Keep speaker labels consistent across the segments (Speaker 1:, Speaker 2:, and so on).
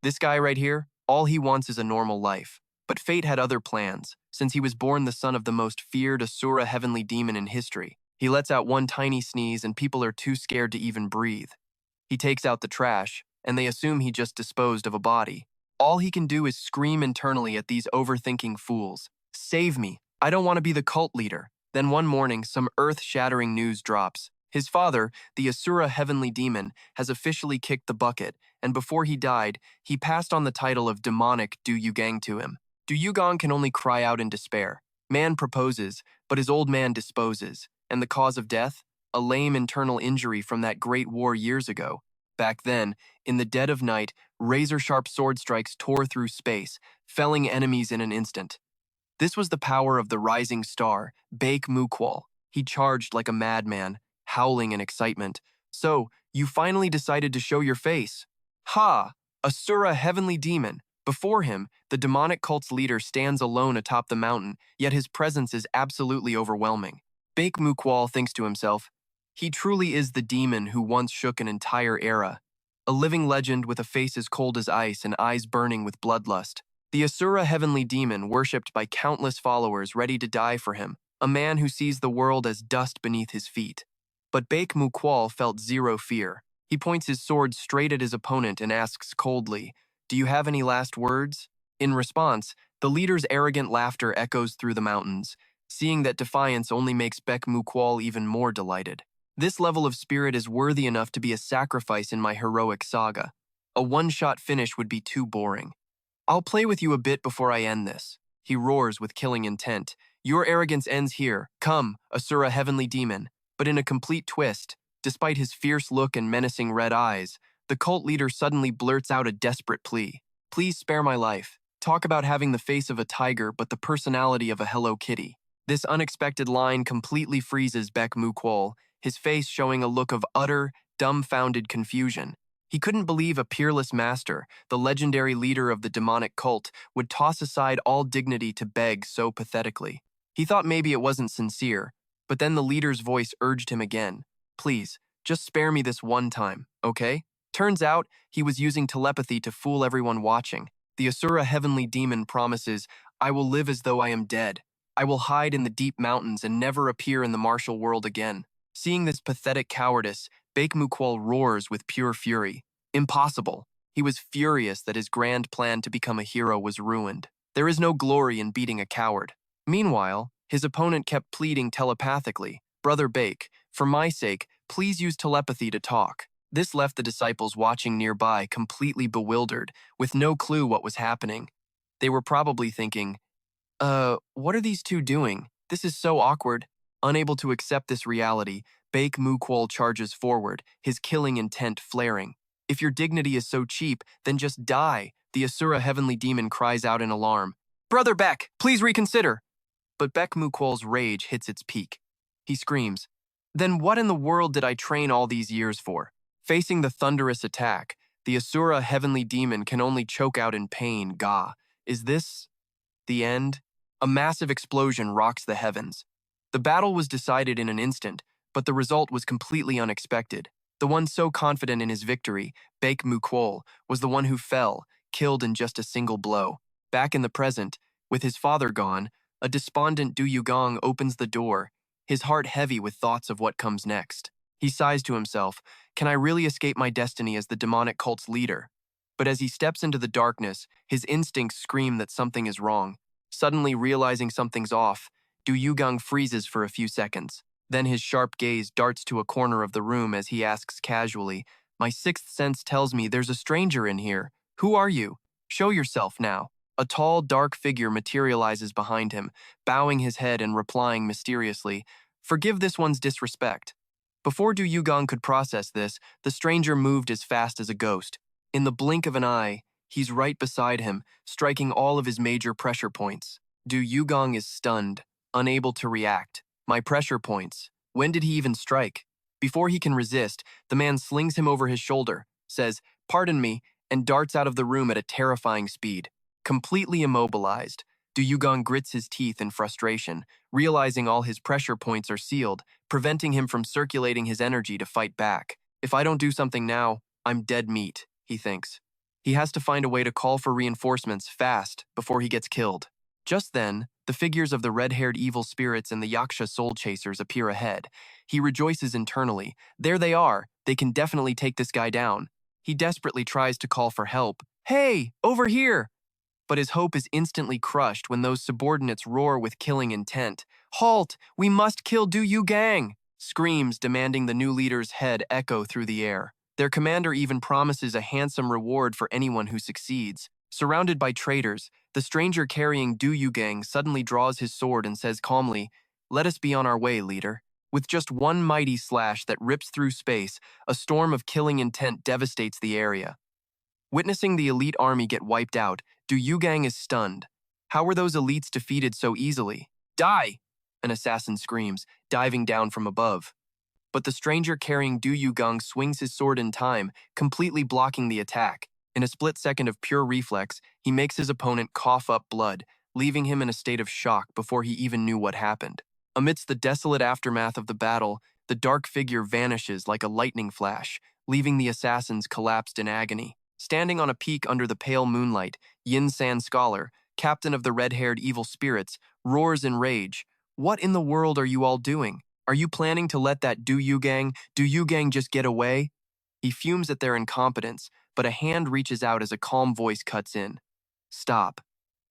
Speaker 1: This guy right here, all he wants is a normal life. But fate had other plans. Since he was born the son of the most feared Asura Heavenly Demon in history, he lets out one tiny sneeze and people are too scared to even breathe. He takes out the trash, and they assume he just disposed of a body. All he can do is scream internally at these overthinking fools. Save me, I don't want to be the cult leader. Then one morning, some earth-shattering news drops. His father, the Asura Heavenly Demon, has officially kicked the bucket, and before he died, he passed on the title of demonic Yugang to him. Yugang can only cry out in despair. Man proposes, but his old man disposes. And the cause of death? A lame internal injury from that great war years ago. Back then, in the dead of night, razor-sharp sword strikes tore through space, felling enemies in an instant. This was the power of the rising star, Baek Mukwal. He charged like a madman, howling in excitement. So, you finally decided to show your face. Ha! Asura Heavenly Demon. Before him, the demonic cult's leader stands alone atop the mountain, yet his presence is absolutely overwhelming. Baek Mukwal thinks to himself, he truly is the demon who once shook an entire era. A living legend with a face as cold as ice and eyes burning with bloodlust. The Asura Heavenly Demon, worshipped by countless followers ready to die for him. A man who sees the world as dust beneath his feet. But Baek Mukwal felt zero fear. He points his sword straight at his opponent and asks coldly, "Do you have any last words?" In response, the leader's arrogant laughter echoes through the mountains. Seeing that defiance only makes Baek Mukwal even more delighted. This level of spirit is worthy enough to be a sacrifice in my heroic saga. A one-shot finish would be too boring. I'll play with you a bit before I end this. He roars with killing intent. Your arrogance ends here. Come, Asura Heavenly Demon. But in a complete twist, despite his fierce look and menacing red eyes, the cult leader suddenly blurts out a desperate plea. Please spare my life. Talk about having the face of a tiger but the personality of a Hello Kitty. This unexpected line completely freezes Baek Mukwal, his face showing a look of utter, dumbfounded confusion. He couldn't believe a peerless master, the legendary leader of the demonic cult, would toss aside all dignity to beg so pathetically. He thought maybe it wasn't sincere, but then the leader's voice urged him again. Please, just spare me this one time, okay? Turns out, he was using telepathy to fool everyone watching. The Asura Heavenly Demon promises, I will live as though I am dead. I will hide in the deep mountains and never appear in the martial world again. Seeing this pathetic cowardice, Baek Mukwal roars with pure fury. Impossible. He was furious that his grand plan to become a hero was ruined. There is no glory in beating a coward. Meanwhile, his opponent kept pleading telepathically, Brother Baek, for my sake, please use telepathy to talk. This left the disciples watching nearby completely bewildered, with no clue what was happening. They were probably thinking, what are these two doing? This is so awkward. Unable to accept this reality, Baek Mukwal charges forward, his killing intent flaring. If your dignity is so cheap, then just die, the Asura Heavenly Demon cries out in alarm. Brother Baek, please reconsider. But Baek Mukwal's rage hits its peak. He screams, then what in the world did I train all these years for? Facing the thunderous attack, the Asura Heavenly Demon can only choke out in pain, Ga. Is this the end? A massive explosion rocks the heavens. The battle was decided in an instant, but the result was completely unexpected. The one so confident in his victory, Baek Mukwal, was the one who fell, killed in just a single blow. Back in the present, with his father gone, a despondent Yugang opens the door, his heart heavy with thoughts of what comes next. He sighs to himself, can I really escape my destiny as the demonic cult's leader? But as he steps into the darkness, his instincts scream that something is wrong. Suddenly realizing something's off, Yugang freezes for a few seconds. Then his sharp gaze darts to a corner of the room as he asks casually, my sixth sense tells me there's a stranger in here. Who are you? Show yourself now. A tall, dark figure materializes behind him, bowing his head and replying mysteriously, forgive this one's disrespect. Before Yugang could process this, the stranger moved as fast as a ghost. In the blink of an eye, he's right beside him, striking all of his major pressure points. Yugang is stunned, unable to react. My pressure points. When did he even strike? Before he can resist, the man slings him over his shoulder, says, pardon me, and darts out of the room at a terrifying speed. Completely immobilized, Yugang grits his teeth in frustration, realizing all his pressure points are sealed, preventing him from circulating his energy to fight back. If I don't do something now, I'm dead meat, he thinks. He has to find a way to call for reinforcements fast before he gets killed. Just then, the figures of the red-haired evil spirits and the Yaksha soul chasers appear ahead. He rejoices internally. There they are. They can definitely take this guy down. He desperately tries to call for help. Hey, over here! But his hope is instantly crushed when those subordinates roar with killing intent. Halt! We must kill Du Yugang! Screams demanding the new leader's head echo through the air. Their commander even promises a handsome reward for anyone who succeeds. Surrounded by traitors, the stranger carrying Du Yugang suddenly draws his sword and says calmly, "Let us be on our way, leader." With just one mighty slash that rips through space, a storm of killing intent devastates the area. Witnessing the elite army get wiped out, Du Yugang is stunned. How were those elites defeated so easily? Die! An assassin screams, diving down from above. But the stranger carrying Du Yugang swings his sword in time, completely blocking the attack. In a split second of pure reflex, he makes his opponent cough up blood, leaving him in a state of shock before he even knew what happened. Amidst the desolate aftermath of the battle, the dark figure vanishes like a lightning flash, leaving the assassins collapsed in agony. Standing on a peak under the pale moonlight, Yin San Scholar, captain of the red-haired evil spirits, roars in rage. What in the world are you all doing? Are you planning to let that Du Yugang just get away? He fumes at their incompetence, but a hand reaches out as a calm voice cuts in. Stop.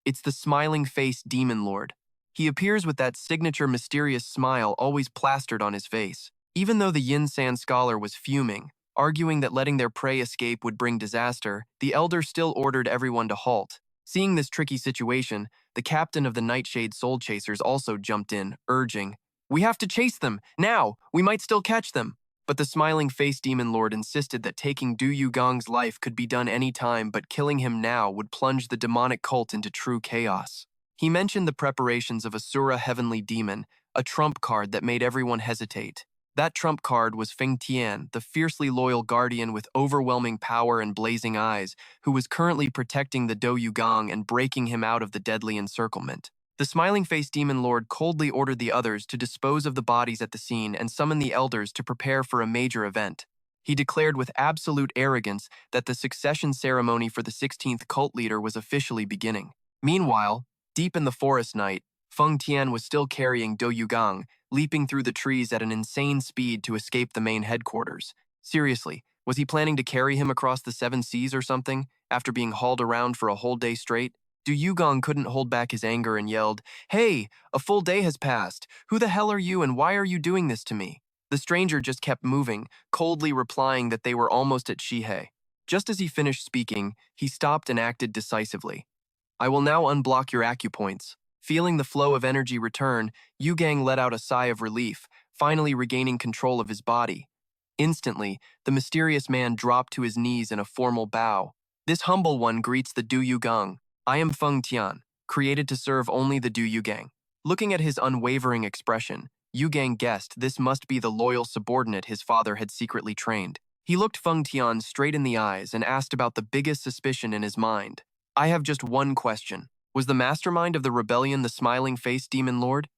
Speaker 1: It's the smiling-faced demon lord. He appears with that signature mysterious smile always plastered on his face. Even though the Yin San Scholar was fuming, arguing that letting their prey escape would bring disaster, the elder still ordered everyone to halt. Seeing this tricky situation, the captain of the Nightshade Soul Chasers also jumped in, urging, "We have to chase them, now! We might still catch them!" But the smiling-faced demon lord insisted that taking Du Yugang's life could be done any time, but killing him now would plunge the demonic cult into true chaos. He mentioned the preparations of Asura Heavenly Demon, a trump card that made everyone hesitate. That trump card was Feng Tian, the fiercely loyal guardian with overwhelming power and blazing eyes, who was currently protecting the Do Yugang and breaking him out of the deadly encirclement. The smiling-faced demon lord coldly ordered the others to dispose of the bodies at the scene and summon the elders to prepare for a major event. He declared with absolute arrogance that the succession ceremony for the 16th cult leader was officially beginning. Meanwhile, deep in the forest night, Feng Tian was still carrying Do Yugang, leaping through the trees at an insane speed to escape the main headquarters. Seriously, was he planning to carry him across the 7 seas or something, after being hauled around for a whole day straight? Du Yugang couldn't hold back his anger and yelled, "Hey, a full day has passed. Who the hell are you and why are you doing this to me?" The stranger just kept moving, coldly replying that they were almost at Shihei. Just as he finished speaking, he stopped and acted decisively. "I will now unblock your acupoints." Feeling the flow of energy return, Yugang let out a sigh of relief, finally regaining control of his body. Instantly, the mysterious man dropped to his knees in a formal bow. This humble one greets the Du Yugang. "I am Feng Tian, created to serve only the Du Yugang." Looking at his unwavering expression, Yugang guessed this must be the loyal subordinate his father had secretly trained. He looked Feng Tian straight in the eyes and asked about the biggest suspicion in his mind. "I have just one question. Was the mastermind of the rebellion the smiling-faced demon lord?"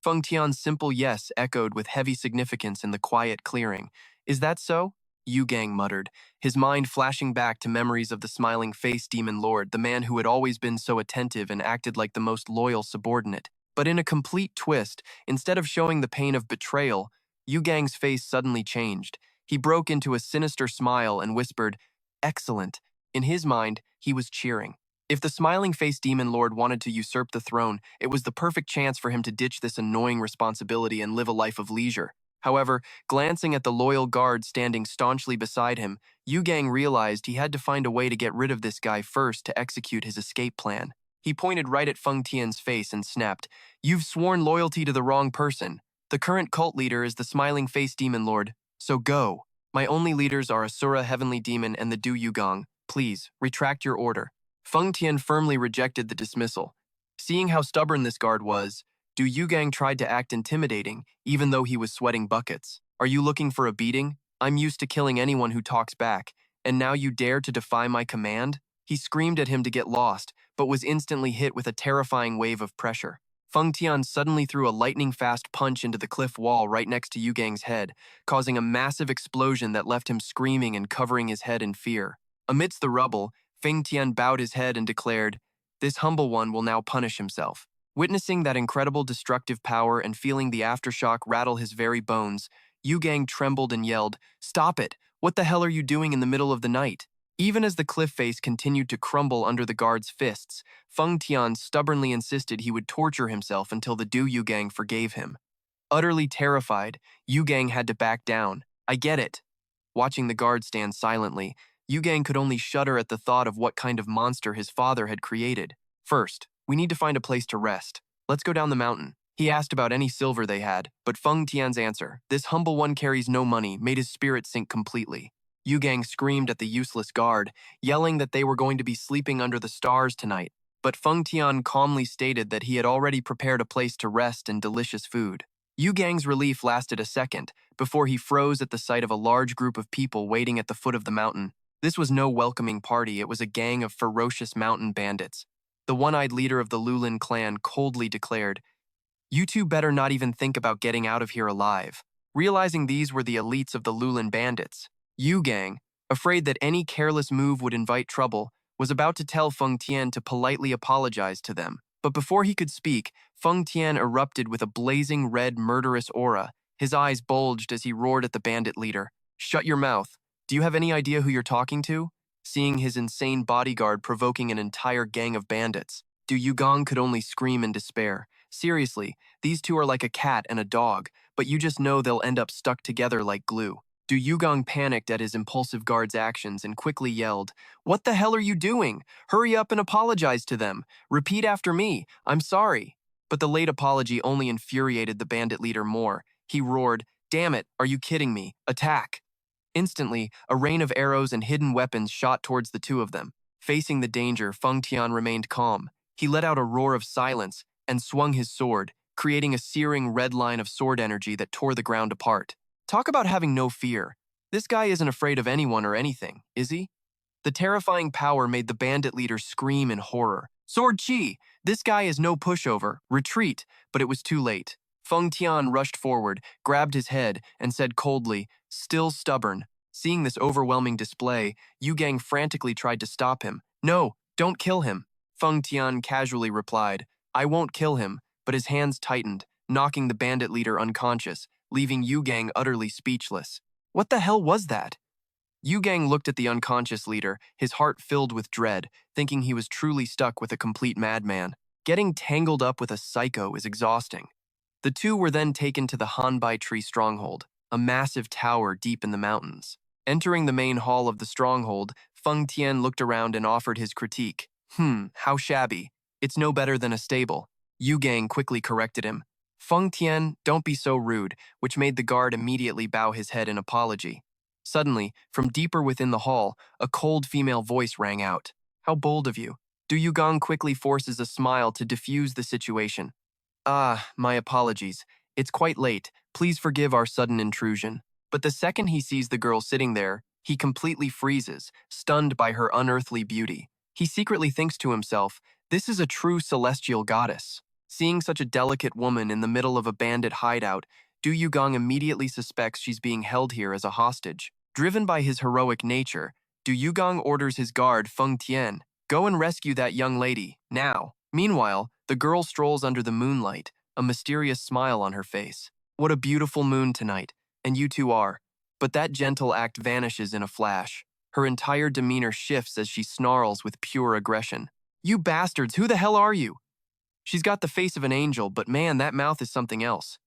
Speaker 1: Feng Tian's simple yes echoed with heavy significance in the quiet clearing. "Is that so?" Yugang muttered, his mind flashing back to memories of the smiling-faced demon lord, the man who had always been so attentive and acted like the most loyal subordinate. But in a complete twist, instead of showing the pain of betrayal, Yugang's face suddenly changed. He broke into a sinister smile and whispered, "Excellent." In his mind, he was cheering. If the smiling-faced demon lord wanted to usurp the throne, it was the perfect chance for him to ditch this annoying responsibility and live a life of leisure. However, glancing at the loyal guard standing staunchly beside him, Yugang realized he had to find a way to get rid of this guy first to execute his escape plan. He pointed right at Feng Tian's face and snapped, "You've sworn loyalty to the wrong person. The current cult leader is the smiling-faced demon lord, so go. My only leaders are Asura Heavenly Demon and the Du Yugang. Please, retract your order." Feng Tian firmly rejected the dismissal. Seeing how stubborn this guard was, Du Yugang tried to act intimidating, even though he was sweating buckets. "Are you looking for a beating? I'm used to killing anyone who talks back, and now you dare to defy my command?" He screamed at him to get lost, but was instantly hit with a terrifying wave of pressure. Feng Tian suddenly threw a lightning-fast punch into the cliff wall right next to Yugang's head, causing a massive explosion that left him screaming and covering his head in fear. Amidst the rubble, Feng Tian bowed his head and declared, "This humble one will now punish himself." Witnessing that incredible destructive power and feeling the aftershock rattle his very bones, Yugang trembled and yelled, "Stop it! What the hell are you doing in the middle of the night?" Even as the cliff face continued to crumble under the guard's fists, Feng Tian stubbornly insisted he would torture himself until the Du Yugang forgave him. Utterly terrified, Yugang had to back down. "I get it." Watching the guard stand silently, Yugang could only shudder at the thought of what kind of monster his father had created. "First, we need to find a place to rest. Let's go down the mountain." He asked about any silver they had, but Feng Tian's answer, "This humble one carries no money," made his spirit sink completely. Yugang screamed at the useless guard, yelling that they were going to be sleeping under the stars tonight, but Feng Tian calmly stated that he had already prepared a place to rest and delicious food. Yugang's relief lasted a second, before he froze at the sight of a large group of people waiting at the foot of the mountain. This was no welcoming party, it was a gang of ferocious mountain bandits. The one-eyed leader of the Lulin clan coldly declared, "You two better not even think about getting out of here alive." Realizing these were the elites of the Lulin bandits, Yugang, afraid that any careless move would invite trouble, was about to tell Feng Tian to politely apologize to them. But before he could speak, Feng Tian erupted with a blazing red murderous aura. His eyes bulged as he roared at the bandit leader, "Shut your mouth. Do you have any idea who you're talking to?" Seeing his insane bodyguard provoking an entire gang of bandits, Du Yugang could only scream in despair. "Seriously, these two are like a cat and a dog, but you just know they'll end up stuck together like glue." Du Yugang panicked at his impulsive guard's actions and quickly yelled, "What the hell are you doing? Hurry up and apologize to them. Repeat after me, 'I'm sorry.'" But the late apology only infuriated the bandit leader more. He roared, "Damn it, are you kidding me? Attack!" Instantly, a rain of arrows and hidden weapons shot towards the two of them. Facing the danger, Feng Tian remained calm. He let out a roar of silence and swung his sword, creating a searing red line of sword energy that tore the ground apart. Talk about having no fear. This guy isn't afraid of anyone or anything, is he? The terrifying power made the bandit leader scream in horror. "Sword Chi! This guy is no pushover. Retreat!" But it was too late. Feng Tian rushed forward, grabbed his head, and said coldly, "Still stubborn." Seeing this overwhelming display, Yugang frantically tried to stop him. "No, don't kill him." Feng Tian casually replied, "I won't kill him," but his hands tightened, knocking the bandit leader unconscious, leaving Yugang utterly speechless. What the hell was that? Yugang looked at the unconscious leader, his heart filled with dread, thinking he was truly stuck with a complete madman. Getting tangled up with a psycho is exhausting. The two were then taken to the Hanbai Tree stronghold, a massive tower deep in the mountains. Entering the main hall of the stronghold, Feng Tian looked around and offered his critique. How shabby. It's no better than a stable." Yugang quickly corrected him. "Feng Tian, don't be so rude," which made the guard immediately bow his head in apology. Suddenly, from deeper within the hall, a cold female voice rang out. "How bold of you." Du Yugang quickly forces a smile to diffuse the situation. "Ah, my apologies. It's quite late. Please forgive our sudden intrusion." But the second he sees the girl sitting there, he completely freezes, stunned by her unearthly beauty. He secretly thinks to himself, "This is a true celestial goddess." Seeing such a delicate woman in the middle of a bandit hideout, Du Yugang immediately suspects she's being held here as a hostage. Driven by his heroic nature, Du Yugang orders his guard, Feng Tian, "Go and rescue that young lady, now." Meanwhile, the girl strolls under the moonlight, a mysterious smile on her face. "What a beautiful moon tonight, and you two are." But that gentle act vanishes in a flash. Her entire demeanor shifts as she snarls with pure aggression. "You bastards, who the hell are you?" She's got the face of an angel, but man, that mouth is something else.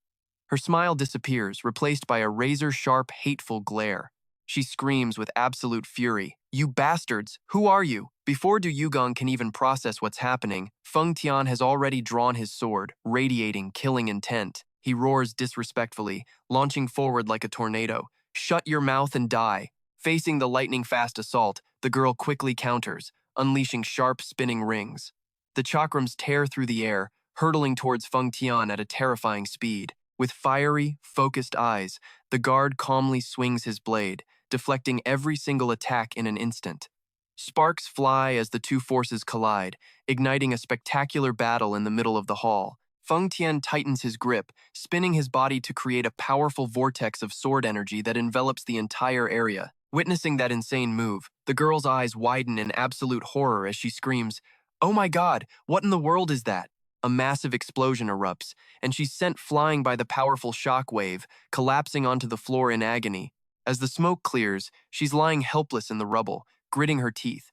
Speaker 1: Her smile disappears, replaced by a razor-sharp, hateful glare. She screams with absolute fury, "You bastards, who are you?" Before Du Yugang can even process what's happening, Feng Tian has already drawn his sword, radiating killing intent. He roars disrespectfully, launching forward like a tornado. "Shut your mouth and die." Facing the lightning-fast assault, the girl quickly counters, unleashing sharp spinning rings. The chakrams tear through the air, hurtling towards Feng Tian at a terrifying speed. With fiery, focused eyes, the guard calmly swings his blade, deflecting every single attack in an instant. Sparks fly as the two forces collide, igniting a spectacular battle in the middle of the hall. Feng Tian tightens his grip, spinning his body to create a powerful vortex of sword energy that envelops the entire area. Witnessing that insane move, the girl's eyes widen in absolute horror as she screams, "Oh my god, what in the world is that?" A massive explosion erupts, and she's sent flying by the powerful shock wave, collapsing onto the floor in agony. As the smoke clears, she's lying helpless in the rubble, gritting her teeth.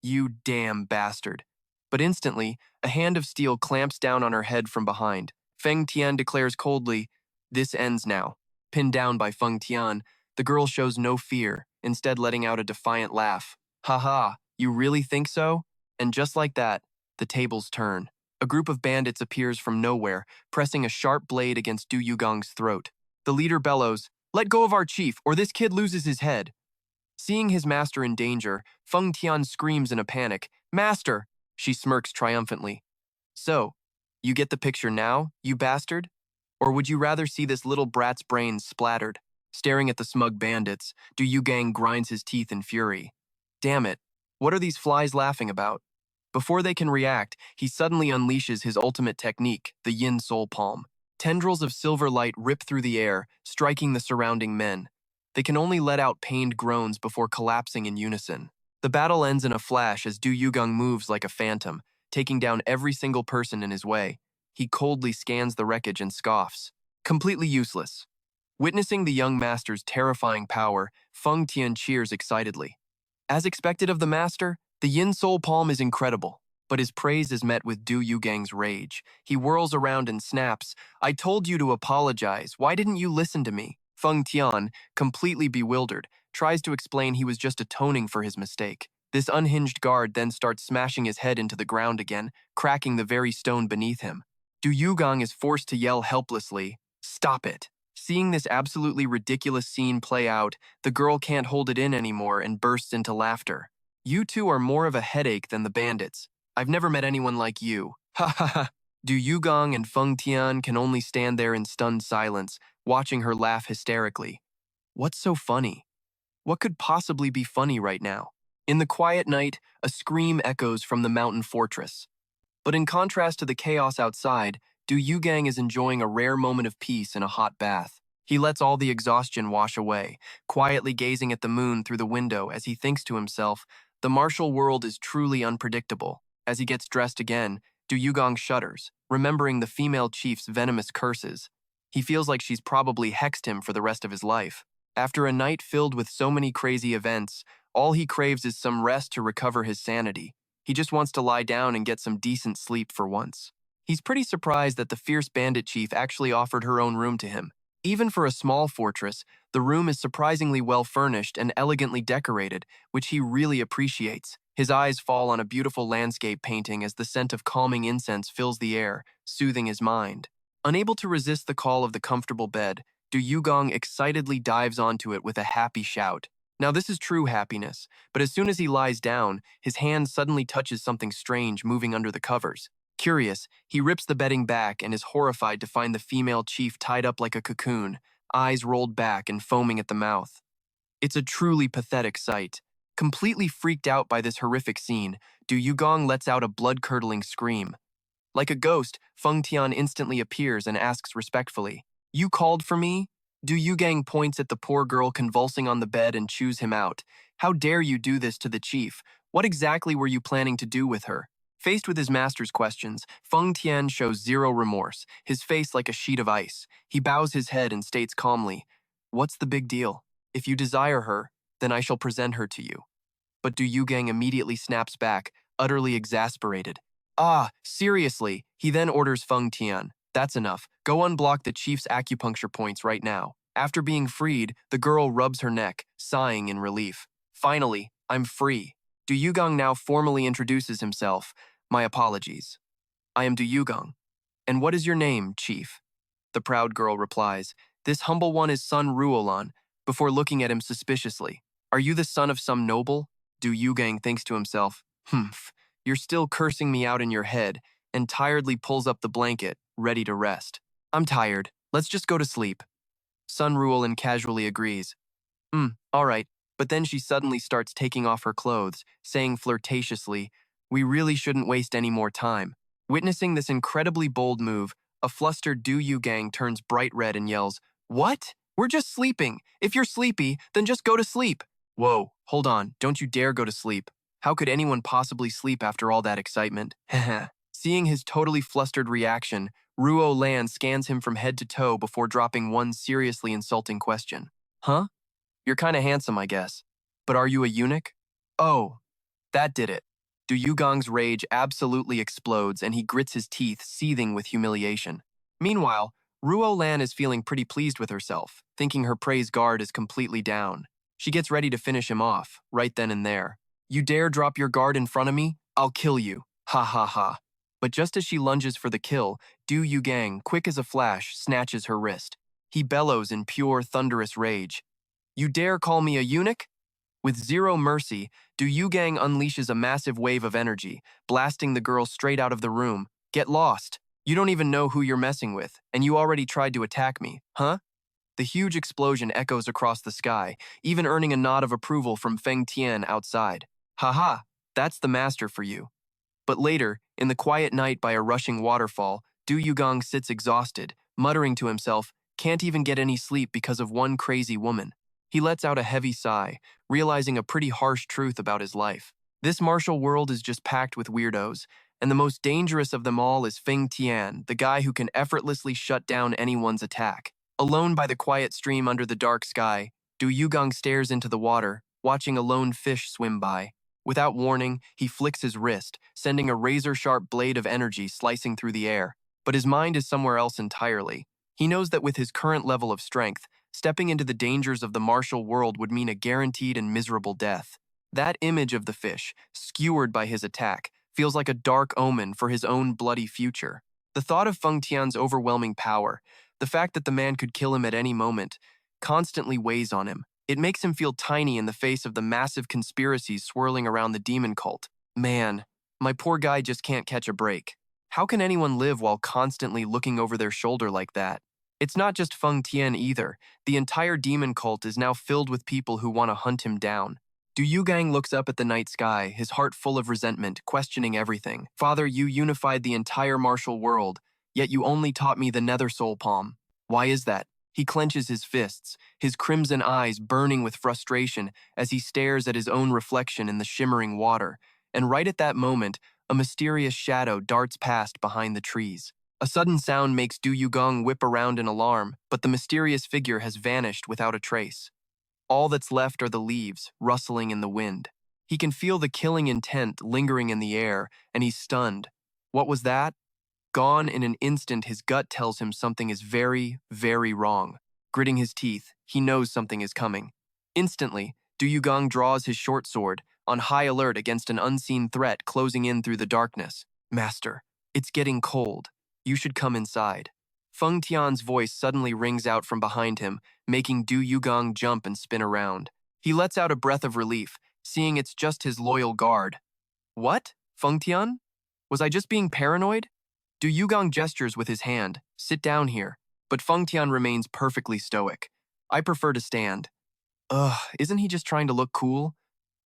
Speaker 1: "You damn bastard." But instantly, a hand of steel clamps down on her head from behind. Feng Tian declares coldly, "This ends now." Pinned down by Feng Tian, the girl shows no fear, instead letting out a defiant laugh. "Haha, you really think so?" And just like that, the tables turn. A group of bandits appears from nowhere, pressing a sharp blade against Du Yugong's throat. The leader bellows, "Let go of our chief, or this kid loses his head." Seeing his master in danger, Feng Tian screams in a panic, "Master!" She smirks triumphantly. "So, you get the picture now, you bastard? Or would you rather see this little brat's brains splattered?" Staring at the smug bandits, Du Yugang grinds his teeth in fury. "Damn it, what are these flies laughing about?" Before they can react, he suddenly unleashes his ultimate technique, the Yin Soul Palm. Tendrils of silver light rip through the air, striking the surrounding men. They can only let out pained groans before collapsing in unison. The battle ends in a flash as Du Yugang moves like a phantom, taking down every single person in his way. He coldly scans the wreckage and scoffs. Completely useless. Witnessing the young master's terrifying power, Feng Tian cheers excitedly. As expected of the master, the Yin Soul Palm is incredible, but his praise is met with Du Yugang's rage. He whirls around and snaps, "I told you to apologize, why didn't you listen to me?" Feng Tian, completely bewildered, tries to explain he was just atoning for his mistake. This unhinged guard then starts smashing his head into the ground again, cracking the very stone beneath him. Du Yugang is forced to yell helplessly, "Stop it!" Seeing this absolutely ridiculous scene play out, the girl can't hold it in anymore and bursts into laughter. "You two are more of a headache than the bandits. I've never met anyone like you. Ha ha ha." Du Yugang and Feng Tian can only stand there in stunned silence, watching her laugh hysterically. What's so funny? What could possibly be funny right now? In the quiet night, a scream echoes from the mountain fortress. But in contrast to the chaos outside, Du Yugang is enjoying a rare moment of peace in a hot bath. He lets all the exhaustion wash away, quietly gazing at the moon through the window as he thinks to himself, the martial world is truly unpredictable. As he gets dressed again, Du Yugang shudders, remembering the female chief's venomous curses. He feels like she's probably hexed him for the rest of his life. After a night filled with so many crazy events, all he craves is some rest to recover his sanity. He just wants to lie down and get some decent sleep for once. He's pretty surprised that the fierce bandit chief actually offered her own room to him. Even for a small fortress, the room is surprisingly well furnished and elegantly decorated, which he really appreciates. His eyes fall on a beautiful landscape painting as the scent of calming incense fills the air, soothing his mind. Unable to resist the call of the comfortable bed, Du Yugang excitedly dives onto it with a happy shout. Now this is true happiness, but as soon as he lies down, his hand suddenly touches something strange moving under the covers. Curious, he rips the bedding back and is horrified to find the female chief tied up like a cocoon, eyes rolled back and foaming at the mouth. It's a truly pathetic sight. Completely freaked out by this horrific scene, Du Yugang lets out a blood-curdling scream. Like a ghost, Feng Tian instantly appears and asks respectfully, "You called for me?" Du Yugang points at the poor girl convulsing on the bed and chews him out. "How dare you do this to the chief? What exactly were you planning to do with her?" Faced with his master's questions, Feng Tian shows zero remorse, his face like a sheet of ice. He bows his head and states calmly, "What's the big deal? If you desire her, then I shall present her to you." But Du Yugang immediately snaps back, utterly exasperated. "Ah, seriously," he then orders Feng Tian, "That's enough. Go unblock the chief's acupuncture points right now." After being freed, the girl rubs her neck, sighing in relief. "Finally, I'm free." Du Yugang now formally introduces himself. "My apologies. I am Du Yugang. And what is your name, chief?" The proud girl replies, "This humble one is Sun Ruolan," before looking at him suspiciously. "Are you the son of some noble?" Du Yugang thinks to himself, "Humph, you're still cursing me out in your head," and tiredly pulls up the blanket, ready to rest. "I'm tired. Let's just go to sleep." Sun Ruolan casually agrees. All right." But then she suddenly starts taking off her clothes, saying flirtatiously, "We really shouldn't waste any more time." Witnessing this incredibly bold move, a flustered Du Yugang turns bright red and yells, "What? We're just sleeping. If you're sleepy, then just go to sleep." Whoa, hold on, don't you dare go to sleep. How could anyone possibly sleep after all that excitement? Heh. Seeing his totally flustered reaction, Ruo Lan scans him from head to toe before dropping one seriously insulting question. Huh? You're kinda handsome, I guess. But are you a eunuch? Oh, that did it. Du Yugong's rage absolutely explodes and he grits his teeth, seething with humiliation. Meanwhile, Ruo Lan is feeling pretty pleased with herself, thinking her praise guard is completely down. She gets ready to finish him off, right then and there. You dare drop your guard in front of me? I'll kill you. Ha ha ha. But just as she lunges for the kill, Du Yugang, quick as a flash, snatches her wrist. He bellows in pure, thunderous rage. You dare call me a eunuch? With zero mercy, Du Yugang unleashes a massive wave of energy, blasting the girl straight out of the room. Get lost. You don't even know who you're messing with, and you already tried to attack me, huh? The huge explosion echoes across the sky, even earning a nod of approval from Feng Tian outside. Haha, that's the master for you. But later, in the quiet night by a rushing waterfall, Du Yugang sits exhausted, muttering to himself, can't even get any sleep because of one crazy woman. He lets out a heavy sigh, realizing a pretty harsh truth about his life. This martial world is just packed with weirdos, and the most dangerous of them all is Feng Tian, the guy who can effortlessly shut down anyone's attack. Alone by the quiet stream under the dark sky, Du Yugang stares into the water, watching a lone fish swim by. Without warning, he flicks his wrist, sending a razor-sharp blade of energy slicing through the air. But his mind is somewhere else entirely. He knows that with his current level of strength, stepping into the dangers of the martial world would mean a guaranteed and miserable death. That image of the fish, skewered by his attack, feels like a dark omen for his own bloody future. The thought of Feng Tian's overwhelming power, the fact that the man could kill him at any moment, constantly weighs on him. It makes him feel tiny in the face of the massive conspiracies swirling around the demon cult. Man, my poor guy just can't catch a break. How can anyone live while constantly looking over their shoulder like that? It's not just Feng Tian either. The entire demon cult is now filled with people who want to hunt him down. Du Yugang looks up at the night sky, his heart full of resentment, questioning everything. Father, you unified the entire martial world, yet you only taught me the nether soul palm. Why is that? He clenches his fists, his crimson eyes burning with frustration as he stares at his own reflection in the shimmering water. And right at that moment, a mysterious shadow darts past behind the trees. A sudden sound makes Du Yugang whip around in alarm, but the mysterious figure has vanished without a trace. All that's left are the leaves, rustling in the wind. He can feel the killing intent lingering in the air, and he's stunned. What was that? Gone in an instant, his gut tells him something is very, very wrong. Gritting his teeth, he knows something is coming. Instantly, Du Yugang draws his short sword, on high alert against an unseen threat closing in through the darkness. Master, it's getting cold. You should come inside. Feng Tian's voice suddenly rings out from behind him, making Du Yugang jump and spin around. He lets out a breath of relief, seeing it's just his loyal guard. What? Feng Tian? Was I just being paranoid? Du Yugang gestures with his hand, sit down here, but Feng Tian remains perfectly stoic. I prefer to stand. Ugh, isn't he just trying to look cool?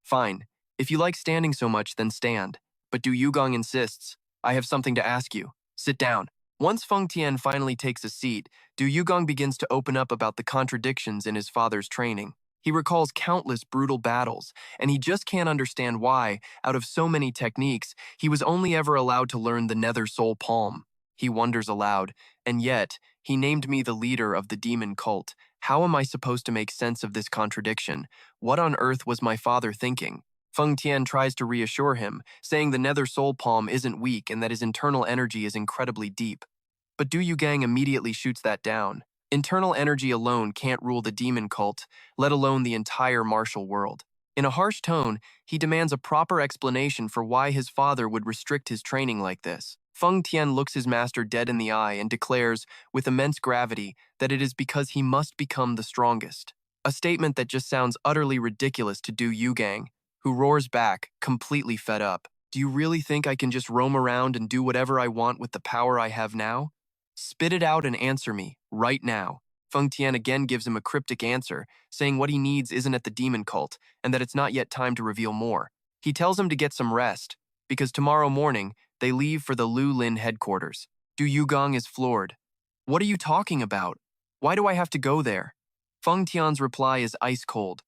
Speaker 1: Fine, if you like standing so much, then stand. But Du Yugang insists, I have something to ask you. Sit down. Once Feng Tian finally takes a seat, Du Yugang begins to open up about the contradictions in his father's training. He recalls countless brutal battles, and he just can't understand why, out of so many techniques, he was only ever allowed to learn the nether soul palm. He wonders aloud, and yet, he named me the leader of the demon cult. How am I supposed to make sense of this contradiction? What on earth was my father thinking? Feng Tian tries to reassure him, saying the nether soul palm isn't weak and that his internal energy is incredibly deep. But Du Yugang immediately shoots that down. Internal energy alone can't rule the demon cult, let alone the entire martial world. In a harsh tone, he demands a proper explanation for why his father would restrict his training like this. Feng Tian looks his master dead in the eye and declares, with immense gravity, that it is because he must become the strongest. A statement that just sounds utterly ridiculous to Du Yugang, who roars back, completely fed up. Do you really think I can just roam around and do whatever I want with the power I have now? Spit it out and answer me, right now. Feng Tian again gives him a cryptic answer, saying what he needs isn't at the demon cult, and that it's not yet time to reveal more. He tells him to get some rest, because tomorrow morning, they leave for the Lu Lin headquarters. Du Yugang is floored. What are you talking about? Why do I have to go there? Feng Tian's reply is ice cold.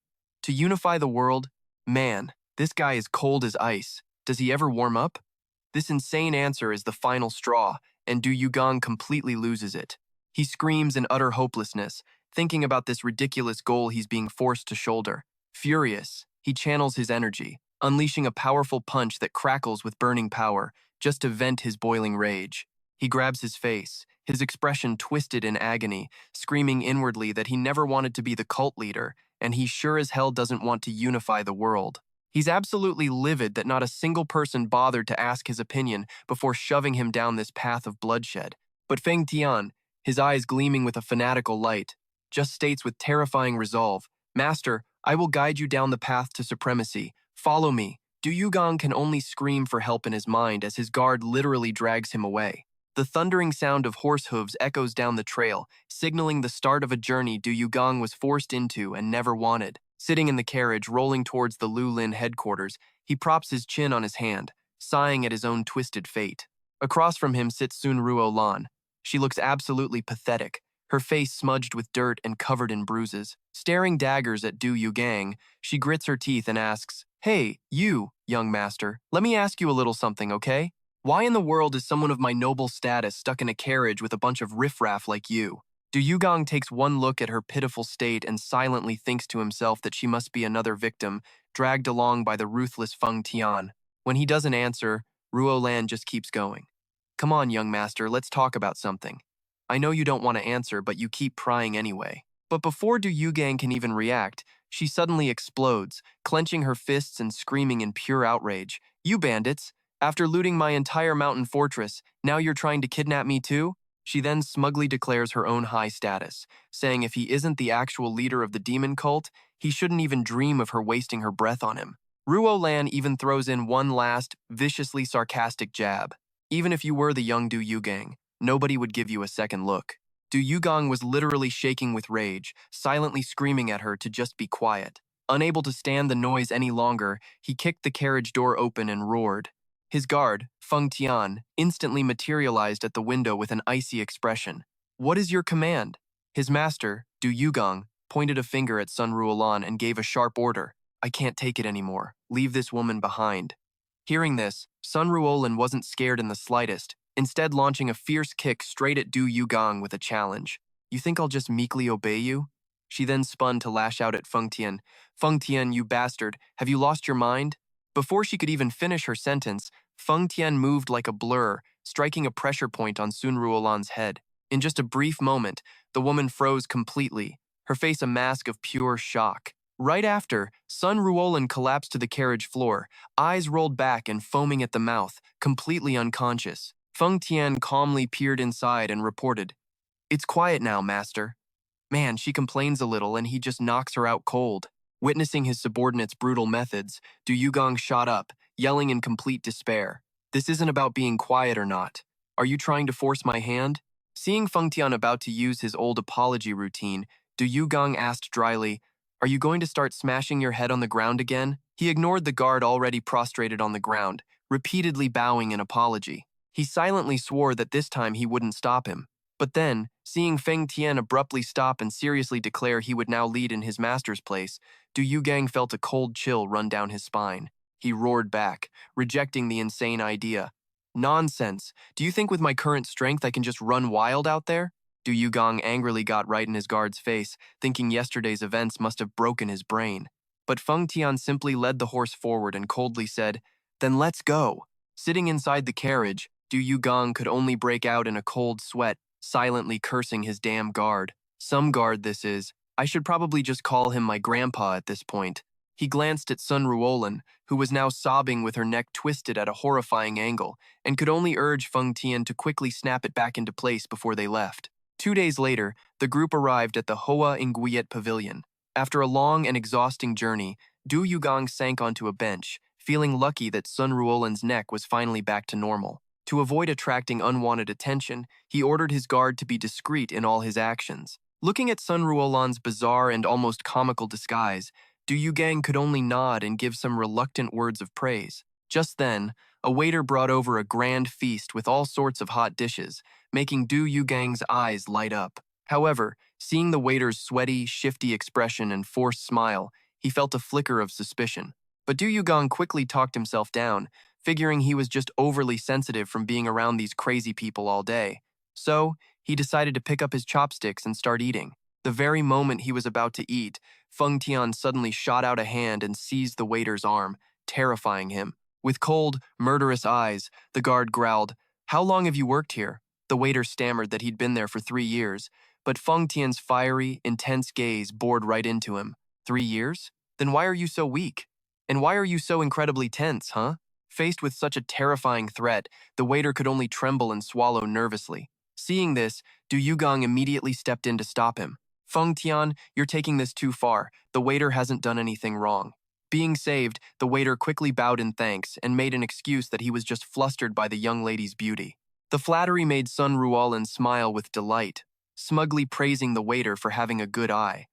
Speaker 1: To unify the world? Man, this guy is cold as ice. Does he ever warm up? This insane answer is the final straw, and Du Yugang completely loses it. He screams in utter hopelessness, thinking about this ridiculous goal he's being forced to shoulder. Furious, he channels his energy, unleashing a powerful punch that crackles with burning power, just to vent his boiling rage. He grabs his face, his expression twisted in agony, screaming inwardly that he never wanted to be the cult leader, and he sure as hell doesn't want to unify the world. He's absolutely livid that not a single person bothered to ask his opinion before shoving him down this path of bloodshed. But Feng Tian, his eyes gleaming with a fanatical light, just states with terrifying resolve, "Master, I will guide you down the path to supremacy. Follow me." Du Yugang can only scream for help in his mind as his guard literally drags him away. The thundering sound of horse hooves echoes down the trail, signaling the start of a journey Du Yugang was forced into and never wanted. Sitting in the carriage, rolling towards the Lu Lin headquarters, he props his chin on his hand, sighing at his own twisted fate. Across from him sits Sun Ruo Lan. She looks absolutely pathetic, her face smudged with dirt and covered in bruises. Staring daggers at Du Yugang, she grits her teeth and asks, "Hey, you, young master, let me ask you a little something, okay? Why in the world is someone of my noble status stuck in a carriage with a bunch of riffraff like you?" Du Yugang takes one look at her pitiful state and silently thinks to himself that she must be another victim, dragged along by the ruthless Feng Tian. When he doesn't answer, Ruo Lan just keeps going. "Come on, young master, let's talk about something. I know you don't want to answer, but you keep prying anyway." But before Du Yugang can even react, she suddenly explodes, clenching her fists and screaming in pure outrage. "You bandits! After looting my entire mountain fortress, now you're trying to kidnap me too?" She then smugly declares her own high status, saying if he isn't the actual leader of the demon cult, he shouldn't even dream of her wasting her breath on him. Ruo Lan even throws in one last, viciously sarcastic jab. "Even if you were the young Du Yugang, nobody would give you a second look." Du Yugang was literally shaking with rage, silently screaming at her to just be quiet. Unable to stand the noise any longer, he kicked the carriage door open and roared. His guard, Feng Tian, instantly materialized at the window with an icy expression. "What is your command?" His master, Du Yugang, pointed a finger at Sun Ruolan and gave a sharp order. "I can't take it anymore. Leave this woman behind." Hearing this, Sun Ruolan wasn't scared in the slightest, instead launching a fierce kick straight at Du Yugang with a challenge. "You think I'll just meekly obey you?" She then spun to lash out at Feng Tian. "Feng Tian, you bastard, have you lost your mind?" Before she could even finish her sentence, Feng Tian moved like a blur, striking a pressure point on Sun Ruolan's head. In just a brief moment, the woman froze completely, her face a mask of pure shock. Right after, Sun Ruolan collapsed to the carriage floor, eyes rolled back and foaming at the mouth, completely unconscious. Feng Tian calmly peered inside and reported, "It's quiet now, master." Man, she complains a little and he just knocks her out cold. Witnessing his subordinate's brutal methods, Du Yugang shot up, yelling in complete despair. "This isn't about being quiet or not. Are you trying to force my hand?" Seeing Feng Tian about to use his old apology routine, Du Yugang asked dryly, "Are you going to start smashing your head on the ground again?" He ignored the guard already prostrated on the ground, repeatedly bowing in apology. He silently swore that this time he wouldn't stop him. But then, seeing Feng Tian abruptly stop and seriously declare he would now lead in his master's place, Du Yugang felt a cold chill run down his spine. He roared back, rejecting the insane idea. "Nonsense! Do you think with my current strength I can just run wild out there?" Du Yugang angrily got right in his guard's face, thinking yesterday's events must have broken his brain. But Feng Tian simply led the horse forward and coldly said, "Then let's go." Sitting inside the carriage, Du Yugang could only break out in a cold sweat, silently cursing his damn guard. Some guard this is. I should probably just call him my grandpa at this point. He glanced at Sun Ruolan, who was now sobbing with her neck twisted at a horrifying angle, and could only urge Feng Tian to quickly snap it back into place before they left. 2 days later, the group arrived at the Hoa Nguyen Pavilion. After a long and exhausting journey, Du Yugang sank onto a bench, feeling lucky that Sun Ruolan's neck was finally back to normal. To avoid attracting unwanted attention, he ordered his guard to be discreet in all his actions. Looking at Sun Ruolan's bizarre and almost comical disguise, Du Yugang could only nod and give some reluctant words of praise. Just then, a waiter brought over a grand feast with all sorts of hot dishes, making Du Yugang's eyes light up. However, seeing the waiter's sweaty, shifty expression and forced smile, He felt a flicker of suspicion. But Du Yugang quickly talked himself down, figuring he was just overly sensitive from being around these crazy people all day. So, he decided to pick up his chopsticks and start eating. The very moment he was about to eat, Feng Tian suddenly shot out a hand and seized the waiter's arm, terrifying him. With cold, murderous eyes, the guard growled, "How long have you worked here?" The waiter stammered that he'd been there for 3 years, but Feng Tian's fiery, intense gaze bored right into him. 3 years? Then why are you so weak? And why are you so incredibly tense, huh? Faced with such a terrifying threat, the waiter could only tremble and swallow nervously. Seeing this, Du Yugang immediately stepped in to stop him. "Feng Tian, you're taking this too far. The waiter hasn't done anything wrong." Being saved, the waiter quickly bowed in thanks and made an excuse that he was just flustered by the young lady's beauty. The flattery made Sun Ruolan smile with delight, smugly praising the waiter for having a good eye.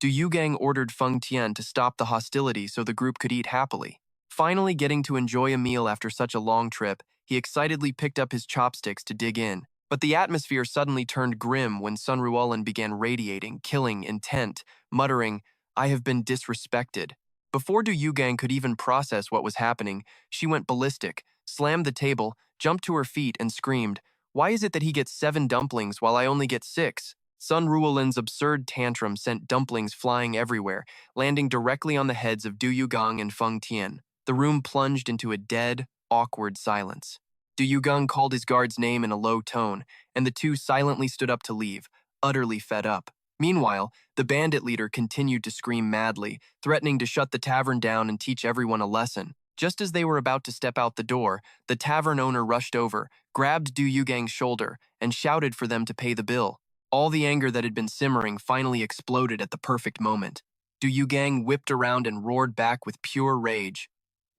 Speaker 1: Du Yugang ordered Feng Tian to stop the hostility so the group could eat happily. Finally getting to enjoy a meal after such a long trip, he excitedly picked up his chopsticks to dig in. But the atmosphere suddenly turned grim when Sun Ruolan began radiating, killing, intent, muttering, "I have been disrespected." Before Du Yugang could even process what was happening, she went ballistic, slammed the table, jumped to her feet, and screamed, "Why is it that he gets 7 dumplings while I only get 6? Sun Ruolan's absurd tantrum sent dumplings flying everywhere, landing directly on the heads of Du Yugang and Feng Tian. The room plunged into a dead, awkward silence. Du Yugang called his guard's name in a low tone, and the two silently stood up to leave, utterly fed up. Meanwhile, the bandit leader continued to scream madly, threatening to shut the tavern down and teach everyone a lesson. Just as they were about to step out the door, the tavern owner rushed over, grabbed Du Yugang's shoulder, and shouted for them to pay the bill. All the anger that had been simmering finally exploded at the perfect moment. Du Yugang whipped around and roared back with pure rage.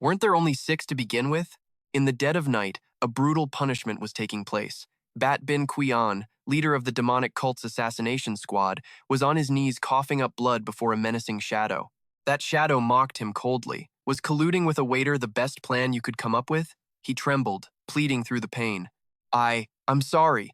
Speaker 1: Weren't there only 6 to begin with? In the dead of night, a brutal punishment was taking place. Bat Bin Qian, leader of the demonic cult's assassination squad, was on his knees coughing up blood before a menacing shadow. That shadow mocked him coldly. Was colluding with a waiter the best plan you could come up with? He trembled, pleading through the pain. I'm sorry.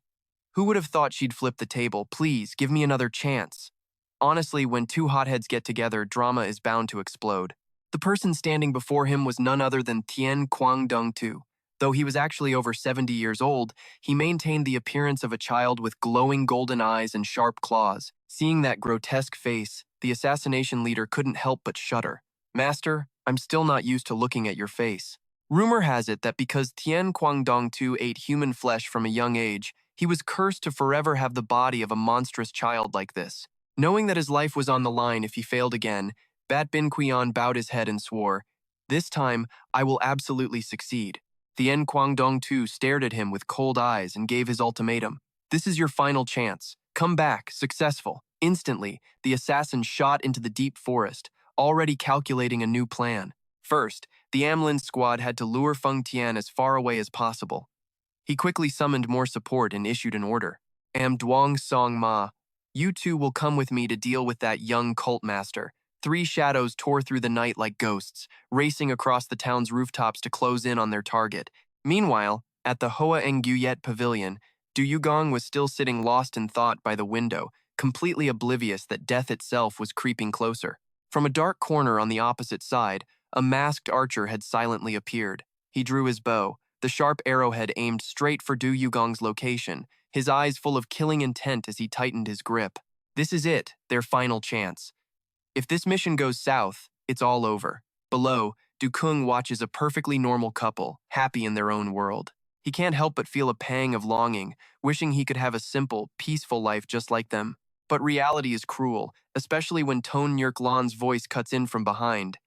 Speaker 1: Who would have thought she'd flip the table? Please, give me another chance." Honestly, when two hotheads get together, drama is bound to explode. The person standing before him was none other than Tian Guangdong Tu. Though he was actually over 70 years old, he maintained the appearance of a child with glowing golden eyes and sharp claws. Seeing that grotesque face, the assassination leader couldn't help but shudder. "Master, I'm still not used to looking at your face." Rumor has it that because Tian Guangdong Tu ate human flesh from a young age, he was cursed to forever have the body of a monstrous child like this. Knowing that his life was on the line if he failed again, Bat Bin Qian bowed his head and swore, "This time, I will absolutely succeed." Tian Guangdong Tu stared at him with cold eyes and gave his ultimatum. "This is your final chance. Come back, successful." Instantly, the assassin shot into the deep forest, already calculating a new plan. First, the Amlin squad had to lure Feng Tian as far away as possible. He quickly summoned more support and issued an order. "Am Duong Song Ma, you two will come with me to deal with that young cult master." 3 shadows tore through the night like ghosts, racing across the town's rooftops to close in on their target. Meanwhile, at the Hoa Nguyet Pavilion, Du Yugang was still sitting lost in thought by the window, completely oblivious that death itself was creeping closer. From a dark corner on the opposite side, a masked archer had silently appeared. He drew his bow, the sharp arrowhead aimed straight for Du Yugang's location, his eyes full of killing intent as he tightened his grip. This is it, their final chance. If this mission goes south, it's all over. Below, Du Kung watches a perfectly normal couple, happy in their own world. He can't help but feel a pang of longing, wishing he could have a simple, peaceful life just like them. But reality is cruel, especially when Tone Nyerklan's voice cuts in from behind.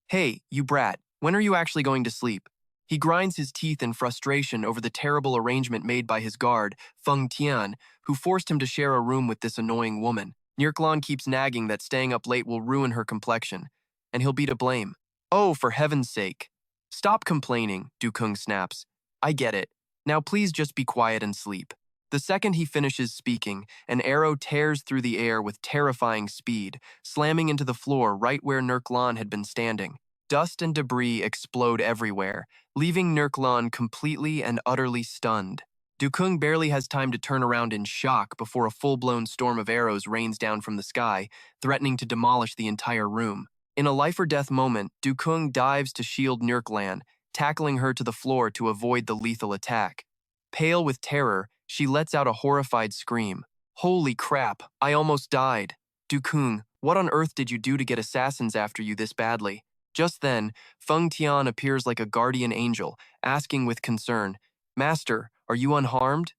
Speaker 1: "Hey, you brat, when are you actually going to sleep?" He grinds his teeth in frustration over the terrible arrangement made by his guard, Feng Tian, who forced him to share a room with this annoying woman. Nyerklan keeps nagging that staying up late will ruin her complexion, and he'll be to blame. "Oh, for heaven's sake. Stop complaining," Du Kung snaps. "I get it. Now please just be quiet and sleep." The second he finishes speaking, an arrow tears through the air with terrifying speed, slamming into the floor right where Nyerklan had been standing. Dust and debris explode everywhere, leaving Nyerklan completely and utterly stunned. Du Kung barely has time to turn around in shock before a full-blown storm of arrows rains down from the sky, threatening to demolish the entire room. In a life-or-death moment, Dukung dives to shield Nurklan, tackling her to the floor to avoid the lethal attack. Pale with terror, she lets out a horrified scream. Holy crap, I almost died. Dukung, what on earth did you do to get assassins after you this badly? Just then, Feng Tian appears like a guardian angel, asking with concern, Master, are you unharmed?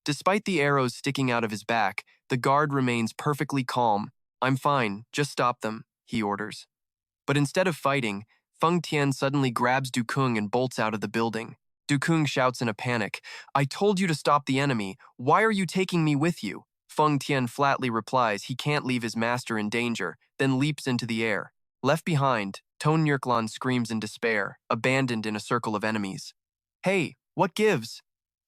Speaker 1: Despite the arrows sticking out of his back, the guard remains perfectly calm. I'm fine, just stop them, he orders. But instead of fighting, Feng Tian suddenly grabs Dukung and bolts out of the building. Dukung shouts in a panic, I told you to stop the enemy, why are you taking me with you? Feng Tian flatly replies he can't leave his master in danger, then leaps into the air. Left behind, Ton Nurklan screams in despair, abandoned in a circle of enemies. Hey, what gives?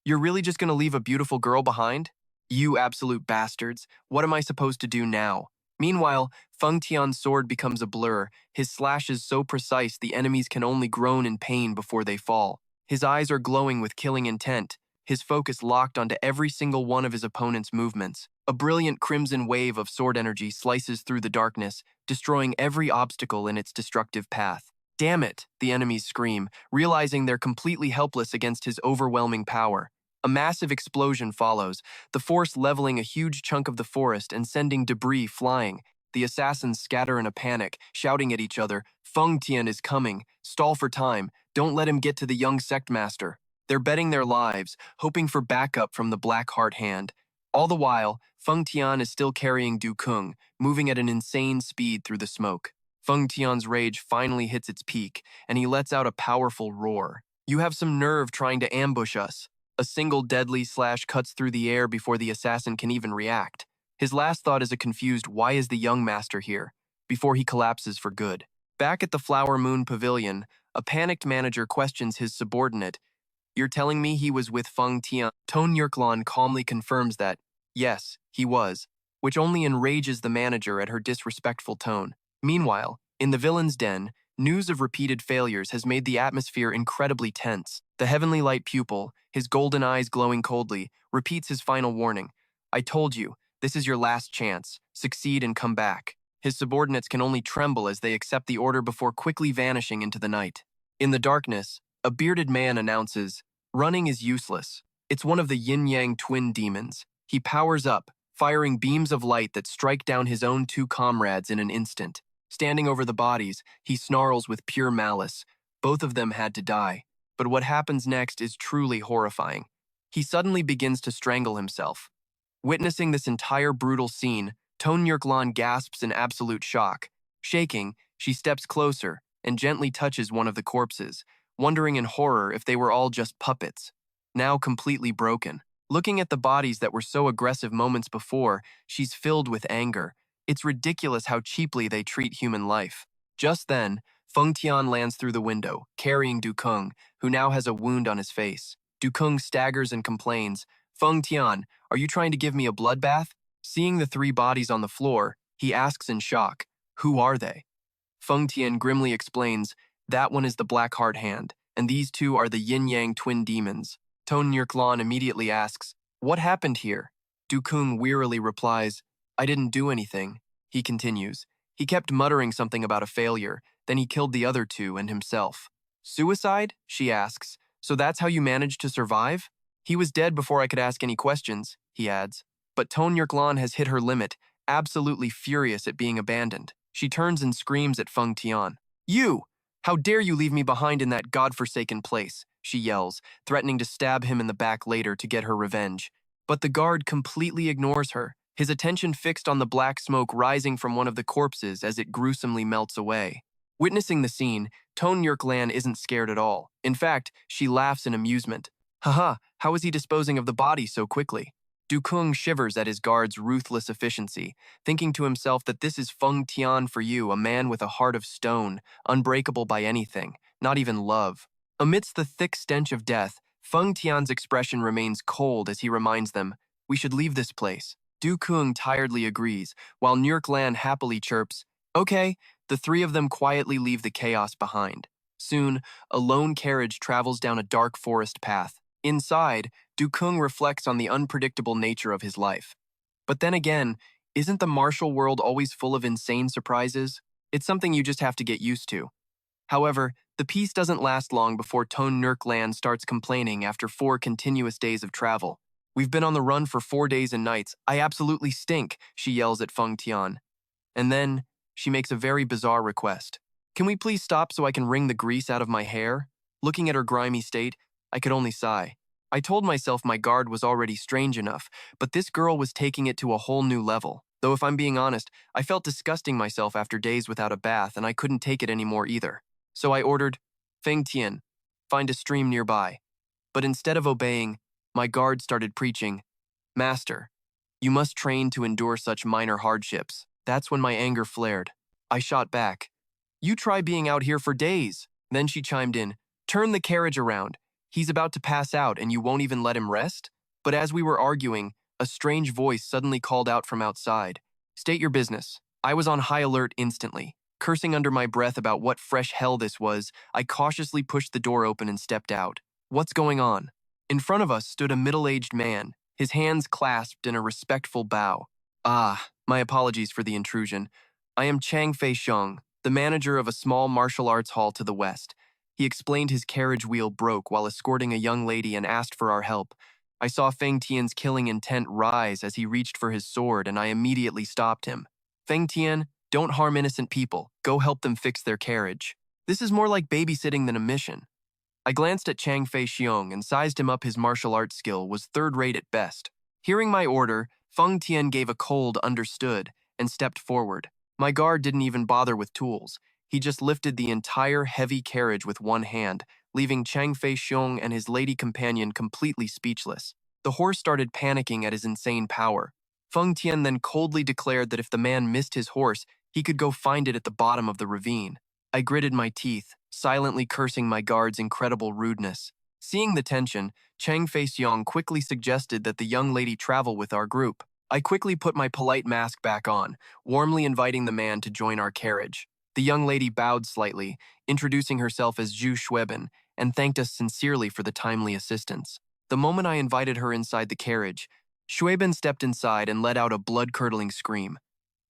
Speaker 1: You're really just gonna leave a beautiful girl behind? You absolute bastards, what am I supposed to do now? Meanwhile, Feng Tian's sword becomes a blur, his slashes so precise the enemies can only groan in pain before they fall. His eyes are glowing with killing intent, his focus locked onto every single one of his opponent's movements. A brilliant crimson wave of sword energy slices through the darkness, destroying every obstacle in its destructive path. Damn it, the enemies scream, realizing they're completely helpless against his overwhelming power. A massive explosion follows, the force leveling a huge chunk of the forest and sending debris flying. The assassins scatter in a panic, shouting at each other, Feng Tian is coming, stall for time, don't let him get to the young sect master. They're betting their lives, hoping for backup from the Black Heart Hand. All the while, Feng Tian is still carrying Dukung, moving at an insane speed through the smoke. Feng Tian's rage finally hits its peak, and he lets out a powerful roar. You have some nerve trying to ambush us. A single deadly slash cuts through the air before the assassin can even react. His last thought is a confused, why is the young master here? Before he collapses for good. Back at the Flower Moon Pavilion, a panicked manager questions his subordinate. You're telling me he was with Feng Tian? Ton Nurklan calmly confirms that, yes, he was, which only enrages the manager at her disrespectful tone. Meanwhile, in the villain's den, news of repeated failures has made the atmosphere incredibly tense. The heavenly light pupil, his golden eyes glowing coldly, repeats his final warning. I told you, this is your last chance. Succeed and come back. His subordinates can only tremble as they accept the order before quickly vanishing into the night. In the darkness, a bearded man announces, running is useless. It's one of the yin-yang twin demons. He powers up, firing beams of light that strike down his own two comrades in an instant. Standing over the bodies, he snarls with pure malice. Both of them had to die. But what happens next is truly horrifying. He suddenly begins to strangle himself. Witnessing this entire brutal scene, Ton Nurklan gasps in absolute shock. Shaking, she steps closer and gently touches one of the corpses, wondering in horror if they were all just puppets. Now completely broken. Looking at the bodies that were so aggressive moments before, she's filled with anger. It's ridiculous how cheaply they treat human life. Just then, Feng Tian lands through the window, carrying Dukung, who now has a wound on his face. Dukung staggers and complains, Feng Tian, are you trying to give me a bloodbath? Seeing the three bodies on the floor, he asks in shock, who are they? Feng Tian grimly explains, that one is the Black Heart Hand, and these two are the yin-yang twin demons. Ton Nurklan immediately asks, what happened here? Dukung wearily replies, I didn't do anything. He continues, he kept muttering something about a failure, then he killed the other two and himself. Suicide? She asks, so that's how you managed to survive? He was dead before I could ask any questions, he adds. But Ton Nurklan has hit her limit, absolutely furious at being abandoned. She turns and screams at Feng Tian. You! How dare you leave me behind in that godforsaken place, she yells, threatening to stab him in the back later to get her revenge. But the guard completely ignores her, his attention fixed on the black smoke rising from one of the corpses as it gruesomely melts away. Witnessing the scene, Ton Nurklan isn't scared at all. In fact, she laughs in amusement. Haha, how is he disposing of the body so quickly? Dukung shivers at his guard's ruthless efficiency, thinking to himself that this is Feng Tian for you, a man with a heart of stone, unbreakable by anything, not even love. Amidst the thick stench of death, Feng Tian's expression remains cold as he reminds them, we should leave this place. Dukung tiredly agrees, while Nurklan happily chirps, okay. The three of them quietly leave the chaos behind. Soon, a lone carriage travels down a dark forest path. Inside, Dukung reflects on the unpredictable nature of his life. But then again, isn't the martial world always full of insane surprises? It's something you just have to get used to. However, the peace doesn't last long before Ton Nurk Lan starts complaining after 4 continuous days of travel. We've been on the run for 4 days and nights. I absolutely stink, she yells at Feng Tian. And then, she makes a very bizarre request. Can we please stop so I can wring the grease out of my hair? Looking at her grimy state, I could only sigh. I told myself my guard was already strange enough, but this girl was taking it to a whole new level. Though if I'm being honest, I felt disgusting myself after days without a bath and I couldn't take it anymore either. So I ordered, Feng Tian, find a stream nearby. But instead of obeying, my guard started preaching, Master, you must train to endure such minor hardships. That's when my anger flared. I shot back. You try being out here for days. Then she chimed in, turn the carriage around. He's about to pass out and you won't even let him rest? But as we were arguing, a strange voice suddenly called out from outside. State your business. I was on high alert instantly. Cursing under my breath about what fresh hell this was, I cautiously pushed the door open and stepped out. What's going on? In front of us stood a middle-aged man, his hands clasped in a respectful bow. Ah, my apologies for the intrusion. I am Chang Fei Xiong, the manager of a small martial arts hall to the west. He explained his carriage wheel broke while escorting a young lady and asked for our help. I saw Feng Tian's killing intent rise as he reached for his sword and I immediately stopped him. Feng Tian, don't harm innocent people. Go help them fix their carriage. This is more like babysitting than a mission. I glanced at Chang Fei Xiong and sized him up. His martial arts skill was third-rate at best. Hearing my order, Feng Tian gave a cold understood and stepped forward. My guard didn't even bother with tools. He just lifted the entire heavy carriage with one hand, leaving Chang Fei Xiong and his lady companion completely speechless. The horse started panicking at his insane power. Feng Tian then coldly declared that if the man missed his horse, he could go find it at the bottom of the ravine. I gritted my teeth, silently cursing my guard's incredible rudeness. Seeing the tension, Chang Fei Xiong quickly suggested that the young lady travel with our group. I quickly put my polite mask back on, warmly inviting the man to join our carriage. The young lady bowed slightly, introducing herself as Zhu Xueben, and thanked us sincerely for the timely assistance. The moment I invited her inside the carriage, Xueben stepped inside and let out a blood-curdling scream.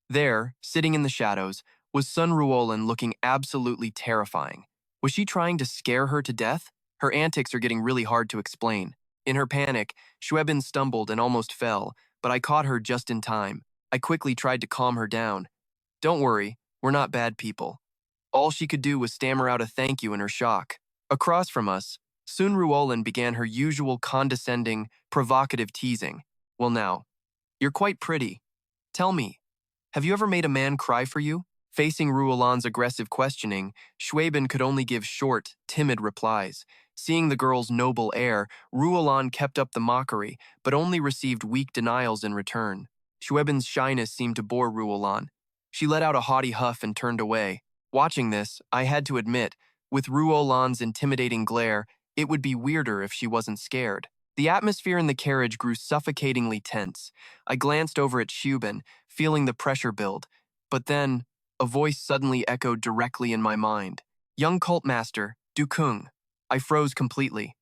Speaker 1: There, sitting in the shadows, was Sun Ruolin looking absolutely terrifying. Was she trying to scare her to death? Her antics are getting really hard to explain. In her panic, Xueben stumbled and almost fell, but I caught her just in time. I quickly tried to calm her down. Don't worry, we're not bad people. All she could do was stammer out a thank you in her shock. Across from us, Sun Ruolin began her usual condescending, provocative teasing. Well now, you're quite pretty. Tell me, have you ever made a man cry for you? Facing Ruolan's aggressive questioning, Xueben could only give short, timid replies. Seeing the girl's noble air, Ruolan kept up the mockery, but only received weak denials in return. Xueben's shyness seemed to bore Ruolan. She let out a haughty huff and turned away. Watching this, I had to admit, with Ruolan's intimidating glare, it would be weirder if she wasn't scared. The atmosphere in the carriage grew suffocatingly tense. I glanced over at Xueben, feeling the pressure build, but then a voice suddenly echoed directly in my mind. Young cult master, Du Kung. I froze completely.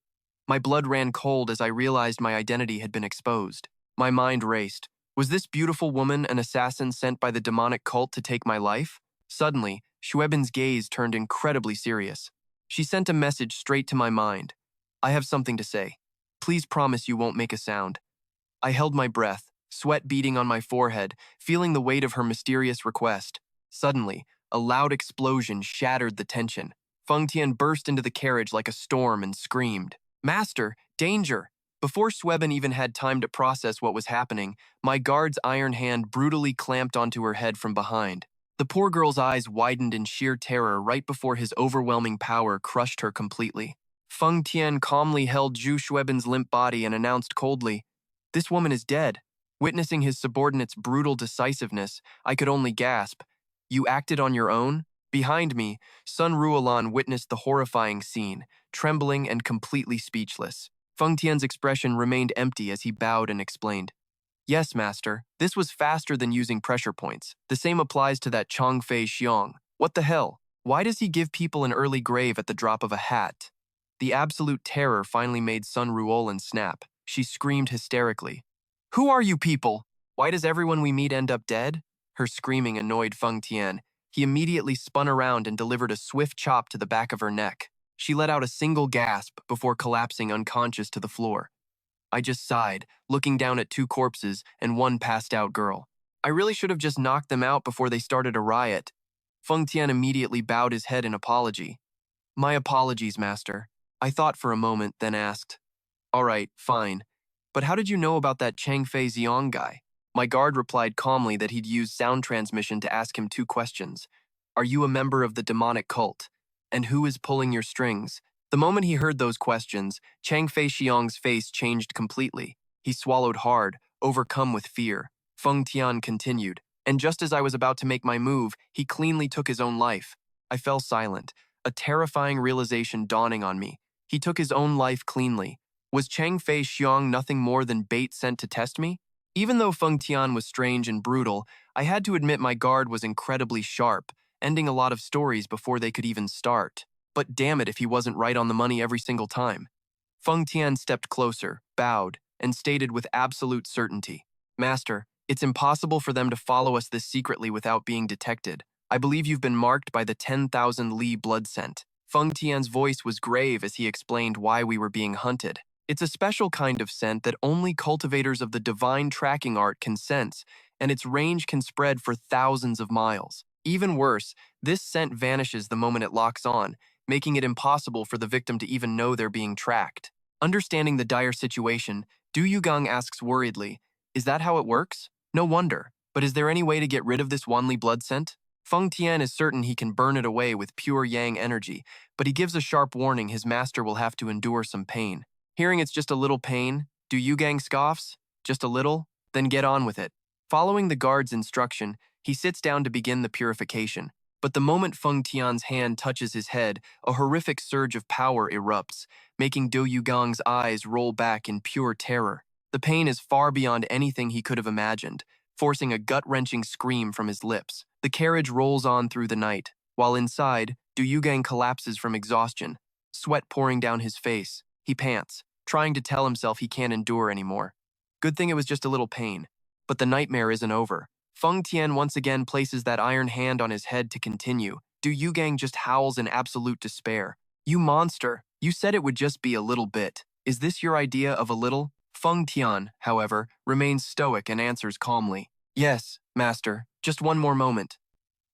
Speaker 1: My blood ran cold as I realized my identity had been exposed. My mind raced. Was this beautiful woman an assassin sent by the demonic cult to take my life? Suddenly, Xueben's gaze turned incredibly serious. She sent a message straight to my mind. I have something to say. Please promise you won't make a sound. I held my breath, sweat beading on my forehead, feeling the weight of her mysterious request. Suddenly, a loud explosion shattered the tension. Feng Tian burst into the carriage like a storm and screamed, Master, danger! Before Xueben even had time to process what was happening, my guard's iron hand brutally clamped onto her head from behind. The poor girl's eyes widened in sheer terror right before his overwhelming power crushed her completely. Feng Tian calmly held Zhu Xueben's limp body and announced coldly, This woman is dead. Witnessing his subordinate's brutal decisiveness, I could only gasp, You acted on your own? Behind me, Sun Ruolan witnessed the horrifying scene, trembling and completely speechless. Feng Tian's expression remained empty as he bowed and explained, Yes, master, this was faster than using pressure points. The same applies to that Chang Fei Xiong. What the hell? Why does he give people an early grave at the drop of a hat? The absolute terror finally made Sun Ruolin snap. She screamed hysterically, Who are you people? Why does everyone we meet end up dead? Her screaming annoyed Feng Tian. He immediately spun around and delivered a swift chop to the back of her neck. She let out a single gasp before collapsing unconscious to the floor. I just sighed, looking down at two corpses and one passed-out girl. I really should have just knocked them out before they started a riot. Feng Tian immediately bowed his head in apology. My apologies, master. I thought for a moment, then asked. All right, fine. But how did you know about that Changfei Xiong guy? My guard replied calmly that he'd used sound transmission to ask him two questions. Are you a member of the demonic cult? And who is pulling your strings? The moment he heard those questions, Changfei Xiong's face changed completely. He swallowed hard, overcome with fear. Feng Tian continued, and just as I was about to make my move, he cleanly took his own life. I fell silent, a terrifying realization dawning on me. He took his own life cleanly. Was Changfei Xiong nothing more than bait sent to test me? Even though Feng Tian was strange and brutal, I had to admit my guard was incredibly sharp, ending a lot of stories before they could even start. But damn it if he wasn't right on the money every single time. Feng Tian stepped closer, bowed, and stated with absolute certainty, Master, it's impossible for them to follow us this secretly without being detected. I believe you've been marked by the 10,000 Li blood scent. Feng Tian's voice was grave as he explained why we were being hunted. It's a special kind of scent that only cultivators of the divine tracking art can sense, and its range can spread for thousands of miles. Even worse, this scent vanishes the moment it locks on, making it impossible for the victim to even know they're being tracked. Understanding the dire situation, Du Yugang asks worriedly, Is that how it works? No wonder, but is there any way to get rid of this Wanli blood scent? Feng Tian is certain he can burn it away with pure yang energy, but he gives a sharp warning his master will have to endure some pain. Hearing it's just a little pain, Du Yugang scoffs, Just a little? Then get on with it. Following the guard's instruction, he sits down to begin the purification. But the moment Feng Tian's hand touches his head, a horrific surge of power erupts, making Du Yugang's eyes roll back in pure terror. The pain is far beyond anything he could have imagined, forcing a gut-wrenching scream from his lips. The carriage rolls on through the night, while inside, Du Yugang collapses from exhaustion, sweat pouring down his face. He pants, trying to tell himself he can't endure anymore. Good thing it was just a little pain. But the nightmare isn't over. Feng Tian once again places that iron hand on his head to continue. Du Yugang just howls in absolute despair. You monster, you said it would just be a little bit. Is this your idea of a little? Feng Tian, however, remains stoic and answers calmly. Yes, master, just one more moment.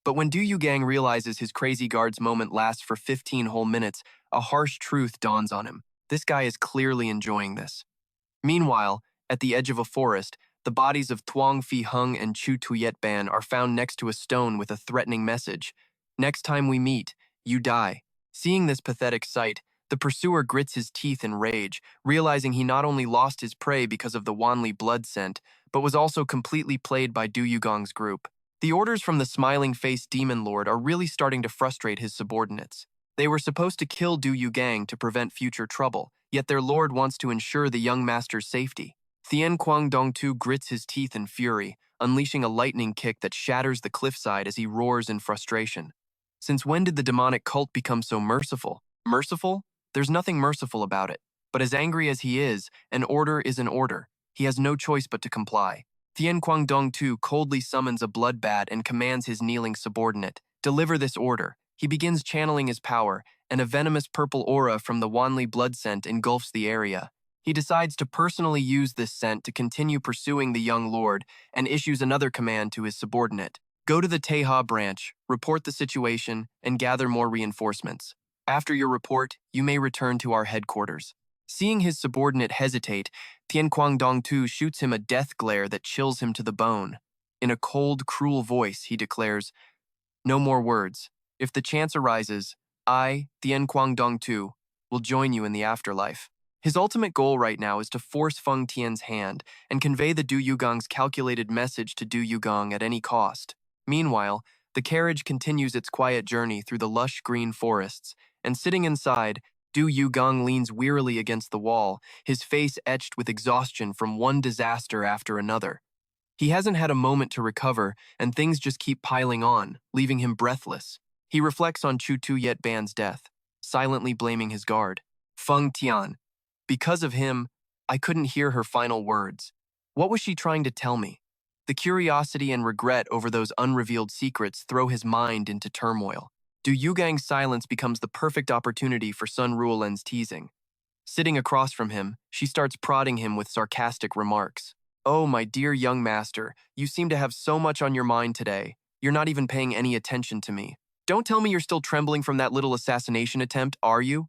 Speaker 1: But when Du Yugang realizes his crazy guard's moment lasts for 15 whole minutes, a harsh truth dawns on him. This guy is clearly enjoying this. Meanwhile, at the edge of a forest, the bodies of Tuang Fi Hung and Chu Tuyet Ban are found next to a stone with a threatening message. Next time we meet, you die. Seeing this pathetic sight, the pursuer grits his teeth in rage, realizing he not only lost his prey because of the Wanli blood scent, but was also completely played by Du Yugang's group. The orders from the smiling-faced demon lord are really starting to frustrate his subordinates. They were supposed to kill Du Yugang to prevent future trouble, yet their lord wants to ensure the young master's safety. Thien Quang Dongtu grits his teeth in fury, unleashing a lightning kick that shatters the cliffside as he roars in frustration. Since when did the demonic cult become so merciful? Merciful? There's nothing merciful about it. But as angry as he is, an order is an order. He has no choice but to comply. Thien Quang Dongtu coldly summons a blood bat and commands his kneeling subordinate, deliver this order. He begins channeling his power, and a venomous purple aura from the Wanli blood scent engulfs the area. He decides to personally use this scent to continue pursuing the young lord and issues another command to his subordinate. Go to the Teha branch, report the situation, and gather more reinforcements. After your report, you may return to our headquarters. Seeing his subordinate hesitate, Thien Quang Dongtu shoots him a death glare that chills him to the bone. In a cold, cruel voice, he declares, No more words. If the chance arises, I, Thien Quang Dongtu, will join you in the afterlife. His ultimate goal right now is to force Feng Tian's hand and convey the Du Yugang's calculated message to Du Yugang at any cost. Meanwhile, the carriage continues its quiet journey through the lush green forests, and sitting inside, Du Yugang leans wearily against the wall, his face etched with exhaustion from one disaster after another. He hasn't had a moment to recover, and things just keep piling on, leaving him breathless. He reflects on Chu Tuyet Ban's death, silently blaming his guard. Feng Tian. Because of him, I couldn't hear her final words. What was she trying to tell me? The curiosity and regret over those unrevealed secrets throw his mind into turmoil. Du Yugang's silence becomes the perfect opportunity for Sun Ruolan's teasing. Sitting across from him, she starts prodding him with sarcastic remarks. "Oh, my dear young master, you seem to have so much on your mind today. You're not even paying any attention to me. Don't tell me you're still trembling from that little assassination attempt, are you?"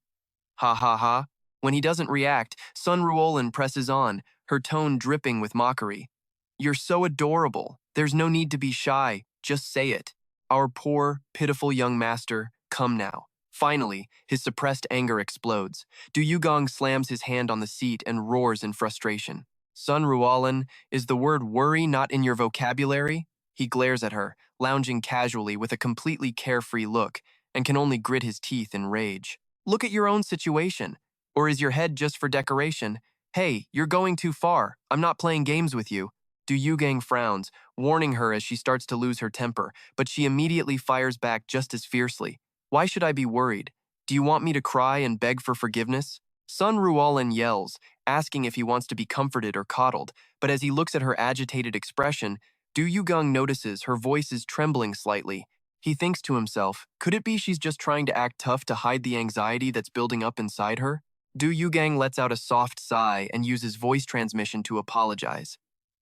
Speaker 1: Ha ha ha. When he doesn't react, Sun Ruolan presses on, her tone dripping with mockery. "You're so adorable. There's no need to be shy. Just say it. Our poor, pitiful young master, come now." Finally, his suppressed anger explodes. Du Yugang slams his hand on the seat and roars in frustration. "Sun Ruolan, is the word worry not in your vocabulary?" He glares at her, lounging casually with a completely carefree look, and can only grit his teeth in rage. "Look at your own situation. Or is your head just for decoration? Hey, you're going too far. I'm not playing games with you." Du Yugang frowns, warning her as she starts to lose her temper, but she immediately fires back just as fiercely. "Why should I be worried? Do you want me to cry and beg for forgiveness?" Sun Ruolan yells, asking if he wants to be comforted or coddled, but as he looks at her agitated expression, Du Yugang notices her voice is trembling slightly. He thinks to himself, could it be she's just trying to act tough to hide the anxiety that's building up inside her? Du Yugang lets out a soft sigh and uses voice transmission to apologize.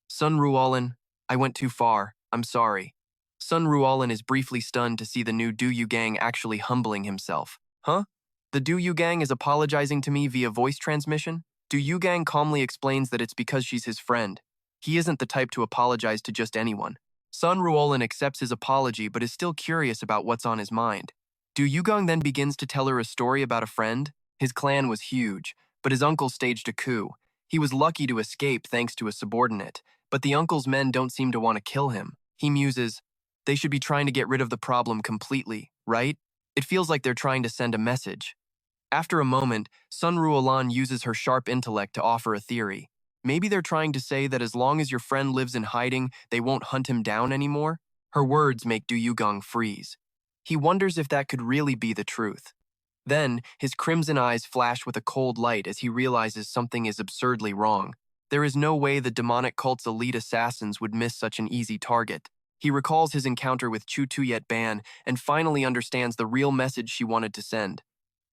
Speaker 1: "Sun Ruolan, I went too far. I'm sorry." Sun Ruolan is briefly stunned to see the new Du Yugang actually humbling himself. "Huh? The Du Yugang is apologizing to me via voice transmission?" Du Yugang calmly explains that it's because she's his friend. He isn't the type to apologize to just anyone. Sun Ruolan accepts his apology but is still curious about what's on his mind. Du Yugang then begins to tell her a story about a friend. His clan was huge, but his uncle staged a coup. He was lucky to escape thanks to a subordinate, but the uncle's men don't seem to want to kill him. He muses, "They should be trying to get rid of the problem completely, right? It feels like they're trying to send a message." After a moment, Sun Ruolan uses her sharp intellect to offer a theory. Maybe they're trying to say that as long as your friend lives in hiding, they won't hunt him down anymore? Her words make Du Yugang freeze. He wonders if that could really be the truth. Then, his crimson eyes flash with a cold light as he realizes something is absurdly wrong. There is no way the demonic cult's elite assassins would miss such an easy target. He recalls his encounter with Chu Tuyet Ban and finally understands the real message she wanted to send.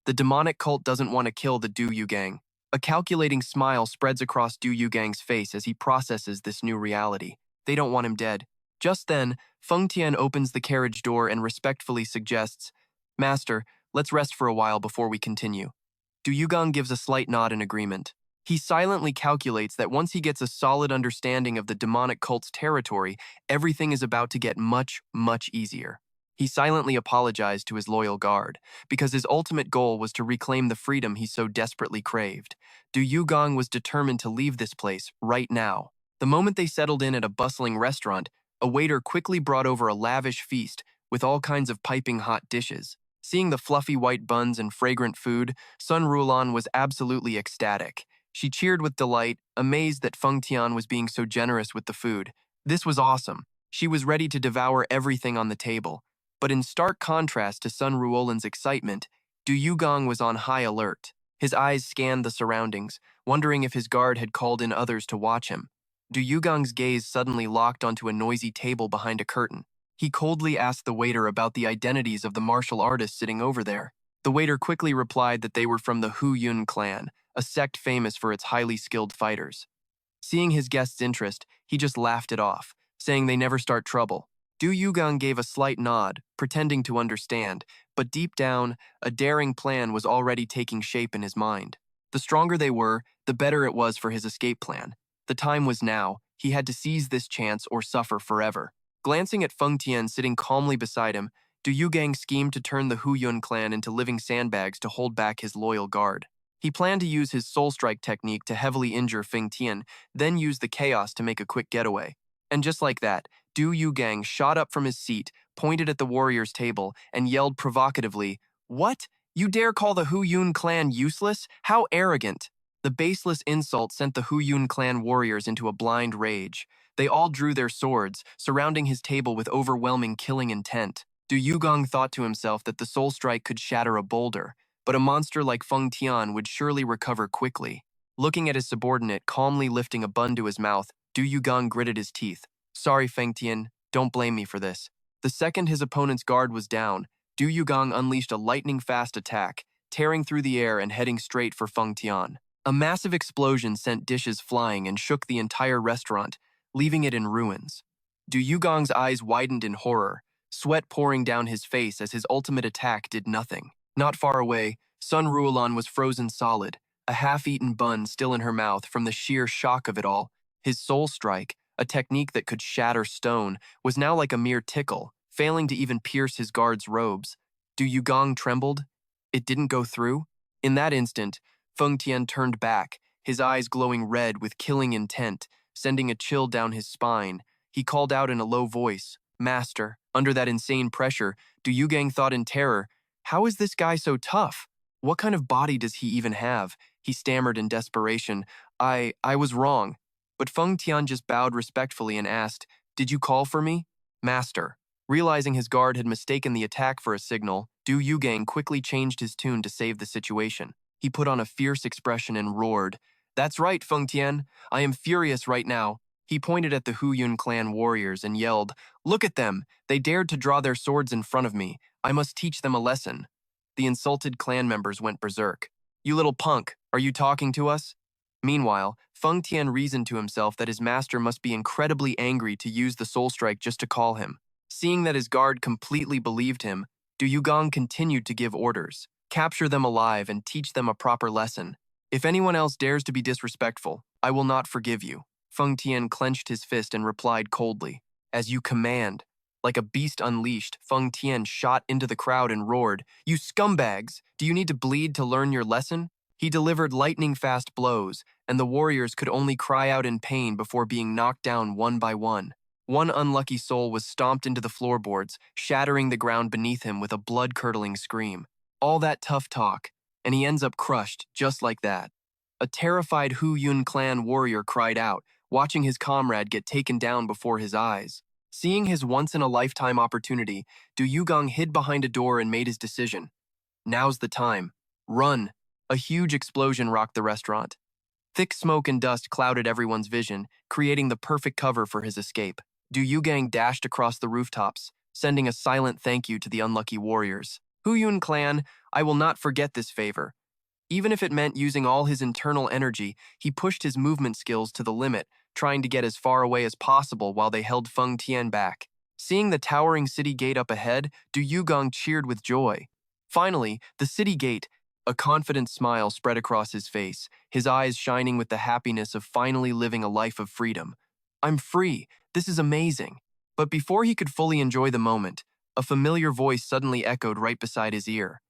Speaker 1: The demonic cult doesn't want to kill the Du Yugang. A calculating smile spreads across Du Yugang's face as he processes this new reality. They don't want him dead. Just then, Feng Tian opens the carriage door and respectfully suggests, "Master, let's rest for a while before we continue." Du Yugang gives a slight nod in agreement. He silently calculates that once he gets a solid understanding of the demonic cult's territory, everything is about to get much, much easier. He silently apologized to his loyal guard, because his ultimate goal was to reclaim the freedom he so desperately craved. Du Yugang was determined to leave this place right now. The moment they settled in at a bustling restaurant, a waiter quickly brought over a lavish feast with all kinds of piping hot dishes. Seeing the fluffy white buns and fragrant food, Sun Ruolan was absolutely ecstatic. She cheered with delight, amazed that Feng Tian was being so generous with the food. This was awesome. She was ready to devour everything on the table. But in stark contrast to Sun Ruolan's excitement, Du Yugang was on high alert. His eyes scanned the surroundings, wondering if his guard had called in others to watch him. Du Yugang's gaze suddenly locked onto a noisy table behind a curtain. He coldly asked the waiter about the identities of the martial artists sitting over there. The waiter quickly replied that they were from the Hu Yun clan, a sect famous for its highly skilled fighters. Seeing his guest's interest, he just laughed it off, saying they never start trouble. Du Yugang gave a slight nod, pretending to understand, but deep down, a daring plan was already taking shape in his mind. The stronger they were, the better it was for his escape plan. The time was now. He had to seize this chance or suffer forever. Glancing at Feng Tian sitting calmly beside him, Du Yugang schemed to turn the Hu Yun clan into living sandbags to hold back his loyal guard. He planned to use his soul strike technique to heavily injure Feng Tian, then use the chaos to make a quick getaway. And just like that, Du Yugang shot up from his seat, pointed at the warriors' table, and yelled provocatively, "What? You dare call the Hu Yun clan useless? How arrogant!" The baseless insult sent the Hu Yun clan warriors into a blind rage. They all drew their swords, surrounding his table with overwhelming killing intent. Du Yugang thought to himself that the soul strike could shatter a boulder, but a monster like Feng Tian would surely recover quickly. Looking at his subordinate calmly lifting a bun to his mouth, Du Yugang gritted his teeth. Sorry, Feng Tian, don't blame me for this. The second his opponent's guard was down, Du Yugang unleashed a lightning-fast attack, tearing through the air and heading straight for Feng Tian. A massive explosion sent dishes flying and shook the entire restaurant, leaving it in ruins. Du Yugong's eyes widened in horror, sweat pouring down his face as his ultimate attack did nothing. Not far away, Sun Ruolan was frozen solid, a half-eaten bun still in her mouth from the sheer shock of it all. His soul strike, a technique that could shatter stone, was now like a mere tickle, failing to even pierce his guard's robes. Du Yugang trembled. It didn't go through. In that instant, Feng Tian turned back, his eyes glowing red with killing intent, sending a chill down his spine. He called out in a low voice, "Master." Under that insane pressure, Du Yugang thought in terror, "How is this guy so tough? What kind of body does he even have?" He stammered in desperation, I was wrong." But Feng Tian just bowed respectfully and asked, "Did you call for me?" "Master." Realizing his guard had mistaken the attack for a signal, Du Yugang quickly changed his tune to save the situation. He put on a fierce expression and roared, "That's right, Feng Tian. I am furious right now." He pointed at the Hu Yun clan warriors and yelled, "Look at them! They dared to draw their swords in front of me. I must teach them a lesson." The insulted clan members went berserk. "You little punk, are you talking to us?" Meanwhile, Feng Tian reasoned to himself that his master must be incredibly angry to use the soul strike just to call him. Seeing that his guard completely believed him, Du Yugang continued to give orders. "Capture them alive and teach them a proper lesson. If anyone else dares to be disrespectful, I will not forgive you." Feng Tian clenched his fist and replied coldly, "As you command." Like a beast unleashed, Feng Tian shot into the crowd and roared, "You scumbags! Do you need to bleed to learn your lesson?" He delivered lightning-fast blows, and the warriors could only cry out in pain before being knocked down one by one. One unlucky soul was stomped into the floorboards, shattering the ground beneath him with a blood-curdling scream. All that tough talk, and he ends up crushed just like that. A terrified Hu Yun clan warrior cried out, watching his comrade get taken down before his eyes. Seeing his once-in-a-lifetime opportunity, Du Yugang hid behind a door and made his decision. Now's the time. Run! A huge explosion rocked the restaurant. Thick smoke and dust clouded everyone's vision, creating the perfect cover for his escape. Du Yugang dashed across the rooftops, sending a silent thank you to the unlucky warriors. "Hu Yun clan, I will not forget this favor." Even if it meant using all his internal energy, he pushed his movement skills to the limit, trying to get as far away as possible while they held Feng Tian back. Seeing the towering city gate up ahead, Du Yugang cheered with joy. Finally, the city gate. A confident smile spread across his face, his eyes shining with the happiness of finally living a life of freedom. "I'm free. This is amazing." But before he could fully enjoy the moment, a familiar voice suddenly echoed right beside his ear.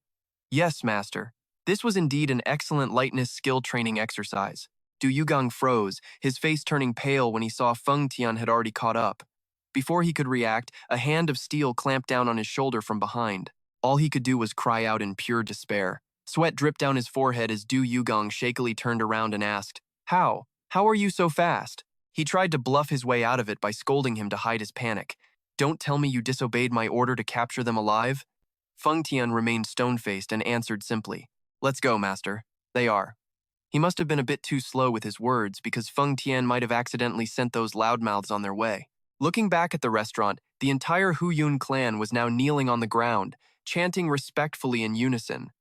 Speaker 1: "Yes, master." This was indeed an excellent lightness skill training exercise. Du Yugang froze, his face turning pale when he saw Feng Tian had already caught up. Before he could react, a hand of steel clamped down on his shoulder from behind. All he could do was cry out in pure despair. Sweat dripped down his forehead as Du Yugang shakily turned around and asked, How? How are you so fast?" He tried to bluff his way out of it by scolding him to hide his panic. "Don't tell me you disobeyed my order to capture them alive?" Feng Tian remained stone-faced and answered simply, "Let's go, master." They are. He must have been a bit too slow with his words because Feng Tian might have accidentally sent those loudmouths on their way. Looking back at the restaurant, the entire Hu Yun clan was now kneeling on the ground, chanting respectfully in unison.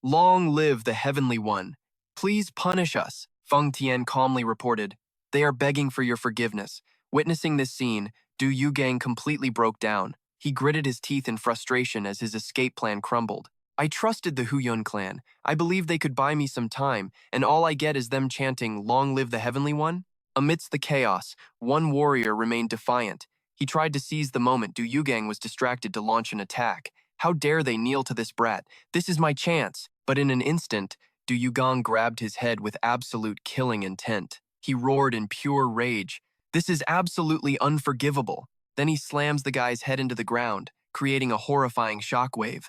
Speaker 1: "Long live the Heavenly One. Please punish us," Feng Tian calmly reported. "They are begging for your forgiveness." Witnessing this scene, Du Yugang completely broke down. He gritted his teeth in frustration as his escape plan crumbled. "I trusted the Hu Yun clan. I believed they could buy me some time, and all I get is them chanting, 'Long live the Heavenly One'?" Amidst the chaos, one warrior remained defiant. He tried to seize the moment Du Yugang was distracted to launch an attack. "How dare they kneel to this brat? This is my chance." But in an instant, Du Yugang grabbed his head with absolute killing intent. He roared in pure rage, "This is absolutely unforgivable." Then he slams the guy's head into the ground, creating a horrifying shockwave.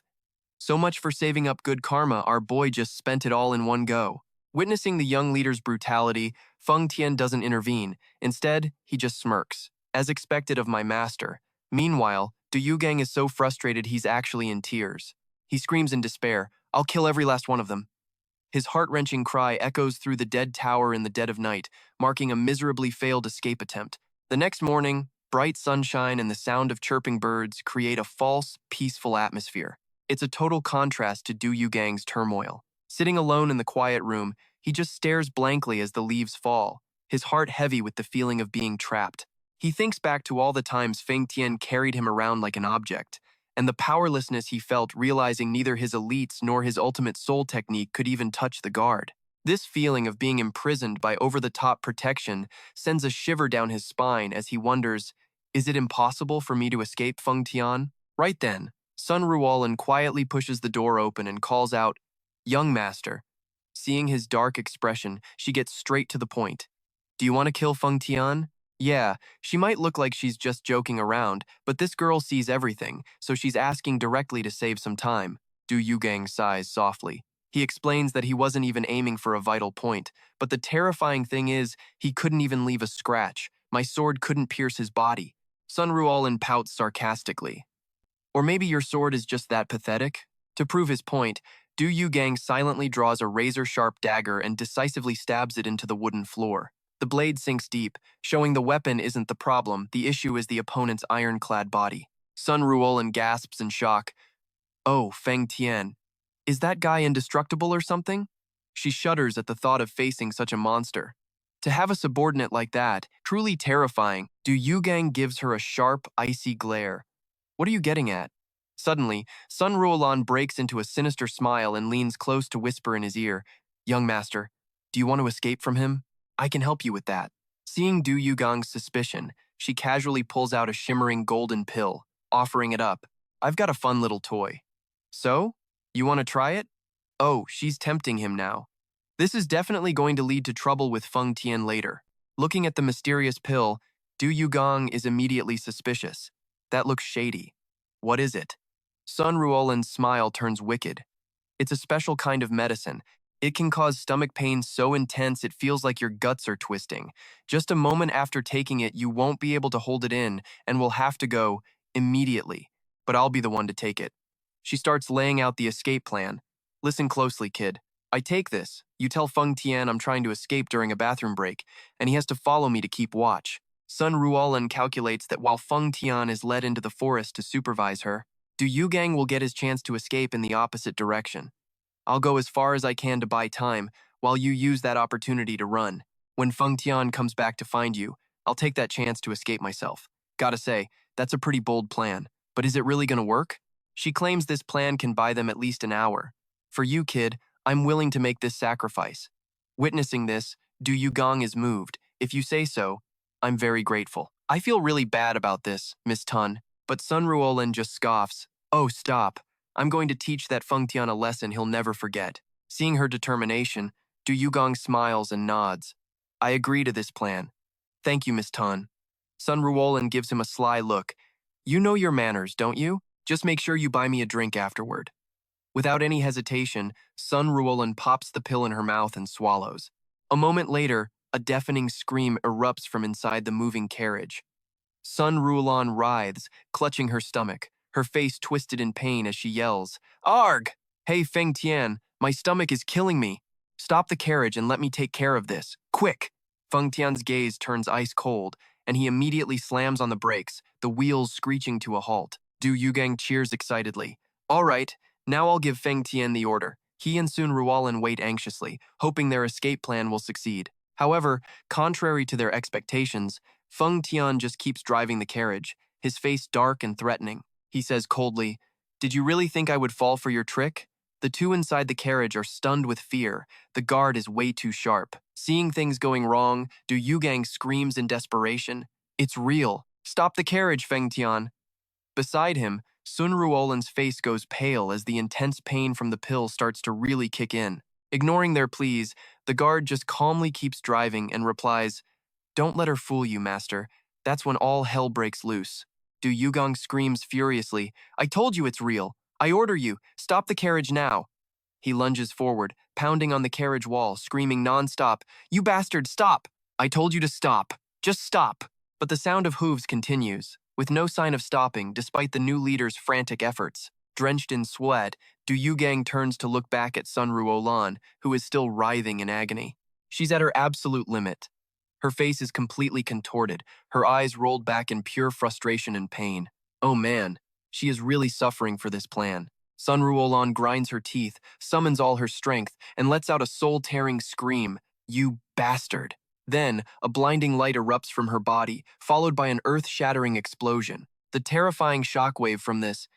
Speaker 1: So much for saving up good karma, our boy just spent it all in one go. Witnessing the young leader's brutality, Feng Tian doesn't intervene. Instead, he just smirks. As expected of my master. Meanwhile, Du Yugang is so frustrated he's actually in tears. He screams in despair, "I'll kill every last one of them." His heart-wrenching cry echoes through the dead tower in the dead of night, marking a miserably failed escape attempt. The next morning, Bright sunshine and the sound of chirping birds create a false, peaceful atmosphere. It's a total contrast to Du Yugang's turmoil. Sitting alone in the quiet room, he just stares blankly as the leaves fall, his heart heavy with the feeling of being trapped. He thinks back to all the times Feng Tian carried him around like an object, and the powerlessness he felt realizing neither his elites nor his ultimate soul technique could even touch the guard. This feeling of being imprisoned by over-the-top protection sends a shiver down his spine as he wonders, is it impossible for me to escape Feng Tian? Right then, Sun Ruolan quietly pushes the door open and calls out, "Young master." Seeing his dark expression, she gets straight to the point. "Do you want to kill Feng Tian?" Yeah, she might look like she's just joking around, but this girl sees everything, so she's asking directly to save some time. Du Yugang sighs softly. He explains that he wasn't even aiming for a vital point, but the terrifying thing is, he couldn't even leave a scratch. My sword couldn't pierce his body. Sun Ruolan pouts sarcastically. Or maybe your sword is just that pathetic? To prove his point, Du Yugang silently draws a razor-sharp dagger and decisively stabs it into the wooden floor. The blade sinks deep, showing the weapon isn't the problem, the issue is the opponent's ironclad body. Sun Ruolan gasps in shock. "Oh, Feng Tian. Is that guy indestructible or something?" She shudders at the thought of facing such a monster. To have a subordinate like that, truly terrifying, Du Yugang gives her a sharp, icy glare. "What are you getting at?" Suddenly, Sun Ruolan breaks into a sinister smile and leans close to whisper in his ear, "Young master, do you want to escape from him? I can help you with that." Seeing Du Yugang's suspicion, she casually pulls out a shimmering golden pill, offering it up. "I've got a fun little toy." "So? You want to try it?" Oh, she's tempting him now. This is definitely going to lead to trouble with Feng Tian later. Looking at the mysterious pill, Du Yugang is immediately suspicious. That looks shady. What is it? Sun Ruolan's smile turns wicked. It's a special kind of medicine. It can cause stomach pain so intense it feels like your guts are twisting. Just a moment after taking it, you won't be able to hold it in and will have to go immediately. But I'll be the one to take it. She starts laying out the escape plan. "Listen closely, kid. I take this. You tell Feng Tian I'm trying to escape during a bathroom break, and he has to follow me to keep watch." Sun Ruolan calculates that while Feng Tian is led into the forest to supervise her, Du Yugang will get his chance to escape in the opposite direction. "I'll go as far as I can to buy time, while you use that opportunity to run. When Feng Tian comes back to find you, I'll take that chance to escape myself." Gotta say, that's a pretty bold plan, but is it really gonna work? She claims this plan can buy them at least an hour. "For you, kid, I'm willing to make this sacrifice." Witnessing this, Du Yugang is moved. "If you say so, I'm very grateful." "I feel really bad about this, Miss Tun," but Sun Ruolan just scoffs. "Oh, stop. I'm going to teach that Feng Tian a lesson he'll never forget." Seeing her determination, Du Yugang smiles and nods. "I agree to this plan. Thank you, Miss Tun." Sun Ruolan gives him a sly look. "You know your manners, don't you? Just make sure you buy me a drink afterward." Without any hesitation, Sun Ruolan pops the pill in her mouth and swallows. A moment later, a deafening scream erupts from inside the moving carriage. Sun Ruolan writhes, clutching her stomach, her face twisted in pain as she yells, "Arg! Hey, Feng Tian, my stomach is killing me. Stop the carriage and let me take care of this. Quick!" Feng Tian's gaze turns ice cold, and he immediately slams on the brakes, the wheels screeching to a halt. Du Yugang cheers excitedly. "All right, now I'll give Feng Tian the order." He and Sun Ruolan wait anxiously, hoping their escape plan will succeed. However, contrary to their expectations, Feng Tian just keeps driving the carriage, his face dark and threatening. He says coldly, "Did you really think I would fall for your trick?" The two inside the carriage are stunned with fear. The guard is way too sharp. Seeing things going wrong, Du Yugang screams in desperation, "It's real. Stop the carriage, Feng Tian." Beside him, Sun Ruolan's face goes pale as the intense pain from the pill starts to really kick in. Ignoring their pleas, the guard just calmly keeps driving and replies, "Don't let her fool you, master. That's when all hell breaks loose." Du Yugang screams furiously, "I told you it's real. I order you, stop the carriage now." He lunges forward, pounding on the carriage wall, screaming nonstop, "You bastard, stop! I told you to stop. Just stop." But the sound of hooves continues, with no sign of stopping despite the new leader's frantic efforts. Drenched in sweat, Du Yugang turns to look back at Sun Ruolan, who is still writhing in agony. She's at her absolute limit. Her face is completely contorted, her eyes rolled back in pure frustration and pain. Oh man, she is really suffering for this plan. Sun Ruolan grinds her teeth, summons all her strength, and lets out a soul-tearing scream. You bastard! Then, a blinding light erupts from her body, followed by an earth-shattering explosion. The terrifying shockwave from this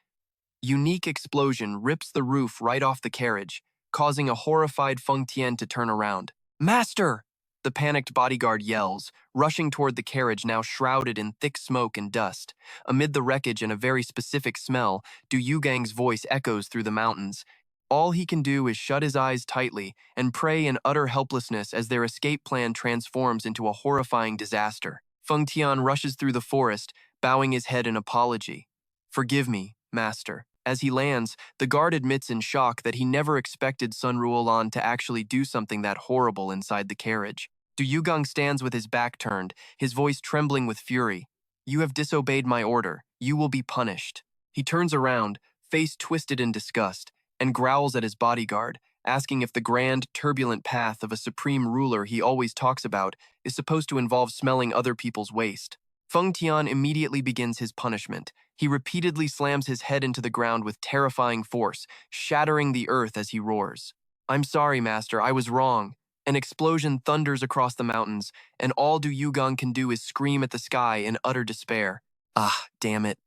Speaker 1: unique explosion rips the roof right off the carriage, causing a horrified Feng Tian to turn around. Master! The panicked bodyguard yells, rushing toward the carriage now shrouded in thick smoke and dust. Amid the wreckage and a very specific smell, Yugang's voice echoes through the mountains. All he can do is shut his eyes tightly and pray in utter helplessness as their escape plan transforms into a horrifying disaster. Feng Tian rushes through the forest, bowing his head in apology. Forgive me, master. As he lands, the guard admits in shock that he never expected Sun Ruolan to actually do something that horrible inside the carriage. Yugang stands with his back turned, his voice trembling with fury. You have disobeyed my order. You will be punished. He turns around, face twisted in disgust, and growls at his bodyguard, asking if the grand, turbulent path of a supreme ruler he always talks about is supposed to involve smelling other people's waste. Feng Tian immediately begins his punishment. He repeatedly slams his head into the ground with terrifying force, shattering the earth as he roars. I'm sorry, master, I was wrong. An explosion thunders across the mountains, and all Yugang can do is scream at the sky in utter despair. Ah, damn it.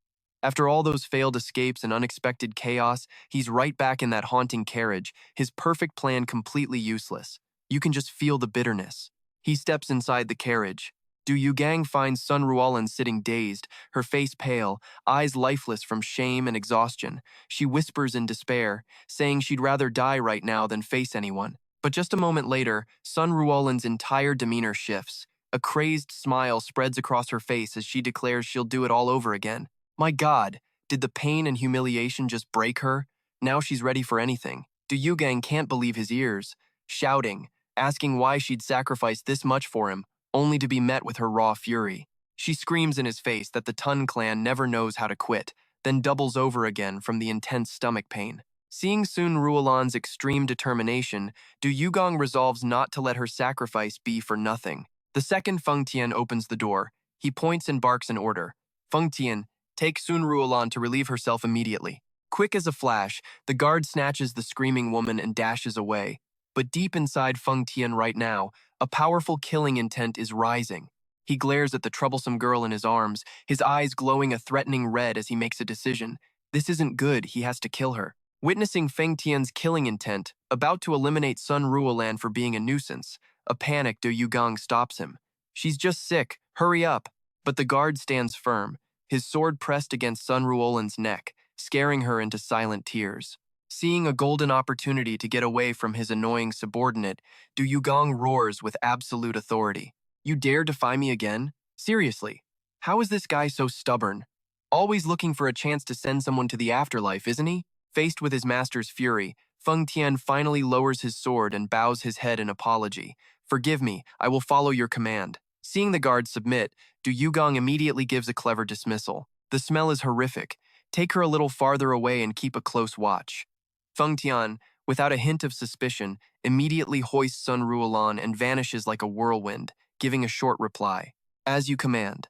Speaker 1: After all those failed escapes and unexpected chaos, he's right back in that haunting carriage, his perfect plan completely useless. You can just feel the bitterness. He steps inside the carriage. Yugang finds Sun Ruolan sitting dazed, her face pale, eyes lifeless from shame and exhaustion. She whispers in despair, saying she'd rather die right now than face anyone. But just a moment later, Sun Ruolan's entire demeanor shifts. A crazed smile spreads across her face as she declares she'll do it all over again. My God, did the pain and humiliation just break her? Now she's ready for anything. Yugang can't believe his ears, shouting, asking why she'd sacrificed this much for him, only to be met with her raw fury. She screams in his face that the Tun clan never knows how to quit, then doubles over again from the intense stomach pain. Seeing Sun Ruolan's extreme determination, Yugang resolves not to let her sacrifice be for nothing. The second Feng Tian opens the door, he points and barks an order. Feng Tian, take Sun Ruolan to relieve herself immediately. Quick as a flash, the guard snatches the screaming woman and dashes away. But deep inside Feng Tian right now, a powerful killing intent is rising. He glares at the troublesome girl in his arms, his eyes glowing a threatening red as he makes a decision. This isn't good, he has to kill her. Witnessing Feng Tian's killing intent, about to eliminate Sun Ruolan for being a nuisance, a panicked Yugang stops him. She's just sick, hurry up. But the guard stands firm, his sword pressed against Sun Ruolan's neck, scaring her into silent tears. Seeing a golden opportunity to get away from his annoying subordinate, Yugang roars with absolute authority. You dare defy me again? Seriously, how is this guy so stubborn? Always looking for a chance to send someone to the afterlife, isn't he? Faced with his master's fury, Feng Tian finally lowers his sword and bows his head in apology. Forgive me, I will follow your command. Seeing the guard submit, Yugang immediately gives a clever dismissal. The smell is horrific. Take her a little farther away and keep a close watch. Feng Tian, without a hint of suspicion, immediately hoists Sun Ruolan and vanishes like a whirlwind, giving a short reply. As you command.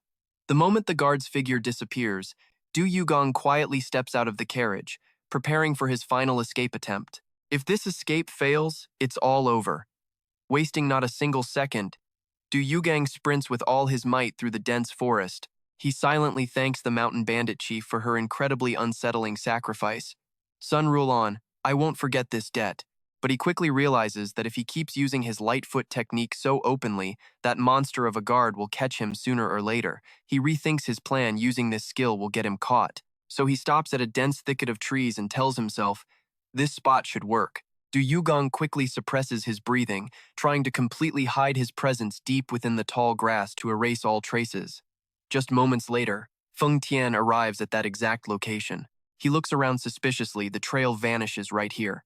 Speaker 1: The moment the guard's figure disappears, Yugang quietly steps out of the carriage, preparing for his final escape attempt. If this escape fails, it's all over. Wasting not a single second, Yugang sprints with all his might through the dense forest. He silently thanks the mountain bandit chief for her incredibly unsettling sacrifice. Sun Ruolan, I won't forget this debt. But he quickly realizes that if he keeps using his Lightfoot technique so openly, that monster of a guard will catch him sooner or later. He rethinks his plan using this skill will get him caught. So he stops at a dense thicket of trees and tells himself, this spot should work. Yugang quickly suppresses his breathing, trying to completely hide his presence deep within the tall grass to erase all traces. Just moments later, Feng Tian arrives at that exact location. He looks around suspiciously, the trail vanishes right here.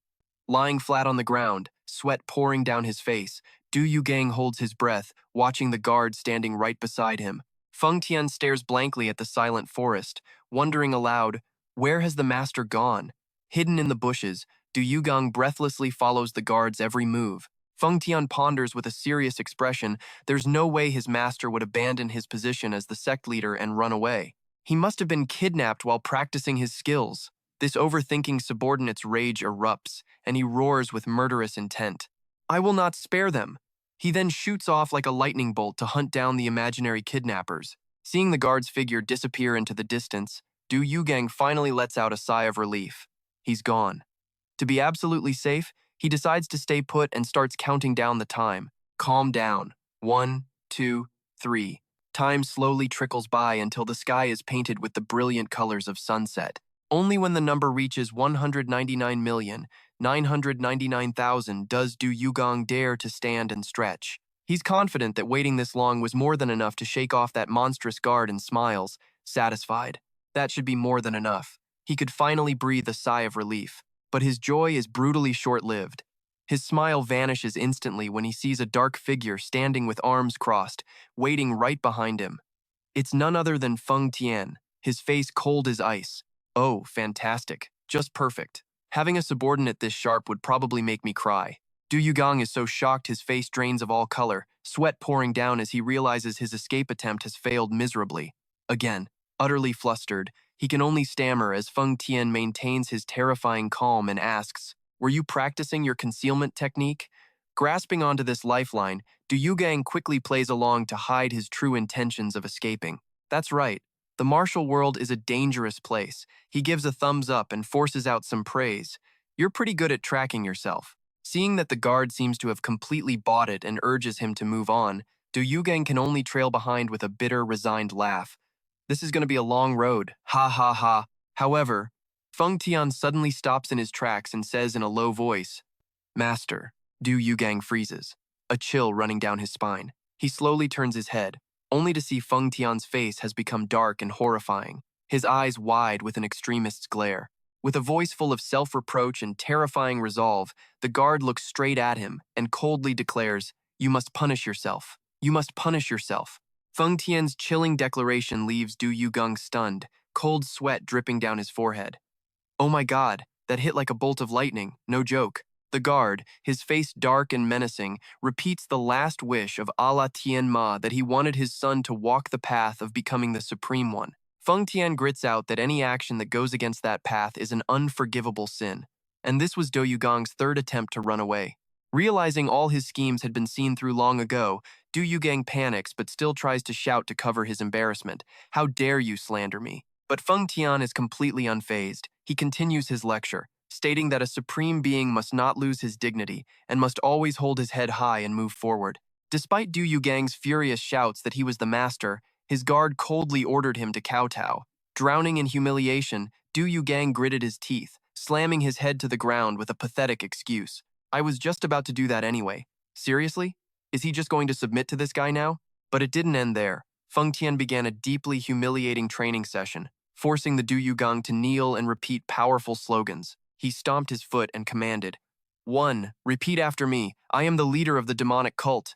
Speaker 1: Lying flat on the ground, sweat pouring down his face, Yugang holds his breath, watching the guard standing right beside him. Feng Tian stares blankly at the silent forest, wondering aloud, where has the master gone? Hidden in the bushes, Yugang breathlessly follows the guard's every move. Feng Tian ponders with a serious expression. There's no way his master would abandon his position as the sect leader and run away. He must have been kidnapped while practicing his skills. This overthinking subordinate's rage erupts, and he roars with murderous intent. I will not spare them. He then shoots off like a lightning bolt to hunt down the imaginary kidnappers. Seeing the guard's figure disappear into the distance, Yugang finally lets out a sigh of relief. He's gone. To be absolutely safe, he decides to stay put and starts counting down the time. Calm down. 1, 2, 3. Time slowly trickles by until the sky is painted with the brilliant colors of sunset. Only when the number reaches 199,999,000 does Yugang dare to stand and stretch. He's confident that waiting this long was more than enough to shake off that monstrous guard and smiles, satisfied. That should be more than enough. He could finally breathe a sigh of relief. But his joy is brutally short-lived. His smile vanishes instantly when he sees a dark figure standing with arms crossed, waiting right behind him. It's none other than Feng Tian, his face cold as ice. Oh, fantastic. Just perfect. Having a subordinate this sharp would probably make me cry. Yugang is so shocked his face drains of all color, sweat pouring down as he realizes his escape attempt has failed miserably. Again, utterly flustered, he can only stammer as Feng Tian maintains his terrifying calm and asks, "Were you practicing your concealment technique?" Grasping onto this lifeline, Yugang quickly plays along to hide his true intentions of escaping. That's right, the martial world is a dangerous place. He gives a thumbs up and forces out some praise. You're pretty good at tracking yourself. Seeing that the guard seems to have completely bought it and urges him to move on, Yugang can only trail behind with a bitter, resigned laugh. This is going to be a long road, ha ha ha. However, Feng Tian suddenly stops in his tracks and says in a low voice, "Master." Yugang freezes, a chill running down his spine. He slowly turns his head, only to see Feng Tian's face has become dark and horrifying, his eyes wide with an extremist's glare. With a voice full of self-reproach and terrifying resolve, the guard looks straight at him and coldly declares, "You must punish yourself. You must punish yourself." Feng Tian's chilling declaration leaves Yugang stunned, cold sweat dripping down his forehead. Oh my god, that hit like a bolt of lightning, no joke. The guard, his face dark and menacing, repeats the last wish of Allah Tien Ma that he wanted his son to walk the path of becoming the Supreme One. Feng Tian grits out that any action that goes against that path is an unforgivable sin, and this was Yugang's third attempt to run away. Realizing all his schemes had been seen through long ago, Yugang panics but still tries to shout to cover his embarrassment. "How dare you slander me?" But Feng Tian is completely unfazed. He continues his lecture, stating that a supreme being must not lose his dignity and must always hold his head high and move forward. Despite Yugang's furious shouts that he was the master, his guard coldly ordered him to kowtow. Drowning in humiliation, Yugang gritted his teeth, slamming his head to the ground with a pathetic excuse. "I was just about to do that anyway. Seriously? Is he just going to submit to this guy now?" But it didn't end there. Feng Tian began a deeply humiliating training session, forcing the Yugang to kneel and repeat powerful slogans. He stomped his foot and commanded, 1. Repeat after me. I am the leader of the demonic cult."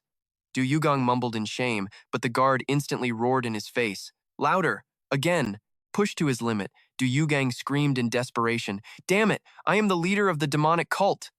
Speaker 1: Yugang mumbled in shame, but the guard instantly roared in his face. "Louder! Again!" Pushed to his limit, Yugang screamed in desperation, "Damn it! I am the leader of the demonic cult!"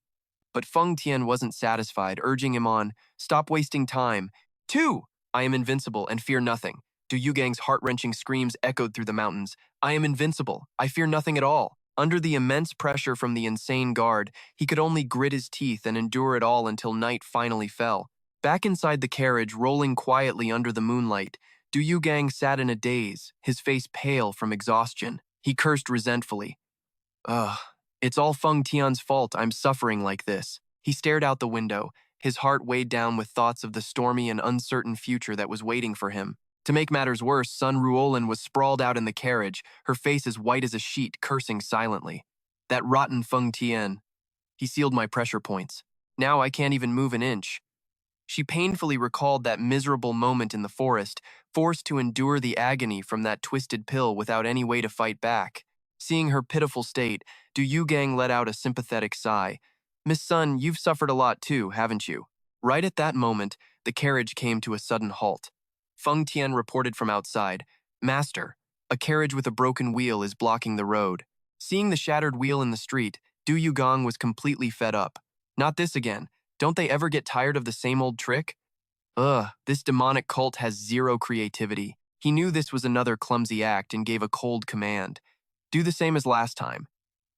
Speaker 1: But Feng Tian wasn't satisfied, urging him on, "Stop wasting time." 2. I am invincible and fear nothing. Yugang's heart-wrenching screams echoed through the mountains. "I am invincible. I fear nothing at all." Under the immense pressure from the insane guard, he could only grit his teeth and endure it all until night finally fell. Back inside the carriage, rolling quietly under the moonlight, Yugang sat in a daze, his face pale from exhaustion. He cursed resentfully. Ugh. It's all Feng Tian's fault I'm suffering like this. He stared out the window, his heart weighed down with thoughts of the stormy and uncertain future that was waiting for him. To make matters worse, Sun Ruolin was sprawled out in the carriage, her face as white as a sheet, cursing silently. That rotten Feng Tian. He sealed my pressure points. Now I can't even move an inch. She painfully recalled that miserable moment in the forest, forced to endure the agony from that twisted pill without any way to fight back. Seeing her pitiful state, Yugang let out a sympathetic sigh. "Miss Sun, you've suffered a lot too, haven't you?" Right at that moment, the carriage came to a sudden halt. Feng Tian reported from outside, "Master, a carriage with a broken wheel is blocking the road." Seeing the shattered wheel in the street, Yugang was completely fed up. Not this again. Don't they ever get tired of the same old trick? Ugh, this demonic cult has zero creativity. He knew this was another clumsy act and gave a cold command. Do the same as last time.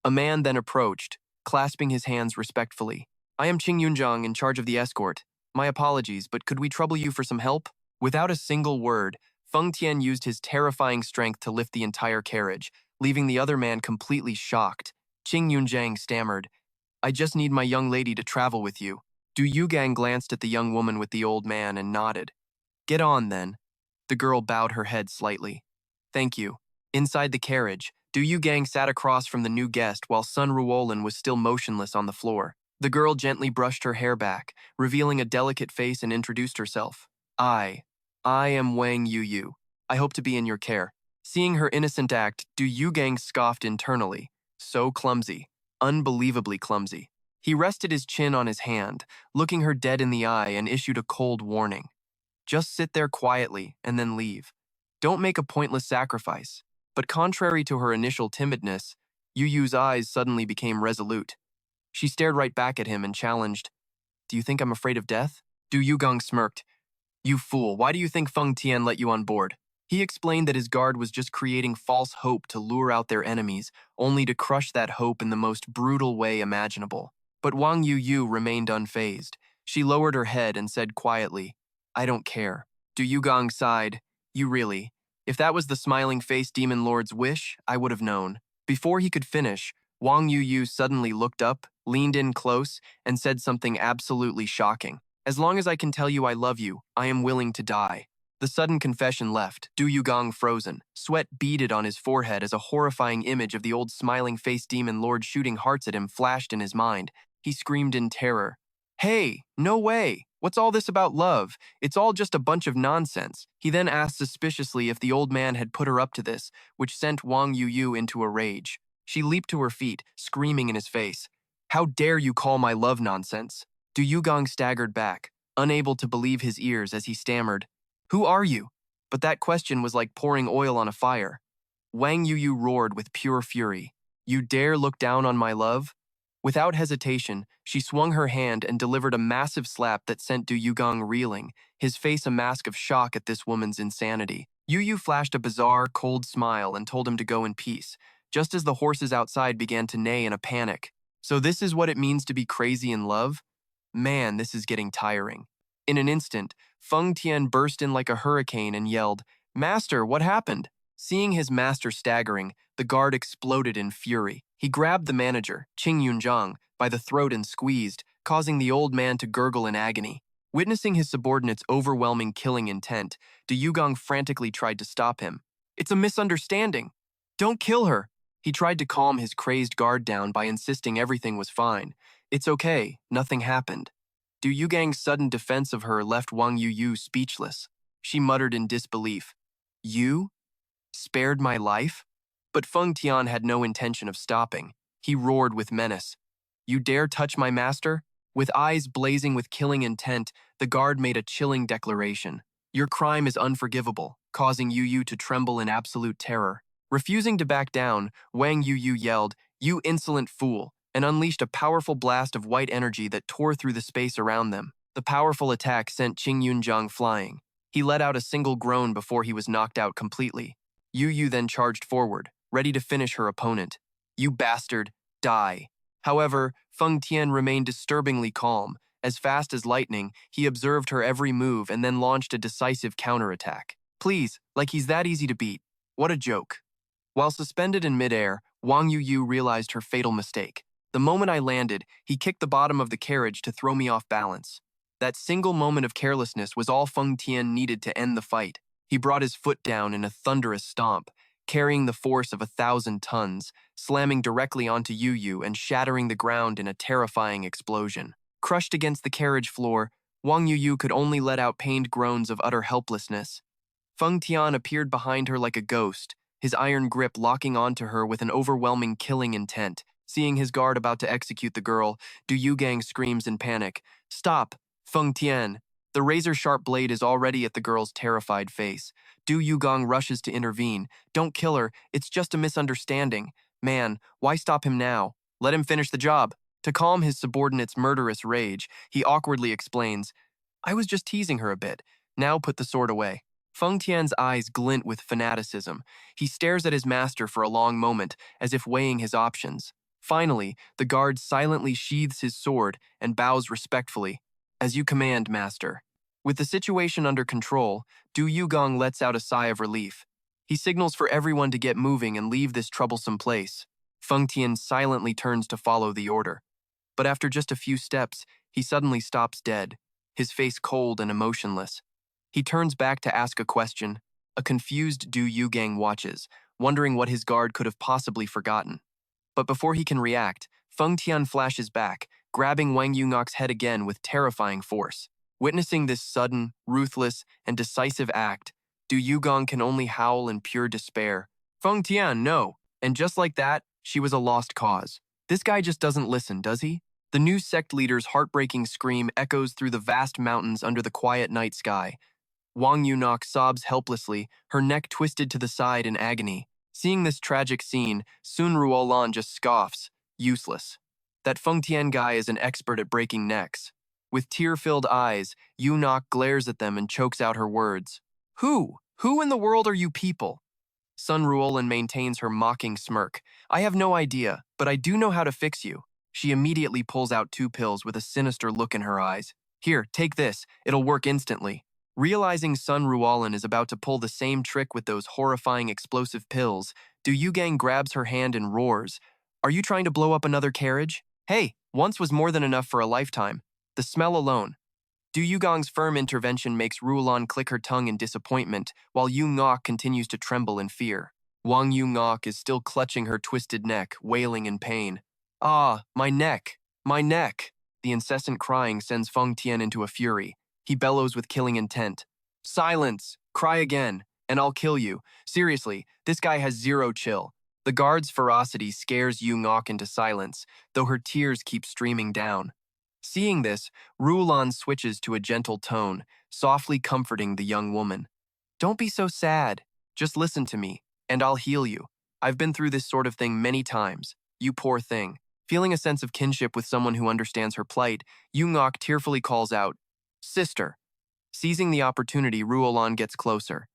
Speaker 1: A man then approached, clasping his hands respectfully. I am Qing Yunzhang, in charge of the escort. My apologies, but could we trouble you for some help? Without a single word, Feng Tian used his terrifying strength to lift the entire carriage, leaving the other man completely shocked. Qing Yunzhang stammered, I just need my young lady to travel with you. Du Yugang glanced at the young woman with the old man and nodded. Get on, then. The girl bowed her head slightly. Thank you. Inside the carriage, Du Yugang sat across from the new guest while Sun Ruolin was still motionless on the floor. The girl gently brushed her hair back, revealing a delicate face, and introduced herself. I am Wang Yuyu. I hope to be in your care. Seeing her innocent act, Du Yugang scoffed internally. So clumsy. Unbelievably clumsy. He rested his chin on his hand, looking her dead in the eye, and issued a cold warning. Just sit there quietly and then leave. Don't make a pointless sacrifice. But contrary to her initial timidness, Yuyu's eyes suddenly became resolute. She stared right back at him and challenged, Do you think I'm afraid of death? Du Yugang smirked. You fool, why do you think Feng Tian let you on board? He explained that his guard was just creating false hope to lure out their enemies, only to crush that hope in the most brutal way imaginable. But Wang Yuyu remained unfazed. She lowered her head and said quietly, I don't care. Du Yugang sighed, You really? If that was the smiling-faced demon lord's wish, I would have known. Before he could finish, Wang Yuyu suddenly looked up, leaned in close, and said something absolutely shocking. As long as I can tell you I love you, I am willing to die. The sudden confession left Du Yugang frozen. Sweat beaded on his forehead as a horrifying image of the old smiling-faced demon lord shooting hearts at him flashed in his mind. He screamed in terror. Hey, no way! What's all this about love? It's all just a bunch of nonsense. He then asked suspiciously if the old man had put her up to this, which sent Wang Yuyu into a rage. She leaped to her feet, screaming in his face. How dare you call my love nonsense? Du Yugang staggered back, unable to believe his ears as he stammered, Who are you? But that question was like pouring oil on a fire. Wang Yuyu roared with pure fury. You dare look down on my love? Without hesitation, she swung her hand and delivered a massive slap that sent Du Yugang reeling, his face a mask of shock at this woman's insanity. Yuyu flashed a bizarre, cold smile and told him to go in peace, just as the horses outside began to neigh in a panic. So this is what it means to be crazy in love? Man, this is getting tiring. In an instant, Feng Tian burst in like a hurricane and yelled, Master, what happened? Seeing his master staggering, the guard exploded in fury. He grabbed the manager, Qing Yunzhang, by the throat and squeezed, causing the old man to gurgle in agony. Witnessing his subordinate's overwhelming killing intent, Du Yugang frantically tried to stop him. It's a misunderstanding. Don't kill her. He tried to calm his crazed guard down by insisting everything was fine. It's okay, nothing happened. Du Yugang's sudden defense of her left Wang Yuyu speechless. She muttered in disbelief. You? Spared my life? But Feng Tian had no intention of stopping. He roared with menace. You dare touch my master? With eyes blazing with killing intent, the guard made a chilling declaration. Your crime is unforgivable, causing Yuyu to tremble in absolute terror. Refusing to back down, Wang Yuyu yelled, You insolent fool, and unleashed a powerful blast of white energy that tore through the space around them. The powerful attack sent Qing Yunzhang flying. He let out a single groan before he was knocked out completely. Yuyu then charged forward, ready to finish her opponent. You bastard, die. However, Feng Tian remained disturbingly calm. As fast as lightning, he observed her every move and then launched a decisive counterattack. Please, like he's that easy to beat. What a joke. While suspended in midair, Wang Yuyu realized her fatal mistake. The moment I landed, he kicked the bottom of the carriage to throw me off balance. That single moment of carelessness was all Feng Tian needed to end the fight. He brought his foot down in a thunderous stomp, carrying the force of 1,000 tons, slamming directly onto Yuyu and shattering the ground in a terrifying explosion. Crushed against the carriage floor, Wang Yuyu could only let out pained groans of utter helplessness. Feng Tian appeared behind her like a ghost, his iron grip locking onto her with an overwhelming killing intent. Seeing his guard about to execute the girl, Du Yugang screams in panic, Stop, Feng Tian! The razor-sharp blade is already at the girl's terrified face. Du Yugang rushes to intervene. Don't kill her, it's just a misunderstanding. Man, why stop him now? Let him finish the job. To calm his subordinate's murderous rage, he awkwardly explains, I was just teasing her a bit. Now put the sword away. Feng Tian's eyes glint with fanaticism. He stares at his master for a long moment, as if weighing his options. Finally, the guard silently sheathes his sword and bows respectfully. As you command, master. With the situation under control, Du Yugang lets out a sigh of relief. He signals for everyone to get moving and leave this troublesome place. Feng Tian silently turns to follow the order. But after just a few steps, he suddenly stops dead, his face cold and emotionless. He turns back to ask a question. A confused Du Yugang watches, wondering what his guard could have possibly forgotten. But before he can react, Feng Tian flashes back, grabbing Wang Yunok's head again with terrifying force. Witnessing this sudden, ruthless, and decisive act, Du Yugang can only howl in pure despair. Feng Tian, no! And just like that, she was a lost cause. This guy just doesn't listen, does he? The new sect leader's heartbreaking scream echoes through the vast mountains under the quiet night sky. Wang Yunok sobs helplessly, her neck twisted to the side in agony. Seeing this tragic scene, Sun Ruolan just scoffs. Useless. That Feng Tian guy is an expert at breaking necks. With tear-filled eyes, Yunok glares at them and chokes out her words. Who? Who in the world are you people? Sun Ruolan maintains her mocking smirk. I have no idea, but I do know how to fix you. She immediately pulls out 2 pills with a sinister look in her eyes. Here, take this. It'll work instantly. Realizing Sun Ruolan is about to pull the same trick with those horrifying explosive pills, Du Yugang grabs her hand and roars. Are you trying to blow up another carriage? Hey, once was more than enough for a lifetime. The smell alone. Du Yugang's firm intervention makes Ruolan click her tongue in disappointment, while Yunok continues to tremble in fear. Wang Yunok is still clutching her twisted neck, wailing in pain. Ah, my neck! My neck! The incessant crying sends Feng Tian into a fury. He bellows with killing intent. Silence! Cry again, and I'll kill you. Seriously, this guy has zero chill. The guard's ferocity scares Yunok into silence, though her tears keep streaming down. Seeing this, Ruolan switches to a gentle tone, softly comforting the young woman. Don't be so sad. Just listen to me, and I'll heal you. I've been through this sort of thing many times. You poor thing. Feeling a sense of kinship with someone who understands her plight, Yunok tearfully calls out, Sister. Seizing the opportunity, Ruolan gets closer.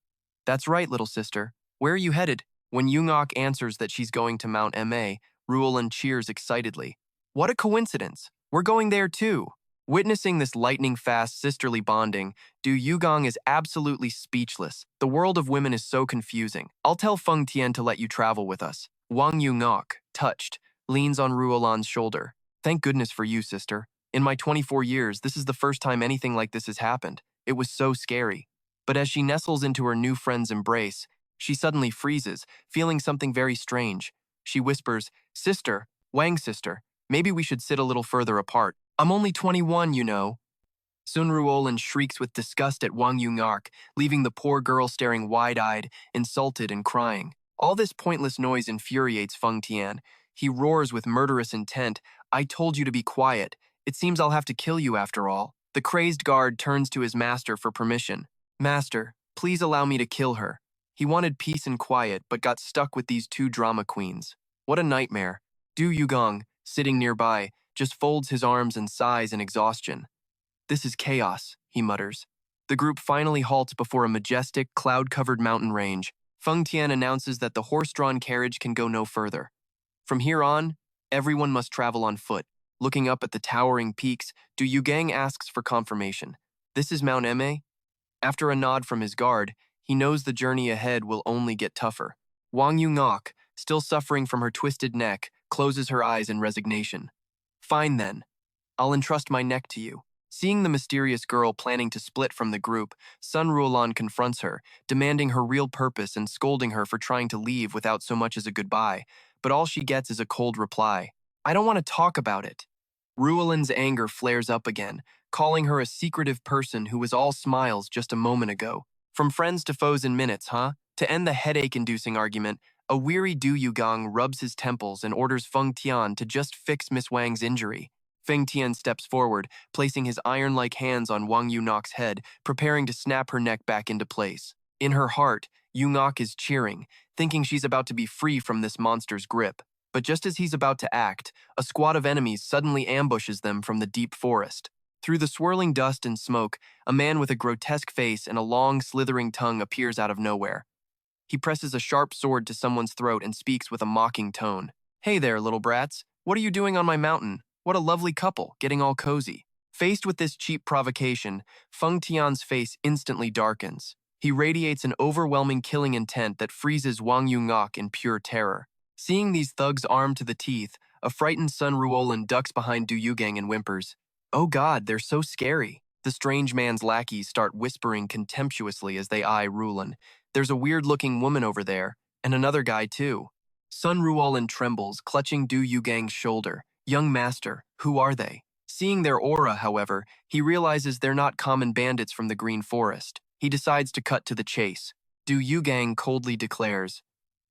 Speaker 1: That's right, little sister. Where are you headed? When Yunok answers that she's going to Mount Ma, Ruolan cheers excitedly. What a coincidence! We're going there too. Witnessing this lightning-fast sisterly bonding, Du Yugang is absolutely speechless. The world of women is so confusing. I'll tell Feng Tian to let you travel with us. Wang Yunok, touched, leans on Ruolan's shoulder. Thank goodness for you, sister. In my 24 years, this is the first time anything like this has happened. It was so scary. But as she nestles into her new friend's embrace, she suddenly freezes, feeling something very strange. She whispers, Sister, Wang sister, maybe we should sit a little further apart. I'm only 21, you know. Sun Ruolan shrieks with disgust at Wang Yunok, leaving the poor girl staring wide-eyed, insulted and crying. All this pointless noise infuriates Feng Tian. He roars with murderous intent, I told you to be quiet. It seems I'll have to kill you after all. The crazed guard turns to his master for permission. Master, please allow me to kill her. He wanted peace and quiet, but got stuck with these 2 drama queens. What a nightmare. Du Yugang, sitting nearby, just folds his arms and sighs in exhaustion. This is chaos, he mutters. The group finally halts before a majestic, cloud-covered mountain range. Feng Tian announces that the horse-drawn carriage can go no further. From here on, everyone must travel on foot. Looking up at the towering peaks, Du Yugang asks for confirmation. This is Mount Ma? After a nod from his guard, he knows the journey ahead will only get tougher. Wang Yunok, still suffering from her twisted neck, closes her eyes in resignation. Fine then. I'll entrust my neck to you. Seeing the mysterious girl planning to split from the group, Sun Ruolan confronts her, demanding her real purpose and scolding her for trying to leave without so much as a goodbye, but all she gets is a cold reply. I don't want to talk about it. Ruolan's anger flares up again, calling her a secretive person who was all smiles just a moment ago. From friends to foes in minutes, huh? To end the headache-inducing argument, a weary Du Yugang rubs his temples and orders Feng Tian to just fix Miss Wang's injury. Feng Tian steps forward, placing his iron-like hands on Wang Yunok's head, preparing to snap her neck back into place. In her heart, Yunok is cheering, thinking she's about to be free from this monster's grip. But just as he's about to act, a squad of enemies suddenly ambushes them from the deep forest. Through the swirling dust and smoke, a man with a grotesque face and a long, slithering tongue appears out of nowhere. He presses a sharp sword to someone's throat and speaks with a mocking tone. "Hey there, little brats. What are you doing on my mountain? What a lovely couple, getting all cozy." Faced with this cheap provocation, Feng Tian's face instantly darkens. He radiates an overwhelming killing intent that freezes Wang Yungok in pure terror. Seeing these thugs armed to the teeth, a frightened Sun Ruolan ducks behind Du Yugang and whimpers. "Oh God, they're so scary." The strange man's lackeys start whispering contemptuously as they eye Rulan. "There's a weird-looking woman over there, and another guy too." Sun Ruolan trembles, clutching Du Yugang's shoulder. "Young master, who are they?" Seeing their aura, however, he realizes they're not common bandits from the Green Forest. He decides to cut to the chase. Du Yugang coldly declares,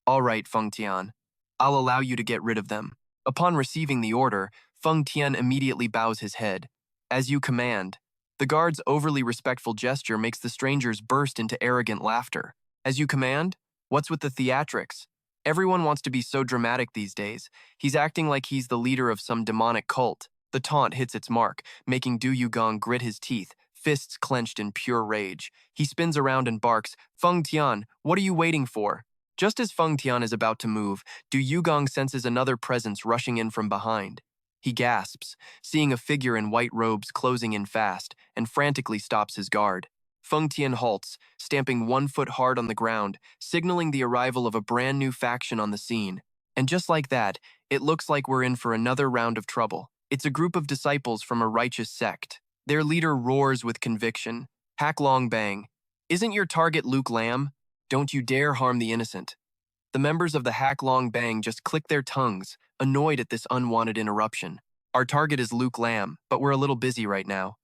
Speaker 1: "All right, Feng Tian. I'll allow you to get rid of them." Upon receiving the order, Feng Tian immediately bows his head. "As you command." The guard's overly respectful gesture makes the strangers burst into arrogant laughter. "As you command? What's with the theatrics? Everyone wants to be so dramatic these days. He's acting like he's the leader of some demonic cult." The taunt hits its mark, making Du Yugang grit his teeth, fists clenched in pure rage. He spins around and barks, "Feng Tian, what are you waiting for?" Just as Feng Tian is about to move, Du Yugang senses another presence rushing in from behind. He gasps, seeing a figure in white robes closing in fast, and frantically stops his guard. Feng Tian halts, stamping one foot hard on the ground, signaling the arrival of a brand new faction on the scene. And just like that, it looks like we're in for another round of trouble. It's a group of disciples from a righteous sect. Their leader roars with conviction. "Hack Long Bang. Isn't your target Luke Lamb? Don't you dare harm the innocent." The members of the Hack Long Bang just click their tongues, annoyed at this unwanted interruption. "Our target is Luke Lamb, but we're a little busy right now."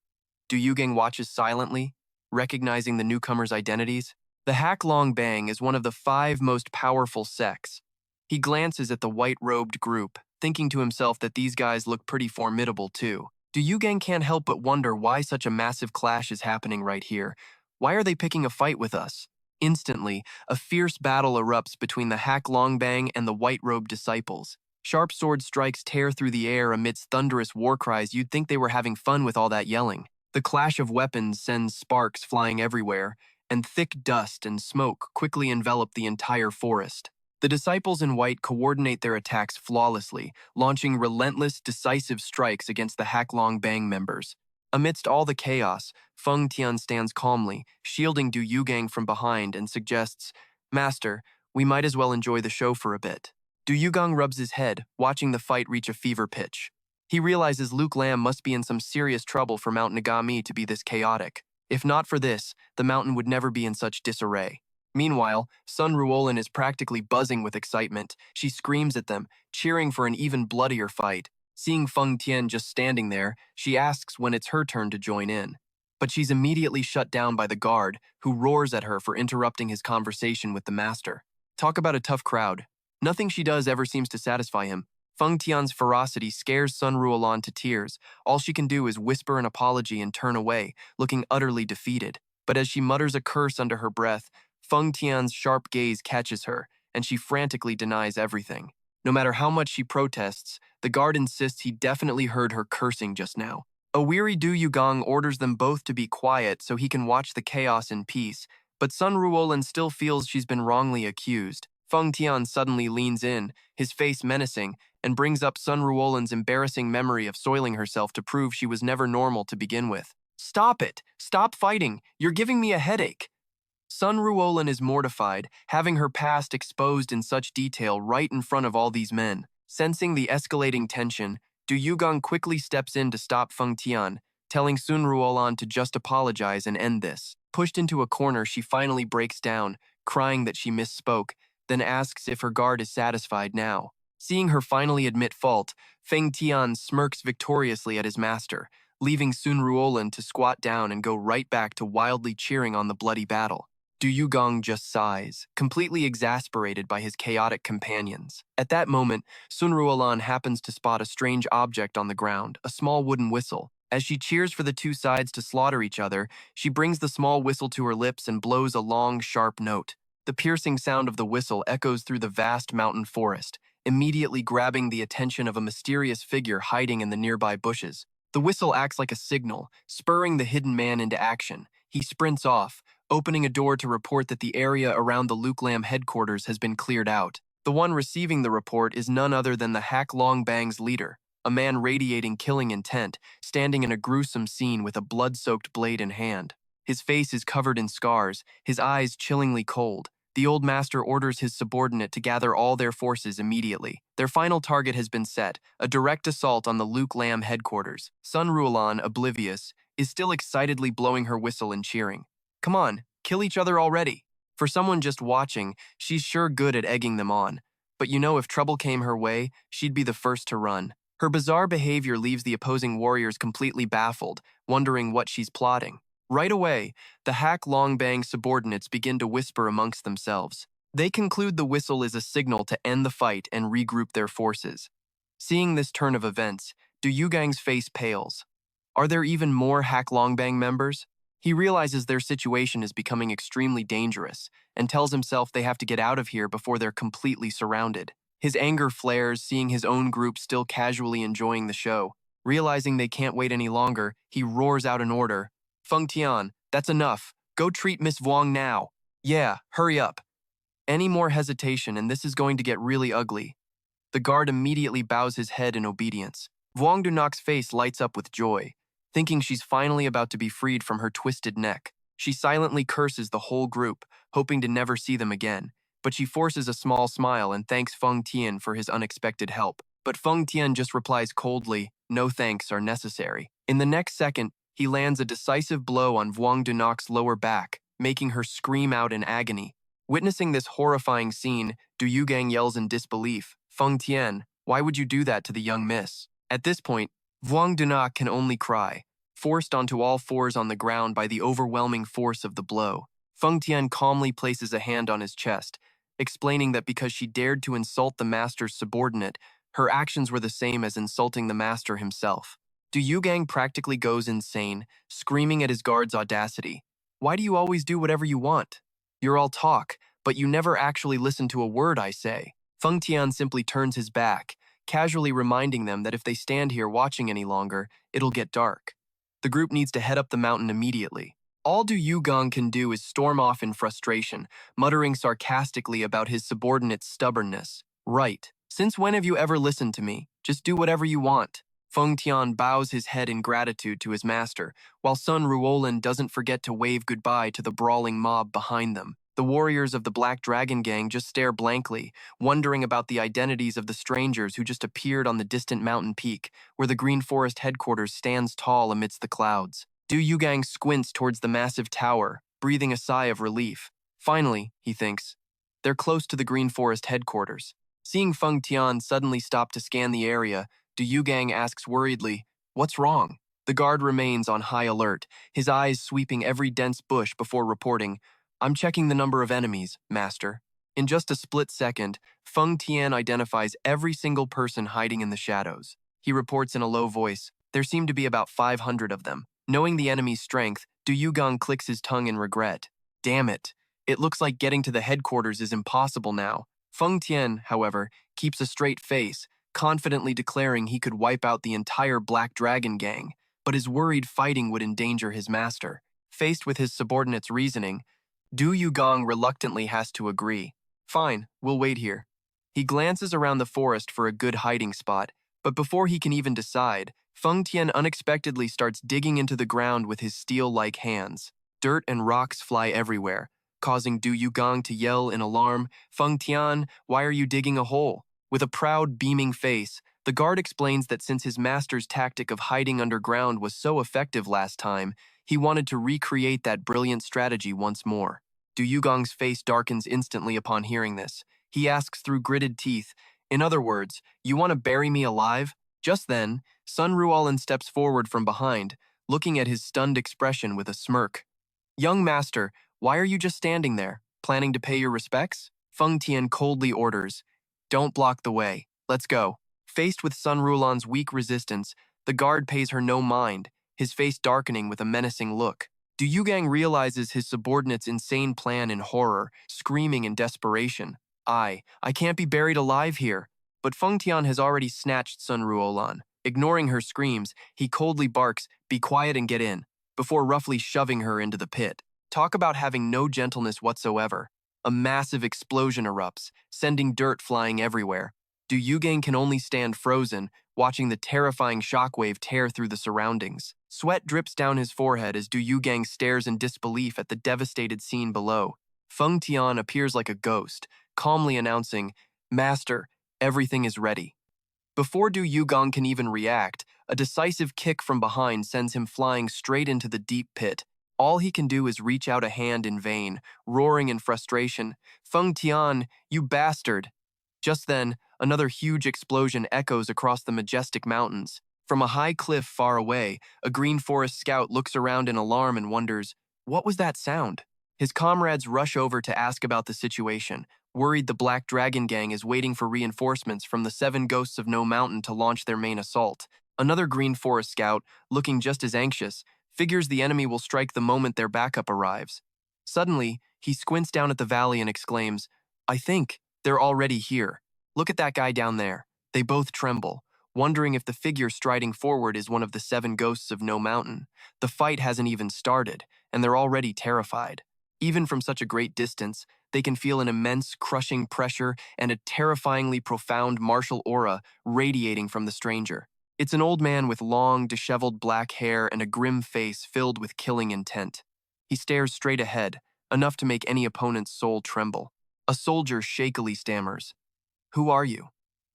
Speaker 1: Du Yugang watches silently, recognizing the newcomers' identities. The Hack Long Bang is one of the 5 most powerful sects. He glances at the white-robed group, thinking to himself that these guys look pretty formidable too. Du Yugang can't help but wonder why such a massive clash is happening right here. Why are they picking a fight with us? Instantly, a fierce battle erupts between the Hack Long Bang and the white-robed disciples. Sharp sword strikes tear through the air amidst thunderous war cries. You'd think they were having fun with all that yelling. The clash of weapons sends sparks flying everywhere, and thick dust and smoke quickly envelop the entire forest. The disciples in white coordinate their attacks flawlessly, launching relentless, decisive strikes against the Hack Long Bang members. Amidst all the chaos, Feng Tian stands calmly, shielding Du Yugang from behind and suggests, "Master, we might as well enjoy the show for a bit." Du Yugang rubs his head, watching the fight reach a fever pitch. He realizes Luke Lamb must be in some serious trouble for Mount Nagami to be this chaotic. If not for this, the mountain would never be in such disarray. Meanwhile, Sun Ruolan is practically buzzing with excitement. She screams at them, cheering for an even bloodier fight. Seeing Feng Tian just standing there, she asks when it's her turn to join in. But she's immediately shut down by the guard, who roars at her for interrupting his conversation with the master. Talk about a tough crowd. Nothing she does ever seems to satisfy him. Feng Tian's ferocity scares Sun Ruolan to tears. All she can do is whisper an apology and turn away, looking utterly defeated. But as she mutters a curse under her breath, Feng Tian's sharp gaze catches her, and she frantically denies everything. No matter how much she protests, the guard insists he definitely heard her cursing just now. A weary Du Yugang orders them both to be quiet so he can watch the chaos in peace, but Sun Ruolan still feels she's been wrongly accused. Feng Tian suddenly leans in, his face menacing, and brings up Sun Ruolan's embarrassing memory of soiling herself to prove she was never normal to begin with. "Stop it! Stop fighting! You're giving me a headache!" Sun Ruolan is mortified, having her past exposed in such detail right in front of all these men. Sensing the escalating tension, Du Yugang quickly steps in to stop Feng Tian, telling Sun Ruolan to just apologize and end this. Pushed into a corner, she finally breaks down, crying that she misspoke, then asks if her guard is satisfied now. Seeing her finally admit fault, Feng Tian smirks victoriously at his master, leaving Sun Ruolan to squat down and go right back to wildly cheering on the bloody battle. Du Yugang just sighs, completely exasperated by his chaotic companions. At that moment, Sun Ruolan happens to spot a strange object on the ground, a small wooden whistle. As she cheers for the two sides to slaughter each other, she brings the small whistle to her lips and blows a long, sharp note. The piercing sound of the whistle echoes through the vast mountain forest, immediately grabbing the attention of a mysterious figure hiding in the nearby bushes. The whistle acts like a signal, spurring the hidden man into action. He sprints off, opening a door to report that the area around the Luke Lam headquarters has been cleared out. The one receiving the report is none other than the Hack Long Bang's leader, a man radiating killing intent, standing in a gruesome scene with a blood-soaked blade in hand. His face is covered in scars, his eyes chillingly cold. The old master orders his subordinate to gather all their forces immediately. Their final target has been set, a direct assault on the Luke Lam headquarters. Sun Ruolan, oblivious, is still excitedly blowing her whistle and cheering. Come on, kill each other already. For someone just watching, she's sure good at egging them on. But you know if trouble came her way, she'd be the first to run. Her bizarre behavior leaves the opposing warriors completely baffled, wondering what she's plotting. Right away, the Hack Long Bang subordinates begin to whisper amongst themselves. They conclude the whistle is a signal to end the fight and regroup their forces. Seeing this turn of events, Yugang's face pales. Are there even more Hack Long Bang members? He realizes their situation is becoming extremely dangerous and tells himself they have to get out of here before they're completely surrounded. His anger flares seeing his own group still casually enjoying the show. Realizing they can't wait any longer, he roars out an order. Feng Tian, that's enough. Go treat Miss Vuong now. Yeah, hurry up. Any more hesitation and this is going to get really ugly. The guard immediately bows his head in obedience. Vuong Dunok's face lights up with joy, thinking she's finally about to be freed from her twisted neck. She silently curses the whole group, hoping to never see them again, but she forces a small smile and thanks Feng Tian for his unexpected help. But Feng Tian just replies coldly, no thanks are necessary. In the next second, he lands a decisive blow on Vuong Dunok's lower back, making her scream out in agony. Witnessing this horrifying scene, Yugang yells in disbelief, Feng Tian, why would you do that to the young miss? At this point, Vuong Dunok can only cry, forced onto all fours on the ground by the overwhelming force of the blow. Feng Tian calmly places a hand on his chest, explaining that because she dared to insult the master's subordinate, her actions were the same as insulting the master himself. Yugang practically goes insane, screaming at his guard's audacity. Why do you always do whatever you want? You're all talk, but you never actually listen to a word I say. Feng Tian simply turns his back, casually reminding them that if they stand here watching any longer, it'll get dark. The group needs to head up the mountain immediately. All Yugang can do is storm off in frustration, muttering sarcastically about his subordinate's stubbornness. Right. Since when have you ever listened to me? Just do whatever you want. Feng Tian bows his head in gratitude to his master, while Sun Ruolan doesn't forget to wave goodbye to the brawling mob behind them. The warriors of the Black Dragon Gang just stare blankly, wondering about the identities of the strangers who just appeared on the distant mountain peak, where the Green Forest headquarters stands tall amidst the clouds. Yugang squints towards the massive tower, breathing a sigh of relief. Finally, he thinks, they're close to the Green Forest headquarters. Seeing Feng Tian suddenly stop to scan the area, Yugang asks worriedly, what's wrong? The guard remains on high alert, his eyes sweeping every dense bush before reporting, I'm checking the number of enemies, master. In just a split second, Feng Tian identifies every single person hiding in the shadows. He reports in a low voice, there seem to be about 500 of them. Knowing the enemy's strength, Yugang clicks his tongue in regret. Damn it. It looks like getting to the headquarters is impossible now. Feng Tian, however, keeps a straight face, confidently declaring he could wipe out the entire Black Dragon Gang, but is worried fighting would endanger his master. Faced with his subordinate's reasoning, Yugang reluctantly has to agree. Fine, we'll wait here. He glances around the forest for a good hiding spot, but before he can even decide, Feng Tian unexpectedly starts digging into the ground with his steel-like hands. Dirt and rocks fly everywhere, causing Yugang to yell in alarm, Feng Tian, why are you digging a hole? With a proud, beaming face, the guard explains that since his master's tactic of hiding underground was so effective last time, he wanted to recreate that brilliant strategy once more. Yugang's face darkens instantly upon hearing this. He asks through gritted teeth, in other words, you want to bury me alive? Just then, Sun Ruolan steps forward from behind, looking at his stunned expression with a smirk. Young master, why are you just standing there, planning to pay your respects? Feng Tian coldly orders, don't block the way. Let's go. Faced with Sun Ruolan's weak resistance, the guard pays her no mind, his face darkening with a menacing look. Yugang realizes his subordinate's insane plan in horror, screaming in desperation. I can't be buried alive here. but Feng Tian has already snatched Sun Ruolan. Ignoring her screams, he coldly barks, "Be quiet and get in," before roughly shoving her into the pit. Talk about having no gentleness whatsoever. A massive explosion erupts, sending dirt flying everywhere. Yugang can only stand frozen, watching the terrifying shockwave tear through the surroundings. Sweat drips down his forehead as Yugang stares in disbelief at the devastated scene below. Feng Tian appears like a ghost, calmly announcing, "Master, everything is ready." Before Yugang can even react, a decisive kick from behind sends him flying straight into the deep pit. All he can do is reach out a hand in vain, roaring in frustration, "Feng Tian, you bastard!" Just then, another huge explosion echoes across the majestic mountains. From a high cliff far away, a green forest scout looks around in alarm and wonders, what was that sound? His comrades rush over to ask about the situation, worried the Black Dragon Gang is waiting for reinforcements from the 7 Ghosts of No Mountain to launch their main assault. Another green forest scout, looking just as anxious, figures the enemy will strike the moment their backup arrives. Suddenly, he squints down at the valley and exclaims, "I think they're already here. Look at that guy down there." They both tremble, wondering if the figure striding forward is one of the 7 Ghosts of No Mountain. The fight hasn't even started, and they're already terrified. Even from such a great distance, they can feel an immense, crushing pressure and a terrifyingly profound martial aura radiating from the stranger. It's an old man with long, disheveled black hair and a grim face filled with killing intent. He stares straight ahead, enough to make any opponent's soul tremble. A soldier shakily stammers, "Who are you?"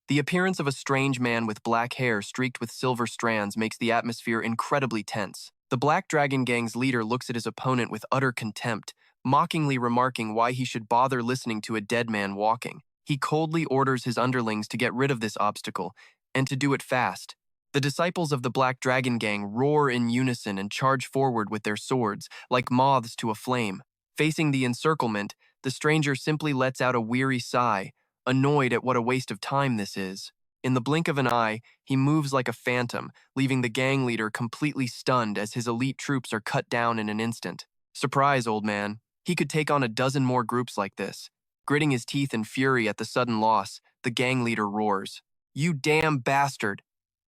Speaker 1: The appearance of a strange man with black hair streaked with silver strands makes the atmosphere incredibly tense. The Black Dragon Gang's leader looks at his opponent with utter contempt, mockingly remarking why he should bother listening to a dead man walking. He coldly orders his underlings to get rid of this obstacle, and to do it fast. The disciples of the Black Dragon Gang roar in unison and charge forward with their swords, like moths to a flame. Facing the encirclement, the stranger simply lets out a weary sigh, annoyed at what a waste of time this is. In the blink of an eye, he moves like a phantom, leaving the gang leader completely stunned as his elite troops are cut down in an instant. Surprise, old man. He could take on a dozen more groups like this. Gritting his teeth in fury at the sudden loss, the gang leader roars, "You damn bastard!"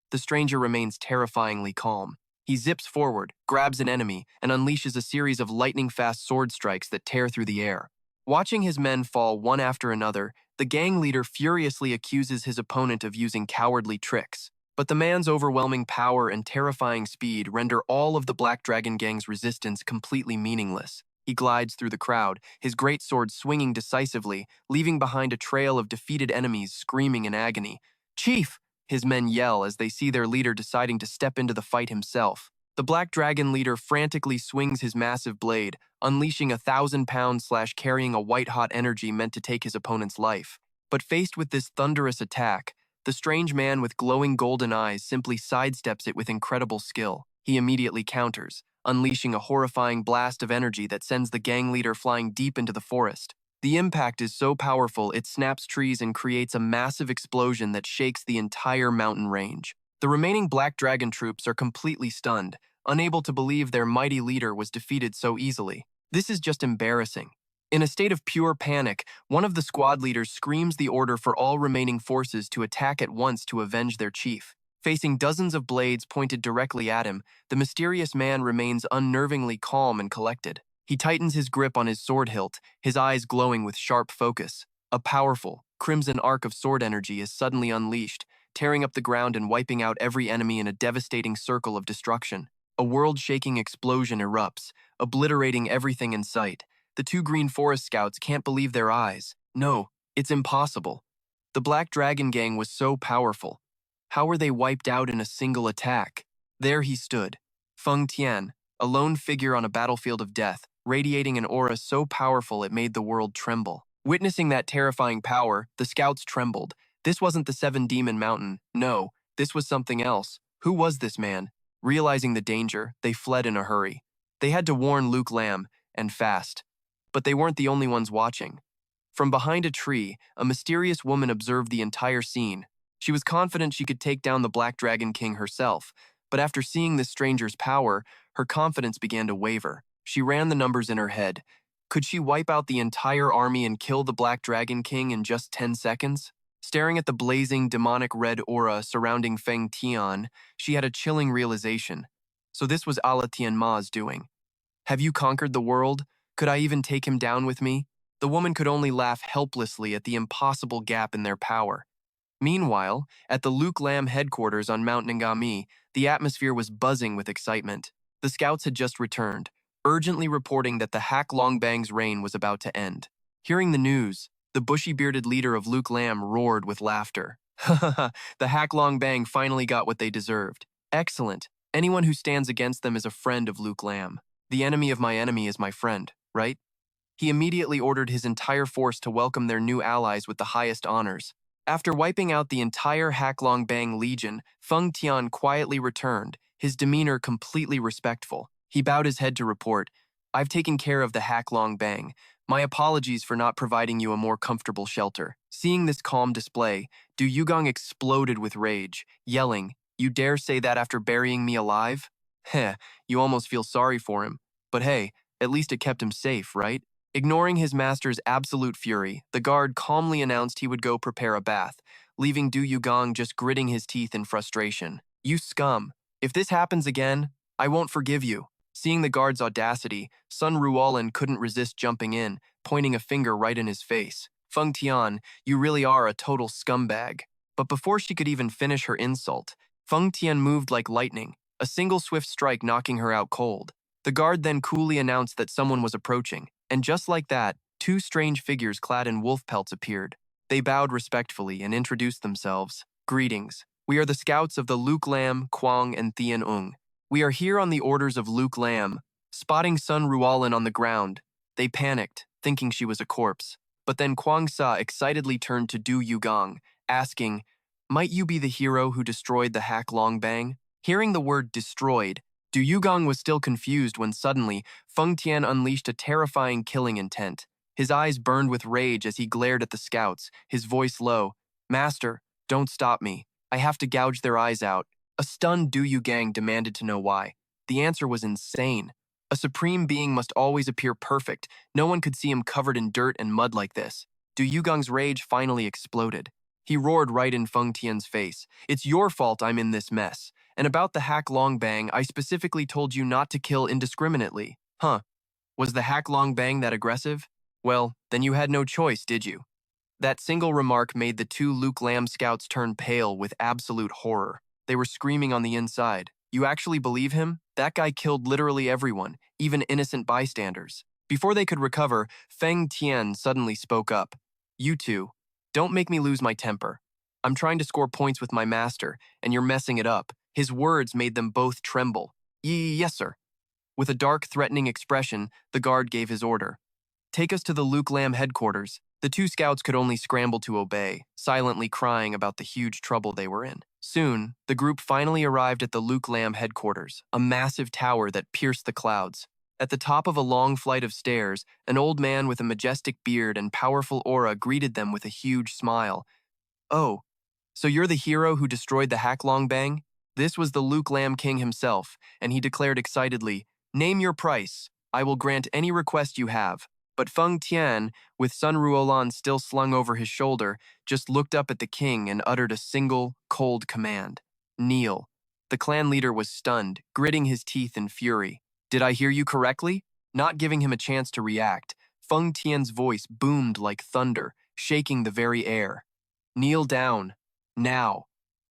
Speaker 1: The stranger remains terrifyingly calm. He zips forward, grabs an enemy, and unleashes a series of lightning-fast sword strikes that tear through the air. Watching his men fall one after another, the gang leader furiously accuses his opponent of using cowardly tricks. But the man's overwhelming power and terrifying speed render all of the Black Dragon Gang's resistance completely meaningless. He glides through the crowd, his great sword swinging decisively, leaving behind a trail of defeated enemies screaming in agony. "Chief!" his men yell as they see their leader deciding to step into the fight himself. The Black Dragon leader frantically swings his massive blade, unleashing a 1,000-pound slash carrying a white-hot energy meant to take his opponent's life. But faced with this thunderous attack, the strange man with glowing golden eyes simply sidesteps it with incredible skill. He immediately counters, unleashing a horrifying blast of energy that sends the gang leader flying deep into the forest. The impact is so powerful it snaps trees and creates a massive explosion that shakes the entire mountain range. The remaining Black Dragon troops are completely stunned, unable to believe their mighty leader was defeated so easily. This is just embarrassing. In a state of pure panic, one of the squad leaders screams the order for all remaining forces to attack at once to avenge their chief. Facing dozens of blades pointed directly at him, the mysterious man remains unnervingly calm and collected. He tightens his grip on his sword hilt, his eyes glowing with sharp focus. A powerful, crimson arc of sword energy is suddenly unleashed, tearing up the ground and wiping out every enemy in a devastating circle of destruction. A world-shaking explosion erupts, obliterating everything in sight. The 2 green forest scouts can't believe their eyes. No, it's impossible. The Black Dragon Gang was so powerful. How were they wiped out in a single attack? There he stood, Feng Tian, a lone figure on a battlefield of death, radiating an aura so powerful it made the world tremble. Witnessing that terrifying power, the scouts trembled. This wasn't the 7-Demon Mountain. No, this was something else. Who was this man? Realizing the danger, they fled in a hurry. They had to warn Luke Lamb, and fast. But they weren't the only ones watching. From behind a tree, a mysterious woman observed the entire scene. She was confident she could take down the Black Dragon King herself, but after seeing this stranger's power, her confidence began to waver. She ran the numbers in her head. Could she wipe out the entire army and kill the Black Dragon King in just 10 seconds? Staring at the blazing, demonic red aura surrounding Feng Tian, she had a chilling realization. So this was Ala Tianma's doing. Have you conquered the world? Could I even take him down with me? The woman could only laugh helplessly at the impossible gap in their power. Meanwhile, at the Luke Lam headquarters on Mount Ngami, the atmosphere was buzzing with excitement. The scouts had just returned, urgently reporting that the Hak Long Bang's reign was about to end. Hearing the news, the bushy-bearded leader of Luke Lam roared with laughter. Ha ha ha, the Hak Long Bang finally got what they deserved. Excellent. Anyone who stands against them is a friend of Luke Lam. The enemy of my enemy is my friend, right? He immediately ordered his entire force to welcome their new allies with the highest honors. After wiping out the entire Hak Long Bang legion, Feng Tian quietly returned, his demeanor completely respectful. He bowed his head to report, "I've taken care of the Hak Long Bang. My apologies for not providing you a more comfortable shelter." Seeing this calm display, Du Yugang exploded with rage, yelling, "You dare say that after burying me alive? Heh, you almost feel sorry for him. But hey, at least it kept him safe, right?" Ignoring his master's absolute fury, the guard calmly announced he would go prepare a bath, leaving Du Yugang just gritting his teeth in frustration. "You scum! If this happens again, I won't forgive you." Seeing the guard's audacity, Sun Ruolan couldn't resist jumping in, pointing a finger right in his face. "Feng Tian, you really are a total scumbag." But before she could even finish her insult, Feng Tian moved like lightning, a single swift strike knocking her out cold. The guard then coolly announced that someone was approaching, and just like that, two strange figures clad in wolf pelts appeared. They bowed respectfully and introduced themselves. "Greetings. We are the scouts of the Luke Lam, Kwang, and Thien Ung. We are here on the orders of Luke Lam." Spotting Sun Ruolan on the ground, they panicked, thinking she was a corpse. But then Kwang Sa excitedly turned to Du Yugang, asking, "Might you be the hero who destroyed the Hak Long Bang?" Hearing the word destroyed, Du Yugang was still confused when suddenly Feng Tian unleashed a terrifying killing intent. His eyes burned with rage as he glared at the scouts, his voice low. "Master, don't stop me. I have to gouge their eyes out." A stunned Du Yugang demanded to know why. The answer was insane. A supreme being must always appear perfect. No one could see him covered in dirt and mud like this. Du Yugang's rage finally exploded. He roared right in Feng Tian's face. "It's your fault I'm in this mess. And about the Hak Long Bang, I specifically told you not to kill indiscriminately." Huh. Was the Hak Long Bang that aggressive? Well, then you had no choice, did you? That single remark made the two Luke Lam scouts turn pale with absolute horror. They were screaming on the inside. "You actually believe him? That guy killed literally everyone, even innocent bystanders." Before they could recover, Feng Tian suddenly spoke up. "You two, don't make me lose my temper. I'm trying to score points with my master, and you're messing it up." His words made them both tremble. Yes, sir." With a dark, threatening expression, the guard gave his order. "Take us to the Luke Lam headquarters." The two scouts could only scramble to obey, silently crying about the huge trouble they were in. Soon, the group finally arrived at the Luke Lam headquarters, a massive tower that pierced the clouds. At the top of a long flight of stairs, an old man with a majestic beard and powerful aura greeted them with a huge smile. "Oh, so you're the hero who destroyed the Hak Long Bang?" This was the Luke Lam King himself, and he declared excitedly, "Name your price. I will grant any request you have." But Feng Tian, with Sun Ruolan still slung over his shoulder, just looked up at the king and uttered a single, cold command. "Kneel." The clan leader was stunned, gritting his teeth in fury. "Did I hear you correctly?" Not giving him a chance to react, Feng Tian's voice boomed like thunder, shaking the very air. "Kneel down. Now.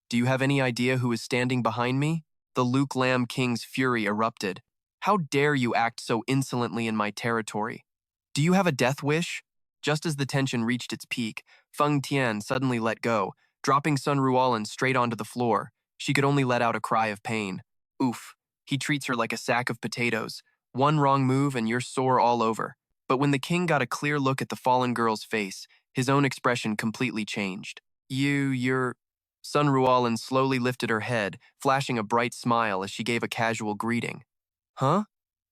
Speaker 1: Do you have any idea who is standing behind me?" The Luke Lam King's fury erupted. "How dare you act so insolently in my territory? Do you have a death wish?" Just as the tension reached its peak, Feng Tian suddenly let go, dropping Sun Ruolan straight onto the floor. She could only let out a cry of pain. Oof, he treats her like a sack of potatoes. One wrong move and you're sore all over. But when the king got a clear look at the fallen girl's face, his own expression completely changed. You're... Sun Ruolan slowly lifted her head, flashing a bright smile as she gave a casual greeting. "Huh?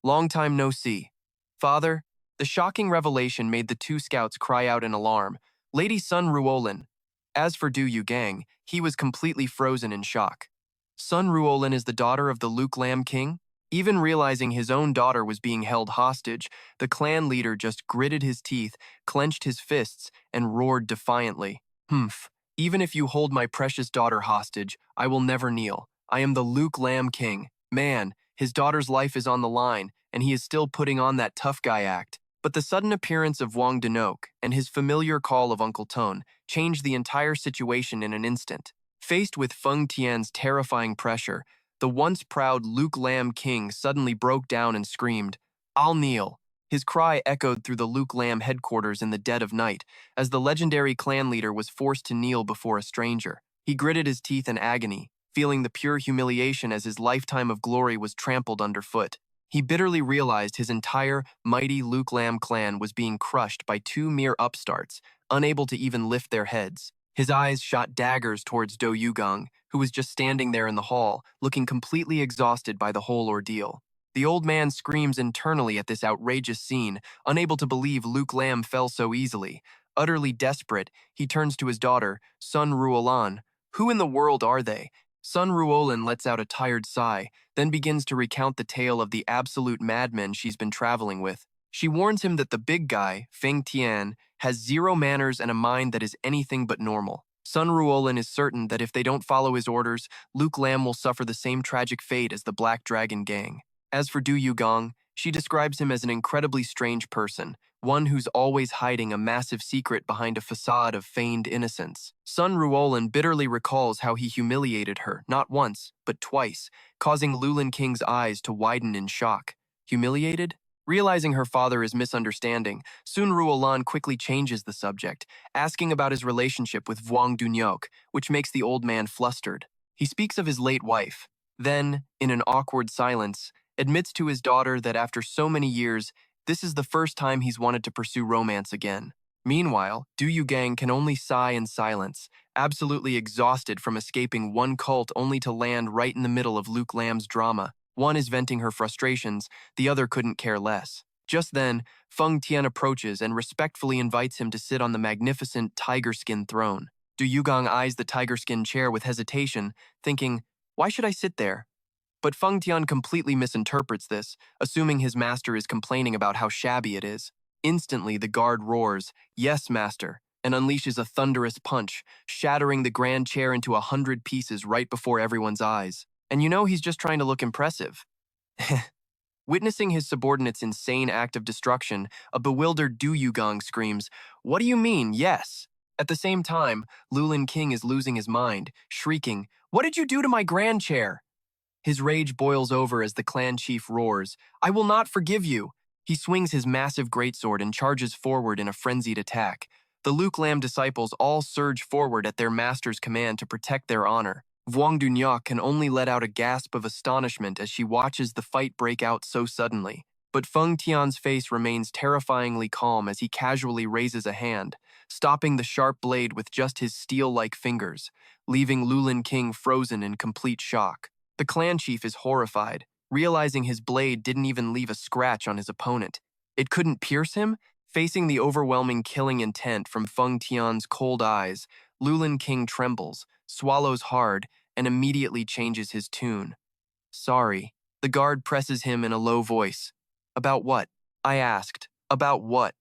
Speaker 1: Long time no see." "Father," the shocking revelation made the two scouts cry out in alarm. "Lady Sun Ruolan." As for Du Yugang, he was completely frozen in shock. Sun Ruolan is the daughter of the Luke Lam King? Even realizing his own daughter was being held hostage, the clan leader just gritted his teeth, clenched his fists, and roared defiantly. "Humph. Even if you hold my precious daughter hostage, I will never kneel. I am the Luke Lamb King. Man, his daughter's life is on the line, and he is still putting on that tough guy act. But the sudden appearance of Wang Dinok and his familiar call of Uncle Tone changed the entire situation in an instant. Faced with Feng Tian's terrifying pressure, the once proud Luke Lamb King suddenly broke down and screamed, "I'll kneel." His cry echoed through the Luke Lamb headquarters in the dead of night, as the legendary clan leader was forced to kneel before a stranger. He gritted his teeth in agony, feeling the pure humiliation as his lifetime of glory was trampled underfoot. He bitterly realized his entire mighty Luke Lamb clan was being crushed by two mere upstarts, unable to even lift their heads. His eyes shot daggers towards Do Yugang, who was just standing there in the hall, looking completely exhausted by the whole ordeal. The old man screams internally at this outrageous scene, unable to believe Luke Lamb fell so easily. Utterly desperate, he turns to his daughter, Sun Ruolan. "Who in the world are they?" Sun Ruolan lets out a tired sigh, then begins to recount the tale of the absolute madmen she's been traveling with. She warns him that the big guy, Feng Tian, has zero manners and a mind that is anything but normal. Sun Ruolan is certain that if they don't follow his orders, Luke Lamb will suffer the same tragic fate as the Black Dragon Gang. As for Du Yugang, she describes him as an incredibly strange person, one who's always hiding a massive secret behind a facade of feigned innocence. Sun Ruolan bitterly recalls how he humiliated her, not once, but twice, causing Lulin King's eyes to widen in shock. Humiliated? Realizing her father is misunderstanding, Sun Ruolan quickly changes the subject, asking about his relationship with Wang Dunyok, which makes the old man flustered. He speaks of his late wife, then, in an awkward silence, admits to his daughter that after so many years, this is the first time he's wanted to pursue romance again. Meanwhile, Du Yugang can only sigh in silence, absolutely exhausted from escaping one cult only to land right in the middle of Luke Lamb's drama. One is venting her frustrations, the other couldn't care less. Just then, Feng Tian approaches and respectfully invites him to sit on the magnificent tiger skin throne. Du Yugang eyes the tiger skin chair with hesitation, thinking, "Why should I sit there?" But Feng Tian completely misinterprets this, assuming his master is complaining about how shabby it is. Instantly, the guard roars, "Yes, master," and unleashes a thunderous punch, shattering the grand chair into 100 pieces right before everyone's eyes. And you know he's just trying to look impressive. Witnessing his subordinate's insane act of destruction, a bewildered Du Yugang screams, "What do you mean, yes?" At the same time, Lulin King is losing his mind, shrieking, "What did you do to my grand chair?" His rage boils over as the clan chief roars, "I will not forgive you!" He swings his massive greatsword and charges forward in a frenzied attack. The Luke Lamb disciples all surge forward at their master's command to protect their honor. Wang Dunyok can only let out a gasp of astonishment as she watches the fight break out so suddenly. But Feng Tian's face remains terrifyingly calm as he casually raises a hand, stopping the sharp blade with just his steel-like fingers, leaving Lulin King frozen in complete shock. The clan chief is horrified, realizing his blade didn't even leave a scratch on his opponent. It couldn't pierce him? Facing the overwhelming killing intent from Feng Tian's cold eyes, Lulin King trembles, swallows hard, and immediately changes his tune. "Sorry." The guard presses him in a low voice. "About what?" I asked. "About what?"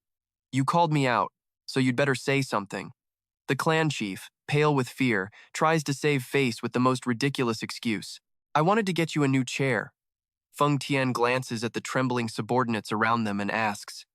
Speaker 1: "You called me out, so you'd better say something." The clan chief, pale with fear, tries to save face with the most ridiculous excuse. "I wanted to get you a new chair." Feng Tian glances at the trembling subordinates around them and asks,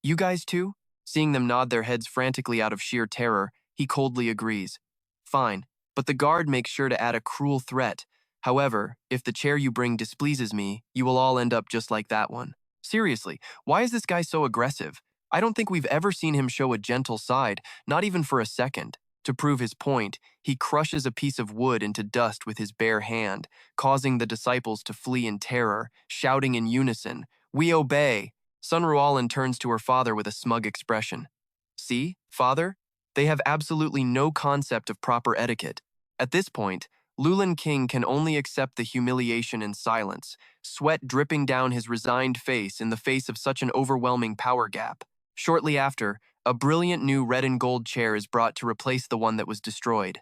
Speaker 1: "You guys too?" Seeing them nod their heads frantically out of sheer terror, he coldly agrees. "Fine, but the guard makes sure to add a cruel threat. However, if the chair you bring displeases me, you will all end up just like that one." Seriously, why is this guy so aggressive? I don't think we've ever seen him show a gentle side, not even for a second. To prove his point, he crushes a piece of wood into dust with his bare hand, causing the disciples to flee in terror, shouting in unison, "We obey!" Sun Ruolan turns to her father with a smug expression. "See, father? They have absolutely no concept of proper etiquette." At this point, Lulin King can only accept the humiliation in silence, sweat dripping down his resigned face in the face of such an overwhelming power gap. Shortly after, a brilliant new red and gold chair is brought to replace the one that was destroyed.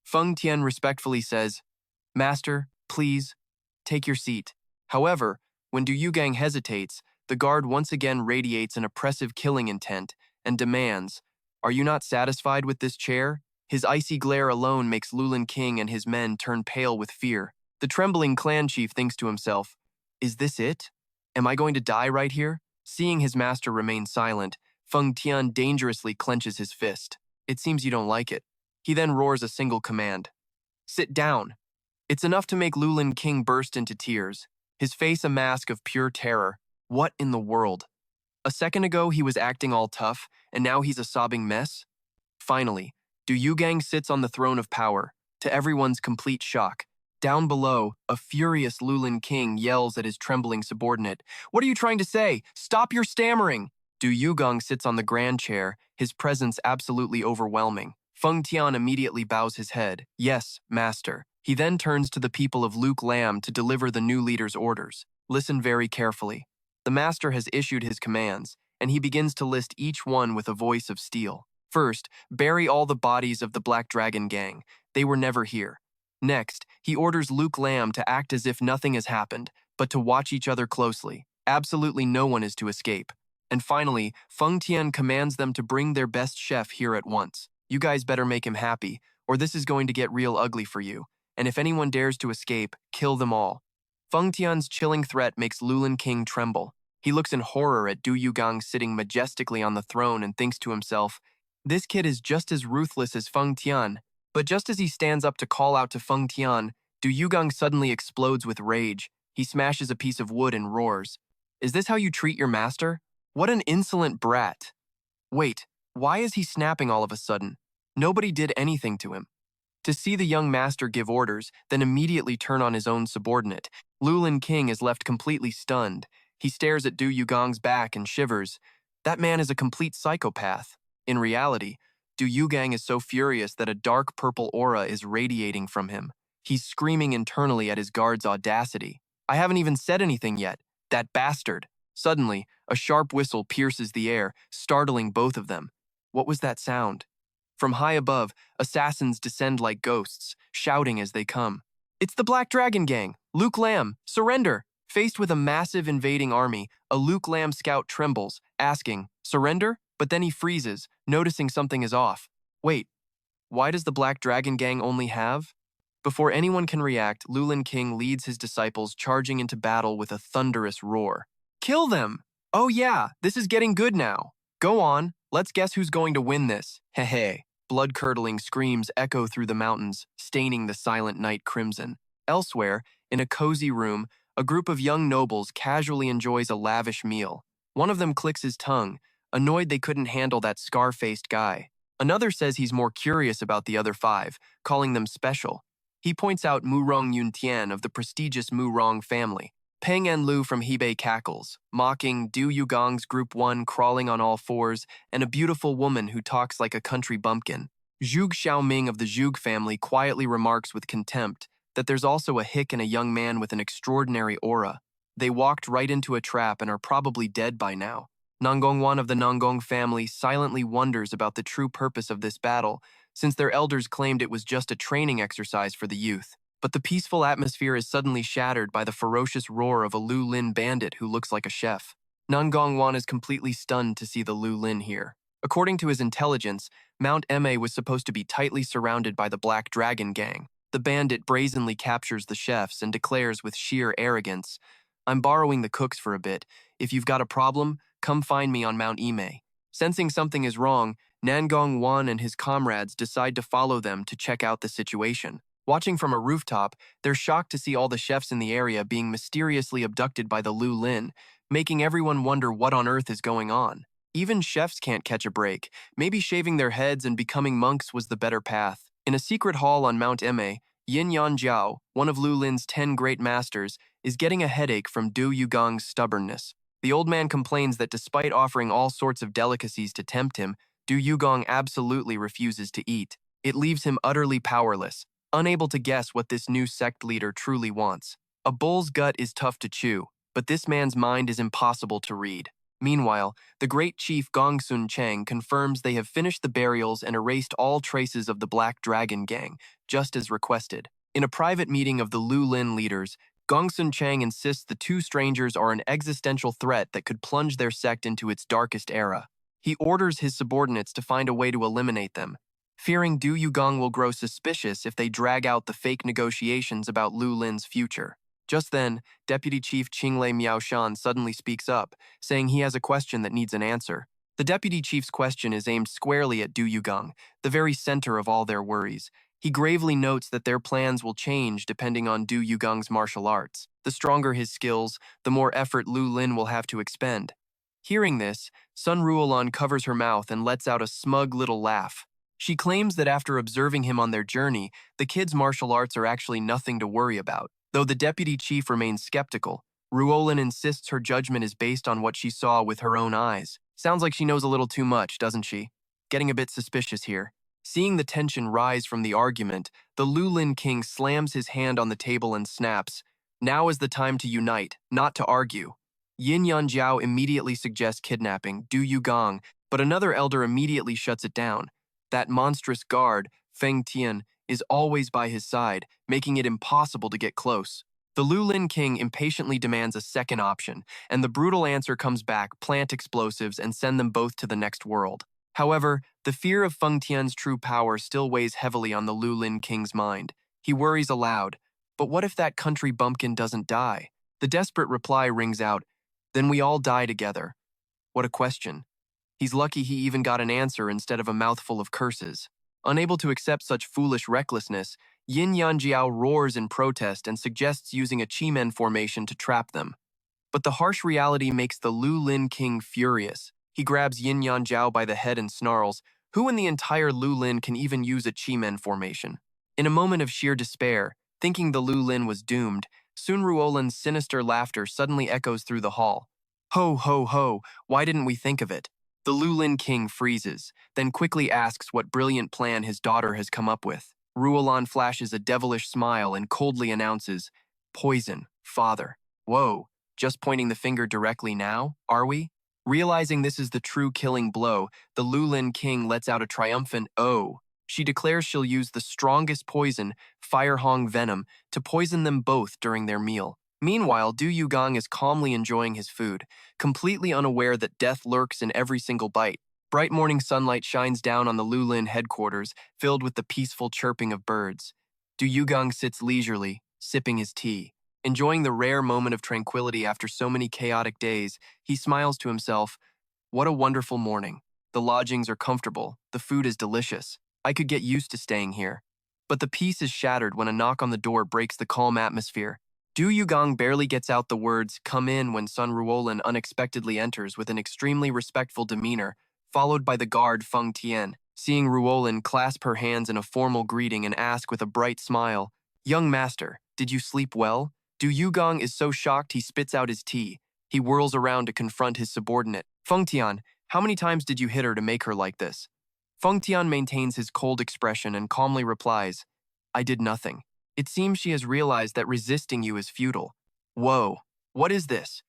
Speaker 1: Feng Tian respectfully says, "Master, please, take your seat." However, when Du Yugang hesitates, the guard once again radiates an oppressive killing intent and demands, "Are you not satisfied with this chair?" His icy glare alone makes Lulin King and his men turn pale with fear. The trembling clan chief thinks to himself, "Is this it? Am I going to die right here?" Seeing his master remain silent, Feng Tian dangerously clenches his fist. It seems you don't like it. He then roars a single command. "Sit down." It's enough to make Lulin King burst into tears, his face a mask of pure terror. What in the world? A second ago he was acting all tough, and now he's a sobbing mess? Finally, Yugang sits on the throne of power, to everyone's complete shock. Down below, a furious Lulin King yells at his trembling subordinate, "What are you trying to say? Stop your stammering!" Yugang sits on the grand chair, his presence absolutely overwhelming. Feng Tian immediately bows his head. "Yes, master." He then turns to the people of Luke Lam to deliver the new leader's orders. Listen very carefully. The master has issued his commands, and he begins to list each one with a voice of steel. First, bury all the bodies of the Black Dragon gang. They were never here. Next, he orders Luke Lam to act as if nothing has happened, but to watch each other closely. Absolutely no one is to escape. And finally, Feng Tian commands them to bring their best chef here at once. You guys better make him happy, or this is going to get real ugly for you. And if anyone dares to escape, kill them all. Feng Tian's chilling threat makes Lulin King tremble. He looks in horror at Yugang sitting majestically on the throne and thinks to himself, "This kid is just as ruthless as Feng Tian." But just as he stands up to call out to Feng Tian, Yugang suddenly explodes with rage. He smashes a piece of wood and roars, "Is this how you treat your master? What an insolent brat." Wait, why is he snapping all of a sudden? Nobody did anything to him. To see the young master give orders, then immediately turn on his own subordinate, Lulin King is left completely stunned. He stares at Yugang's back and shivers. That man is a complete psychopath. In reality, Yugang is so furious that a dark purple aura is radiating from him. He's screaming internally at his guard's audacity. "I haven't even said anything yet. That bastard." Suddenly, a sharp whistle pierces the air, startling both of them. What was that sound? From high above, assassins descend like ghosts, shouting as they come. "It's the Black Dragon Gang! Luke Lam, surrender!" Faced with a massive invading army, a Luke Lam scout trembles, asking, "Surrender?" But then he freezes, noticing something is off. Wait, why does the Black Dragon Gang only have? Before anyone can react, Lulin King leads his disciples charging into battle with a thunderous roar. "Kill them! Oh yeah, this is getting good now. Go on, let's guess who's going to win this. Hehe." Blood-curdling screams echo through the mountains, staining the silent night crimson. Elsewhere, in a cozy room, a group of young nobles casually enjoys a lavish meal. One of them clicks his tongue, annoyed they couldn't handle that scar-faced guy. Another says he's more curious about the other five, calling them special. He points out Murong Yuntian of the prestigious Murong family. Peng Enlu from Hebei cackles, mocking Yugang's Group 1 crawling on all fours, and a beautiful woman who talks like a country bumpkin. Zhuge Xiaoming of the Zhuge family quietly remarks with contempt that there's also a hick and a young man with an extraordinary aura. They walked right into a trap and are probably dead by now. Nangongwan of the Nangong family silently wonders about the true purpose of this battle, since their elders claimed it was just a training exercise for the youth. But the peaceful atmosphere is suddenly shattered by the ferocious roar of a Lu Lin bandit who looks like a chef. Nangongwan is completely stunned to see the Lu Lin here. According to his intelligence, Mount Ma was supposed to be tightly surrounded by the Black Dragon Gang. The bandit brazenly captures the chefs and declares with sheer arrogance, "I'm borrowing the cooks for a bit. If you've got a problem, come find me on Mount Ime." Sensing something is wrong, Nangongwan and his comrades decide to follow them to check out the situation. Watching from a rooftop, they're shocked to see all the chefs in the area being mysteriously abducted by the Lu Lin, making everyone wonder what on earth is going on. Even chefs can't catch a break. Maybe shaving their heads and becoming monks was the better path. In a secret hall on Mount Eme, Yin Yan Jiao, one of Lu Lin's 10 great masters, is getting a headache from Yugang's stubbornness. The old man complains that despite offering all sorts of delicacies to tempt him, Yugang absolutely refuses to eat. It leaves him utterly powerless, unable to guess what this new sect leader truly wants. A bull's gut is tough to chew, but this man's mind is impossible to read. Meanwhile, the great chief Gongsun Chang confirms they have finished the burials and erased all traces of the Black Dragon Gang, just as requested. In a private meeting of the Lu Lin leaders, Gongsun Chang insists the two strangers are an existential threat that could plunge their sect into its darkest era. He orders his subordinates to find a way to eliminate them. fearing Du Yugang will grow suspicious if they drag out the fake negotiations about Lu Lin's future. Just then, Deputy Chief Qinglei Miaoshan suddenly speaks up, saying he has a question that needs an answer. The Deputy Chief's question is aimed squarely at Du Yugang, the very center of all their worries. He gravely notes that their plans will change depending on Du Yugang's martial arts. The stronger his skills, the more effort Lu Lin will have to expend. Hearing this, Sun Ruolan covers her mouth and lets out a smug little laugh. She claims that after observing him on their journey, the kid's martial arts are actually nothing to worry about. Though the deputy chief remains skeptical, Ruolan insists her judgment is based on what she saw with her own eyes. Sounds like she knows a little too much, doesn't she? Getting a bit suspicious here. Seeing the tension rise from the argument, the Lu Lin king slams his hand on the table and snaps, "Now is the time to unite, not to argue." Yin Yanjiao immediately suggests kidnapping Du Yugang, but another elder immediately shuts it down. That monstrous guard, Feng Tian, is always by his side, making it impossible to get close. The Lu Lin king impatiently demands a second option, and the brutal answer comes back: plant explosives and send them both to the next world. However, the fear of Feng Tian's true power still weighs heavily on the Lu Lin king's mind. He worries aloud, but what if that country bumpkin doesn't die? The desperate reply rings out, "Then we all die together." What a question. He's lucky he even got an answer instead of a mouthful of curses. Unable to accept such foolish recklessness, Yin Yanjiao roars in protest and suggests using a Chi-Men formation to trap them. But the harsh reality makes the Lu Lin king furious. He grabs Yin Yanjiao by the head and snarls, "Who in the entire Lu Lin can even use a Chi-Men formation?" In a moment of sheer despair, thinking the Lu Lin was doomed, Sun Ruolan's sinister laughter suddenly echoes through the hall. "Ho, ho, ho, why didn't we think of it?" The Lu Lin king freezes, then quickly asks what brilliant plan his daughter has come up with. Ruolan flashes a devilish smile and coldly announces, "Poison, father." Whoa, just pointing the finger directly now, are we? Realizing this is the true killing blow, the Lu Lin king lets out a triumphant "oh." She declares she'll use the strongest poison, Fire Hong venom, to poison them both during their meal. Meanwhile, Du Yugang is calmly enjoying his food, completely unaware that death lurks in every single bite. Bright morning sunlight shines down on the Lu Lin headquarters, filled with the peaceful chirping of birds. Du Yugang sits leisurely, sipping his tea. Enjoying the rare moment of tranquility after so many chaotic days, he smiles to himself, "What a wonderful morning. The lodgings are comfortable, the food is delicious. I could get used to staying here." But the peace is shattered when a knock on the door breaks the calm atmosphere. Du Yugang barely gets out the words, "Come in," when Sun Ruolan unexpectedly enters with an extremely respectful demeanor, followed by the guard Feng Tian. Seeing Ruolan clasp her hands in a formal greeting and ask with a bright smile, "Young master, did you sleep well?" Du Yugang is so shocked he spits out his tea. He whirls around to confront his subordinate. "Feng Tian, how many times did you hit her to make her like this?" Feng Tian maintains his cold expression and calmly replies, "I did nothing. It seems she has realized that resisting you is futile." Whoa, what is this?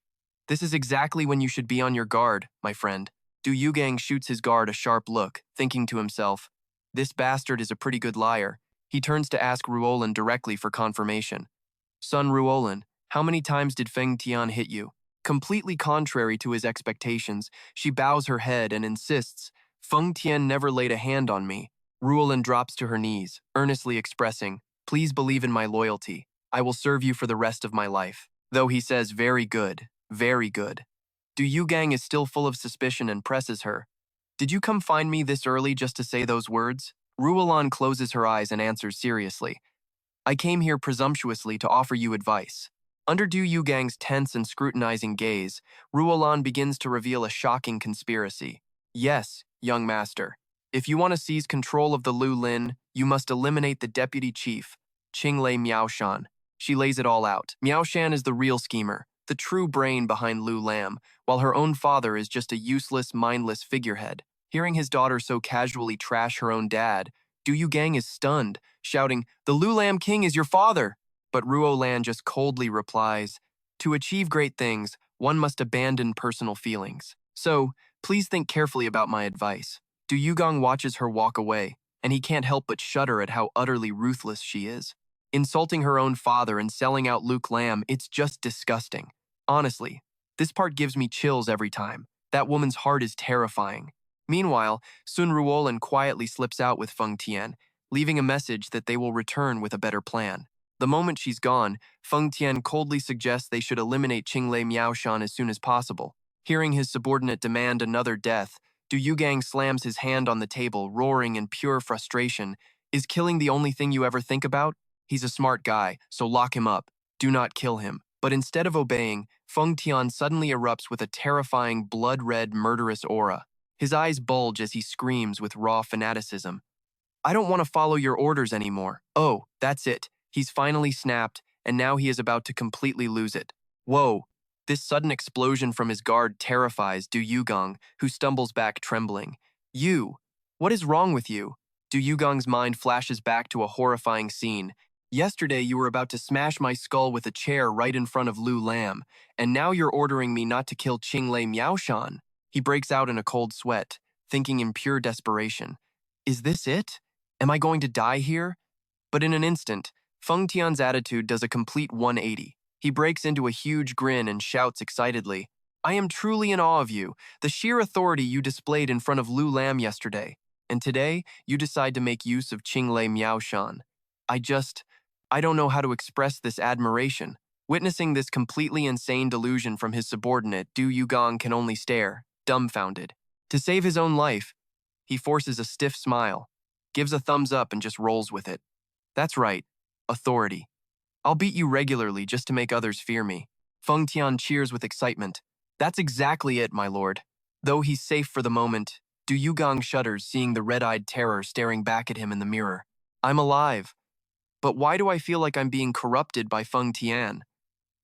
Speaker 1: This is exactly when you should be on your guard, my friend. Du Yugang shoots his guard a sharp look, thinking to himself, "This bastard is a pretty good liar." He turns to ask Ruolan directly for confirmation. "Son Ruolan, how many times did Feng Tian hit you?" Completely contrary to his expectations, she bows her head and insists, "Feng Tian never laid a hand on me." Ruolan drops to her knees, earnestly expressing, "Please believe in my loyalty. I will serve you for the rest of my life." Though he says, "Very good, very good." Du Yugang is still full of suspicion and presses her. "Did you come find me this early just to say those words?" Ruolan closes her eyes and answers seriously, "I came here presumptuously to offer you advice." Under Du Yugang's tense and scrutinizing gaze, Ruolan begins to reveal a shocking conspiracy. "Yes, young master. If you want to seize control of the Lu Lin, you must eliminate the deputy chief, Qinglei Miaoshan." She lays it all out. Miaoshan is the real schemer, the true brain behind Lu Lam, while her own father is just a useless, mindless figurehead. Hearing his daughter so casually trash her own dad, Du Yugang is stunned, shouting, "The Lu Lam king is your father!" But Ruolan just coldly replies, "To achieve great things, one must abandon personal feelings. So, please think carefully about my advice." Du Yugang watches her walk away, and he can't help but shudder at how utterly ruthless she is. Insulting her own father and selling out Luke Lam, it's just disgusting. Honestly, this part gives me chills every time. That woman's heart is terrifying. Meanwhile, Sun Ruolan quietly slips out with Feng Tian, leaving a message that they will return with a better plan. The moment she's gone, Feng Tian coldly suggests they should eliminate Qinglei Miaoshan as soon as possible. Hearing his subordinate demand another death, Du Yugang slams his hand on the table, roaring in pure frustration. Is killing the only thing you ever think about? He's a smart guy, so lock him up. Do not kill him. But instead of obeying, Feng Tian suddenly erupts with a terrifying blood-red murderous aura. His eyes bulge as he screams with raw fanaticism. I don't want to follow your orders anymore. Oh, that's it. He's finally snapped, and now he is about to completely lose it. Whoa! This sudden explosion from his guard terrifies Du Yugang, who stumbles back trembling. You! What is wrong with you? Du Yugang's mind flashes back to a horrifying scene. Yesterday you were about to smash my skull with a chair right in front of Lu Lam, and now you're ordering me not to kill Qinglei Miaoshan. He breaks out in a cold sweat, thinking in pure desperation. Is this it? Am I going to die here? But in an instant, Feng Tian's attitude does a complete 180. He breaks into a huge grin and shouts excitedly, I am truly in awe of you, the sheer authority you displayed in front of Lu Lam yesterday. And today, you decide to make use of Qinglei Miaoshan. I don't know how to express this admiration. Witnessing this completely insane delusion from his subordinate, Du Yugang can only stare, dumbfounded. To save his own life, he forces a stiff smile, gives a thumbs up and just rolls with it. That's right, authority. I'll beat you regularly just to make others fear me. Feng Tian cheers with excitement. That's exactly it, my lord. Though he's safe for the moment, Du Yugang shudders seeing the red-eyed terror staring back at him in the mirror. I'm alive. But why do I feel like I'm being corrupted by Feng Tian?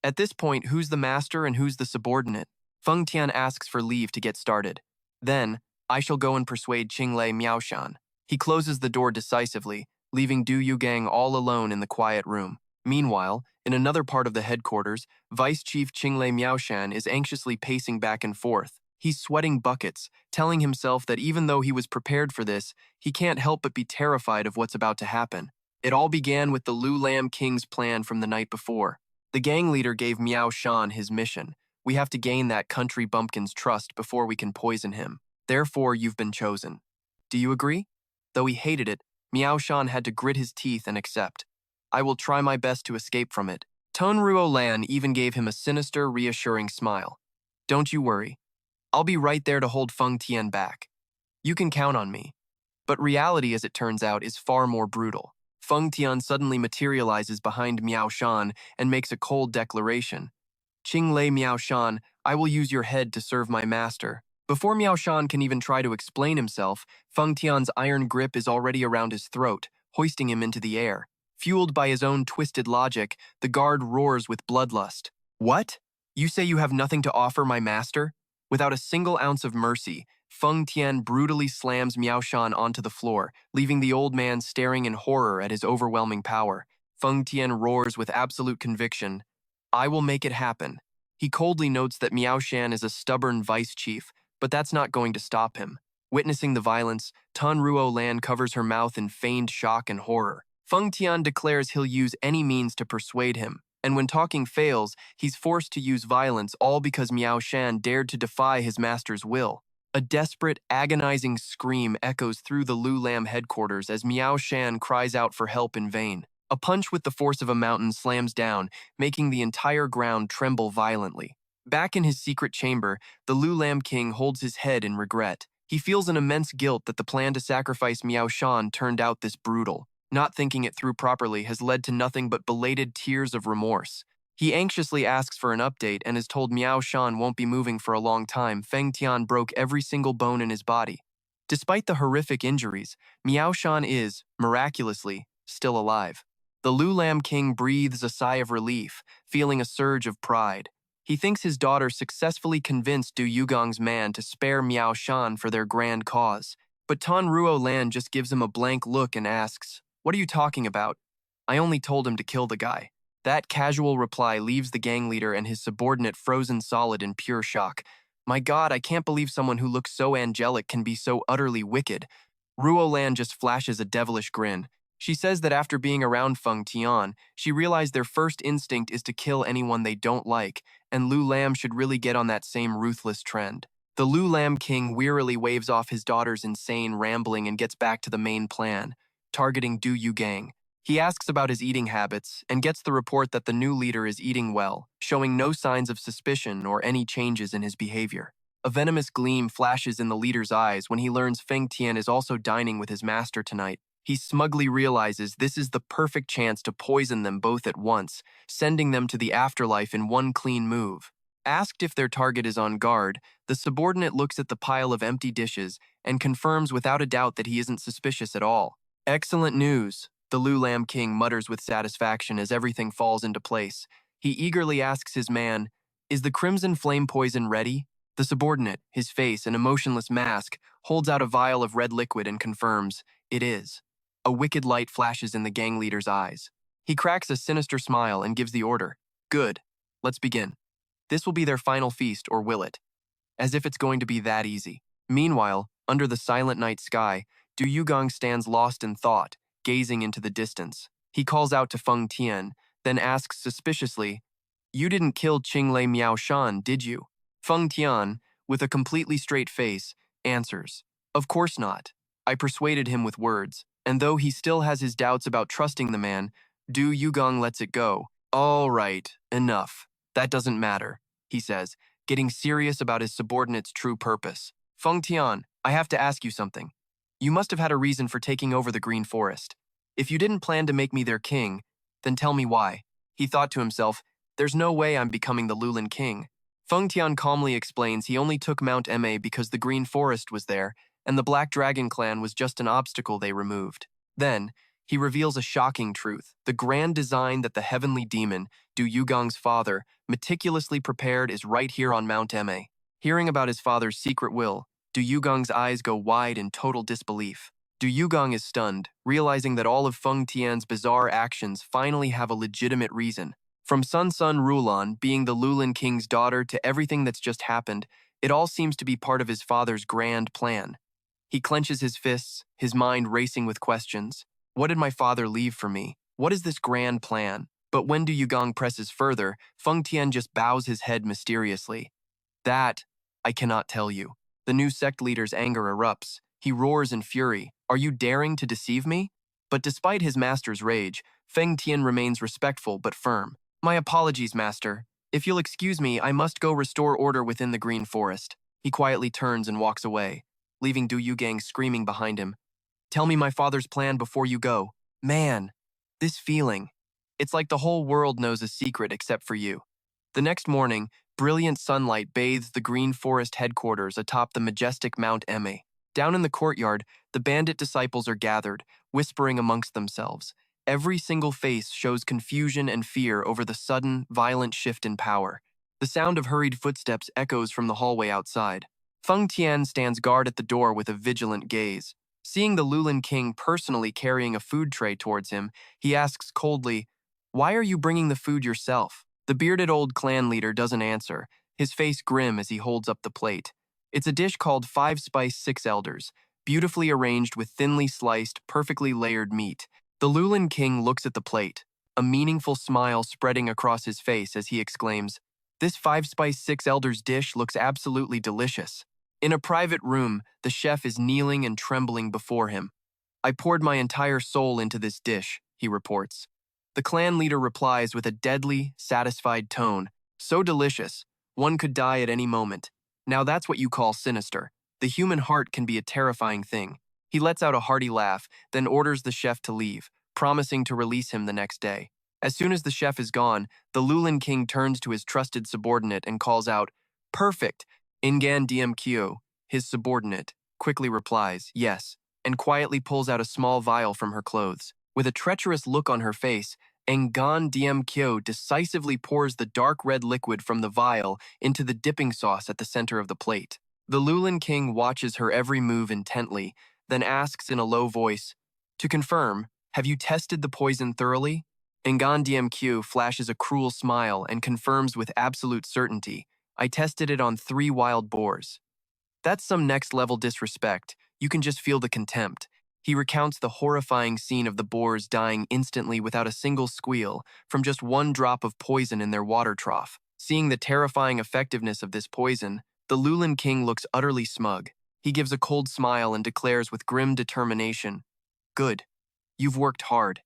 Speaker 1: At this point, who's the master and who's the subordinate? Feng Tian asks for leave to get started. Then, I shall go and persuade Qinglei Miaoshan. He closes the door decisively, leaving Du Yugang all alone in the quiet room. Meanwhile, in another part of the headquarters, Vice Chief Qinglei Miaoshan is anxiously pacing back and forth. He's sweating buckets, telling himself that even though he was prepared for this, he can't help but be terrified of what's about to happen. It all began with the Lu Lam King's plan from the night before. The gang leader gave Miaoshan his mission. We have to gain that country bumpkin's trust before we can poison him. Therefore, you've been chosen. Do you agree? Though he hated it, Miaoshan had to grit his teeth and accept. I will try my best to escape from it. Ton Ruo Lan even gave him a sinister, reassuring smile. Don't you worry. I'll be right there to hold Feng Tian back. You can count on me. But reality, as it turns out, is far more brutal. Feng Tian suddenly materializes behind Miaoshan and makes a cold declaration. Qinglei Miaoshan, I will use your head to serve my master. Before Miaoshan can even try to explain himself, Feng Tian's iron grip is already around his throat, hoisting him into the air. Fueled by his own twisted logic, the guard roars with bloodlust. What? You say you have nothing to offer my master? Without a single ounce of mercy, Feng Tian brutally slams Miaoshan onto the floor, leaving the old man staring in horror at his overwhelming power. Feng Tian roars with absolute conviction. I will make it happen. He coldly notes that Miaoshan is a stubborn vice chief, but that's not going to stop him. Witnessing the violence, Tan Ruo Lan covers her mouth in feigned shock and horror. Feng Tian declares he'll use any means to persuade him, and when talking fails, he's forced to use violence all because Miaoshan dared to defy his master's will. A desperate, agonizing scream echoes through the Lu Lam headquarters as Miaoshan cries out for help in vain. A punch with the force of a mountain slams down, making the entire ground tremble violently. Back in his secret chamber, the Lu Lam king holds his head in regret. He feels an immense guilt that the plan to sacrifice Miaoshan turned out this brutal. Not thinking it through properly has led to nothing but belated tears of remorse. He anxiously asks for an update and is told Miaoshan won't be moving for a long time. Feng Tian broke every single bone in his body. Despite the horrific injuries, Miaoshan is, miraculously, still alive. The Lu Lam king breathes a sigh of relief, feeling a surge of pride. He thinks his daughter successfully convinced Du Yugang's man to spare Miaoshan for their grand cause. But Tan Ruo Lan just gives him a blank look and asks, What are you talking about? I only told him to kill the guy. That casual reply leaves the gang leader and his subordinate frozen solid in pure shock. My God, I can't believe someone who looks so angelic can be so utterly wicked. Ruo Lan just flashes a devilish grin. She says that after being around Feng Tian, she realized their first instinct is to kill anyone they don't like, and Lu Lam should really get on that same ruthless trend. The Lu Lam King wearily waves off his daughter's insane rambling and gets back to the main plan, targeting Du Yugang. He asks about his eating habits and gets the report that the new leader is eating well, showing no signs of suspicion or any changes in his behavior. A venomous gleam flashes in the leader's eyes when he learns Feng Tian is also dining with his master tonight. He smugly realizes this is the perfect chance to poison them both at once, sending them to the afterlife in one clean move. Asked if their target is on guard, the subordinate looks at the pile of empty dishes and confirms without a doubt that he isn't suspicious at all. Excellent news, the Lu Lam King mutters with satisfaction as everything falls into place. He eagerly asks his man, "Is the crimson flame poison ready?" The subordinate, his face an emotionless mask, holds out a vial of red liquid and confirms, "It is." A wicked light flashes in the gang leader's eyes. He cracks a sinister smile and gives the order, "Good, let's begin. This will be their final feast, or will it?" As if it's going to be that easy. Meanwhile, under the silent night sky, Du Yugang stands lost in thought, gazing into the distance. He calls out to Feng Tian, then asks suspiciously, "You didn't kill Qinglei Miaoshan, did you?" Feng Tian, with a completely straight face, answers, "Of course not. I persuaded him with words." And though he still has his doubts about trusting the man, Du Yugang lets it go. "All right, enough. That doesn't matter," he says, getting serious about his subordinate's true purpose. "Feng Tian, I have to ask you something. You must have had a reason for taking over the Green Forest. If you didn't plan to make me their king, then tell me why." He thought to himself, "There's no way I'm becoming the Lulin king." Feng Tian calmly explains he only took Mount Ma because the Green Forest was there, and the Black Dragon clan was just an obstacle they removed. Then, he reveals a shocking truth. The grand design that the Heavenly Demon, Du Yugang's father, meticulously prepared is right here on Mount Ma. Hearing about his father's secret will, Du Yugang's eyes go wide in total disbelief. Du Yugang is stunned, realizing that all of Feng Tian's bizarre actions finally have a legitimate reason. From Sun Rulan being the Lulin King's daughter to everything that's just happened, it all seems to be part of his father's grand plan. He clenches his fists, his mind racing with questions. What did my father leave for me? What is this grand plan? But when Du Yugang presses further, Feng Tian just bows his head mysteriously. "That, I cannot tell you." The new sect leader's anger erupts. He roars in fury, "Are you daring to deceive me?" But despite his master's rage, Feng Tian remains respectful but firm. "My apologies, master. If you'll excuse me, I must go restore order within the Green Forest." He quietly turns and walks away, leaving Du Yugang screaming behind him. "Tell me my father's plan before you go." Man, this feeling. It's like the whole world knows a secret except for you. The next morning, brilliant sunlight bathes the Green Forest headquarters atop the majestic Mount Ma. Down in the courtyard, the bandit disciples are gathered, whispering amongst themselves. Every single face shows confusion and fear over the sudden, violent shift in power. The sound of hurried footsteps echoes from the hallway outside. Feng Tian stands guard at the door with a vigilant gaze. Seeing the Lulin King personally carrying a food tray towards him, he asks coldly, "Why are you bringing the food yourself?" The bearded old clan leader doesn't answer, his face grim as he holds up the plate. It's a dish called 5 Spice 6 Elders, beautifully arranged with thinly sliced, perfectly layered meat. The Lulin King looks at the plate, a meaningful smile spreading across his face as he exclaims, "This 5 Spice 6 Elders dish looks absolutely delicious." In a private room, the chef is kneeling and trembling before him. "I poured my entire soul into this dish," he reports. The clan leader replies with a deadly, satisfied tone, "So delicious, one could die at any moment. Now that's what you call sinister. The human heart can be a terrifying thing." He lets out a hearty laugh, then orders the chef to leave, promising to release him the next day. As soon as the chef is gone, the Lulin King turns to his trusted subordinate and calls out, "Perfect!" Ingan DMQ, his subordinate, quickly replies, "Yes," and quietly pulls out a small vial from her clothes. With a treacherous look on her face, Ngan DMQ decisively pours the dark red liquid from the vial into the dipping sauce at the center of the plate. The Lulin King watches her every move intently, then asks in a low voice, "To confirm, have you tested the poison thoroughly?" Ngan DMQ flashes a cruel smile and confirms with absolute certainty, "I tested it on 3 wild boars." That's some next-level disrespect. You can just feel the contempt. He recounts the horrifying scene of the boars dying instantly without a single squeal from just one drop of poison in their water trough. Seeing the terrifying effectiveness of this poison, The Lulin king looks utterly smug. He gives a cold smile and declares with grim determination, "Good. You've worked hard.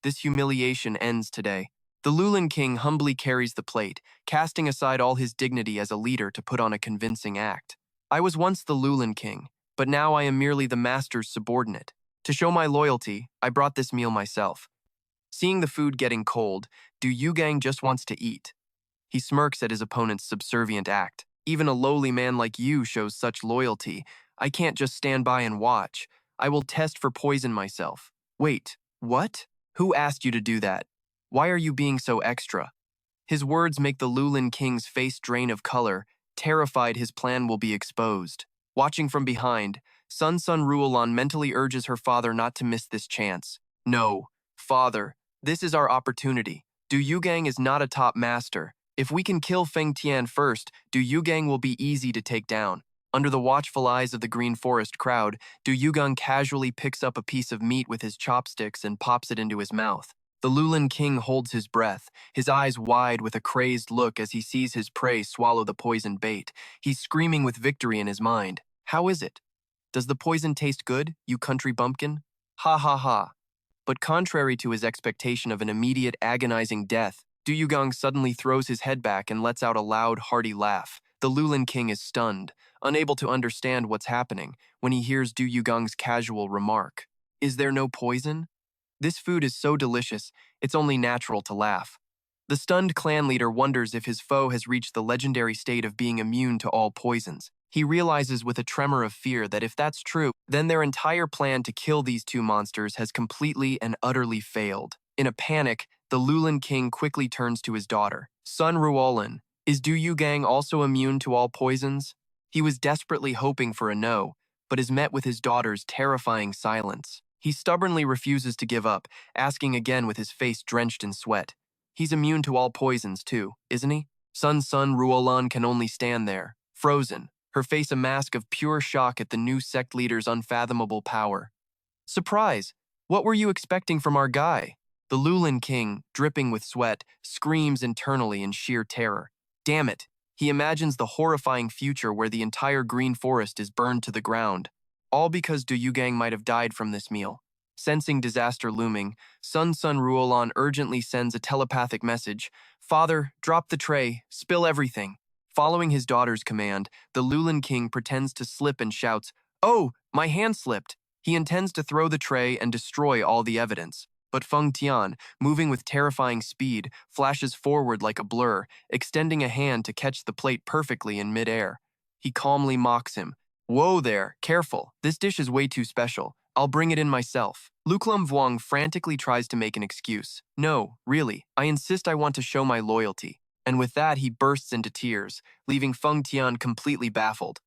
Speaker 1: This humiliation ends today." The Lulin king humbly carries the plate, casting aside all his dignity as a leader to put on a convincing act. "I was once the Lulin king, but now I am merely the master's subordinate. To show my loyalty, I brought this meal myself." Seeing the food getting cold, Yugang just wants to eat. He smirks at his opponent's subservient act. "Even a lowly man like you shows such loyalty. I can't just stand by and watch. I will test for poison myself." "Wait, what? Who asked you to do that? Why are you being so extra?" His words make the Lulin king's face drain of color, terrified his plan will be exposed. Watching from behind, Sun Ruolan mentally urges her father not to miss this chance. "No, father, this is our opportunity. Yugang is not a top master. If we can kill Feng Tian first, Yugang will be easy to take down." Under the watchful eyes of the Green Forest crowd, Yugang casually picks up a piece of meat with his chopsticks and pops it into his mouth. The Lulin king holds his breath, his eyes wide with a crazed look as he sees his prey swallow the poisoned bait. He's screaming with victory in his mind. "How is it? Does the poison taste good, you country bumpkin? Ha ha ha." But contrary to his expectation of an immediate agonizing death, Yugang suddenly throws his head back and lets out a loud, hearty laugh. The Lulin king is stunned, unable to understand what's happening, when he hears Yugang's casual remark. "Is there no poison? This food is so delicious, it's only natural to laugh." The stunned clan leader wonders if his foe has reached the legendary state of being immune to all poisons. He realizes with a tremor of fear that if that's true, then their entire plan to kill these two monsters has completely and utterly failed. In a panic, the Lulin king quickly turns to his daughter. "Sun Ruolan, is Yugang also immune to all poisons?" He was desperately hoping for a no, but is met with his daughter's terrifying silence. He stubbornly refuses to give up, asking again with his face drenched in sweat. "He's immune to all poisons too, isn't he?" Sun Ruolan can only stand there, frozen, her face a mask of pure shock at the new sect leader's unfathomable power. "Surprise! What were you expecting from our guy?" The Lulin king, dripping with sweat, screams internally in sheer terror. Damn it! He imagines the horrifying future where the entire green forest is burned to the ground. All because Yugang might have died from this meal. Sensing disaster looming, Sun Ruolan urgently sends a telepathic message. "Father, drop the tray, spill everything." Following his daughter's command, the Lulin king pretends to slip and shouts, "Oh, my hand slipped!" He intends to throw the tray and destroy all the evidence. But Feng Tian, moving with terrifying speed, flashes forward like a blur, extending a hand to catch the plate perfectly in midair. He calmly mocks him. "Whoa there, careful. This dish is way too special. I'll bring it in myself." Luklum Vuong frantically tries to make an excuse. "No, really, I insist, I want to show my loyalty." And with that, he bursts into tears, leaving Feng Tian completely baffled.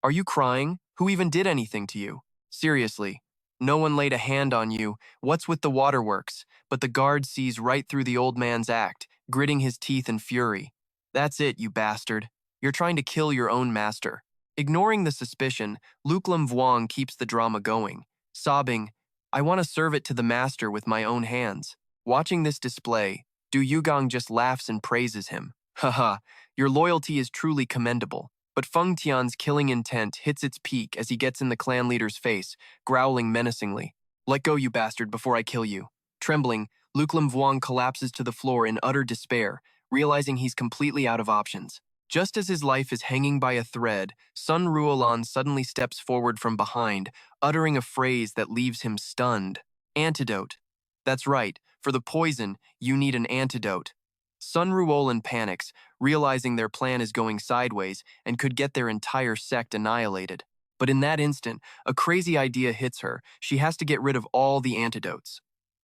Speaker 1: "Are you crying? Who even did anything to you? Seriously. No one laid a hand on you. What's with the waterworks?" But the guard sees right through the old man's act, gritting his teeth in fury. "That's it, you bastard. You're trying to kill your own master." Ignoring the suspicion, Luklum Vuong keeps the drama going, sobbing, "I want to serve it to the master with my own hands." Watching this display, Yugang just laughs and praises him. "Haha, your loyalty is truly commendable." But Feng Tian's killing intent hits its peak as he gets in the clan leader's face, growling menacingly. "Let go, you bastard, before I kill you." Trembling, Luklum Vuong collapses to the floor in utter despair, realizing he's completely out of options. Just as his life is hanging by a thread, Sun Ruolan suddenly steps forward from behind, uttering a phrase that leaves him stunned. "Antidote." That's right, for the poison, you need an antidote. Sun Ruolan panics, realizing their plan is going sideways and could get their entire sect annihilated. But in that instant, a crazy idea hits her. She has to get rid of all the antidotes.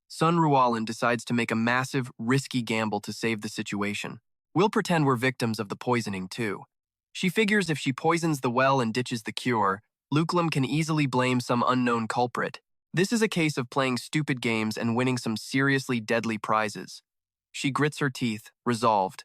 Speaker 1: Sun Ruolan decides to make a massive, risky gamble to save the situation. "We'll pretend we're victims of the poisoning too." She figures if she poisons the well and ditches the cure, Luklum can easily blame some unknown culprit. This is a case of playing stupid games and winning some seriously deadly prizes. She grits her teeth, resolved.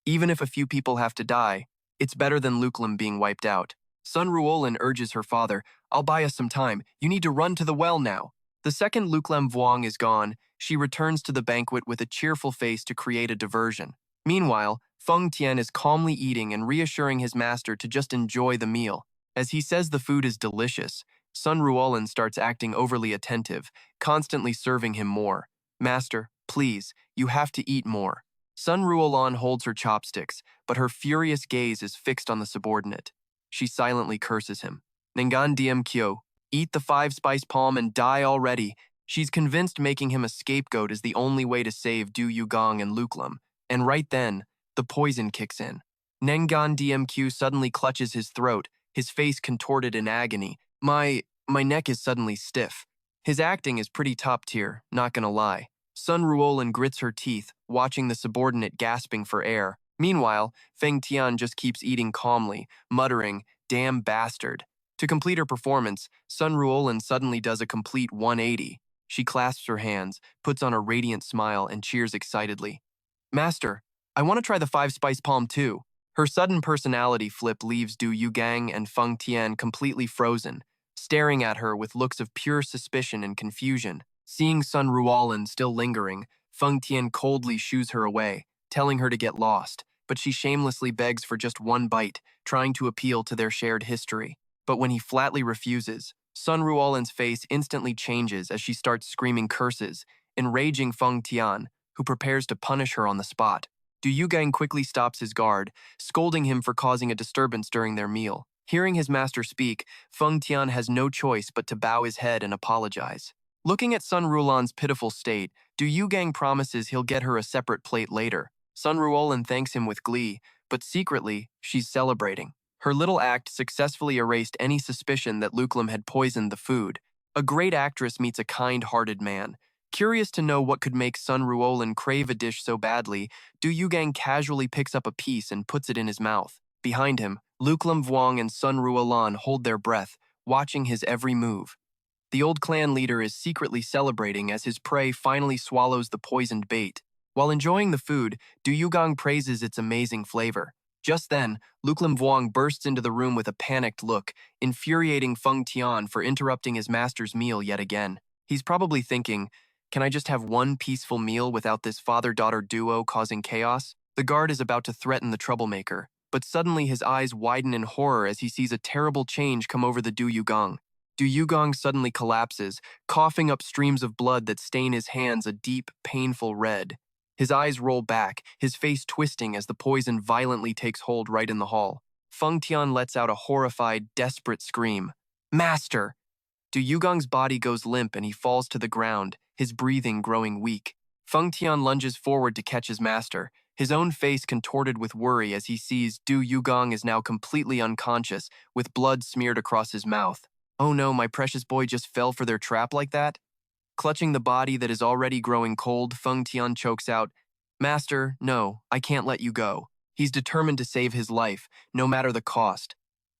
Speaker 1: Even if a few people have to die, it's better than Luklum being wiped out. Sun Ruolan urges her father, "I'll buy us some time. You need to run to the well now." The second Luklum Vuong is gone, she returns to the banquet with a cheerful face to create a diversion. Meanwhile, Feng Tian is calmly eating and reassuring his master to just enjoy the meal. As he says the food is delicious, Sun Ruolan starts acting overly attentive, constantly serving him more. Master, please, you have to eat more. Sun Ruolan holds her chopsticks, but her furious gaze is fixed on the subordinate. She silently curses him. Nengan diem kyo, eat the 5-spice palm and die already. She's convinced making him a scapegoat is the only way to save Du Yugang and Luklam, and right then, the poison kicks in. Nengan DMQ suddenly clutches his throat, his face contorted in agony. My neck is suddenly stiff. His acting is pretty top tier, not gonna lie. Sun Ruolan grits her teeth, watching the subordinate gasping for air. Meanwhile, Feng Tian just keeps eating calmly, muttering, "Damn bastard." To complete her performance, Sun Ruolan suddenly does a complete 180. She clasps her hands, puts on a radiant smile, and cheers excitedly. Master, I want to try the 5-spice palm too. Her sudden personality flip leaves Du Yugang and Feng Tian completely frozen, staring at her with looks of pure suspicion and confusion. Seeing Sun Ruolan still lingering, Feng Tian coldly shoos her away, telling her to get lost, but she shamelessly begs for just one bite, trying to appeal to their shared history. But when he flatly refuses, Sun Ruolan's face instantly changes as she starts screaming curses, enraging Feng Tian, who prepares to punish her on the spot. Du Yugang quickly stops his guard, scolding him for causing a disturbance during their meal. Hearing his master speak, Feng Tian has no choice but to bow his head and apologize. Looking at Sun Ruolan's pitiful state, Du Yugang promises he'll get her a separate plate later. Sun Ruolan thanks him with glee, but secretly, she's celebrating. Her little act successfully erased any suspicion that Luklam had poisoned the food. A great actress meets a kind-hearted man. Curious to know what could make Sun Ruolan crave a dish so badly, Du Yugang casually picks up a piece and puts it in his mouth. Behind him, Luklam Vuong and Sun Ruolan hold their breath, watching his every move. The old clan leader is secretly celebrating as his prey finally swallows the poisoned bait. While enjoying the food, Du Yugang praises its amazing flavor. Just then, Luklam Vuong bursts into the room with a panicked look, infuriating Feng Tian for interrupting his master's meal yet again. He's probably thinking, can I just have one peaceful meal without this father-daughter duo causing chaos? The guard is about to threaten the troublemaker, but suddenly his eyes widen in horror as he sees a terrible change come over the Du Yugang. Du Yugang suddenly collapses, coughing up streams of blood that stain his hands a deep, painful red. His eyes roll back, his face twisting as the poison violently takes hold right in the hall. Feng Tian lets out a horrified, desperate scream. Master! Du Yugang's body goes limp and he falls to the ground, his breathing growing weak. Feng Tian lunges forward to catch his master, his own face contorted with worry as he sees Du Yugang is now completely unconscious, with blood smeared across his mouth. Oh no, my precious boy just fell for their trap like that? Clutching the body that is already growing cold, Feng Tian chokes out, Master, no, I can't let you go. He's determined to save his life, no matter the cost.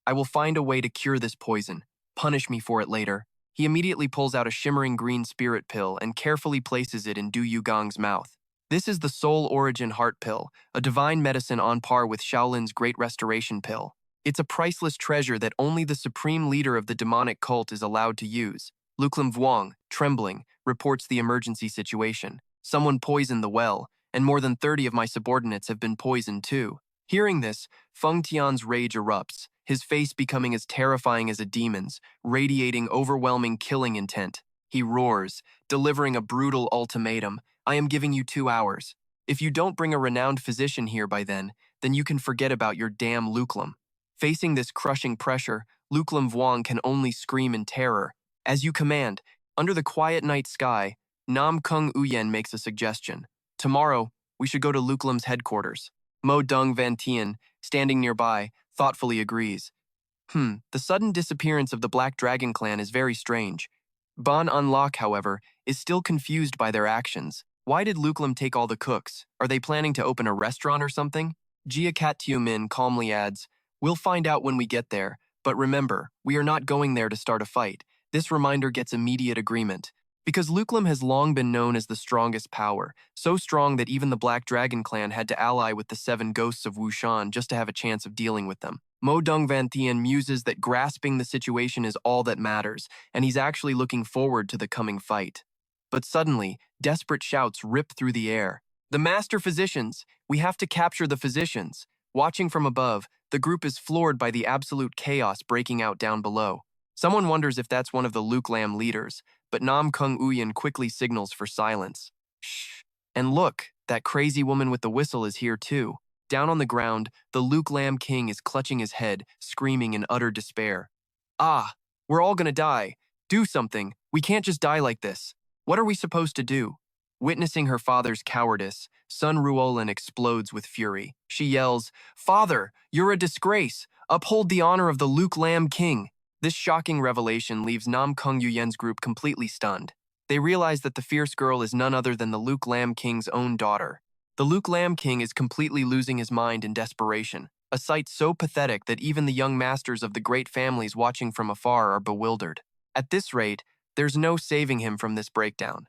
Speaker 1: I will find a way to cure this poison. Punish me for it later. He immediately pulls out a shimmering green spirit pill and carefully places it in Du Yugang's mouth. This is the Soul Origin Heart Pill, a divine medicine on par with Shaolin's Great Restoration Pill. It's a priceless treasure that only the supreme leader of the demonic cult is allowed to use. Luklam Vuong, trembling, reports the emergency situation. Someone poisoned the well, and more than 30 of my subordinates have been poisoned too. Hearing this, Feng Tian's rage erupts, his face becoming as terrifying as a demon's, radiating overwhelming killing intent. He roars, delivering a brutal ultimatum. I am giving you 2 hours. If you don't bring a renowned physician here by then you can forget about your damn Luklam. Facing this crushing pressure, Luklam Vuong can only scream in terror. As you command, under the quiet night sky, Nam Kung Uyen makes a suggestion. Tomorrow, we should go to Luklam's headquarters. Mo Dung Van Tien, standing nearby, thoughtfully agrees. The sudden disappearance of the Black Dragon clan is very strange. Ban Unlock, however, is still confused by their actions. Why did Luklam take all the cooks? Are they planning to open a restaurant or something? Jia Kat Tiu Min calmly adds, we'll find out when we get there, but remember, we are not going there to start a fight. This reminder gets immediate agreement. Because Luklam has long been known as the strongest power, so strong that even the Black Dragon clan had to ally with the 7 ghosts of Wushan just to have a chance of dealing with them. Mo Dung Van Tien muses that grasping the situation is all that matters, and he's actually looking forward to the coming fight. But suddenly, desperate shouts rip through the air. The master physicians! We have to capture the physicians! Watching from above, the group is floored by the absolute chaos breaking out down below. Someone wonders if that's one of the Luke Lam leaders, but Nam Kung Uyen quickly signals for silence. Shh. And look, that crazy woman with the whistle is here too. Down on the ground, the Luke Lam king is clutching his head, screaming in utter despair. Ah, we're all gonna die. Do something. We can't just die like this. What are we supposed to do? Witnessing her father's cowardice, Sun Ruolin explodes with fury. She yells, "Father, you're a disgrace! Uphold the honor of the Luke Lam king!" This shocking revelation leaves Nam Kung Yuyen's group completely stunned. They realize that the fierce girl is none other than the Luke Lam king's own daughter. The Luke Lam king is completely losing his mind in desperation, a sight so pathetic that even the young masters of the great families watching from afar are bewildered. At this rate, there's no saving him from this breakdown.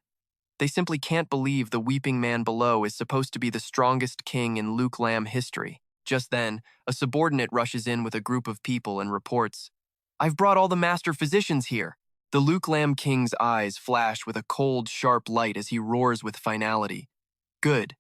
Speaker 1: They simply can't believe the weeping man below is supposed to be the strongest king in Luke Lam history. Just then, a subordinate rushes in with a group of people and reports, "I've brought all the master physicians here." The Luke Lam king's eyes flash with a cold, sharp light as he roars with finality. "Good.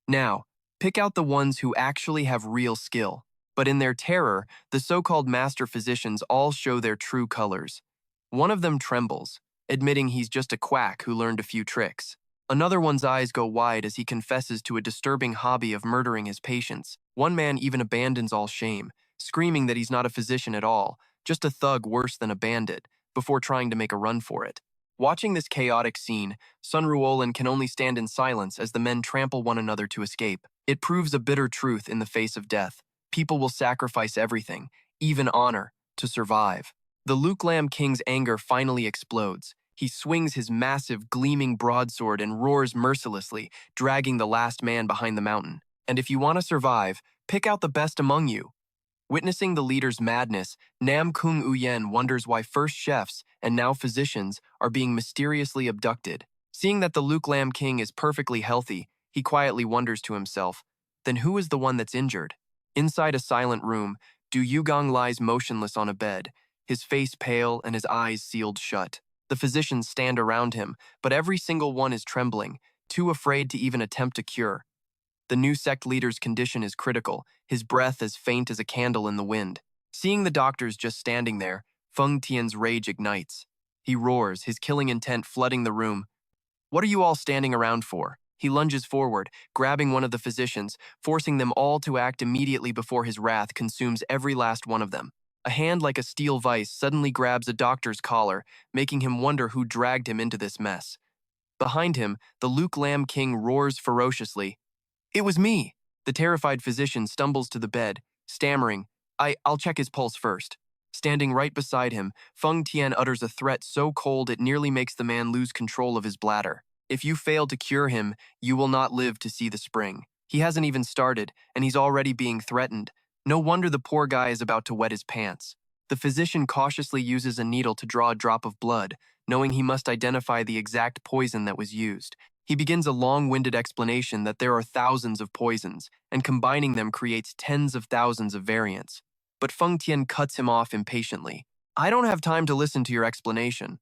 Speaker 1: Now, pick out the ones who actually have real skill." But in their terror, the so-called master physicians all show their true colors. One of them trembles, admitting he's just a quack who learned a few tricks. Another one's eyes go wide as he confesses to a disturbing hobby of murdering his patients. One man even abandons all shame, screaming that he's not a physician at all, just a thug worse than a bandit, before trying to make a run for it. Watching this chaotic scene, Sun Ruolin can only stand in silence as the men trample one another to escape. It proves a bitter truth in the face of death. People will sacrifice everything, even honor, to survive. The Luke Lam king's anger finally explodes. He swings his massive, gleaming broadsword and roars mercilessly, dragging the last man behind the mountain. And if you want to survive, pick out the best among you. Witnessing the leader's madness, Nam Kung Uyen wonders why first chefs, and now physicians, are being mysteriously abducted. Seeing that the Luke Lam king is perfectly healthy, he quietly wonders to himself, then who is the one that's injured? Inside a silent room, Du Yugang lies motionless on a bed, his face pale and his eyes sealed shut. The physicians stand around him, but every single one is trembling, too afraid to even attempt a cure. The new sect leader's condition is critical, his breath as faint as a candle in the wind. Seeing the doctors just standing there, Feng Tian's rage ignites. He roars, his killing intent flooding the room. "What are you all standing around for?" He lunges forward, grabbing one of the physicians, forcing them all to act immediately before his wrath consumes every last one of them. A hand like a steel vice suddenly grabs a doctor's collar, making him wonder who dragged him into this mess. Behind him, the Luke Lam king roars ferociously. "It was me!" The terrified physician stumbles to the bed, stammering, I'll check his pulse first." Standing right beside him, Feng Tian utters a threat so cold it nearly makes the man lose control of his bladder. "If you fail to cure him, you will not live to see the spring." He hasn't even started, and he's already being threatened. No wonder the poor guy is about to wet his pants. The physician cautiously uses a needle to draw a drop of blood, knowing he must identify the exact poison that was used. He begins a long-winded explanation that there are thousands of poisons, and combining them creates tens of thousands of variants. But Feng Tian cuts him off impatiently. "I don't have time to listen to your explanation."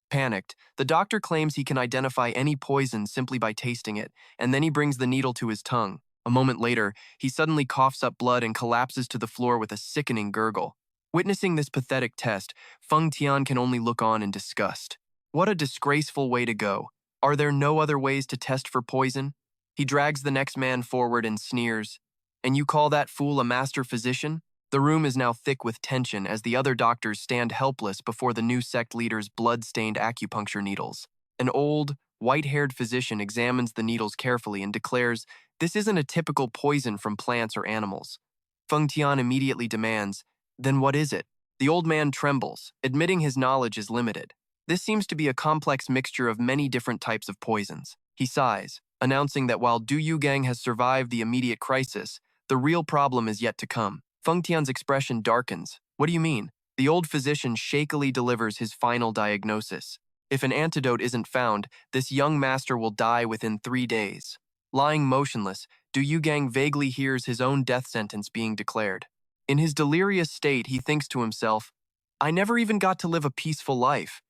Speaker 1: Panicked, the doctor claims he can identify any poison simply by tasting it, and then he brings the needle to his tongue. A moment later, he suddenly coughs up blood and collapses to the floor with a sickening gurgle. Witnessing this pathetic test, Feng Tian can only look on in disgust. What a disgraceful way to go. Are there no other ways to test for poison? He drags the next man forward and sneers. "And you call that fool a master physician?" The room is now thick with tension as the other doctors stand helpless before the new sect leader's blood-stained acupuncture needles. An old, white-haired physician examines the needles carefully and declares, "This isn't a typical poison from plants or animals." Feng Tian immediately demands, "Then what is it?" The old man trembles, admitting his knowledge is limited. This seems to be a complex mixture of many different types of poisons. He sighs, announcing that while Du Yugang has survived the immediate crisis, the real problem is yet to come. Feng Tian's expression darkens. "What do you mean?" The old physician shakily delivers his final diagnosis. If an antidote isn't found, this young master will die within 3 days. Lying motionless, Du Yugang vaguely hears his own death sentence being declared. In his delirious state, he thinks to himself, "I never even got to live a peaceful life.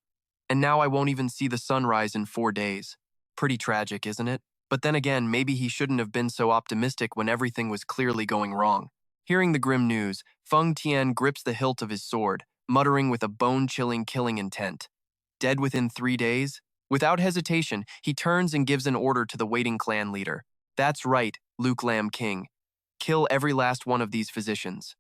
Speaker 1: And now I won't even see the sunrise in 4 days." Pretty tragic, isn't it? But then again, maybe he shouldn't have been so optimistic when everything was clearly going wrong. Hearing the grim news, Feng Tian grips the hilt of his sword, muttering with a bone-chilling killing intent. Dead within 3 days? Without hesitation, he turns and gives an order to the waiting clan leader. That's right, Luke Lam King. Kill every last one of these physicians.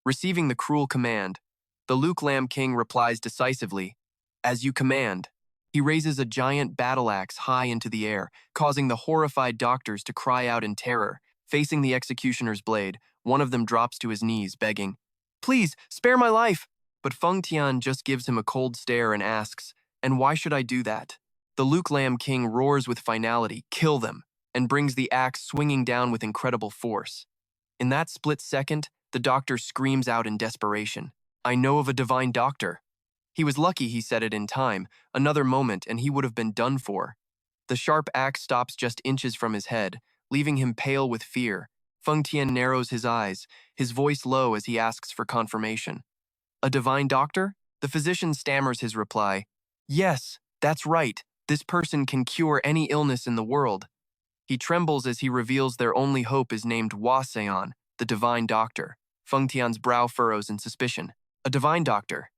Speaker 1: Receiving the cruel command, the Luke Lam King replies decisively, "As you command." He raises a giant battle axe high into the air, causing the horrified doctors to cry out in terror. Facing the executioner's blade, one of them drops to his knees, begging, "Please, spare my life!" But Feng Tian just gives him a cold stare and asks, "And why should I do that?" The Luke Lam King roars with finality, "Kill them!" and brings the axe swinging down with incredible force. In that split second, the doctor screams out in desperation, "I know of a divine doctor." He was lucky he said it in time. Another moment and he would have been done for. The sharp axe stops just inches from his head, leaving him pale with fear. Feng Tian narrows his eyes, his voice low as he asks for confirmation. "A divine doctor?" The physician stammers his reply. "Yes, that's right. This person can cure any illness in the world." He trembles as he reveals their only hope is named Waseon, the divine doctor. Feng Tian's brow furrows in suspicion. A divine doctor?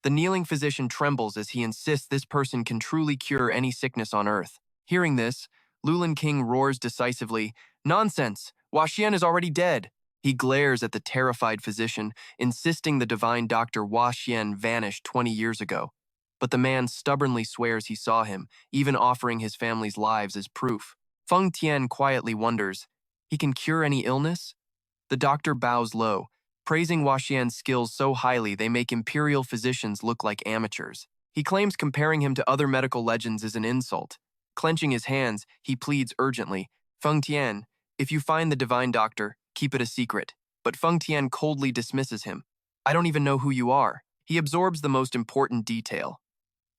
Speaker 1: The kneeling physician trembles as he insists this person can truly cure any sickness on earth. Hearing this, Lulan King roars decisively, "Nonsense! Waxian is already dead!" He glares at the terrified physician, insisting the divine Dr. Waxian vanished 20 years ago. But the man stubbornly swears he saw him, even offering his family's lives as proof. Feng Tian quietly wonders, he can cure any illness? The doctor bows low, praising Waxian's skills so highly they make imperial physicians look like amateurs. He claims comparing him to other medical legends is an insult. Clenching his hands, he pleads urgently, "Feng Tian, if you find the divine doctor, keep it a secret." But Feng Tian coldly dismisses him. "I don't even know who you are." He absorbs the most important detail.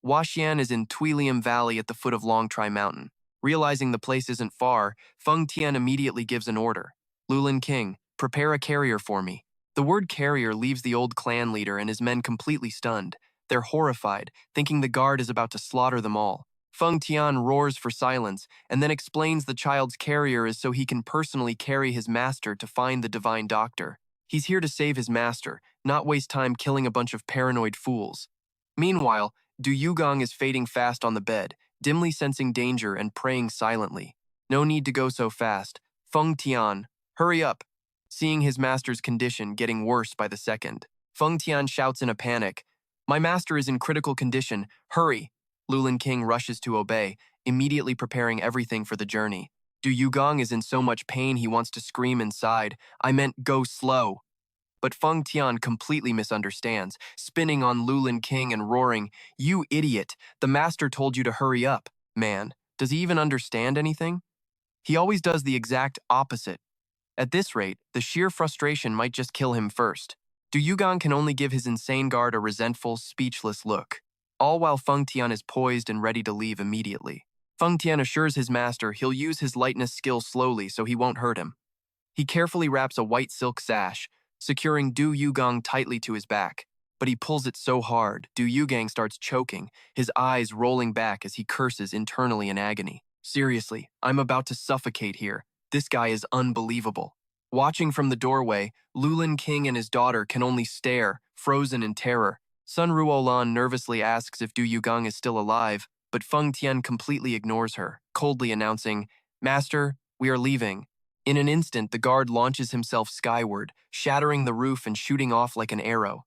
Speaker 1: Waxian is in Tuilium Valley at the foot of Longtry Mountain. Realizing the place isn't far, Feng Tian immediately gives an order. "Lulan King, prepare a carrier for me." The word carrier leaves the old clan leader and his men completely stunned. They're horrified, thinking the guard is about to slaughter them all. Feng Tian roars for silence and then explains the child's carrier is so he can personally carry his master to find the divine doctor. He's here to save his master, not waste time killing a bunch of paranoid fools. Meanwhile, Yugang is fading fast on the bed, dimly sensing danger and praying silently. "No need to go so fast. Feng Tian, hurry up." Seeing his master's condition getting worse by the second, Feng Tian shouts in a panic, "My master is in critical condition, hurry!" Lulan King rushes to obey, immediately preparing everything for the journey. Yugang is in so much pain he wants to scream inside, "I meant go slow." But Feng Tian completely misunderstands, spinning on Lulan King and roaring, "You idiot! The master told you to hurry up." Man, does he even understand anything? He always does the exact opposite. At this rate, the sheer frustration might just kill him first. Yugang can only give his insane guard a resentful, speechless look, all while Feng Tian is poised and ready to leave immediately. Feng Tian assures his master he'll use his lightness skill slowly so he won't hurt him. He carefully wraps a white silk sash, securing Yugang tightly to his back. But he pulls it so hard, Yugang starts choking, his eyes rolling back as he curses internally in agony. "Seriously, I'm about to suffocate here. This guy is unbelievable." Watching from the doorway, Lulan King and his daughter can only stare, frozen in terror. Sun Ruolan nervously asks if Yugang is still alive, but Feng Tian completely ignores her, coldly announcing, "Master, we are leaving." In an instant, the guard launches himself skyward, shattering the roof and shooting off like an arrow.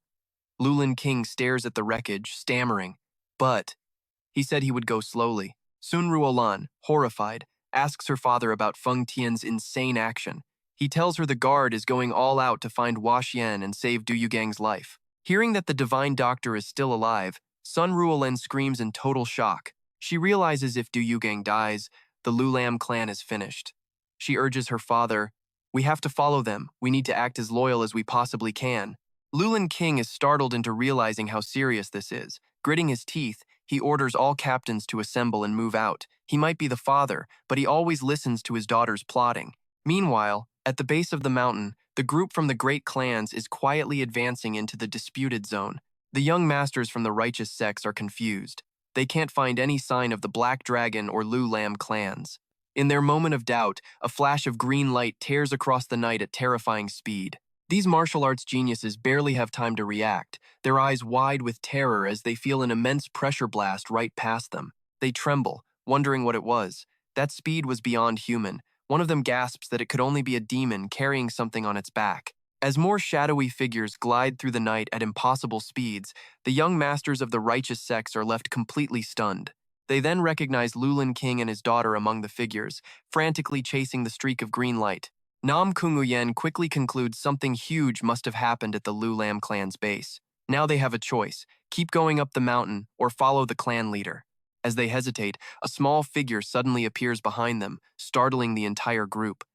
Speaker 1: Lulan King stares at the wreckage, stammering, "But..." He said he would go slowly. Sun Ruolan, horrified, asks her father about Feng Tian's insane action. He tells her the guard is going all out to find Waxian and save Yugang's life. Hearing that the divine doctor is still alive, Sun Ruolan screams in total shock. She realizes if Yugang dies, the Lulam clan is finished. She urges her father, "We have to follow them. We need to act as loyal as we possibly can." Lulan King is startled into realizing how serious this is. Gritting his teeth, he orders all captains to assemble and move out. He might be the father, but he always listens to his daughter's plotting. Meanwhile, at the base of the mountain, the group from the great clans is quietly advancing into the disputed zone. The young masters from the righteous sects are confused. They can't find any sign of the Black Dragon or Lulam clans. In their moment of doubt, a flash of green light tears across the night at terrifying speed. These martial arts geniuses barely have time to react, their eyes wide with terror as they feel an immense pressure blast right past them. They tremble, wondering what it was. That speed was beyond human. One of them gasps that it could only be a demon carrying something on its back. As more shadowy figures glide through the night at impossible speeds, the young masters of the righteous sects are left completely stunned. They then recognize Lulin King and his daughter among the figures, frantically chasing the streak of green light. Nam Kunguyen quickly concludes something huge must have happened at the Lu Lam clan's base. Now they have a choice: keep going up the mountain or follow the clan leader. As they hesitate, a small figure suddenly appears behind them, startling the entire group.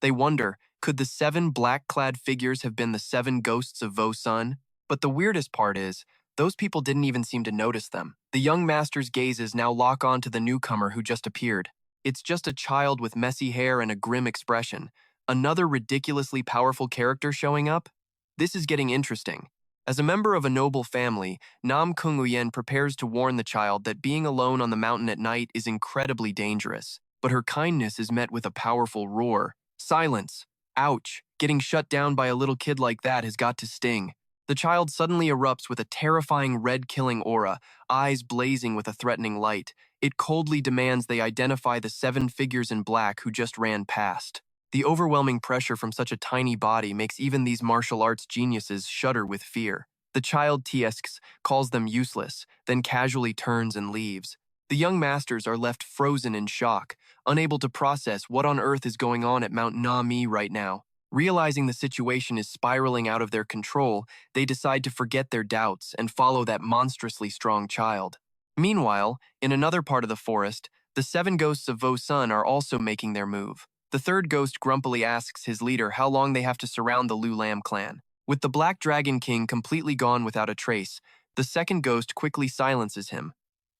Speaker 1: They wonder, could the 7 black-clad figures have been the 7 ghosts of Vo Sun? But the weirdest part is, those people didn't even seem to notice them. The young master's gazes now lock on to the newcomer who just appeared. It's just a child with messy hair and a grim expression. Another ridiculously powerful character showing up? This is getting interesting. As a member of a noble family, Nam Kunguyen prepares to warn the child that being alone on the mountain at night is incredibly dangerous. But her kindness is met with a powerful roar. Silence! Ouch! Getting shut down by a little kid like that has got to sting. The child suddenly erupts with a terrifying red-killing aura, eyes blazing with a threatening light. It coldly demands they identify the 7 figures in black who just ran past. The overwhelming pressure from such a tiny body makes even these martial arts geniuses shudder with fear. The child Tiesks calls them useless, then casually turns and leaves. The young masters are left frozen in shock, unable to process what on earth is going on at Mount Na-Mi right now. Realizing the situation is spiraling out of their control, they decide to forget their doubts and follow that monstrously strong child. Meanwhile, in another part of the forest, the 7 ghosts of Vo Sun are also making their move. The 3rd ghost grumpily asks his leader how long they have to surround the Lu Lam clan. With the Black Dragon King completely gone without a trace, the 2nd ghost quickly silences him.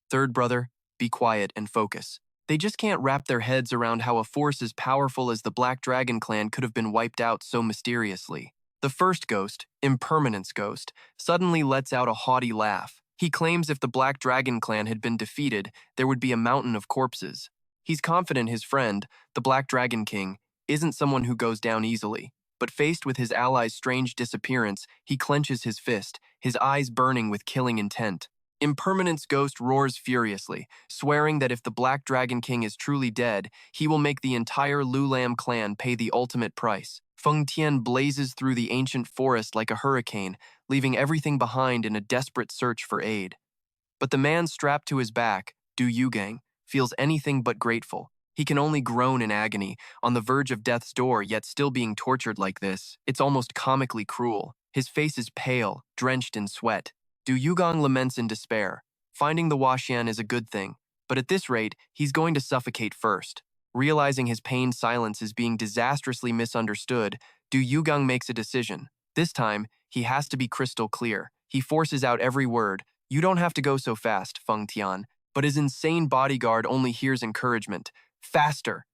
Speaker 1: "Third brother, be quiet and focus." They just can't wrap their heads around how a force as powerful as the Black Dragon clan could have been wiped out so mysteriously. The 1st ghost, Impermanence Ghost, suddenly lets out a haughty laugh. He claims if the Black Dragon clan had been defeated, there would be a mountain of corpses. He's confident his friend, the Black Dragon King, isn't someone who goes down easily. But faced with his ally's strange disappearance, he clenches his fist, his eyes burning with killing intent. Impermanence Ghost roars furiously, swearing that if the Black Dragon King is truly dead, he will make the entire Lu Lam clan pay the ultimate price. Feng Tian blazes through the ancient forest like a hurricane, leaving everything behind in a desperate search for aid. But the man strapped to his back, Du Yugang, feels anything but grateful. He can only groan in agony, on the verge of death's door yet still being tortured like this. It's almost comically cruel. His face is pale, drenched in sweat. Du Yugang laments in despair. Finding the Washian is a good thing, but at this rate, he's going to suffocate first. Realizing his pained silence is being disastrously misunderstood, Du Yugang makes a decision. This time, he has to be crystal clear. He forces out every word. "You don't have to go so fast, Feng Tian." But his insane bodyguard only hears encouragement. "Faster!"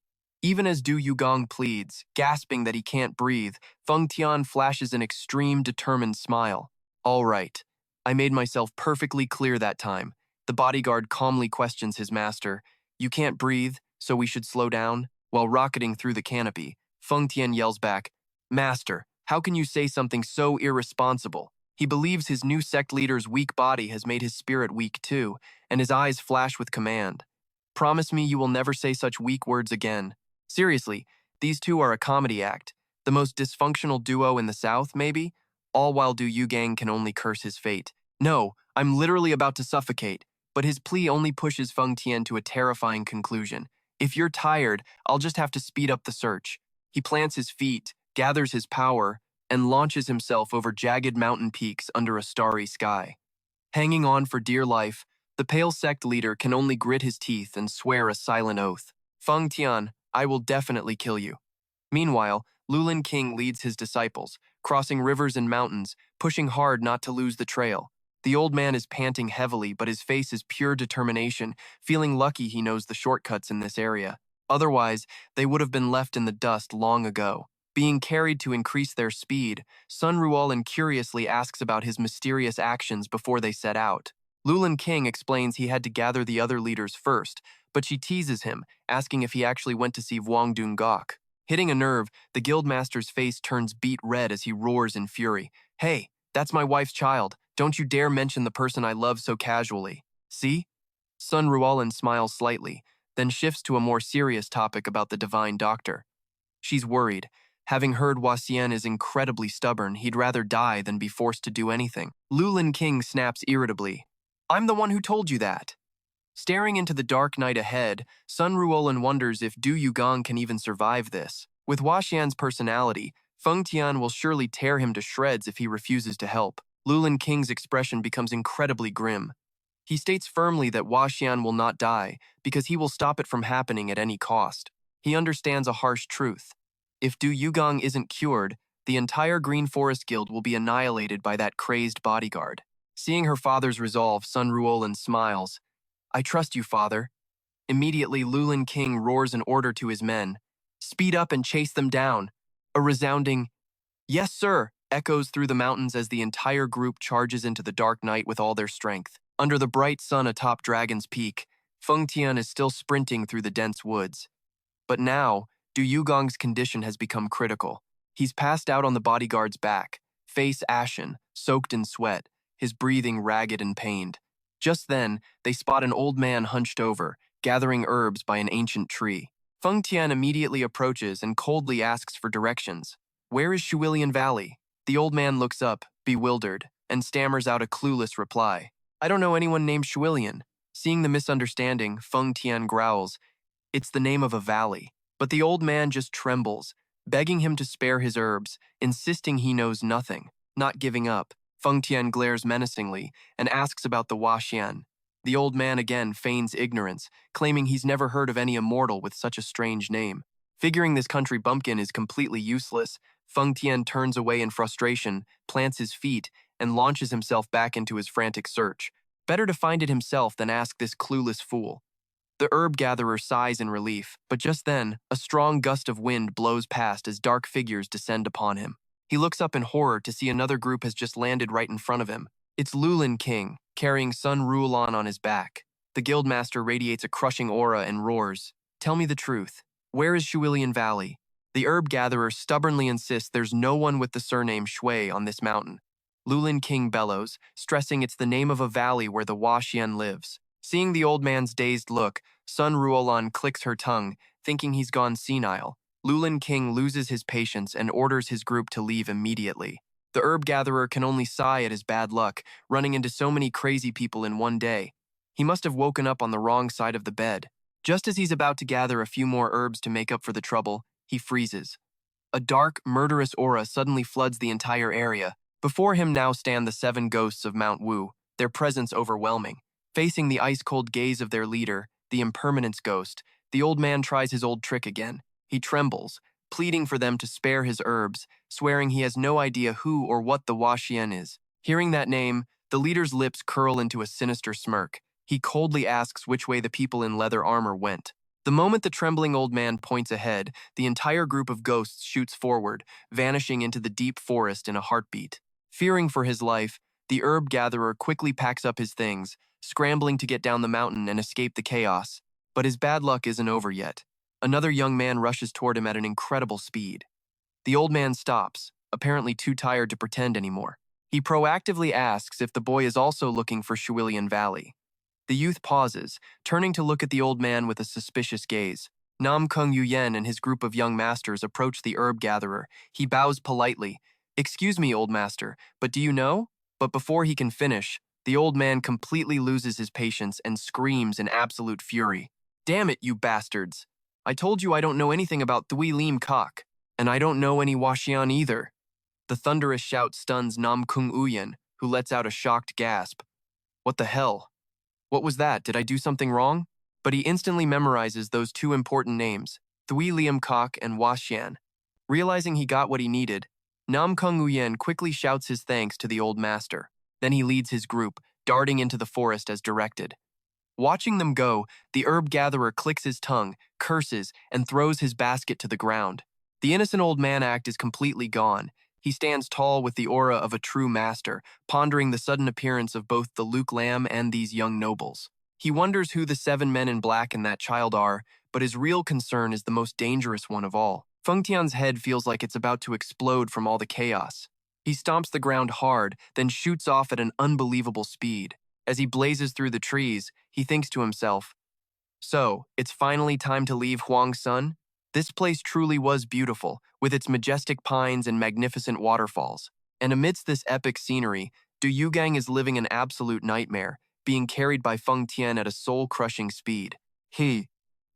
Speaker 1: Even as Du Yugang pleads, gasping that he can't breathe, Feng Tian flashes an extreme, determined smile. "All right. I made myself perfectly clear that time." The bodyguard calmly questions his master. "You can't breathe, so we should slow down?" While rocketing through the canopy, Feng Tian yells back, "Master, how can you say something so irresponsible?" He believes his new sect leader's weak body has made his spirit weak too, and his eyes flash with command. "Promise me you will never say such weak words again." Seriously, these two are a comedy act. The most dysfunctional duo in the South, maybe? All while Du Yugang can only curse his fate. "No, I'm literally about to suffocate." But his plea only pushes Feng Tian to a terrifying conclusion. "If you're tired, I'll just have to speed up the search." He plants his feet, gathers his power, and launches himself over jagged mountain peaks under a starry sky. Hanging on for dear life, the pale sect leader can only grit his teeth and swear a silent oath. "Feng Tian, I will definitely kill you." Meanwhile, Lulin King leads his disciples, crossing rivers and mountains, pushing hard not to lose the trail. The old man is panting heavily, but his face is pure determination, feeling lucky he knows the shortcuts in this area. Otherwise, they would have been left in the dust long ago. Being carried to increase their speed, Sun Ruolin curiously asks about his mysterious actions before they set out. Lulin King explains he had to gather the other leaders first, but she teases him, asking if he actually went to see Wang Dungok. Hitting a nerve, the guildmaster's face turns beet red as he roars in fury. Hey, that's my wife's child. Don't you dare mention the person I love so casually. See? Sun Ruolan smiles slightly, then shifts to a more serious topic about the divine doctor. She's worried. Having heard Huaxian is incredibly stubborn, he'd rather die than be forced to do anything. Lulin King snaps irritably. I'm the one who told you that. Staring into the dark night ahead, Sun Ruolan wonders if Du Yugang can even survive this. With Huaxian's personality, Feng Tian will surely tear him to shreds if he refuses to help. Lulin King's expression becomes incredibly grim. He states firmly that Huaxian will not die because he will stop it from happening at any cost. He understands a harsh truth. If Du Yugang isn't cured, the entire Green Forest Guild will be annihilated by that crazed bodyguard. Seeing her father's resolve, Sun Ruolan smiles. I trust you, father. Immediately, Lulin King roars an order to his men. Speed up and chase them down. A resounding, yes, sir, echoes through the mountains as the entire group charges into the dark night with all their strength. Under the bright sun atop Dragon's Peak, Feng Tian is still sprinting through the dense woods. But now, Du Yugong's condition has become critical. He's passed out on the bodyguard's back, face ashen, soaked in sweat, his breathing ragged and pained. Just then, they spot an old man hunched over, gathering herbs by an ancient tree. Feng Tian immediately approaches and coldly asks for directions. Where is Shuilian Valley? The old man looks up, bewildered, and stammers out a clueless reply. I don't know anyone named Shuilian. Seeing the misunderstanding, Feng Tian growls. It's the name of a valley. But the old man just trembles, begging him to spare his herbs, insisting he knows nothing. Not giving up, Feng Tian glares menacingly and asks about the Huaxian. The old man again feigns ignorance, claiming he's never heard of any immortal with such a strange name. Figuring this country bumpkin is completely useless, Feng Tian turns away in frustration, plants his feet, and launches himself back into his frantic search. Better to find it himself than ask this clueless fool. The herb gatherer sighs in relief, but just then, a strong gust of wind blows past as dark figures descend upon him. He looks up in horror to see another group has just landed right in front of him. It's Lulin King, carrying Sun Ruolan on his back. The guildmaster radiates a crushing aura and roars. Tell me the truth. Where is Shuilian Valley? The herb gatherer stubbornly insists there's no one with the surname Shui on this mountain. Lulin King bellows, stressing it's the name of a valley where the Huaxian lives. Seeing the old man's dazed look, Sun Ruolan clicks her tongue, thinking he's gone senile. Lulin King loses his patience and orders his group to leave immediately. The herb gatherer can only sigh at his bad luck, running into so many crazy people in one day. He must have woken up on the wrong side of the bed. Just as he's about to gather a few more herbs to make up for the trouble, he freezes. A dark, murderous aura suddenly floods the entire area. Before him now stand the 7 ghosts of Mount Wu, their presence overwhelming. Facing the ice-cold gaze of their leader, the impermanence ghost, the old man tries his old trick again. He trembles, pleading for them to spare his herbs, swearing he has no idea who or what the Huaxian is. Hearing that name, the leader's lips curl into a sinister smirk. He coldly asks which way the people in leather armor went. The moment the trembling old man points ahead, the entire group of ghosts shoots forward, vanishing into the deep forest in a heartbeat. Fearing for his life, the herb gatherer quickly packs up his things, scrambling to get down the mountain and escape the chaos. But his bad luck isn't over yet. Another young man rushes toward him at an incredible speed. The old man stops, apparently too tired to pretend anymore. He proactively asks if the boy is also looking for Shuilian Valley. The youth pauses, turning to look at the old man with a suspicious gaze. Nam Kung Yuyen and his group of young masters approach the herb gatherer. He bows politely. Excuse me, old master, but do you know? But before he can finish, the old man completely loses his patience and screams in absolute fury. Damn it, you bastards! I told you I don't know anything about Thui Lim Kok, and I don't know any Huaxian either. The thunderous shout stuns Nam Kung Uyen, who lets out a shocked gasp. What the hell? What was that? Did I do something wrong? But he instantly memorizes those 2 important names, Thui Lim Kok and Huaxian. Realizing he got what he needed, Nam Kung Uyen quickly shouts his thanks to the old master. Then he leads his group, darting into the forest as directed. Watching them go, the herb gatherer clicks his tongue, curses, and throws his basket to the ground. The innocent old man act is completely gone. He stands tall with the aura of a true master, pondering the sudden appearance of both the Luke Lamb and these young nobles. He wonders who the 7 men in black and that child are, but his real concern is the most dangerous one of all. Feng Tian's head feels like it's about to explode from all the chaos. He stomps the ground hard, then shoots off at an unbelievable speed. As he blazes through the trees, he thinks to himself, "So, it's finally time to leave Huangsun?" This place truly was beautiful, with its majestic pines and magnificent waterfalls. And amidst this epic scenery, Du Yugang is living an absolute nightmare, being carried by Feng Tian at a soul-crushing speed. Du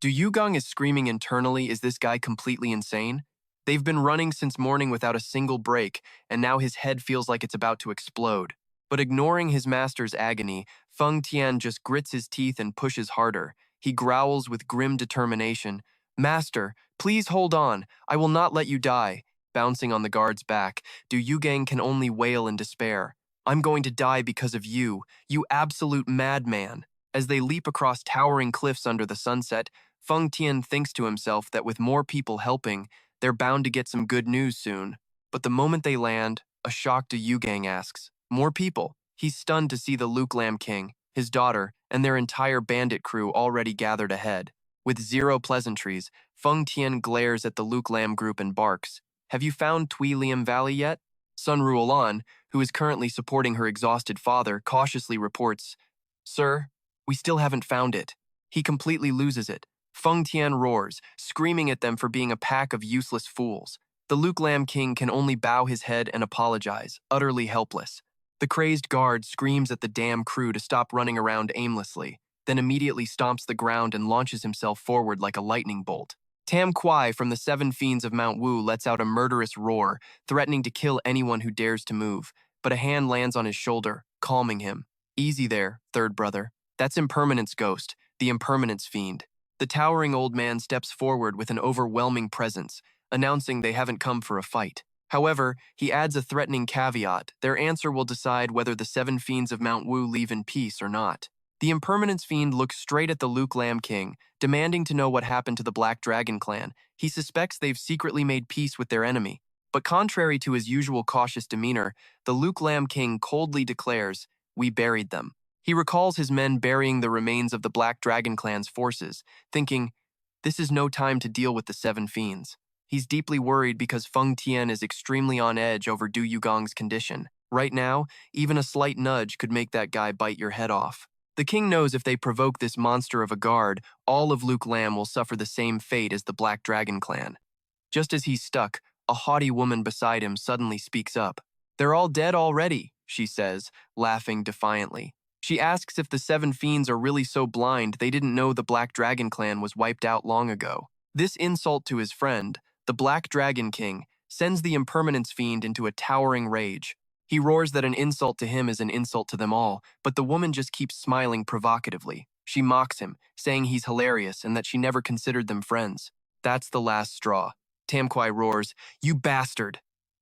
Speaker 1: Yugang is screaming internally, is this guy completely insane? They've been running since morning without a single break, and now his head feels like it's about to explode. But ignoring his master's agony, Feng Tian just grits his teeth and pushes harder. He growls with grim determination, "Master, please hold on. I will not let you die." Bouncing on the guard's back, Du Yugang can only wail in despair. "I'm going to die because of you, you absolute madman." As they leap across towering cliffs under the sunset, Feng Tian thinks to himself that with more people helping, they're bound to get some good news soon. But the moment they land, a shocked Yugang asks, "More people?" He's stunned to see the Luke Lam King, his daughter, and their entire bandit crew already gathered ahead. With zero pleasantries, Feng Tian glares at the Luke Lam group and barks, "Have you found Tui Liam Valley yet?" Sun Ruolan, who is currently supporting her exhausted father, cautiously reports, "Sir, we still haven't found it." He completely loses it. Feng Tian roars, screaming at them for being a pack of useless fools. The Luke Lam King can only bow his head and apologize, utterly helpless. The crazed guard screams at the damn crew to stop running around aimlessly, then immediately stomps the ground and launches himself forward like a lightning bolt. Tam Kwai from the 7 Fiends of Mount Wu lets out a murderous roar, threatening to kill anyone who dares to move, but a hand lands on his shoulder, calming him. "Easy there, third brother. That's Impermanence Ghost, the Impermanence Fiend." The towering old man steps forward with an overwhelming presence, announcing they haven't come for a fight. However, he adds a threatening caveat: their answer will decide whether the 7 Fiends of Mount Wu leave in peace or not. The Impermanence Fiend looks straight at the Luke Lam King, demanding to know what happened to the Black Dragon clan. He suspects they've secretly made peace with their enemy. But contrary to his usual cautious demeanor, the Luke Lam King coldly declares, "We buried them." He recalls his men burying the remains of the Black Dragon clan's forces, thinking, this is no time to deal with the 7 Fiends. He's deeply worried because Feng Tian is extremely on edge over Du Yugang's condition. Right now, even a slight nudge could make that guy bite your head off. The king knows if they provoke this monster of a guard, all of Luke Lam will suffer the same fate as the Black Dragon clan. Just as he's stuck, a haughty woman beside him suddenly speaks up. "They're all dead already," she says, laughing defiantly. She asks if the 7 Fiends are really so blind they didn't know the Black Dragon clan was wiped out long ago. This insult to his friend, the Black Dragon King, sends the Impermanence Fiend into a towering rage. He roars that an insult to him is an insult to them all, but the woman just keeps smiling provocatively. She mocks him, saying he's hilarious and that she never considered them friends. That's the last straw. Tam Kwai roars, "You bastard!"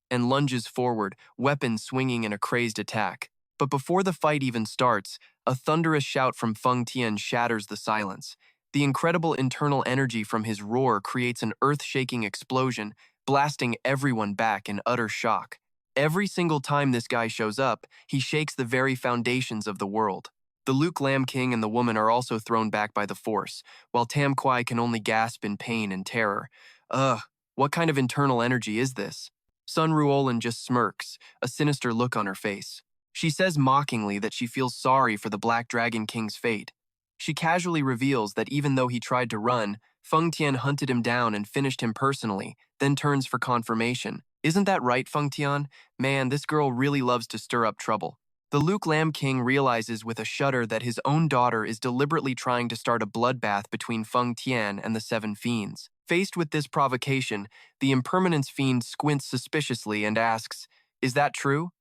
Speaker 1: and lunges forward, weapon swinging in a crazed attack. But before the fight even starts, a thunderous shout from Feng Tian shatters the silence. The incredible internal energy from his roar creates an earth-shaking explosion, blasting everyone back in utter shock. Every single time this guy shows up, he shakes the very foundations of the world. The Luke Lam King and the woman are also thrown back by the force, while Tam Kwai can only gasp in pain and terror. Ugh, what kind of internal energy is this? Sun Ruolan just smirks, a sinister look on her face. She says mockingly that she feels sorry for the Black Dragon King's fate. She casually reveals that even though he tried to run, Feng Tian hunted him down and finished him personally, then turns for confirmation. Isn't that right, Feng Tian? Man, this girl really loves to stir up trouble. The Luke Lam King realizes with a shudder that his own daughter is deliberately trying to start a bloodbath between Feng Tian and the 7 Fiends. Faced with this provocation, the Impermanence Fiend squints suspiciously and asks, "Is that true?"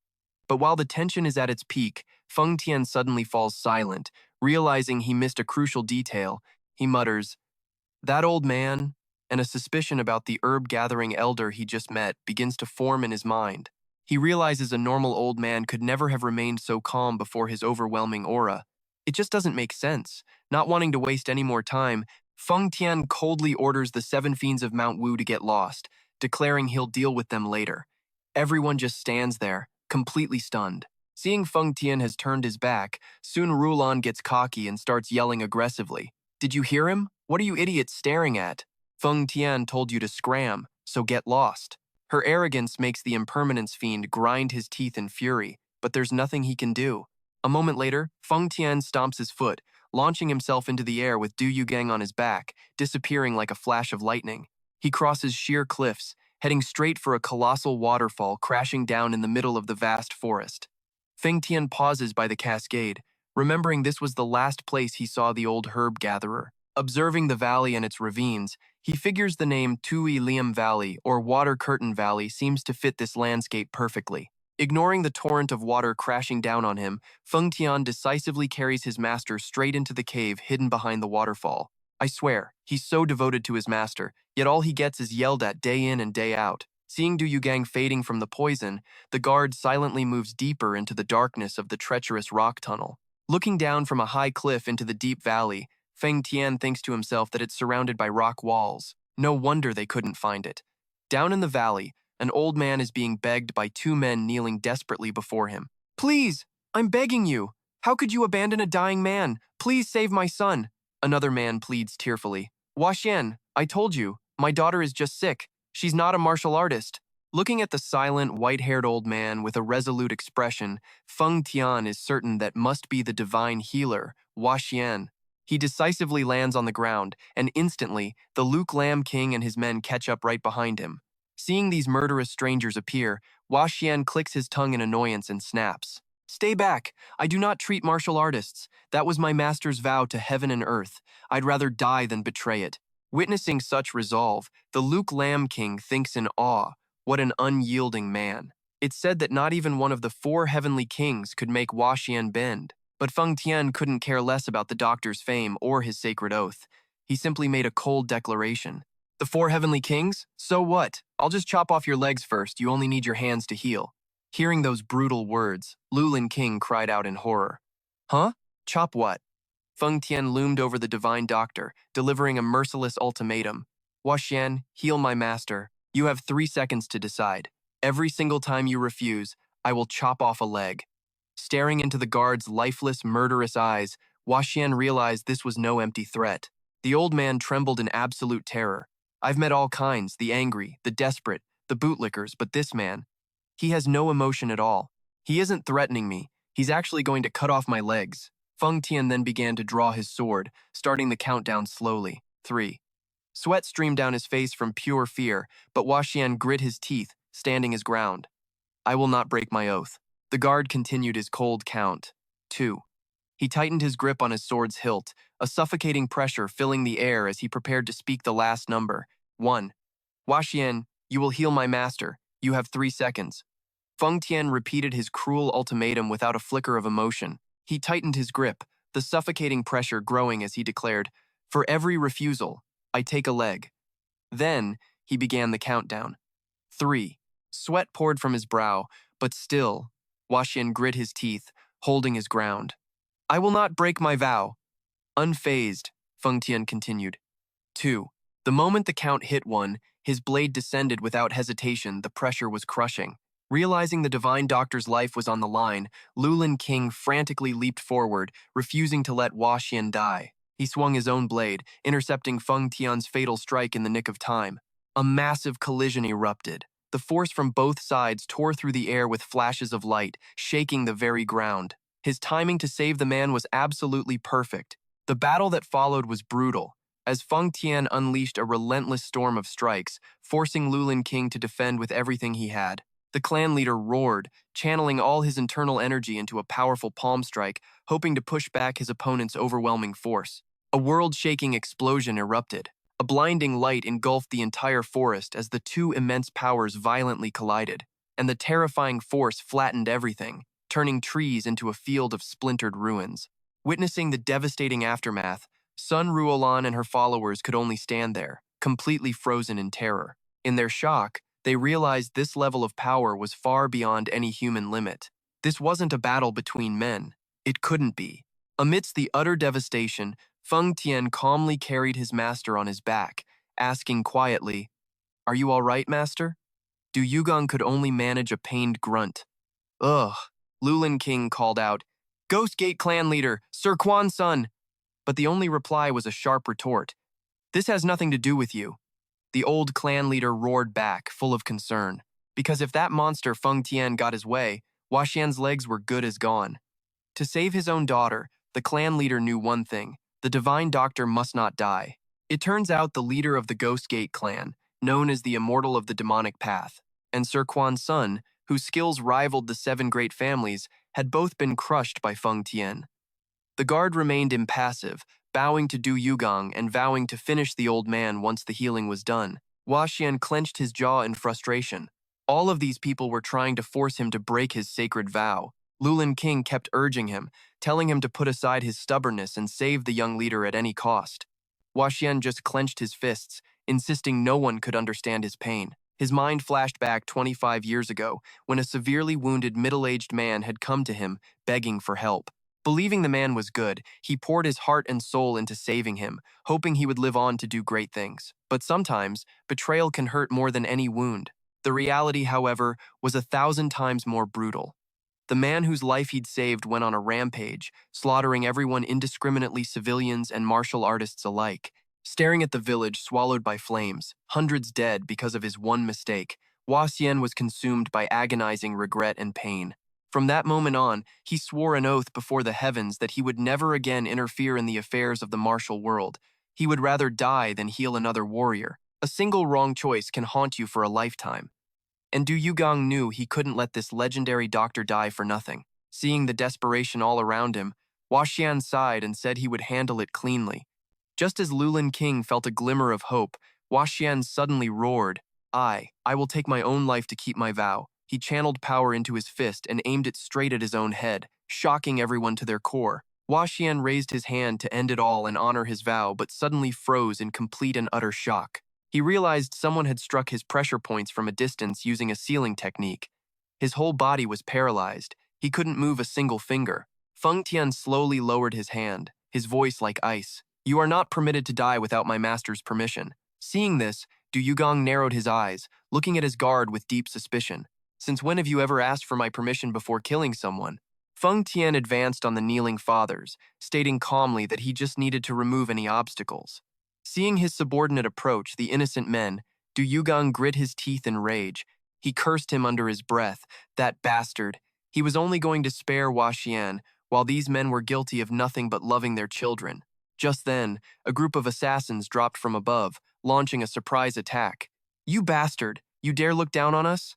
Speaker 1: But while the tension is at its peak, Feng Tian suddenly falls silent. Realizing he missed a crucial detail, he mutters, "That old man," and a suspicion about the herb-gathering elder he just met begins to form in his mind. He realizes a normal old man could never have remained so calm before his overwhelming aura. It just doesn't make sense. Not wanting to waste any more time, Feng Tian coldly orders the 7 Fiends of Mount Wu to get lost, declaring he'll deal with them later. Everyone just stands there, completely stunned. Seeing Feng Tian has turned his back, Sun Rulan gets cocky and starts yelling aggressively. Did you hear him? What are you idiots staring at? Feng Tian told you to scram, so get lost. Her arrogance makes the impermanence fiend grind his teeth in fury, but there's nothing he can do. A moment later, Feng Tian stomps his foot, launching himself into the air with Du Yugang on his back, disappearing like a flash of lightning. He crosses sheer cliffs, heading straight for a colossal waterfall crashing down in the middle of the vast forest. Feng Tian pauses by the cascade, remembering this was the last place he saw the old herb gatherer. Observing the valley and its ravines, he figures the name Tui Liam Valley or Water Curtain Valley seems to fit this landscape perfectly. Ignoring the torrent of water crashing down on him, Feng Tian decisively carries his master straight into the cave hidden behind the waterfall. I swear, he's so devoted to his master, yet all he gets is yelled at day in and day out. Seeing Du Yugang fading from the poison, the guard silently moves deeper into the darkness of the treacherous rock tunnel. Looking down from a high cliff into the deep valley, Feng Tian thinks to himself that it's surrounded by rock walls. No wonder they couldn't find it. Down in the valley, an old man is being begged by two men kneeling desperately before him. Please, I'm begging you. How could you abandon a dying man? Please save my son. Another man pleads tearfully. Huaxian, I told you, my daughter is just sick. She's not a martial artist. Looking at the silent, white-haired old man with a resolute expression, Feng Tian is certain that must be the divine healer, Huaxian. He decisively lands on the ground, and instantly, the Luke Lam King and his men catch up right behind him. Seeing these murderous strangers appear, Huaxian clicks his tongue in annoyance and snaps. Stay back! I do not treat martial artists. That was my master's vow to heaven and earth. I'd rather die than betray it. Witnessing such resolve, the Luke Lam King thinks in awe, what an unyielding man. It's said that not even one of the 4 heavenly kings could make Huaxian bend. But Feng Tian couldn't care less about the doctor's fame or his sacred oath. He simply made a cold declaration. The 4 heavenly kings? So what? I'll just chop off your legs first. You only need your hands to heal. Hearing those brutal words, Lulin King cried out in horror. Huh? Chop what? Feng Tian loomed over the divine doctor, delivering a merciless ultimatum. Huaxian, heal my master. You have 3 seconds to decide. Every single time you refuse, I will chop off a leg. Staring into the guard's lifeless, murderous eyes, Huaxian realized this was no empty threat. The old man trembled in absolute terror. I've met all kinds, the angry, the desperate, the bootlickers, but this man, he has no emotion at all. He isn't threatening me. He's actually going to cut off my legs. Feng Tian then began to draw his sword, starting the countdown slowly. 3. Sweat streamed down his face from pure fear, but Huaxian grit his teeth, standing his ground. I will not break my oath. The guard continued his cold count. 2. He tightened his grip on his sword's hilt, a suffocating pressure filling the air as he prepared to speak the last number. 1. Huaxian, you will heal my master. You have 3 seconds. Feng Tian repeated his cruel ultimatum without a flicker of emotion. He tightened his grip, the suffocating pressure growing as he declared, for every refusal, I take a leg. Then, he began the countdown. 3. Sweat poured from his brow, but still, Huaxian grit his teeth, holding his ground. I will not break my vow. Unfazed, Feng Tian continued. 2. The moment the count hit 1, his blade descended without hesitation. The pressure was crushing. Realizing the divine doctor's life was on the line, Lulin King frantically leaped forward, refusing to let Huaxian die. He swung his own blade, intercepting Feng Tian's fatal strike in the nick of time. A massive collision erupted. The force from both sides tore through the air with flashes of light, shaking the very ground. His timing to save the man was absolutely perfect. The battle that followed was brutal, as Feng Tian unleashed a relentless storm of strikes, forcing Lulin King to defend with everything he had. The clan leader roared, channeling all his internal energy into a powerful palm strike, hoping to push back his opponent's overwhelming force. A world-shaking explosion erupted. A blinding light engulfed the entire forest as the two immense powers violently collided, and the terrifying force flattened everything, turning trees into a field of splintered ruins. Witnessing the devastating aftermath, Sun Ruolan and her followers could only stand there, completely frozen in terror. In their shock, they realized this level of power was far beyond any human limit. This wasn't a battle between men. It couldn't be. Amidst the utter devastation, Feng Tian calmly carried his master on his back, asking quietly, Are you all right, master? Du Yugang could only manage a pained grunt. Ugh. Lulin King called out, "Ghost Gate clan leader, Sir Quan's son!" But the only reply was a sharp retort. "This has nothing to do with you." The old clan leader roared back, full of concern. Because if that monster Feng Tian got his way, Huaxian's legs were good as gone. To save his own daughter, the clan leader knew one thing: the divine doctor must not die. It turns out the leader of the Ghost Gate clan, known as the Immortal of the Demonic Path, and Sir Quan's son, whose skills rivaled the 7 great families, had both been crushed by Feng Tian. The guard remained impassive, bowing to Du Yugang and vowing to finish the old man once the healing was done. Huaxian clenched his jaw in frustration. All of these people were trying to force him to break his sacred vow. Lulin King kept urging him, telling him to put aside his stubbornness and save the young leader at any cost. Huaxian just clenched his fists, insisting no one could understand his pain. His mind flashed back 25 years ago, when a severely wounded middle-aged man had come to him, begging for help. Believing the man was good, he poured his heart and soul into saving him, hoping he would live on to do great things. But sometimes, betrayal can hurt more than any wound. The reality, however, was 1,000 times more brutal. The man whose life he'd saved went on a rampage, slaughtering everyone indiscriminately, civilians and martial artists alike. Staring at the village swallowed by flames, hundreds dead because of his one mistake, Huaxian was consumed by agonizing regret and pain. From that moment on, he swore an oath before the heavens that he would never again interfere in the affairs of the martial world. He would rather die than heal another warrior. A single wrong choice can haunt you for a lifetime. And Du Yugang knew he couldn't let this legendary doctor die for nothing. Seeing the desperation all around him, Huaxian sighed and said he would handle it cleanly. Just as Lulin King felt a glimmer of hope, Huaxian suddenly roared, I will take my own life to keep my vow." He channeled power into his fist and aimed it straight at his own head, shocking everyone to their core. Huaxian raised his hand to end it all and honor his vow, but suddenly froze in complete and utter shock. He realized someone had struck his pressure points from a distance using a sealing technique. His whole body was paralyzed. He couldn't move a single finger. Feng Tian slowly lowered his hand, his voice like ice. "You are not permitted to die without my master's permission." Seeing this, Du Yugang narrowed his eyes, looking at his guard with deep suspicion. "Since when have you ever asked for my permission before killing someone?" Feng Tian advanced on the kneeling fathers, stating calmly that he just needed to remove any obstacles. Seeing his subordinate approach the innocent men, Du Yugang grit his teeth in rage. He cursed him under his breath. That bastard. He was only going to spare Huaxian, while these men were guilty of nothing but loving their children. Just then, a group of assassins dropped from above, launching a surprise attack. "You bastard! You dare look down on us?"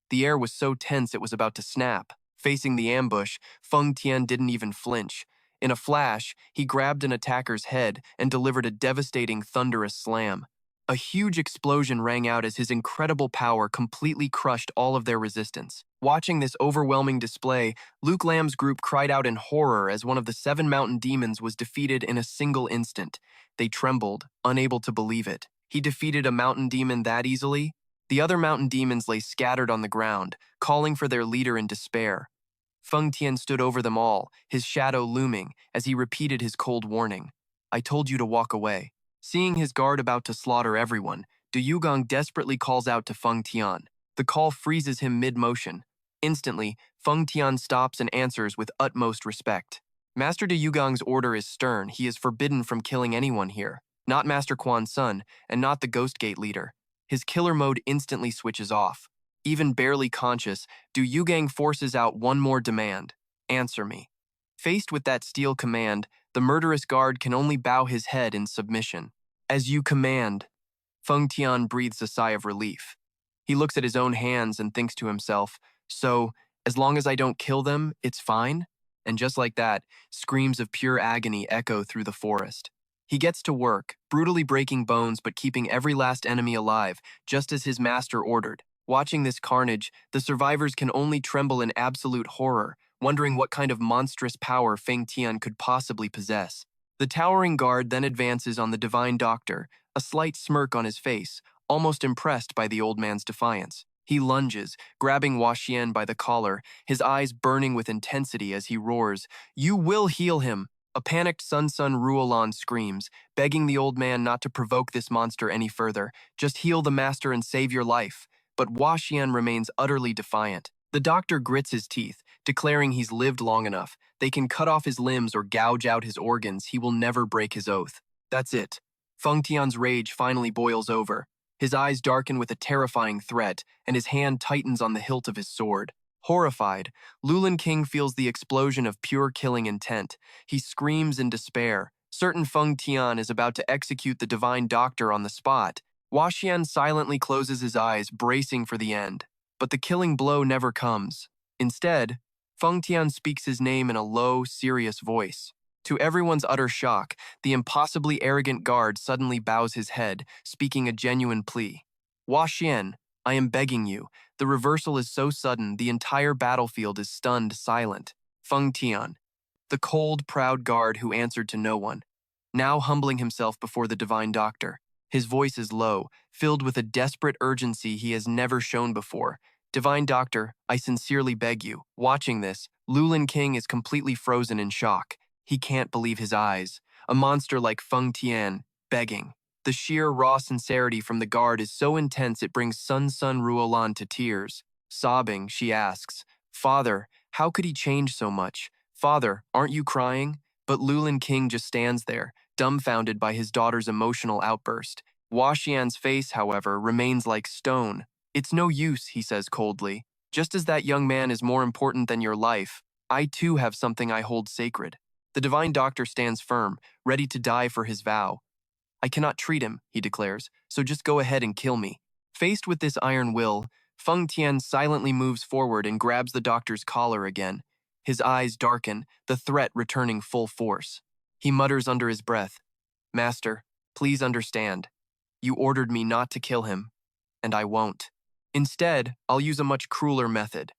Speaker 1: The air was so tense it was about to snap. Facing the ambush, Feng Tian didn't even flinch. In a flash, he grabbed an attacker's head and delivered a devastating thunderous slam. A huge explosion rang out as his incredible power completely crushed all of their resistance. Watching this overwhelming display, Luke Lamb's group cried out in horror as one of the 7 mountain demons was defeated in a single instant. They trembled, unable to believe it. He defeated a mountain demon that easily? The other mountain demons lay scattered on the ground, calling for their leader in despair. Feng Tian stood over them all, his shadow looming, as he repeated his cold warning. "I told you to walk away." Seeing his guard about to slaughter everyone, Du Yugang desperately calls out to Feng Tian. The call freezes him mid-motion. Instantly, Feng Tian stops and answers with utmost respect. Master Du Yugang's order is stern. He is forbidden from killing anyone here. Not Master Quan's son, and not the Ghost Gate leader. His killer mode instantly switches off. Even barely conscious, Du Yugang forces out one more demand. "Answer me." Faced with that steel command, the murderous guard can only bow his head in submission. "As you command." Feng Tian breathes a sigh of relief. He looks at his own hands and thinks to himself, "So, as long as I don't kill them, it's fine?" And just like that, screams of pure agony echo through the forest. He gets to work, brutally breaking bones but keeping every last enemy alive, just as his master ordered. Watching this carnage, the survivors can only tremble in absolute horror, wondering what kind of monstrous power Feng Tian could possibly possess. The towering guard then advances on the divine doctor, a slight smirk on his face, almost impressed by the old man's defiance. He lunges, grabbing Huaxian by the collar, his eyes burning with intensity as he roars, "You will heal him!" A panicked Sun Ruolan screams, begging the old man not to provoke this monster any further. "Just heal the master and save your life." But Huaxian remains utterly defiant. The doctor grits his teeth, declaring he's lived long enough. They can cut off his limbs or gouge out his organs. He will never break his oath. That's it. Feng Tian's rage finally boils over. His eyes darken with a terrifying threat, and his hand tightens on the hilt of his sword. Horrified, Lulin King feels the explosion of pure killing intent. He screams in despair, certain Feng Tian is about to execute the divine doctor on the spot. Huaxian silently closes his eyes, bracing for the end. But the killing blow never comes. Instead, Feng Tian speaks his name in a low, serious voice. To everyone's utter shock, the impossibly arrogant guard suddenly bows his head, speaking a genuine plea. Huaxian, I am begging you. The reversal is so sudden, the entire battlefield is stunned silent. Feng Tian, the cold, proud guard who answered to no one, now humbling himself before the divine doctor. His voice is low, filled with a desperate urgency he has never shown before. Divine doctor, I sincerely beg you. Watching this, Lulin King is completely frozen in shock. He can't believe his eyes. A monster like Feng Tian, begging. The sheer raw sincerity from the guard is so intense it brings Sun Ruolan to tears. Sobbing, she asks, Father, how could he change so much? Father, aren't you crying? But Lulin King just stands there, dumbfounded by his daughter's emotional outburst. Huaxian's face, however, remains like stone. It's no use, he says coldly. Just as that young man is more important than your life, I too have something I hold sacred. The divine doctor stands firm, ready to die for his vow. I cannot treat him, he declares, so just go ahead and kill me. Faced with this iron will, Feng Tian silently moves forward and grabs the doctor's collar again. His eyes darken, the threat returning full force. He mutters under his breath, Master, please understand. You ordered me not to kill him, and I won't. Instead, I'll use a much crueler method.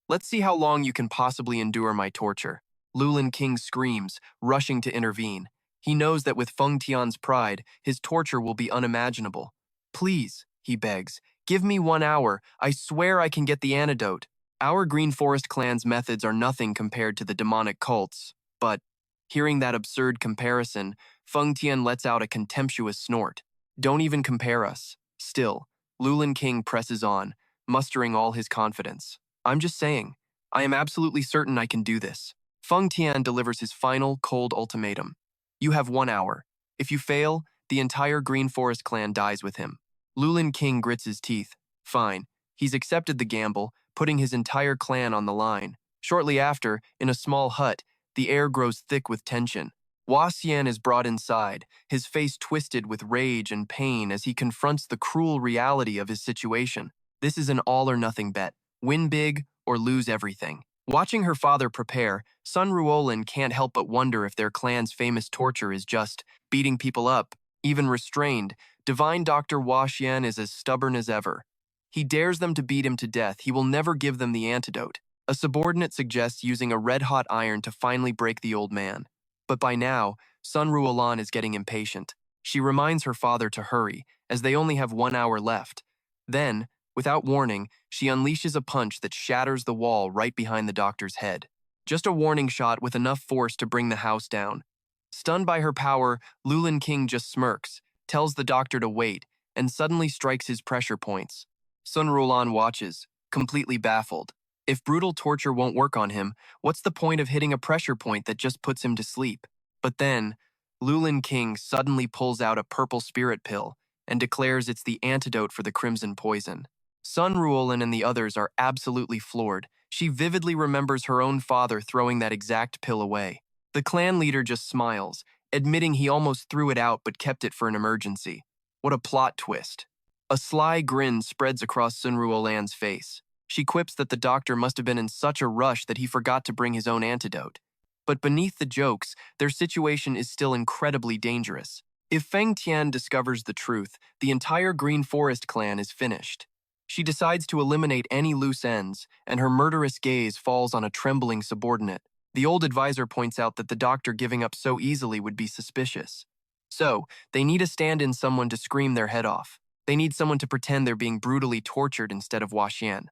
Speaker 1: Let's see how long you can possibly endure my torture. Lulin King screams, rushing to intervene. He knows that with Feng Tian's pride, his torture will be unimaginable. Please, he begs, give me 1 hour. I swear I can get the antidote. Our Green Forest clan's methods are nothing compared to the demonic cults. But, hearing that absurd comparison, Feng Tian lets out a contemptuous snort. Don't even compare us. Still, Lulin King presses on, mustering all his confidence. I'm just saying, I am absolutely certain I can do this. Feng Tian delivers his final, cold ultimatum. You have 1 hour. If you fail, the entire Green Forest clan dies with him. Lulin King grits his teeth. Fine. He's accepted the gamble, putting his entire clan on the line. Shortly after, in a small hut, the air grows thick with tension. Huaxian is brought inside, his face twisted with rage and pain as he confronts the cruel reality of his situation. This is an all-or-nothing bet. Win big or lose everything. Watching her father prepare, Sun Ruolin can't help but wonder if their clan's famous torture is just beating people up. Even restrained, Divine Dr. Huaxian is as stubborn as ever. He dares them to beat him to death. He will never give them the antidote. A subordinate suggests using a red-hot iron to finally break the old man. But by now, Sun Ruolan is getting impatient. She reminds her father to hurry, as they only have 1 hour left. Then, without warning, she unleashes a punch that shatters the wall right behind the doctor's head. Just a warning shot with enough force to bring the house down. Stunned by her power, Lulin King just smirks, tells the doctor to wait, and suddenly strikes his pressure points. Sun Ruolan watches, completely baffled. If brutal torture won't work on him, what's the point of hitting a pressure point that just puts him to sleep? But then, Lulin King suddenly pulls out a purple spirit pill and declares it's the antidote for the crimson poison. Sun Ruolin and the others are absolutely floored. She vividly remembers her own father throwing that exact pill away. The clan leader just smiles, admitting he almost threw it out but kept it for an emergency. What a plot twist. A sly grin spreads across Sun Ruolan's face. She quips that the doctor must have been in such a rush that he forgot to bring his own antidote. But beneath the jokes, their situation is still incredibly dangerous. If Feng Tian discovers the truth, the entire Green Forest clan is finished. She decides to eliminate any loose ends, and her murderous gaze falls on a trembling subordinate. The old advisor points out that the doctor giving up so easily would be suspicious. So, they need a stand-in someone to scream their head off. They need someone to pretend they're being brutally tortured instead of Huaxian.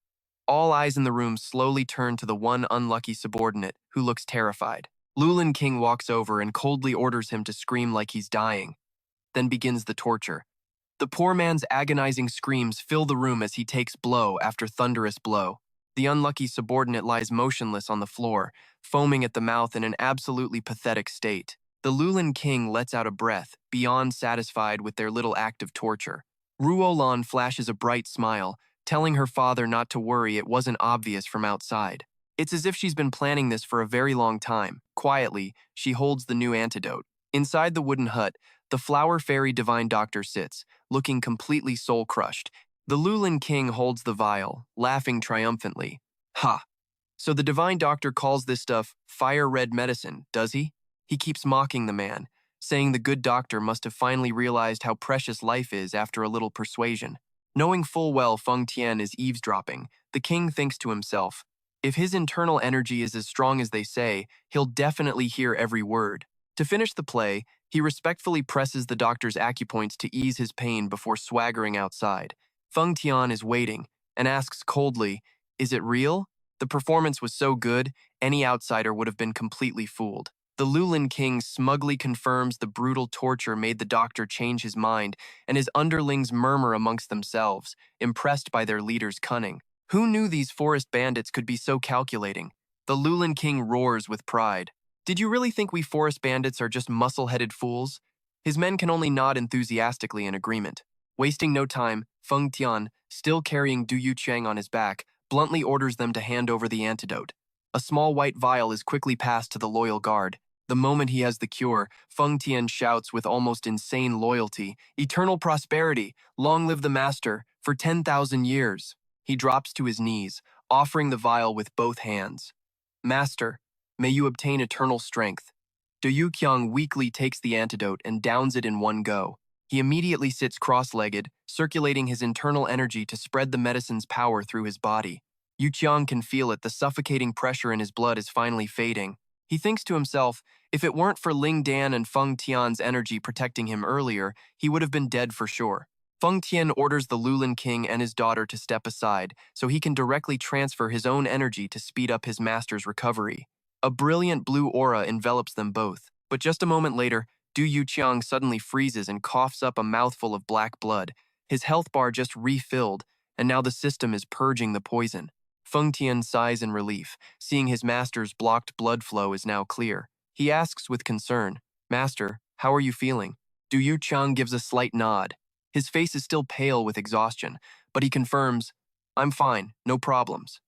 Speaker 1: All eyes in the room slowly turn to the one unlucky subordinate, who looks terrified. Lulin King walks over and coldly orders him to scream like he's dying. Then begins the torture. The poor man's agonizing screams fill the room as he takes blow after thunderous blow. The unlucky subordinate lies motionless on the floor, foaming at the mouth in an absolutely pathetic state. The Lulin king lets out a breath, beyond satisfied with their little act of torture. Ruolan flashes a bright smile, telling her father not to worry, it wasn't obvious from outside. It's as if she's been planning this for a very long time. Quietly, she holds the new antidote. Inside the wooden hut, the flower fairy divine doctor sits, looking completely soul-crushed. The Lulin king holds the vial, laughing triumphantly. Ha! So the divine doctor calls this stuff fire-red medicine, does he? He keeps mocking the man, saying the good doctor must have finally realized how precious life is after a little persuasion. Knowing full well Feng Tian is eavesdropping, the king thinks to himself, if his internal energy is as strong as they say, he'll definitely hear every word. To finish the play, he respectfully presses the doctor's acupoints to ease his pain before swaggering outside. Feng Tian is waiting and asks coldly, is it real? The performance was so good, any outsider would have been completely fooled. The Lulin king smugly confirms the brutal torture made the doctor change his mind, and his underlings murmur amongst themselves, impressed by their leader's cunning. Who knew these forest bandits could be so calculating? The Lulin king roars with pride. Did you really think we forest bandits are just muscle-headed fools? His men can only nod enthusiastically in agreement. Wasting no time, Feng Tian, still carrying Du Yuchang on his back, bluntly orders them to hand over the antidote. A small white vial is quickly passed to the loyal guard. The moment he has the cure, Feng Tian shouts with almost insane loyalty, "Eternal prosperity! Long live the master! For 10,000 years!" He drops to his knees, offering the vial with both hands. "Master, may you obtain eternal strength." Du Yuqiang weakly takes the antidote and downs it in one go. He immediately sits cross-legged, circulating his internal energy to spread the medicine's power through his body. Yuqiang can feel it, the suffocating pressure in his blood is finally fading. He thinks to himself, if it weren't for Ling Dan and Feng Tian's energy protecting him earlier, he would have been dead for sure. Feng Tian orders the Lulin king and his daughter to step aside so he can directly transfer his own energy to speed up his master's recovery. A brilliant blue aura envelops them both, but just a moment later, Du Yuqiang suddenly freezes and coughs up a mouthful of black blood. His health bar just refilled, and now the system is purging the poison. Feng Tian sighs in relief, seeing his master's blocked blood flow is now clear. He asks with concern, "Master, how are you feeling?" Du Yuqiang gives a slight nod. His face is still pale with exhaustion, but he confirms, "I'm fine, no problems."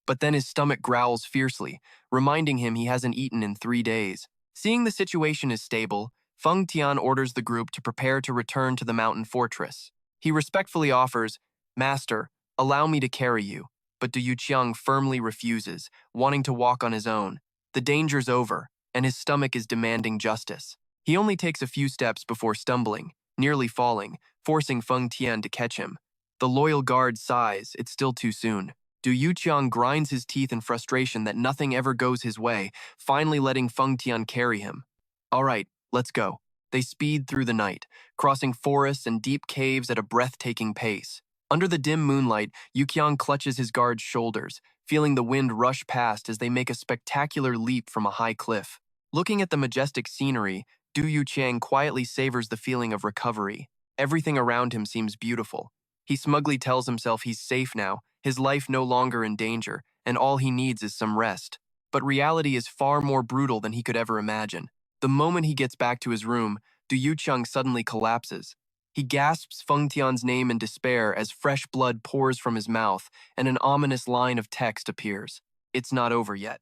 Speaker 1: But then his stomach growls fiercely, reminding him he hasn't eaten in 3 days. Seeing the situation is stable, Feng Tian orders the group to prepare to return to the mountain fortress. He respectfully offers, "Master, allow me to carry you." But Du Yuqiang firmly refuses, wanting to walk on his own. The danger's over, and his stomach is demanding justice. He only takes a few steps before stumbling, nearly falling, forcing Feng Tian to catch him. The loyal guard sighs, it's still too soon. Du Yuqiang grinds his teeth in frustration that nothing ever goes his way, finally letting Feng Tian carry him. All right, let's go. They speed through the night, crossing forests and deep caves at a breathtaking pace. Under the dim moonlight, Yuqiang clutches his guard's shoulders, feeling the wind rush past as they make a spectacular leap from a high cliff. Looking at the majestic scenery, Du Yuqiang quietly savors the feeling of recovery. Everything around him seems beautiful. He smugly tells himself he's safe now, his life no longer in danger, and all he needs is some rest. But reality is far more brutal than he could ever imagine. The moment he gets back to his room, Du Yuqiang suddenly collapses. He gasps Feng Tian's name in despair as fresh blood pours from his mouth and an ominous line of text appears. It's not over yet.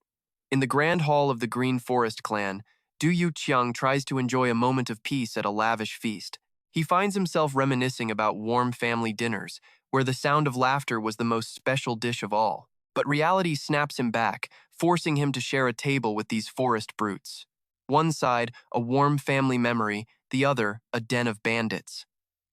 Speaker 1: In the grand hall of the Green Forest clan, Du Yuqiang tries to enjoy a moment of peace at a lavish feast. He finds himself reminiscing about warm family dinners, where the sound of laughter was the most special dish of all. But reality snaps him back, forcing him to share a table with these forest brutes. One side, a warm family memory, the other, a den of bandits.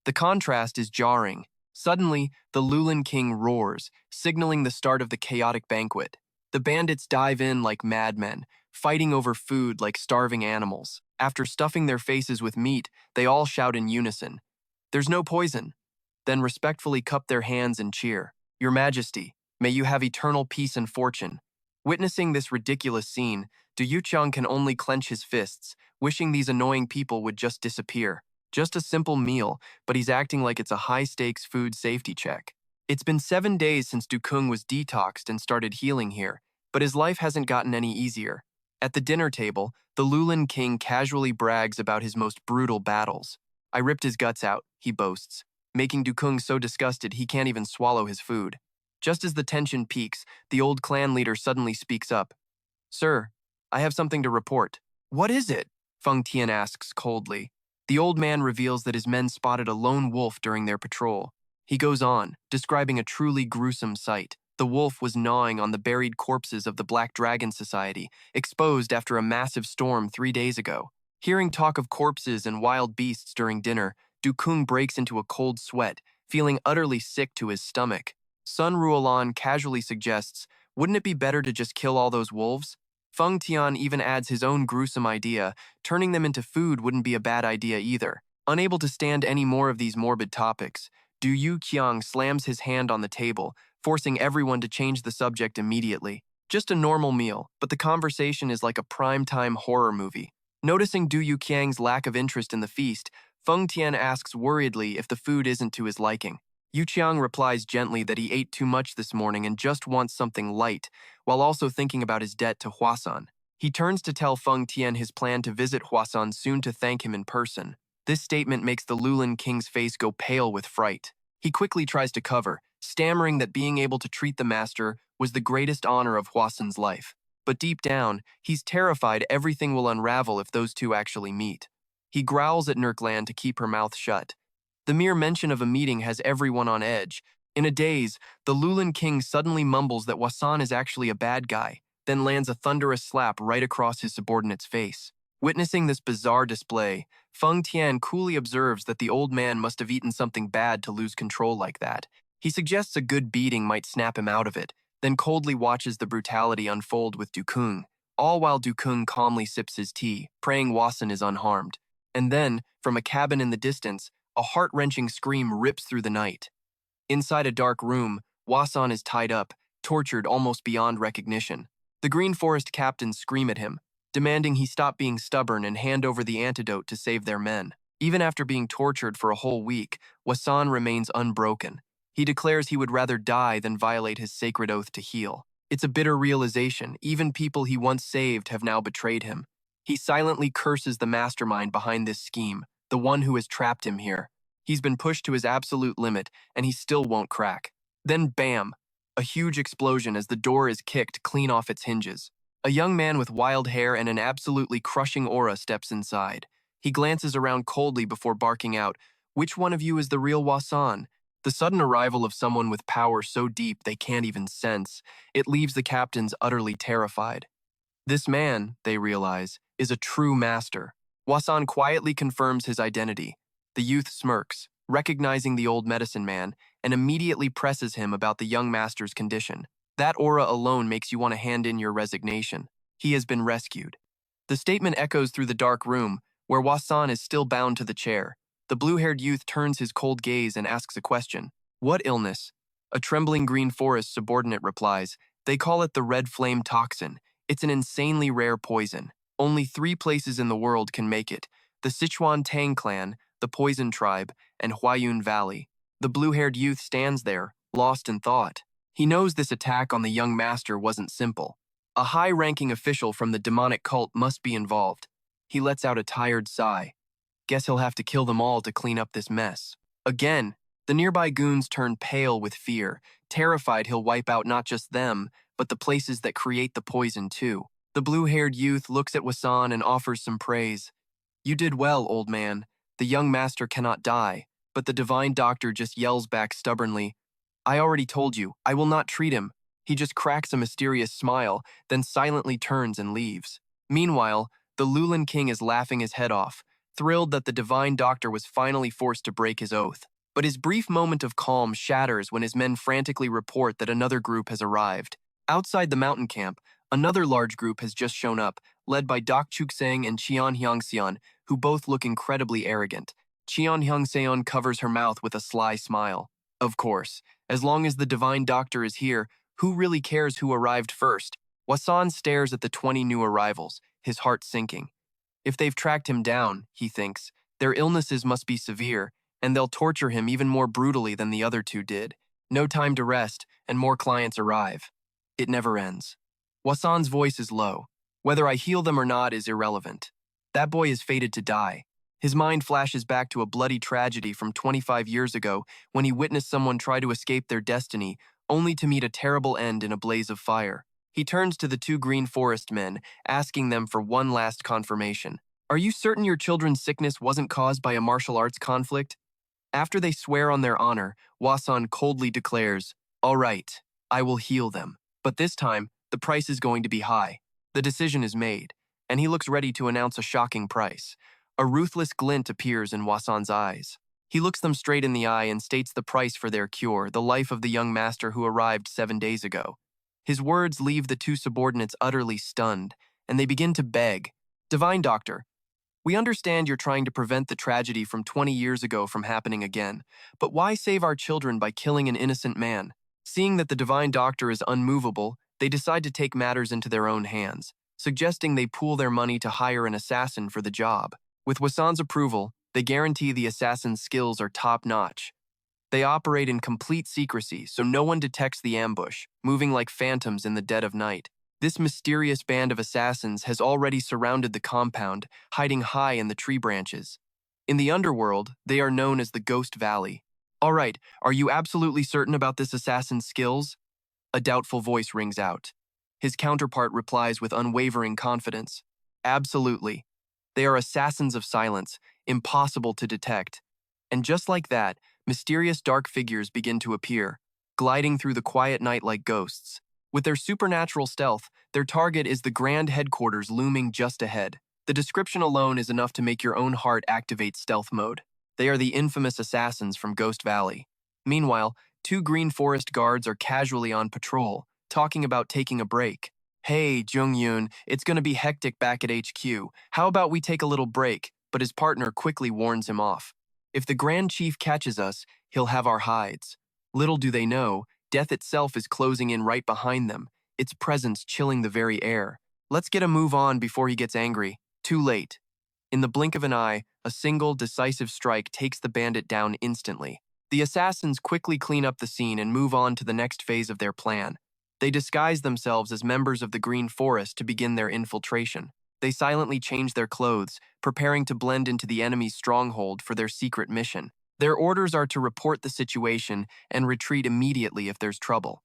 Speaker 1: The contrast is jarring. Suddenly, the Lulin king roars, signaling the start of the chaotic banquet. The bandits dive in like madmen, fighting over food like starving animals. After stuffing their faces with meat, they all shout in unison, "There's no poison." Then respectfully cup their hands and cheer, "Your Majesty, may you have eternal peace and fortune." Witnessing this ridiculous scene, Du Yuqiang can only clench his fists, wishing these annoying people would just disappear. Just a simple meal, but he's acting like it's a high-stakes food safety check. It's been 7 days since Dukung was detoxed and started healing here, but his life hasn't gotten any easier. At the dinner table, the Lulin king casually brags about his most brutal battles. I ripped his guts out, he boasts, making Dukung so disgusted he can't even swallow his food. Just as the tension peaks, the old clan leader suddenly speaks up. Sir, I have something to report. What is it? Feng Tian asks coldly. The old man reveals that his men spotted a lone wolf during their patrol. He goes on, describing a truly gruesome sight. The wolf was gnawing on the buried corpses of the Black Dragon Society, exposed after a massive storm 3 days ago. Hearing talk of corpses and wild beasts during dinner, Dukung breaks into a cold sweat, feeling utterly sick to his stomach. Sun Ruolan casually suggests, wouldn't it be better to just kill all those wolves? Feng Tian even adds his own gruesome idea, turning them into food wouldn't be a bad idea either. Unable to stand any more of these morbid topics, Du Yuqiang slams his hand on the table, forcing everyone to change the subject immediately. Just a normal meal, but the conversation is like a prime-time horror movie. Noticing Du Yuqiang's lack of interest in the feast, Feng Tian asks worriedly if the food isn't to his liking. Yu Qiang replies gently that he ate too much this morning and just wants something light, while also thinking about his debt to Huasan. He turns to tell Feng Tian his plan to visit Huasan soon to thank him in person. This statement makes the Lulin king's face go pale with fright. He quickly tries to cover, stammering that being able to treat the master was the greatest honor of Huasan's life. But deep down, he's terrified everything will unravel if those two actually meet. He growls at Nurklan to keep her mouth shut. The mere mention of a meeting has everyone on edge. In a daze, the Lulin king suddenly mumbles that Wasan is actually a bad guy, then lands a thunderous slap right across his subordinate's face. Witnessing this bizarre display, Feng Tian coolly observes that the old man must have eaten something bad to lose control like that. He suggests a good beating might snap him out of it, then coldly watches the brutality unfold with Dukung, all while Dukung calmly sips his tea, praying Wasan is unharmed. And then, from a cabin in the distance, a heart-wrenching scream rips through the night. Inside a dark room, Wasan is tied up, tortured almost beyond recognition. The Green Forest captains scream at him, demanding he stop being stubborn and hand over the antidote to save their men. Even after being tortured for a whole week, Wasan remains unbroken. He declares he would rather die than violate his sacred oath to heal. It's a bitter realization, even people he once saved have now betrayed him. He silently curses the mastermind behind this scheme, the one who has trapped him here. He's been pushed to his absolute limit, and he still won't crack. Then bam! A huge explosion as the door is kicked clean off its hinges. A young man with wild hair and an absolutely crushing aura steps inside. He glances around coldly before barking out, "Which one of you is the real Wasan?" The sudden arrival of someone with power so deep they can't even sense, it leaves the captains utterly terrified. This man, they realize, is a true master. Wasan quietly confirms his identity. The youth smirks, recognizing the old medicine man, and immediately presses him about the young master's condition. That aura alone makes you want to hand in your resignation. He has been rescued. The statement echoes through the dark room, where Wasan is still bound to the chair. The blue-haired youth turns his cold gaze and asks a question. What illness? A trembling Green Forest subordinate replies, they call it the red flame toxin. It's an insanely rare poison. Only 3 places in the world can make it: the Sichuan Tang clan, the Poison Tribe, and Huayun Valley. The blue-haired youth stands there, lost in thought. He knows this attack on the young master wasn't simple. A high-ranking official from the demonic cult must be involved. He lets out a tired sigh. Guess he'll have to kill them all to clean up this mess. Again, the nearby goons turn pale with fear, terrified he'll wipe out not just them, but the places that create the poison too. The blue-haired youth looks at Wasan and offers some praise. You did well, old man. The young master cannot die, but the divine doctor just yells back stubbornly, I already told you, I will not treat him. He just cracks a mysterious smile, then silently turns and leaves. Meanwhile, the Lulin king is laughing his head off, thrilled that the divine doctor was finally forced to break his oath. But his brief moment of calm shatters when his men frantically report that another group has arrived. Outside the mountain camp, another large group has just shown up, led by Dak Chuksang and Qian Hyangseon, who both look incredibly arrogant. Qian Hyangseon covers her mouth with a sly smile. Of course, as long as the divine doctor is here, who really cares who arrived first? Wasan stares at the 20 new arrivals, his heart sinking. If they've tracked him down, he thinks, their illnesses must be severe, and they'll torture him even more brutally than the other 2 did. No time to rest, and more clients arrive. It never ends. Wasan's voice is low. Whether I heal them or not is irrelevant. That boy is fated to die. His mind flashes back to a bloody tragedy from 25 years ago when he witnessed someone try to escape their destiny, only to meet a terrible end in a blaze of fire. He turns to the two Green Forest men, asking them for one last confirmation. Are you certain your children's sickness wasn't caused by a martial arts conflict? After they swear on their honor, Wasan coldly declares, all right, I will heal them. But this time, the price is going to be high. The decision is made, and he looks ready to announce a shocking price. A ruthless glint appears in Wasan's eyes. He looks them straight in the eye and states the price for their cure, the life of the young master who arrived 7 days ago. His words leave the two subordinates utterly stunned, and they begin to beg, Divine Doctor, we understand you're trying to prevent the tragedy from 20 years ago from happening again, but why save our children by killing an innocent man? Seeing that the Divine Doctor is unmovable, they decide to take matters into their own hands, suggesting they pool their money to hire an assassin for the job. With Wasan's approval, they guarantee the assassin's skills are top-notch. They operate in complete secrecy, so no one detects the ambush, moving like phantoms in the dead of night. This mysterious band of assassins has already surrounded the compound, hiding high in the tree branches. In the underworld, they are known as the Ghost Valley. All right, are you absolutely certain about this assassin's skills? A doubtful voice rings out. His counterpart replies with unwavering confidence. Absolutely. They are assassins of silence, impossible to detect. And just like that, mysterious dark figures begin to appear, gliding through the quiet night like ghosts. With their supernatural stealth, their target is the grand headquarters looming just ahead. The description alone is enough to make your own heart activate stealth mode. They are the infamous assassins from Ghost Valley. Meanwhile, two Green Forest guards are casually on patrol, talking about taking a break. Hey, Jung-yoon, it's gonna be hectic back at HQ. How about we take a little break? But his partner quickly warns him off. If the Grand Chief catches us, he'll have our hides. Little do they know, death itself is closing in right behind them, its presence chilling the very air. Let's get a move on before he gets angry. Too late. In the blink of an eye, a single, decisive strike takes the bandit down instantly. The assassins quickly clean up the scene and move on to the next phase of their plan. They disguise themselves as members of the Green Forest to begin their infiltration. They silently change their clothes, preparing to blend into the enemy's stronghold for their secret mission. Their orders are to report the situation and retreat immediately if there's trouble.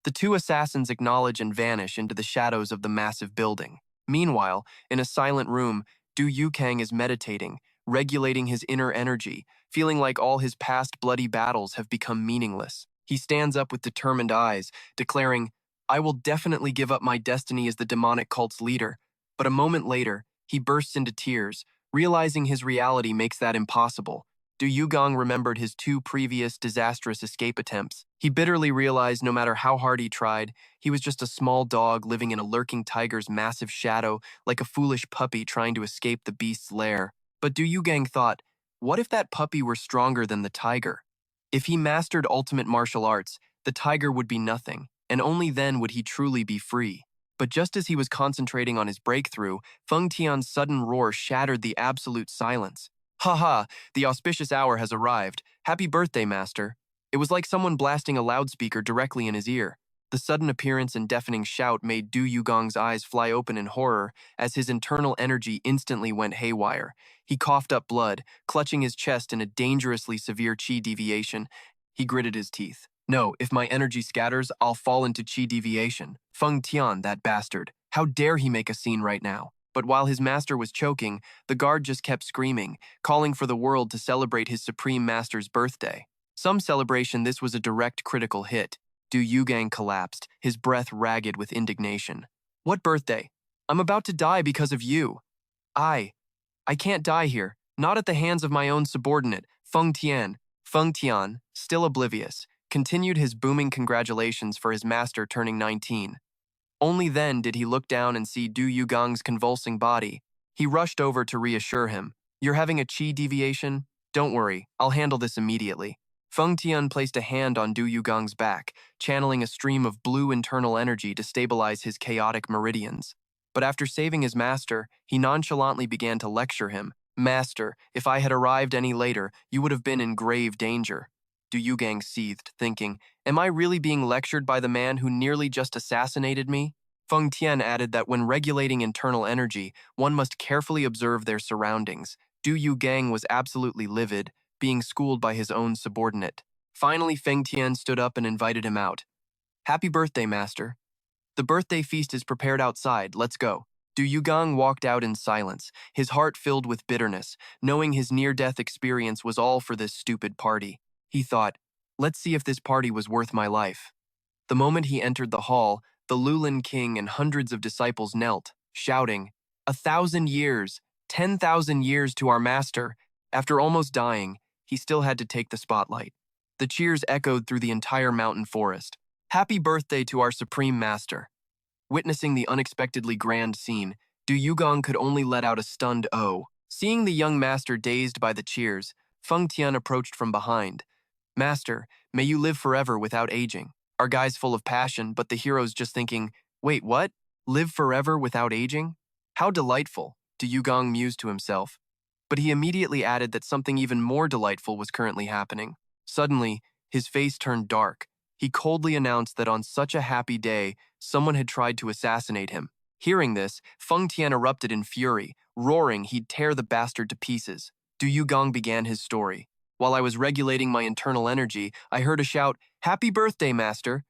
Speaker 1: The two assassins acknowledge and vanish into the shadows of the massive building. Meanwhile, in a silent room, Du Yukang is meditating, regulating his inner energy, feeling like all his past bloody battles have become meaningless. He stands up with determined eyes, declaring, I will definitely give up my destiny as the demonic cult's leader. But a moment later, he bursts into tears, realizing his reality makes that impossible. Du Yugang remembered his 2 previous disastrous escape attempts. He bitterly realized no matter how hard he tried, he was just a small dog living in a lurking tiger's massive shadow, like a foolish puppy trying to escape the beast's lair. But Du Yugang thought, what if that puppy were stronger than the tiger? If he mastered ultimate martial arts, the tiger would be nothing, and only then would he truly be free. But just as he was concentrating on his breakthrough, Feng Tian's sudden roar shattered the absolute silence. Haha, the auspicious hour has arrived. Happy birthday, master. It was like someone blasting a loudspeaker directly in his ear. The sudden appearance and deafening shout made Du Yugong's eyes fly open in horror as his internal energy instantly went haywire. He coughed up blood, clutching his chest in a dangerously severe chi deviation. He gritted his teeth. No, if my energy scatters, I'll fall into chi deviation. Feng Tian, that bastard. How dare he make a scene right now? But while his master was choking, the guard just kept screaming, calling for the world to celebrate his supreme master's birthday. Some celebration, this was a direct critical hit. Du Yugang collapsed, his breath ragged with indignation. What birthday? I'm about to die because of you. I can't die here, not at the hands of my own subordinate, Feng Tian. Feng Tian, still oblivious, continued his booming congratulations for his master turning 19. Only then did he look down and see Du Yugang's convulsing body. He rushed over to reassure him. You're having a chi deviation? Don't worry, I'll handle this immediately. Feng Tian placed a hand on Du Yugang's back, channeling a stream of blue internal energy to stabilize his chaotic meridians. But after saving his master, he nonchalantly began to lecture him. Master, if I had arrived any later, you would have been in grave danger. Du Yugang seethed, thinking, am I really being lectured by the man who nearly just assassinated me? Feng Tian added that when regulating internal energy, one must carefully observe their surroundings. Du Yugang was absolutely livid, being schooled by his own subordinate. Finally, Feng Tian stood up and invited him out. Happy birthday, master. The birthday feast is prepared outside, let's go. Du Yugang walked out in silence, his heart filled with bitterness, knowing his near-death experience was all for this stupid party. He thought, let's see if this party was worth my life. The moment he entered the hall, the Lulin king and hundreds of disciples knelt, shouting, 1,000 years, 10,000 years to our master. After almost dying, he still had to take the spotlight. The cheers echoed through the entire mountain forest. Happy birthday to our supreme master. Witnessing the unexpectedly grand scene, Du Yugang could only let out a stunned "oh." Seeing the young master dazed by the cheers, Feng Tian approached from behind. Master, may you live forever without aging. Our guy's full of passion, but the hero's just thinking, wait, what? Live forever without aging? How delightful, Du Yugang mused to himself. But he immediately added that something even more delightful was currently happening. Suddenly, his face turned dark. He coldly announced that on such a happy day, someone had tried to assassinate him. Hearing this, Feng Tian erupted in fury, roaring he'd tear the bastard to pieces. Du Yugang began his story. While I was regulating my internal energy, I heard a shout, "Happy birthday, master!"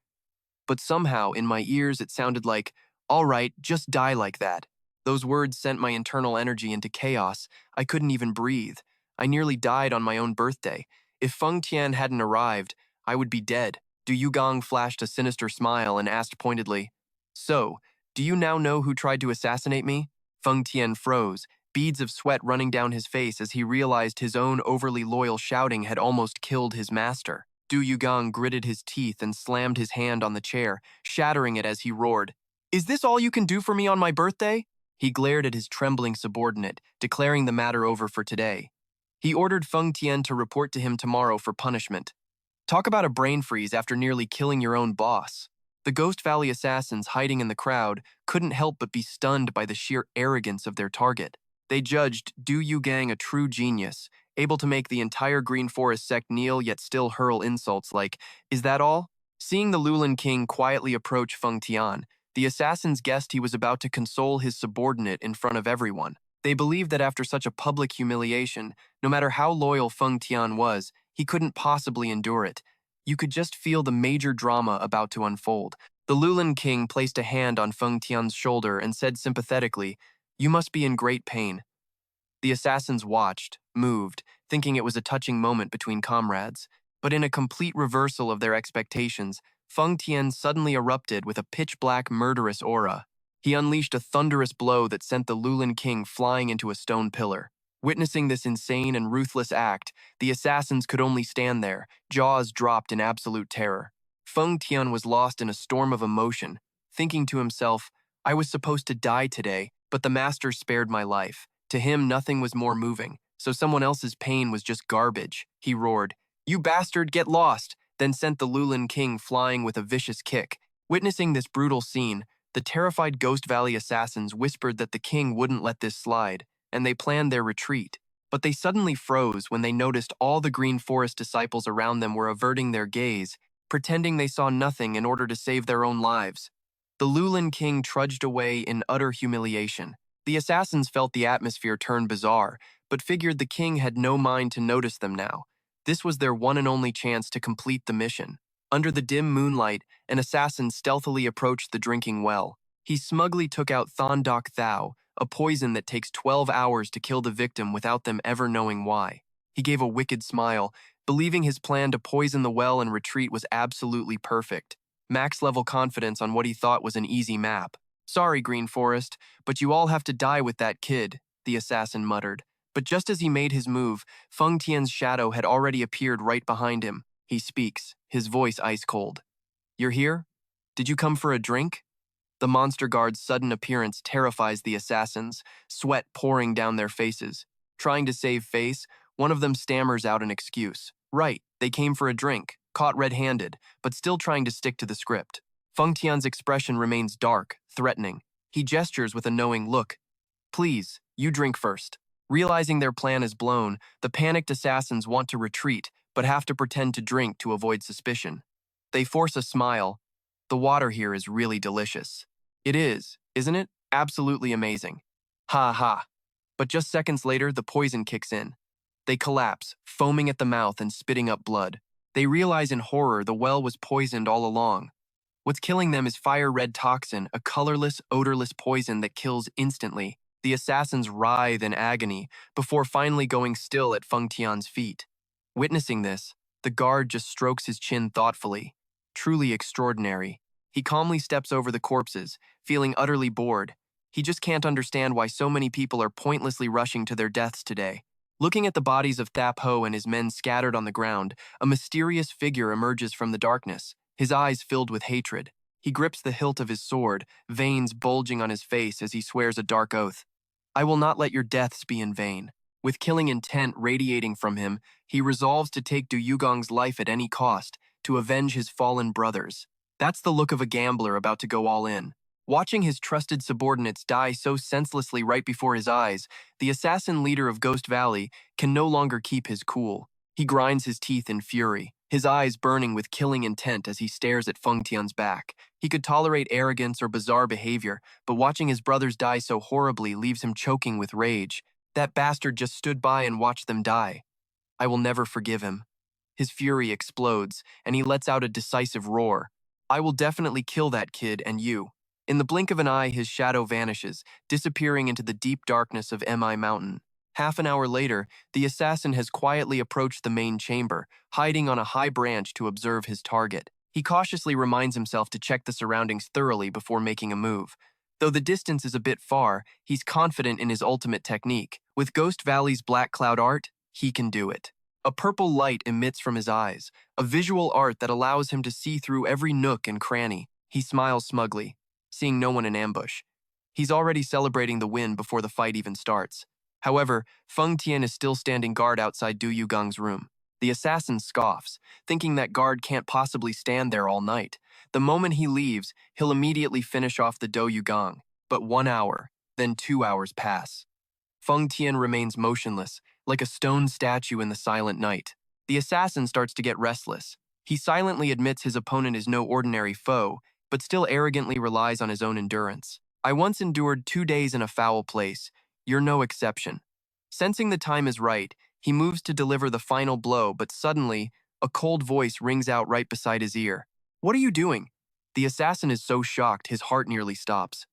Speaker 1: But somehow, in my ears, it sounded like, all right, just die like that. Those words sent my internal energy into chaos. I couldn't even breathe. I nearly died on my own birthday. If Feng Tian hadn't arrived, I would be dead. Du Yugang flashed a sinister smile and asked pointedly, so, do you now know who tried to assassinate me? Feng Tian froze, beads of sweat running down his face as he realized his own overly loyal shouting had almost killed his master. Du Yugang gritted his teeth and slammed his hand on the chair, shattering it as he roared, is this all you can do for me on my birthday? He glared at his trembling subordinate, declaring the matter over for today. He ordered Feng Tian to report to him tomorrow for punishment. Talk about a brain freeze after nearly killing your own boss. The Ghost Valley assassins hiding in the crowd couldn't help but be stunned by the sheer arrogance of their target. They judged Du Yugang a true genius, able to make the entire Green Forest sect kneel yet still hurl insults like, is that all? Seeing the Lulin king quietly approach Feng Tian, the assassins guessed he was about to console his subordinate in front of everyone. They believed that after such a public humiliation, no matter how loyal Feng Tian was, he couldn't possibly endure it. You could just feel the major drama about to unfold. The Lulin king placed a hand on Feng Tian's shoulder and said sympathetically, you must be in great pain. The assassins watched, moved, thinking it was a touching moment between comrades. But in a complete reversal of their expectations, Feng Tian suddenly erupted with a pitch-black murderous aura. He unleashed a thunderous blow that sent the Lulin king flying into a stone pillar. Witnessing this insane and ruthless act, the assassins could only stand there, jaws dropped in absolute terror. Feng Tian was lost in a storm of emotion, thinking to himself, I was supposed to die today, but the master spared my life. To him, nothing was more moving, so someone else's pain was just garbage. He roared, you bastard, get lost, then sent the Lulin king flying with a vicious kick. Witnessing this brutal scene, the terrified Ghost Valley assassins whispered that the king wouldn't let this slide, and they planned their retreat. But they suddenly froze when they noticed all the Green Forest disciples around them were averting their gaze, pretending they saw nothing in order to save their own lives. The Lulin king trudged away in utter humiliation. The assassins felt the atmosphere turn bizarre, but figured the king had no mind to notice them now. This was their one and only chance to complete the mission. Under the dim moonlight, an assassin stealthily approached the drinking well. He smugly took out Thondok Thao, a poison that takes 12 hours to kill the victim without them ever knowing why. He gave a wicked smile, believing his plan to poison the well and retreat was absolutely perfect. Max-level confidence on what he thought was an easy map. Sorry, Green Forest, but you all have to die with that kid, the assassin muttered. But just as he made his move, Feng Tian's shadow had already appeared right behind him. He speaks, his voice ice-cold. You're here? Did you come for a drink? The monster guard's sudden appearance terrifies the assassins, sweat pouring down their faces. Trying to save face, one of them stammers out an excuse. Right, they came for a drink, caught red-handed, but still trying to stick to the script. Feng Tian's expression remains dark, threatening. He gestures with a knowing look. Please, you drink first. Realizing their plan is blown, the panicked assassins want to retreat, but have to pretend to drink to avoid suspicion. They force a smile. The water here is really delicious. It is, isn't it? Absolutely amazing. Ha ha. But just seconds later, the poison kicks in. They collapse, foaming at the mouth and spitting up blood. They realize in horror the well was poisoned all along. What's killing them is fire-red toxin, a colorless, odorless poison that kills instantly. The assassins writhe in agony before finally going still at Feng Tian's feet. Witnessing this, the guard just strokes his chin thoughtfully. Truly extraordinary. He calmly steps over the corpses, feeling utterly bored. He just can't understand why so many people are pointlessly rushing to their deaths today. Looking at the bodies of Thap Ho and his men scattered on the ground, a mysterious figure emerges from the darkness, his eyes filled with hatred. He grips the hilt of his sword, veins bulging on his face as he swears a dark oath. I will not let your deaths be in vain. With killing intent radiating from him, he resolves to take Du Yugong's life at any cost, to avenge his fallen brothers. That's the look of a gambler about to go all in. Watching his trusted subordinates die so senselessly right before his eyes, the assassin leader of Ghost Valley can no longer keep his cool. He grinds his teeth in fury, his eyes burning with killing intent as he stares at Feng Tian's back. He could tolerate arrogance or bizarre behavior, but watching his brothers die so horribly leaves him choking with rage. That bastard just stood by and watched them die. I will never forgive him. His fury explodes, and he lets out a decisive roar. I will definitely kill that kid and you. In the blink of an eye, his shadow vanishes, disappearing into the deep darkness of Mi Mountain. Half an hour later, the assassin has quietly approached the main chamber, hiding on a high branch to observe his target. He cautiously reminds himself to check the surroundings thoroughly before making a move. Though the distance is a bit far, he's confident in his ultimate technique. With Ghost Valley's black cloud art, he can do it. A purple light emits from his eyes, a visual art that allows him to see through every nook and cranny. He smiles smugly, seeing no one in ambush. He's already celebrating the win before the fight even starts. However, Feng Tian is still standing guard outside Du Yugang's room. The assassin scoffs, thinking that guard can't possibly stand there all night. The moment he leaves, he'll immediately finish off the Du Yugang. But 1 hour, then 2 hours pass. Feng Tian remains motionless, like a stone statue in the silent night. The assassin starts to get restless. He silently admits his opponent is no ordinary foe, but still arrogantly relies on his own endurance. I once endured 2 days in a foul place. You're no exception. Sensing the time is right, he moves to deliver the final blow, but suddenly, a cold voice rings out right beside his ear. What are you doing? The assassin is so shocked his heart nearly stops.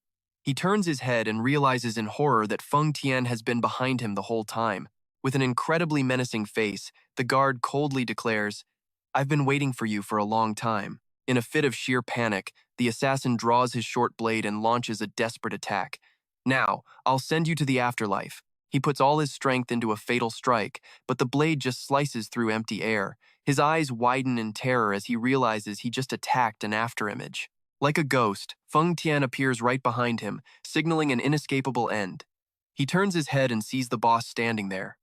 Speaker 1: He turns his head and realizes in horror that Feng Tian has been behind him the whole time. With an incredibly menacing face, the guard coldly declares, I've been waiting for you for a long time. In a fit of sheer panic, the assassin draws his short blade and launches a desperate attack. Now, I'll send you to the afterlife. He puts all his strength into a fatal strike, but the blade just slices through empty air. His eyes widen in terror as he realizes he just attacked an afterimage. Like a ghost, Feng Tian appears right behind him, signaling an inescapable end. He turns his head and sees the boss standing there.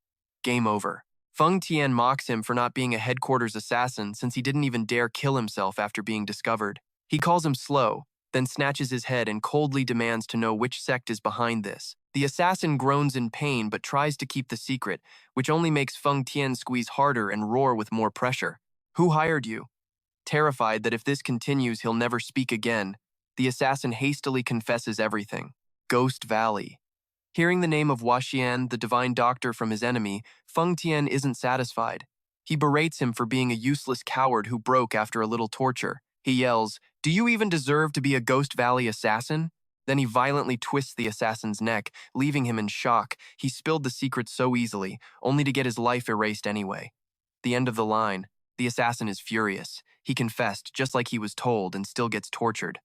Speaker 1: Game over. Feng Tian mocks him for not being a headquarters assassin since he didn't even dare kill himself after being discovered. He calls him slow, then snatches his head and coldly demands to know which sect is behind this. The assassin groans in pain but tries to keep the secret, which only makes Feng Tian squeeze harder and roar with more pressure. Who hired you? Terrified that if this continues he'll never speak again, the assassin hastily confesses everything. Ghost Valley. Hearing the name of Huaxian, the divine doctor, from his enemy, Feng Tian isn't satisfied. He berates him for being a useless coward who broke after a little torture. He yells, Do you even deserve to be a Ghost Valley assassin? Then he violently twists the assassin's neck, leaving him in shock. He spilled the secret so easily, only to get his life erased anyway. The end of the line. The assassin is furious. He confessed, just like he was told, and still gets tortured.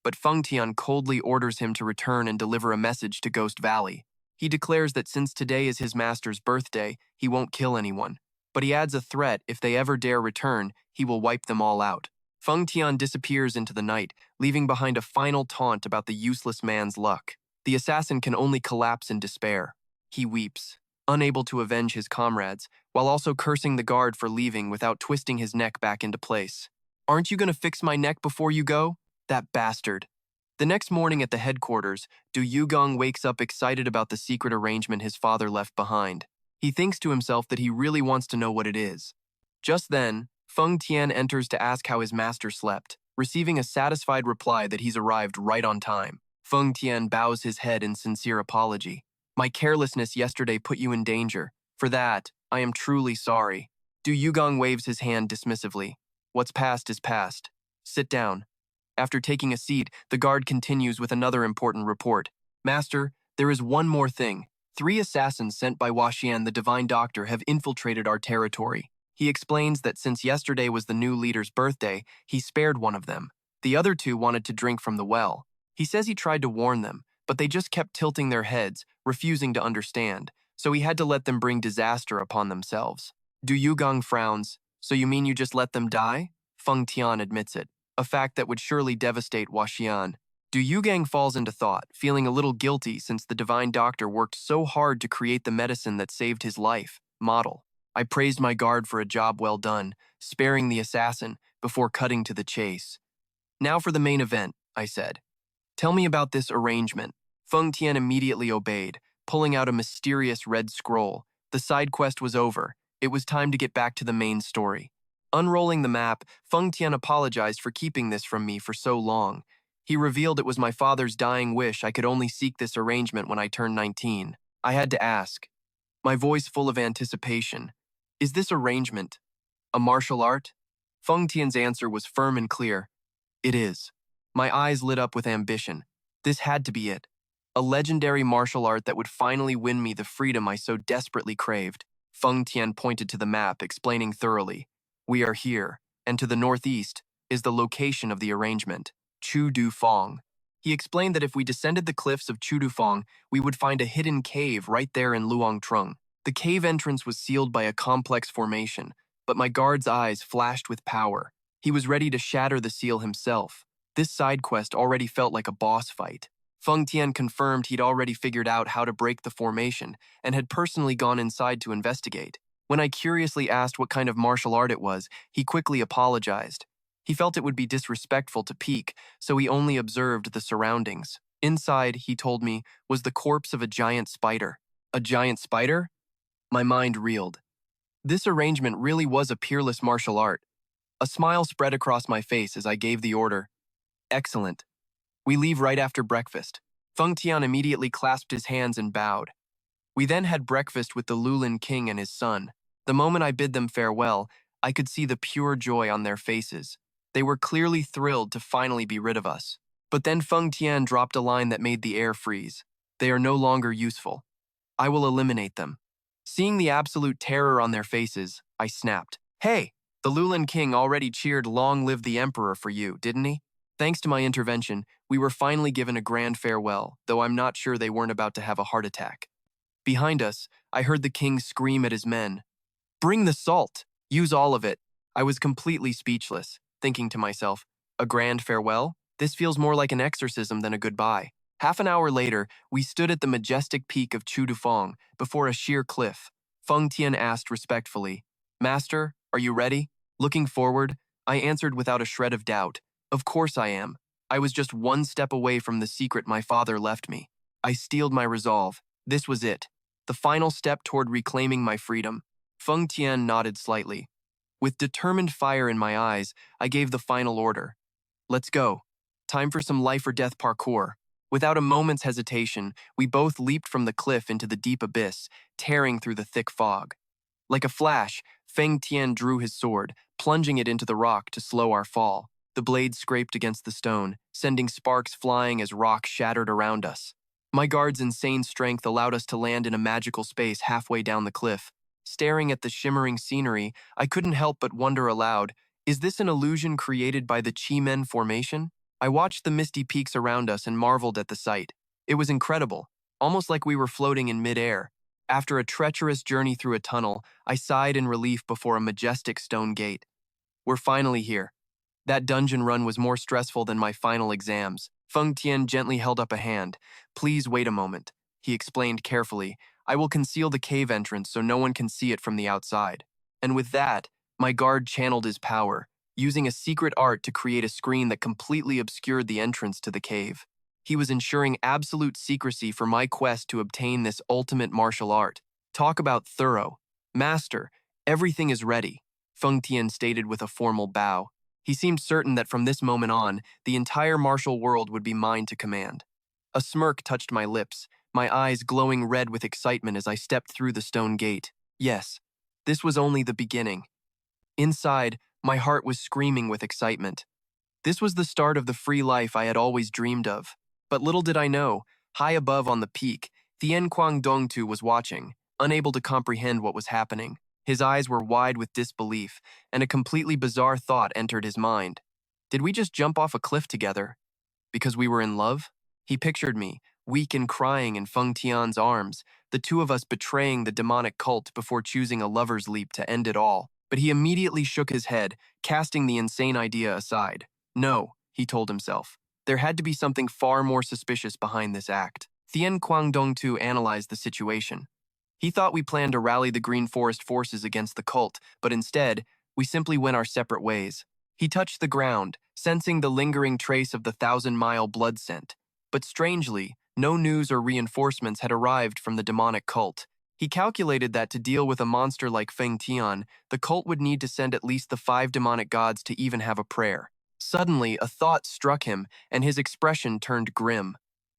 Speaker 1: But Feng Tian coldly orders him to return and deliver a message to Ghost Valley. He declares that since today is his master's birthday, he won't kill anyone. But he adds a threat: if they ever dare return, he will wipe them all out. Feng Tian disappears into the night, leaving behind a final taunt about the useless man's luck. The assassin can only collapse in despair. He weeps, unable to avenge his comrades, while also cursing the guard for leaving without twisting his neck back into place. Aren't you gonna fix my neck before you go? That bastard. The next morning at the headquarters, Du Yugang wakes up excited about the secret arrangement his father left behind. He thinks to himself that he really wants to know what it is. Just then, Feng Tian enters to ask how his master slept, receiving a satisfied reply that he's arrived right on time. Feng Tian bows his head in sincere apology. My carelessness yesterday put you in danger. For that, I am truly sorry. Yugang waves his hand dismissively. What's past is past. Sit down. After taking a seat, the guard continues with another important report. Master, there is one more thing. 3 assassins sent by Washian the Divine Doctor have infiltrated our territory. He explains that since yesterday was the new leader's birthday, he spared one of them. The other 2 wanted to drink from the well. He says he tried to warn them, but they just kept tilting their heads, refusing to understand, so he had to let them bring disaster upon themselves. Yugang frowns. So you mean you just let them die? Feng Tian admits it, a fact that would surely devastate Washian. Yugang falls into thought, feeling a little guilty since the Divine Doctor worked so hard to create the medicine that saved his life. Model. I praised my guard for a job well done, sparing the assassin before cutting to the chase. Now for the main event, I said. Tell me about this arrangement. Feng Tian immediately obeyed, pulling out a mysterious red scroll. The side quest was over. It was time to get back to the main story. Unrolling the map, Feng Tian apologized for keeping this from me for so long. He revealed it was my father's dying wish I could only seek this arrangement when I turned 19. I had to ask, my voice full of anticipation, is this arrangement a martial art? Feng Tian's answer was firm and clear. It is. My eyes lit up with ambition. This had to be it. A legendary martial art that would finally win me the freedom I so desperately craved. Feng Tian pointed to the map, explaining thoroughly. We are here, and to the northeast is the location of the arrangement, Chudufeng. He explained that if we descended the cliffs of Chudufeng, we would find a hidden cave right there in Luangtrung. The cave entrance was sealed by a complex formation, but my guard's eyes flashed with power. He was ready to shatter the seal himself. This side quest already felt like a boss fight. Feng Tian confirmed he'd already figured out how to break the formation and had personally gone inside to investigate. When I curiously asked what kind of martial art it was, he quickly apologized. He felt it would be disrespectful to peek, so he only observed the surroundings. Inside, he told me, was the corpse of a giant spider. A giant spider? My mind reeled. This arrangement really was a peerless martial art. A smile spread across my face as I gave the order. Excellent. We leave right after breakfast. Feng Tian immediately clasped his hands and bowed. We then had breakfast with the Lulin King and his son. The moment I bid them farewell, I could see the pure joy on their faces. They were clearly thrilled to finally be rid of us. But then Feng Tian dropped a line that made the air freeze. They are no longer useful. I will eliminate them. Seeing the absolute terror on their faces, I snapped. Hey, the Lulin King already cheered "Long live the Emperor" for you, didn't he? Thanks to my intervention, we were finally given a grand farewell, though I'm not sure they weren't about to have a heart attack. Behind us, I heard the king scream at his men. Bring the salt! Use all of it! I was completely speechless, thinking to myself, a grand farewell? This feels more like an exorcism than a goodbye. Half an hour later, we stood at the majestic peak of Chudufeng, before a sheer cliff. Feng Tian asked respectfully, Master, are you ready? Looking forward, I answered without a shred of doubt. Of course I am. I was just one step away from the secret my father left me. I steeled my resolve. This was it. The final step toward reclaiming my freedom. Feng Tian nodded slightly. With determined fire in my eyes, I gave the final order. Let's go. Time for some life-or-death parkour. Without a moment's hesitation, we both leaped from the cliff into the deep abyss, tearing through the thick fog. Like a flash, Feng Tian drew his sword, plunging it into the rock to slow our fall. The blade scraped against the stone, sending sparks flying as rock shattered around us. My guard's insane strength allowed us to land in a magical space halfway down the cliff. Staring at the shimmering scenery, I couldn't help but wonder aloud, is this an illusion created by the Chi-Men formation? I watched the misty peaks around us and marveled at the sight. It was incredible, almost like we were floating in mid-air. After a treacherous journey through a tunnel, I sighed in relief before a majestic stone gate. We're finally here. That dungeon run was more stressful than my final exams. Feng Tian gently held up a hand. Please wait a moment, he explained carefully. I will conceal the cave entrance so no one can see it from the outside. And with that, my guard channeled his power, using a secret art to create a screen that completely obscured the entrance to the cave. He was ensuring absolute secrecy for my quest to obtain this ultimate martial art. Talk about thorough. Master, everything is ready. Feng Tian stated with a formal bow. He seemed certain that from this moment on, the entire martial world would be mine to command. A smirk touched my lips, my eyes glowing red with excitement as I stepped through the stone gate. Yes, this was only the beginning. Inside, my heart was screaming with excitement. This was the start of the free life I had always dreamed of. But little did I know, high above on the peak, Thien Quang Dongtu was watching, unable to comprehend what was happening. His eyes were wide with disbelief, and a completely bizarre thought entered his mind. Did we just jump off a cliff together? Because we were in love? He pictured me, weak and crying in Feng Tian's arms, the two of us betraying the demonic cult before choosing a lover's leap to end it all. But he immediately shook his head, casting the insane idea aside. No, he told himself. There had to be something far more suspicious behind this act. Thien Quang Dongtu analyzed the situation. He thought we planned to rally the Green Forest forces against the cult, but instead, we simply went our separate ways. He touched the ground, sensing the lingering trace of the 1,000-mile blood scent. But strangely, no news or reinforcements had arrived from the demonic cult. He calculated that to deal with a monster like Feng Tian, the cult would need to send at least the 5 demonic gods to even have a prayer. Suddenly, a thought struck him, and his expression turned grim.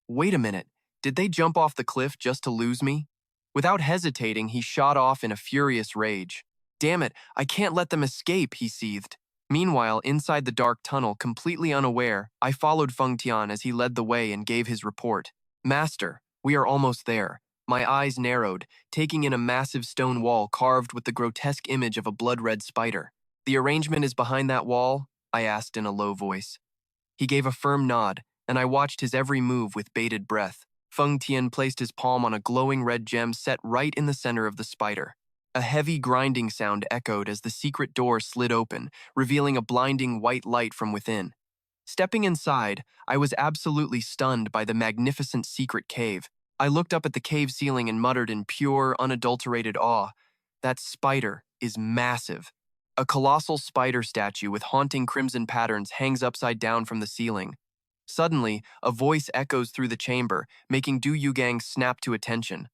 Speaker 1: Wait a minute, did they jump off the cliff just to lose me? Without hesitating, he shot off in a furious rage. Damn it, I can't let them escape, he seethed. Meanwhile, inside the dark tunnel, completely unaware, I followed Feng Tian as he led the way and gave his report. Master, we are almost there. My eyes narrowed, taking in a massive stone wall carved with the grotesque image of a blood-red spider. The arrangement is behind that wall? I asked in a low voice. He gave a firm nod, and I watched his every move with bated breath. Feng Tian placed his palm on a glowing red gem set right in the center of the spider. A heavy grinding sound echoed as the secret door slid open, revealing a blinding white light from within. Stepping inside, I was absolutely stunned by the magnificent secret cave. I looked up at the cave ceiling and muttered in pure, unadulterated awe, "That spider is massive." A colossal spider statue with haunting crimson patterns hangs upside down from the ceiling. Suddenly, a voice echoes through the chamber, making Du Yugang snap to attention.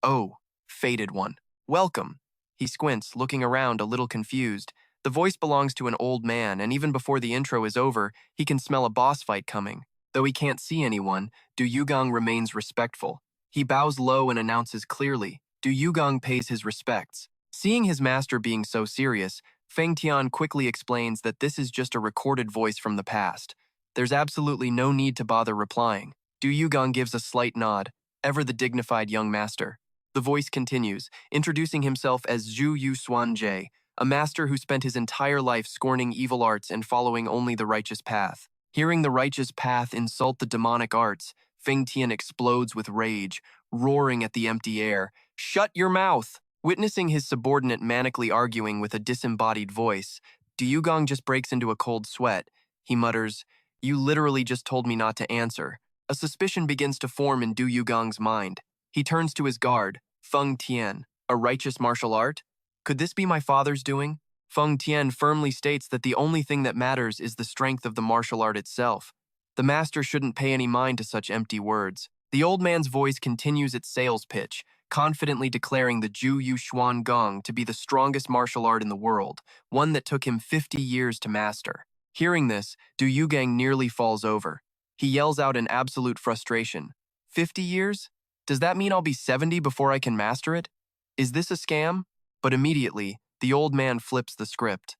Speaker 1: "Oh, fated one. Welcome." He squints, looking around a little confused. The voice belongs to an old man, and even before the intro is over, he can smell a boss fight coming. Though he can't see anyone, Du Yugang remains respectful. He bows low and announces clearly. Du Yugang pays his respects. Seeing his master being so serious, Feng Tian quickly explains that this is just a recorded voice from the past. There's absolutely no need to bother replying. Du Yugang gives a slight nod, ever the dignified young master. The voice continues, introducing himself as Zhu Yu Xuanjie, a master who spent his entire life scorning evil arts and following only the righteous path. Hearing the righteous path insult the demonic arts, Feng Tian explodes with rage, roaring at the empty air. "Shut your mouth!" Witnessing his subordinate manically arguing with a disembodied voice, Du Yugang just breaks into a cold sweat. He mutters, "You literally just told me not to answer." A suspicion begins to form in Du Yugang's mind. He turns to his guard, Feng Tian, a righteous martial art? Could this be my father's doing? Feng Tian firmly states that the only thing that matters is the strength of the martial art itself. The master shouldn't pay any mind to such empty words. The old man's voice continues its sales pitch, confidently declaring the Ju Yu Xuan Gong to be the strongest martial art in the world, one that took him 50 years to master. Hearing this, Du Yugang nearly falls over. He yells out in absolute frustration. 50 years? Does that mean I'll be 70 before I can master it? Is this a scam? But immediately, the old man flips the script.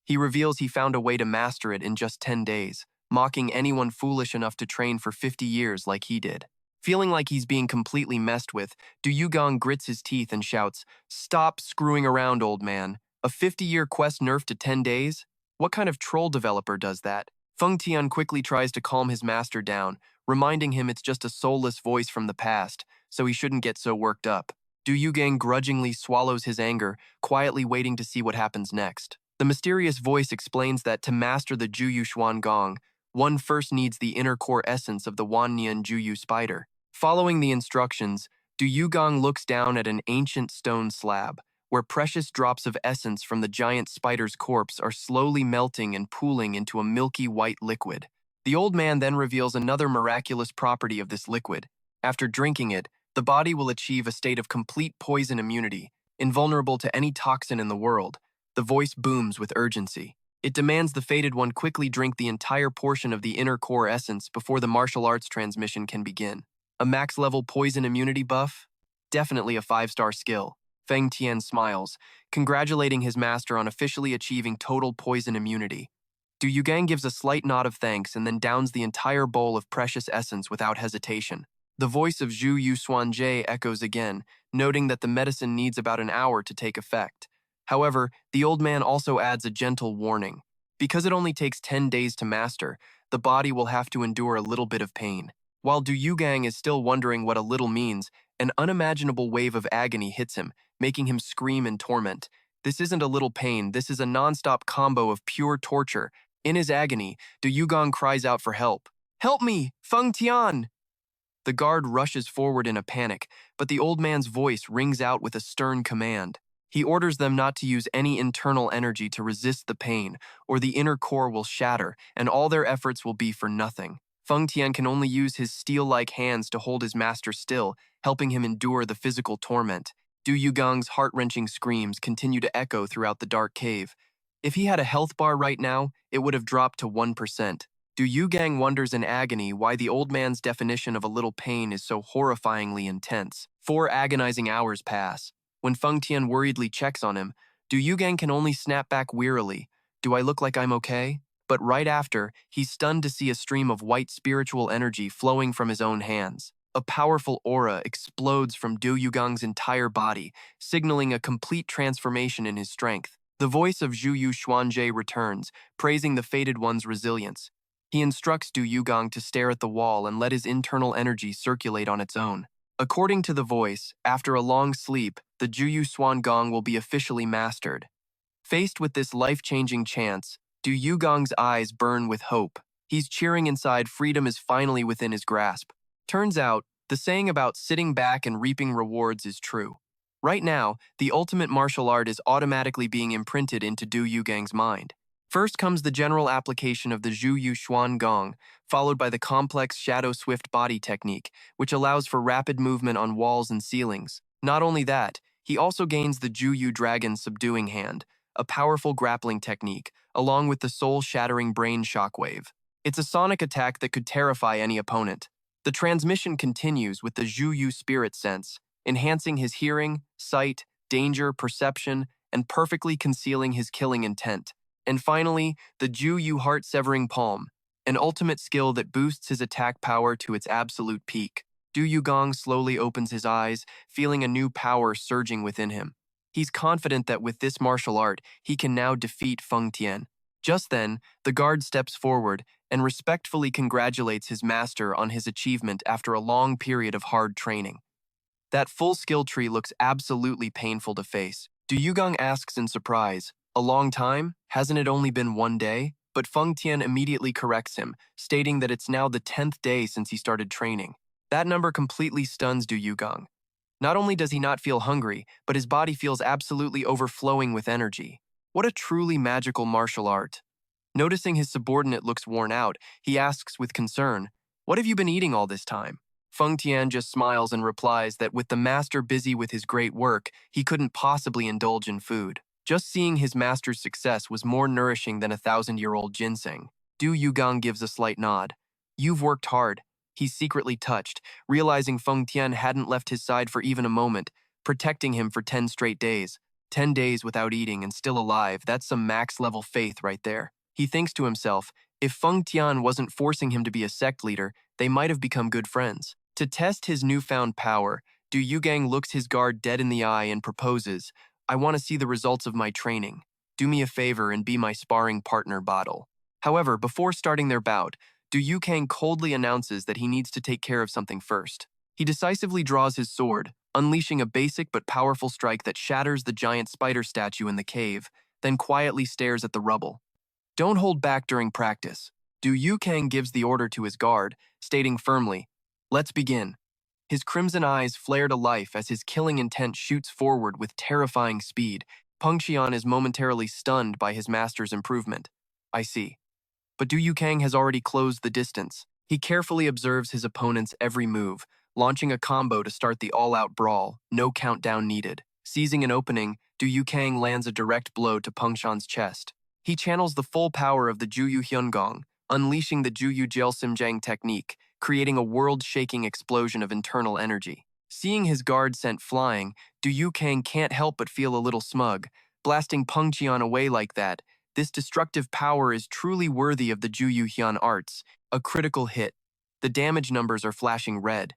Speaker 1: He reveals he found a way to master it in just 10 days, mocking anyone foolish enough to train for 50 years like he did. Feeling like he's being completely messed with, Du Yugang grits his teeth and shouts, "Stop screwing around, old man. A 50-year quest nerfed to 10 days? What kind of troll developer does that?" Feng Tian quickly tries to calm his master down, reminding him it's just a soulless voice from the past, so he shouldn't get so worked up. Du Yugang grudgingly swallows his anger, quietly waiting to see what happens next. The mysterious voice explains that to master the Juyu Xuan Gong, one first needs the inner core essence of the Wannian Juyu spider. Following the instructions, Du Yugang looks down at an ancient stone slab, where precious drops of essence from the giant spider's corpse are slowly melting and pooling into a milky white liquid. The old man then reveals another miraculous property of this liquid. After drinking it, the body will achieve a state of complete poison immunity, invulnerable to any toxin in the world. The voice booms with urgency. It demands the fated one quickly drink the entire portion of the inner core essence before the martial arts transmission can begin. A max-level poison immunity buff? Definitely a 5-star skill. Feng Tian smiles, congratulating his master on officially achieving total poison immunity. Du Yugang gives a slight nod of thanks and then downs the entire bowl of precious essence without hesitation. The voice of Zhu Yusuanjie echoes again, noting that the medicine needs about an hour to take effect. However, the old man also adds a gentle warning. Because it only takes 10 days to master, the body will have to endure a little bit of pain. While Du Yugang is still wondering what a little means, an unimaginable wave of agony hits him, making him scream in torment. This isn't a little pain, this is a non-stop combo of pure torture. In his agony, Du Yugang cries out for help. "Help me, Feng Tian!" The guard rushes forward in a panic, but the old man's voice rings out with a stern command. He orders them not to use any internal energy to resist the pain, or the inner core will shatter, and all their efforts will be for nothing. Feng Tian can only use his steel-like hands to hold his master still, helping him endure the physical torment. Du Yugang's heart-wrenching screams continue to echo throughout the dark cave. If he had a health bar right now, it would have dropped to 1%. Du Yugang wonders in agony why the old man's definition of a little pain is so horrifyingly intense. 4 agonizing hours pass. When Feng Tian worriedly checks on him, Du Yugang can only snap back wearily. "Do I look like I'm okay?" But right after, he's stunned to see a stream of white spiritual energy flowing from his own hands. A powerful aura explodes from Du Yugang's entire body, signaling a complete transformation in his strength. The voice of Zhu Yusuanjie returns, praising the fated one's resilience. He instructs Du Yugang to stare at the wall and let his internal energy circulate on its own. According to the voice, after a long sleep, the Juyu Swan Gong will be officially mastered. Faced with this life-changing chance, Du Yugang's eyes burn with hope. He's cheering inside freedom is finally within his grasp. Turns out, the saying about sitting back and reaping rewards is true. Right now, the ultimate martial art is automatically being imprinted into Du Yugang's mind. First comes the general application of the Zhu Yu Xuan Gong, followed by the complex Shadow Swift body technique, which allows for rapid movement on walls and ceilings. Not only that, he also gains the Zhu Yu Dragon Subduing Hand, a powerful grappling technique, along with the soul-shattering brain shockwave. It's a sonic attack that could terrify any opponent. The transmission continues with the Zhu Yu Spirit Sense, enhancing his hearing, sight, danger, perception, and perfectly concealing his killing intent. And finally, the Zhu Yu Heart-Severing Palm, an ultimate skill that boosts his attack power to its absolute peak. Du Yugang slowly opens his eyes, feeling a new power surging within him. He's confident that with this martial art, he can now defeat Feng Tian. Just then, the guard steps forward and respectfully congratulates his master on his achievement after a long period of hard training. That full skill tree looks absolutely painful to face. Du Yugang asks in surprise, "A long time? Hasn't it only been 1 day?" But Feng Tian immediately corrects him, stating that it's now the 10th day since he started training. That number completely stuns Du Yugang. Not only does he not feel hungry, but his body feels absolutely overflowing with energy. What a truly magical martial art. Noticing his subordinate looks worn out, he asks with concern, "What have you been eating all this time?" Feng Tian just smiles and replies that with the master busy with his great work, he couldn't possibly indulge in food. Just seeing his master's success was more nourishing than a 1,000-year-old ginseng. Du Yugang gives a slight nod. "You've worked hard." He's secretly touched, realizing Feng Tian hadn't left his side for even a moment, protecting him for 10 straight days. 10 days without eating and still alive, that's some max-level faith right there. He thinks to himself, if Feng Tian wasn't forcing him to be a sect leader, they might have become good friends. To test his newfound power, Du Yugang looks his guard dead in the eye and proposes, "I want to see the results of my training. Do me a favor and be my sparring partner, Bottle." However, before starting their bout, Du Yugang coldly announces that he needs to take care of something first. He decisively draws his sword, unleashing a basic but powerful strike that shatters the giant spider statue in the cave, then quietly stares at the rubble. "Don't hold back during practice." Du Yugang gives the order to his guard, stating firmly, "Let's begin." His crimson eyes flare to life as his killing intent shoots forward with terrifying speed. Feng Tian is momentarily stunned by his master's improvement. "I see." But Du Yugang has already closed the distance. He carefully observes his opponent's every move, launching a combo to start the all-out brawl, no countdown needed. Seizing an opening, Du Yukang lands a direct blow to Peng Tian's chest. He channels the full power of the Juyu Hyungong, unleashing the Juyu Jelsimjang technique, creating a world-shaking explosion of internal energy. Seeing his guard sent flying, Du Yukang can't help but feel a little smug. Blasting Peng Tian away like that, this destructive power is truly worthy of the Juyu Hyun arts. A critical hit. The damage numbers are flashing red.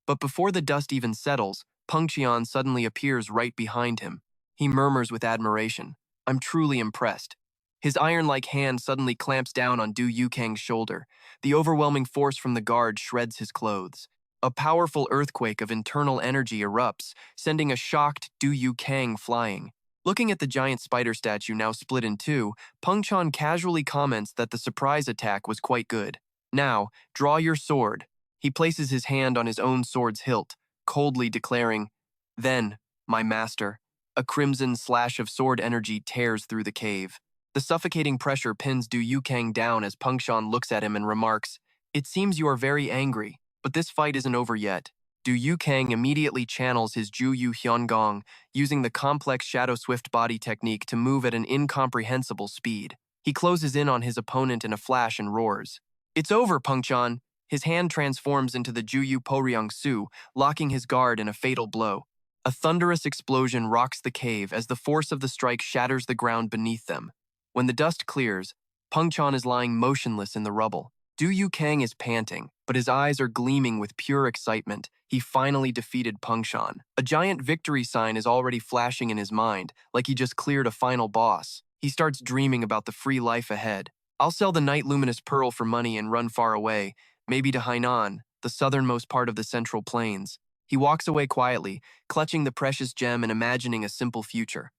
Speaker 1: But before the dust even settles, Peng Tian suddenly appears right behind him. He murmurs with admiration, "I'm truly impressed." His iron-like hand suddenly clamps down on Du Yukang's shoulder. The overwhelming force from the guard shreds his clothes. A powerful earthquake of internal energy erupts, sending a shocked Du Yukang flying. Looking at the giant spider statue now split in two, Peng Tian casually comments that the surprise attack was quite good. "Now, draw your sword." He places his hand on his own sword's hilt, coldly declaring, "Then, my master." A crimson slash of sword energy tears through the cave. The suffocating pressure pins Du Yukang down as Peng Tian looks at him and remarks, "It seems you are very angry, but this fight isn't over yet." Du Yukang immediately channels his Juyu Hyungong, using the complex Shadow Swift body technique to move at an incomprehensible speed. He closes in on his opponent in a flash and roars, "It's over, Peng Tian." His hand transforms into the Juyu Poryang Su, locking his guard in a fatal blow. A thunderous explosion rocks the cave as the force of the strike shatters the ground beneath them. When the dust clears, Peng Tian is lying motionless in the rubble. Du Yukang is panting, but his eyes are gleaming with pure excitement. He finally defeated Peng Tian. A giant victory sign is already flashing in his mind, like he just cleared a final boss. He starts dreaming about the free life ahead. "I'll sell the Night Luminous Pearl for money and run far away, maybe to Hainan, the southernmost part of the Central Plains." He walks away quietly, clutching the precious gem and imagining a simple future.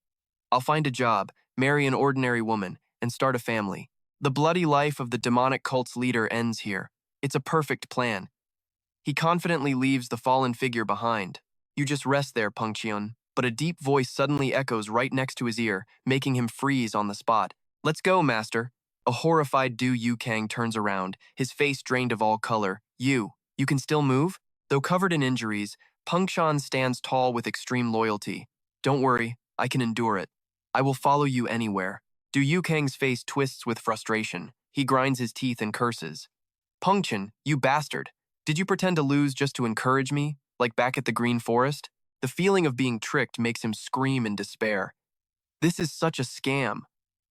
Speaker 1: "I'll find a job, marry an ordinary woman, and start a family." The bloody life of the demonic cult's leader ends here. It's a perfect plan. He confidently leaves the fallen figure behind. "You just rest there, Peng Tian." But a deep voice suddenly echoes right next to his ear, making him freeze on the spot. "Let's go, master." A horrified Du Yukang turns around, his face drained of all color. You can still move?" Though covered in injuries, Peng Tian stands tall with extreme loyalty. "Don't worry, I can endure it. I will follow you anywhere." Du Yukang's face twists with frustration. He grinds his teeth and curses. "Peng Tian, you bastard. Did you pretend to lose just to encourage me, like back at the Green Forest?" The feeling of being tricked makes him scream in despair. This is such a scam.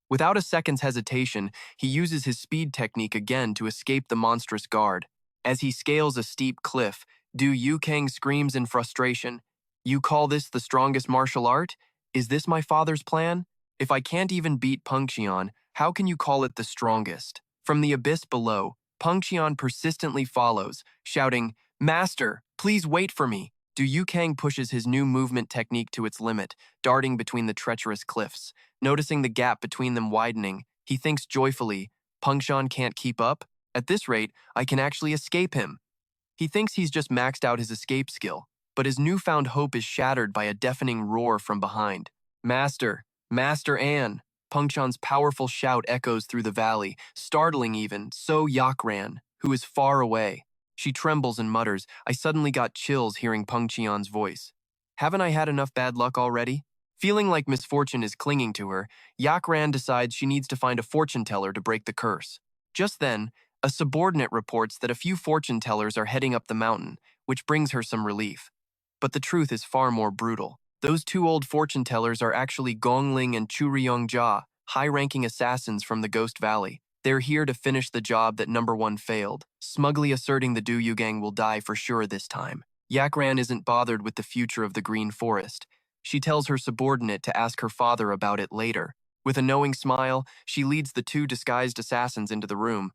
Speaker 1: Without a second's hesitation, he uses his speed technique again to escape the monstrous guard. As he scales a steep cliff, Du Yukang screams in frustration, "You call this the strongest martial art? Is this my father's plan? If I can't even beat Peng Tian, how can you call it the strongest?" From the abyss below, Peng Tian persistently follows, shouting, "Master, please wait for me." Du Yukang pushes his new movement technique to its limit, darting between the treacherous cliffs. Noticing the gap between them widening, he thinks joyfully, "Peng Tian can't keep up? At this rate, I can actually escape him." He thinks he's just maxed out his escape skill, but his newfound hope is shattered by a deafening roar from behind. "Master! Master An!" Peng Tian's powerful shout echoes through the valley, startling even So Yakran, who is far away. She trembles and mutters, "I suddenly got chills hearing Peng Tian's voice. Haven't I had enough bad luck already?" Feeling like misfortune is clinging to her, Yakran decides she needs to find a fortune teller to break the curse. Just then, a subordinate reports that a few fortune tellers are heading up the mountain, which brings her some relief. But the truth is far more brutal. Those two old fortune tellers are actually Gongling and Churyongjia, high-ranking assassins from the Ghost Valley. They're here to finish the job that number one failed, smugly asserting the Du Yugang will die for sure this time. Yakran isn't bothered with the future of the Green Forest. She tells her subordinate to ask her father about it later. With a knowing smile, she leads the two disguised assassins into the room.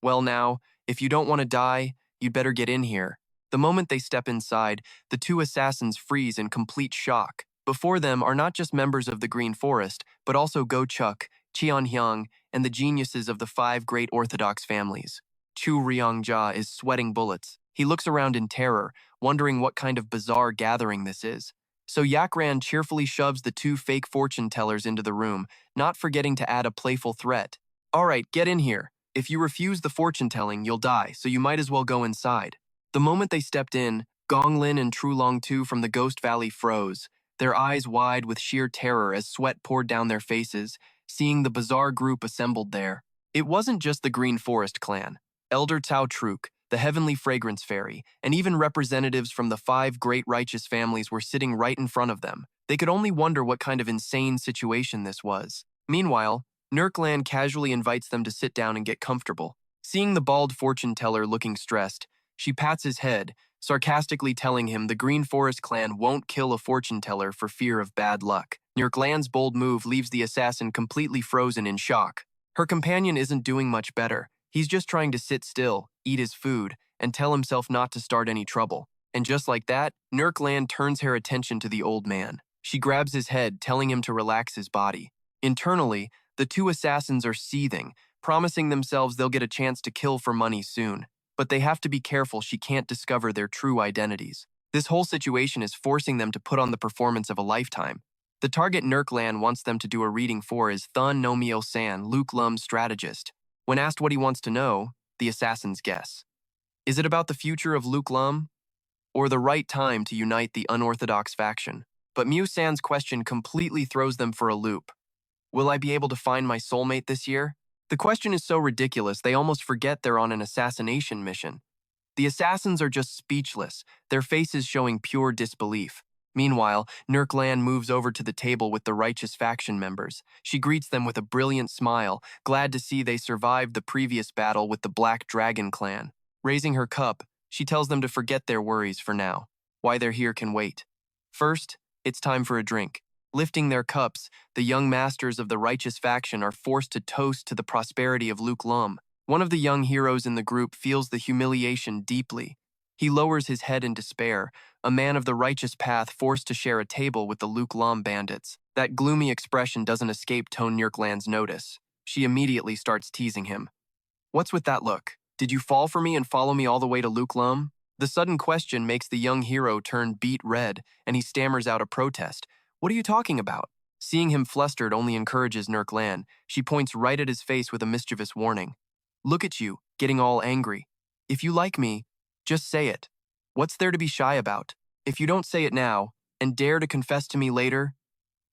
Speaker 1: "Well now, if you don't want to die, you'd better get in here." The moment they step inside, the two assassins freeze in complete shock. Before them are not just members of the Green Forest, but also Go Chuk, Qian Hyang, and the geniuses of the 5 great Orthodox families. Chu Ryongjia is sweating bullets. He looks around in terror, wondering what kind of bizarre gathering this is. So Yakran cheerfully shoves the two fake fortune tellers into the room, not forgetting to add a playful threat. "All right, get in here. If you refuse the fortune telling, you'll die, so you might as well go inside." The moment they stepped in, Gonglin and Trulong Tu from the Ghost Valley froze. their eyes wide with sheer terror as sweat poured down their faces, seeing the bizarre group assembled there. It wasn't just the Green Forest clan. Elder Tao Truk, the Heavenly Fragrance Fairy, and even representatives from the 5 great righteous families were sitting right in front of them. They could only wonder what kind of insane situation this was. Meanwhile, Nurklan casually invites them to sit down and get comfortable. Seeing the bald fortune teller looking stressed, she pats his head, sarcastically telling him the Green Forest clan won't kill a fortune teller for fear of bad luck. Nurklan's bold move leaves the assassin completely frozen in shock. Her companion isn't doing much better. He's just trying to sit still, eat his food, and tell himself not to start any trouble. And just like that, Nurklan turns her attention to the old man. She grabs his head, telling him to relax his body. Internally, the 2 assassins are seething, promising themselves they'll get a chance to kill for money soon. But they have to be careful she can't discover their true identities. This whole situation is forcing them to put on the performance of a lifetime. The target Nurklan wants them to do a reading for is Thun Nomio San, Luke Lum's strategist. When asked what he wants to know, the assassins guess. Is it about the future of Luke Lum? Or the right time to unite the unorthodox faction? But Mu San's question completely throws them for a loop. Will I be able to find my soulmate this year? The question is so ridiculous they almost forget they're on an assassination mission. The assassins are just speechless, their faces showing pure disbelief. Meanwhile, Nurklan moves over to the table with the righteous faction members. She greets them with a brilliant smile, glad to see they survived the previous battle with the Black Dragon clan. Raising her cup, she tells them to forget their worries for now. Why they're here can wait. First, it's time for a drink. Lifting their cups, the young masters of the righteous faction are forced to toast to the prosperity of Luke Lum. One of the young heroes in the group feels the humiliation deeply. He lowers his head in despair, a man of the righteous path forced to share a table with the Luke Lum bandits. That gloomy expression doesn't escape Tone Nurklan's notice. She immediately starts teasing him. What's with that look? Did you fall for me and follow me all the way to Luke Lum? The sudden question makes the young hero turn beet red, and he stammers out a protest. What are you talking about? Seeing him flustered only encourages Nurklan. She points right at his face with a mischievous warning. Look at you, getting all angry. If you like me, just say it. What's there to be shy about? If you don't say it now, and dare to confess to me later,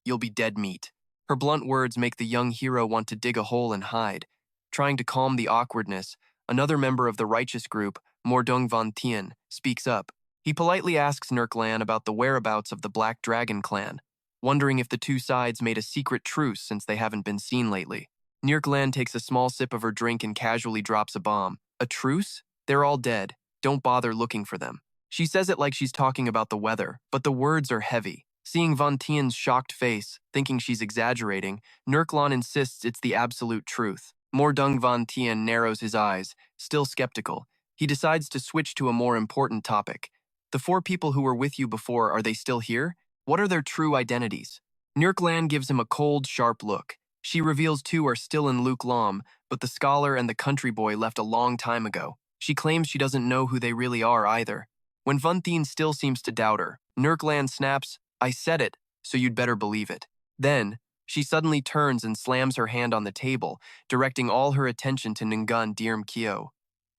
Speaker 1: you'll be dead meat. Her blunt words make the young hero want to dig a hole and hide. Trying to calm the awkwardness, another member of the righteous group, Mordung Feng Tian, speaks up. He politely asks Nurklan about the whereabouts of the Black Dragon clan, wondering if the 2 sides made a secret truce since they haven't been seen lately. Nurklan takes a small sip of her drink and casually drops a bomb. A truce? They're all dead. Don't bother looking for them. She says it like she's talking about the weather, but the words are heavy. Seeing Von Tien's shocked face, thinking she's exaggerating, Nurklan insists it's the absolute truth. Mordung Von Tien narrows his eyes, still skeptical. He decides to switch to a more important topic. The 4 people who were with you before, are they still here? What are their true identities? Nurklan gives him a cold, sharp look. She reveals 2 are still in Luke Lum, but the scholar and the country boy left a long time ago. She claims she doesn't know who they really are either. When Von Tien still seems to doubt her, Nurklan snaps, I said it, so you'd better believe it. Then, she suddenly turns and slams her hand on the table, directing all her attention to Ngan Dirm Kyo.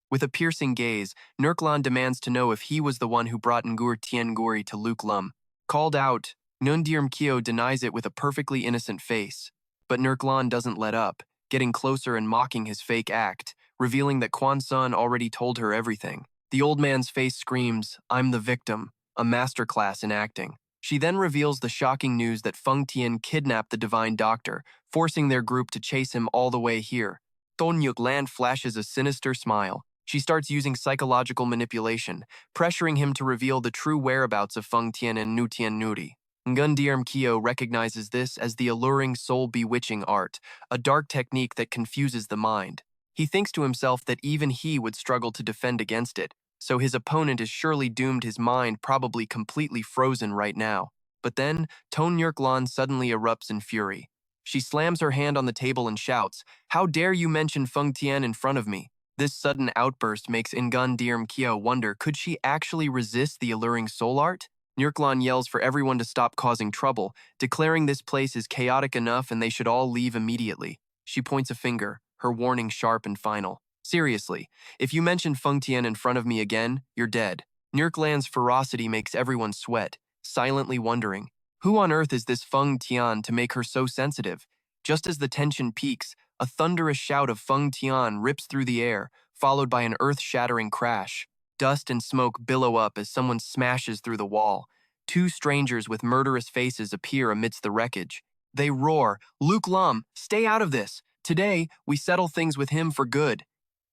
Speaker 1: With a piercing gaze, Nurklan demands to know if he was the one who brought Ngur Tien Guri to Luke Lum. Called out, Nundirm Kyo denies it with a perfectly innocent face. But Nurklan doesn't let up, getting closer and mocking his fake act, revealing that Quan Sun already told her everything. The old man's face screams, I'm the victim, a masterclass in acting. She then reveals the shocking news that Feng Tian kidnapped the divine doctor, forcing their group to chase him all the way here. Ton Nurklan flashes a sinister smile. She starts using psychological manipulation, pressuring him to reveal the true whereabouts of Feng Tian and Nu Tien Nuri. Ngundirm Kyo recognizes this as the alluring soul-bewitching art, a dark technique that confuses the mind. He thinks to himself that even he would struggle to defend against it, so his opponent is surely doomed, his mind probably completely frozen right now. But then, Ton Nurklan suddenly erupts in fury. She slams her hand on the table and shouts, How dare you mention Feng Tian in front of me? This sudden outburst makes Ngundirm Kyo wonder, could she actually resist the alluring soul art? Nurklan yells for everyone to stop causing trouble, declaring this place is chaotic enough and they should all leave immediately. She points a finger, her warning sharp and final. Seriously, if you mention Feng Tian in front of me again, you're dead. Nurklan's ferocity makes everyone sweat, silently wondering, Who on earth is this Feng Tian to make her so sensitive? Just as the tension peaks, a thunderous shout of Feng Tian rips through the air, followed by an earth-shattering crash. Dust and smoke billow up as someone smashes through the wall. Two strangers with murderous faces appear amidst the wreckage. They roar, "Luke Lam, stay out of this! Today, we settle things with him for good."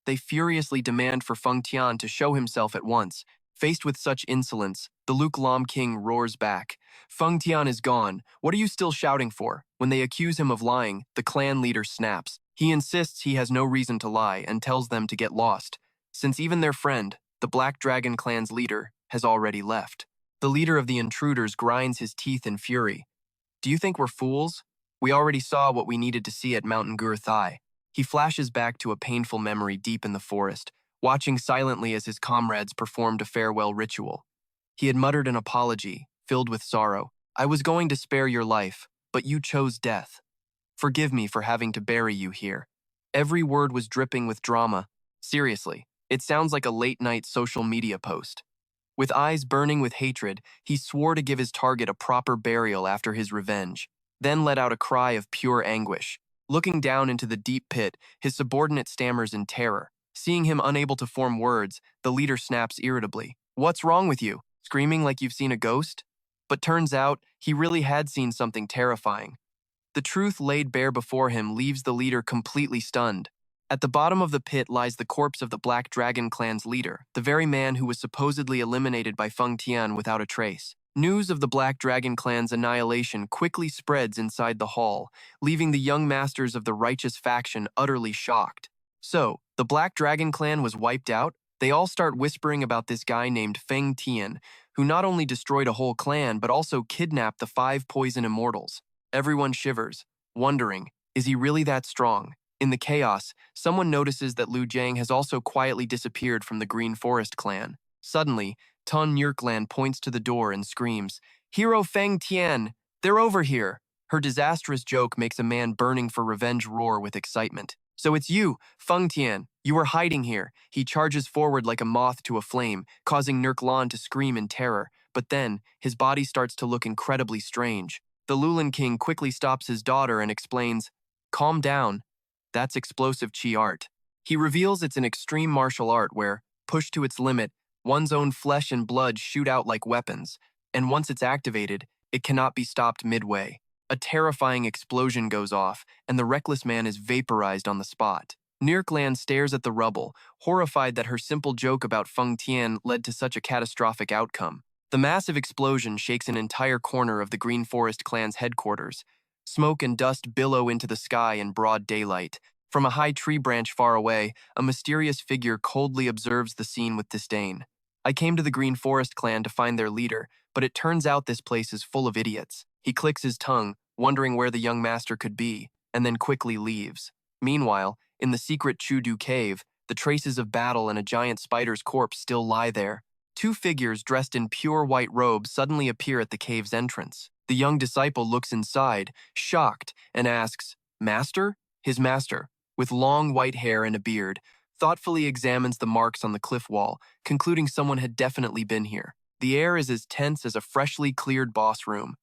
Speaker 1: They furiously demand for Feng Tian to show himself at once. Faced with such insolence, the Luke Lam king roars back. "Feng Tian is gone. What are you still shouting for?" When they accuse him of lying, the clan leader snaps. He insists he has no reason to lie and tells them to get lost, since even their friend, the Black Dragon clan's leader, has already left. The leader of the intruders grinds his teeth in fury. "Do you think we're fools? We already saw what we needed to see at Mountain Gur Thai." He flashes back to a painful memory deep in the forest, watching silently as his comrades performed a farewell ritual. He had muttered an apology, filled with sorrow. "I was going to spare your life, but you chose death. Forgive me for having to bury you here." Every word was dripping with drama. Seriously, it sounds like a late-night social media post. With eyes burning with hatred, he swore to give his target a proper burial after his revenge, then let out a cry of pure anguish. Looking down into the deep pit, his subordinate stammers in terror. Seeing him unable to form words, the leader snaps irritably. "What's wrong with you? Screaming like you've seen a ghost?" But turns out, he really had seen something terrifying. The truth laid bare before him leaves the leader completely stunned. At the bottom of the pit lies the corpse of the Black Dragon clan's leader, the very man who was supposedly eliminated by Feng Tian without a trace. News of the Black Dragon clan's annihilation quickly spreads inside the hall, leaving the young masters of the righteous faction utterly shocked. So, the Black Dragon clan was wiped out? They all start whispering about this guy named Feng Tian, who not only destroyed a whole clan but also kidnapped the 5 poison immortals. Everyone shivers, wondering, is he really that strong? In the chaos, someone notices that Lu Jiang has also quietly disappeared from the Green Forest clan. Suddenly, Tun Yurklan points to the door and screams, "Hero Feng Tian! They're over here!" Her disastrous joke makes a man burning for revenge roar with excitement. "So it's you, Feng Tian. You were hiding here." He charges forward like a moth to a flame, causing Nurklan to scream in terror. But then, his body starts to look incredibly strange. The Lulin King quickly stops his daughter and explains, "Calm down. That's explosive chi art." He reveals it's an extreme martial art where, pushed to its limit, one's own flesh and blood shoot out like weapons, and once it's activated, it cannot be stopped midway. A terrifying explosion goes off, and the reckless man is vaporized on the spot. Nirklan stares at the rubble, horrified that her simple joke about Feng Tian led to such a catastrophic outcome. The massive explosion shakes an entire corner of the Green Forest clan's headquarters. Smoke and dust billow into the sky in broad daylight. From a high tree branch far away, a mysterious figure coldly observes the scene with disdain. "I came to the Green Forest clan to find their leader, but it turns out this place is full of idiots." He clicks his tongue, wondering where the young master could be, and then quickly leaves. Meanwhile, in the secret Chudu cave, the traces of battle and a giant spider's corpse still lie there. 2 figures dressed in pure white robes suddenly appear at the cave's entrance. The young disciple looks inside, shocked, and asks, "Master?" His master, with long white hair and a beard, thoughtfully examines the marks on the cliff wall, concluding someone had definitely been here. The air is as tense as a freshly cleared boss room.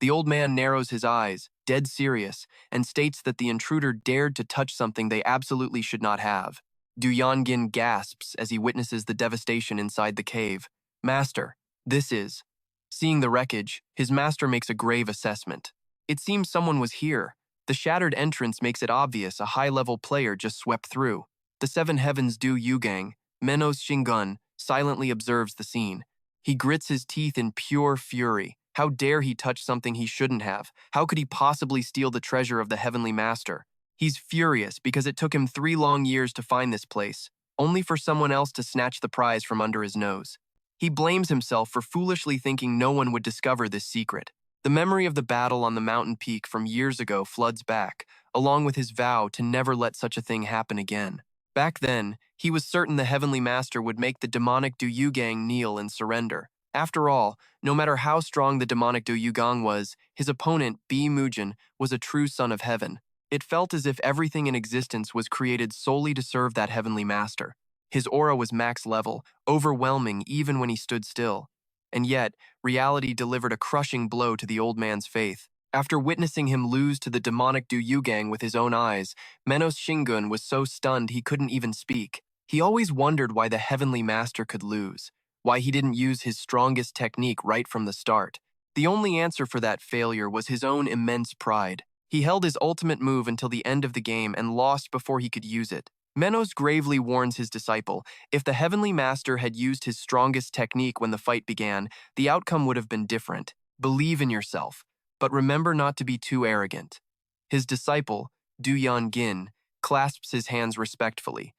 Speaker 1: The old man narrows his eyes, dead serious, and states that the intruder dared to touch something they absolutely should not have. Du Yongin gasps as he witnesses the devastation inside the cave. "Master, this is..." Seeing the wreckage, his master makes a grave assessment. It seems someone was here. The shattered entrance makes it obvious a high-level player just swept through. The 7 Heavens Du Yugang, Menos Shingun, silently observes the scene. He grits his teeth in pure fury. How dare he touch something he shouldn't have? How could he possibly steal the treasure of the Heavenly Master? He's furious because it took him 3 long years to find this place, only for someone else to snatch the prize from under his nose. He blames himself for foolishly thinking no one would discover this secret. The memory of the battle on the mountain peak from years ago floods back, along with his vow to never let such a thing happen again. Back then, he was certain the Heavenly Master would make the demonic Du Yugang kneel and surrender. After all, no matter how strong the demonic Du Yugang was, his opponent, Bi Mujin, was a true son of heaven. It felt as if everything in existence was created solely to serve that Heavenly Master. His aura was max level, overwhelming even when he stood still. and yet, reality delivered a crushing blow to the old man's faith. After witnessing him lose to the demonic Du Yugang with his own eyes, Menos Shingun was so stunned he couldn't even speak. He always wondered why the Heavenly Master could lose, why he didn't use his strongest technique right from the start. The only answer for that failure was his own immense pride. He held his ultimate move until the end of the game and lost before he could use it. Menos gravely warns his disciple, if the Heavenly Master had used his strongest technique when the fight began, the outcome would have been different. Believe in yourself, but remember not to be too arrogant. His disciple, Du Yan Gin, clasps his hands respectfully.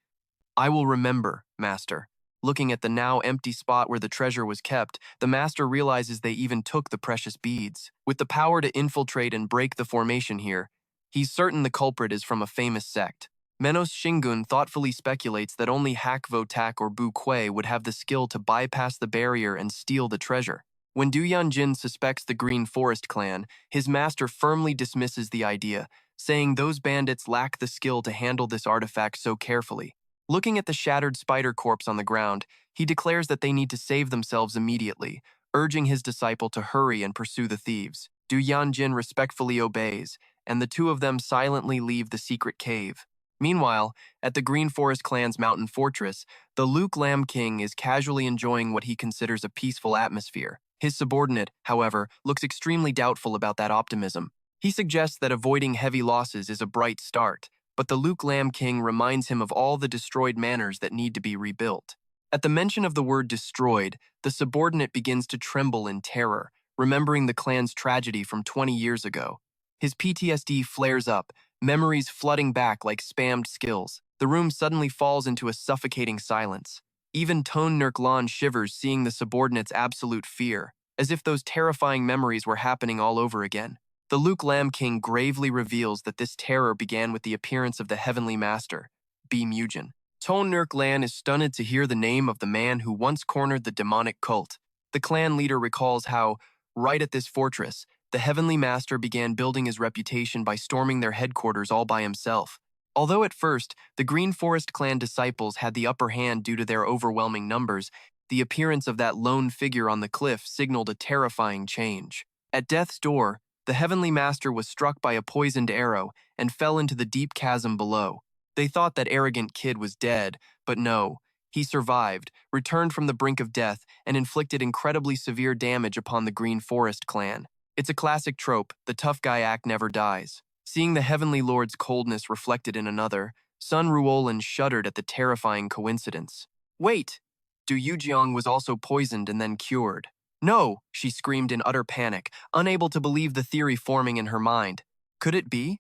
Speaker 1: I will remember, Master. Looking at the now empty spot where the treasure was kept, the Master realizes they even took the precious beads. With the power to infiltrate and break the formation here, he's certain the culprit is from a famous sect. Menos Shingun thoughtfully speculates that only Hak Votak or Bu Kuei would have the skill to bypass the barrier and steal the treasure. When Du Yanjin suspects the Green Forest clan, his master firmly dismisses the idea, saying those bandits lack the skill to handle this artifact so carefully. Looking at the shattered spider corpse on the ground, he declares that they need to save themselves immediately, urging his disciple to hurry and pursue the thieves. Du Yanjin respectfully obeys, and the two of them silently leave the secret cave. Meanwhile, at the Green Forest clan's mountain fortress, the Luke Lamb King is casually enjoying what he considers a peaceful atmosphere. His subordinate, however, looks extremely doubtful about that optimism. He suggests that avoiding heavy losses is a bright start, but the Luke Lamb King reminds him of all the destroyed manors that need to be rebuilt. At the mention of the word destroyed, the subordinate begins to tremble in terror, remembering the clan's tragedy from 20 years ago. His PTSD flares up, memories flooding back like spammed skills. The room suddenly falls into a suffocating silence. Even Tone Nurklan shivers seeing the subordinate's absolute fear, as if those terrifying memories were happening all over again. The Luke Lamb King gravely reveals that this terror began with the appearance of the Heavenly Master, B. Mujin. Tone Nurklan is stunned to hear the name of the man who once cornered the demonic cult. The clan leader recalls how, right at this fortress, the Heavenly Master began building his reputation by storming their headquarters all by himself. Although at first, the Green Forest clan disciples had the upper hand due to their overwhelming numbers, the appearance of that lone figure on the cliff signaled a terrifying change. At death's door, the Heavenly Master was struck by a poisoned arrow and fell into the deep chasm below. They thought that arrogant kid was dead, but no, he survived, returned from the brink of death, and inflicted incredibly severe damage upon the Green Forest clan. It's a classic trope, the tough guy act never dies. Seeing the Heavenly Lord's coldness reflected in another, Sun Ruolin shuddered at the terrifying coincidence. Wait! Du Yujiang was also poisoned and then cured. No, she screamed in utter panic, unable to believe the theory forming in her mind. Could it be?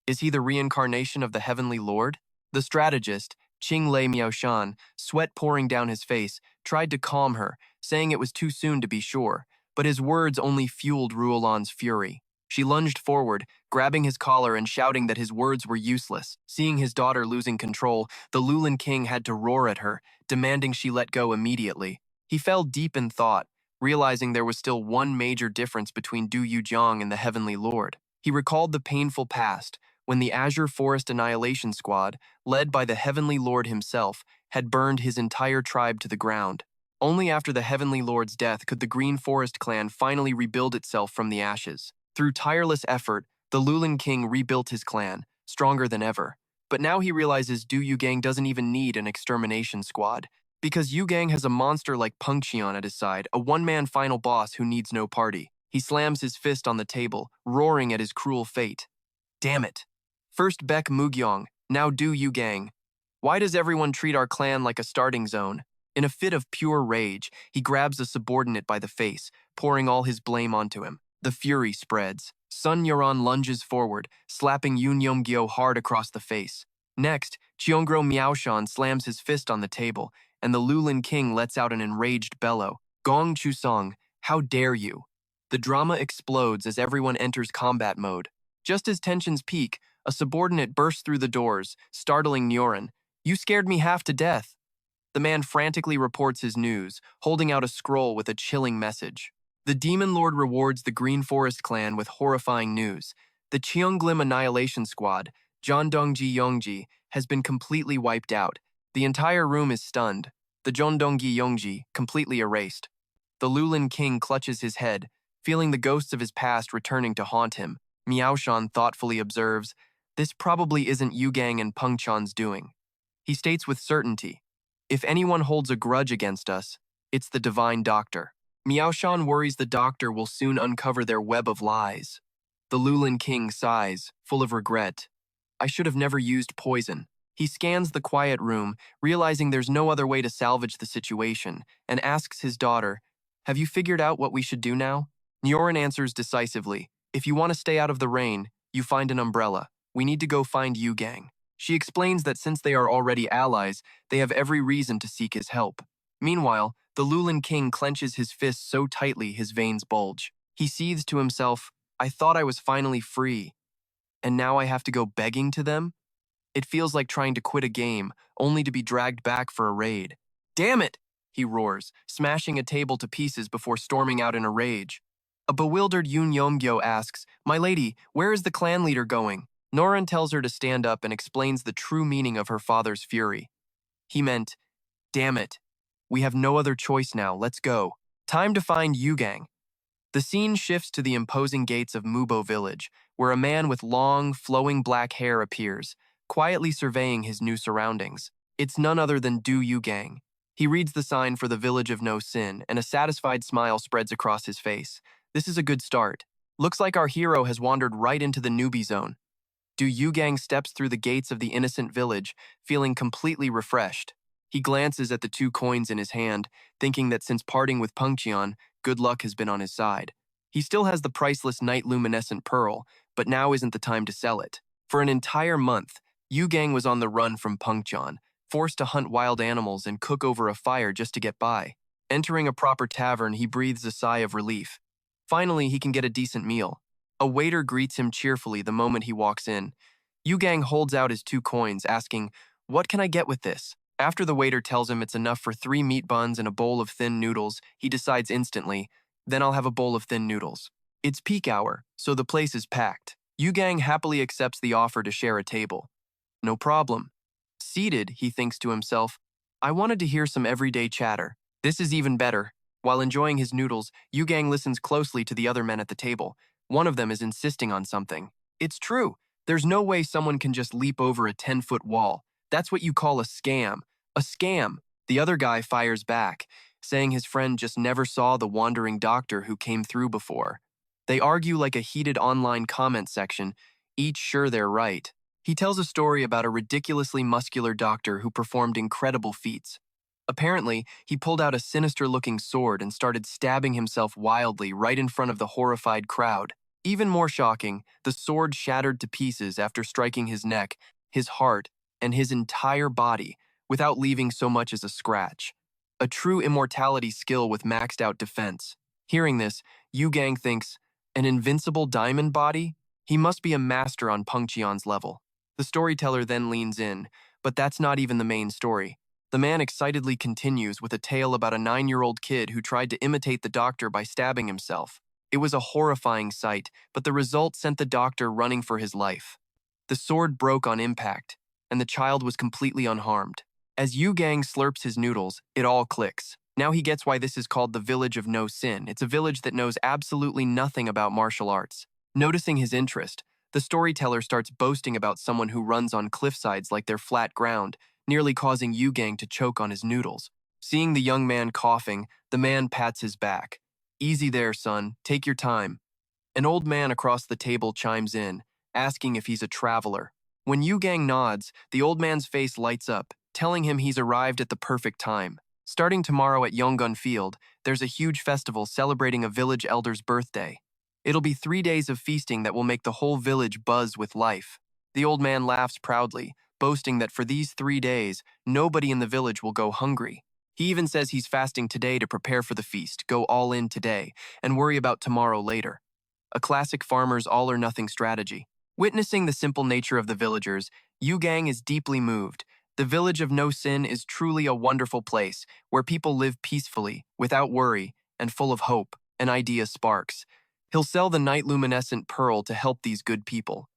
Speaker 1: Is he the reincarnation of the Heavenly Lord? The strategist, Qing Lei Miaoshan, sweat pouring down his face, tried to calm her, saying it was too soon to be sure, but his words only fueled Ruolan's fury. She lunged forward, grabbing his collar and shouting that his words were useless. Seeing his daughter losing control, the Lulin King had to roar at her, demanding she let go immediately. He fell deep in thought, realizing there was still one major difference between Du Yujiang and the Heavenly Lord. He recalled the painful past, when the Azure Forest Annihilation Squad, led by the Heavenly Lord himself, had burned his entire tribe to the ground. Only after the Heavenly Lord's death could the Green Forest clan finally rebuild itself from the ashes. Through tireless effort, the Lulin King rebuilt his clan, stronger than ever. But now he realizes Du Yugang doesn't even need an extermination squad, because Yugang has a monster like Peng Tian at his side, a one-man final boss who needs no party. He slams his fist on the table, roaring at his cruel fate. Damn it! First Beck Mugyong, now Du Yugang. Why does everyone treat our clan like a starting zone? In a fit of pure rage, he grabs a subordinate by the face, pouring all his blame onto him. The fury spreads. Sun Yuran lunges forward, slapping Yun Yomgyo hard across the face. Next, Cheongro Miaoshan slams his fist on the table, and the Lulin King lets out an enraged bellow. Gong Chusong, how dare you? The drama explodes as everyone enters combat mode. Just as tensions peak, a subordinate bursts through the doors, startling Nyoran. You scared me half to death. The man frantically reports his news, holding out a scroll with a chilling message. The Demon Lord rewards the Green Forest clan with horrifying news. The Cheonglim Annihilation Squad, Jondongji Yongji, has been completely wiped out. The entire room is stunned. The Jondongji Yongji, completely erased. The Lulin king clutches his head, feeling the ghosts of his past returning to haunt him. Miaoshan thoughtfully observes, "This probably isn't Yugang and Peng Tian's doing." He states with certainty, "If anyone holds a grudge against us, it's the divine doctor." Miaoshan worries the doctor will soon uncover their web of lies. The Lulin king sighs, full of regret. "I should have never used poison." He scans the quiet room, realizing there's no other way to salvage the situation, and asks his daughter, "Have you figured out what we should do now?" Nyorin answers decisively, "If you want to stay out of the rain, you find an umbrella. We need to go find Yugang." She explains that since they are already allies, they have every reason to seek his help. Meanwhile, the Lulin king clenches his fists so tightly his veins bulge. He seethes to himself, "I thought I was finally free, and now I have to go begging to them?" It feels like trying to quit a game, only to be dragged back for a raid. "Damn it!" he roars, smashing a table to pieces before storming out in a rage. A bewildered Yoon Yeomgyo asks, "My lady, where is the clan leader going?" Norin tells her to stand up and explains the true meaning of her father's fury. He meant, "Damn it. We have no other choice now, let's go. Time to find Yugang." The scene shifts to the imposing gates of Mubo village, where a man with long, flowing black hair appears, quietly surveying his new surroundings. It's none other than Du Yugang. He reads the sign for the village of no sin, and a satisfied smile spreads across his face. This is a good start. Looks like our hero has wandered right into the newbie zone. Du Yugang steps through the gates of the innocent village, feeling completely refreshed. He glances at the 2 coins in his hand, thinking that since parting with Peng Tian, good luck has been on his side. He still has the priceless night luminescent pearl, but now isn't the time to sell it. For an entire month, Yugang was on the run from Peng Tian, forced to hunt wild animals and cook over a fire just to get by. Entering a proper tavern, he breathes a sigh of relief. Finally, he can get a decent meal. A waiter greets him cheerfully the moment he walks in. Yugang holds out his 2 coins, asking, "What can I get with this?" After the waiter tells him it's enough for 3 meat buns and a bowl of thin noodles, he decides instantly, "Then I'll have a bowl of thin noodles." It's peak hour, so the place is packed. Yugang happily accepts the offer to share a table. No problem. Seated, he thinks to himself, "I wanted to hear some everyday chatter. This is even better." While enjoying his noodles, Yugang listens closely to the other men at the table. One of them is insisting on something. "It's true. There's no way someone can just leap over a 10-foot wall. That's what you call a scam. A scam." The other guy fires back, saying his friend just never saw the wandering doctor who came through before. They argue like a heated online comment section, each sure they're right. He tells a story about a ridiculously muscular doctor who performed incredible feats. Apparently, he pulled out a sinister-looking sword and started stabbing himself wildly right in front of the horrified crowd. Even more shocking, the sword shattered to pieces after striking his neck, his heart, and his entire body, without leaving so much as a scratch. A true immortality skill with maxed-out defense. Hearing this, Yugang thinks, "An invincible diamond body? He must be a master on Peng Tian's level." The storyteller then leans in, but that's not even the main story. The man excitedly continues with a tale about a 9-year-old kid who tried to imitate the doctor by stabbing himself. It was a horrifying sight, but the result sent the doctor running for his life. The sword broke on impact, and the child was completely unharmed. As Yugang slurps his noodles, it all clicks. Now he gets why this is called the Village of No Sin. It's a village that knows absolutely nothing about martial arts. Noticing his interest, the storyteller starts boasting about someone who runs on cliffsides like they're flat ground, nearly causing Yugang to choke on his noodles. Seeing the young man coughing, the man pats his back. "Easy there, son. Take your time." An old man across the table chimes in, asking if he's a traveler. When Yugang nods, the old man's face lights up, telling him he's arrived at the perfect time. Starting tomorrow at Yonggun Field, there's a huge festival celebrating a village elder's birthday. It'll be 3 days of feasting that will make the whole village buzz with life. The old man laughs proudly, boasting that for these 3 days, nobody in the village will go hungry. He even says he's fasting today to prepare for the feast, go all in today, and worry about tomorrow later. A classic farmer's all-or-nothing strategy. Witnessing the simple nature of the villagers, Yugang is deeply moved. The village of No Sin is truly a wonderful place where people live peacefully, without worry, and full of hope. An idea sparks. He'll sell the night luminescent pearl to help these good people.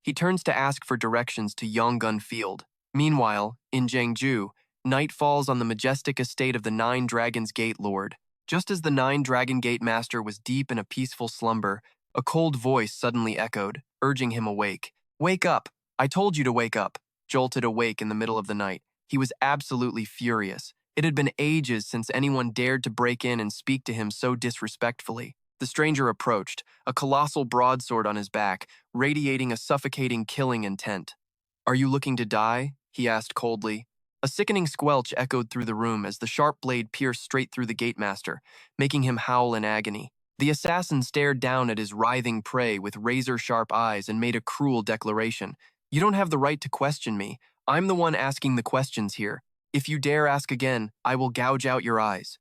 Speaker 1: He turns to ask for directions to Yonggun Field. Meanwhile, in Jiangju, night falls on the majestic estate of the 9 Dragons Gate Lord. Just as the Dragon Gate Master was deep in a peaceful slumber, a cold voice suddenly echoed, urging him awake. "Wake up! I told you to wake up!" Jolted awake in the middle of the night. He was absolutely furious. It had been ages since anyone dared to break in and speak to him so disrespectfully. The stranger approached, a colossal broadsword on his back, radiating a suffocating killing intent. "Are you looking to die?" he asked coldly. A sickening squelch echoed through the room as the sharp blade pierced straight through the gatemaster, making him howl in agony. The assassin stared down at his writhing prey with razor-sharp eyes and made a cruel declaration. "You don't have the right to question me. I'm the one asking the questions here. If you dare ask again, I will gouge out your eyes."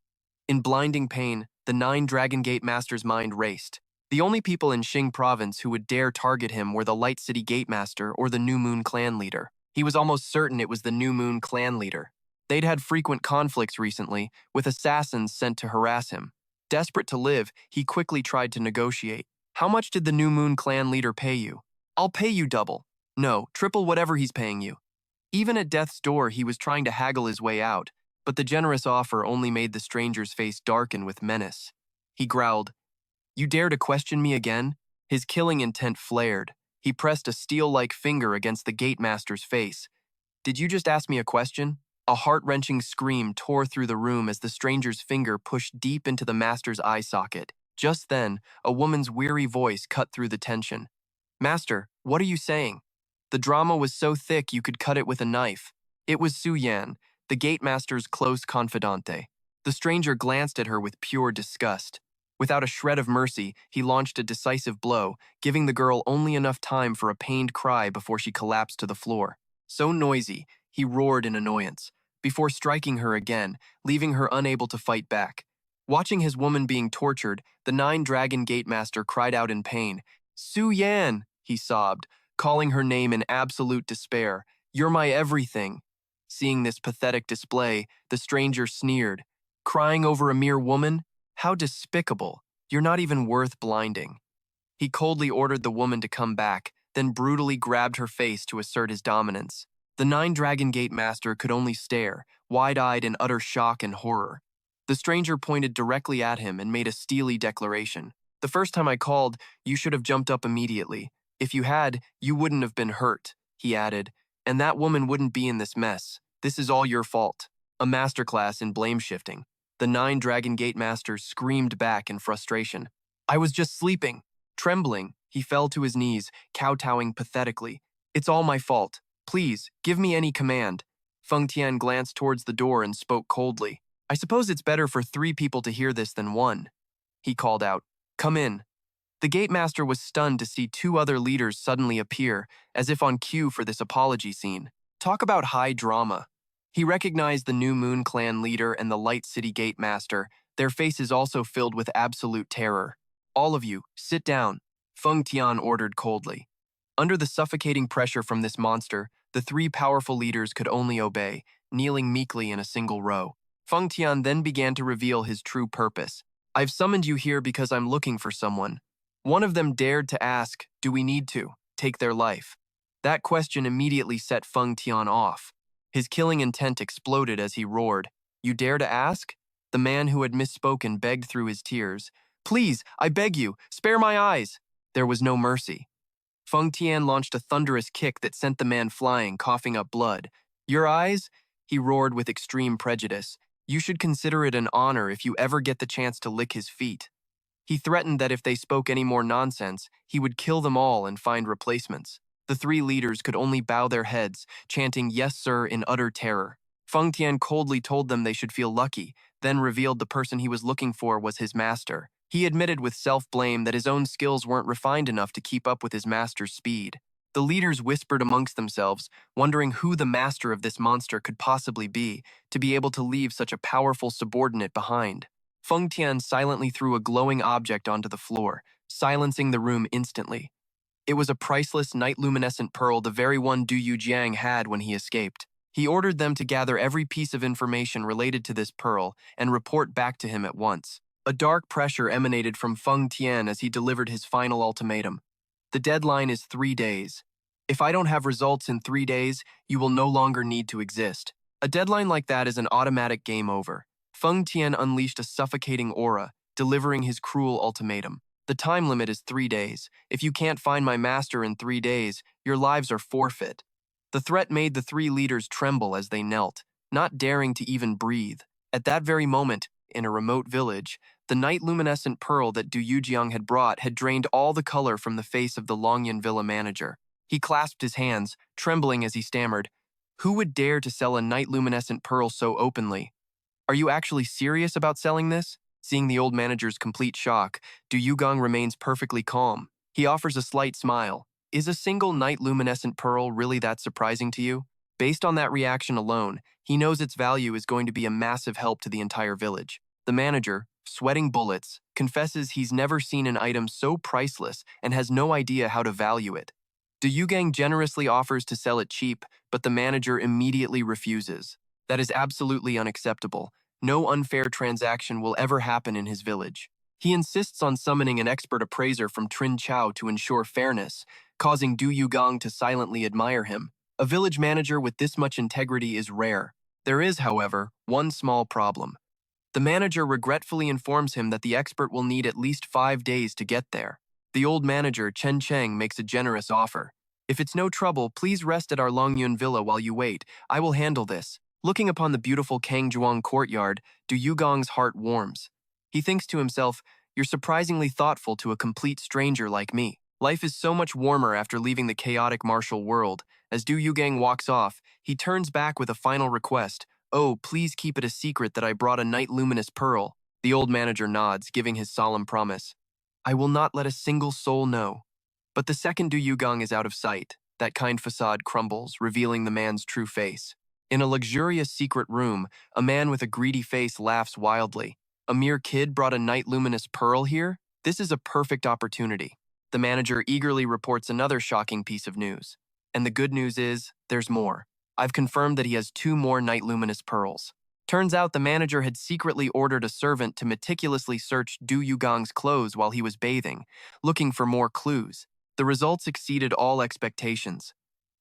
Speaker 1: In blinding pain, the Dragon Gate Master's mind raced. The only people in Xing province who would dare target him were the Light City Gatemaster or the New Moon clan leader. He was almost certain it was the New Moon clan leader. They'd had frequent conflicts recently, with assassins sent to harass him. Desperate to live, he quickly tried to negotiate. "How much did the New Moon clan leader pay you?" "I'll pay you double." "No, triple whatever he's paying you." Even at death's door, he was trying to haggle his way out, but the generous offer only made the stranger's face darken with menace. He growled, "You dare to question me again?" His killing intent flared. He pressed a steel-like finger against the gatemaster's face. "Did you just ask me a question?" A heart-wrenching scream tore through the room as the stranger's finger pushed deep into the master's eye socket. Just then, a woman's weary voice cut through the tension. "Master, what are you saying?" The drama was so thick you could cut it with a knife. It was Su Yan, the gatemaster's close confidante. The stranger glanced at her with pure disgust. Without a shred of mercy, he launched a decisive blow, giving the girl only enough time for a pained cry before she collapsed to the floor. So noisy, he roared in annoyance, before striking her again, leaving her unable to fight back. Watching his woman being tortured, the Dragon Gate Master cried out in pain. "Su Yan!" he sobbed, calling her name in absolute despair. "You're my everything." Seeing this pathetic display, the stranger sneered. "Crying over a mere woman? How despicable. You're not even worth blinding." He coldly ordered the woman to come back, then brutally grabbed her face to assert his dominance. The Dragon Gate Master could only stare, wide-eyed in utter shock and horror. The stranger pointed directly at him and made a steely declaration. "The first time I called, you should have jumped up immediately. If you had, you wouldn't have been hurt," he added, "and that woman wouldn't be in this mess. This is all your fault." A masterclass in blame-shifting. The Dragon Gate Master screamed back in frustration. "I was just sleeping." Trembling, he fell to his knees, kowtowing pathetically. "It's all my fault. Please, give me any command." Feng Tian glanced towards the door and spoke coldly. "I suppose it's better for 3 people to hear this than 1. He called out, "Come in." The Gatemaster was stunned to see 2 other leaders suddenly appear, as if on cue for this apology scene. Talk about high drama. He recognized the New Moon clan leader and the Light City Gate Master, their faces also filled with absolute terror. "All of you, sit down," Feng Tian ordered coldly. Under the suffocating pressure from this monster, the 3 powerful leaders could only obey, kneeling meekly in a single row. Feng Tian then began to reveal his true purpose. "I've summoned you here because I'm looking for someone." One of them dared to ask, "Do we need to take their life?" That question immediately set Feng Tian off. His killing intent exploded as he roared, "You dare to ask?" The man who had misspoken begged through his tears. "Please, I beg you, spare my eyes." There was no mercy. Feng Tian launched a thunderous kick that sent the man flying, coughing up blood. "Your eyes?" he roared with extreme prejudice. "You should consider it an honor if you ever get the chance to lick his feet." He threatened that if they spoke any more nonsense, he would kill them all and find replacements. The 3 leaders could only bow their heads, chanting "Yes, sir" in utter terror. Feng Tian coldly told them they should feel lucky, then revealed the person he was looking for was his master. He admitted with self-blame that his own skills weren't refined enough to keep up with his master's speed. The leaders whispered amongst themselves, wondering who the master of this monster could possibly be, to be able to leave such a powerful subordinate behind. Feng Tian silently threw a glowing object onto the floor, silencing the room instantly. It was a priceless night-luminescent pearl, the very one Du Yujiang had when he escaped. He ordered them to gather every piece of information related to this pearl and report back to him at once. A dark pressure emanated from Feng Tian as he delivered his final ultimatum. "The deadline is 3 days. If I don't have results in 3 days, you will no longer need to exist." A deadline like that is an automatic game over. Feng Tian unleashed a suffocating aura, delivering his cruel ultimatum. The time limit is 3 days. If you can't find my master in 3 days, your lives are forfeit. The threat made the 3 leaders tremble as they knelt, not daring to even breathe. At that very moment, in a remote village, the night-luminescent pearl that Du Yujiang had brought had drained all the color from the face of the Longyan Villa manager. He clasped his hands, trembling as he stammered, "Who would dare to sell a night-luminescent pearl so openly? Are you actually serious about selling this?" Seeing the old manager's complete shock, Du Yugang remains perfectly calm. He offers a slight smile. "Is a single night-luminescent pearl really that surprising to you?" Based on that reaction alone, he knows its value is going to be a massive help to the entire village. The manager, sweating bullets, confesses he's never seen an item so priceless and has no idea how to value it. Du Yugang generously offers to sell it cheap, but the manager immediately refuses. That is absolutely unacceptable. No unfair transaction will ever happen in his village. He insists on summoning an expert appraiser from Trin Chao to ensure fairness, causing Du Yugang to silently admire him. A village manager with this much integrity is rare. There is, however, one small problem. The manager regretfully informs him that the expert will need at least 5 days to get there. The old manager, Chen Cheng, makes a generous offer. "If it's no trouble, please rest at our Longyun villa while you wait. I will handle this." Looking upon the beautiful Kangzhuang courtyard, Du Yugong's heart warms. He thinks to himself, "You're surprisingly thoughtful to a complete stranger like me." Life is so much warmer after leaving the chaotic martial world. As Du Yugang walks off, he turns back with a final request. "Oh, please keep it a secret that I brought a night-luminous pearl." The old manager nods, giving his solemn promise. "I will not let a single soul know." But the second Du Yugang is out of sight, that kind facade crumbles, revealing the man's true face. In a luxurious secret room, a man with a greedy face laughs wildly. "A mere kid brought a night-luminous pearl here? This is a perfect opportunity." The manager eagerly reports another shocking piece of news. And the good news is, there's more. "I've confirmed that he has 2 more night-luminous pearls." Turns out the manager had secretly ordered a servant to meticulously search Du Yugang's clothes while he was bathing, looking for more clues. The results exceeded all expectations.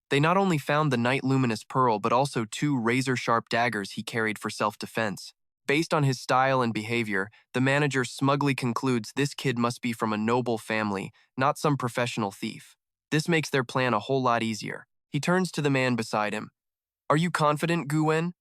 Speaker 1: They not only found the night-luminous pearl but also 2 razor-sharp daggers he carried for self-defense. Based on his style and behavior, the manager smugly concludes this kid must be from a noble family, not some professional thief. This makes their plan a whole lot easier. He turns to the man beside him. "Are you confident, Gu Wen?"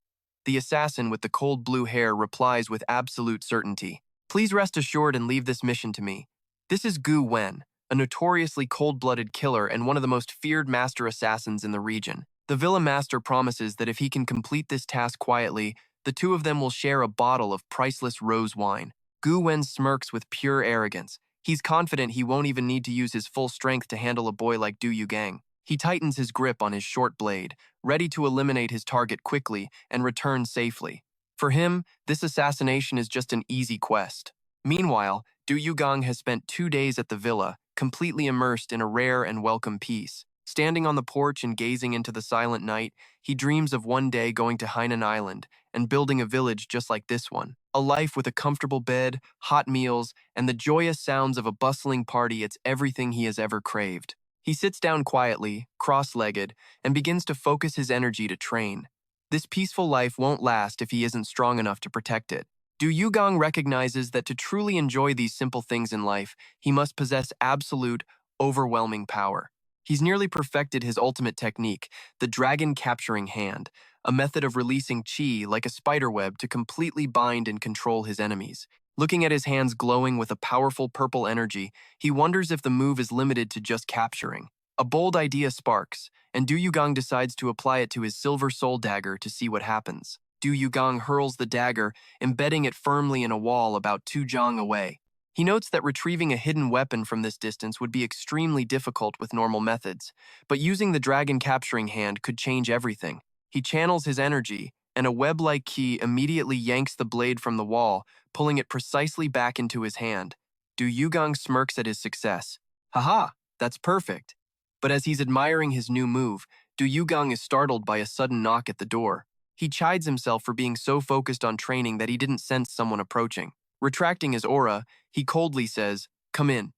Speaker 1: The assassin with the cold blue hair replies with absolute certainty. "Please rest assured and leave this mission to me. This is Gu Wen, a notoriously cold-blooded killer and one of the most feared master assassins in the region. The villa master promises that if he can complete this task quietly, the 2 of them will share a bottle of priceless rose wine." Gu Wen smirks with pure arrogance. He's confident he won't even need to use his full strength to handle a boy like Du Yugang. He tightens his grip on his short blade, ready to eliminate his target quickly and return safely. For him, this assassination is just an easy quest. Meanwhile, Du Yugang has spent 2 days at the villa, completely immersed in a rare and welcome peace. Standing on the porch and gazing into the silent night, he dreams of one day going to Hainan Island and building a village just like this one. A life with a comfortable bed, hot meals, and the joyous sounds of a bustling party. It's everything he has ever craved. He sits down quietly, cross-legged, and begins to focus his energy to train. This peaceful life won't last if he isn't strong enough to protect it. Du Yugang recognizes that to truly enjoy these simple things in life, he must possess absolute, overwhelming power. He's nearly perfected his ultimate technique, the dragon capturing hand, a method of releasing chi like a spiderweb to completely bind and control his enemies. Looking at his hands glowing with a powerful purple energy, he wonders if the move is limited to just capturing. A bold idea sparks, and Du Yugang decides to apply it to his silver soul dagger to see what happens. Du Yugang hurls the dagger, embedding it firmly in a wall about 2 zhang away. He notes that retrieving a hidden weapon from this distance would be extremely difficult with normal methods, but using the dragon capturing hand could change everything. He channels his energy, and a web-like key immediately yanks the blade from the wall, pulling it precisely back into his hand. Du Yugang smirks at his success. "Haha, that's perfect." But as he's admiring his new move, Du Yugang is startled by a sudden knock at the door. He chides himself for being so focused on training that he didn't sense someone approaching. Retracting his aura, he coldly says, "Come in."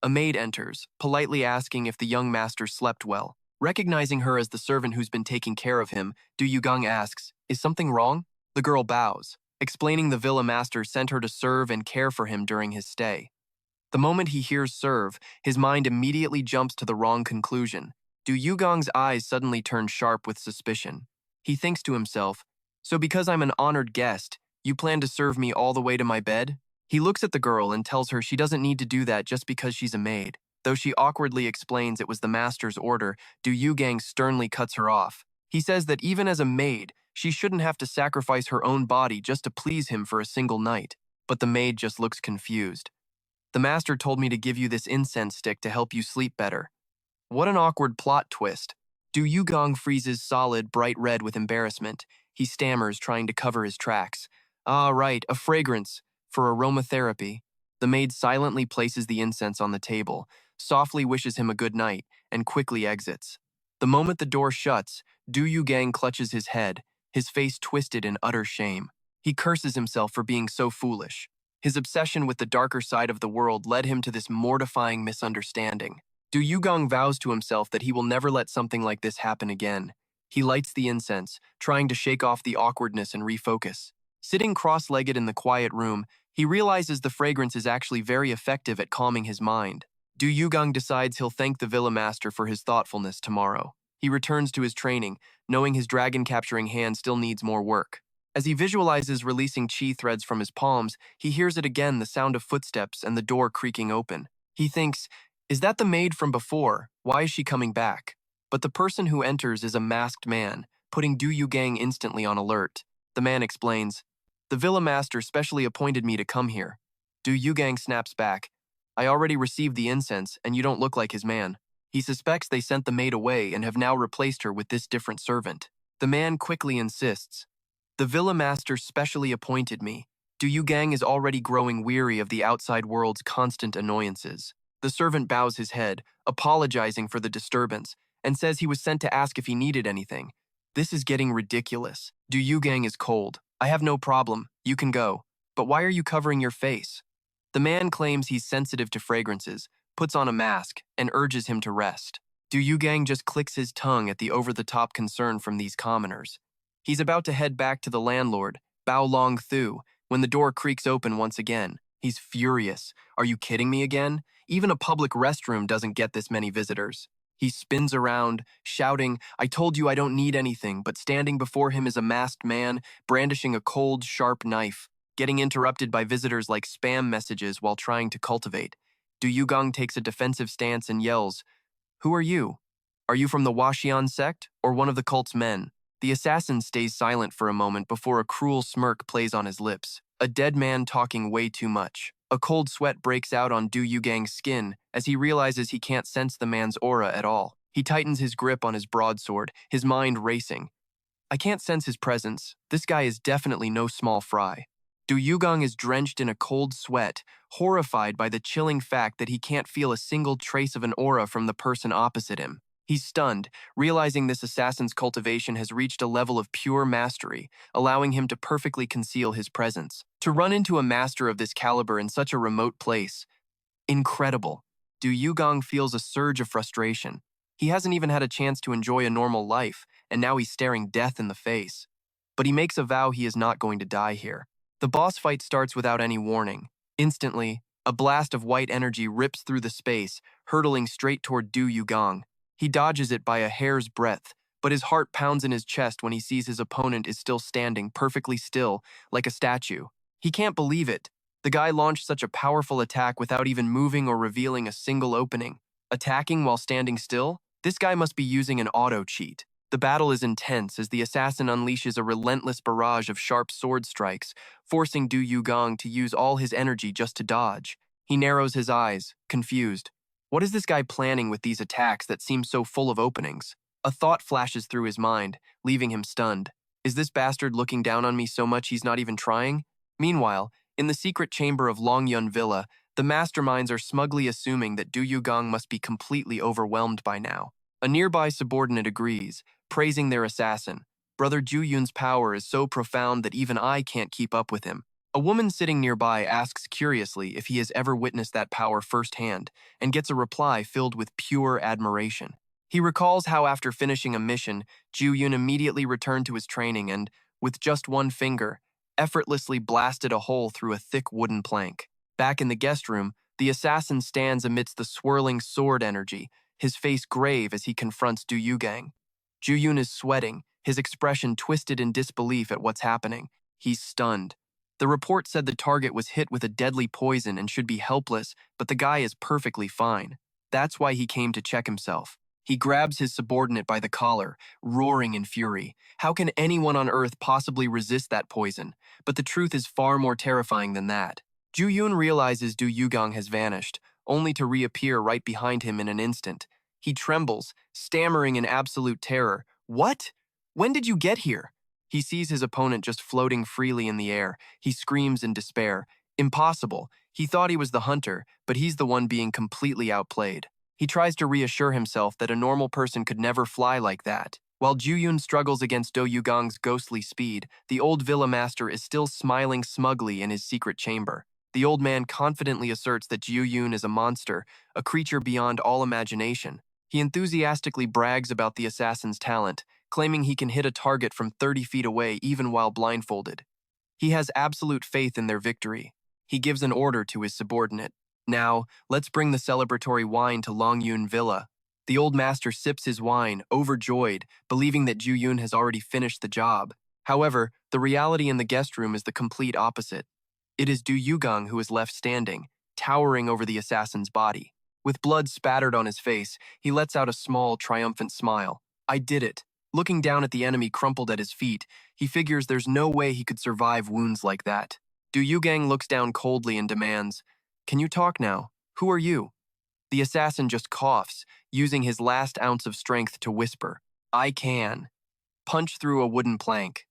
Speaker 1: A maid enters, politely asking if the young master slept well. Recognizing her as the servant who's been taking care of him, Du Yugang asks, "Is something wrong?" The girl bows. explaining the villa master sent her to serve and care for him during his stay. The moment he hears serve, his mind immediately jumps to the wrong conclusion. Yugang's eyes suddenly turn sharp with suspicion. He thinks to himself, "So because I'm an honored guest, you plan to serve me all the way to my bed?" He looks at the girl and tells her she doesn't need to do that just because she's a maid. Though she awkwardly explains it was the master's order, Yugang sternly cuts her off. He says that even as a maid, she shouldn't have to sacrifice her own body just to please him for a single night. But the maid just looks confused. "The master told me to give you this incense stick to help you sleep better." What an awkward plot twist. Yugang freezes solid, bright red with embarrassment. He stammers, trying to cover his tracks. "Ah, right, a fragrance. For aromatherapy." The maid silently places the incense on the table, softly wishes him a good night, and quickly exits. The moment the door shuts, Yugang clutches his head, his face twisted in utter shame. He curses himself for being so foolish. His obsession with the darker side of the world led him to this mortifying misunderstanding. Yugang vows to himself that he will never let something like this happen again. He lights the incense, trying to shake off the awkwardness and refocus. Sitting cross-legged in the quiet room, he realizes the fragrance is actually very effective at calming his mind. Yugang decides he'll thank the villa master for his thoughtfulness tomorrow. He returns to his training, knowing his dragon-capturing hand still needs more work. As he visualizes releasing chi threads from his palms, he hears it again, the sound of footsteps and the door creaking open. He thinks, "Is that the maid from before? Why is she coming back?" But the person who enters is a masked man, putting Yugang instantly on alert. The man explains, "The villa master specially appointed me to come here." Yugang snaps back, "I already received the incense, and you don't look like his man." He suspects they sent the maid away and have now replaced her with this different servant. The man quickly insists, "The villa master specially appointed me." Yugang is already growing weary of the outside world's constant annoyances. The servant bows his head, apologizing for the disturbance, and says he was sent to ask if he needed anything. This is getting ridiculous. Yugang is cold. "I have no problem. You can go. But why are you covering your face?" The man claims he's sensitive to fragrances, puts on a mask, and urges him to rest. Yugang just clicks his tongue at the over-the-top concern from these commoners. He's about to head back to the landlord, Bao Long Thu, when the door creaks open once again. He's furious. "Are you kidding me again? Even a public restroom doesn't get this many visitors." He spins around, shouting, "I told you I don't need anything," but standing before him is a masked man, brandishing a cold, sharp knife, getting interrupted by visitors like spam messages while trying to cultivate. Yugang takes a defensive stance and yells, "Who are you? Are you from the Washian sect, or one of the cult's men?" The assassin stays silent for a moment before a cruel smirk plays on his lips. A dead man talking way too much. A cold sweat breaks out on Yugang's skin as he realizes he can't sense the man's aura at all. He tightens his grip on his broadsword, his mind racing. "I can't sense his presence. This guy is definitely no small fry." Yugang is drenched in a cold sweat, horrified by the chilling fact that he can't feel a single trace of an aura from the person opposite him. He's stunned, realizing this assassin's cultivation has reached a level of pure mastery, allowing him to perfectly conceal his presence. To run into a master of this caliber in such a remote place, incredible. Yugang feels a surge of frustration. He hasn't even had a chance to enjoy a normal life, and now he's staring death in the face. But he makes a vow he is not going to die here. The boss fight starts without any warning. Instantly, a blast of white energy rips through the space, hurtling straight toward Yugang. He dodges it by a hair's breadth, but his heart pounds in his chest when he sees his opponent is still standing, perfectly still, like a statue. He can't believe it. The guy launched such a powerful attack without even moving or revealing a single opening. Attacking while standing still? This guy must be using an auto-cheat. The battle is intense as the assassin unleashes a relentless barrage of sharp sword strikes, forcing Yugang to use all his energy just to dodge. He narrows his eyes, confused. What is this guy planning with these attacks that seem so full of openings? A thought flashes through his mind, leaving him stunned. Is this bastard looking down on me so much he's not even trying? Meanwhile, in the secret chamber of Longyun Villa, the masterminds are smugly assuming that Yugang must be completely overwhelmed by now. A nearby subordinate agrees, praising their assassin. Brother Juyun's power is so profound that even I can't keep up with him. A woman sitting nearby asks curiously if he has ever witnessed that power firsthand, and gets a reply filled with pure admiration. He recalls how after finishing a mission, Juyun immediately returned to his training and, with just one finger, effortlessly blasted a hole through a thick wooden plank. Back in the guest room, the assassin stands amidst the swirling sword energy, his face grave as he confronts Du Yugang. Ju-Yun is sweating, his expression twisted in disbelief at what's happening. He's stunned. The report said the target was hit with a deadly poison and should be helpless, but the guy is perfectly fine. That's why he came to check himself. He grabs his subordinate by the collar, roaring in fury. How can anyone on Earth possibly resist that poison? But the truth is far more terrifying than that. Ju-Yun realizes Du Yugang has vanished, only to reappear right behind him in an instant. He trembles, stammering in absolute terror. What? When did you get here? He sees his opponent just floating freely in the air. He screams in despair. Impossible. He thought he was the hunter, but he's the one being completely outplayed. He tries to reassure himself that a normal person could never fly like that. While Ju-Yun struggles against Do Yugang's ghostly speed, the old villa master is still smiling smugly in his secret chamber. The old man confidently asserts that Ju-Yun is a monster, a creature beyond all imagination. He enthusiastically brags about the assassin's talent, claiming he can hit a target from 30 feet away even while blindfolded. He has absolute faith in their victory. He gives an order to his subordinate. Now, let's bring the celebratory wine to Longyun Villa. The old master sips his wine, overjoyed, believing that Ju-Yun has already finished the job. However, the reality in the guest room is the complete opposite. It is Du Yugang who is left standing, towering over the assassin's body. With blood spattered on his face, he lets out a small, triumphant smile. I did it. Looking down at the enemy crumpled at his feet, he figures there's no way he could survive wounds like that. Du Yugang looks down coldly and demands, "Can you talk now? Who are you?" The assassin just coughs, using his last ounce of strength to whisper, "I can." Punch through a wooden plank.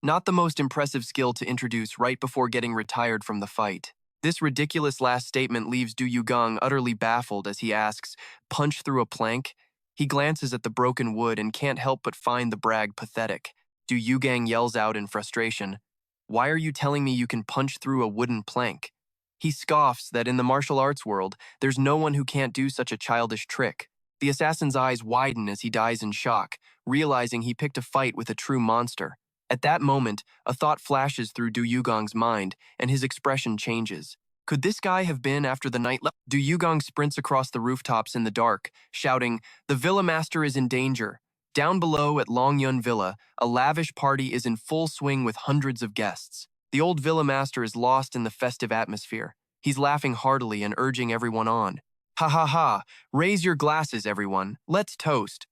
Speaker 1: Not the most impressive skill to introduce right before getting retired from the fight. This ridiculous last statement leaves Du Yugang utterly baffled as he asks, "Punch through a plank?" He glances at the broken wood and can't help but find the brag pathetic. Du Yugang yells out in frustration, "Why are you telling me you can punch through a wooden plank?" He scoffs that in the martial arts world, there's no one who can't do such a childish trick. The assassin's eyes widen as he dies in shock, realizing he picked a fight with a true monster. At that moment, a thought flashes through Du Yugang's mind, and his expression changes. Could this guy have been after the night left? Du Yugang sprints across the rooftops in the dark, shouting, "The villa master is in danger." Down below at Longyun Villa, a lavish party is in full swing with hundreds of guests. The old villa master is lost in the festive atmosphere. He's laughing heartily and urging everyone on. "Ha ha ha, raise your glasses, everyone. Let's toast."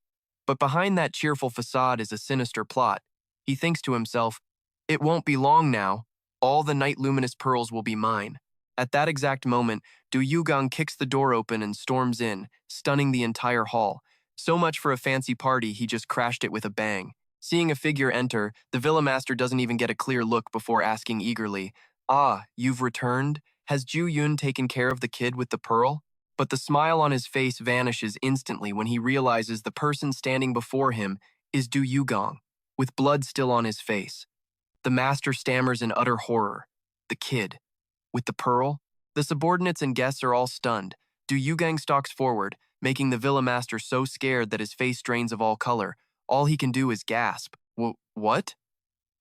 Speaker 1: But behind that cheerful facade is a sinister plot. He thinks to himself, "It won't be long now. All the night luminous pearls will be mine." At that exact moment, Du Yugang kicks the door open and storms in, stunning the entire hall. So much for a fancy party, he just crashed it with a bang. Seeing a figure enter, the villa master doesn't even get a clear look before asking eagerly, "Ah, you've returned? Has Ju-Yun taken care of the kid with the pearl?" But the smile on his face vanishes instantly when he realizes the person standing before him is Du Yugang, with blood still on his face. The master stammers in utter horror. The kid. With the pearl? The subordinates and guests are all stunned. Du Yugang stalks forward, making the villa master so scared that his face drains of all color. All he can do is gasp. What?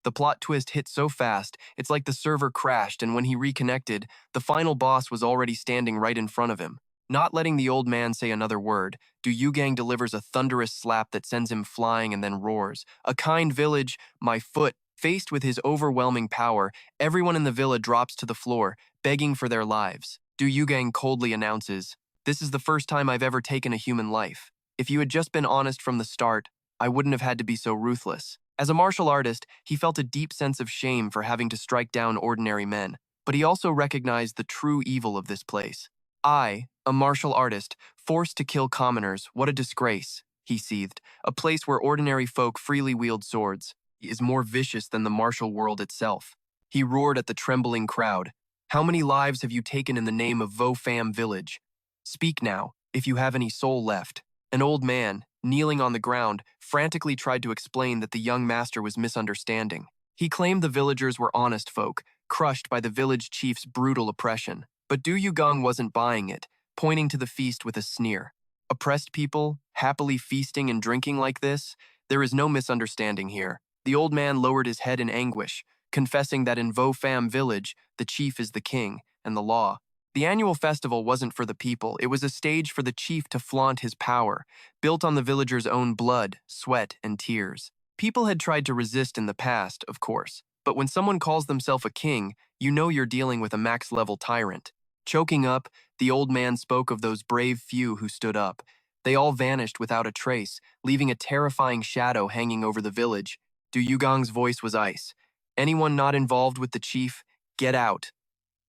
Speaker 1: The plot twist hit so fast, it's like the server crashed, and when he reconnected, the final boss was already standing right in front of him. Not letting the old man say another word, Du Yugang delivers a thunderous slap that sends him flying and then roars. "A kind village, my foot." Faced with his overwhelming power, everyone in the villa drops to the floor, begging for their lives. Du Yugang coldly announces, "This is the first time I've ever taken a human life. If you had just been honest from the start, I wouldn't have had to be so ruthless." As a martial artist, he felt a deep sense of shame for having to strike down ordinary men, but he also recognized the true evil of this place. "I, a martial artist, forced to kill commoners, what a disgrace," he seethed. "A place where ordinary folk freely wield swords is more vicious than the martial world itself." He roared at the trembling crowd. "How many lives have you taken in the name of Vo Pham village? Speak now, if you have any soul left." An old man, kneeling on the ground, frantically tried to explain that the young master was misunderstanding. He claimed the villagers were honest folk, crushed by the village chief's brutal oppression. But Du Yugang wasn't buying it, pointing to the feast with a sneer. "Oppressed people, happily feasting and drinking like this? There is no misunderstanding here." The old man lowered his head in anguish. confessing that in Vo Pham village, the chief is the king and the law. The annual festival wasn't for the people, it was a stage for the chief to flaunt his power, built on the villagers' own blood, sweat, and tears. People had tried to resist in the past, of course, but when someone calls themselves a king, you know you're dealing with a max-level tyrant. Choking up, the old man spoke of those brave few who stood up. They all vanished without a trace, leaving a terrifying shadow hanging over the village. Du Yugong's voice was ice. Anyone not involved with the chief, get out.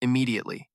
Speaker 1: Immediately.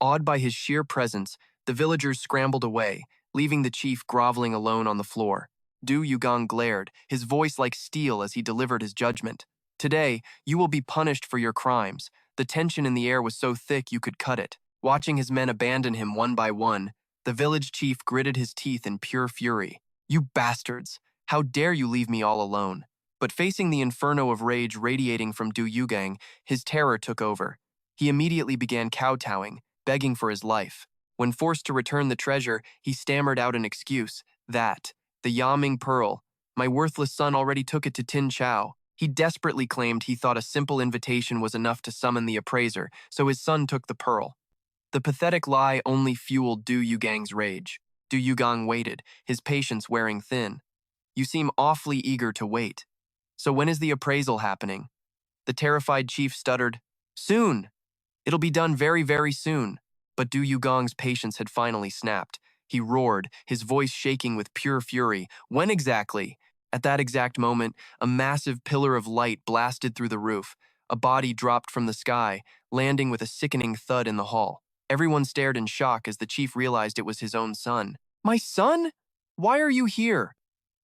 Speaker 1: Awed by his sheer presence, the villagers scrambled away, leaving the chief groveling alone on the floor. Du Yugang glared, his voice like steel as he delivered his judgment. Today, you will be punished for your crimes. The tension in the air was so thick you could cut it. Watching his men abandon him one by one, the village chief gritted his teeth in pure fury. You bastards! How dare you leave me all alone? But facing the inferno of rage radiating from Du Yugang, his terror took over. He immediately began kowtowing, begging for his life. When forced to return the treasure, he stammered out an excuse. That, the Yaming Pearl. My worthless son already took it to Tin Chao. He desperately claimed he thought a simple invitation was enough to summon the appraiser, so his son took the pearl. The pathetic lie only fueled Du Yugang's rage. Du Yugang waited, his patience wearing thin. You seem awfully eager to wait. So when is the appraisal happening? The terrified chief stuttered, Soon! It'll be done very, very soon. But Du Yugang's patience had finally snapped. He roared, his voice shaking with pure fury. When exactly? At that exact moment, a massive pillar of light blasted through the roof. A body dropped from the sky, landing with a sickening thud in the hall. Everyone stared in shock as the chief realized it was his own son. My son? Why are you here?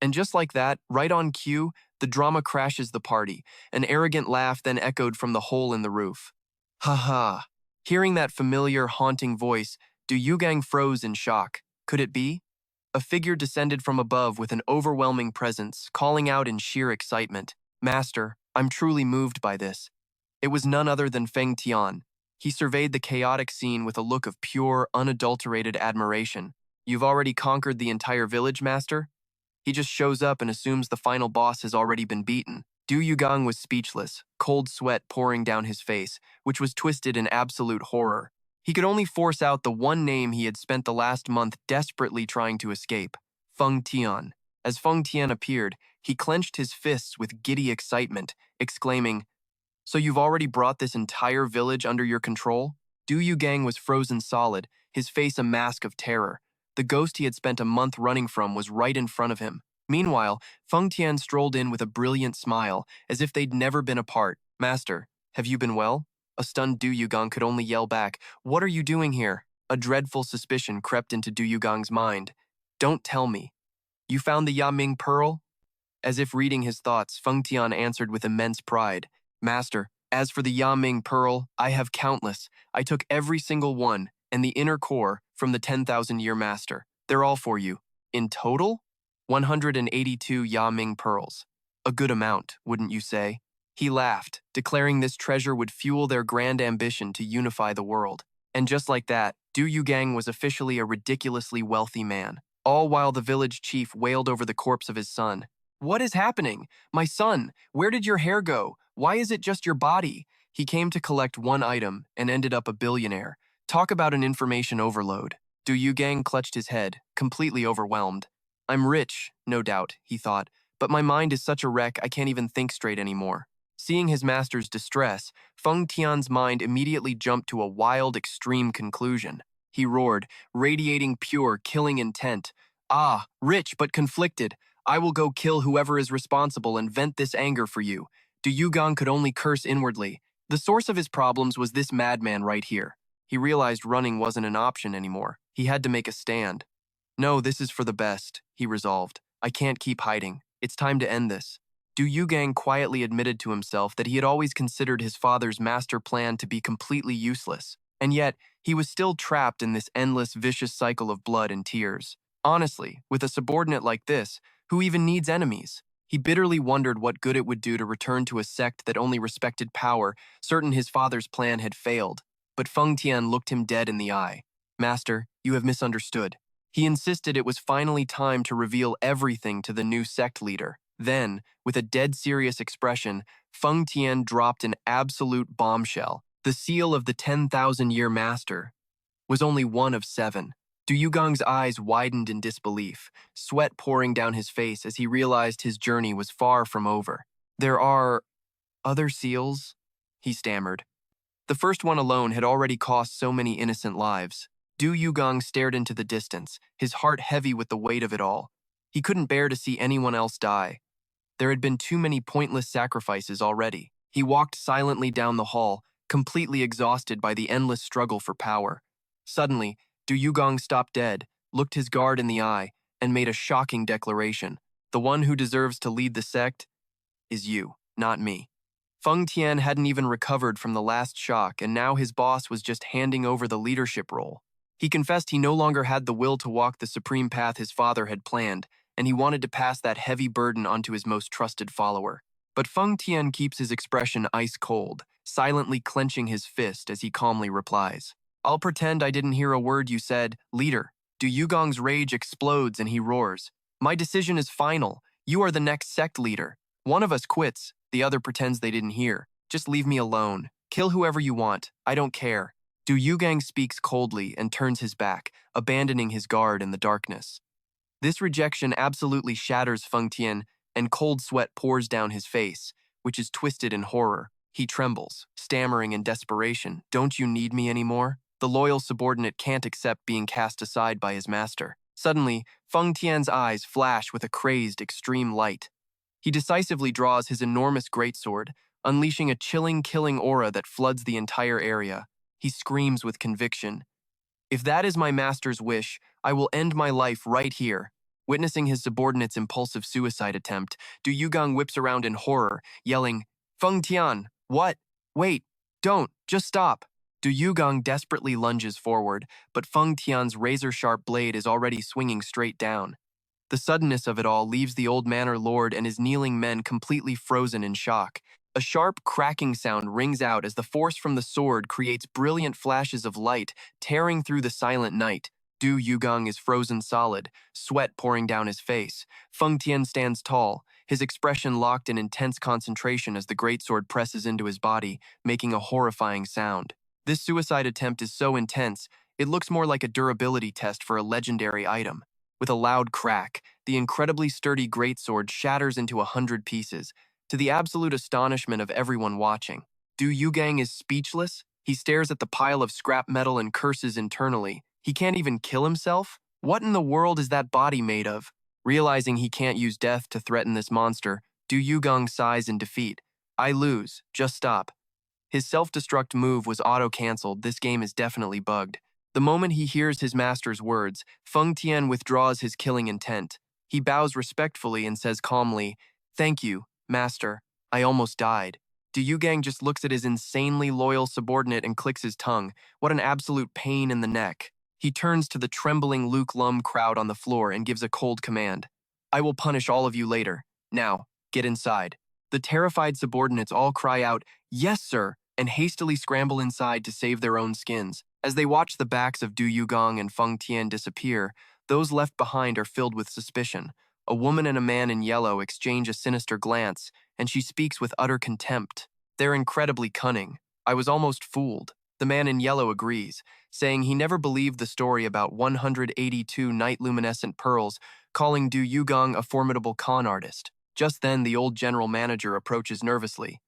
Speaker 1: And just like that, right on cue, the drama crashes the party. An arrogant laugh then echoed from the hole in the roof. Ha ha. Hearing that familiar, haunting voice, Du Yugang froze in shock. Could it be? A figure descended from above with an overwhelming presence, calling out in sheer excitement. Master, I'm truly moved by this. It was none other than Feng Tian. He surveyed the chaotic scene with a look of pure, unadulterated admiration. You've already conquered the entire village, Master? He just shows up and assumes the final boss has already been beaten. Du Yugang was speechless, cold sweat pouring down his face, which was twisted in absolute horror. He could only force out the one name he had spent the last month desperately trying to escape, Feng Tian. As Feng Tian appeared, he clenched his fists with giddy excitement, exclaiming, So you've already brought this entire village under your control? Du Yugang was frozen solid, his face a mask of terror. The ghost he had spent a month running from was right in front of him. Meanwhile, Feng Tian strolled in with a brilliant smile, as if they'd never been apart. Master, have you been well? A stunned Du Yugang could only yell back, What are you doing here? A dreadful suspicion crept into Du Yugang's mind. Don't tell me. You found the Yaming Pearl? As if reading his thoughts, Feng Tian answered with immense pride. Master, as for the Yaming Pearl, I have countless. I took every single one, and the inner core, from the 10,000-year master. They're all for you. In total? 182 Yaming pearls. A good amount, wouldn't you say? He laughed, declaring this treasure would fuel their grand ambition to unify the world. And just like that, Du Yugang was officially a ridiculously wealthy man. All while the village chief wailed over the corpse of his son. What is happening? My son, where did your hair go? Why is it just your body? He came to collect one item and ended up a billionaire. Talk about an information overload. Du Yugang clutched his head, completely overwhelmed. I'm rich, no doubt, he thought, but my mind is such a wreck I can't even think straight anymore. Seeing his master's distress, Feng Tian's mind immediately jumped to a wild, extreme conclusion. He roared, radiating pure, killing intent. Ah, rich but conflicted. I will go kill whoever is responsible and vent this anger for you. Du Yugang could only curse inwardly. The source of his problems was this madman right here. He realized running wasn't an option anymore. He had to make a stand. No, this is for the best, he resolved. I can't keep hiding. It's time to end this. Du Yugang quietly admitted to himself that he had always considered his father's master plan to be completely useless, and yet he was still trapped in this endless, vicious cycle of blood and tears. Honestly, with a subordinate like this, who even needs enemies? He bitterly wondered what good it would do to return to a sect that only respected power, certain his father's plan had failed. But Feng Tian looked him dead in the eye. Master, you have misunderstood. He insisted it was finally time to reveal everything to the new sect leader. Then, with a dead-serious expression, Feng Tian dropped an absolute bombshell. The seal of the 10,000-year master was only one of 7. Du Yugong's eyes widened in disbelief, sweat pouring down his face as he realized his journey was far from over. "There are other seals?" he stammered. The first one alone had already cost so many innocent lives. Du Yugong stared into the distance, his heart heavy with the weight of it all. He couldn't bear to see anyone else die. There had been too many pointless sacrifices already. He walked silently down the hall, completely exhausted by the endless struggle for power. Suddenly, Du Yugong stopped dead, looked his guard in the eye, and made a shocking declaration. "The one who deserves to lead the sect is you, not me." Feng Tian hadn't even recovered from the last shock, and now his boss was just handing over the leadership role. He confessed he no longer had the will to walk the supreme path his father had planned, and he wanted to pass that heavy burden onto his most trusted follower. But Feng Tian keeps his expression ice cold, silently clenching his fist as he calmly replies, "I'll pretend I didn't hear a word you said, leader." Du Yugong's rage explodes and he roars, "My decision is final. You are the next sect leader. One of us quits, the other pretends they didn't hear. Just leave me alone. Kill whoever you want. I don't care." Du Yugang speaks coldly and turns his back, abandoning his guard in the darkness. This rejection absolutely shatters Feng Tian, and cold sweat pours down his face, which is twisted in horror. He trembles, stammering in desperation, "Don't you need me anymore?" The loyal subordinate can't accept being cast aside by his master. Suddenly, Feng Tian's eyes flash with a crazed, extreme light. He decisively draws his enormous greatsword, unleashing a chilling, killing aura that floods the entire area. He screams with conviction, "If that is my master's wish, I will end my life right here." Witnessing his subordinate's impulsive suicide attempt, Du Yugang whips around in horror, yelling, "Feng Tian, what? Wait, don't, just stop." Du Yugang desperately lunges forward, but Feng Tian's razor-sharp blade is already swinging straight down. The suddenness of it all leaves the old manor lord and his kneeling men completely frozen in shock. A sharp, cracking sound rings out as the force from the sword creates brilliant flashes of light, tearing through the silent night. Du Yugang is frozen solid, sweat pouring down his face. Feng Tian stands tall, his expression locked in intense concentration as the greatsword presses into his body, making a horrifying sound. This suicide attempt is so intense, it looks more like a durability test for a legendary item. With a loud crack, the incredibly sturdy greatsword shatters into 100 pieces, to the absolute astonishment of everyone watching. Du Yugang is speechless. He stares at the pile of scrap metal and curses internally. He can't even kill himself? What in the world is that body made of? Realizing he can't use death to threaten this monster, Du Yugang sighs in defeat. "I lose. Just stop." His self-destruct move was auto-cancelled. This game is definitely bugged. The moment he hears his master's words, Feng Tian withdraws his killing intent. He bows respectfully and says calmly, "Thank you, master. I almost died." Du Yugang just looks at his insanely loyal subordinate and clicks his tongue. What an absolute pain in the neck. He turns to the trembling Luke Lum crowd on the floor and gives a cold command. "I will punish all of you later. Now, get inside." The terrified subordinates all cry out, "Yes, sir," and hastily scramble inside to save their own skins. As they watch the backs of Du Yugang and Feng Tian disappear, those left behind are filled with suspicion. A woman and a man in yellow exchange a sinister glance, and she speaks with utter contempt. "They're incredibly cunning. I was almost fooled." The man in yellow agrees, saying he never believed the story about 182 night-luminescent pearls, calling Du Yugang a formidable con artist. Just then, the old general manager approaches nervously.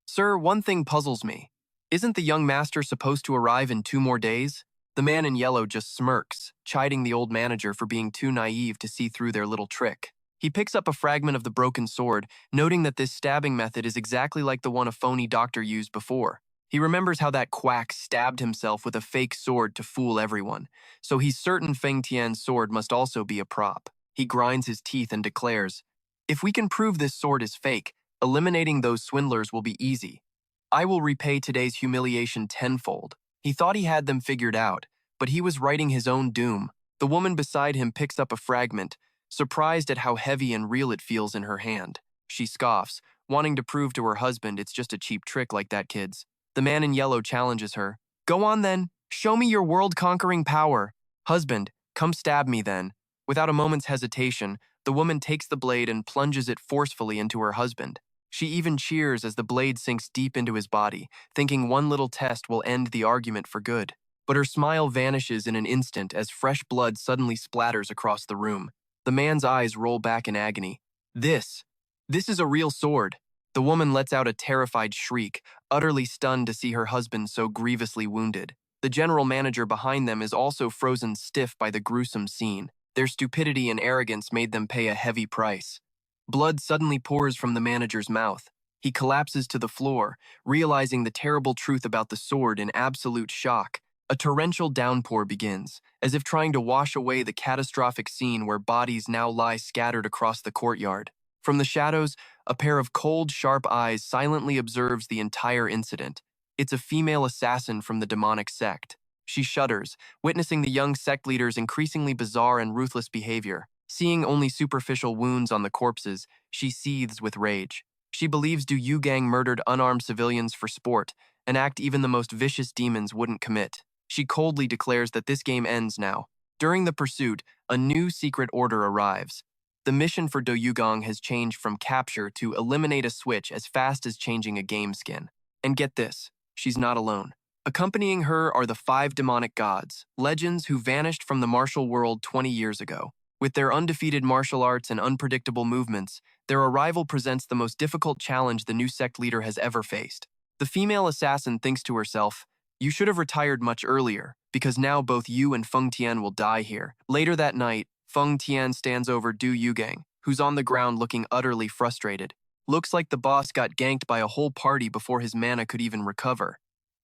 Speaker 1: "Sir, one thing puzzles me. Isn't the young master supposed to arrive in 2 more days?" The man in yellow just smirks, chiding the old manager for being too naive to see through their little trick. He picks up a fragment of the broken sword, noting that this stabbing method is exactly like the one a phony doctor used before. He remembers how that quack stabbed himself with a fake sword to fool everyone, so he's certain Feng Tian's sword must also be a prop. He grinds his teeth and declares, "If we can prove this sword is fake, eliminating those swindlers will be easy. I will repay today's humiliation tenfold." He thought he had them figured out, but he was writing his own doom. The woman beside him picks up a fragment, surprised at how heavy and real it feels in her hand. She scoffs, wanting to prove to her husband it's just a cheap trick like that kid's. The man in yellow challenges her. "Go on then, show me your world-conquering power." "Husband, come stab me then." Without a moment's hesitation, The woman takes the blade and plunges it forcefully into her husband. She even cheers as the blade sinks deep into his body, thinking one little test will end the argument for good. But her smile vanishes in an instant as fresh blood suddenly splatters across the room. The man's eyes roll back in agony. This is a real sword. The woman lets out a terrified shriek, utterly stunned to see her husband so grievously wounded. The general manager behind them is also frozen stiff by the gruesome scene. Their stupidity and arrogance made them pay a heavy price. Blood suddenly pours from the manager's mouth. He collapses to the floor, realizing the terrible truth about the sword in absolute shock. A torrential downpour begins, as if trying to wash away the catastrophic scene where bodies now lie scattered across the courtyard. From the shadows, a pair of cold, sharp eyes silently observes the entire incident. It's a female assassin from the demonic sect. She shudders, witnessing the young sect leader's increasingly bizarre and ruthless behavior. Seeing only superficial wounds on the corpses, she seethes with rage. She believes Yugang murdered unarmed civilians for sport, an act even the most vicious demons wouldn't commit. She coldly declares that this game ends now. During the pursuit, a new secret order arrives. The mission for Yugang has changed from capture to eliminate a switch as fast as changing a game skin. And get this, she's not alone. Accompanying her are the 5 demonic gods, legends who vanished from the martial world 20 years ago. With their undefeated martial arts and unpredictable movements, their arrival presents the most difficult challenge the new sect leader has ever faced. The female assassin thinks to herself, "You should have retired much earlier, because now both you and Feng Tian will die here." Later that night, Feng Tian stands over Yugang, who's on the ground looking utterly frustrated. Looks like the boss got ganked by a whole party before his mana could even recover.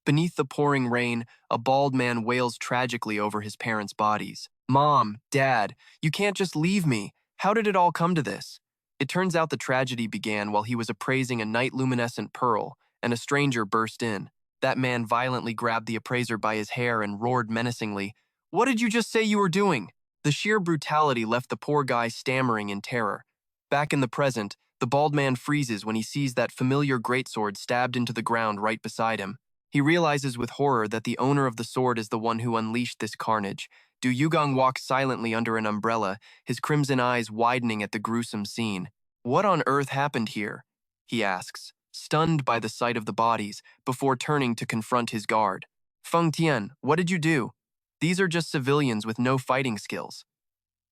Speaker 1: Beneath the pouring rain, a bald man wails tragically over his parents' bodies. "Mom, Dad, you can't just leave me. How did it all come to this?" It turns out the tragedy began while he was appraising a night luminescent pearl, and a stranger burst in. That man violently grabbed the appraiser by his hair and roared menacingly, "What did you just say you were doing?" The sheer brutality left the poor guy stammering in terror. Back in the present, the bald man freezes when he sees that familiar greatsword stabbed into the ground right beside him. He realizes with horror that the owner of the sword is the one who unleashed this carnage. Yugang walks silently under an umbrella, his crimson eyes widening at the gruesome scene. "What on earth happened here?" he asks, stunned by the sight of the bodies, before turning to confront his guard. "Feng Tian, what did you do? These are just civilians with no fighting skills."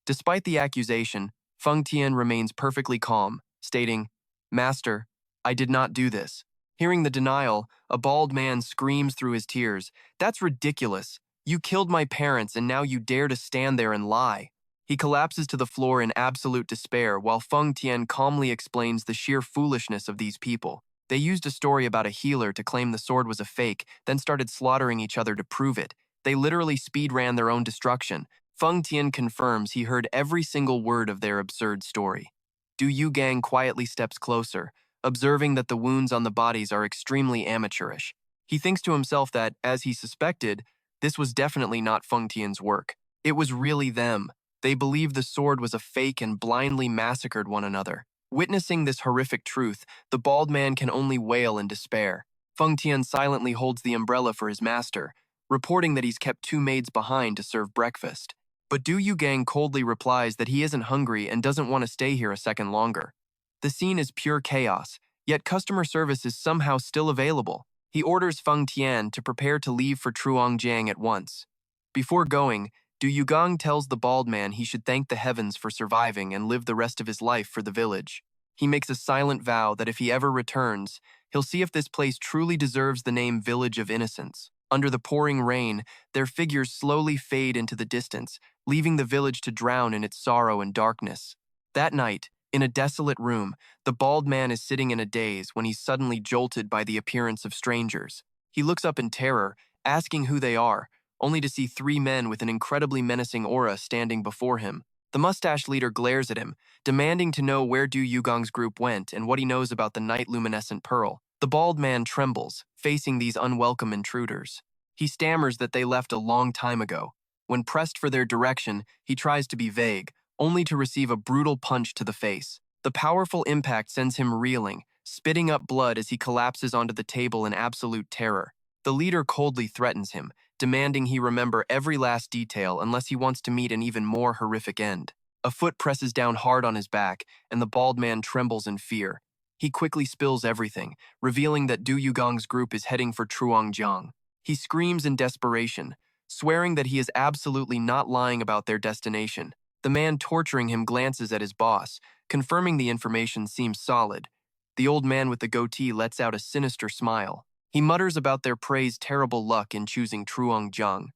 Speaker 1: Despite the accusation, Feng Tian remains perfectly calm, stating, "Master, I did not do this." Hearing the denial, a bald man screams through his tears, "That's ridiculous. You killed my parents and now you dare to stand there and lie." He collapses to the floor in absolute despair while Feng Tian calmly explains the sheer foolishness of these people. They used a story about a healer to claim the sword was a fake, then started slaughtering each other to prove it. They literally speed-ran their own destruction. Feng Tian confirms he heard every single word of their absurd story. Yugang quietly steps closer, observing that the wounds on the bodies are extremely amateurish. He thinks to himself that, as he suspected, this was definitely not Feng Tian's work. It was really them. They believed the sword was a fake and blindly massacred one another. Witnessing this horrific truth, the bald man can only wail in despair. Feng Tian silently holds the umbrella for his master, reporting that he's kept 2 maids behind to serve breakfast. But Yugang coldly replies that he isn't hungry and doesn't want to stay here a second longer. The scene is pure chaos, yet customer service is somehow still available. He orders Feng Tian to prepare to leave for Truongjiang at once. Before going, Yugang tells the bald man he should thank the heavens for surviving and live the rest of his life for the village. He makes a silent vow that if he ever returns, he'll see if this place truly deserves the name Village of Innocence. Under the pouring rain, their figures slowly fade into the distance, leaving the village to drown in its sorrow and darkness. That night, in a desolate room, the bald man is sitting in a daze when he's suddenly jolted by the appearance of strangers. He looks up in terror, asking who they are, only to see 3 men with an incredibly menacing aura standing before him. The mustache leader glares at him, demanding to know where Yugang's group went and what he knows about the night luminescent pearl. The bald man trembles, facing these unwelcome intruders. He stammers that they left a long time ago. When pressed for their direction, he tries to be vague, only to receive a brutal punch to the face. The powerful impact sends him reeling, spitting up blood as he collapses onto the table in absolute terror. The leader coldly threatens him, demanding he remember every last detail unless he wants to meet an even more horrific end. A foot presses down hard on his back, and the bald man trembles in fear. He quickly spills everything, revealing that Du Yugong's group is heading for Truongjiang. He screams in desperation, swearing that he is absolutely not lying about their destination. The man torturing him glances at his boss, confirming the information seems solid. The old man with the goatee lets out a sinister smile. He mutters about their prey's terrible luck in choosing Truongjiang.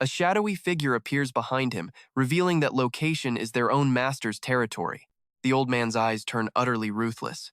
Speaker 1: A shadowy figure appears behind him, revealing that location is their own master's territory. The old man's eyes turn utterly ruthless.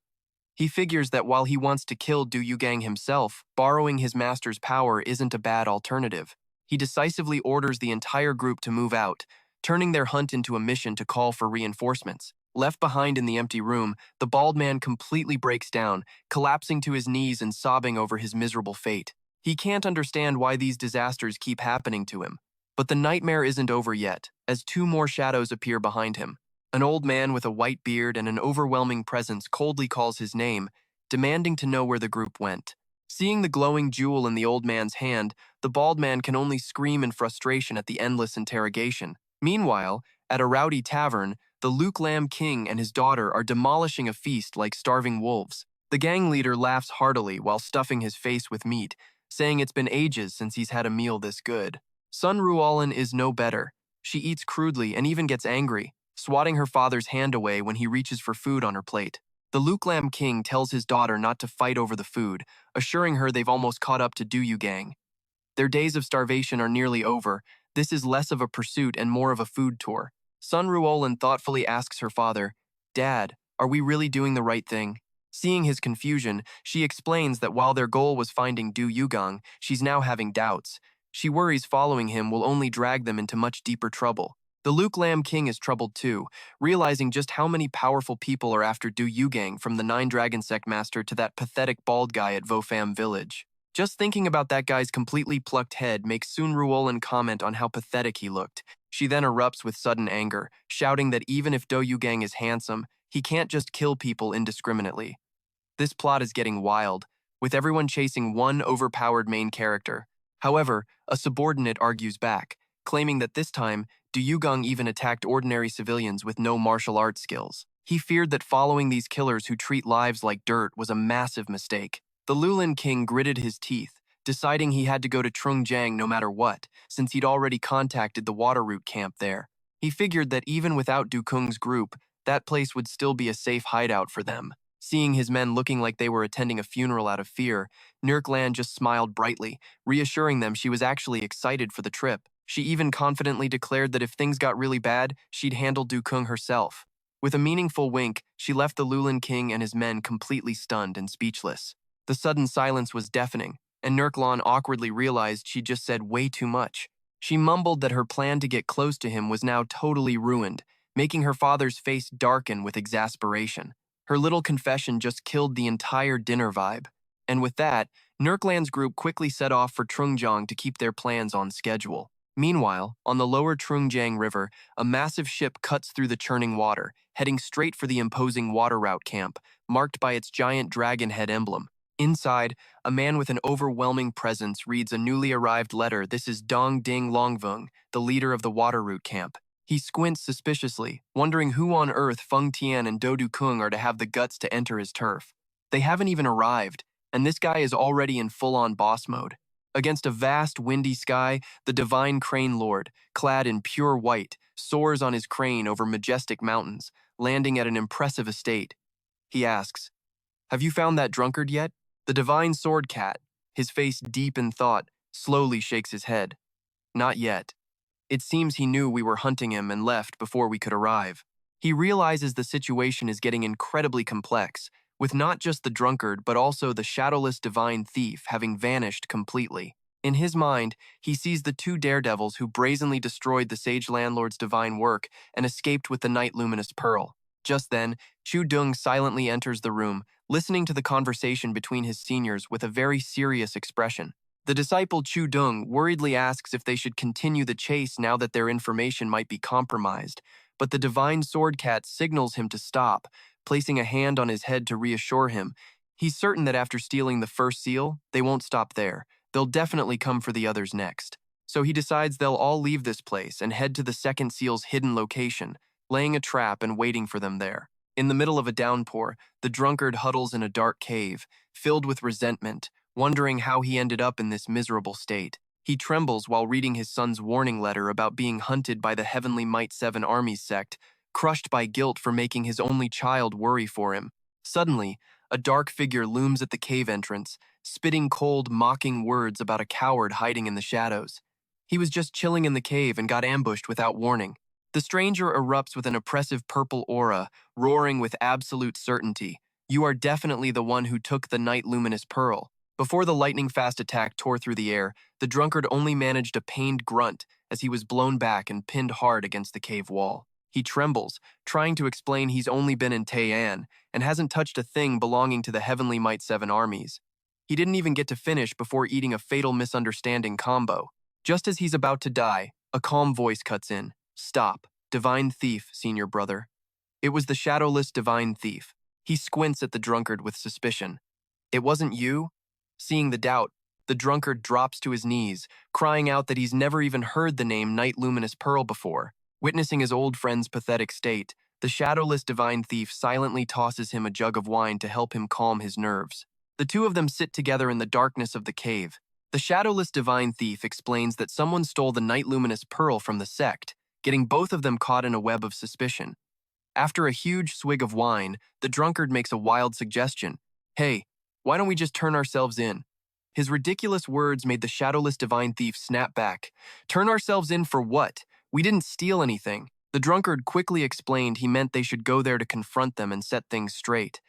Speaker 1: He figures that while he wants to kill Du Yugang himself, borrowing his master's power isn't a bad alternative. He decisively orders the entire group to move out, turning their hunt into a mission to call for reinforcements. Left behind in the empty room, the bald man completely breaks down, collapsing to his knees and sobbing over his miserable fate. He can't understand why these disasters keep happening to him. But the nightmare isn't over yet, as two more shadows appear behind him. An old man with a white beard and an overwhelming presence coldly calls his name, demanding to know where the group went. Seeing the glowing jewel in the old man's hand, the bald man can only scream in frustration at the endless interrogation. Meanwhile, at a rowdy tavern, the Luke Lam King and his daughter are demolishing a feast like starving wolves. The gang leader laughs heartily while stuffing his face with meat, saying it's been ages since he's had a meal this good. Sun Ruolan is no better. She eats crudely and even gets angry, swatting her father's hand away when he reaches for food on her plate. The Luke Lam King tells his daughter not to fight over the food, assuring her they've almost caught up to Du Yugang. Their days of starvation are nearly over. This is less of a pursuit and more of a food tour. Sun Ruolan thoughtfully asks her father, "Dad, are we really doing the right thing?" Seeing his confusion, she explains that while their goal was finding Du Yugang, she's now having doubts. She worries following him will only drag them into much deeper trouble. The Luke Lam King is troubled too, realizing just how many powerful people are after Du Yugang, from the 9 Dragon Sect Master to that pathetic bald guy at Vofam Village. Just thinking about that guy's completely plucked head makes Sun Ruolan comment on how pathetic he looked. She then erupts with sudden anger, shouting that even if Du Yugang is handsome, he can't just kill people indiscriminately. This plot is getting wild, with everyone chasing one overpowered main character. However, a subordinate argues back, claiming that this time, Du Yugang even attacked ordinary civilians with no martial arts skills. He feared that following these killers who treat lives like dirt was a massive mistake. The Lulin King gritted his teeth, deciding he had to go to Trungjiang no matter what, since he'd already contacted the water route camp there. He figured that even without Du Kung's group, that place would still be a safe hideout for them. Seeing his men looking like they were attending a funeral out of fear, Nurklan just smiled brightly, reassuring them she was actually excited for the trip. She even confidently declared that if things got really bad, she'd handle Du Kung herself. With a meaningful wink, she left the Lulin King and his men completely stunned and speechless. The sudden silence was deafening, and Nurklan awkwardly realized she'd just said way too much. She mumbled that her plan to get close to him was now totally ruined, making her father's face darken with exasperation. Her little confession just killed the entire dinner vibe. And with that, Nurklan's group quickly set off for Trungjiang to keep their plans on schedule. Meanwhile, on the lower Trungjiang River, a massive ship cuts through the churning water, heading straight for the imposing water route camp, marked by its giant dragon head emblem. Inside, a man with an overwhelming presence reads a newly arrived letter. This is Dong Ding Longvung, the leader of the water route camp. He squints suspiciously, wondering who on earth Feng Tian and Dodu Kung are to have the guts to enter his turf. They haven't even arrived, and this guy is already in full-on boss mode. Against a vast, windy sky, the divine crane lord, clad in pure white, soars on his crane over majestic mountains, landing at an impressive estate. He asks, "Have you found that drunkard yet?" The divine sword cat, his face deep in thought, slowly shakes his head. "Not yet. It seems he knew we were hunting him and left before we could arrive." He realizes the situation is getting incredibly complex, with not just the drunkard but also the shadowless divine thief having vanished completely. In his mind, he sees the 2 daredevils who brazenly destroyed the sage landlord's divine work and escaped with the night luminous pearl. Just then, Chu Dung silently enters the room, listening to the conversation between his seniors with a very serious expression. The disciple Chu Dung worriedly asks if they should continue the chase now that their information might be compromised, but the divine sword cat signals him to stop, placing a hand on his head to reassure him. He's certain that after stealing the first seal, they won't stop there. They'll definitely come for the others next. So he decides they'll all leave this place and head to the second seal's hidden location, laying a trap and waiting for them there. In the middle of a downpour, the drunkard huddles in a dark cave, filled with resentment, wondering how he ended up in this miserable state. He trembles while reading his son's warning letter about being hunted by the Heavenly Might 7 armies sect, crushed by guilt for making his only child worry for him. Suddenly, a dark figure looms at the cave entrance, spitting cold, mocking words about a coward hiding in the shadows. He was just chilling in the cave and got ambushed without warning. The stranger erupts with an oppressive purple aura, roaring with absolute certainty. You are definitely the one who took the night luminous pearl. Before the lightning-fast attack tore through the air, the drunkard only managed a pained grunt as he was blown back and pinned hard against the cave wall. He trembles, trying to explain he's only been in Tai'an and hasn't touched a thing belonging to the Heavenly Might 7 armies. He didn't even get to finish before eating a fatal misunderstanding combo. Just as he's about to die, a calm voice cuts in. Stop. Divine thief, senior brother. It was the shadowless divine thief. He squints at the drunkard with suspicion. It wasn't you? Seeing the doubt, the drunkard drops to his knees, crying out that he's never even heard the name Night Luminous Pearl before. Witnessing his old friend's pathetic state, the shadowless divine thief silently tosses him a jug of wine to help him calm his nerves. The two of them sit together in the darkness of the cave. The shadowless divine thief explains that someone stole the Night Luminous Pearl from the sect, getting both of them caught in a web of suspicion. After a huge swig of wine, the drunkard makes a wild suggestion. Hey, why don't we just turn ourselves in? His ridiculous words made the shadowless divine thief snap back. Turn ourselves in for what? We didn't steal anything. The drunkard quickly explained he meant they should go there to confront them and set things straight.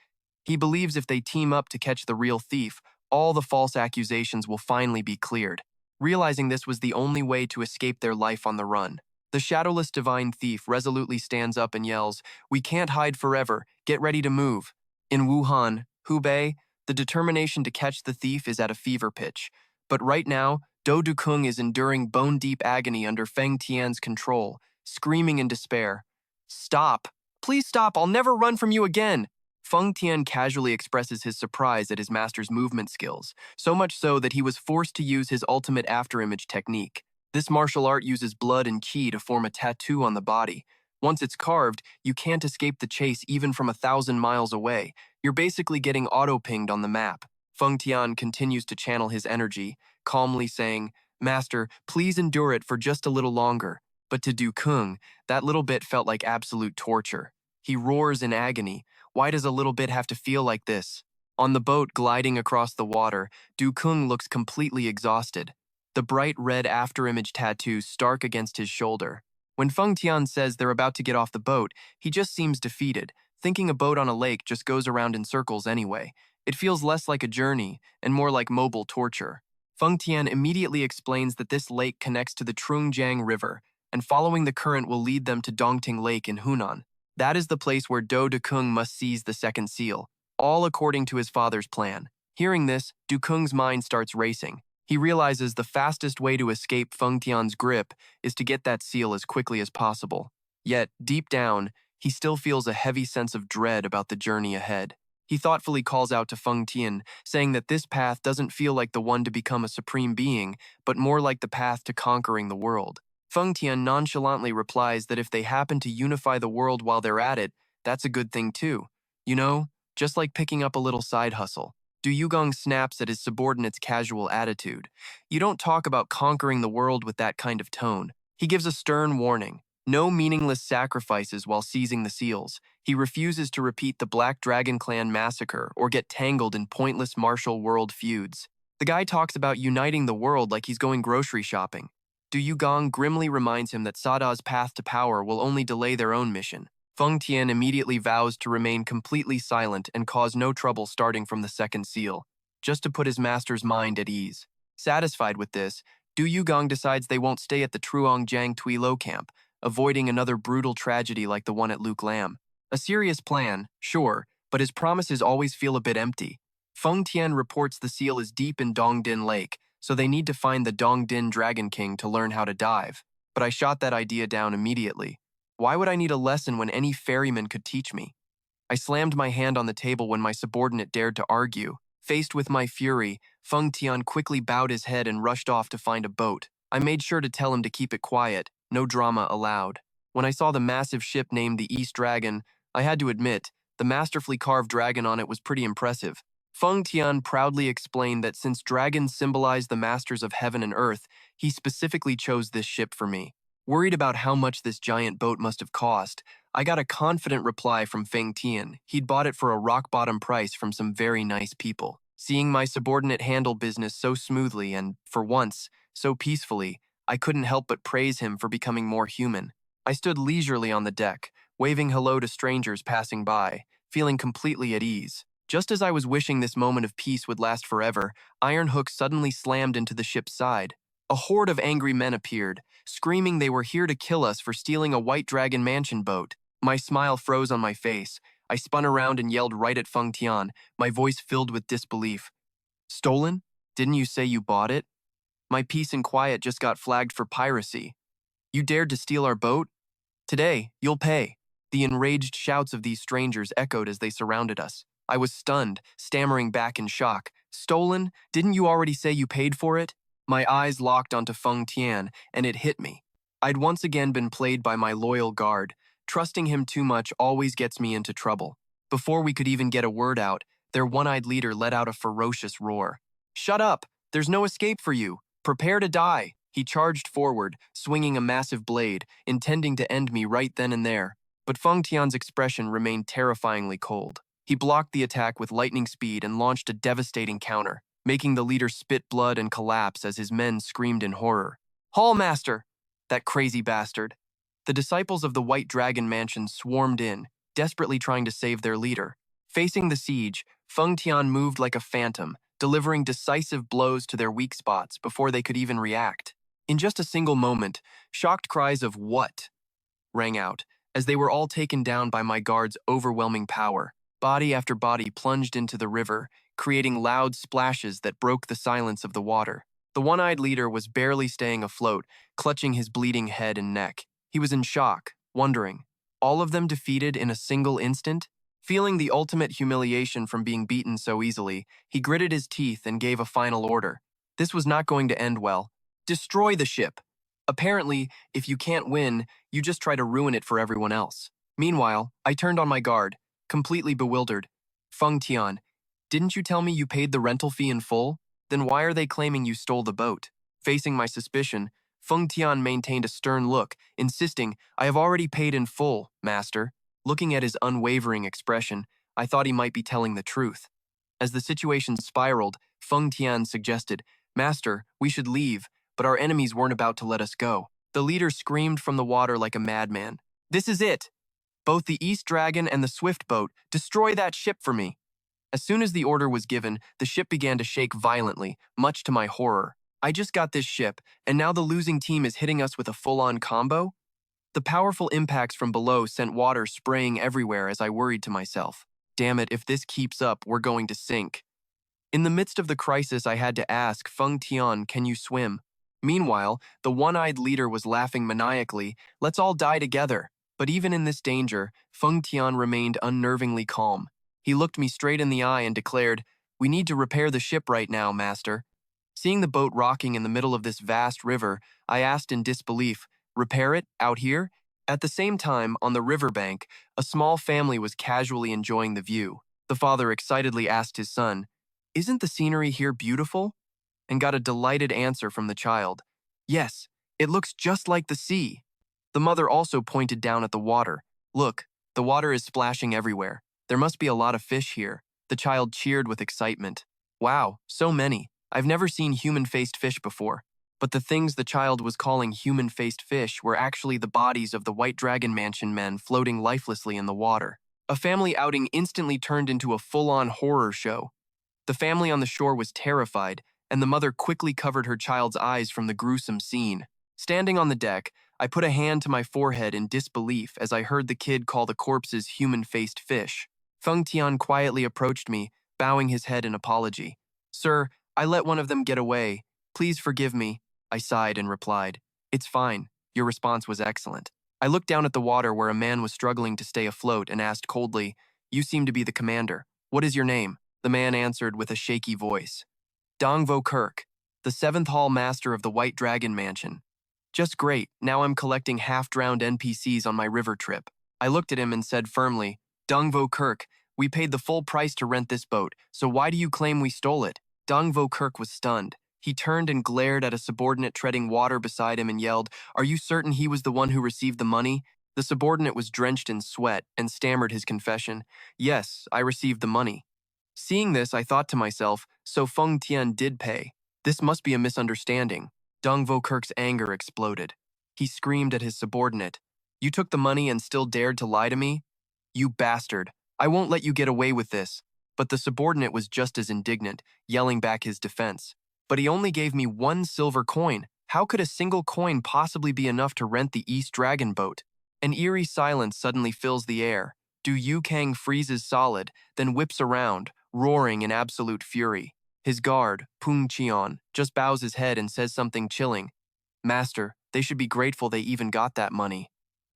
Speaker 1: He believes if they team up to catch the real thief, all the false accusations will finally be cleared. Realizing this was the only way to escape their life on the run, the shadowless divine thief resolutely stands up and yells, "We can't hide forever. Get ready to move." In Wuhan, Hubei, the determination to catch the thief is at a fever pitch. But right now, Do Dukung is enduring bone-deep agony under Feng Tian's control, screaming in despair. Stop! Please stop! I'll never run from you again! Feng Tian casually expresses his surprise at his master's movement skills, so much so that he was forced to use his ultimate afterimage technique. This martial art uses blood and qi to form a tattoo on the body. Once it's carved, you can't escape the chase even from 1,000 miles away. You're basically getting auto-pinged on the map. Feng Tian continues to channel his energy, calmly saying, Master, please endure it for just a little longer. But to Du Kung, that little bit felt like absolute torture. He roars in agony. Why does a little bit have to feel like this? On the boat gliding across the water, Du Kung looks completely exhausted. The bright red afterimage tattoo stark against his shoulder. When Feng Tian says they're about to get off the boat, he just seems defeated, thinking a boat on a lake just goes around in circles anyway. It feels less like a journey and more like mobile torture. Feng Tian immediately explains that this lake connects to the Trungjiang River, and following the current will lead them to Dongting Lake in Hunan. That is the place where Do Dukung must seize the second seal, all according to his father's plan. Hearing this, Dukung's mind starts racing. He realizes the fastest way to escape Feng Tian's grip is to get that seal as quickly as possible. Yet, deep down, he still feels a heavy sense of dread about the journey ahead. He thoughtfully calls out to Feng Tian, saying that this path doesn't feel like the one to become a supreme being, but more like the path to conquering the world. Feng Tian nonchalantly replies that if they happen to unify the world while they're at it, that's a good thing too. You know, just like picking up a little side hustle. Du Yugang snaps at his subordinate's casual attitude. You don't talk about conquering the world with that kind of tone. He gives a stern warning. No meaningless sacrifices while seizing the seals. He refuses to repeat the Black Dragon Clan massacre or get tangled in pointless martial world feuds. The guy talks about uniting the world like he's going grocery shopping. Du Yugang grimly reminds him that Sada's path to power will only delay their own mission. Feng Tian immediately vows to remain completely silent and cause no trouble starting from the second seal, just to put his master's mind at ease. Satisfied with this, Du Yugang decides they won't stay at the Truongjiang Tui Lo camp, avoiding another brutal tragedy like the one at Luke Lam. A serious plan, sure, but his promises always feel a bit empty. Feng Tian reports the seal is deep in Dongdin Lake, so they need to find the Dongdin Dragon King to learn how to dive. But I shot that idea down immediately. Why would I need a lesson when any ferryman could teach me? I slammed my hand on the table when my subordinate dared to argue. Faced with my fury, Feng Tian quickly bowed his head and rushed off to find a boat. I made sure to tell him to keep it quiet, no drama allowed. When I saw the massive ship named the East Dragon, I had to admit, the masterfully carved dragon on it was pretty impressive. Feng Tian proudly explained that since dragons symbolize the masters of heaven and earth, he specifically chose this ship for me. Worried about how much this giant boat must have cost, I got a confident reply from Feng Tian. He'd bought it for a rock-bottom price from some very nice people. Seeing my subordinate handle business so smoothly and, for once, so peacefully, I couldn't help but praise him for becoming more human. I stood leisurely on the deck, waving hello to strangers passing by, feeling completely at ease. Just as I was wishing this moment of peace would last forever, Iron Hook suddenly slammed into the ship's side. A horde of angry men appeared, screaming they were here to kill us for stealing a White Dragon Mansion boat. My smile froze on my face. I spun around and yelled right at Feng Tian, my voice filled with disbelief. Stolen? Didn't you say you bought it? My peace and quiet just got flagged for piracy. You dared to steal our boat? Today, you'll pay. The enraged shouts of these strangers echoed as they surrounded us. I was stunned, stammering back in shock. Stolen? Didn't you already say you paid for it? My eyes locked onto Feng Tian, and it hit me. I'd once again been played by my loyal guard. Trusting him too much always gets me into trouble. Before we could even get a word out, their one-eyed leader let out a ferocious roar. Shut up! There's no escape for you! Prepare to die! He charged forward, swinging a massive blade, intending to end me right then and there. But Feng Tian's expression remained terrifyingly cold. He blocked the attack with lightning speed and launched a devastating counter, making the leader spit blood and collapse as his men screamed in horror. Hall Master! That crazy bastard! The disciples of the White Dragon Mansion swarmed in, desperately trying to save their leader. Facing the siege, Feng Tian moved like a phantom, delivering decisive blows to their weak spots before they could even react. In just a single moment, shocked cries of "What?" rang out, as they were all taken down by my guard's overwhelming power. Body after body plunged into the river, creating loud splashes that broke the silence of the water. The one-eyed leader was barely staying afloat, clutching his bleeding head and neck. He was in shock, wondering, all of them defeated in a single instant? Feeling the ultimate humiliation from being beaten so easily, he gritted his teeth and gave a final order. This was not going to end well. Destroy the ship. Apparently, if you can't win, you just try to ruin it for everyone else. Meanwhile, I turned on my guard, completely bewildered. Feng Tian, didn't you tell me you paid the rental fee in full? Then why are they claiming you stole the boat? Facing my suspicion, Feng Tian maintained a stern look, insisting, I have already paid in full, master. Looking at his unwavering expression, I thought he might be telling the truth. As the situation spiraled, Feng Tian suggested, Master, we should leave, but our enemies weren't about to let us go. The leader screamed from the water like a madman. This is it! Both the East Dragon and the Swift boat, destroy that ship for me! As soon as the order was given, the ship began to shake violently, much to my horror. I just got this ship, and now the losing team is hitting us with a full-on combo? The powerful impacts from below sent water spraying everywhere as I worried to myself. Damn it, if this keeps up, we're going to sink. In the midst of the crisis, I had to ask, Feng Tian, can you swim? Meanwhile, the one-eyed leader was laughing maniacally, let's all die together. But even in this danger, Feng Tian remained unnervingly calm. He looked me straight in the eye and declared, we need to repair the ship right now, master. Seeing the boat rocking in the middle of this vast river, I asked in disbelief, repair it, out here? At the same time, on the riverbank, a small family was casually enjoying the view. The father excitedly asked his son, isn't the scenery here beautiful? And got a delighted answer from the child. Yes, it looks just like the sea. The mother also pointed down at the water. Look, the water is splashing everywhere. There must be a lot of fish here. The child cheered with excitement. Wow, so many. I've never seen human-faced fish before. But the things the child was calling human-faced fish were actually the bodies of the White Dragon Mansion men floating lifelessly in the water. A family outing instantly turned into a full-on horror show. The family on the shore was terrified, and the mother quickly covered her child's eyes from the gruesome scene. Standing on the deck, I put a hand to my forehead in disbelief as I heard the kid call the corpses human-faced fish. Feng Tian quietly approached me, bowing his head in apology. Sir, I let one of them get away. Please forgive me. I sighed and replied, it's fine. Your response was excellent. I looked down at the water where a man was struggling to stay afloat and asked coldly, you seem to be the commander. What is your name? The man answered with a shaky voice. Dongvo Kirk, the 7th Hall Master of the White Dragon Mansion. Just great, now I'm collecting half-drowned NPCs on my river trip. I looked at him and said firmly, Dung Vo Kirk, we paid the full price to rent this boat, so why do you claim we stole it? Dung Vo Kirk was stunned. He turned and glared at a subordinate treading water beside him and yelled, Are you certain he was the one who received the money? The subordinate was drenched in sweat and stammered his confession, Yes, I received the money. Seeing this, I thought to myself, so Feng Tian did pay. This must be a misunderstanding. Dung Vo Kirk's anger exploded. He screamed at his subordinate, You took the money and still dared to lie to me? You bastard. I won't let you get away with this. But the subordinate was just as indignant, yelling back his defense. But he only gave me 1 silver coin. How could a single coin possibly be enough to rent the East Dragon boat? An eerie silence suddenly fills the air. Yugang freezes solid, then whips around, roaring in absolute fury. His guard, Feng Tian, just bows his head and says something chilling. Master, they should be grateful they even got that money.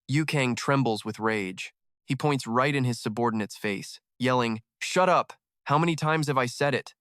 Speaker 1: Yugang trembles with rage. He points right in his subordinate's face, yelling, Shut up! How many times have I said it?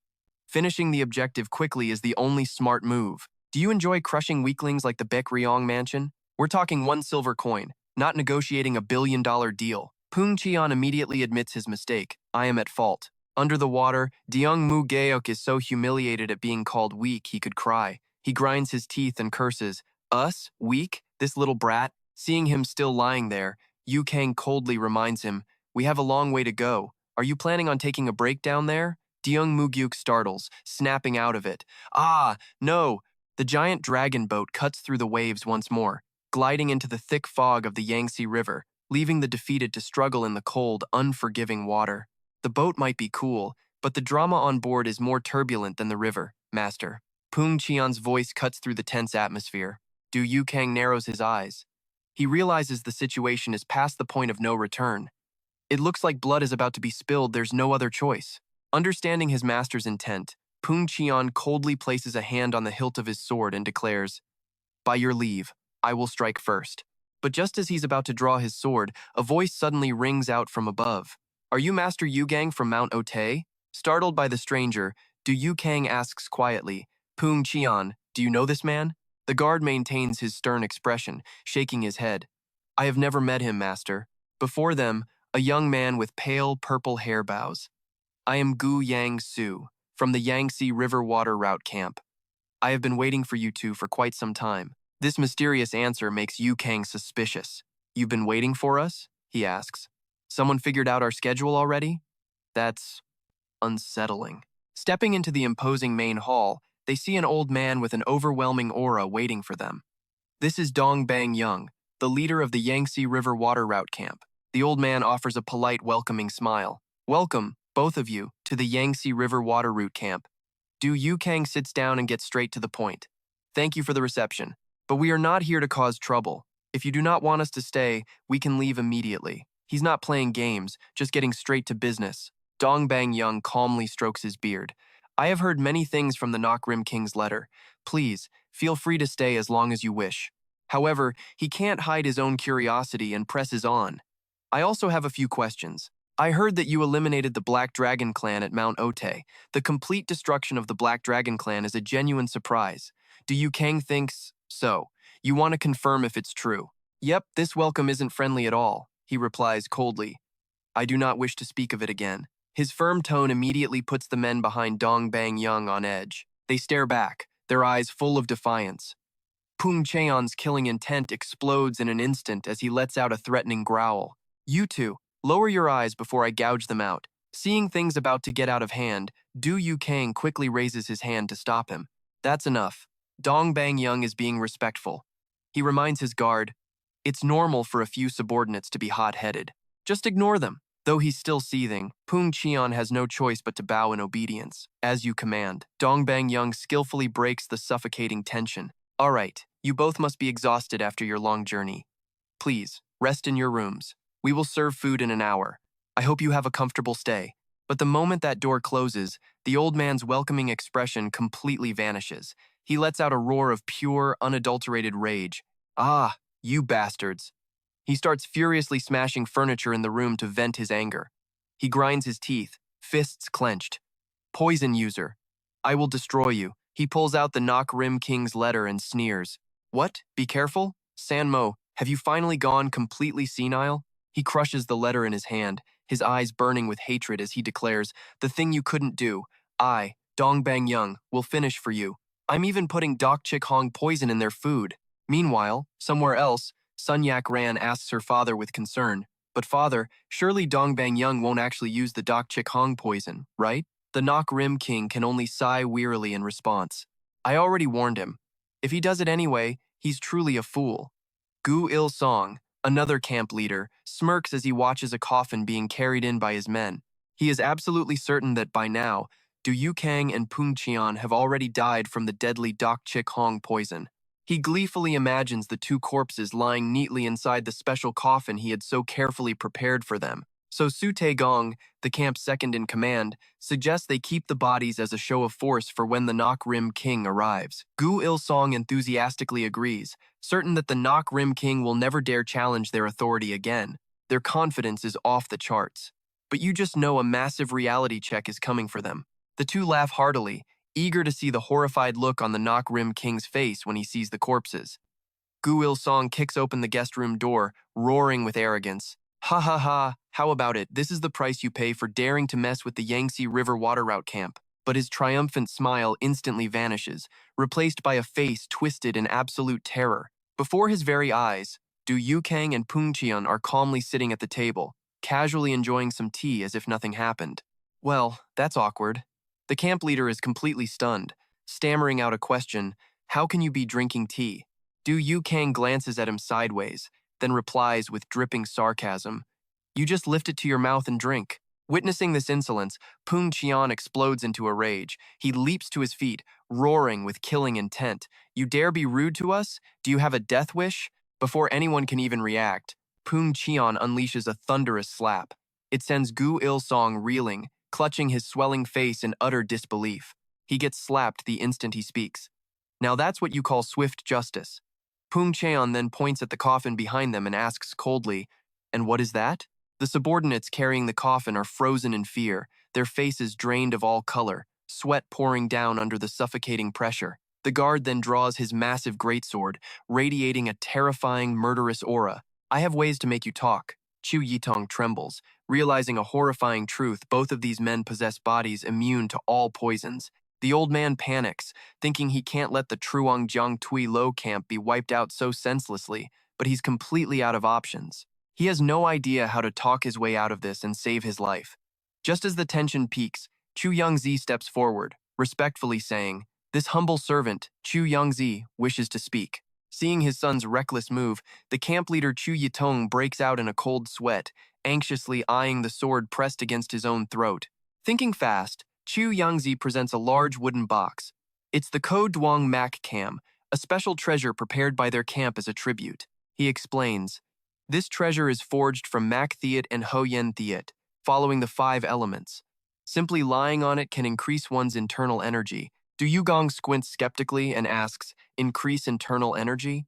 Speaker 1: Finishing the objective quickly is the only smart move. Do you enjoy crushing weaklings like the Baek Ryong mansion? We're talking 1 silver coin, not negotiating a billion-dollar deal. Feng Tian immediately admits his mistake. I am at fault. Under the water, Deung Mu Gaok is so humiliated at being called weak he could cry. He grinds his teeth and curses, Us? Weak? This little brat? Seeing him still lying there, Yugang coldly reminds him, We have a long way to go. Are you planning on taking a break down there? Deung Mugyuk startles, snapping out of it. Ah, no! The giant dragon boat cuts through the waves once more, gliding into the thick fog of the Yangtze River, leaving the defeated to struggle in the cold, unforgiving water. The boat might be cool, but the drama on board is more turbulent than the river, Master. Feng Tian's voice cuts through the tense atmosphere. Yugang narrows his eyes. He realizes the situation is past the point of no return. It looks like blood is about to be spilled, there's no other choice. Understanding his master's intent, Feng Tian coldly places a hand on the hilt of his sword and declares, By your leave, I will strike first. But just as he's about to draw his sword, a voice suddenly rings out from above. Are you Master Yugang from Mount Otei? Startled by the stranger, Yugang asks quietly, Feng Tian, do you know this man? The guard maintains his stern expression, shaking his head. I have never met him, Master. Before them, a young man with pale purple hair bows. I am Gu Yang Su, from the Yangtze River Water Route Camp. I have been waiting for you two for quite some time. This mysterious answer makes Yugang suspicious. You've been waiting for us? He asks. Someone figured out our schedule already? That's unsettling. Stepping into the imposing main hall, they see an old man with an overwhelming aura waiting for them. This is Dong Bang Young, the leader of the Yangtze River Water Route Camp. The old man offers a polite, welcoming smile. Welcome, both of you, to the Yangtze River Water Route Camp. Yugang sits down and gets straight to the point. Thank you for the reception, but we are not here to cause trouble. If you do not want us to stay, we can leave immediately. He's not playing games, just getting straight to business. Dong Bang Young calmly strokes his beard. I have heard many things from the Nok-Rim King's letter. Please, feel free to stay as long as you wish. However, he can't hide his own curiosity and presses on. I also have a few questions. I heard that you eliminated the Black Dragon clan at Mount Otei. The complete destruction of the Black Dragon clan is a genuine surprise. Yugang thinks so. You want to confirm if it's true. Yep, this welcome isn't friendly at all, he replies coldly. I do not wish to speak of it again. His firm tone immediately puts the men behind Dong Bang Young on edge. They stare back, their eyes full of defiance. Feng Tian's killing intent explodes in an instant as he lets out a threatening growl. You two, lower your eyes before I gouge them out. Seeing things about to get out of hand, Yugang quickly raises his hand to stop him. That's enough. Dong Bang Young is being respectful. He reminds his guard, it's normal for a few subordinates to be hot-headed. Just ignore them. Though he's still seething, Feng Tian has no choice but to bow in obedience. As you command. Dong Bang Young skillfully breaks the suffocating tension. All right, you both must be exhausted after your long journey. Please, rest in your rooms. We will serve food in an hour. I hope you have a comfortable stay. But the moment that door closes, the old man's welcoming expression completely vanishes. He lets out a roar of pure, unadulterated rage. Ah, you bastards. He starts furiously smashing furniture in the room to vent his anger. He grinds his teeth, fists clenched. Poison user. I will destroy you. He pulls out the Nok-Rim King's letter and sneers. What? Be careful? Sanmo, have you finally gone completely senile? He crushes the letter in his hand, his eyes burning with hatred as he declares, the thing you couldn't do, I, Dong Bang Young, will finish for you. I'm even putting Dok Chik Hong poison in their food. Meanwhile, somewhere else, Sun Yak Ran asks her father with concern, but father, surely Dong Bang Young won't actually use the Dok Chik Hong poison, right? The Nok Rim King can only sigh wearily in response. I already warned him. If he does it anyway, he's truly a fool. Gu Il Song, another camp leader, smirks as he watches a coffin being carried in by his men. He is absolutely certain that by now, Du Yukang and Pung Qian have already died from the deadly Dok Chik Hong poison. He gleefully imagines the two corpses lying neatly inside the special coffin he had so carefully prepared for them. So Su Taegong, the camp's second in command, suggests they keep the bodies as a show of force for when the Nok Rim King arrives. Gu Il Song enthusiastically agrees, certain that the Nok Rim King will never dare challenge their authority again. Their confidence is off the charts. But you just know a massive reality check is coming for them. The two laugh heartily, eager to see the horrified look on the Nok Rim King's face when he sees the corpses. Gu Il Song kicks open the guest room door, roaring with arrogance. Ha ha ha, how about it? This is the price you pay for daring to mess with the Yangtze River water route camp. But his triumphant smile instantly vanishes, replaced by a face twisted in absolute terror. Before his very eyes, Du Yukang and Pung Qian are calmly sitting at the table, casually enjoying some tea as if nothing happened. Well, that's awkward. The camp leader is completely stunned, stammering out a question, how can you be drinking tea? Du Yukang glances at him sideways, then replies with dripping sarcasm, you just lift it to your mouth and drink. Witnessing this insolence, Pung Qian explodes into a rage. He leaps to his feet, roaring with killing intent. You dare be rude to us? Do you have a death wish? Before anyone can even react, Pung Qian unleashes a thunderous slap. It sends Gu Il Song reeling, clutching his swelling face in utter disbelief. He gets slapped the instant he speaks. Now that's what you call swift justice. Pung Cheon then points at the coffin behind them and asks coldly, and what is that? The subordinates carrying the coffin are frozen in fear, their faces drained of all color, sweat pouring down under the suffocating pressure. The guard then draws his massive greatsword, radiating a terrifying, murderous aura. I have ways to make you talk. Chu Yitong trembles, realizing a horrifying truth: both of these men possess bodies immune to all poisons. The old man panics, thinking he can't let the Truong Jiang Tui Lo camp be wiped out so senselessly, but he's completely out of options. He has no idea how to talk his way out of this and save his life. Just as the tension peaks, Chu Yangzi steps forward, respectfully saying, this humble servant, Chu Yangzi, wishes to speak. Seeing his son's reckless move, the camp leader Chu Yitong breaks out in a cold sweat, anxiously eyeing the sword pressed against his own throat. Thinking fast, Chu Yangzi presents a large wooden box. It's the Ko Duong Mak Cam, a special treasure prepared by their camp as a tribute. He explains, this treasure is forged from Mak Thiet and Ho Yen Thiet, following the 5 elements. Simply lying on it can increase one's internal energy. Du Yugang squints skeptically and asks, increase internal energy?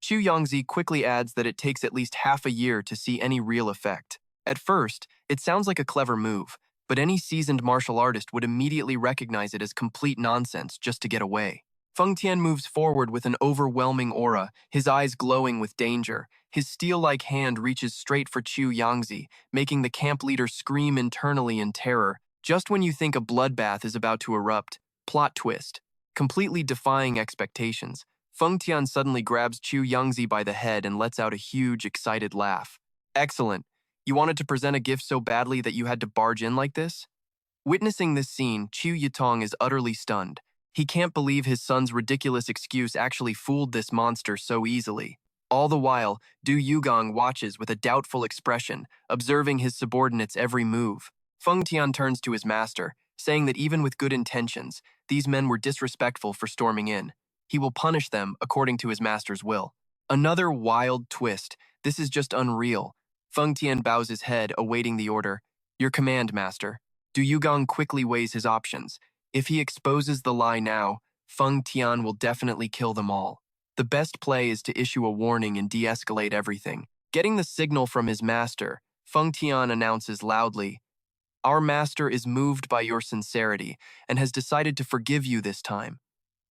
Speaker 1: Chu Yangzi quickly adds that it takes at least half a year to see any real effect. At first, it sounds like a clever move, but any seasoned martial artist would immediately recognize it as complete nonsense just to get away. Feng Tian moves forward with an overwhelming aura, his eyes glowing with danger. His steel-like hand reaches straight for Chu Yangzi, making the camp leader scream internally in terror. Just when you think a bloodbath is about to erupt, plot twist. Completely defying expectations, Feng Tian suddenly grabs Chu Yangzi by the head and lets out a huge, excited laugh. Excellent. You wanted to present a gift so badly that you had to barge in like this? Witnessing this scene, Chu Yitong is utterly stunned. He can't believe his son's ridiculous excuse actually fooled this monster so easily. All the while, Du Yugang watches with a doubtful expression, observing his subordinates' every move. Feng Tian turns to his master, saying that even with good intentions, these men were disrespectful for storming in. He will punish them according to his master's will. Another wild twist. This is just unreal. Feng Tian bows his head, awaiting the order. Your command, master. Du Yugang quickly weighs his options. If he exposes the lie now, Feng Tian will definitely kill them all. The best play is to issue a warning and de-escalate everything. Getting the signal from his master, Feng Tian announces loudly, our master is moved by your sincerity and has decided to forgive you this time.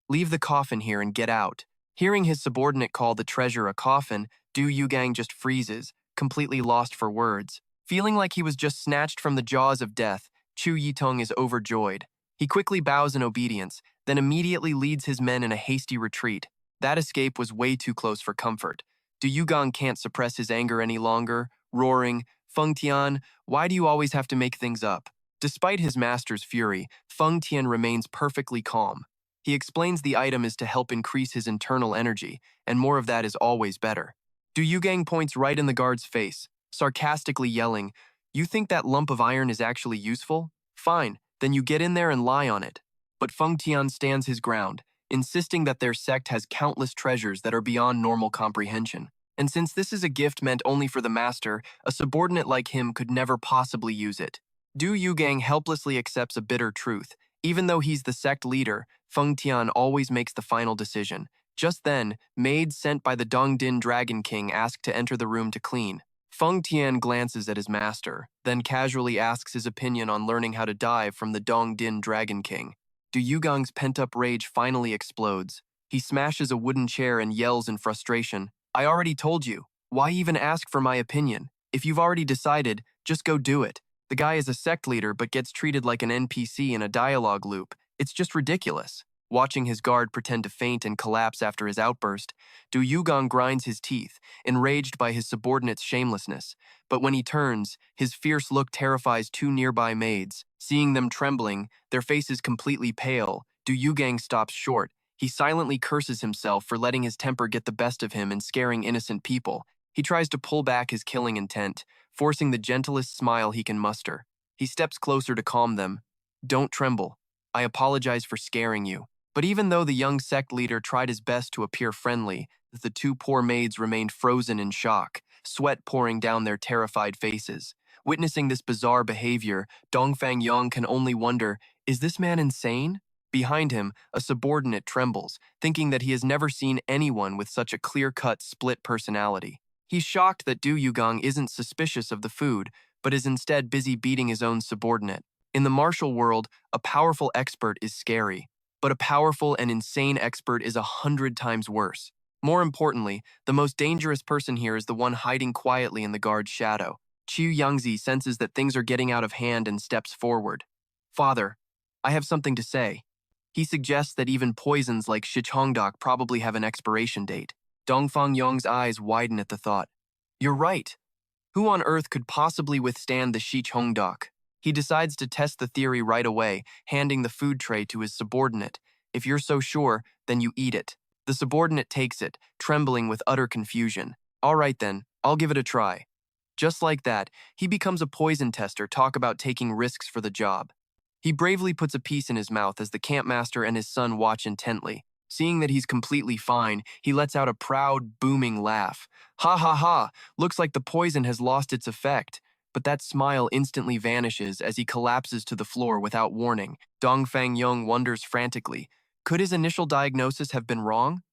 Speaker 1: Leave the coffin here and get out. Hearing his subordinate call the treasure a coffin, Du Yugang just freezes, completely lost for words. Feeling like he was just snatched from the jaws of death, Chu Yitong is overjoyed. He quickly bows in obedience, then immediately leads his men in a hasty retreat. That escape was way too close for comfort. Du Yugang can't suppress his anger any longer, roaring, "Feng Tian, why do you always have to make things up?" Despite his master's fury, Feng Tian remains perfectly calm. He explains the item is to help increase his internal energy, and more of that is always better. Du Yugang points right in the guard's face, sarcastically yelling, "You think that lump of iron is actually useful? Fine, then you get in there and lie on it." But Feng Tian stands his ground, insisting that their sect has countless treasures that are beyond normal comprehension. And since this is a gift meant only for the master, a subordinate like him could never possibly use it. Du Yugang helplessly accepts a bitter truth. Even though he's the sect leader, Feng Tian always makes the final decision. Just then, maids sent by the Dongdin Dragon King ask to enter the room to clean. Feng Tian glances at his master, then casually asks his opinion on learning how to dive from the Dongdin Dragon King. Du Yugang's pent-up rage finally explodes. He smashes a wooden chair and yells in frustration, "I already told you. Why even ask for my opinion? If you've already decided, just go do it." The guy is a sect leader but gets treated like an NPC in a dialogue loop. It's just ridiculous. Watching his guard pretend to faint and collapse after his outburst, Du Yugang grinds his teeth, enraged by his subordinate's shamelessness. But when he turns, his fierce look terrifies two nearby maids. Seeing them trembling, their faces completely pale, Du Yugang stops short. He silently curses himself for letting his temper get the best of him and scaring innocent people. He tries to pull back his killing intent, forcing the gentlest smile he can muster. He steps closer to calm them. "Don't tremble. I apologize for scaring you." But even though the young sect leader tried his best to appear friendly, the two poor maids remained frozen in shock, sweat pouring down their terrified faces. Witnessing this bizarre behavior, Dongfang Yong can only wonder, is this man insane? Behind him, a subordinate trembles, thinking that he has never seen anyone with such a clear-cut split personality. He's shocked that Du Yugang isn't suspicious of the food, but is instead busy beating his own subordinate. In the martial world, a powerful expert is scary, but a powerful and insane expert is 100 times worse. More importantly, the most dangerous person here is the one hiding quietly in the guard's shadow. Qiu Yangzi senses that things are getting out of hand and steps forward. "Father, I have something to say." He suggests that even poisons like Shichongdak probably have an expiration date. Dongfang Yong's eyes widen at the thought. "You're right. Who on earth could possibly withstand the Shichongdak?" He decides to test the theory right away, handing the food tray to his subordinate. "If you're so sure, then you eat it." The subordinate takes it, trembling with utter confusion. "All right then, I'll give it a try." Just like that, he becomes a poison tester, talk about taking risks for the job. He bravely puts a piece in his mouth as the campmaster and his son watch intently. Seeing that he's completely fine, he lets out a proud, booming laugh. "Ha ha ha, looks like the poison has lost its effect." But that smile instantly vanishes as he collapses to the floor without warning. Dongfang Yong wonders frantically, could his initial diagnosis have been wrong?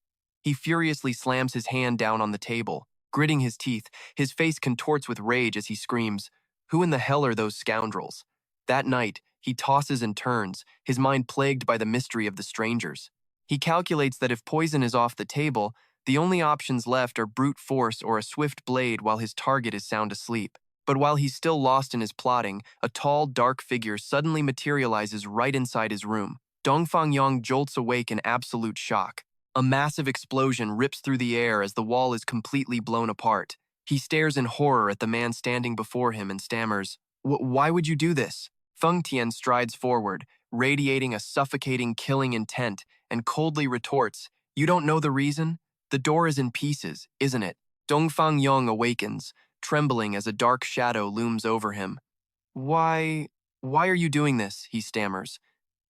Speaker 1: He furiously slams his hand down on the table. Gritting his teeth, his face contorts with rage as he screams, "Who in the hell are those scoundrels?" That night, he tosses and turns, his mind plagued by the mystery of the strangers. He calculates that if poison is off the table, the only options left are brute force or a swift blade while his target is sound asleep. But while he's still lost in his plotting, a tall, dark figure suddenly materializes right inside his room. Dongfang Yong jolts awake in absolute shock. A massive explosion rips through the air as the wall is completely blown apart. He stares in horror at the man standing before him and stammers, Why would you do this?" Feng Tian strides forward, radiating a suffocating, killing intent, and coldly retorts, "You don't know the reason? The door is in pieces, isn't it?" Dongfang Yong awakens, trembling as a dark shadow looms over him. Why are you doing this?" he stammers.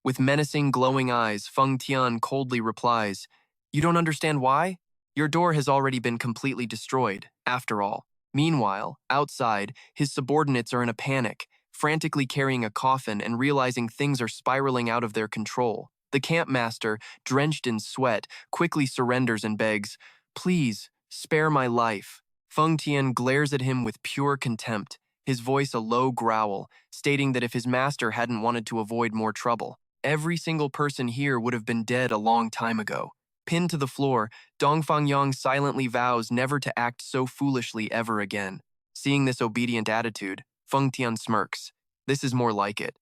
Speaker 1: With menacing, glowing eyes, Feng Tian coldly replies, "You don't understand why? Your door has already been completely destroyed, after all." Meanwhile, outside, his subordinates are in a panic, frantically carrying a coffin and realizing things are spiraling out of their control. The campmaster, drenched in sweat, quickly surrenders and begs, "Please, spare my life." Feng Tian glares at him with pure contempt, his voice a low growl, stating that if his master hadn't wanted to avoid more trouble, every single person here would have been dead a long time ago. Pinned to the floor, Dongfang Yang silently vows never to act so foolishly ever again. Seeing this obedient attitude, Feng Tian smirks. This is more like it.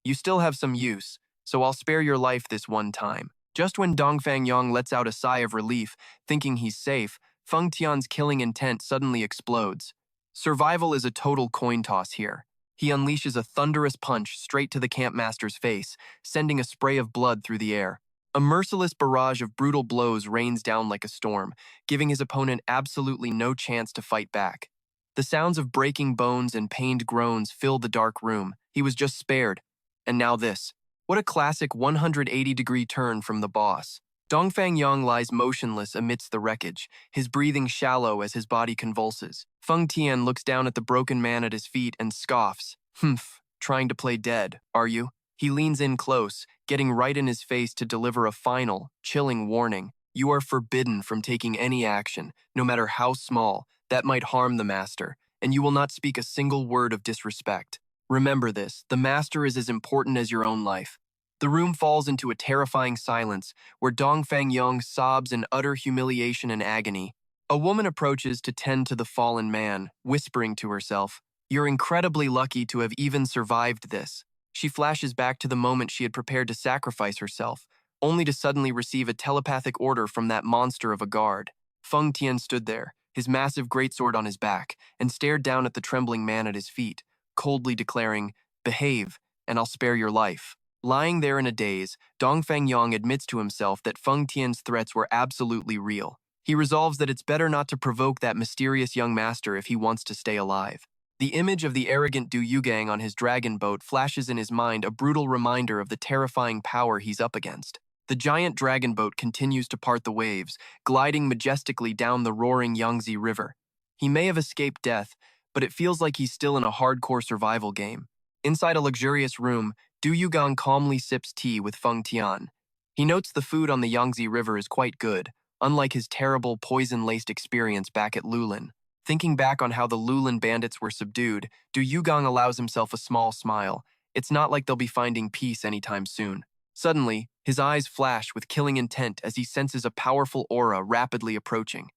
Speaker 1: You still have some use, so I'll spare your life this one time. Just when Dongfang Yang lets out a sigh of relief, thinking he's safe, Feng Tian's killing intent suddenly explodes. Survival is a total coin toss here. He unleashes a thunderous punch straight to the campmaster's face, sending a spray of blood through the air. A merciless barrage of brutal blows rains down like a storm, giving his opponent absolutely no chance to fight back. The sounds of breaking bones and pained groans fill the dark room. He was just spared. And now this. What a classic 180-degree turn from the boss. Dongfang Yang lies motionless amidst the wreckage, his breathing shallow as his body convulses. Feng Tian looks down at the broken man at his feet and scoffs. Humph, trying to play dead, are you? He leans in close, getting right in his face to deliver a final, chilling warning. You are forbidden from taking any action, no matter how small, that might harm the master, and you will not speak a single word of disrespect. Remember this, the master is as important as your own life. The room falls into a terrifying silence, where Dongfang Yang sobs in utter humiliation and agony. A woman approaches to tend to the fallen man, whispering to herself, "You're incredibly lucky to have even survived this." She flashes back to the moment she had prepared to sacrifice herself, only to suddenly receive a telepathic order from that monster of a guard. Feng Tian stood there, his massive greatsword on his back, and stared down at the trembling man at his feet, coldly declaring, "Behave, and I'll spare your life." Lying there in a daze, Dongfang Yang admits to himself that Feng Tian's threats were absolutely real. He resolves that it's better not to provoke that mysterious young master if he wants to stay alive. The image of the arrogant Yugang on his dragon boat flashes in his mind, a brutal reminder of the terrifying power he's up against. The giant dragon boat continues to part the waves, gliding majestically down the roaring Yangtze River. He may have escaped death, but it feels like he's still in a hardcore survival game. Inside a luxurious room, Yugang calmly sips tea with Feng Tian. He notes the food on the Yangtze River is quite good, unlike his terrible poison-laced experience back at Lulin. Thinking back on how the Lulin bandits were subdued, Yugang allows himself a small smile. It's not like they'll be finding peace anytime soon. Suddenly, his eyes flash with killing intent as he senses a powerful aura rapidly approaching.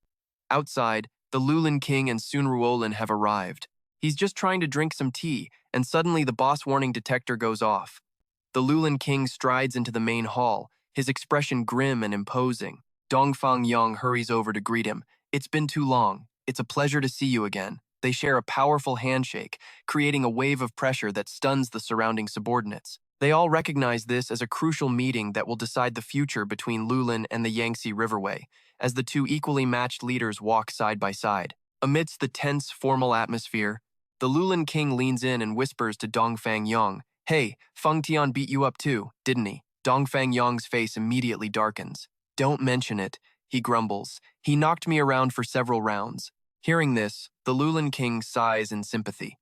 Speaker 1: Outside, the Lulin King and Sun Ruolin have arrived. He's just trying to drink some tea, and suddenly the boss warning detector goes off. The Lulin King strides into the main hall, his expression grim and imposing. Dongfang Yang hurries over to greet him. "It's been too long. It's a pleasure to see you again." They share a powerful handshake, creating a wave of pressure that stuns the surrounding subordinates. They all recognize this as a crucial meeting that will decide the future between Lulin and the Yangtze Riverway, as the two equally matched leaders walk side by side. Amidst the tense, formal atmosphere, the Lulin King leans in and whispers to Dongfang Yang, "Hey, Feng Tian beat you up too, didn't he?" Dongfang Yang's face immediately darkens. "Don't mention it," he grumbles. "He knocked me around for several rounds." Hearing this, the Lulin King sighs in sympathy.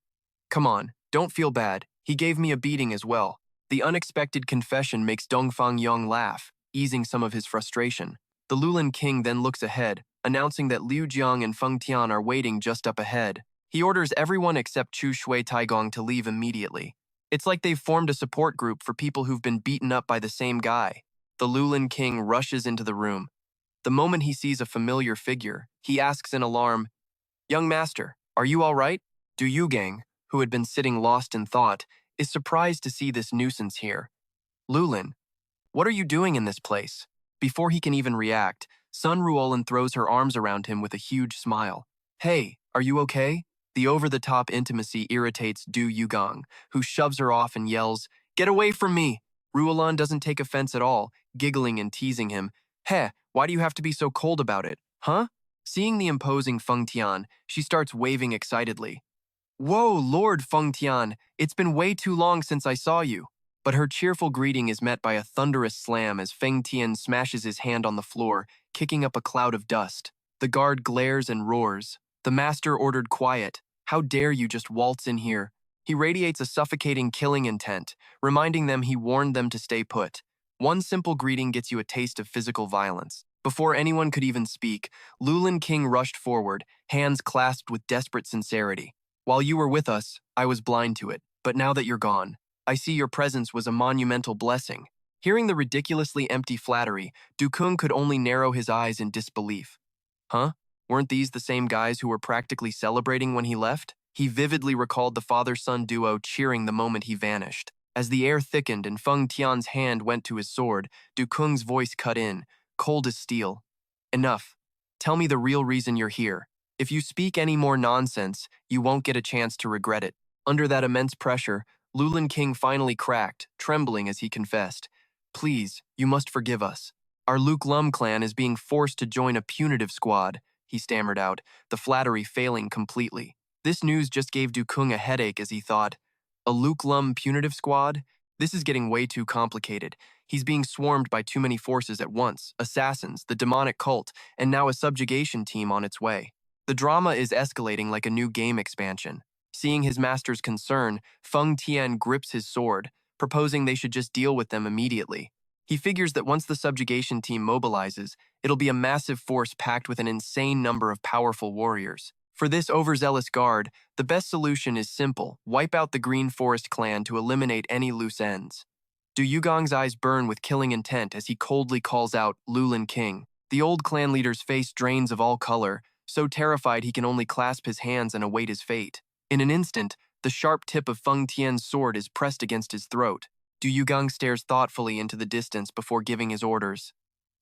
Speaker 1: "Come on, don't feel bad. He gave me a beating as well." The unexpected confession makes Dongfang Yang laugh, easing some of his frustration. The Lulin King then looks ahead, announcing that Liu Jiang and Feng Tian are waiting just up ahead. He orders everyone except Chu Shui Taigong to leave immediately. It's like they've formed a support group for people who've been beaten up by the same guy. The Lulin King rushes into the room. The moment he sees a familiar figure, he asks in alarm, "Young master, are you all right?" Yugang, who had been sitting lost in thought, is surprised to see this nuisance here. "Lulin, what are you doing in this place?" Before he can even react, Sun Ruolin throws her arms around him with a huge smile. "Hey, are you okay?" The over-the-top intimacy irritates Yugang, who shoves her off and yells, "Get away from me!" Ruolin doesn't take offense at all, giggling and teasing him. "Heh, why do you have to be so cold about it, huh?" Seeing the imposing Feng Tian, she starts waving excitedly. "Whoa, Lord Feng Tian, it's been way too long since I saw you." But her cheerful greeting is met by a thunderous slam as Feng Tian smashes his hand on the floor, kicking up a cloud of dust. The guard glares and roars. "The master ordered quiet. How dare you just waltz in here?" He radiates a suffocating killing intent, reminding them he warned them to stay put. One simple greeting gets you a taste of physical violence. Before anyone could even speak, Lulin King rushed forward, hands clasped with desperate sincerity. "While you were with us, I was blind to it, but now that you're gone, I see your presence was a monumental blessing." Hearing the ridiculously empty flattery, Dukung could only narrow his eyes in disbelief. Huh? Weren't these the same guys who were practically celebrating when he left? He vividly recalled the father-son duo cheering the moment he vanished. As the air thickened and Feng Tian's hand went to his sword, Dukung's voice cut in, cold as steel. Enough. Tell me the real reason you're here. If you speak any more nonsense, you won't get a chance to regret it. Under that immense pressure, Lulin King finally cracked, trembling as he confessed. Please, you must forgive us. Our Luke Lum clan is being forced to join a punitive squad, he stammered out, the flattery failing completely. This news just gave Dukung a headache as he thought, a Luke Lum punitive squad? This is getting way too complicated. He's being swarmed by too many forces at once, assassins, the demonic cult, and now a subjugation team on its way. The drama is escalating like a new game expansion. Seeing his master's concern, Feng Tian grips his sword, proposing they should just deal with them immediately. He figures that once the subjugation team mobilizes, it'll be a massive force packed with an insane number of powerful warriors. For this overzealous guard, the best solution is simple: wipe out the Green Forest clan to eliminate any loose ends. Du Yugong's eyes burn with killing intent as he coldly calls out, Lulin King. The old clan leader's face drains of all color, so terrified he can only clasp his hands and await his fate. In an instant, the sharp tip of Feng Tian's sword is pressed against his throat. Du Yugang stares thoughtfully into the distance before giving his orders.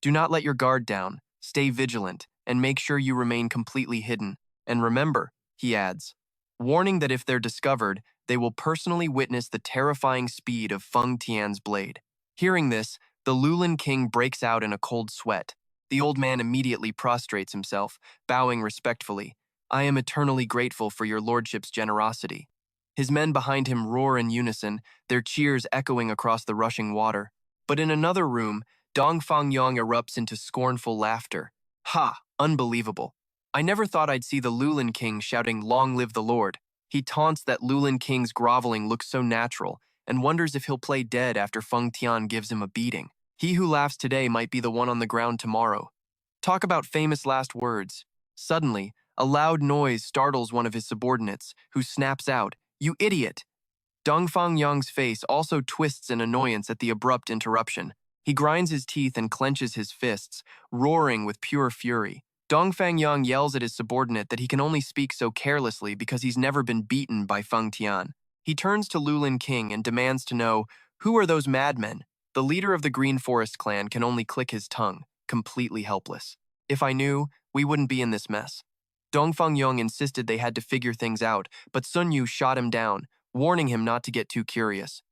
Speaker 1: Do not let your guard down, stay vigilant, and make sure you remain completely hidden. And remember, he adds, warning that if they're discovered, they will personally witness the terrifying speed of Feng Tian's blade. Hearing this, the Lulin King breaks out in a cold sweat. The old man immediately prostrates himself, bowing respectfully. I am eternally grateful for your lordship's generosity. His men behind him roar in unison, their cheers echoing across the rushing water. But in another room, Dong Fangyong erupts into scornful laughter. Ha! Unbelievable. I never thought I'd see the Lulin King shouting, Long live the Lord. He taunts that Lulin King's groveling looks so natural and wonders if he'll play dead after Feng Tian gives him a beating. He who laughs today might be the one on the ground tomorrow. Talk about famous last words. Suddenly, a loud noise startles one of his subordinates, who snaps out, You idiot! Dong Fangyong's face also twists in annoyance at the abrupt interruption. He grinds his teeth and clenches his fists, roaring with pure fury. Dong Fangyong yells at his subordinate that he can only speak so carelessly because he's never been beaten by Feng Tian. He turns to Lulin King and demands to know, who are those madmen? The leader of the Green Forest clan can only click his tongue, completely helpless. If I knew, we wouldn't be in this mess. Dong Fangyong insisted they had to figure things out, but Sun Yu shot him down, warning him not to get too curious.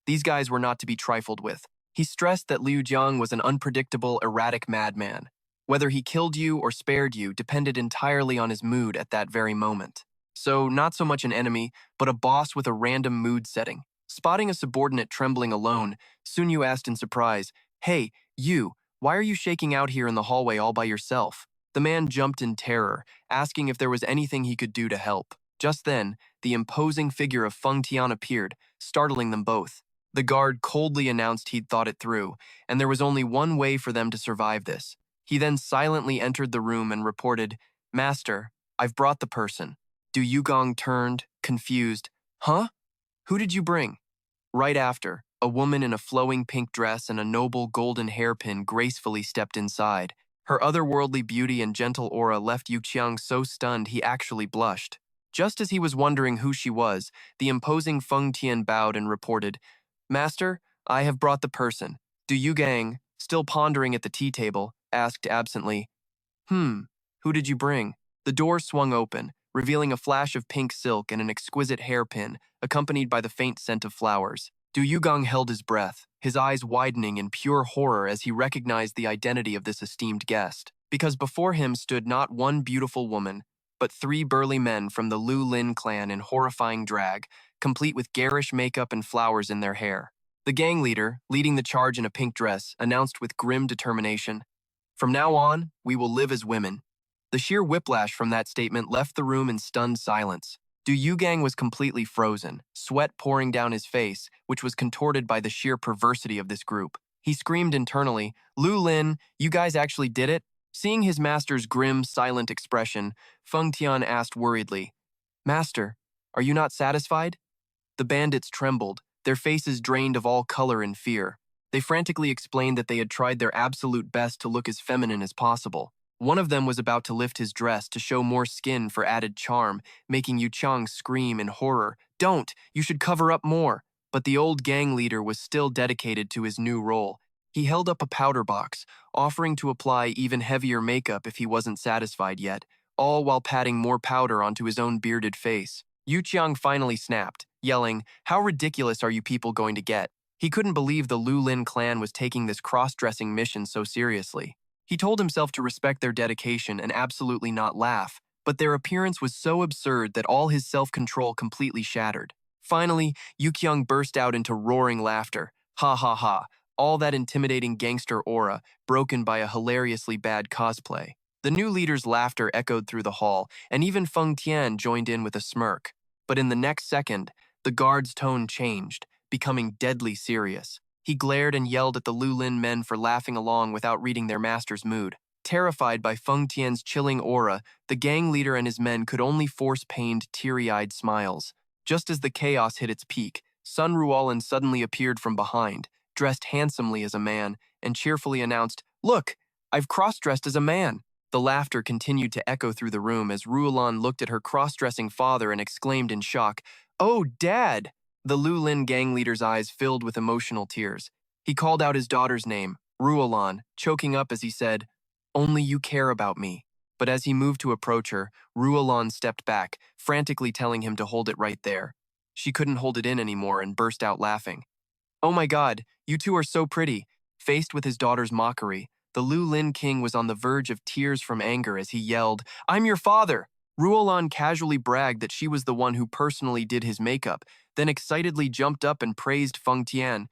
Speaker 1: These guys were not to be trifled with. He stressed that Liu Jiang was an unpredictable, erratic madman. Whether he killed you or spared you depended entirely on his mood at that very moment. So, not so much an enemy, but a boss with a random mood setting. Spotting a subordinate trembling alone, Sun Yu asked in surprise, Hey, you, why are you shaking out here in the hallway all by yourself? The man jumped in terror, asking if there was anything he could do to help. Just then, the imposing figure of Feng Tian appeared, startling them both. The guard coldly announced he'd thought it through, and there was only one way for them to survive this. He then silently entered the room and reported, Master, I've brought the person. Du Yugong turned, confused. Huh? Who did you bring? Right after, a woman in a flowing pink dress and a noble golden hairpin gracefully stepped inside. Her otherworldly beauty and gentle aura left Yu Qiang so stunned he actually blushed. Just as he was wondering who she was, the imposing Feng Tian bowed and reported, Master, I have brought the person. Du Yugang, still pondering at the tea table, asked absently, who did you bring? The door swung open, revealing a flash of pink silk and an exquisite hairpin, accompanied by the faint scent of flowers. Du Yugang held his breath, his eyes widening in pure horror as he recognized the identity of this esteemed guest. Because before him stood not one beautiful woman, but 3 burly men from the Lu Lin clan in horrifying drag, complete with garish makeup and flowers in their hair. The gang leader, leading the charge in a pink dress, announced with grim determination, From now on, we will live as women. The sheer whiplash from that statement left the room in stunned silence. Du Yugang was completely frozen, sweat pouring down his face, which was contorted by the sheer perversity of this group. He screamed internally, Lu Lin, you guys actually did it? Seeing his master's grim, silent expression, Feng Tian asked worriedly, Master, are you not satisfied? The bandits trembled, their faces drained of all color and fear. They frantically explained that they had tried their absolute best to look as feminine as possible. One of them was about to lift his dress to show more skin for added charm, making Yuchang scream in horror, "Don't! You should cover up more!" But the old gang leader was still dedicated to his new role. He held up a powder box, offering to apply even heavier makeup if he wasn't satisfied yet, all while patting more powder onto his own bearded face. Yuchang finally snapped, yelling, "How ridiculous are you people going to get?" He couldn't believe the Lulin clan was taking this cross-dressing mission so seriously. He told himself to respect their dedication and absolutely not laugh, but their appearance was so absurd that all his self-control completely shattered. Finally, Yukyung burst out into roaring laughter. Ha ha ha, all that intimidating gangster aura broken by a hilariously bad cosplay. The new leader's laughter echoed through the hall, and even Feng Tian joined in with a smirk. But in the next second, the guard's tone changed, becoming deadly serious. He glared and yelled at the Lulin men for laughing along without reading their master's mood. Terrified by Feng Tian's chilling aura, the gang leader and his men could only force pained, teary-eyed smiles. Just as the chaos hit its peak, Sun Ruolan suddenly appeared from behind, dressed handsomely as a man, and cheerfully announced, "Look, I've cross-dressed as a man." The laughter continued to echo through the room as Ruolan looked at her cross-dressing father and exclaimed in shock, "Oh, Dad!" The Lulin gang leader's eyes filled with emotional tears. He called out his daughter's name, Ruolan, choking up as he said, "Only you care about me." But as he moved to approach her, Ruolan stepped back, frantically telling him to hold it right there. She couldn't hold it in anymore and burst out laughing. "Oh my God, you two are so pretty." Faced with his daughter's mockery, the Lulin king was on the verge of tears from anger as he yelled, "I'm your father!" Ruolan casually bragged that she was the one who personally did his makeup, then excitedly jumped up and praised Feng Tian.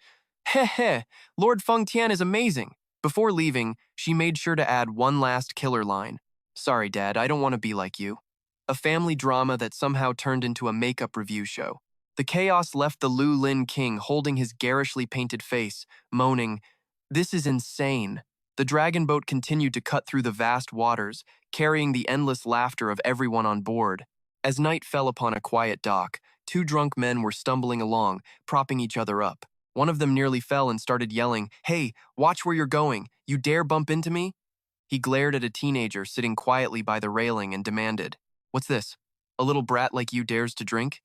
Speaker 1: "Heh heh, Lord Feng Tian is amazing." Before leaving, she made sure to add one last killer line. "Sorry, Dad, I don't want to be like you." A family drama that somehow turned into a makeup review show. The chaos left the Lulin king holding his garishly painted face, moaning, "This is insane." The dragon boat continued to cut through the vast waters, carrying the endless laughter of everyone on board. As night fell upon a quiet dock, two drunk men were stumbling along, propping each other up. One of them nearly fell and started yelling, "Hey, watch where you're going. You dare bump into me?" He glared at a teenager sitting quietly by the railing and demanded, "What's this? A little brat like you dares to drink?"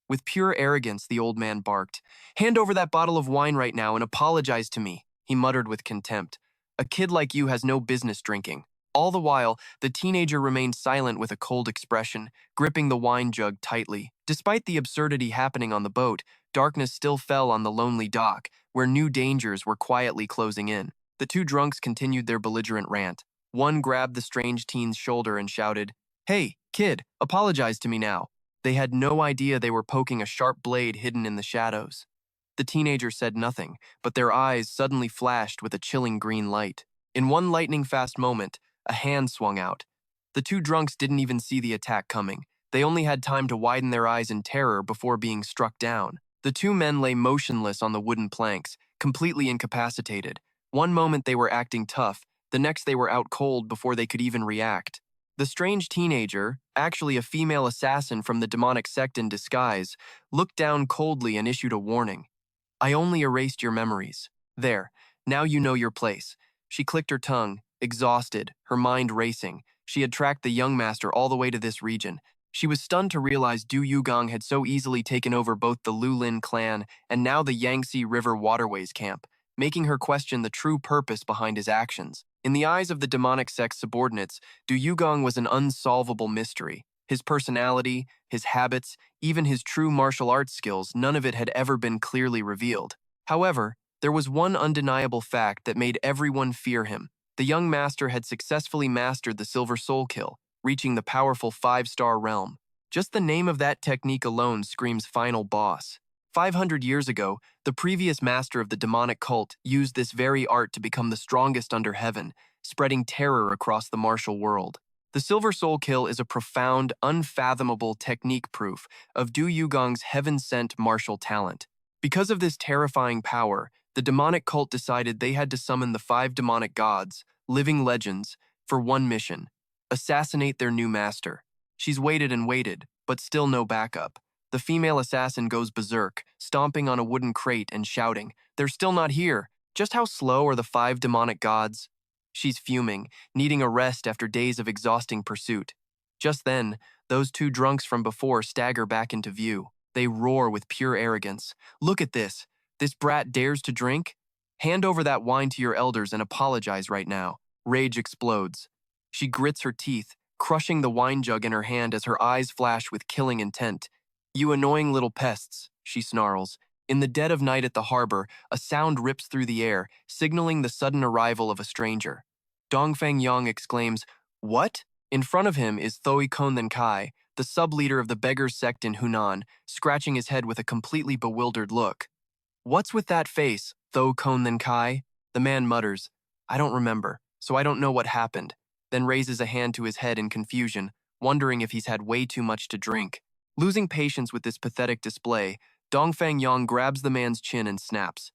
Speaker 1: With pure arrogance, the old man barked, "Hand over that bottle of wine right now and apologize to me," he muttered with contempt. "A kid like you has no business drinking." All the while, the teenager remained silent with a cold expression, gripping the wine jug tightly. Despite the absurdity happening on the boat, darkness still fell on the lonely dock, where new dangers were quietly closing in. The two drunks continued their belligerent rant. One grabbed the strange teen's shoulder and shouted, "Hey, kid, apologize to me now." They had no idea they were poking a sharp blade hidden in the shadows. The teenager said nothing, but their eyes suddenly flashed with a chilling green light. In one lightning-fast moment, a hand swung out. The two drunks didn't even see the attack coming. They only had time to widen their eyes in terror before being struck down. The two men lay motionless on the wooden planks, completely incapacitated. One moment they were acting tough, the next they were out cold before they could even react. The strange teenager, actually a female assassin from the demonic sect in disguise, looked down coldly and issued a warning. "I only erased your memories. There, now you know your place." She clicked her tongue, exhausted, her mind racing. She had tracked the young master all the way to this region. She was stunned to realize Du Yugang had so easily taken over both the Lulin clan and now the Yangtze River Waterways camp, making her question the true purpose behind his actions. In the eyes of the demonic sect's subordinates, Du Yugang was an unsolvable mystery. His personality, his habits, even his true martial arts skills, none of it had ever been clearly revealed. However, there was one undeniable fact that made everyone fear him. The young master had successfully mastered the Silver Soul Kill, reaching the powerful 5-star realm. Just the name of that technique alone screams final boss. 500 years ago, the previous master of the demonic cult used this very art to become the strongest under heaven, spreading terror across the martial world. The Silver Soul Kill is a profound, unfathomable technique proof of Du Yugong's heaven-sent martial talent. Because of this terrifying power, the demonic cult decided they had to summon the 5 demonic gods, living legends, for one mission: assassinate their new master. She's waited and waited, but still no backup. The female assassin goes berserk, stomping on a wooden crate and shouting, "They're still not here!" Just how slow are the 5 demonic gods? She's fuming, needing a rest after days of exhausting pursuit. Just then, those 2 drunks from before stagger back into view. They roar with pure arrogance. Look at this. This brat dares to drink? Hand over that wine to your elders and apologize right now. Rage explodes. She grits her teeth, crushing the wine jug in her hand as her eyes flash with killing intent. You annoying little pests, she snarls. In the dead of night at the harbor, a sound rips through the air, signaling the sudden arrival of a stranger. Dongfeng Yang exclaims, "What?" In front of him is Thoui Konden Kai, the sub-leader of the beggars sect in Hunan, scratching his head with a completely bewildered look. "What's with that face, Thoui Konden Kai?" The man mutters, "I don't remember, so I don't know what happened," then raises a hand to his head in confusion, wondering if he's had way too much to drink. Losing patience with this pathetic display, Dongfeng Yang grabs the man's chin and snaps.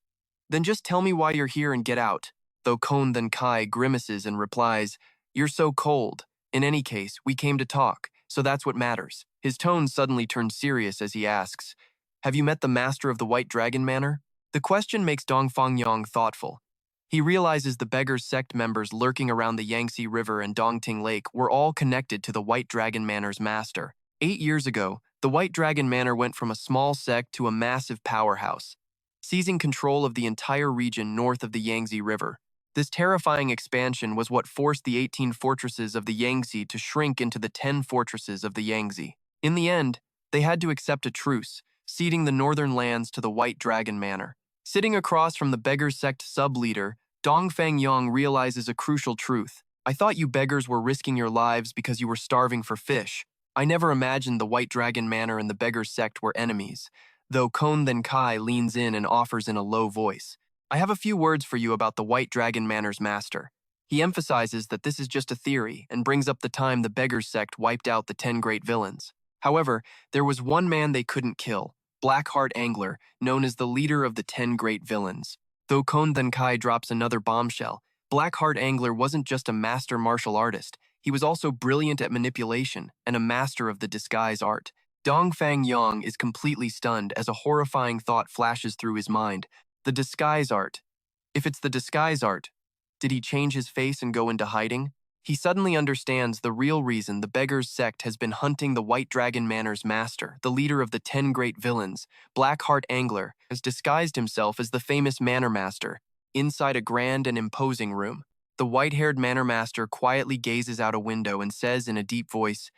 Speaker 1: "Then just tell me why you're here and get out." Though Konden Kai grimaces and replies, "You're so cold. In any case, we came to talk, so that's what matters." His tone suddenly turns serious as he asks, "Have you met the master of the White Dragon Manor?" The question makes Dongfeng Yang thoughtful. He realizes the beggars sect members lurking around the Yangtze River and Dongting Lake were all connected to the White Dragon Manor's master. 8 years ago, the White Dragon Manor went from a small sect to a massive powerhouse, seizing control of the entire region north of the Yangtze River. This terrifying expansion was what forced the 18 fortresses of the Yangtze to shrink into the 10 fortresses of the Yangtze. In the end, they had to accept a truce, ceding the northern lands to the White Dragon Manor. Sitting across from the beggars sect sub-leader, Dongfeng Yang realizes a crucial truth. "I thought you beggars were risking your lives because you were starving for fish. I never imagined the White Dragon Manor and the beggars sect were enemies." Though Konden Kai leans in and offers in a low voice, "I have a few words for you about the White Dragon Manor's master." He emphasizes that this is just a theory and brings up the time the beggars sect wiped out the 10 great villains. However, there was one man they couldn't kill, Blackheart Angler, known as the leader of the 10 great villains. Though Konden Kai drops another bombshell, Blackheart Angler wasn't just a master martial artist, he was also brilliant at manipulation and a master of the disguise art. Dongfeng Yang is completely stunned as a horrifying thought flashes through his mind. The disguise art. If it's the disguise art, did he change his face and go into hiding? He suddenly understands the real reason the beggars sect has been hunting the White Dragon Manor's master, the leader of the 10 great villains. Blackheart Angler has disguised himself as the famous manor master, inside a grand and imposing room. The white-haired manor master quietly gazes out a window and says in a deep voice,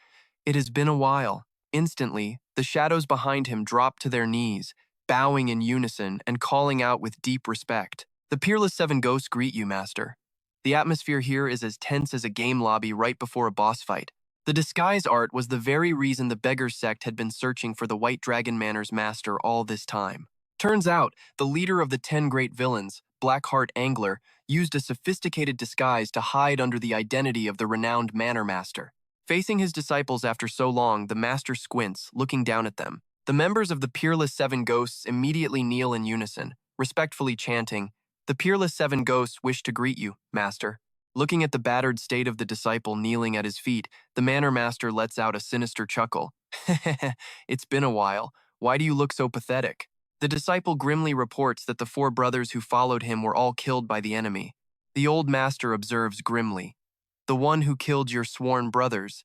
Speaker 1: "It has been a while." Instantly, the shadows behind him drop to their knees, bowing in unison and calling out with deep respect. "The Peerless 7 Ghosts greet you, Master." The atmosphere here is as tense as a game lobby right before a boss fight. The disguise art was the very reason the beggars sect had been searching for the White Dragon Manor's master all this time. Turns out, the leader of the 10 great villains, Blackheart Angler, used a sophisticated disguise to hide under the identity of the renowned manor master. Facing his disciples after so long, the master squints, looking down at them. The members of the Peerless 7 Ghosts immediately kneel in unison, respectfully chanting, "The Peerless 7 Ghosts wish to greet you, Master." Looking at the battered state of the disciple kneeling at his feet, the manor master lets out a sinister chuckle. "It's been a while. Why do you look so pathetic?" The disciple grimly reports that the 4 brothers who followed him were all killed by the enemy. The old master observes grimly, "The one who killed your sworn brothers.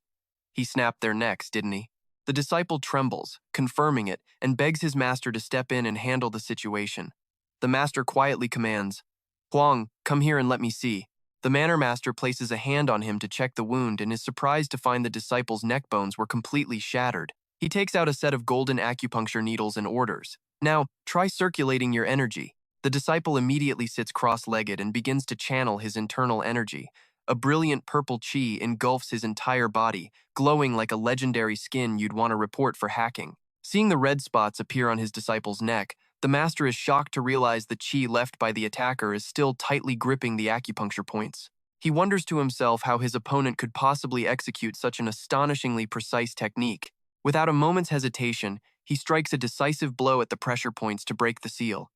Speaker 1: He snapped their necks, didn't he?" The disciple trembles, confirming it, and begs his master to step in and handle the situation. The master quietly commands, "Huang, come here and let me see." The manor master places a hand on him to check the wound and is surprised to find the disciple's neck bones were completely shattered. He takes out a set of golden acupuncture needles and orders, "Now, try circulating your energy." The disciple immediately sits cross-legged and begins to channel his internal energy. A brilliant purple chi engulfs his entire body, glowing like a legendary skin you'd want to report for hacking. Seeing the red spots appear on his disciple's neck, the master is shocked to realize the chi left by the attacker is still tightly gripping the acupuncture points. He wonders to himself how his opponent could possibly execute such an astonishingly precise technique. Without a moment's hesitation, he strikes a decisive blow at the pressure points to break the seal.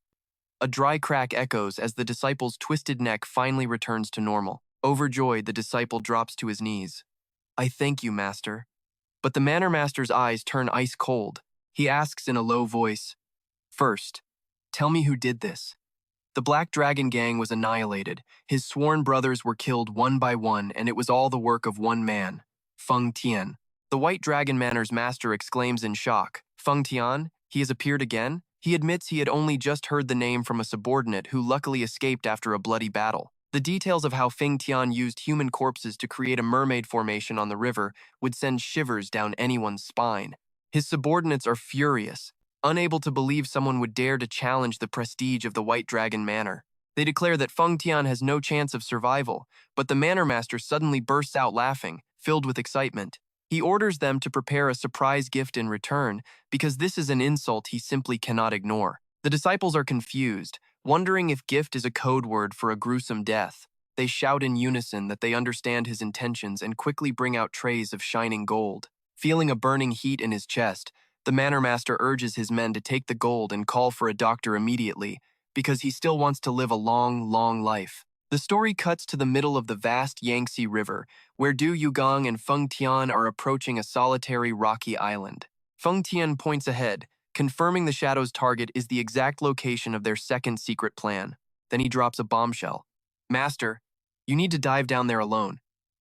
Speaker 1: A dry crack echoes as the disciple's twisted neck finally returns to normal. Overjoyed, the disciple drops to his knees. "I thank you, Master." But the manor master's eyes turn ice cold. He asks in a low voice, "First, tell me who did this." The Black Dragon Gang was annihilated. His sworn brothers were killed one by one, and it was all the work of one man, Feng Tian. The White Dragon Manor's master exclaims in shock, "Feng Tian? He has appeared again?" He admits he had only just heard the name from a subordinate who luckily escaped after a bloody battle. The details of how Feng Tian used human corpses to create a mermaid formation on the river would send shivers down anyone's spine. His subordinates are furious, unable to believe someone would dare to challenge the prestige of the White Dragon Manor. They declare that Feng Tian has no chance of survival, but the Manor Master suddenly bursts out laughing, filled with excitement. He orders them to prepare a surprise gift in return, because this is an insult he simply cannot ignore. The disciples are confused, wondering if gift is a code word for a gruesome death. They shout in unison that they understand his intentions and quickly bring out trays of shining gold. Feeling a burning heat in his chest, the Manor Master urges his men to take the gold and call for a doctor immediately, because he still wants to live a long, long life. The story cuts to the middle of the vast Yangtze River, where Du Yugang and Feng Tian are approaching a solitary rocky island. Feng Tian points ahead, confirming the Shadow's target is the exact location of their second secret plan. Then he drops a bombshell. "Master, you need to dive down there alone."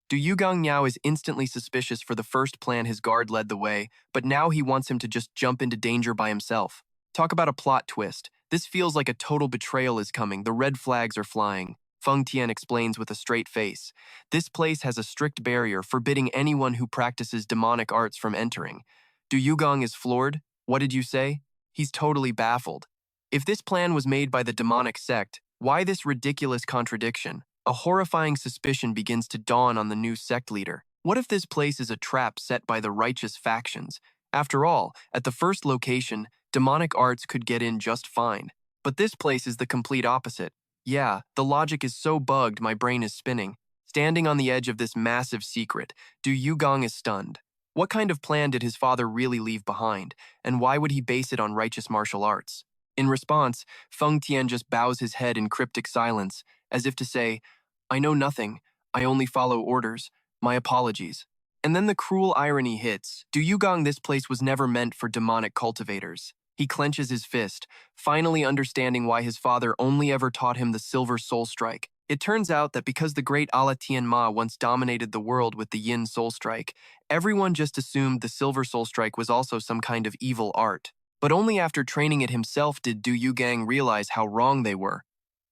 Speaker 1: Du Yugang now is instantly suspicious for the first plan his guard led the way, but now he wants him to just jump into danger by himself. Talk about a plot twist. This feels like a total betrayal is coming. The red flags are flying. Feng Tian explains with a straight face. This place has a strict barrier forbidding anyone who practices demonic arts from entering. Du Yugang is floored. What did you say? He's totally baffled. If this plan was made by the demonic sect, why this ridiculous contradiction? A horrifying suspicion begins to dawn on the new sect leader. What if this place is a trap set by the righteous factions? After all, at the first location, demonic arts could get in just fine. But this place is the complete opposite. Yeah, the logic is so bugged my brain is spinning. Standing on the edge of this massive secret, Du Yugang is stunned. What kind of plan did his father really leave behind, and why would he base it on righteous martial arts? In response, Feng Tian just bows his head in cryptic silence, as if to say, "I know nothing, I only follow orders, my apologies." And then the cruel irony hits. Du Yugang, this place was never meant for demonic cultivators. He clenches his fist, finally understanding why his father only ever taught him the Silver Soul Strike. It turns out that because the great Ala Tianma once dominated the world with the Yin Soul Strike, everyone just assumed the Silver Soul Strike was also some kind of evil art. But only after training it himself did Du Yugang realize how wrong they were.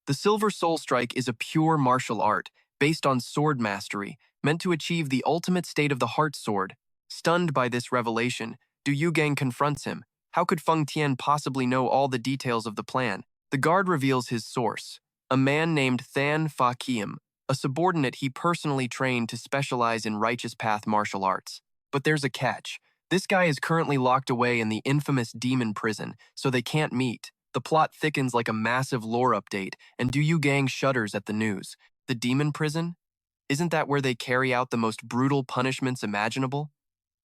Speaker 1: The Silver Soul Strike is a pure martial art, based on sword mastery, meant to achieve the ultimate state of the heart sword. Stunned by this revelation, Du Yugang confronts him. How could Feng Tian possibly know all the details of the plan? The guard reveals his source, a man named Than Fa Kiem, a subordinate he personally trained to specialize in righteous path martial arts. But there's a catch. This guy is currently locked away in the infamous demon prison, so they can't meet. The plot thickens like a massive lore update, and Du Yugang shudders at the news. The demon prison? Isn't that where they carry out the most brutal punishments imaginable?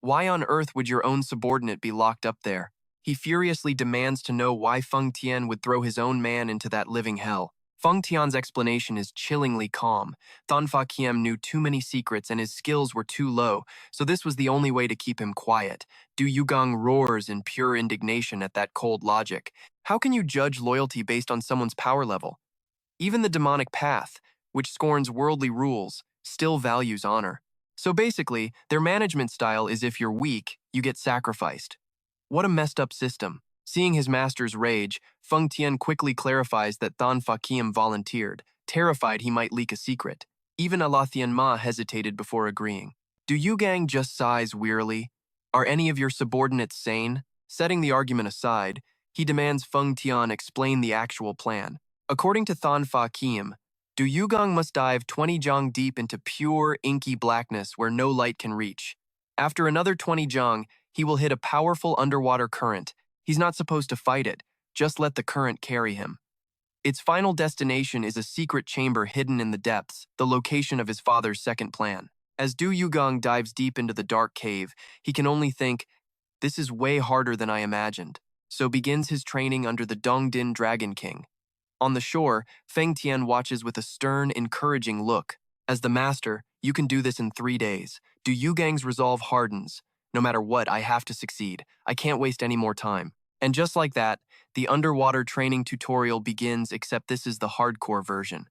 Speaker 1: Why on earth would your own subordinate be locked up there? He furiously demands to know why Feng Tian would throw his own man into that living hell. Feng Tian's explanation is chillingly calm. Than Fa Kiem knew too many secrets and his skills were too low, so this was the only way to keep him quiet. Du Yugang roars in pure indignation at that cold logic. How can you judge loyalty based on someone's power level? Even the demonic path, which scorns worldly rules, still values honor. So basically, their management style is if you're weak, you get sacrificed. What a messed up system. Seeing his master's rage, Feng Tian quickly clarifies that Than Fa Kiem volunteered, terrified he might leak a secret. Even Ala Tianma hesitated before agreeing. Du Yugang just sighs wearily. Are any of your subordinates sane? Setting the argument aside, he demands Feng Tian explain the actual plan. According to Than Fa Kiem, Du Yugang must dive 20 zhang deep into pure, inky blackness where no light can reach. After another 20 zhang, he will hit a powerful underwater current. He's not supposed to fight it, just let the current carry him. Its final destination is a secret chamber hidden in the depths, the location of his father's second plan. As Du Yugang dives deep into the dark cave, he can only think, this is way harder than I imagined. So begins his training under the Dongdin Dragon King. On the shore, Feng Tian watches with a stern, encouraging look. As the master, you can do this in 3 days. Du Yugang's resolve hardens. No matter what, I have to succeed. I can't waste any more time. And just like that, the underwater training tutorial begins, except this is the hardcore version.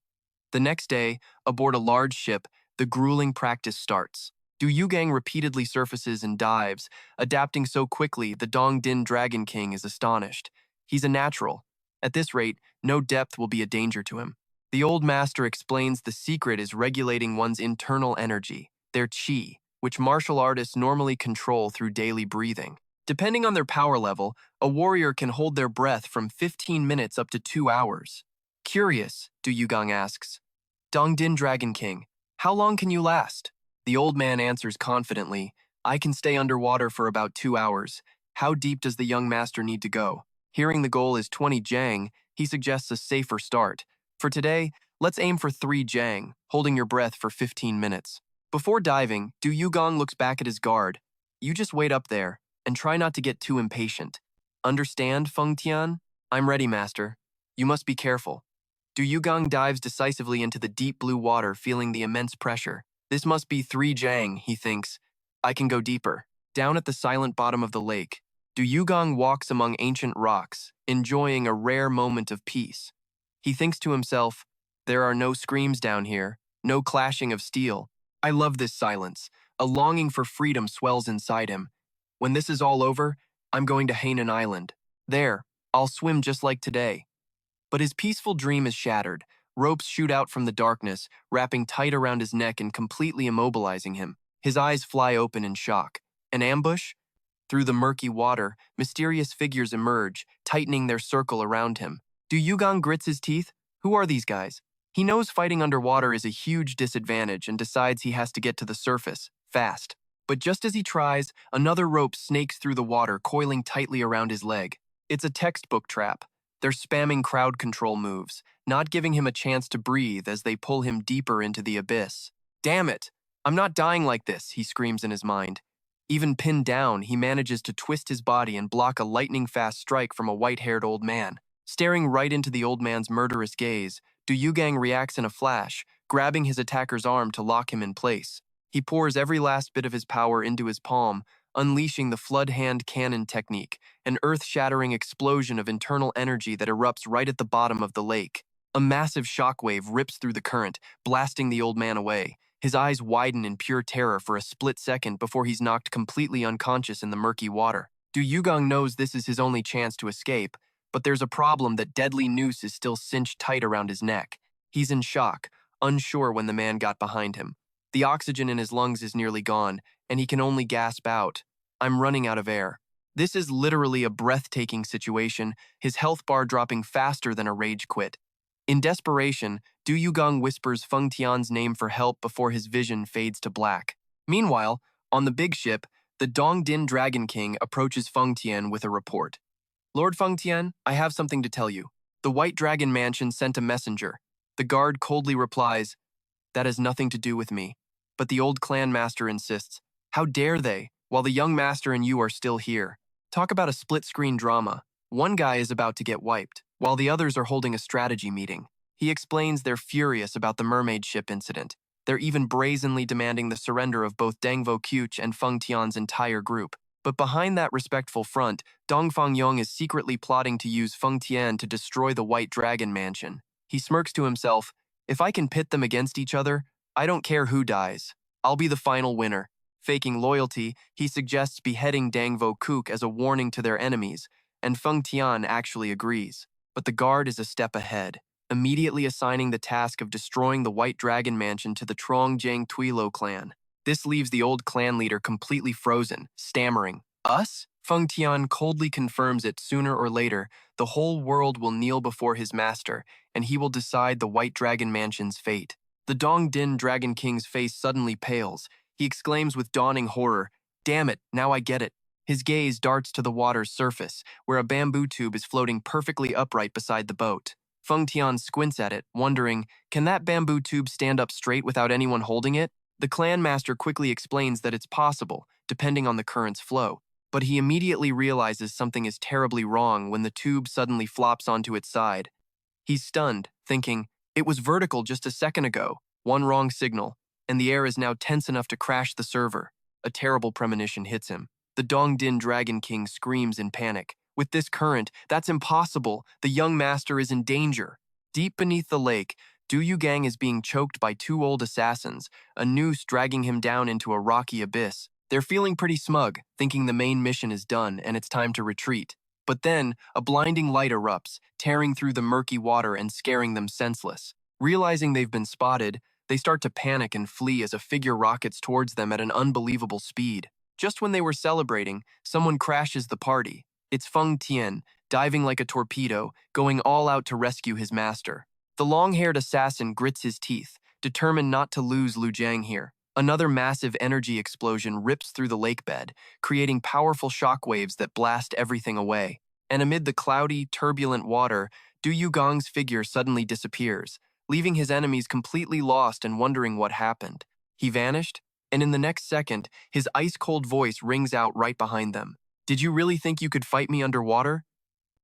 Speaker 1: The next day, aboard a large ship, the grueling practice starts. Du Yugang repeatedly surfaces and dives, adapting so quickly the Dongdin Dragon King is astonished. He's a natural. At this rate, no depth will be a danger to him. The old master explains the secret is regulating one's internal energy, their qi, which martial artists normally control through daily breathing. Depending on their power level, a warrior can hold their breath from 15 minutes up to 2 hours. Curious, Du Yugang asks. Dongdin Dragon King, how long can you last? The old man answers confidently, I can stay underwater for about 2 hours. How deep does the young master need to go? Hearing the goal is 20 jang, he suggests a safer start. For today, let's aim for 3 jang, holding your breath for 15 minutes. Before diving, Du Yugang looks back at his guard. You just wait up there, and try not to get too impatient. Understand, Feng Tian? I'm ready, master. You must be careful. Du Yugang dives decisively into the deep blue water, feeling the immense pressure. This must be 3 jang, he thinks. I can go deeper. Down at the silent bottom of the lake, Du Yugang walks among ancient rocks, enjoying a rare moment of peace. He thinks to himself, there are no screams down here, no clashing of steel. I love this silence. A longing for freedom swells inside him. When this is all over, I'm going to Hainan Island. There, I'll swim just like today. But his peaceful dream is shattered. Ropes shoot out from the darkness, wrapping tight around his neck and completely immobilizing him. His eyes fly open in shock. An ambush? Through the murky water, mysterious figures emerge, tightening their circle around him. Du Yugang grits his teeth. Who are these guys? He knows fighting underwater is a huge disadvantage and decides he has to get to the surface, fast. But just as he tries, another rope snakes through the water, coiling tightly around his leg. It's a textbook trap. They're spamming crowd control moves, not giving him a chance to breathe as they pull him deeper into the abyss. Damn it! I'm not dying like this, he screams in his mind. Even pinned down, he manages to twist his body and block a lightning-fast strike from a white-haired old man. Staring right into the old man's murderous gaze, Du Yugang reacts in a flash, grabbing his attacker's arm to lock him in place. He pours every last bit of his power into his palm, unleashing the flood hand cannon technique, an earth-shattering explosion of internal energy that erupts right at the bottom of the lake. A massive shockwave rips through the current, blasting the old man away. His eyes widen in pure terror for a split second before he's knocked completely unconscious in the murky water. Du Yugang knows this is his only chance to escape, but there's a problem. That deadly noose is still cinched tight around his neck. He's in shock, unsure when the man got behind him. The oxygen in his lungs is nearly gone, and he can only gasp out, I'm running out of air. This is literally a breathtaking situation, his health bar dropping faster than a rage quit. In desperation, Du Yugang whispers Feng Tian's name for help before his vision fades to black. Meanwhile, on the big ship, the Dongdin Dragon King approaches Feng Tian with a report. Lord Feng Tian, I have something to tell you. The White Dragon Mansion sent a messenger. The guard coldly replies, that has nothing to do with me. But the old clan master insists, how dare they, while the young master and you are still here? Talk about a split-screen drama. One guy is about to get wiped, while the others are holding a strategy meeting. He explains they're furious about the mermaid ship incident. They're even brazenly demanding the surrender of both Dengvo Kyuch and Feng Tian's entire group. But behind that respectful front, Dongfang Yong is secretly plotting to use Feng Tian to destroy the White Dragon Mansion. He smirks to himself, if I can pit them against each other, I don't care who dies. I'll be the final winner. Faking loyalty, he suggests beheading Dengvo Kyuch as a warning to their enemies, and Feng Tian actually agrees. But the guard is a step ahead, immediately assigning the task of destroying the White Dragon Mansion to the Trongjiang Tuilo clan. This leaves the old clan leader completely frozen, stammering, us? Feng Tian coldly confirms it. Sooner or later, the whole world will kneel before his master, and he will decide the White Dragon Mansion's fate. The Dongdin Dragon King's face suddenly pales. He exclaims with dawning horror, damn it, now I get it. His gaze darts to the water's surface, where a bamboo tube is floating perfectly upright beside the boat. Feng Tian squints at it, wondering, can that bamboo tube stand up straight without anyone holding it? The clan master quickly explains that it's possible, depending on the current's flow, but he immediately realizes something is terribly wrong when the tube suddenly flops onto its side. He's stunned, thinking, it was vertical just a second ago. One wrong signal, and the air is now tense enough to crash the server. A terrible premonition hits him. The Dongdin Dragon King screams in panic. With this current, that's impossible. The young master is in danger. Deep beneath the lake, Du Yugang is being choked by two old assassins, a noose dragging him down into a rocky abyss. They're feeling pretty smug, thinking the main mission is done and it's time to retreat. But then, a blinding light erupts, tearing through the murky water and scaring them senseless. Realizing they've been spotted, they start to panic and flee as a figure rockets towards them at an unbelievable speed. Just when they were celebrating, someone crashes the party. It's Feng Tian, diving like a torpedo, going all out to rescue his master. The long-haired assassin grits his teeth, determined not to lose Lu Jiang here. Another massive energy explosion rips through the lake bed, creating powerful shockwaves that blast everything away. And amid the cloudy, turbulent water, Du Yugong's figure suddenly disappears, leaving his enemies completely lost and wondering what happened. He vanished, and in the next second, his ice-cold voice rings out right behind them. "Did you really think you could fight me underwater?"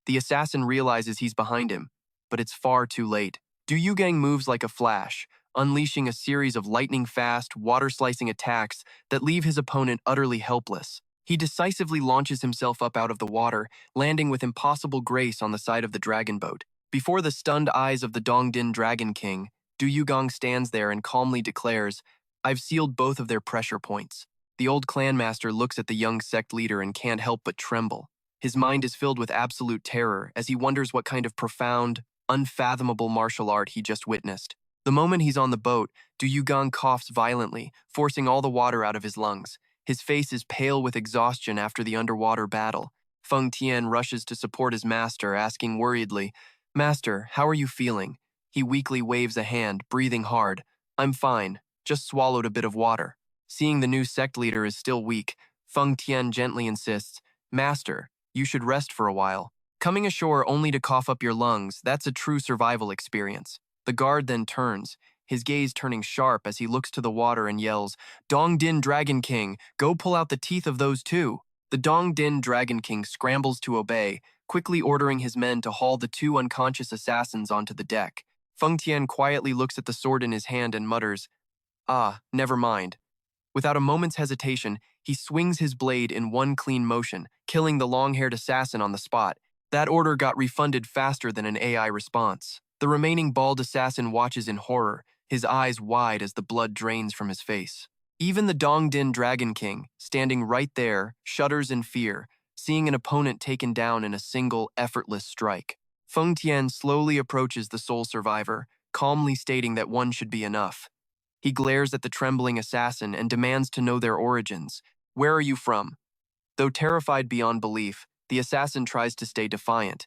Speaker 1: The assassin realizes he's behind him, but it's far too late. Du Yugang moves like a flash, unleashing a series of lightning-fast, water-slicing attacks that leave his opponent utterly helpless. He decisively launches himself up out of the water, landing with impossible grace on the side of the dragon boat. Before the stunned eyes of the Dongdin Dragon King, Du Yugang stands there and calmly declares, "I've sealed both of their pressure points." The old clan master looks at the young sect leader and can't help but tremble. His mind is filled with absolute terror as he wonders what kind of profound, unfathomable martial art he just witnessed. The moment he's on the boat, Du Yugang coughs violently, forcing all the water out of his lungs. His face is pale with exhaustion after the underwater battle. Feng Tian rushes to support his master, asking worriedly, "Master, how are you feeling?" He weakly waves a hand, breathing hard. "I'm fine, just swallowed a bit of water." Seeing the new sect leader is still weak, Feng Tian gently insists, "Master, you should rest for a while. Coming ashore only to cough up your lungs, that's a true survival experience." The guard then turns, his gaze turning sharp as he looks to the water and yells, "Dongdin Dragon King, go pull out the teeth of those two." The Dongdin Dragon King scrambles to obey, quickly ordering his men to haul the two unconscious assassins onto the deck. Feng Tian quietly looks at the sword in his hand and mutters, "Ah, never mind." Without a moment's hesitation, he swings his blade in one clean motion, killing the long-haired assassin on the spot. That order got refunded faster than an AI response. The remaining bald assassin watches in horror, his eyes wide as the blood drains from his face. Even the Dongdin Dragon King, standing right there, shudders in fear, seeing an opponent taken down in a single, effortless strike. Feng Tian slowly approaches the sole survivor, calmly stating that one should be enough. He glares at the trembling assassin and demands to know their origins. "Where are you from?" Though terrified beyond belief, the assassin tries to stay defiant.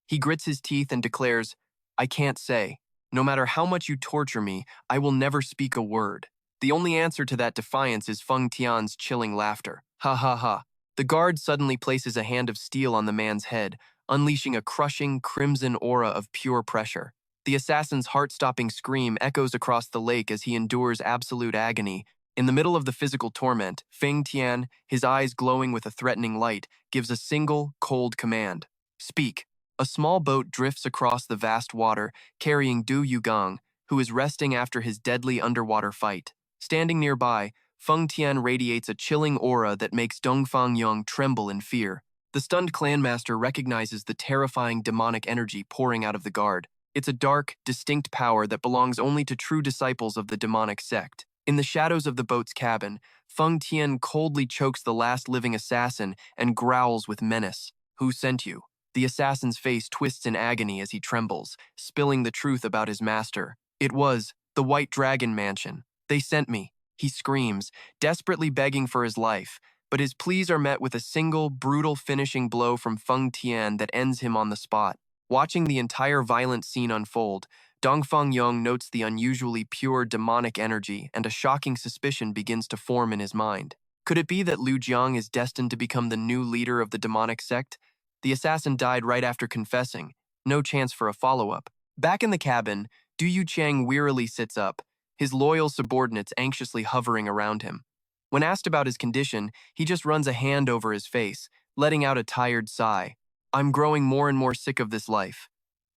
Speaker 1: He grits his teeth and declares, "I can't say. No matter how much you torture me, I will never speak a word." The only answer to that defiance is Feng Tian's chilling laughter. "Ha ha ha." The guard suddenly places a hand of steel on the man's head, unleashing a crushing, crimson aura of pure pressure. The assassin's heart-stopping scream echoes across the lake as he endures absolute agony. In the middle of the physical torment, Feng Tian, his eyes glowing with a threatening light, gives a single, cold command. "Speak." A small boat drifts across the vast water, carrying Du Yugang, who is resting after his deadly underwater fight. Standing nearby, Feng Tian radiates a chilling aura that makes Dongfang Yong tremble in fear. The stunned clanmaster recognizes the terrifying demonic energy pouring out of the guard. It's a dark, distinct power that belongs only to true disciples of the demonic sect. In the shadows of the boat's cabin, Feng Tian coldly chokes the last living assassin and growls with menace. "Who sent you?" The assassin's face twists in agony as he trembles, spilling the truth about his master. "It was the White Dragon Mansion. They sent me," he screams, desperately begging for his life, but his pleas are met with a single, brutal finishing blow from Feng Tian that ends him on the spot. Watching the entire violent scene unfold, Dongfang Yong notes the unusually pure demonic energy, and a shocking suspicion begins to form in his mind. Could it be that Lu Jiang is destined to become the new leader of the demonic sect? The assassin died right after confessing. No chance for a follow-up. Back in the cabin, Du Yuchang wearily sits up, his loyal subordinates anxiously hovering around him. When asked about his condition, he just runs a hand over his face, letting out a tired sigh. "I'm growing more and more sick of this life."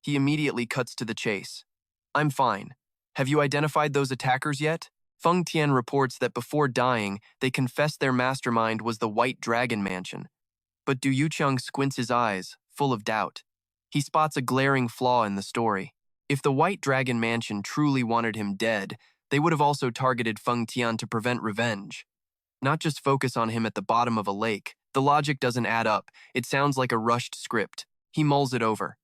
Speaker 1: He immediately cuts to the chase. "I'm fine. Have you identified those attackers yet?" Feng Tian reports that before dying, they confessed their mastermind was the White Dragon Mansion. But Du Yucheng squints his eyes, full of doubt. He spots a glaring flaw in the story. If the White Dragon Mansion truly wanted him dead, they would have also targeted Feng Tian to prevent revenge. Not just focus on him at the bottom of a lake. The logic doesn't add up. It sounds like a rushed script. He mulls it over.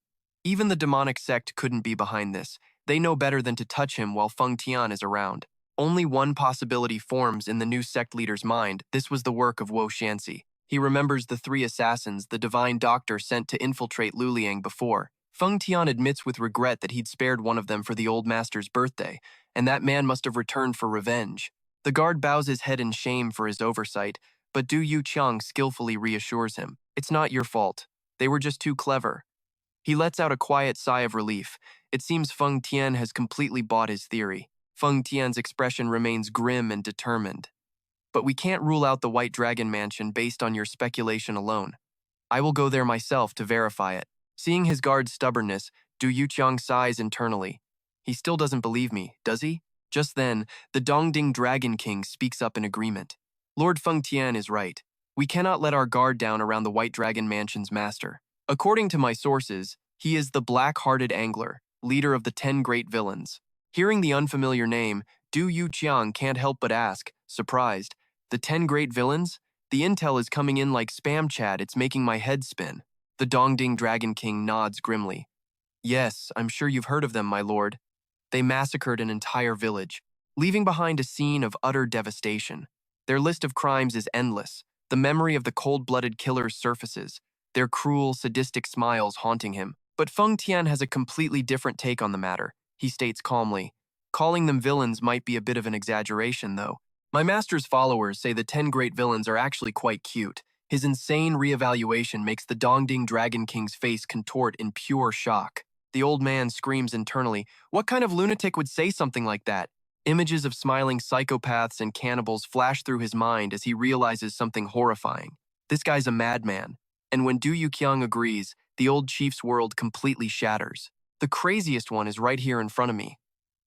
Speaker 1: Even the demonic sect couldn't be behind this. They know better than to touch him while Feng Tian is around. Only one possibility forms in the new sect leader's mind. This was the work of Wo Shanxi. He remembers the 3 assassins the divine doctor sent to infiltrate Luliang before. Feng Tian admits with regret that he'd spared one of them for the old master's birthday, and that man must have returned for revenge. The guard bows his head in shame for his oversight, but Du Yucheng skillfully reassures him. It's not your fault. They were just too clever. He lets out a quiet sigh of relief. It seems Feng Tian has completely bought his theory. Feng Tian's expression remains grim and determined. But we can't rule out the White Dragon Mansion based on your speculation alone. I will go there myself to verify it. Seeing his guard's stubbornness, Du Yucheng sighs internally. He still doesn't believe me, does he? Just then, the Dongding Dragon King speaks up in agreement. Lord Feng Tian is right. We cannot let our guard down around the White Dragon Mansion's master. According to my sources, he is the black-hearted angler, leader of the 10 great villains. Hearing the unfamiliar name, Du Yucheng can't help but ask, surprised, the 10 great villains? The intel is coming in like spam chat, it's making my head spin. The Dongding Dragon King nods grimly. Yes, I'm sure you've heard of them, my lord. They massacred an entire village, leaving behind a scene of utter devastation. Their list of crimes is endless. The memory of the cold-blooded killers surfaces, their cruel, sadistic smiles haunting him. But Feng Tian has a completely different take on the matter. He states calmly, calling them villains might be a bit of an exaggeration, though. My master's followers say the 10 great villains are actually quite cute. His insane reevaluation makes the Dongding Dragon King's face contort in pure shock. The old man screams internally, what kind of lunatic would say something like that? Images of smiling psychopaths and cannibals flash through his mind as he realizes something horrifying. This guy's a madman. And when Du Yucheng agrees, the old chief's world completely shatters. The craziest one is right here in front of me.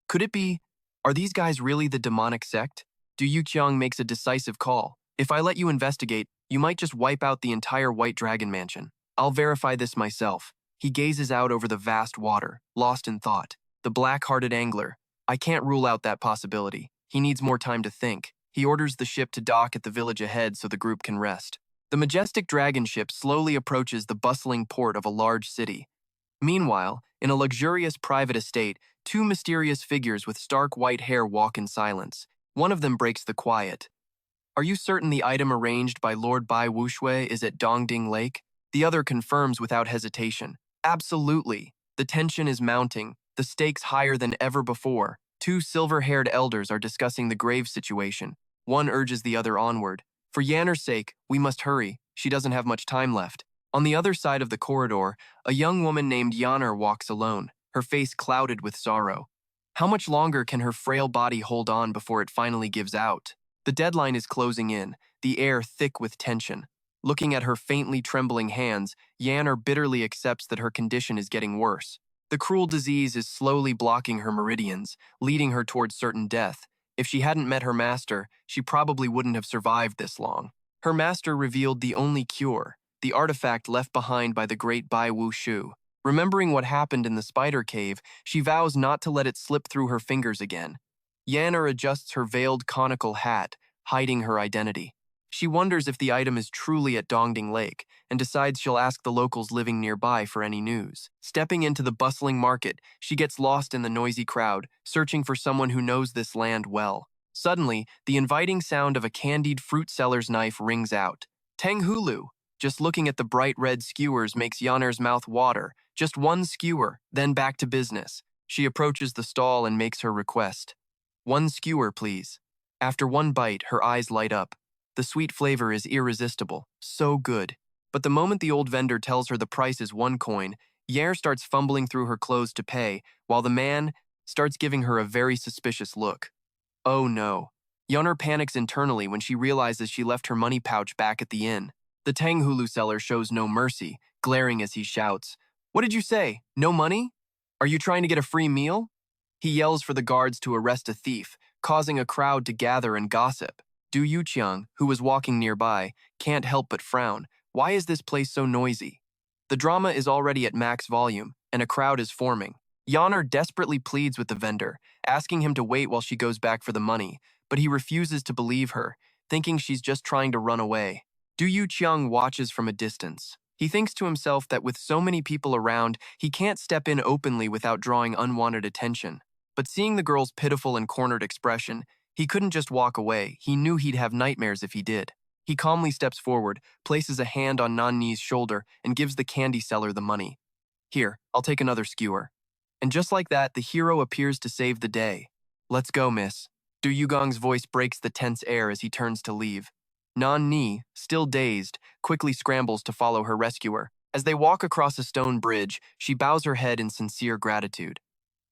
Speaker 1: Could it be, are these guys really the demonic sect? Du Yucheng makes a decisive call. If I let you investigate, you might just wipe out the entire White Dragon Mansion. I'll verify this myself. He gazes out over the vast water, lost in thought. The black-hearted angler. I can't rule out that possibility. He needs more time to think. He orders the ship to dock at the village ahead so the group can rest. The majestic dragon ship slowly approaches the bustling port of a large city. Meanwhile, in a luxurious private estate, 2 mysterious figures with stark white hair walk in silence. One of them breaks the quiet. Are you certain the item arranged by Lord Bai Wushui is at Dongding Lake? The other confirms without hesitation. Absolutely. The tension is mounting, the stakes higher than ever before. 2 silver-haired elders are discussing the grave situation. One urges the other onward. For Yanner's sake, we must hurry. She doesn't have much time left. On the other side of the corridor, a young woman named Yanner walks alone, her face clouded with sorrow. How much longer can her frail body hold on before it finally gives out? The deadline is closing in, the air thick with tension. Looking at her faintly trembling hands, Yanner bitterly accepts that her condition is getting worse. The cruel disease is slowly blocking her meridians, leading her towards certain death. If she hadn't met her master, she probably wouldn't have survived this long. Her master revealed the only cure, the artifact left behind by the great Bai Wushu. Remembering what happened in the spider cave, she vows not to let it slip through her fingers again. Yanner adjusts her veiled conical hat, hiding her identity. She wonders if the item is truly at Dongding Lake and decides she'll ask the locals living nearby for any news. Stepping into the bustling market, she gets lost in the noisy crowd, searching for someone who knows this land well. Suddenly, the inviting sound of a candied fruit seller's knife rings out. Teng Hulu! Just looking at the bright red skewers makes Yanner's mouth water. Just one skewer, then back to business. She approaches the stall and makes her request. 1 skewer, please. After one bite, her eyes light up. The sweet flavor is irresistible, so good. But the moment the old vendor tells her the price is 1 coin, Yair starts fumbling through her clothes to pay, while the man starts giving her a very suspicious look. Oh no. Yunner panics internally when she realizes she left her money pouch back at the inn. The Tanghulu seller shows no mercy, glaring as he shouts, "What did you say? No money? Are you trying to get a free meal?" He yells for the guards to arrest a thief, causing a crowd to gather and gossip. Du Yucheng, who was walking nearby, can't help but frown, Why is this place so noisy? The drama is already at max volume, and a crowd is forming. Yanar desperately pleads with the vendor, asking him to wait while she goes back for the money, but he refuses to believe her, thinking she's just trying to run away. Du Yuqiang watches from a distance. He thinks to himself that with so many people around, he can't step in openly without drawing unwanted attention. But seeing the girl's pitiful and cornered expression, he couldn't just walk away. He knew he'd have nightmares if he did. He calmly steps forward, places a hand on Nanni's shoulder, and gives the candy seller the money. Here, I'll take another skewer. And just like that, the hero appears to save the day. Let's go, miss. Du Yugong's voice breaks the tense air as he turns to leave. Nan-ni, still dazed, quickly scrambles to follow her rescuer. As they walk across a stone bridge, she bows her head in sincere gratitude.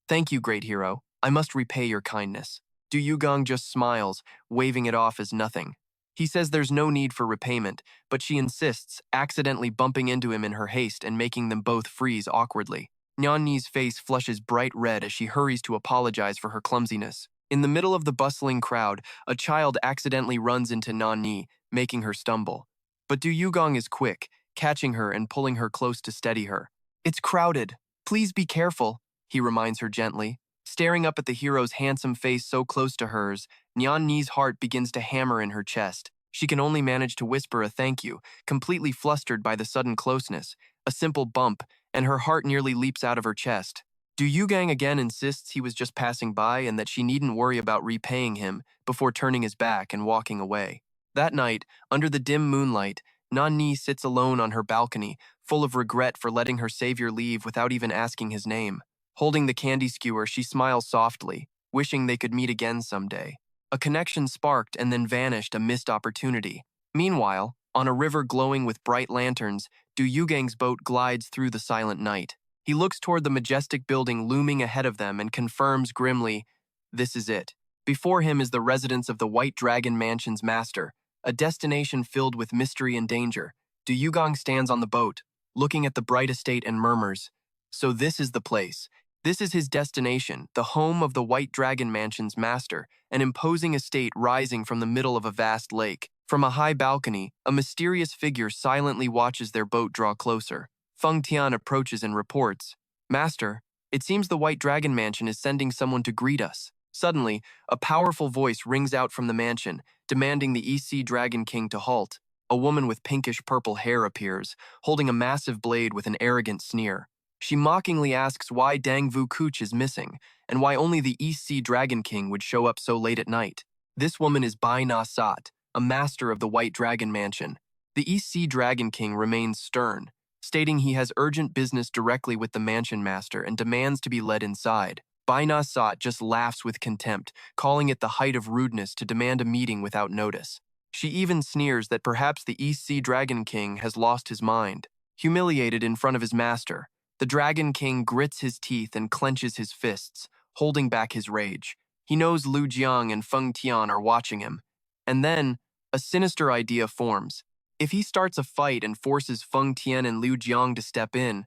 Speaker 1: Thank you, great hero. I must repay your kindness. Du Yugong just smiles, waving it off as nothing. He says there's no need for repayment, but she insists, accidentally bumping into him in her haste and making them both freeze awkwardly. Nyanni's face flushes bright red as she hurries to apologize for her clumsiness. In the middle of the bustling crowd, a child accidentally runs into Nanni, making her stumble. But Du Yugong is quick, catching her and pulling her close to steady her. It's crowded. Please be careful, he reminds her gently. Staring up at the hero's handsome face so close to hers, Nyanni's heart begins to hammer in her chest. She can only manage to whisper a thank you, completely flustered by the sudden closeness. A simple bump, and her heart nearly leaps out of her chest. Du Yugang again insists he was just passing by and that she needn't worry about repaying him before turning his back and walking away. That night, under the dim moonlight, Nanni sits alone on her balcony, full of regret for letting her savior leave without even asking his name. Holding the candy skewer, she smiles softly, wishing they could meet again someday. A connection sparked and then vanished a missed opportunity. Meanwhile, on a river glowing with bright lanterns, Du Yugang's boat glides through the silent night. He looks toward the majestic building looming ahead of them and confirms grimly, this is it. Before him is the residence of the White Dragon Mansion's master, a destination filled with mystery and danger. Du Yugang stands on the boat, looking at the bright estate and murmurs, so this is the place. This is his destination, the home of the White Dragon Mansion's master, an imposing estate rising from the middle of a vast lake. From a high balcony, a mysterious figure silently watches their boat draw closer. Feng Tian approaches and reports, Master, it seems the White Dragon Mansion is sending someone to greet us. Suddenly, a powerful voice rings out from the mansion, demanding the EC Dragon King to halt. A woman with pinkish-purple hair appears, holding a massive blade with an arrogant sneer. She mockingly asks why Dang Vu Kuch is missing, and why only the EC Dragon King would show up so late at night. This woman is Bai Na Sat, a master of the White Dragon Mansion. The EC Dragon King remains stern, stating he has urgent business directly with the mansion master and demands to be led inside. Bai Na Sat just laughs with contempt, calling it the height of rudeness to demand a meeting without notice. She even sneers that perhaps the EC Dragon King has lost his mind. Humiliated in front of his master, the Dragon King grits his teeth and clenches his fists, holding back his rage. He knows Lu Jiang and Feng Tian are watching him. And then, a sinister idea forms. If he starts a fight and forces Feng Tian and Liu Jiang to step in,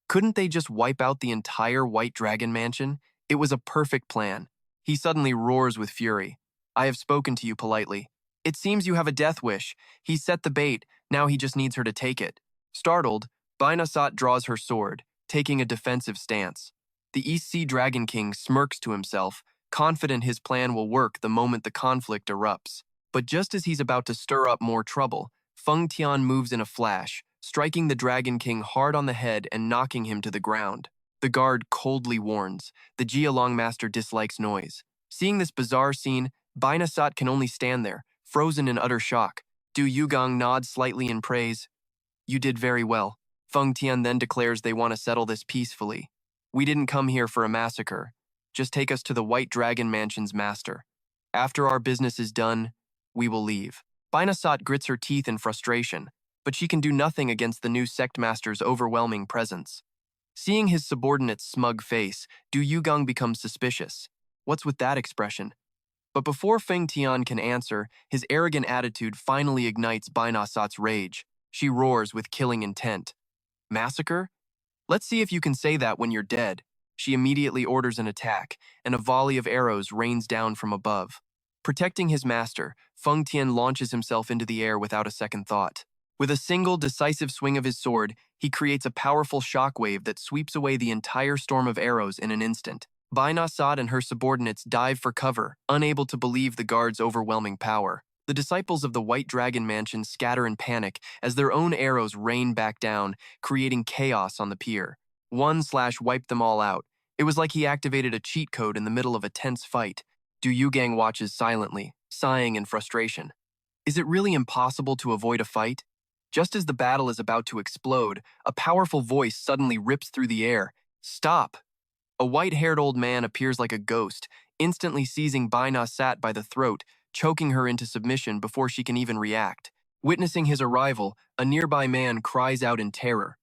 Speaker 1: couldn't they just wipe out the entire White Dragon Mansion? It was a perfect plan. He suddenly roars with fury. I have spoken to you politely. It seems you have a death wish. He set the bait, now he just needs her to take it. Startled, Bai Na Sat draws her sword, taking a defensive stance. The EC Dragon King smirks to himself, confident his plan will work the moment the conflict erupts. But just as he's about to stir up more trouble, Feng Tian moves in a flash, striking the Dragon King hard on the head and knocking him to the ground. The guard coldly warns, the Jialong Master dislikes noise. Seeing this bizarre scene, Bai Na Sat can only stand there, frozen in utter shock. Du Yugang nods slightly in praise. You did very well. Feng Tian then declares they want to settle this peacefully. We didn't come here for a massacre. Just take us to the White Dragon Mansion's master. After our business is done, we will leave. Bai Na Sat grits her teeth in frustration, but she can do nothing against the new sect master's overwhelming presence. Seeing his subordinate's smug face, Du Yugang becomes suspicious. What's with that expression? But before Feng Tian can answer, his arrogant attitude finally ignites Bai Na Sat's rage. She roars with killing intent. Massacre? Let's see if you can say that when you're dead. She immediately orders an attack, and a volley of arrows rains down from above. Protecting his master, Feng Tian launches himself into the air without a second thought. With a single decisive swing of his sword, he creates a powerful shockwave that sweeps away the entire storm of arrows in an instant. Bainasat and her subordinates dive for cover, unable to believe the guard's overwhelming power. The disciples of the White Dragon Mansion scatter in panic as their own arrows rain back down, creating chaos on the pier. One slash wiped them all out. It was like he activated a cheat code in the middle of a tense fight. Yugang watches silently, sighing in frustration. Is it really impossible to avoid a fight? Just as the battle is about to explode, a powerful voice suddenly rips through the air. Stop! A white-haired old man appears like a ghost, instantly seizing Bainasat by the throat, choking her into submission before she can even react. Witnessing his arrival, a nearby man cries out in terror.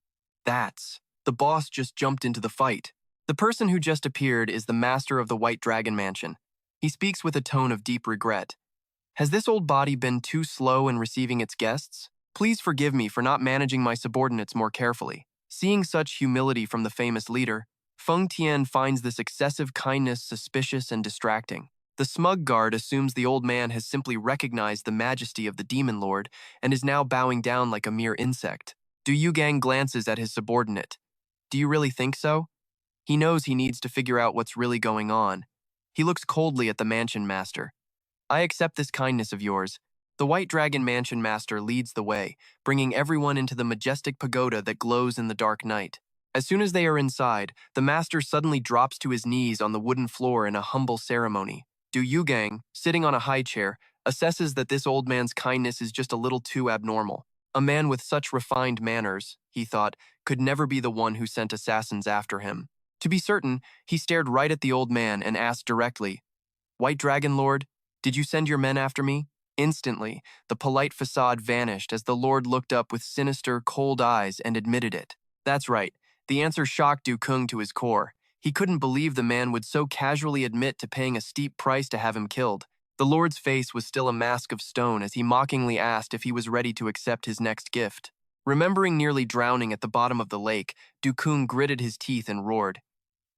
Speaker 1: That's... The boss just jumped into the fight. The person who just appeared is the master of the White Dragon Mansion. He speaks with a tone of deep regret. Has this old body been too slow in receiving its guests? Please forgive me for not managing my subordinates more carefully. Seeing such humility from the famous leader, Feng Tian finds this excessive kindness suspicious and distracting. The smug guard assumes the old man has simply recognized the majesty of the demon lord and is now bowing down like a mere insect. Yugang glances at his subordinate. Do you really think so? He knows he needs to figure out what's really going on. He looks coldly at the mansion master. I accept this kindness of yours. The White Dragon Mansion master leads the way, bringing everyone into the majestic pagoda that glows in the dark night. As soon as they are inside, the master suddenly drops to his knees on the wooden floor in a humble ceremony. Yugang, sitting on a high chair, assesses that this old man's kindness is just a little too abnormal. A man with such refined manners, he thought, could never be the one who sent assassins after him. To be certain, he stared right at the old man and asked directly, White Dragon Lord, did you send your men after me? Instantly, the polite facade vanished as the Lord looked up with sinister, cold eyes and admitted it. That's right, the answer shocked Yugang to his core. He couldn't believe the man would so casually admit to paying a steep price to have him killed. The Lord's face was still a mask of stone as he mockingly asked if he was ready to accept his next gift. Remembering nearly drowning at the bottom of the lake, Yugang gritted his teeth and roared,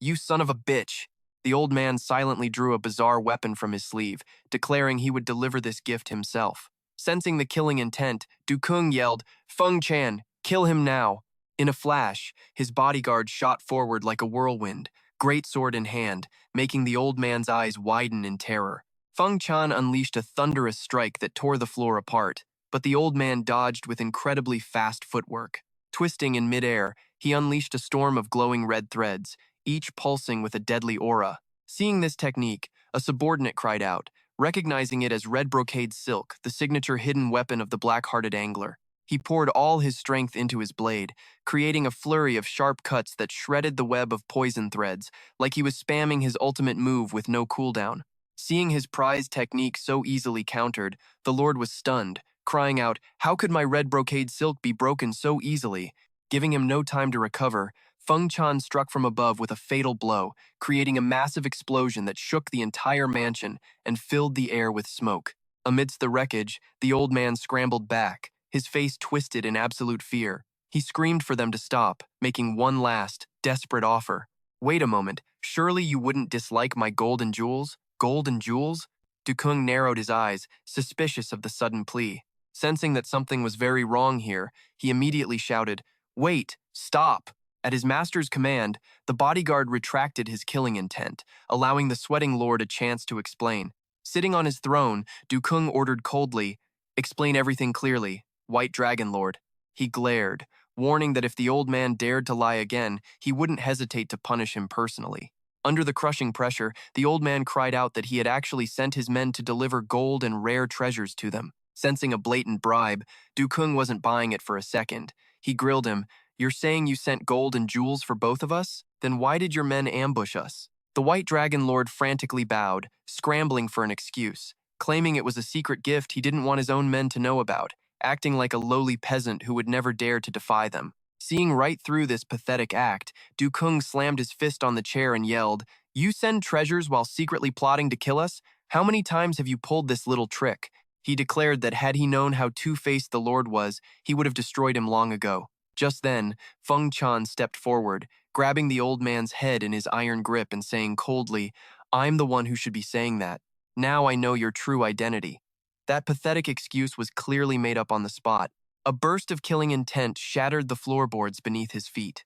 Speaker 1: You son of a bitch! The old man silently drew a bizarre weapon from his sleeve, declaring he would deliver this gift himself. Sensing the killing intent, Yugang yelled, Feng Tian, kill him now! In a flash, his bodyguard shot forward like a whirlwind, great sword in hand, making the old man's eyes widen in terror. Feng Tian unleashed a thunderous strike that tore the floor apart, but the old man dodged with incredibly fast footwork. Twisting in midair, he unleashed a storm of glowing red threads, each pulsing with a deadly aura. Seeing this technique, a subordinate cried out, recognizing it as red brocade silk, the signature hidden weapon of the black-hearted angler. He poured all his strength into his blade, creating a flurry of sharp cuts that shredded the web of poison threads, like he was spamming his ultimate move with no cooldown. Seeing his prized technique so easily countered, the Lord was stunned, crying out, How could my red brocade silk be broken so easily? Giving him no time to recover, Feng Tian struck from above with a fatal blow, creating a massive explosion that shook the entire mansion and filled the air with smoke. Amidst the wreckage, the old man scrambled back, his face twisted in absolute fear. He screamed for them to stop, making one last, desperate offer. Wait a moment, surely you wouldn't dislike my gold and jewels? Gold and jewels? Yugang narrowed his eyes, suspicious of the sudden plea. Sensing that something was very wrong here, he immediately shouted, Wait, stop! At his master's command, the bodyguard retracted his killing intent, allowing the sweating lord a chance to explain. Sitting on his throne, Yugang ordered coldly, Explain everything clearly, White Dragon Lord. He glared, warning that if the old man dared to lie again, he wouldn't hesitate to punish him personally. Under the crushing pressure, the old man cried out that he had actually sent his men to deliver gold and rare treasures to them. Sensing a blatant bribe, Yugang wasn't buying it for a second. He grilled him, You're saying you sent gold and jewels for both of us? Then why did your men ambush us? The White Dragon Lord frantically bowed, scrambling for an excuse, claiming it was a secret gift he didn't want his own men to know about, acting like a lowly peasant who would never dare to defy them. Seeing right through this pathetic act, Yugang slammed his fist on the chair and yelled, You send treasures while secretly plotting to kill us? How many times have you pulled this little trick? He declared that had he known how two-faced the Lord was, he would have destroyed him long ago. Just then, Feng Tian stepped forward, grabbing the old man's head in his iron grip and saying coldly, I'm the one who should be saying that. Now I know your true identity. That pathetic excuse was clearly made up on the spot. A burst of killing intent shattered the floorboards beneath his feet.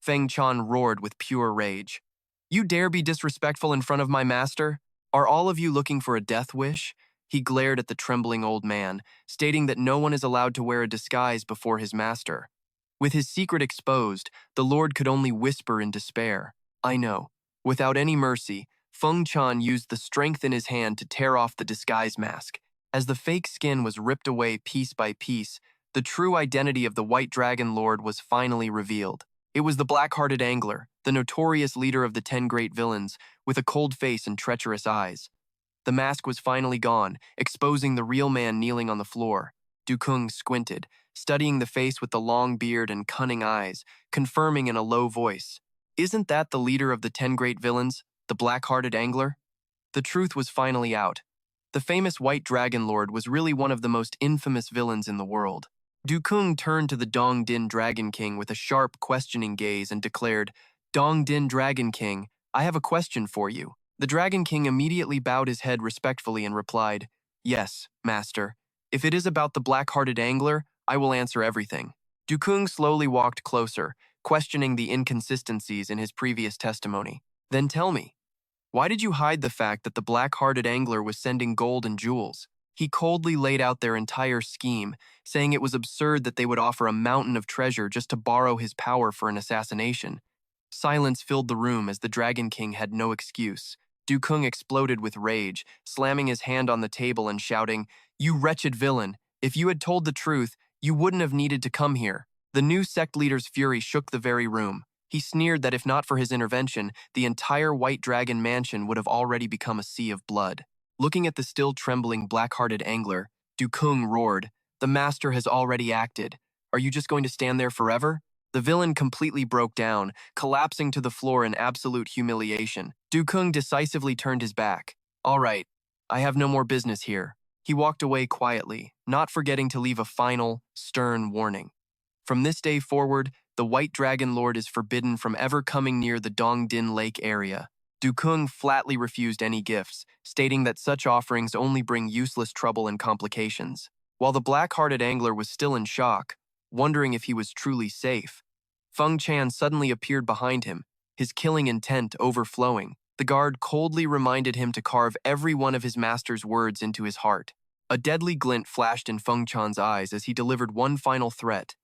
Speaker 1: Feng Tian roared with pure rage. You dare be disrespectful in front of my master? Are all of you looking for a death wish? He glared at the trembling old man, stating that no one is allowed to wear a disguise before his master. With his secret exposed, the lord could only whisper in despair. I know. Without any mercy, Feng Tian used the strength in his hand to tear off the disguise mask. As the fake skin was ripped away piece by piece, the true identity of the White Dragon Lord was finally revealed. It was the black-hearted angler, the notorious leader of the 10 great villains, with a cold face and treacherous eyes. The mask was finally gone, exposing the real man kneeling on the floor. Dukung squinted, studying the face with the long beard and cunning eyes, confirming in a low voice, "Isn't that the leader of the 10 great villains, the black-hearted angler?" The truth was finally out. The famous White Dragon Lord was really one of the most infamous villains in the world. Dukung turned to the Dong Din Dragon King with a sharp, questioning gaze and declared, "Dong Din Dragon King, I have a question for you." The Dragon King immediately bowed his head respectfully and replied, "Yes, master. If it is about the black-hearted angler, I will answer everything." Dukung slowly walked closer, questioning the inconsistencies in his previous testimony. "Then tell me, why did you hide the fact that the black-hearted angler was sending gold and jewels?" He coldly laid out their entire scheme, saying it was absurd that they would offer a mountain of treasure just to borrow his power for an assassination. Silence filled the room as the Dragon King had no excuse. Dukung exploded with rage, slamming his hand on the table and shouting, "You wretched villain! If you had told the truth, you wouldn't have needed to come here." The new sect leader's fury shook the very room. He sneered that if not for his intervention, the entire White Dragon mansion would have already become a sea of blood. Looking at the still trembling black-hearted angler, Dukung roared, "The master has already acted. Are you just going to stand there forever?" The villain completely broke down, collapsing to the floor in absolute humiliation. Dukung decisively turned his back. "All right, I have no more business here." He walked away quietly, not forgetting to leave a final, stern warning. From this day forward, the White Dragon Lord is forbidden from ever coming near the Dongdin Lake area. Dukung flatly refused any gifts, stating that such offerings only bring useless trouble and complications. While the black-hearted angler was still in shock, wondering if he was truly safe, Feng Tian suddenly appeared behind him, his killing intent overflowing. The guard coldly reminded him to carve every one of his master's words into his heart. A deadly glint flashed in Feng Tian's eyes as he delivered one final threat.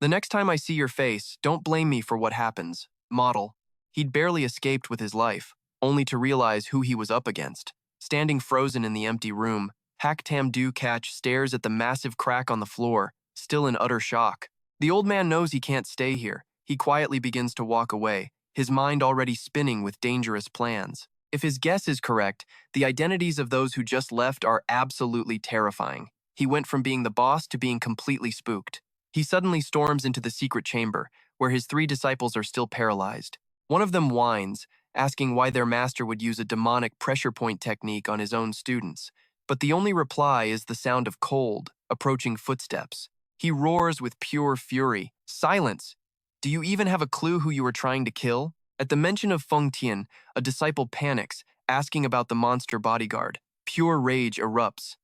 Speaker 1: "The next time I see your face, don't blame me for what happens, model." He'd barely escaped with his life, only to realize who he was up against. Standing frozen in the empty room, Hak Tam Du Catch stares at the massive crack on the floor, still in utter shock. The old man knows he can't stay here. He quietly begins to walk away, his mind already spinning with dangerous plans. If his guess is correct, the identities of those who just left are absolutely terrifying. He went from being the boss to being completely spooked. He suddenly storms into the secret chamber, where his 3 disciples are still paralyzed. One of them whines, asking why their master would use a demonic pressure point technique on his own students. But the only reply is the sound of cold, approaching footsteps. He roars with pure fury, "Silence! Do you even have a clue who you are trying to kill?" At the mention of Feng Tian, a disciple panics, asking about the monster bodyguard. Pure rage erupts.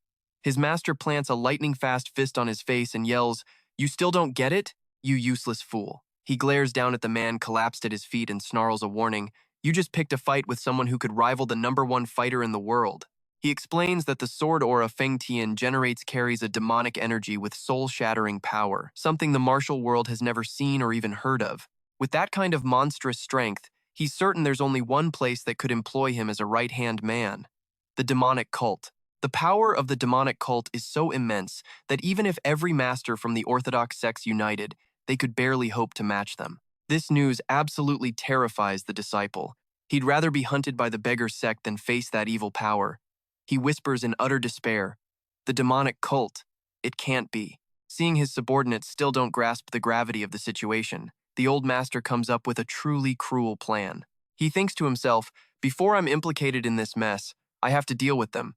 Speaker 1: His master plants a lightning-fast fist on his face and yells, "You still don't get it? You useless fool." He glares down at the man collapsed at his feet and snarls a warning, "You just picked a fight with someone who could rival the #1 fighter in the world." He explains that the sword aura Feng Tian carries a demonic energy with soul-shattering power, something the martial world has never seen or even heard of. With that kind of monstrous strength, he's certain there's only one place that could employ him as a right-hand man: the demonic cult. The power of the demonic cult is so immense that even if every master from the orthodox sects united, they could barely hope to match them. This news absolutely terrifies the disciple. He'd rather be hunted by the beggar sect than face that evil power. He whispers in utter despair, "The demonic cult, it can't be." Seeing his subordinates still don't grasp the gravity of the situation, the old master comes up with a truly cruel plan. He thinks to himself, "Before I'm implicated in this mess, I have to deal with them."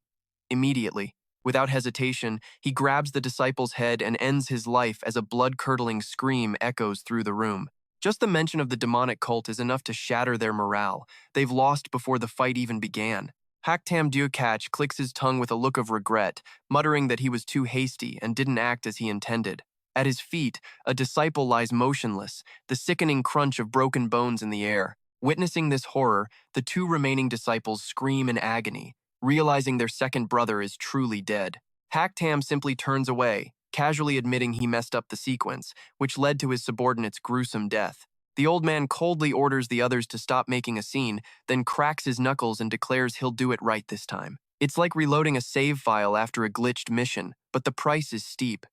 Speaker 1: Immediately, without hesitation, he grabs the disciple's head and ends his life as a blood-curdling scream echoes through the room. Just the mention of the demonic cult is enough to shatter their morale. They've lost before the fight even began. Hak Tam Du Catch clicks his tongue with a look of regret, muttering that he was too hasty and didn't act as he intended. At his feet, a disciple lies motionless, the sickening crunch of broken bones in the air. Witnessing this horror, the two remaining disciples scream in agony, realizing their second brother is truly dead. Haktam simply turns away, casually admitting he messed up the sequence, which led to his subordinate's gruesome death. The old man coldly orders the others to stop making a scene, then cracks his knuckles and declares he'll do it right this time. It's like reloading a save file after a glitched mission, but the price is steep.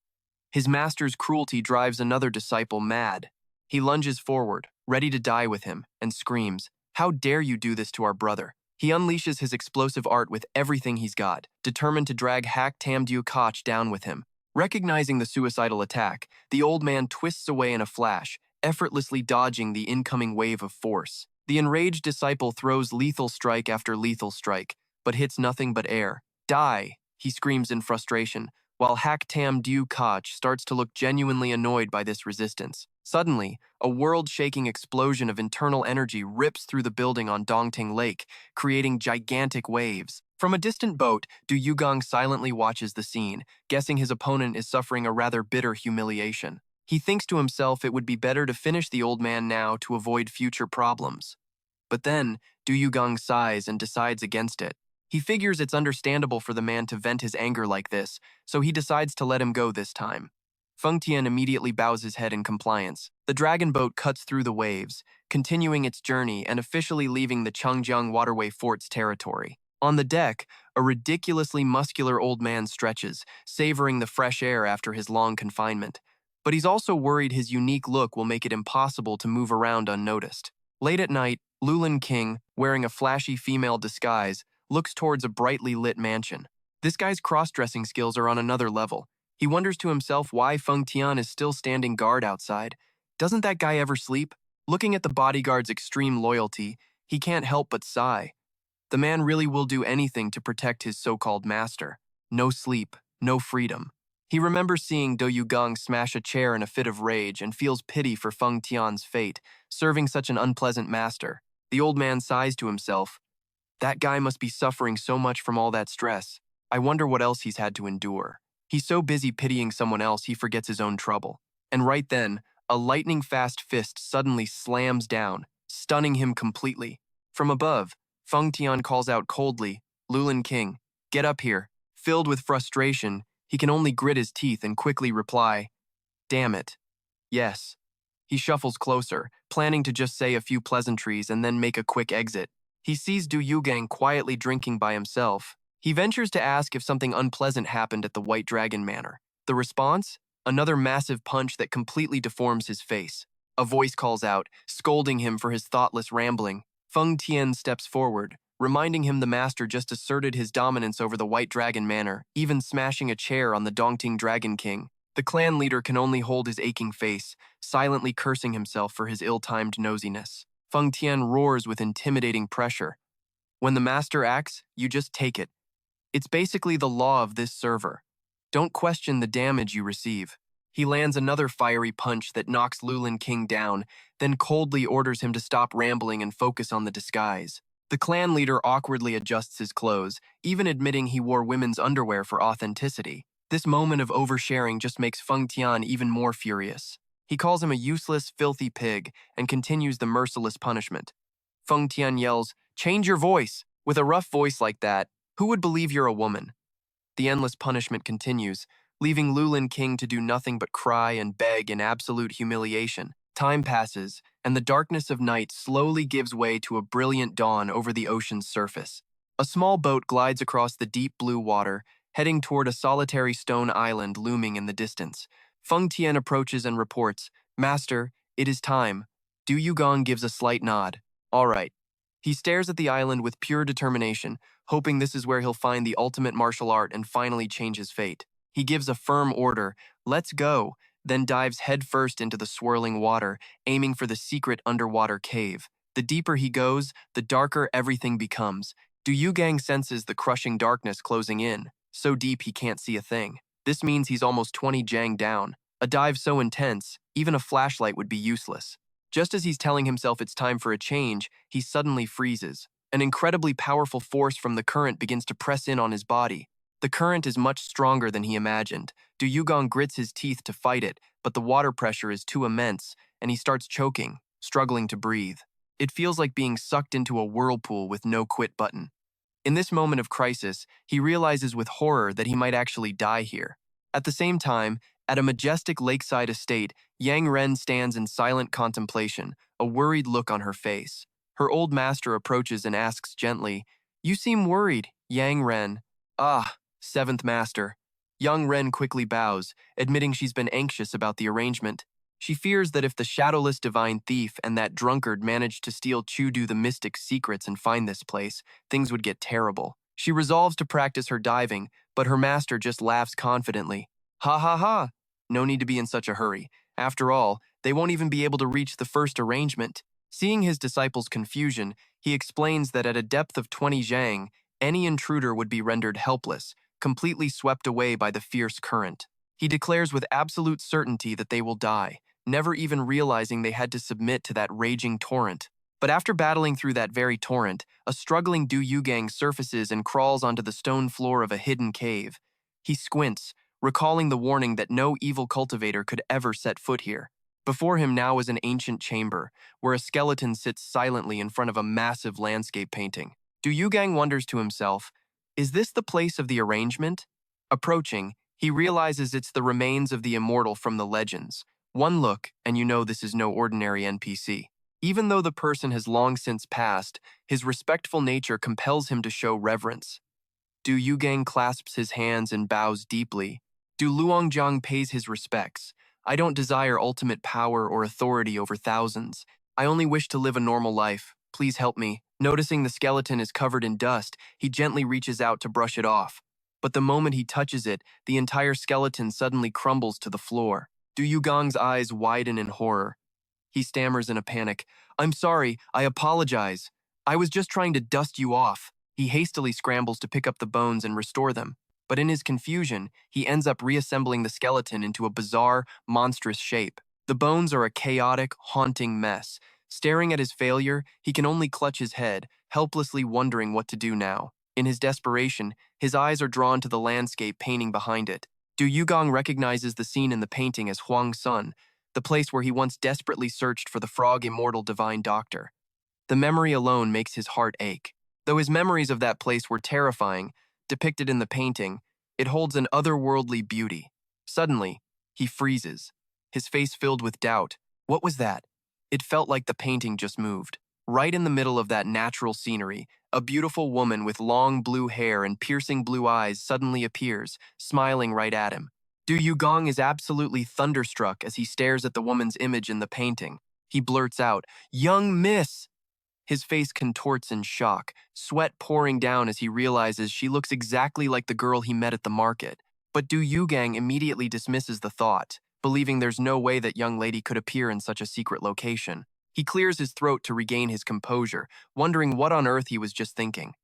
Speaker 1: His master's cruelty drives another disciple mad. He lunges forward, ready to die with him, and screams, "How dare you do this to our brother?" He unleashes his explosive art with everything he's got, determined to drag Haktam Koch down with him. Recognizing the suicidal attack, the old man twists away in a flash, effortlessly dodging the incoming wave of force. The enraged disciple throws lethal strike after lethal strike, but hits nothing but air. "Die!" he screams in frustration, while Haktam Koch starts to look genuinely annoyed by this resistance. Suddenly, a world-shaking explosion of internal energy rips through the building on Dongting Lake, creating gigantic waves. From a distant boat, Yugang silently watches the scene, guessing his opponent is suffering a rather bitter humiliation. He thinks to himself it would be better to finish the old man now to avoid future problems. But then, Yugang sighs and decides against it. He figures it's understandable for the man to vent his anger like this, so he decides to let him go this time. Feng Tian immediately bows his head in compliance. The dragon boat cuts through the waves, continuing its journey and officially leaving the Changjiang Waterway Fort's territory. On the deck, a ridiculously muscular old man stretches, savoring the fresh air after his long confinement. But he's also worried his unique look will make it impossible to move around unnoticed. Late at night, Lulin King, wearing a flashy female disguise, looks towards a brightly lit mansion. This guy's cross-dressing skills are on another level. He wonders to himself why Feng Tian is still standing guard outside. Doesn't that guy ever sleep? Looking at the bodyguard's extreme loyalty, he can't help but sigh. The man really will do anything to protect his so-called master. No sleep, no freedom. He remembers seeing Yugang smash a chair in a fit of rage and feels pity for Feng Tian's fate, serving such an unpleasant master. The old man sighs to himself. That guy must be suffering so much from all that stress. I wonder what else he's had to endure. He's so busy pitying someone else he forgets his own trouble. And right then, a lightning-fast fist suddenly slams down, stunning him completely. From above, Feng Tian calls out coldly, "Lulin King, get up here." Filled with frustration, he can only grit his teeth and quickly reply, "Damn it. Yes." He shuffles closer, planning to just say a few pleasantries and then make a quick exit. He sees Yugang quietly drinking by himself. He ventures to ask if something unpleasant happened at the White Dragon Manor. The response? Another massive punch that completely deforms his face. A voice calls out, scolding him for his thoughtless rambling. Feng Tian steps forward, reminding him the master just asserted his dominance over the White Dragon Manor, even smashing a chair on the Dongting Dragon King. The clan leader can only hold his aching face, silently cursing himself for his ill-timed nosiness. Feng Tian roars with intimidating pressure. When the master acts, you just take it. It's basically the law of this server. Don't question the damage you receive. He lands another fiery punch that knocks Lulin King down, then coldly orders him to stop rambling and focus on the disguise. The clan leader awkwardly adjusts his clothes, even admitting he wore women's underwear for authenticity. This moment of oversharing just makes Feng Tian even more furious. He calls him a useless, filthy pig and continues the merciless punishment. Feng Tian yells, "Change your voice!" With a rough voice like that, who would believe you're a woman? The endless punishment continues, leaving Lulin King to do nothing but cry and beg in absolute humiliation. Time passes, and the darkness of night slowly gives way to a brilliant dawn over the ocean's surface. A small boat glides across the deep blue water, heading toward a solitary stone island looming in the distance. Feng Tian approaches and reports, "Master, it is time." Yugang gives a slight nod. "All right." He stares at the island with pure determination, hoping this is where he'll find the ultimate martial art and finally change his fate. He gives a firm order, "Let's go," then dives headfirst into the swirling water, aiming for the secret underwater cave. The deeper he goes, the darker everything becomes. Yugang senses the crushing darkness closing in, so deep he can't see a thing. This means he's almost 20 jang down. A dive so intense, even a flashlight would be useless. Just as he's telling himself it's time for a change, he suddenly freezes. An incredibly powerful force from the current begins to press in on his body. The The current is much stronger than he imagined. Du Yugang grits his teeth to fight it, but the water pressure is too immense, and he starts choking, struggling to breathe. It feels like being sucked into a whirlpool with no quit button. In this moment of crisis, he realizes with horror that he might actually die here. At the same time, at a majestic lakeside estate, Yang Ren stands in silent contemplation, a worried look on her face. Her old master approaches and asks gently, "You seem worried, Yang Ren." "Ah, seventh master." Yang Ren quickly bows, admitting she's been anxious about the arrangement. She fears that if the shadowless divine thief and that drunkard managed to steal Chudu the mystic's secrets and find this place, things would get terrible. She resolves to practice her diving, but her master just laughs confidently. "Ha ha ha! No need to be in such a hurry. After all, they won't even be able to reach the first arrangement." Seeing his disciple's confusion, he explains that at a depth of 20 zhang, any intruder would be rendered helpless, completely swept away by the fierce current. He declares with absolute certainty that they will die, never even realizing they had to submit to that raging torrent. But after battling through that very torrent, a struggling Du Yugang surfaces and crawls onto the stone floor of a hidden cave. He squints, recalling the warning that no evil cultivator could ever set foot here. Before him now is an ancient chamber, where a skeleton sits silently in front of a massive landscape painting. Du Yugang wonders to himself, is this the place of the arrangement? Approaching, he realizes it's the remains of the immortal from the legends. One look, and you know this is no ordinary NPC. Even though the person has long since passed, his respectful nature compels him to show reverence. Du Yugang clasps his hands and bows deeply. Du Luongjiang pays his respects. "I don't desire ultimate power or authority over thousands. I only wish to live a normal life. Please help me." Noticing the skeleton is covered in dust, he gently reaches out to brush it off. But the moment he touches it, the entire skeleton suddenly crumbles to the floor. Du Yugang's eyes widen in horror. He stammers in a panic, "I'm sorry, I apologize. I was just trying to dust you off." He hastily scrambles to pick up the bones and restore them. But in his confusion, he ends up reassembling the skeleton into a bizarre, monstrous shape. The bones are a chaotic, haunting mess. Staring at his failure, he can only clutch his head, helplessly wondering what to do now. In his desperation, his eyes are drawn to the landscape painting behind it. Du Yugang recognizes the scene in the painting as Huang Sun, the place where he once desperately searched for the frog-immortal divine doctor. The memory alone makes his heart ache. Though his memories of that place were terrifying, depicted in the painting, it holds an otherworldly beauty. Suddenly, he freezes, his face filled with doubt. What was that? It felt like the painting just moved. Right in the middle of that natural scenery, a beautiful woman with long blue hair and piercing blue eyes suddenly appears, smiling right at him. Du Yugang is absolutely thunderstruck as he stares at the woman's image in the painting. He blurts out, "Young miss!" His face contorts in shock, sweat pouring down as he realizes she looks exactly like the girl he met at the market. But Du Yugang immediately dismisses the thought, believing there's no way that young lady could appear in such a secret location. He clears his throat to regain his composure, wondering what on earth he was just thinking.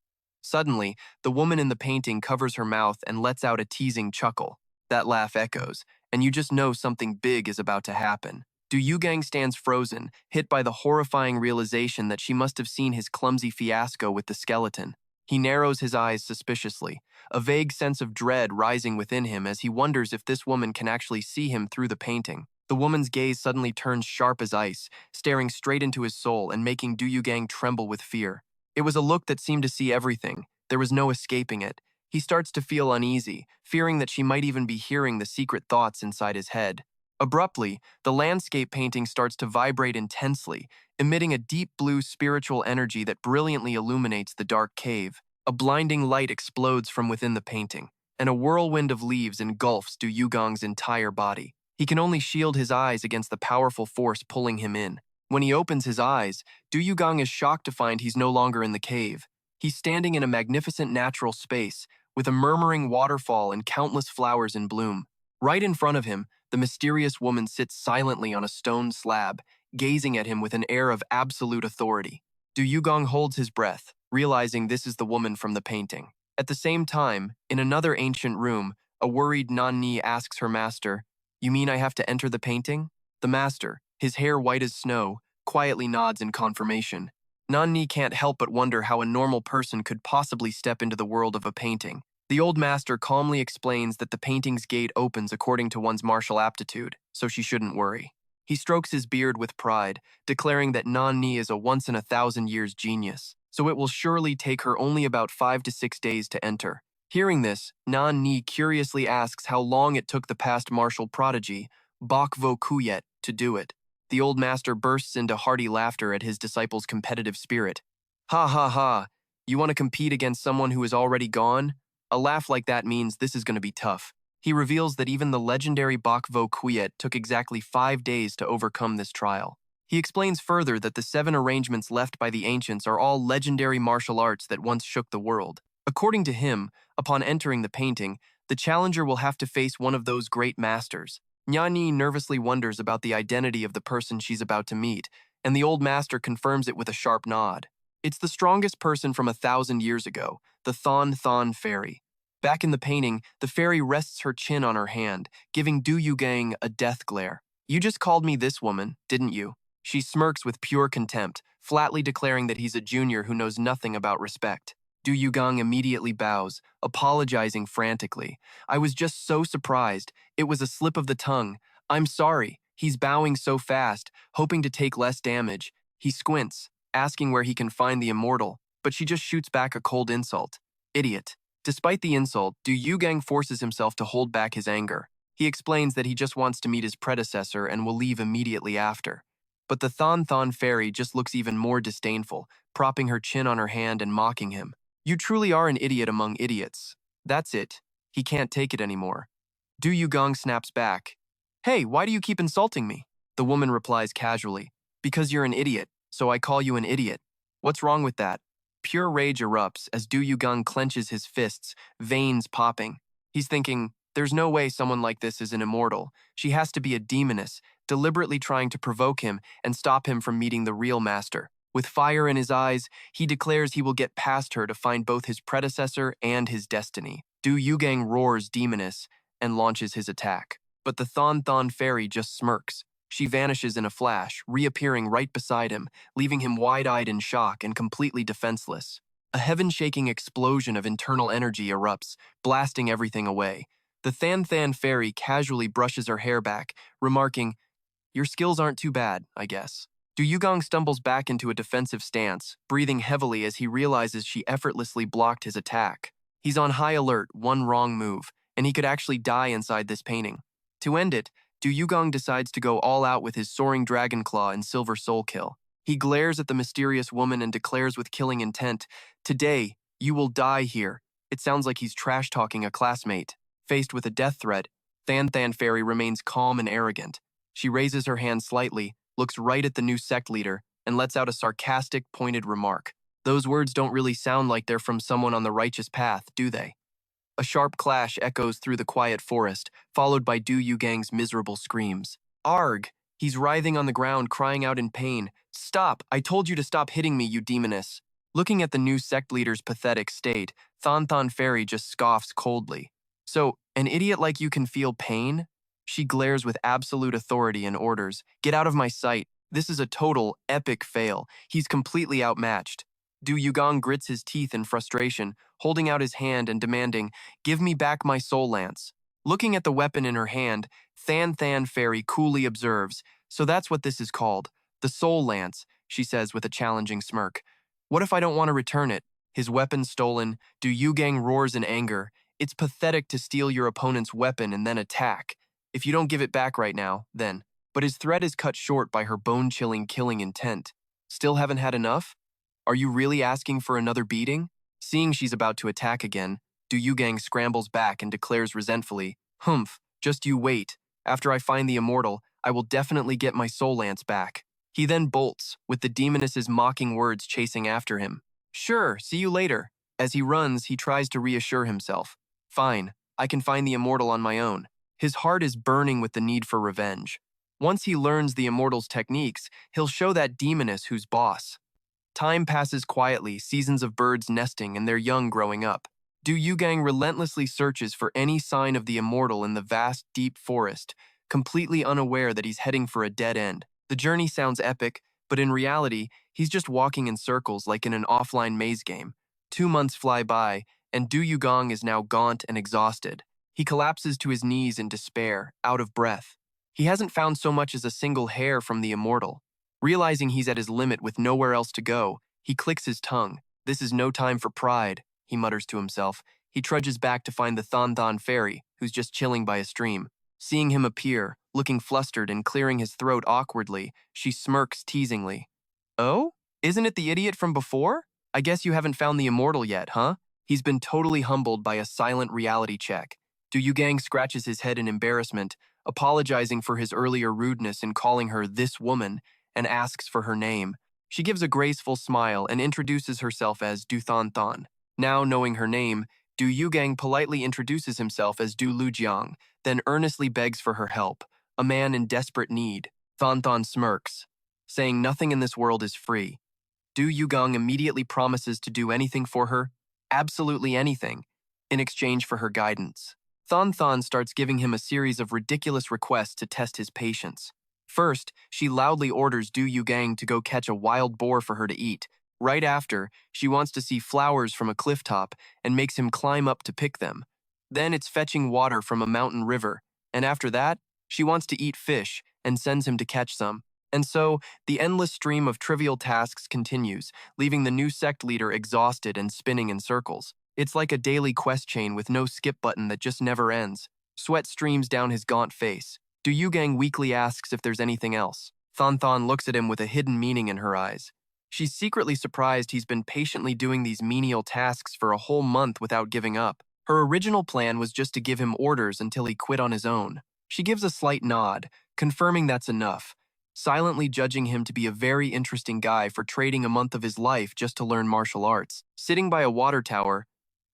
Speaker 1: Suddenly, the woman in the painting covers her mouth and lets out a teasing chuckle. That laugh echoes, and you just know something big is about to happen. Du Yugang stands frozen, hit by the horrifying realization that she must have seen his clumsy fiasco with the skeleton. He narrows his eyes suspiciously, a vague sense of dread rising within him as he wonders if this woman can actually see him through the painting. The woman's gaze suddenly turns sharp as ice, staring straight into his soul and making Du Yugang tremble with fear. It was a look that seemed to see everything. There was no escaping it. He starts to feel uneasy, fearing that she might even be hearing the secret thoughts inside his head. Abruptly, the landscape painting starts to vibrate intensely, emitting a deep blue spiritual energy that brilliantly illuminates the dark cave. A blinding light explodes from within the painting, and a whirlwind of leaves engulfs Du Yugang's entire body. He can only shield his eyes against the powerful force pulling him in. When he opens his eyes, Du Yugang is shocked to find he's no longer in the cave. He's standing in a magnificent natural space, with a murmuring waterfall and countless flowers in bloom. Right in front of him, the mysterious woman sits silently on a stone slab, gazing at him with an air of absolute authority. Du Yugang holds his breath, realizing this is the woman from the painting. At the same time, in another ancient room, a worried Nan Ni asks her master, "You mean I have to enter the painting?" The master, his hair white as snow, quietly nods in confirmation. Nan Ni can't help but wonder how a normal person could possibly step into the world of a painting. The old master calmly explains that the painting's gate opens according to one's martial aptitude, so she shouldn't worry. He strokes his beard with pride, declaring that Nan Ni is a once-in-a-thousand-years genius, so it will surely take her only about 5 to 6 days to enter. Hearing this, Nan Ni curiously asks how long it took the past martial prodigy, Bok Vo Kuyet, to do it. The old master bursts into hearty laughter at his disciple's competitive spirit. Ha ha ha, you want to compete against someone who is already gone? A laugh like that means this is going to be tough. He reveals that even the legendary Bok Vo Kuyet took exactly 5 days to overcome this trial. He explains further that the 7 arrangements left by the ancients are all legendary martial arts that once shook the world. According to him, upon entering the painting, the challenger will have to face one of those great masters. Nyani nervously wonders about the identity of the person she's about to meet, and the old master confirms it with a sharp nod. It's the strongest person from 1,000 years ago, the Thon Thon fairy. Back in the painting, the fairy rests her chin on her hand, giving Du Yugang a death glare. You just called me this woman, didn't you? She smirks with pure contempt, flatly declaring that he's a junior who knows nothing about respect. Du Yugang immediately bows, apologizing frantically. I was just so surprised. It was a slip of the tongue. I'm sorry. He's bowing so fast, hoping to take less damage. He squints, asking where he can find the immortal, but she just shoots back a cold insult. Idiot. Despite the insult, Du Yugang forces himself to hold back his anger. He explains that he just wants to meet his predecessor and will leave immediately after. But the Thon Thon fairy just looks even more disdainful, propping her chin on her hand and mocking him. You truly are an idiot among idiots. That's it. He can't take it anymore. Du Yugang snaps back. Hey, why do you keep insulting me? The woman replies casually. Because you're an idiot, so I call you an idiot. What's wrong with that? Pure rage erupts as Du Yugang clenches his fists, veins popping. He's thinking, there's no way someone like this is an immortal. She has to be a demoness, deliberately trying to provoke him and stop him from meeting the real master. With fire in his eyes, he declares he will get past her to find both his predecessor and his destiny. Du Yugang roars demoness and launches his attack. But the Thon Thon fairy just smirks. She vanishes in a flash, reappearing right beside him, leaving him wide-eyed in shock and completely defenseless. A heaven-shaking explosion of internal energy erupts, blasting everything away. The Than Than fairy casually brushes her hair back, remarking, "Your skills aren't too bad, I guess." Du Yugang stumbles back into a defensive stance, breathing heavily as he realizes she effortlessly blocked his attack. He's on high alert, one wrong move, and he could actually die inside this painting. To end it, Du Yugang decides to go all out with his soaring dragon claw and silver soul kill. He glares at the mysterious woman and declares with killing intent, "Today, you will die here." It sounds like he's trash-talking a classmate. Faced with a death threat, Than Than fairy remains calm and arrogant. She raises her hand slightly, looks right at the new sect leader, and lets out a sarcastic, pointed remark. Those words don't really sound like they're from someone on the righteous path, do they? A sharp clash echoes through the quiet forest, followed by Du Yugang's miserable screams. Arg! He's writhing on the ground, crying out in pain. Stop! I told you to stop hitting me, you demoness! Looking at the new sect leader's pathetic state, Thon Thon fairy just scoffs coldly. So, an idiot like you can feel pain? She glares with absolute authority and orders, "Get out of my sight. This is a total, epic fail. He's completely outmatched." Du Yugang grits his teeth in frustration, holding out his hand and demanding, "Give me back my soul lance." Looking at the weapon in her hand, Than Than fairy coolly observes, "So that's what this is called, the soul lance," she says with a challenging smirk. "What if I don't want to return it?" His weapon stolen, Du Yugang roars in anger. "It's pathetic to steal your opponent's weapon and then attack. If you don't give it back right now, then." But his threat is cut short by her bone-chilling killing intent. Still haven't had enough? Are you really asking for another beating? Seeing she's about to attack again, Du Yugang scrambles back and declares resentfully, "Humph, just you wait. After I find the immortal, I will definitely get my soul lance back." He then bolts, with the demoness's mocking words chasing after him. "Sure, see you later." As he runs, he tries to reassure himself. "Fine, I can find the immortal on my own." His heart is burning with the need for revenge. Once he learns the immortal's techniques, he'll show that demoness who's boss. Time passes quietly, seasons of birds nesting and their young growing up. Du Yugang relentlessly searches for any sign of the immortal in the vast, deep forest, completely unaware that he's heading for a dead end. The journey sounds epic, but in reality, he's just walking in circles like in an offline maze game. 2 months fly by, and Du Yugang is now gaunt and exhausted. He collapses to his knees in despair, out of breath. He hasn't found so much as a single hair from the immortal. Realizing he's at his limit with nowhere else to go, he clicks his tongue. This is no time for pride, he mutters to himself. He trudges back to find the Thon Thon fairy, who's just chilling by a stream. Seeing him appear, looking flustered and clearing his throat awkwardly, she smirks teasingly. Oh? Isn't it the idiot from before? I guess you haven't found the immortal yet, huh? He's been totally humbled by a silent reality check. Du Yugang scratches his head in embarrassment, apologizing for his earlier rudeness in calling her this woman, and asks for her name. She gives a graceful smile and introduces herself as Du Thon Thon. Now knowing her name, Du Yugang politely introduces himself as Du Lujiang, then earnestly begs for her help, a man in desperate need. Thon Thon smirks, saying nothing in this world is free. Du Yugang immediately promises to do anything for her, absolutely anything, in exchange for her guidance. Thon Thon starts giving him a series of ridiculous requests to test his patience. First, she loudly orders Du Yugang to go catch a wild boar for her to eat. Right after, she wants to see flowers from a cliff top and makes him climb up to pick them. Then it's fetching water from a mountain river, and after that, she wants to eat fish and sends him to catch some. And so, the endless stream of trivial tasks continues, leaving the new sect leader exhausted and spinning in circles. It's like a daily quest chain with no skip button that just never ends. Sweat streams down his gaunt face. Du Yugang weakly asks if there's anything else. Thon Thon looks at him with a hidden meaning in her eyes. She's secretly surprised he's been patiently doing these menial tasks for a whole month without giving up. Her original plan was just to give him orders until he quit on his own. She gives a slight nod, confirming that's enough, silently judging him to be a very interesting guy for trading a month of his life just to learn martial arts. Sitting by a water tower,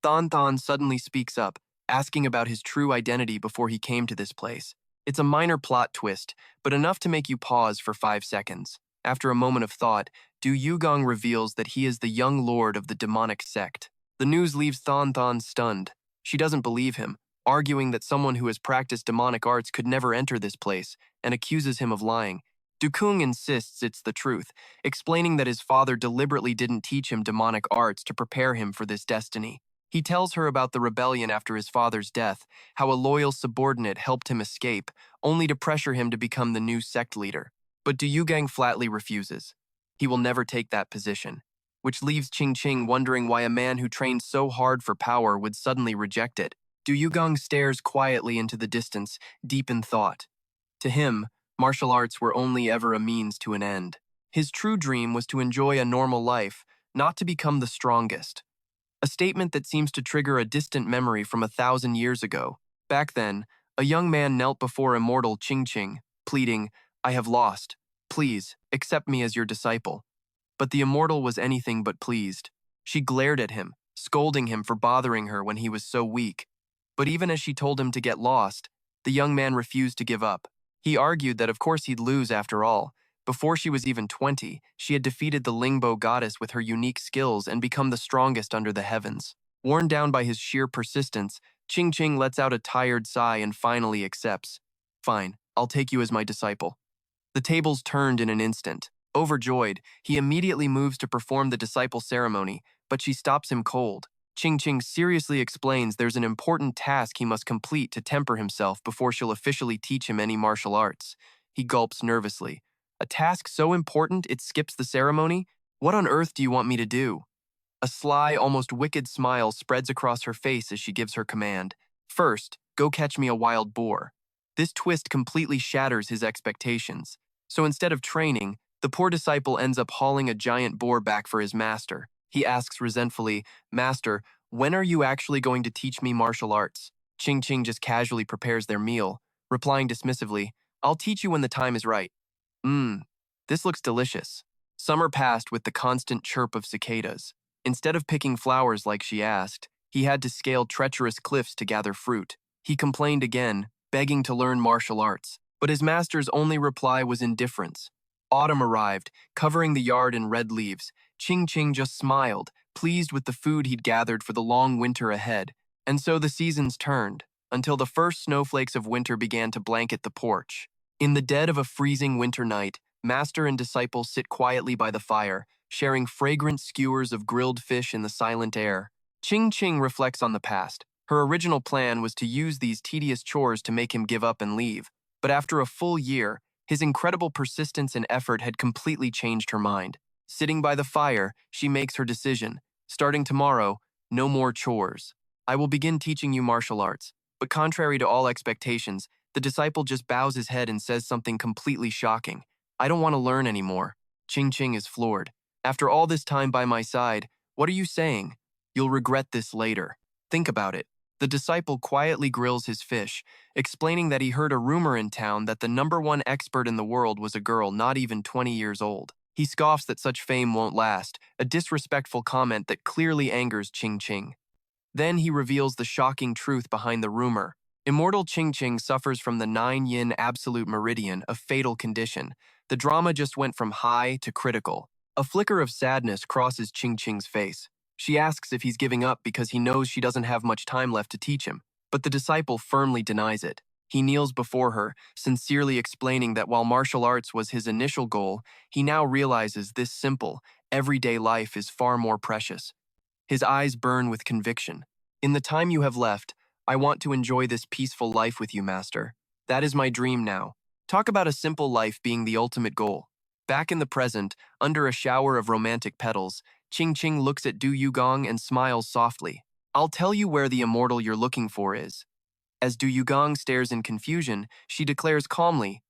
Speaker 1: Thon Thon suddenly speaks up, asking about his true identity before he came to this place. It's a minor plot twist, but enough to make you pause for 5 seconds. After a moment of thought, Du Yugang reveals that he is the young lord of the demonic sect. The news leaves Thon Thon stunned. She doesn't believe him, arguing that someone who has practiced demonic arts could never enter this place, and accuses him of lying. Du Kung insists it's the truth, explaining that his father deliberately didn't teach him demonic arts to prepare him for this destiny. He tells her about the rebellion after his father's death, how a loyal subordinate helped him escape, only to pressure him to become the new sect leader. But Du Yugang flatly refuses. He will never take that position, which leaves Qing wondering why a man who trained so hard for power would suddenly reject it. Du Yugang stares quietly into the distance, deep in thought. To him, martial arts were only ever a means to an end. His true dream was to enjoy a normal life, not to become the strongest. A statement that seems to trigger a distant memory from 1,000 years ago. Back then, a young man knelt before immortal Qing, pleading, "I have lost. Please, accept me as your disciple." But the immortal was anything but pleased. She glared at him, scolding him for bothering her when he was so weak. But even as she told him to get lost, the young man refused to give up. He argued that of course he'd lose after all. Before she was even 20, she had defeated the Lingbo goddess with her unique skills and become the strongest under the heavens. Worn down by his sheer persistence, Qing lets out a tired sigh and finally accepts. "Fine, I'll take you as my disciple." The tables turned in an instant. Overjoyed, he immediately moves to perform the disciple ceremony, but she stops him cold. Qing seriously explains there's an important task he must complete to temper himself before she'll officially teach him any martial arts. He gulps nervously. "A task so important it skips the ceremony? What on earth do you want me to do?" A sly, almost wicked smile spreads across her face as she gives her command. "First, go catch me a wild boar." This twist completely shatters his expectations. So instead of training, the poor disciple ends up hauling a giant boar back for his master. He asks resentfully, "Master, when are you actually going to teach me martial arts?" Qing just casually prepares their meal, replying dismissively, "I'll teach you when the time is right." This looks delicious. Summer passed with the constant chirp of cicadas. Instead of picking flowers like she asked, he had to scale treacherous cliffs to gather fruit. He complained again, begging to learn martial arts, but his master's only reply was indifference. Autumn arrived, covering the yard in red leaves. Qing just smiled, pleased with the food he'd gathered for the long winter ahead. And so the seasons turned, until the first snowflakes of winter began to blanket the porch. In the dead of a freezing winter night, master and disciple sit quietly by the fire, sharing fragrant skewers of grilled fish in the silent air. Ching Ching reflects on the past. Her original plan was to use these tedious chores to make him give up and leave. But after a full year, his incredible persistence and effort had completely changed her mind. Sitting by the fire, she makes her decision. Starting tomorrow, no more chores. I will begin teaching you martial arts. But contrary to all expectations, the disciple just bows his head and says something completely shocking. I don't want to learn anymore. Ching Ching is floored. After all this time by my side, what are you saying? You'll regret this later. Think about it. The disciple quietly grills his fish, explaining that he heard a rumor in town that the #1 expert in the world was a girl not even 20 years old. He scoffs that such fame won't last, a disrespectful comment that clearly angers Ching Ching. Then he reveals the shocking truth behind the rumor. Immortal Ching Ching suffers from the 9-yin absolute meridian, a fatal condition. The drama just went from high to critical. A flicker of sadness crosses Ching Ching's face. She asks if he's giving up because he knows she doesn't have much time left to teach him, but the disciple firmly denies it. He kneels before her, sincerely explaining that while martial arts was his initial goal, he now realizes this simple, everyday life is far more precious. His eyes burn with conviction. In the time you have left, I want to enjoy this peaceful life with you, Master. That is my dream now. Talk about a simple life being the ultimate goal. Back in the present, under a shower of romantic petals, Ching Ching looks at Du Yugang and smiles softly. I'll tell you where the immortal you're looking for is. As Du Yugang stares in confusion, she declares calmly,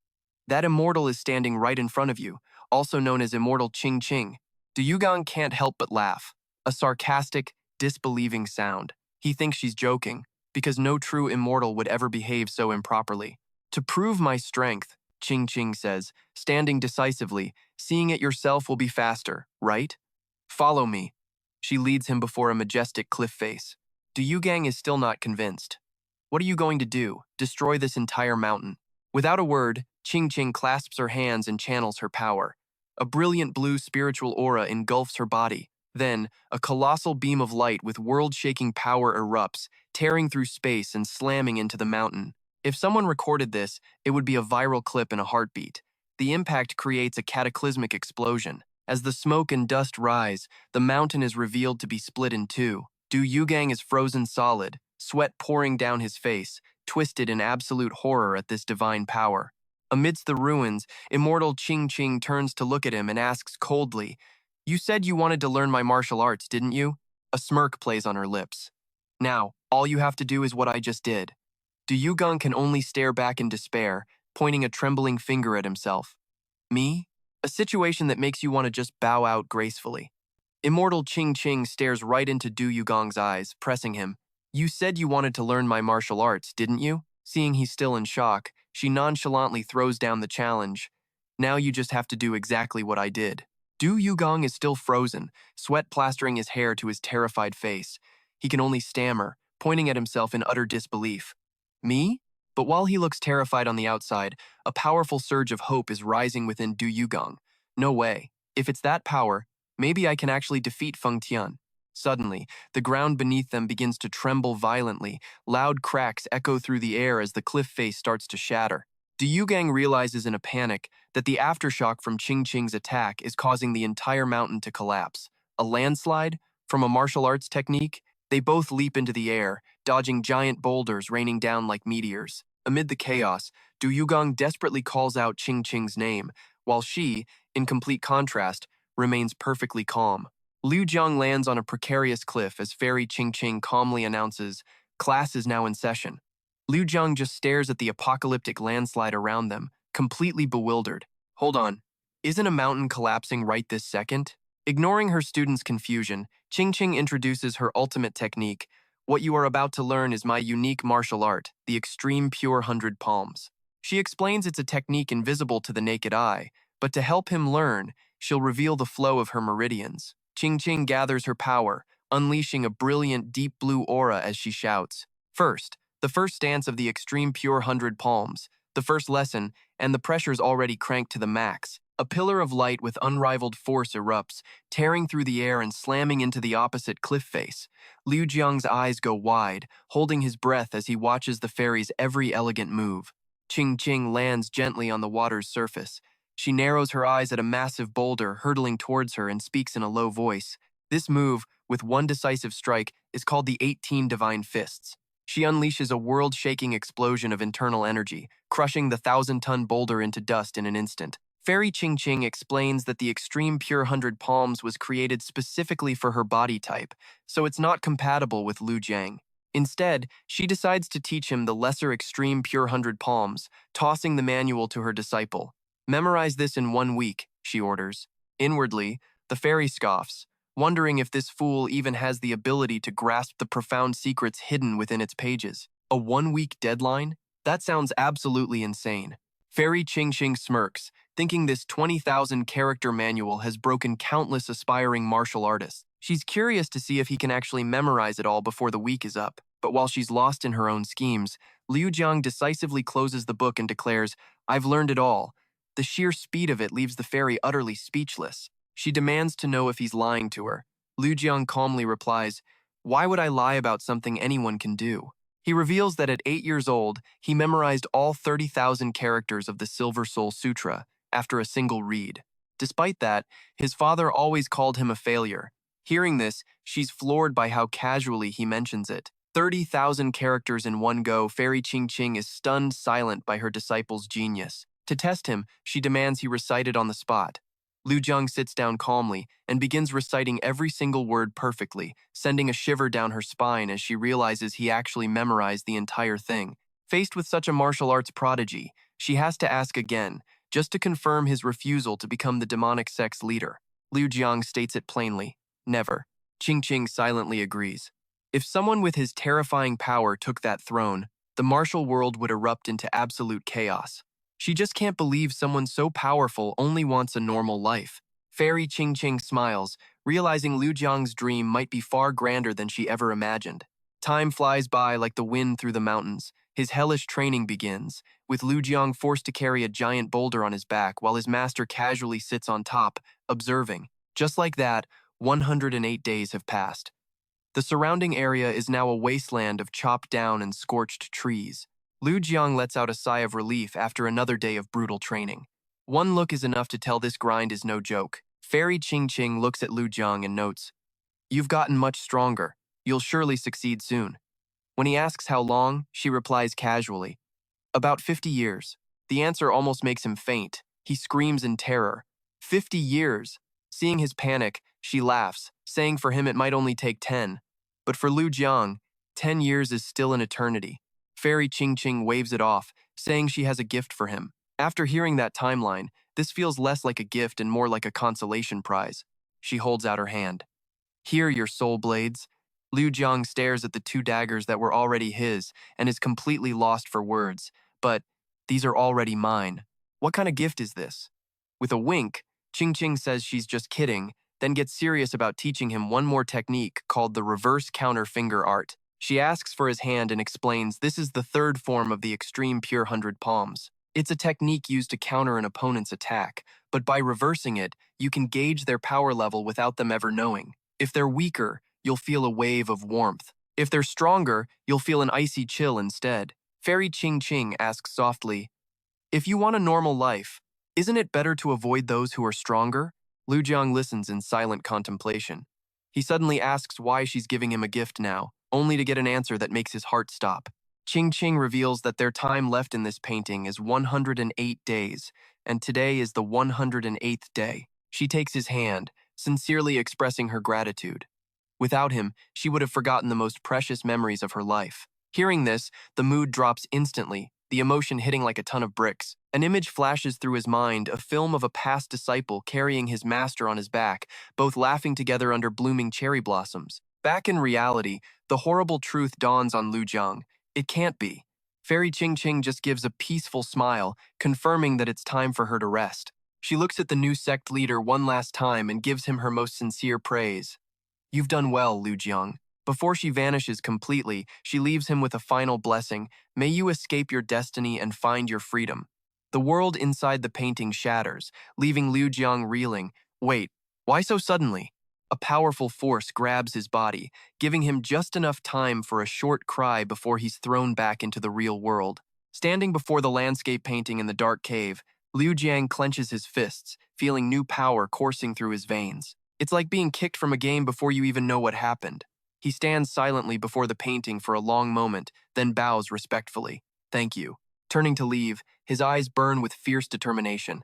Speaker 1: that immortal is standing right in front of you, also known as Immortal Ching Ching. Du Yugang can't help but laugh, a sarcastic, disbelieving sound. He thinks she's joking, because no true immortal would ever behave so improperly. To prove my strength, Ching Ching says, standing decisively, seeing it yourself will be faster, right? Follow me. She leads him before a majestic cliff face. Du Yugang is still not convinced. What are you going to do? Destroy this entire mountain? Without a word, Ching Ching clasps her hands and channels her power. A brilliant blue spiritual aura engulfs her body. Then, a colossal beam of light with world-shaking power erupts, tearing through space and slamming into the mountain. If someone recorded this, it would be a viral clip in a heartbeat. The impact creates a cataclysmic explosion. As the smoke and dust rise, the mountain is revealed to be split in two. Du Yugang is frozen solid, sweat pouring down his face, twisted in absolute horror at this divine power. Amidst the ruins, immortal Ching Ching turns to look at him and asks coldly, You said you wanted to learn my martial arts, didn't you? A smirk plays on her lips. Now, all you have to do is what I just did. Du Yugang can only stare back in despair, pointing a trembling finger at himself. Me? A situation that makes you want to just bow out gracefully. Immortal Ching Ching stares right into Du Yugang's eyes, pressing him. You said you wanted to learn my martial arts, didn't you? Seeing he's still in shock, she nonchalantly throws down the challenge. Now you just have to do exactly what I did. Du Yugang is still frozen, sweat plastering his hair to his terrified face. He can only stammer, pointing at himself in utter disbelief. Me? But while he looks terrified on the outside, a powerful surge of hope is rising within Du Yugang. No way. If it's that power, maybe I can actually defeat Feng Tian. Suddenly, the ground beneath them begins to tremble violently. Loud cracks echo through the air as the cliff face starts to shatter. Du Yugang realizes in a panic that the aftershock from Ching Ching's attack is causing the entire mountain to collapse. A landslide? From a martial arts technique? They both leap into the air, dodging giant boulders raining down like meteors. Amid the chaos, Du Yugang desperately calls out Ching Ching's name, while she, in complete contrast, remains perfectly calm. Liu Jiang lands on a precarious cliff as Fairy Ching Ching calmly announces, class is now in session. Liu Jiang just stares at the apocalyptic landslide around them, completely bewildered. Hold on, isn't a mountain collapsing right this second? Ignoring her student's confusion, Ching Ching introduces her ultimate technique. What you are about to learn is my unique martial art, the extreme pure 100 palms. She explains it's a technique invisible to the naked eye, but to help him learn, she'll reveal the flow of her meridians. Ching Ching gathers her power, unleashing a brilliant deep blue aura as she shouts. First, the first stance of the extreme pure 100 palms, the first lesson, and the pressure's already cranked to the max. A pillar of light with unrivaled force erupts, tearing through the air and slamming into the opposite cliff face. Liu Jiang's eyes go wide, holding his breath as he watches the fairy's every elegant move. Ching Ching lands gently on the water's surface. She narrows her eyes at a massive boulder hurtling towards her and speaks in a low voice. This move, with one decisive strike, is called the 18 Divine Fists. She unleashes a world-shaking explosion of internal energy, crushing the 1,000-ton boulder into dust in an instant. Fairy Qingqing explains that the Extreme Pure 100 Palms was created specifically for her body type, so it's not compatible with Liu Jiang. Instead, she decides to teach him the lesser Extreme Pure 100 Palms, tossing the manual to her disciple. "Memorize this in 1 week," she orders. Inwardly, the fairy scoffs, wondering if this fool even has the ability to grasp the profound secrets hidden within its pages. A 1-week deadline? That sounds absolutely insane. Fairy Qingqing smirks, thinking this 20,000-character manual has broken countless aspiring martial artists. She's curious to see if he can actually memorize it all before the week is up. But while she's lost in her own schemes, Liu Jiang decisively closes the book and declares, "I've learned it all." The sheer speed of it leaves the fairy utterly speechless. She demands to know if he's lying to her. Liu Jiang calmly replies, "Why would I lie about something anyone can do?" He reveals that at 8 years old, he memorized all 30,000 characters of the Silver Soul Sutra after a single read. Despite that, his father always called him a failure. Hearing this, she's floored by how casually he mentions it. 30,000 characters in one go, Fairy Qingqing is stunned silent by her disciple's genius. To test him, she demands he recite it on the spot. Liu Jiang sits down calmly and begins reciting every single word perfectly, sending a shiver down her spine as she realizes he actually memorized the entire thing. Faced with such a martial arts prodigy, she has to ask again, just to confirm his refusal to become the demonic sect's leader. Liu Jiang states it plainly, "Never." Qingqing silently agrees. If someone with his terrifying power took that throne, the martial world would erupt into absolute chaos. She just can't believe someone so powerful only wants a normal life. Fairy Qingqing smiles, realizing Liu Jiang's dream might be far grander than she ever imagined. Time flies by like the wind through the mountains. His hellish training begins, with Liu Jiang forced to carry a giant boulder on his back while his master casually sits on top, observing. Just like that, 108 days have passed. The surrounding area is now a wasteland of chopped down and scorched trees. Liu Jiang lets out a sigh of relief after another day of brutal training. One look is enough to tell this grind is no joke. Fairy Qingqing looks at Liu Jiang and notes, "You've gotten much stronger. You'll surely succeed soon." When he asks how long, she replies casually, "About 50 years." The answer almost makes him faint. He screams in terror. 50 years! Seeing his panic, she laughs, saying for him it might only take 10. But for Liu Jiang, 10 years is still an eternity. Fairy Qingqing waves it off, saying she has a gift for him. After hearing that timeline, this feels less like a gift and more like a consolation prize. She holds out her hand. "Here, your soul blades." Liu Jiang stares at the 2 daggers that were already his and is completely lost for words. But these are already mine. What kind of gift is this? With a wink, Qingqing says she's just kidding, then gets serious about teaching him one more technique called the reverse counter finger art. She asks for his hand and explains this is the 3rd form of the Extreme Pure 100 Palms. It's a technique used to counter an opponent's attack, but by reversing it, you can gauge their power level without them ever knowing. If they're weaker, you'll feel a wave of warmth. If they're stronger, you'll feel an icy chill instead. Fairy Qingqing asks softly, "If you want a normal life, isn't it better to avoid those who are stronger?" Liu Jiang listens in silent contemplation. He suddenly asks why she's giving him a gift now, only to get an answer that makes his heart stop. Qingqing reveals that their time left in this painting is 108 days, and today is the 108th day. She takes his hand, sincerely expressing her gratitude. Without him, she would have forgotten the most precious memories of her life. Hearing this, the mood drops instantly, the emotion hitting like a ton of bricks. An image flashes through his mind, a film of a past disciple carrying his master on his back, both laughing together under blooming cherry blossoms. Back in reality, the horrible truth dawns on Liu Jiang. It can't be. Fairy Qingqing just gives a peaceful smile, confirming that it's time for her to rest. She looks at the new sect leader one last time and gives him her most sincere praise. "You've done well, Liu Jiang." Before she vanishes completely, she leaves him with a final blessing. "May you escape your destiny and find your freedom." The world inside the painting shatters, leaving Liu Jiang reeling. Wait, why so suddenly? A powerful force grabs his body, giving him just enough time for a short cry before he's thrown back into the real world. Standing before the landscape painting in the dark cave, Liu Jiang clenches his fists, feeling new power coursing through his veins. It's like being kicked from a game before you even know what happened. He stands silently before the painting for a long moment, then bows respectfully. Thank you. Turning to leave, his eyes burn with fierce determination.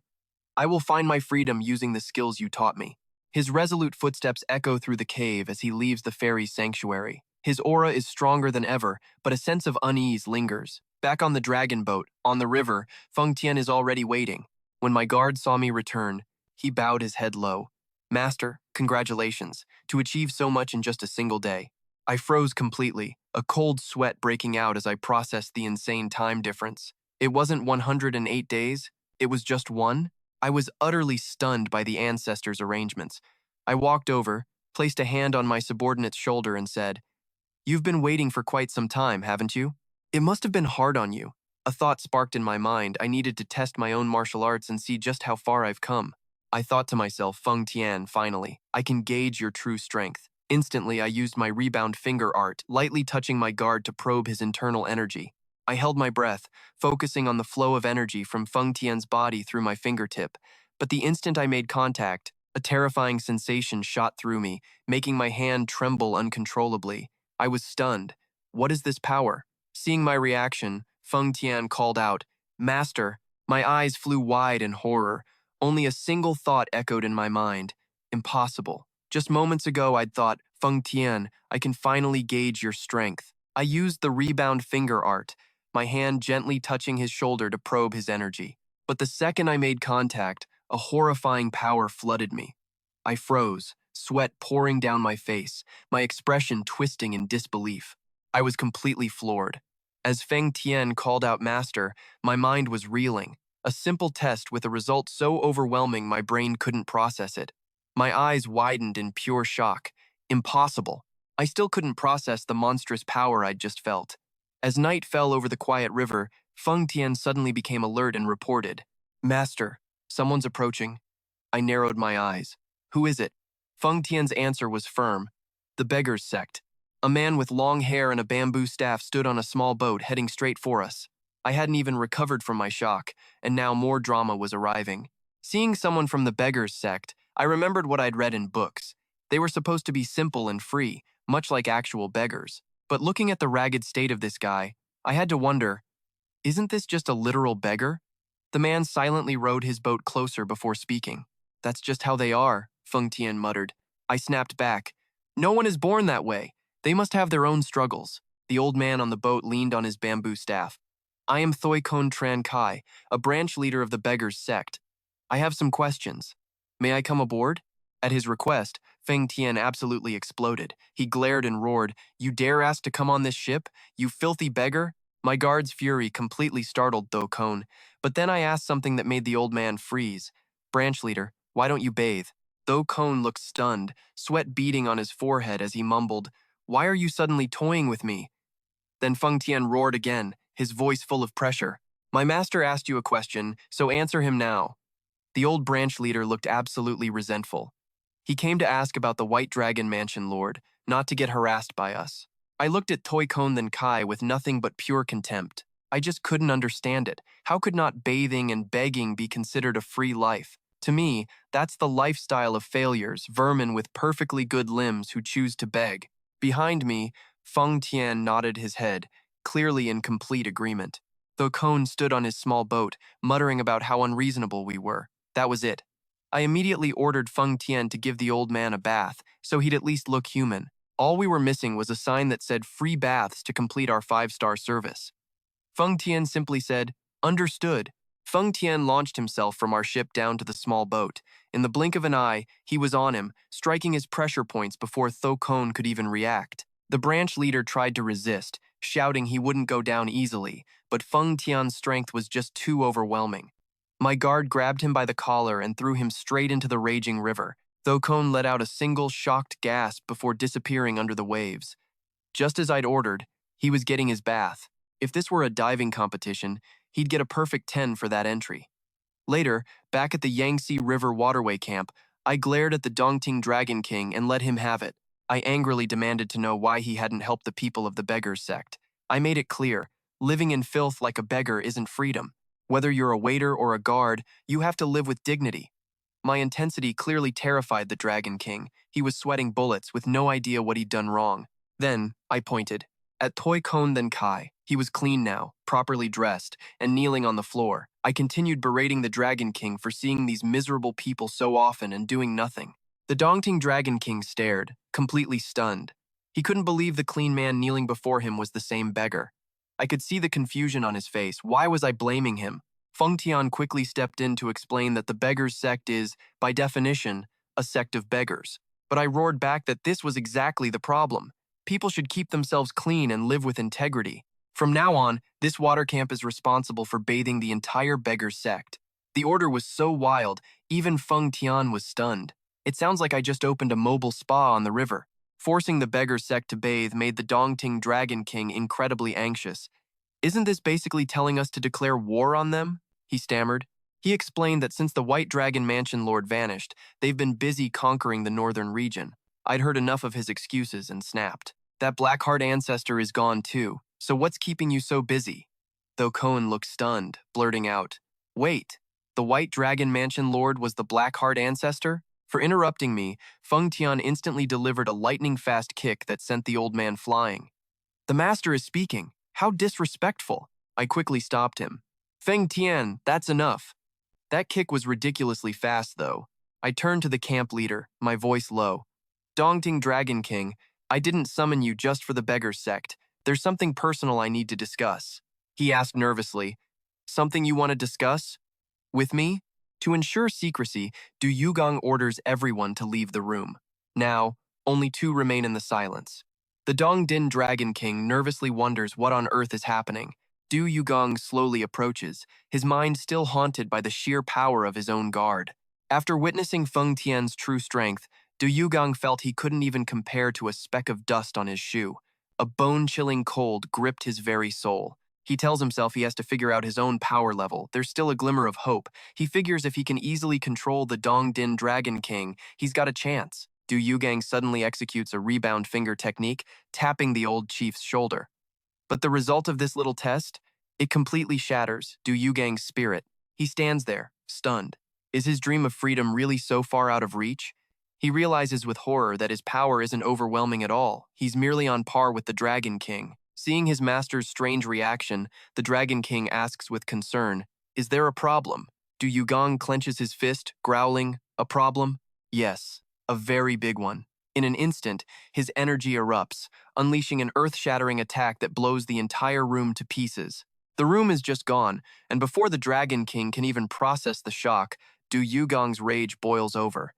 Speaker 1: I will find my freedom using the skills you taught me. His resolute footsteps echo through the cave as he leaves the fairy's sanctuary. His aura is stronger than ever, but a sense of unease lingers. Back on the dragon boat, on the river, Feng Tian is already waiting. When my guard saw me return, he bowed his head low. Master, congratulations, to achieve so much in just a single day. I froze completely, a cold sweat breaking out as I processed the insane time difference. It wasn't 108 days, it was just one. I was utterly stunned by the ancestors' arrangements. I walked over, placed a hand on my subordinate's shoulder and said, "You've been waiting for quite some time, haven't you? It must have been hard on you." A thought sparked in my mind. I needed to test my own martial arts and see just how far I've come. I thought to myself, Feng Tian, finally, I can gauge your true strength. Instantly, I used my rebound finger art, lightly touching my guard to probe his internal energy. I held my breath, focusing on the flow of energy from Feng Tian's body through my fingertip. But the instant I made contact, a terrifying sensation shot through me, making my hand tremble uncontrollably. I was stunned. What is this power? Seeing my reaction, Feng Tian called out, "Master!" My eyes flew wide in horror. Only a single thought echoed in my mind. Impossible. Just moments ago I'd thought, Feng Tian, I can finally gauge your strength. I used the rebound finger art, my hand gently touching his shoulder to probe his energy. But the second I made contact, a horrifying power flooded me. I froze, sweat pouring down my face, my expression twisting in disbelief. I was completely floored. As Feng Tian called out Master, my mind was reeling. A simple test with a result so overwhelming my brain couldn't process it. My eyes widened in pure shock. Impossible. I still couldn't process the monstrous power I'd just felt. As night fell over the quiet river, Feng Tian suddenly became alert and reported, "Master, someone's approaching." I narrowed my eyes. "Who is it?" Feng Tian's answer was firm. "The Beggars Sect." A man with long hair and a bamboo staff stood on a small boat heading straight for us. I hadn't even recovered from my shock, and now more drama was arriving. Seeing someone from the Beggars Sect, I remembered what I'd read in books. They were supposed to be simple and free, much like actual beggars. But looking at the ragged state of this guy, I had to wonder, isn't this just a literal beggar? The man silently rowed his boat closer before speaking. "That's just how they are," Feng Tian muttered. I snapped back. "No one is born that way. They must have their own struggles." The old man on the boat leaned on his bamboo staff. "I am Thoikon Tran Kai, a branch leader of the Beggars Sect. I have some questions. May I come aboard?" At his request, Feng Tian absolutely exploded. He glared and roared, "You dare ask to come on this ship? You filthy beggar!" My guard's fury completely startled Thoikon, but then I asked something that made the old man freeze. "Branch leader, why don't you bathe?" Thoikon looked stunned, sweat beading on his forehead as he mumbled, "Why are you suddenly toying with me?" Then Feng Tian roared again, his voice full of pressure. "My master asked you a question, so answer him now." The old branch leader looked absolutely resentful. "He came to ask about the White Dragon Mansion Lord, not to get harassed by us." I looked at Thoikon then Kai with nothing but pure contempt. I just couldn't understand it. How could not bathing and begging be considered a free life? To me, that's the lifestyle of failures, vermin with perfectly good limbs who choose to beg. Behind me, Feng Tian nodded his head, clearly in complete agreement. Thoikon stood on his small boat, muttering about how unreasonable we were. That was it. I immediately ordered Feng Tian to give the old man a bath, so he'd at least look human. All we were missing was a sign that said free baths to complete our 5-star service. Feng Tian simply said, "Understood." Feng Tian launched himself from our ship down to the small boat. In the blink of an eye, he was on him, striking his pressure points before Thoikon could even react. The branch leader tried to resist, shouting he wouldn't go down easily, but Feng Tian's strength was just too overwhelming. My guard grabbed him by the collar and threw him straight into the raging river. Thoikon let out a single shocked gasp before disappearing under the waves. Just as I'd ordered, he was getting his bath. If this were a diving competition, he'd get a perfect 10 for that entry. Later, back at the Yangtze River waterway camp, I glared at the Dongting Dragon King and let him have it. I angrily demanded to know why he hadn't helped the people of the Beggars Sect. I made it clear, living in filth like a beggar isn't freedom. Whether you're a waiter or a guard, you have to live with dignity. My intensity clearly terrified the Dragon King. He was sweating bullets with no idea what he'd done wrong. Then, I pointed. At Toi Kon then Kai. He was clean now, properly dressed, and kneeling on the floor. I continued berating the Dragon King for seeing these miserable people so often and doing nothing. The Dongting Dragon King stared, completely stunned. He couldn't believe the clean man kneeling before him was the same beggar. I could see the confusion on his face. Why was I blaming him? Feng Tian quickly stepped in to explain that the beggar's sect is, by definition, a sect of beggars. But I roared back that this was exactly the problem. People should keep themselves clean and live with integrity. From now on, this water camp is responsible for bathing the entire beggar sect. The order was so wild, even Feng Tian was stunned. It sounds like I just opened a mobile spa on the river. Forcing the beggar sect to bathe made the Dongting Dragon King incredibly anxious. Isn't this basically telling us to declare war on them? He stammered. He explained that since the White Dragon Mansion Lord vanished, they've been busy conquering the northern region. I'd heard enough of his excuses and snapped. That Blackheart ancestor is gone too, so what's keeping you so busy? Though Cohen looked stunned, blurting out, "Wait, the White Dragon Mansion Lord was the Blackheart ancestor?" For interrupting me, Feng Tian instantly delivered a lightning-fast kick that sent the old man flying. "The master is speaking. How disrespectful." I quickly stopped him. "Feng Tian, that's enough." That kick was ridiculously fast, though. I turned to the camp leader, my voice low. "Dongting Dragon King, I didn't summon you just for the beggar sect. There's something personal I need to discuss." He asked nervously, "Something you want to discuss? With me?" To ensure secrecy, Du Yugang orders everyone to leave the room. Now, only two remain in the silence. The Dongdin Dragon King nervously wonders what on earth is happening. Du Yugang slowly approaches, his mind still haunted by the sheer power of his own guard. After witnessing Feng Tian's true strength, Du Yugang felt he couldn't even compare to a speck of dust on his shoe. A bone-chilling cold gripped his very soul. He tells himself he has to figure out his own power level. There's still a glimmer of hope. He figures if he can easily control the Dongdin Dragon King, he's got a chance. Du Yugang suddenly executes a rebound finger technique, tapping the old chief's shoulder. But the result of this little test? It completely shatters Du Yugang's spirit. He stands there, stunned. Is his dream of freedom really so far out of reach? He realizes with horror that his power isn't overwhelming at all. He's merely on par with the Dragon King. Seeing his master's strange reaction, the Dragon King asks with concern, "Is there a problem?" Du Yugang clenches his fist, growling, "A problem?" "Yes, a very big one." In an instant, his energy erupts, unleashing an earth-shattering attack that blows the entire room to pieces. The room is just gone, and before the Dragon King can even process the shock, Du Yugang's rage boils over.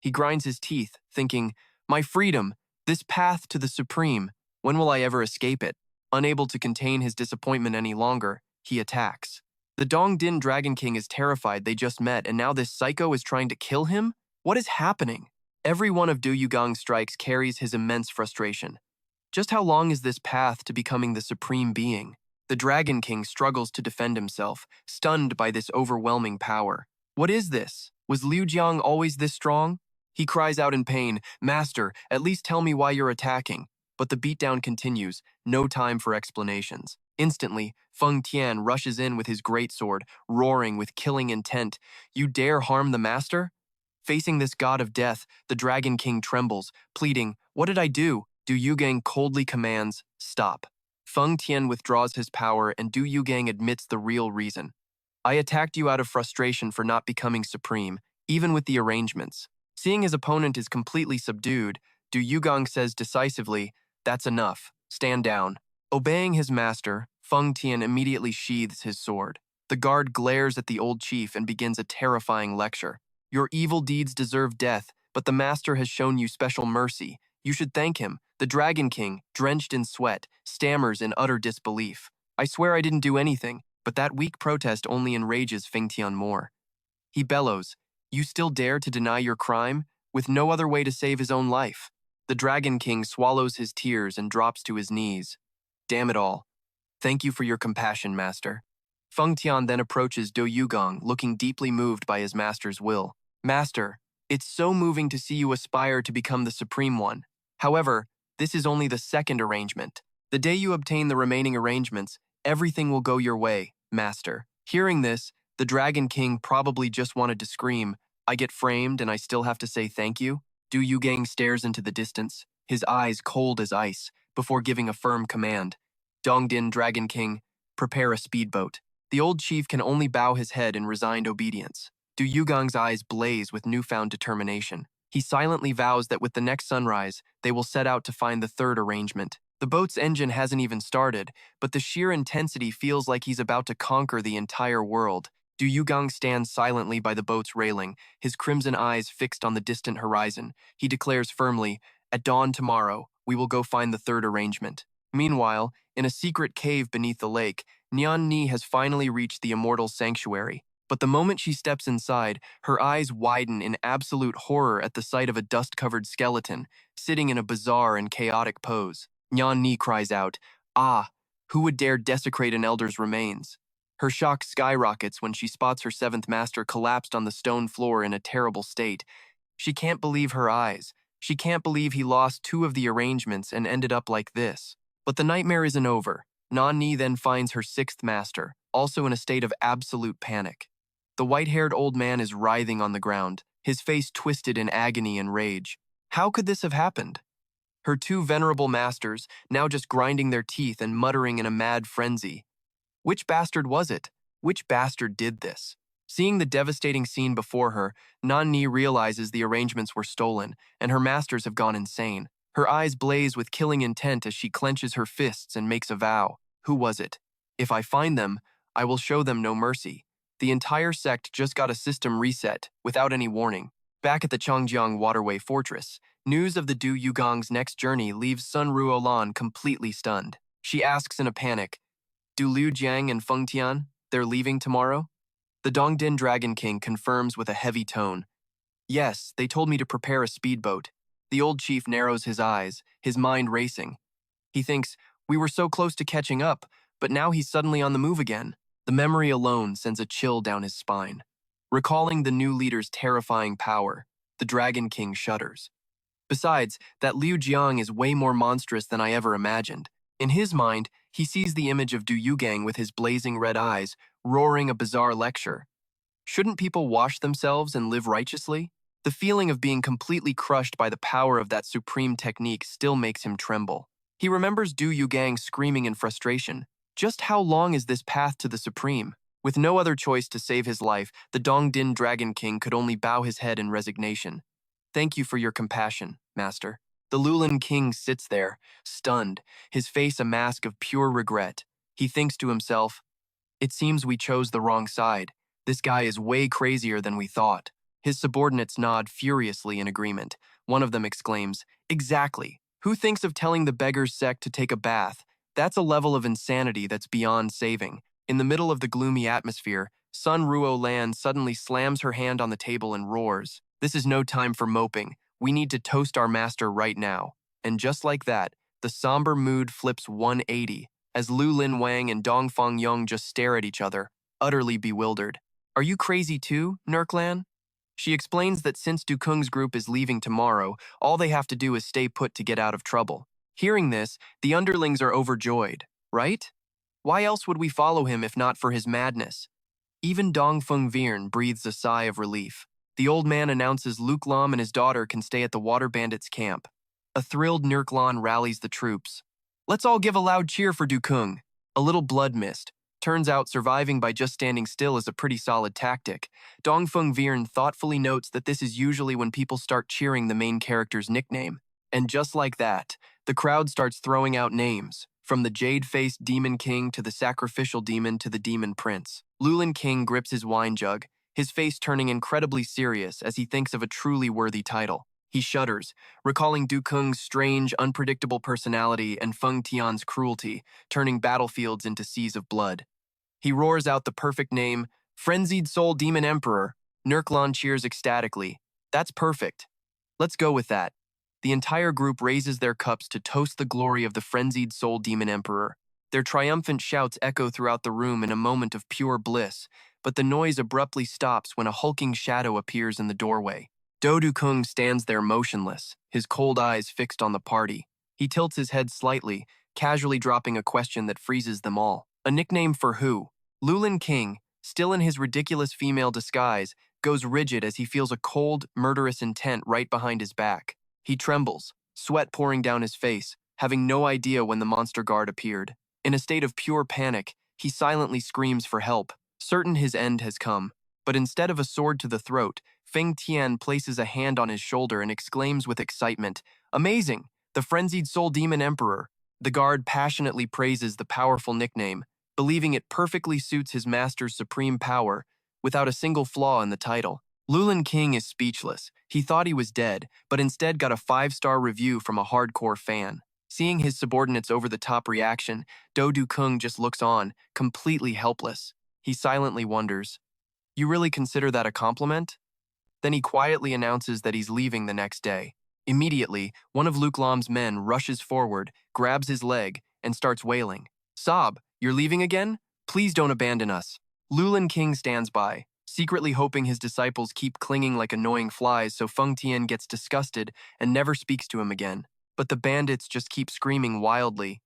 Speaker 1: He grinds his teeth, thinking, "My freedom, this path to the Supreme, when will I ever escape it?" Unable to contain his disappointment any longer, he attacks. The Dongdin Dragon King is terrified they just met, and now this psycho is trying to kill him? What is happening? Every one of Du Yugang's strikes carries his immense frustration. Just how long is this path to becoming the Supreme Being? The Dragon King struggles to defend himself, stunned by this overwhelming power. What is this? Was Liu Jiang always this strong? He cries out in pain, "Master, at least tell me why you're attacking." But the beatdown continues, no time for explanations. Instantly, Feng Tian rushes in with his greatsword, roaring with killing intent. "You dare harm the master?" Facing this god of death, the Dragon King trembles, pleading, "What did I do?" Du Yugang coldly commands, "Stop." Feng Tian withdraws his power and Du Yugang admits the real reason. "I attacked you out of frustration for not becoming supreme, even with the arrangements." Seeing his opponent is completely subdued, Du Yugang says decisively, "That's enough. Stand down." Obeying his master, Feng Tian immediately sheathes his sword. The guard glares at the old chief and begins a terrifying lecture. "Your evil deeds deserve death, but the master has shown you special mercy. You should thank him." The Dragon King, drenched in sweat, stammers in utter disbelief. "I swear I didn't do anything," but that weak protest only enrages Feng Tian more. He bellows, "You still dare to deny your crime, with no other way to save his own life?" The Dragon King swallows his tears and drops to his knees. "Damn it all. Thank you for your compassion, master." Feng Tian then approaches Du Yugang, looking deeply moved by his master's will. "Master, it's so moving to see you aspire to become the Supreme One. However, this is only the second arrangement. The day you obtain the remaining arrangements, everything will go your way, master." Hearing this, the Dragon King probably just wanted to scream, I get framed and I still have to say thank you? Du Yugang stares into the distance, his eyes cold as ice, before giving a firm command. Dongdin, Dragon King, prepare a speedboat. The old chief can only bow his head in resigned obedience. Du Yugang's eyes blaze with newfound determination. He silently vows that with the next sunrise, they will set out to find the third arrangement. The boat's engine hasn't even started, but the sheer intensity feels like he's about to conquer the entire world. Du Yugang stands silently by the boat's railing, his crimson eyes fixed on the distant horizon. He declares firmly, "At dawn tomorrow, we will go find the third arrangement." Meanwhile, in a secret cave beneath the lake, Nian Ni has finally reached the immortal sanctuary. But the moment she steps inside, her eyes widen in absolute horror at the sight of a dust-covered skeleton, sitting in a bizarre and chaotic pose. Nian Ni cries out, "Ah, who would dare desecrate an elder's remains?" Her shock skyrockets when she spots her seventh master collapsed on the stone floor in a terrible state. She can't believe her eyes. She can't believe he lost two of the arrangements and ended up like this. But the nightmare isn't over. Nian Ni then finds her sixth master, also in a state of absolute panic. The white-haired old man is writhing on the ground, his face twisted in agony and rage. How could this have happened? Her two venerable masters, now just grinding their teeth and muttering in a mad frenzy. Which bastard was it? Which bastard did this? Seeing the devastating scene before her, Nian Ni realizes the arrangements were stolen, and her masters have gone insane. Her eyes blaze with killing intent as she clenches her fists and makes a vow. Who was it? If I find them, I will show them no mercy. The entire sect just got a system reset, without any warning. Back at the Changjiang Waterway Fortress, news of the Du Yugang's next journey leaves Sun Ruolan completely stunned. She asks in a panic, "Do Liu Jiang and Feng Tian, they're leaving tomorrow?" The Dongdin Dragon King confirms with a heavy tone, "Yes, they told me to prepare a speedboat." The old chief narrows his eyes, his mind racing. He thinks, we were so close to catching up, but now he's suddenly on the move again. The memory alone sends a chill down his spine. Recalling the new leader's terrifying power, the Dragon King shudders. Besides, that Liu Jiang is way more monstrous than I ever imagined. In his mind, he sees the image of Du Yugang with his blazing red eyes, roaring a bizarre lecture. Shouldn't people wash themselves and live righteously? The feeling of being completely crushed by the power of that supreme technique still makes him tremble. He remembers Du Yugang screaming in frustration, "Just how long is this path to the Supreme?" With no other choice to save his life, the Dongdin Dragon King could only bow his head in resignation. "Thank you for your compassion, Master." The Lulin King sits there, stunned, his face a mask of pure regret. He thinks to himself, "It seems we chose the wrong side. This guy is way crazier than we thought." His subordinates nod furiously in agreement. One of them exclaims, "Exactly. Who thinks of telling the beggar's sect to take a bath? That's a level of insanity that's beyond saving." In the middle of the gloomy atmosphere, Sun Ruolan suddenly slams her hand on the table and roars, "This is no time for moping. We need to toast our master right now." And just like that, the somber mood flips 180, as Lu Lin Wang and Dong Feng Yong just stare at each other, utterly bewildered. "Are you crazy too, Nurklan?" She explains that since Dukung's group is leaving tomorrow, all they have to do is stay put to get out of trouble. Hearing this, the underlings are overjoyed, right? Why else would we follow him if not for his madness? Even Dong Feng Viren breathes a sigh of relief. The old man announces Luke Lam and his daughter can stay at the Water Bandits' camp. A thrilled Nurklan rallies the troops. "Let's all give a loud cheer for Dukung." A little blood mist. Turns out surviving by just standing still is a pretty solid tactic. Dongfeng Viren thoughtfully notes that this is usually when people start cheering the main character's nickname. And just like that, the crowd starts throwing out names, from the jade-faced Demon King to the sacrificial demon to the Demon Prince. Lulin King grips his wine jug, his face turning incredibly serious as he thinks of a truly worthy title. He shudders, recalling Dukung's strange, unpredictable personality and Feng Tian's cruelty, turning battlefields into seas of blood. He roars out the perfect name, Frenzied Soul Demon Emperor. Nurklan cheers ecstatically. "That's perfect. Let's go with that." The entire group raises their cups to toast the glory of the Frenzied Soul Demon Emperor. Their triumphant shouts echo throughout the room in a moment of pure bliss, but the noise abruptly stops when a hulking shadow appears in the doorway. Do Dukung stands there motionless, his cold eyes fixed on the party. He tilts his head slightly, casually dropping a question that freezes them all. A nickname for who? Lulin King, still in his ridiculous female disguise, goes rigid as he feels a cold, murderous intent right behind his back. He trembles, sweat pouring down his face, having no idea when the monster guard appeared. In a state of pure panic, he silently screams for help, certain his end has come. But instead of a sword to the throat, Feng Tian places a hand on his shoulder and exclaims with excitement, "Amazing! The frenzied soul demon emperor." The guard passionately praises the powerful nickname, believing it perfectly suits his master's supreme power, without a single flaw in the title. Lulin King is speechless. He thought he was dead, but instead got a 5-star review from a hardcore fan. Seeing his subordinate's over-the-top reaction, Do Kung just looks on, completely helpless. He silently wonders, "You really consider that a compliment?" Then he quietly announces that he's leaving the next day. Immediately, one of Luke Lam's men rushes forward, grabs his leg, and starts wailing. "Sob, you're leaving again? Please don't abandon us." Lulin King stands by, secretly hoping his disciples keep clinging like annoying flies so Feng Tian gets disgusted and never speaks to him again. But the bandits just keep screaming wildly,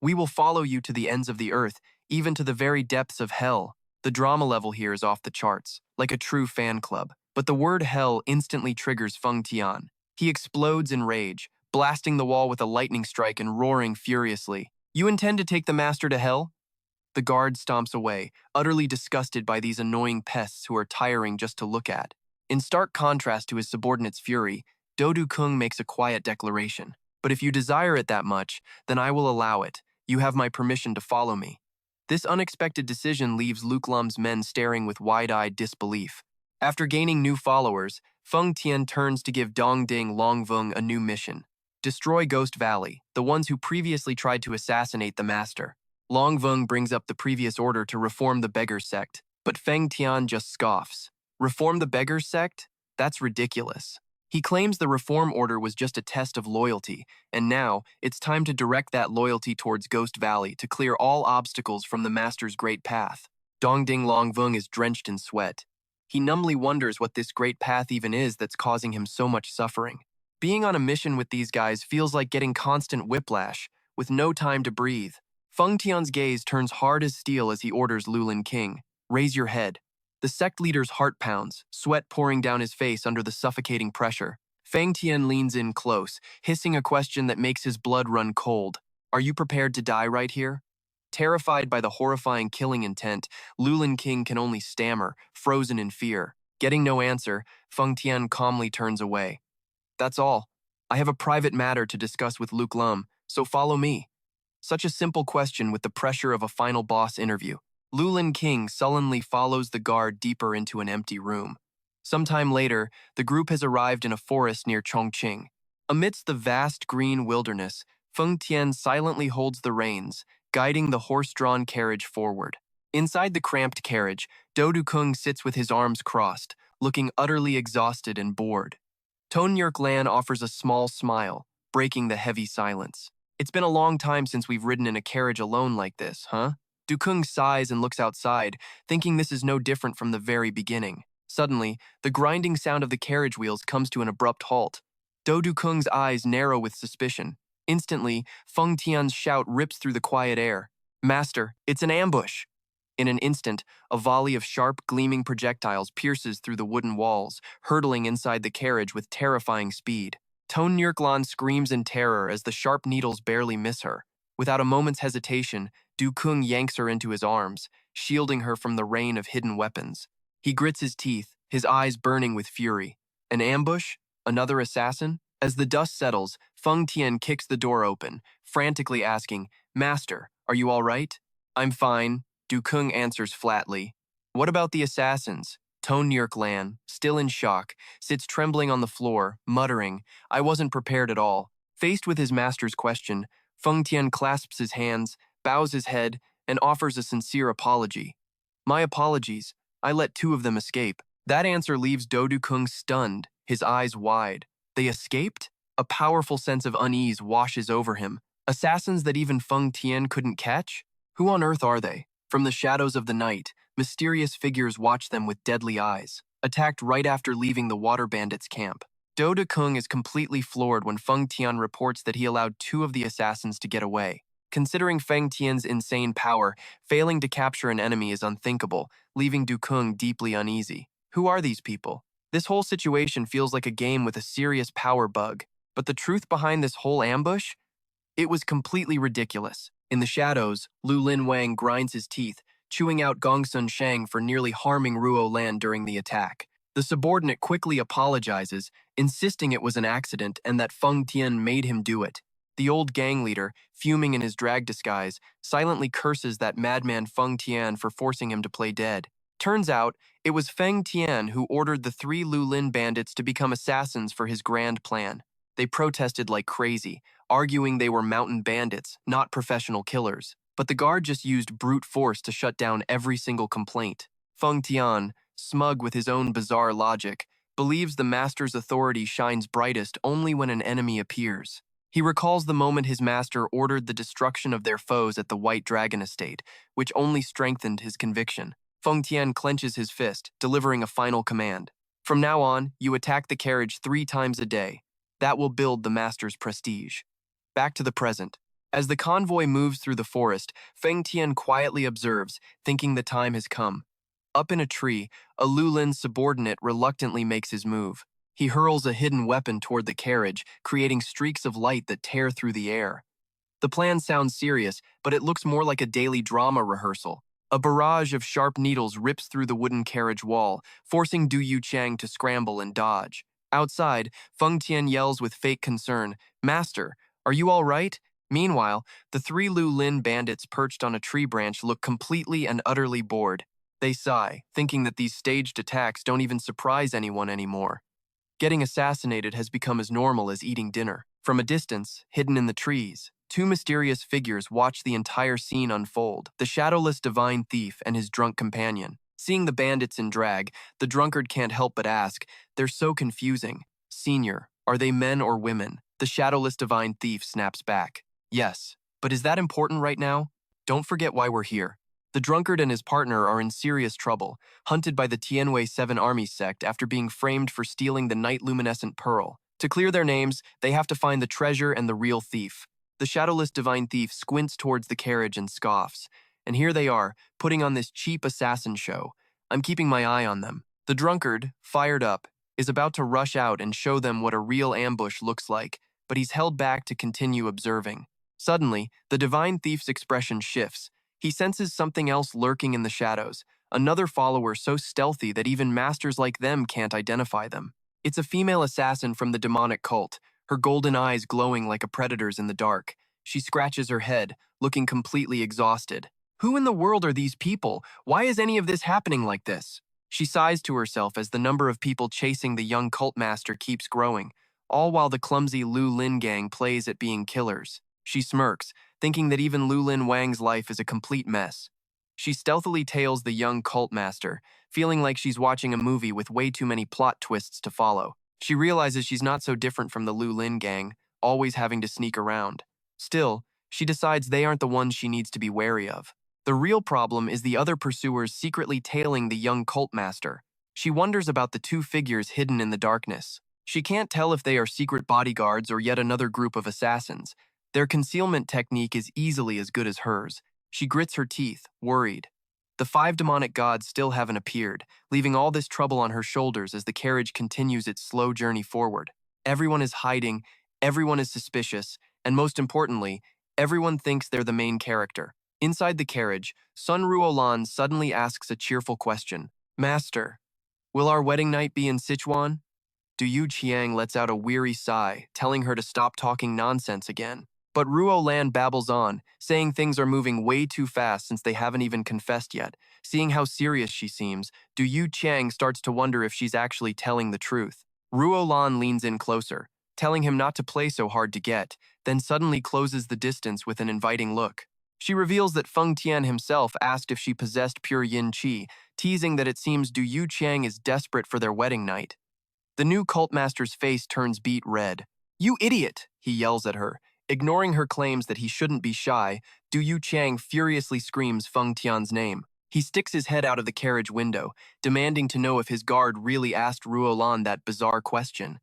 Speaker 1: "We will follow you to the ends of the earth, even to the very depths of hell." The drama level here is off the charts, like a true fan club. But the word hell instantly triggers Feng Tian. He explodes in rage, blasting the wall with a lightning strike and roaring furiously, "You intend to take the master to hell?" The guard stomps away, utterly disgusted by these annoying pests who are tiring just to look at. In stark contrast to his subordinate's fury, Do Kung makes a quiet declaration. "But if you desire it that much, then I will allow it. You have my permission to follow me." This unexpected decision leaves Luke Lum's men staring with wide-eyed disbelief. After gaining new followers, Feng Tian turns to give Dongding Longvung a new mission. Destroy Ghost Valley, the ones who previously tried to assassinate the master. Longvung brings up the previous order to reform the Beggars sect, but Feng Tian just scoffs. Reform the Beggars sect? That's ridiculous. He claims the reform order was just a test of loyalty, and now it's time to direct that loyalty towards Ghost Valley to clear all obstacles from the master's great path. Dongding Longvung is drenched in sweat. He numbly wonders what this great path even is that's causing him so much suffering. Being on a mission with these guys feels like getting constant whiplash, with no time to breathe. Feng Tian's gaze turns hard as steel as he orders Lulin King, "Raise your head." The sect leader's heart pounds, sweat pouring down his face under the suffocating pressure. Feng Tian leans in close, hissing a question that makes his blood run cold. "Are you prepared to die right here?" Terrified by the horrifying killing intent, Lulin King can only stammer, frozen in fear. Getting no answer, Feng Tian calmly turns away. "That's all. I have a private matter to discuss with Luke Lum, so follow me." Such a simple question with the pressure of a final boss interview. Lulin King sullenly follows the guard deeper into an empty room. Sometime later, the group has arrived in a forest near Chongqing. Amidst the vast green wilderness, Feng Tian silently holds the reins, guiding the horse-drawn carriage forward. Inside the cramped carriage, Do Kung sits with his arms crossed, looking utterly exhausted and bored. Ton Yerk Lan offers a small smile, breaking the heavy silence. "It's been a long time since we've ridden in a carriage alone like this, huh?" Du Kung sighs and looks outside, thinking this is no different from the very beginning. Suddenly, the grinding sound of the carriage wheels comes to an abrupt halt. Do Kung's eyes narrow with suspicion. Instantly, Feng Tian's shout rips through the quiet air. "Master, it's an ambush!" In an instant, a volley of sharp, gleaming projectiles pierces through the wooden walls, hurtling inside the carriage with terrifying speed. Ton Yerklan screams in terror as the sharp needles barely miss her. Without a moment's hesitation, Du Kung yanks her into his arms, shielding her from the rain of hidden weapons. He grits his teeth, his eyes burning with fury. An ambush? Another assassin? As the dust settles, Feng Tian kicks the door open, frantically asking, "Master, are you all right?" "I'm fine," Du Kung answers flatly. "What about the assassins?" Ton Yerk Lan, still in shock, sits trembling on the floor, muttering, "I wasn't prepared at all." Faced with his master's question, Feng Tian clasps his hands, bows his head, and offers a sincere apology. "My apologies. I let 2 of them escape." That answer leaves Do Kung stunned, his eyes wide. They escaped? A powerful sense of unease washes over him. Assassins that even Feng Tian couldn't catch? Who on earth are they? From the shadows of the night, mysterious figures watch them with deadly eyes, attacked right after leaving the water bandits' camp. Do Kung is completely floored when Feng Tian reports that he allowed 2 of the assassins to get away. Considering Feng Tian's insane power, failing to capture an enemy is unthinkable, leaving Du Kung deeply uneasy. Who are these people? This whole situation feels like a game with a serious power bug, but the truth behind this whole ambush? It was completely ridiculous. In the shadows, Lu Lin Wang grinds his teeth, chewing out Gongsun Shang for nearly harming Ruo Lan during the attack. The subordinate quickly apologizes, insisting it was an accident and that Feng Tian made him do it. The old gang leader, fuming in his drag disguise, silently curses that madman Feng Tian for forcing him to play dead. Turns out, it was Feng Tian who ordered the 3 Lu Lin bandits to become assassins for his grand plan. They protested like crazy, arguing they were mountain bandits, not professional killers. But the guard just used brute force to shut down every single complaint. Feng Tian, smug with his own bizarre logic, believes the master's authority shines brightest only when an enemy appears. He recalls the moment his master ordered the destruction of their foes at the White Dragon Estate, which only strengthened his conviction. Feng Tian clenches his fist, delivering a final command. From now on, you attack the carriage 3 times a day. That will build the master's prestige. Back to the present. As the convoy moves through the forest, Feng Tian quietly observes, thinking the time has come. Up in a tree, a Lu Lin subordinate reluctantly makes his move. He hurls a hidden weapon toward the carriage, creating streaks of light that tear through the air. The plan sounds serious, but it looks more like a daily drama rehearsal. A barrage of sharp needles rips through the wooden carriage wall, forcing Du Yuchang to scramble and dodge. Outside, Feng Tian yells with fake concern, "Master, are you all right?" Meanwhile, the 3 Lu Lin bandits perched on a tree branch look completely and utterly bored. They sigh, thinking that these staged attacks don't even surprise anyone anymore. Getting assassinated has become as normal as eating dinner. From a distance, hidden in the trees, 2 mysterious figures watch the entire scene unfold, the shadowless divine thief and his drunk companion. Seeing the bandits in drag, the drunkard can't help but ask, "They're so confusing. Senior, are they men or women?" The shadowless divine thief snaps back, "Yes, but is that important right now? Don't forget why we're here." The drunkard and his partner are in serious trouble, hunted by the Tianwei 7 army sect after being framed for stealing the night luminescent pearl. To clear their names, they have to find the treasure and the real thief. The shadowless divine thief squints towards the carriage and scoffs. And here they are, putting on this cheap assassin show. I'm keeping my eye on them. The drunkard, fired up, is about to rush out and show them what a real ambush looks like, but he's held back to continue observing. Suddenly, the divine thief's expression shifts. He senses something else lurking in the shadows, another follower so stealthy that even masters like them can't identify them. It's a female assassin from the demonic cult, her golden eyes glowing like a predator's in the dark. She scratches her head, looking completely exhausted. Who in the world are these people? Why is any of this happening like this? She sighs to herself as the number of people chasing the young cult master keeps growing, all while the clumsy Lu Lin gang plays at being killers. She smirks, thinking that even Lu Lin Wang's life is a complete mess. She stealthily tails the young cult master, feeling like she's watching a movie with way too many plot twists to follow. She realizes she's not so different from the Lu Lin gang, always having to sneak around. Still, she decides they aren't the ones she needs to be wary of. The real problem is the other pursuers secretly tailing the young cult master. She wonders about the 2 figures hidden in the darkness. She can't tell if they are secret bodyguards or yet another group of assassins. Their concealment technique is easily as good as hers. She grits her teeth, worried. The 5 demonic gods still haven't appeared, leaving all this trouble on her shoulders as the carriage continues its slow journey forward. Everyone is hiding, everyone is suspicious, and most importantly, everyone thinks they're the main character. Inside the carriage, Sun Ruolan suddenly asks a cheerful question. "Master, will our wedding night be in Sichuan?" Du Yuqiang lets out a weary sigh, telling her to stop talking nonsense again. But Ruo Lan babbles on, saying things are moving way too fast since they haven't even confessed yet. Seeing how serious she seems, Du Yuqiang starts to wonder if she's actually telling the truth. Ruo Lan leans in closer, telling him not to play so hard to get, then suddenly closes the distance with an inviting look. She reveals that Feng Tian himself asked if she possessed pure yin qi, teasing that it seems Du Yuqiang is desperate for their wedding night. The new cult master's face turns beet red. "You idiot!" he yells at her. Ignoring her claims that he shouldn't be shy, Du Yuqiang furiously screams Feng Tian's name. He sticks his head out of the carriage window, demanding to know if his guard really asked Ruolan that bizarre question.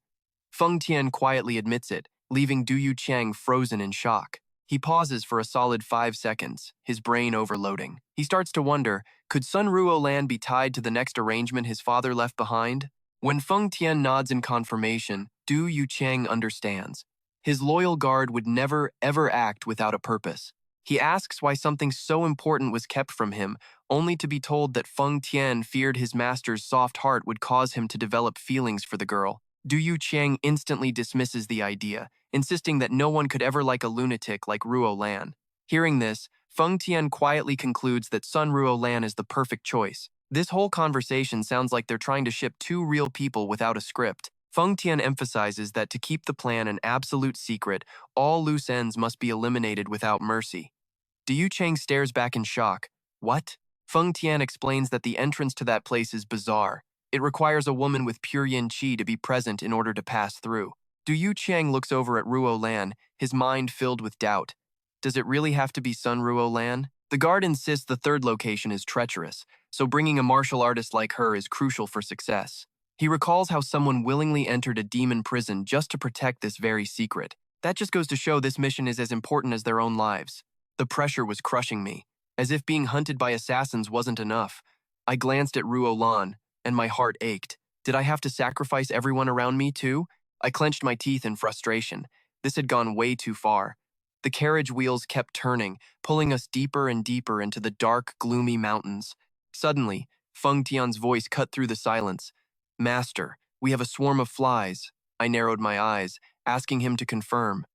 Speaker 1: Feng Tian quietly admits it, leaving Du Yuqiang frozen in shock. He pauses for a solid 5 seconds, his brain overloading. He starts to wonder, could Sun Ruo Lan be tied to the next arrangement his father left behind? When Feng Tian nods in confirmation, Du Yucheng understands. His loyal guard would never, ever act without a purpose. He asks why something so important was kept from him, only to be told that Feng Tian feared his master's soft heart would cause him to develop feelings for the girl. Du Yucheng instantly dismisses the idea, insisting that no one could ever like a lunatic like Ruo Lan. Hearing this, Feng Tian quietly concludes that Sun Ruo Lan is the perfect choice. This whole conversation sounds like they're trying to ship two real people without a script. Feng Tian emphasizes that to keep the plan an absolute secret, all loose ends must be eliminated without mercy. Du Yucheng stares back in shock. What? Feng Tian explains that the entrance to that place is bizarre. It requires a woman with pure yin qi to be present in order to pass through. Du Yucheng looks over at Ruo Lan, his mind filled with doubt. Does it really have to be Sun Ruo Lan? The guard insists the third location is treacherous, so bringing a martial artist like her is crucial for success. He recalls how someone willingly entered a demon prison just to protect this very secret. That just goes to show this mission is as important as their own lives. The pressure was crushing me. As if being hunted by assassins wasn't enough. I glanced at Ruo Lan, and my heart ached. Did I have to sacrifice everyone around me too? I clenched my teeth in frustration. This had gone way too far. The carriage wheels kept turning, pulling us deeper and deeper into the dark, gloomy mountains. Suddenly, Feng Tian's voice cut through the silence. Master, we have a swarm of flies. I narrowed my eyes, asking him to confirm.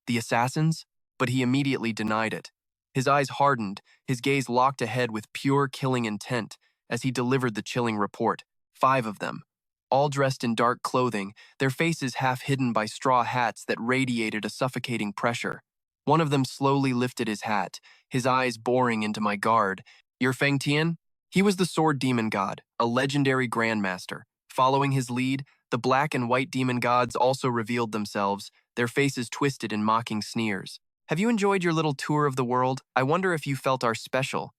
Speaker 1: The assassins? But he immediately denied it. His eyes hardened, his gaze locked ahead with pure killing intent as he delivered the chilling report. 5 of them, all dressed in dark clothing, their faces half hidden by straw hats that radiated a suffocating pressure. One of them slowly lifted his hat, his eyes boring into my guard. You're Feng Tian? He was the sword demon god, a legendary grandmaster. Following his lead, the black and white demon gods also revealed themselves, their faces twisted in mocking sneers. Have you enjoyed your little tour of the world? I wonder if you felt our special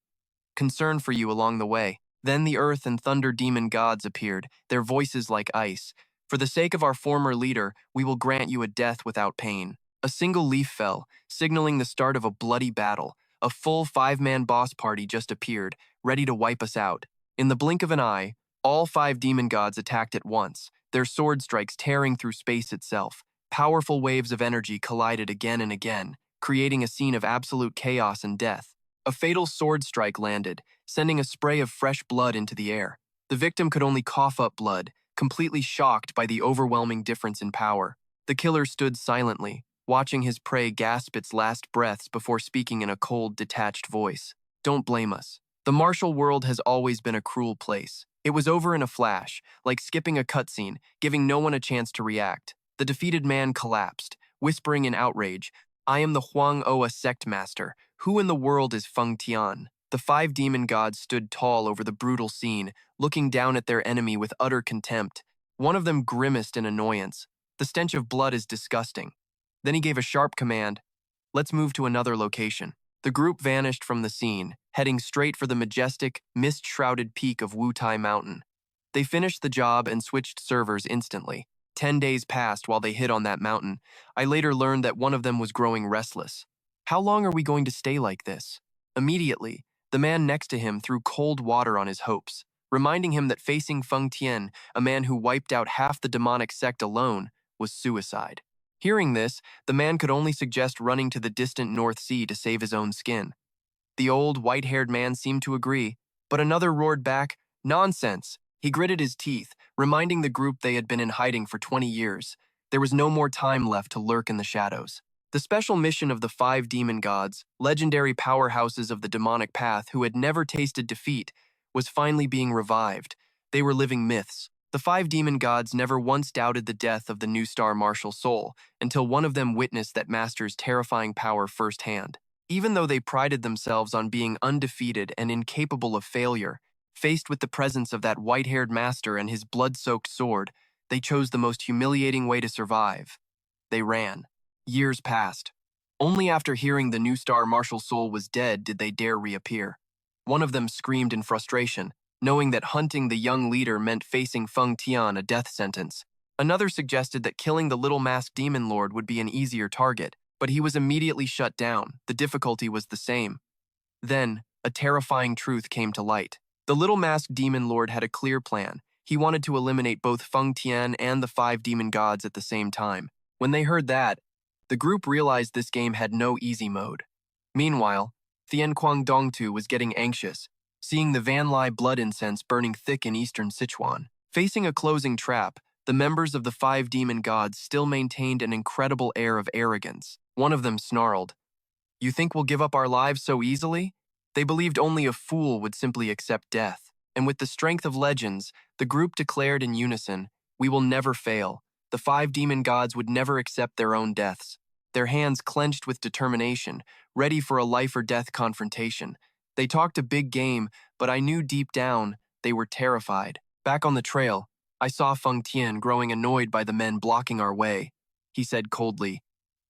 Speaker 1: concern for you along the way. Then the earth and thunder demon gods appeared, their voices like ice. For the sake of our former leader, we will grant you a death without pain. A single leaf fell, signaling the start of a bloody battle. A full 5-man boss party just appeared, ready to wipe us out. In the blink of an eye, all 5 demon gods attacked at once, their sword strikes tearing through space itself. Powerful waves of energy collided again and again, creating a scene of absolute chaos and death. A fatal sword strike landed, sending a spray of fresh blood into the air. The victim could only cough up blood, completely shocked by the overwhelming difference in power. The killer stood silently, watching his prey gasp its last breaths before speaking in a cold, detached voice. Don't blame us. The martial world has always been a cruel place. It was over in a flash, like skipping a cutscene, giving no one a chance to react. The defeated man collapsed, whispering in outrage, I am the Huang Oa sect master. Who in the world is Feng Tian? The 5 demon gods stood tall over the brutal scene, looking down at their enemy with utter contempt. One of them grimaced in annoyance. The stench of blood is disgusting. Then he gave a sharp command. Let's move to another location. The group vanished from the scene, heading straight for the majestic, mist-shrouded peak of Wutai Mountain. They finished the job and switched servers instantly. 10 days passed while they hid on that mountain. I later learned that one of them was growing restless. How long are we going to stay like this? Immediately, the man next to him threw cold water on his hopes, reminding him that facing Feng Tian, a man who wiped out half the demonic sect alone, was suicide. Hearing this, the man could only suggest running to the distant North Sea to save his own skin. The old, white-haired man seemed to agree, but another roared back, nonsense. He gritted his teeth, reminding the group they had been in hiding for 20 years. There was no more time left to lurk in the shadows. The special mission of the 5 demon gods, legendary powerhouses of the demonic path who had never tasted defeat, was finally being revived. They were living myths. The 5 demon gods never once doubted the death of the new star martial soul until one of them witnessed that master's terrifying power firsthand. Even though they prided themselves on being undefeated and incapable of failure, faced with the presence of that white-haired master and his blood-soaked sword, they chose the most humiliating way to survive. They ran. Years passed. Only after hearing the new star martial soul was dead did they dare reappear. One of them screamed in frustration, knowing that hunting the young leader meant facing Feng Tian a death sentence. Another suggested that killing the little masked demon lord would be an easier target, but he was immediately shut down. The difficulty was the same. Then, a terrifying truth came to light. The little masked demon lord had a clear plan. He wanted to eliminate both Feng Tian and the 5 demon gods at the same time. When they heard that, the group realized this game had no easy mode. Meanwhile, Thien Quang Dongtu was getting anxious, seeing the Van Lai blood incense burning thick in eastern Sichuan. Facing a closing trap, the members of the 5 demon gods still maintained an incredible air of arrogance. One of them snarled, "You think we'll give up our lives so easily?" They believed only a fool would simply accept death. And with the strength of legends, the group declared in unison, "We will never fail. The 5 demon gods would never accept their own deaths." Their hands clenched with determination, ready for a life-or-death confrontation. They talked a big game, but I knew deep down they were terrified. Back on the trail, I saw Feng Tian growing annoyed by the men blocking our way. He said coldly,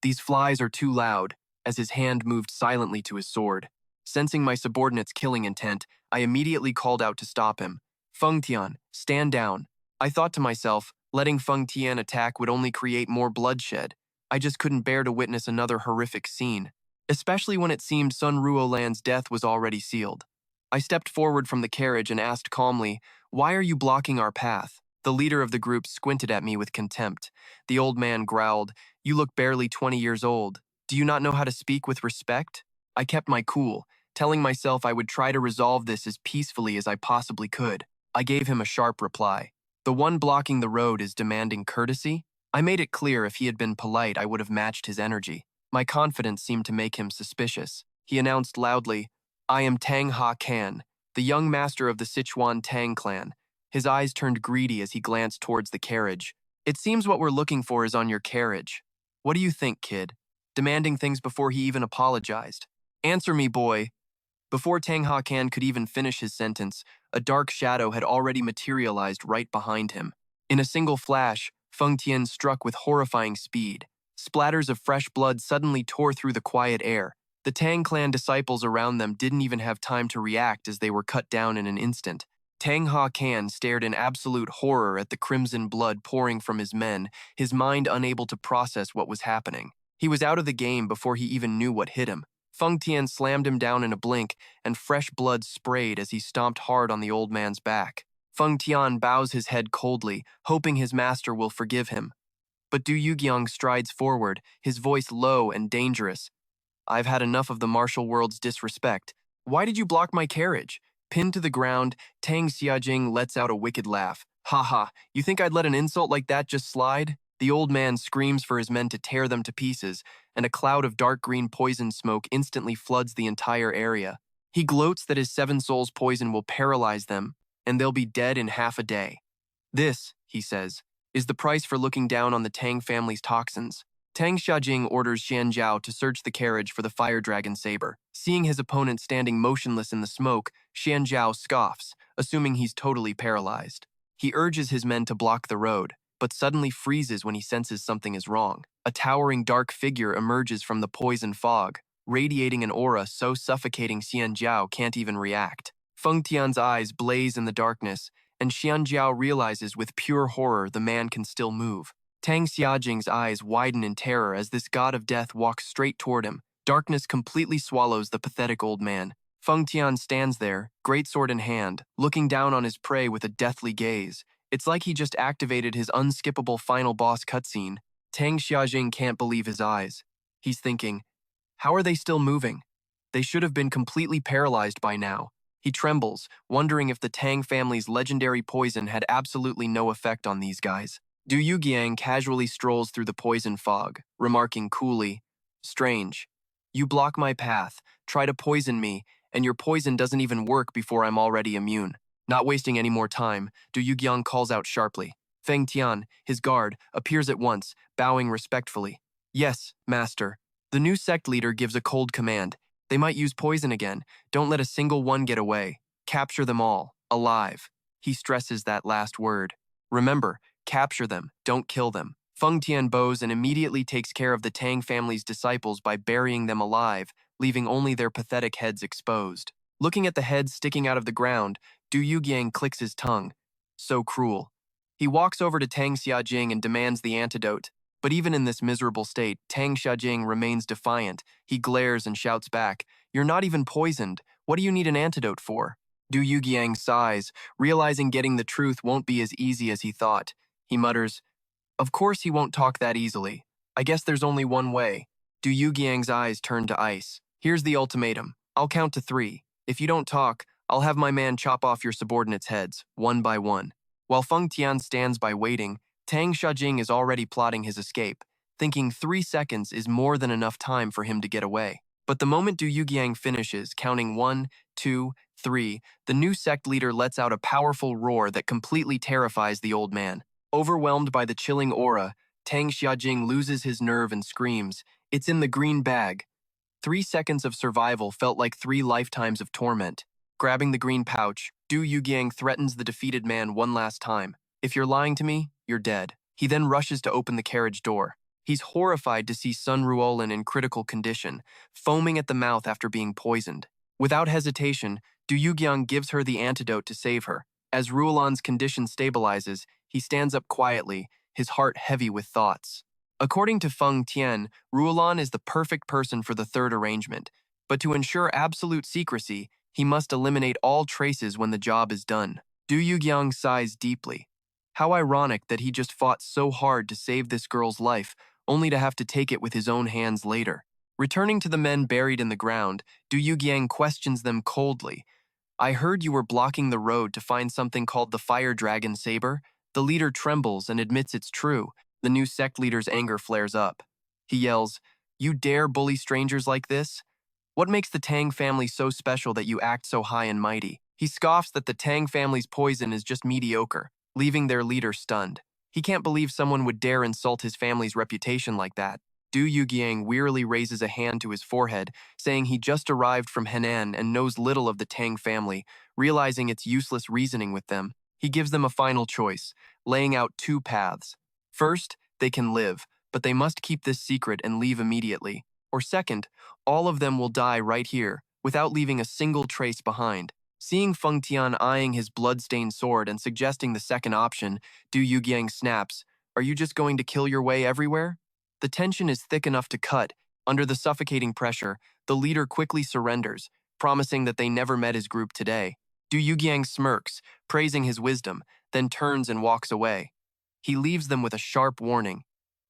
Speaker 1: "These flies are too loud," as his hand moved silently to his sword. Sensing my subordinate's killing intent, I immediately called out to stop him. "Feng Tian, stand down." I thought to myself, letting Feng Tian attack would only create more bloodshed. I just couldn't bear to witness another horrific scene, especially when it seemed Sun Ruolan's death was already sealed. I stepped forward from the carriage and asked calmly, "Why are you blocking our path?" The leader of the group squinted at me with contempt. The old man growled, "You look barely 20 years old. Do you not know how to speak with respect?" I kept my cool, telling myself I would try to resolve this as peacefully as I possibly could. I gave him a sharp reply. "The one blocking the road is demanding courtesy?" I made it clear if he had been polite, I would have matched his energy. My confidence seemed to make him suspicious. He announced loudly, "I am Tang Ha Kan, the young master of the Sichuan Tang clan." His eyes turned greedy as he glanced towards the carriage. "It seems what we're looking for is on your carriage. What do you think, kid?" Demanding things before he even apologized. "Answer me, boy." Before Tang Ha Kan could even finish his sentence, a dark shadow had already materialized right behind him. In a single flash, Feng Tian struck with horrifying speed. Splatters of fresh blood suddenly tore through the quiet air. The Tang clan disciples around them didn't even have time to react as they were cut down in an instant. Tang Ha Kan stared in absolute horror at the crimson blood pouring from his men, his mind unable to process what was happening. He was out of the game before he even knew what hit him. Feng Tian slammed him down in a blink, and fresh blood sprayed as he stomped hard on the old man's back. Feng Tian bows his head coldly, hoping his master will forgive him. But Du Yugyang strides forward, his voice low and dangerous. "I've had enough of the martial world's disrespect. Why did you block my carriage?" Pinned to the ground, Tang Xiajing lets out a wicked laugh. "Ha ha, you think I'd let an insult like that just slide?" The old man screams for his men to tear them to pieces, and a cloud of dark green poison smoke instantly floods the entire area. He gloats that his 7 souls poison will paralyze them, and they'll be dead in half a day. "This," he says, "is the price for looking down on the Tang family's toxins." Tang Xiajing orders Xian Zhao to search the carriage for the fire dragon saber. Seeing his opponent standing motionless in the smoke, Xian Zhao scoffs, assuming he's totally paralyzed. He urges his men to block the road, but suddenly freezes when he senses something is wrong. A towering dark figure emerges from the poison fog, radiating an aura so suffocating Xian Zhao can't even react. Feng Tian's eyes blaze in the darkness, and Xian Zhao realizes with pure horror the man can still move. Tang Xiajing's eyes widen in terror as this god of death walks straight toward him. Darkness completely swallows the pathetic old man. Feng Tian stands there, greatsword in hand, looking down on his prey with a deathly gaze. It's like he just activated his unskippable final boss cutscene. Tang Xiajing can't believe his eyes. He's thinking, how are they still moving? They should have been completely paralyzed by now. He trembles, wondering if the Tang family's legendary poison had absolutely no effect on these guys. Du Yugyang casually strolls through the poison fog, remarking coolly, "Strange. You block my path, try to poison me, and your poison doesn't even work before I'm already immune." Not wasting any more time, Du Yugyang calls out sharply. Feng Tian, his guard, appears at once, bowing respectfully. "Yes, master." The new sect leader gives a cold command. "They might use poison again. Don't let a single one get away. Capture them all, alive." He stresses that last word. "Remember, capture them, don't kill them." Feng Tian bows and immediately takes care of the Tang family's disciples by burying them alive, leaving only their pathetic heads exposed. Looking at the heads sticking out of the ground, Du Yugyang clicks his tongue. So cruel. He walks over to Tang Xiajing and demands the antidote. But even in this miserable state, Tang Xiajing remains defiant. He glares and shouts back, "You're not even poisoned. What do you need an antidote for?" Du Yugiang sighs, realizing getting the truth won't be as easy as he thought. He mutters, "Of course he won't talk that easily. I guess there's only one way." Du Yugiang's eyes turn to ice. "Here's the ultimatum. I'll count to 3. If you don't talk, I'll have my man chop off your subordinates' heads, one by one." While Feng Tian stands by waiting, Tang Xiajing is already plotting his escape, thinking 3 seconds is more than enough time for him to get away. But the moment Du Yugiang finishes, counting 1, 2, 3, the new sect leader lets out a powerful roar that completely terrifies the old man. Overwhelmed by the chilling aura, Tang Xiajing loses his nerve and screams, "It's in the green bag." 3 seconds of survival felt like 3 lifetimes of torment. Grabbing the green pouch, Du Yugiang threatens the defeated man one last time. "If you're lying to me, you're dead." He then rushes to open the carriage door. He's horrified to see Sun Ruolin in critical condition, foaming at the mouth after being poisoned. Without hesitation, Du Yugiang gives her the antidote to save her. As Ruolan's condition stabilizes, he stands up quietly, his heart heavy with thoughts. According to Feng Tian, Ruolan is the perfect person for the third arrangement, but to ensure absolute secrecy, he must eliminate all traces when the job is done. Du Yugiang sighs deeply. How ironic that he just fought so hard to save this girl's life, only to have to take it with his own hands later. Returning to the men buried in the ground, Du Yugiang questions them coldly. "I heard you were blocking the road to find something called the Fire Dragon Saber." The leader trembles and admits it's true. The new sect leader's anger flares up. He yells, "You dare bully strangers like this? What makes the Tang family so special that you act so high and mighty?" He scoffs that the Tang family's poison is just mediocre, leaving their leader stunned. He can't believe someone would dare insult his family's reputation like that. Du Yugiang wearily raises a hand to his forehead, saying he just arrived from Henan and knows little of the Tang family, realizing it's useless reasoning with them. He gives them a final choice, laying out 2 paths. First, they can live, but they must keep this secret and leave immediately. Or second, all of them will die right here, without leaving a single trace behind. Seeing Feng Tian eyeing his blood-stained sword and suggesting the second option, Du Yugiang snaps, "Are you just going to kill your way everywhere?" The tension is thick enough to cut. Under the suffocating pressure, the leader quickly surrenders, promising that they never met his group today. Du Yugiang smirks, praising his wisdom, then turns and walks away. He leaves them with a sharp warning.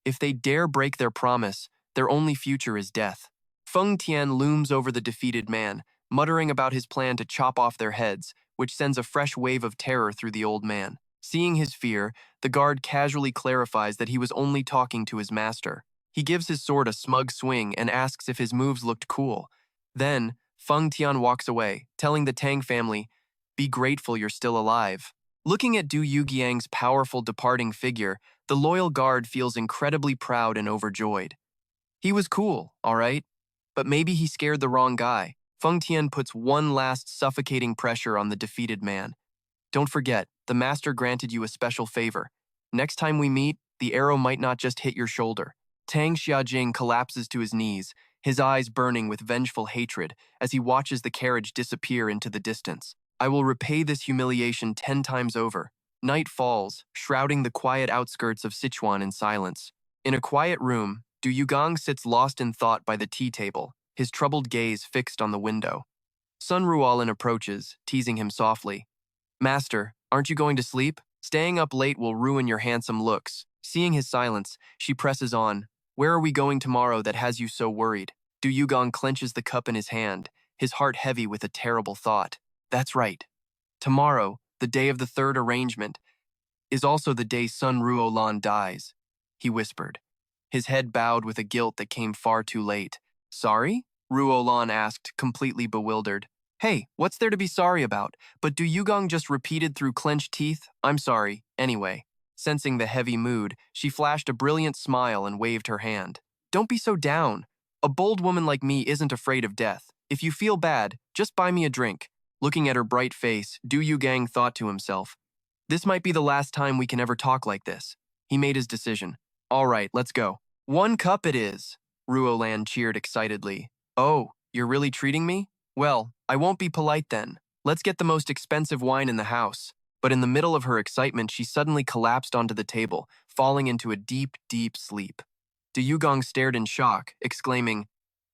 Speaker 1: If they dare break their promise, their only future is death. Feng Tian looms over the defeated man, muttering about his plan to chop off their heads, which sends a fresh wave of terror through the old man. Seeing his fear, the guard casually clarifies that he was only talking to his master. He gives his sword a smug swing and asks if his moves looked cool. Then, Feng Tian walks away, telling the Tang family, "Be grateful you're still alive." Looking at Du Yugiang's powerful departing figure, the loyal guard feels incredibly proud and overjoyed. He was cool, all right, but maybe he scared the wrong guy. Feng Tian puts one last suffocating pressure on the defeated man. "Don't forget, the master granted you a special favor. Next time we meet, the arrow might not just hit your shoulder." Tang Xiajing collapses to his knees, his eyes burning with vengeful hatred as he watches the carriage disappear into the distance. "I will repay this humiliation 10 times over." Night falls, shrouding the quiet outskirts of Sichuan in silence. In a quiet room, Du Yugang sits lost in thought by the tea table, his troubled gaze fixed on the window. Sun Ruolin approaches, teasing him softly. "Master, aren't you going to sleep? Staying up late will ruin your handsome looks." Seeing his silence, she presses on. "Where are we going tomorrow that has you so worried?" Du Yugang clenches the cup in his hand, his heart heavy with a terrible thought. That's right. Tomorrow, the day of the third arrangement, is also the day Sun Ruolin dies, he whispered, his head bowed with a guilt that came far too late. "Sorry?" Ruolin asked, completely bewildered. "Hey, what's there to be sorry about?" But Du Yugang just repeated through clenched teeth, "I'm sorry, anyway." Sensing the heavy mood, she flashed a brilliant smile and waved her hand. "Don't be so down. A bold woman like me isn't afraid of death. If you feel bad, just buy me a drink." Looking at her bright face, Du Yugang thought to himself, "This might be the last time we can ever talk like this." He made his decision. "All right, let's go." "1 cup it is," Ruolan cheered excitedly. "Oh, you're really treating me? Well, I won't be polite then. Let's get the most expensive wine in the house." But in the middle of her excitement, she suddenly collapsed onto the table, falling into a deep, deep sleep. Du Yugang stared in shock, exclaiming,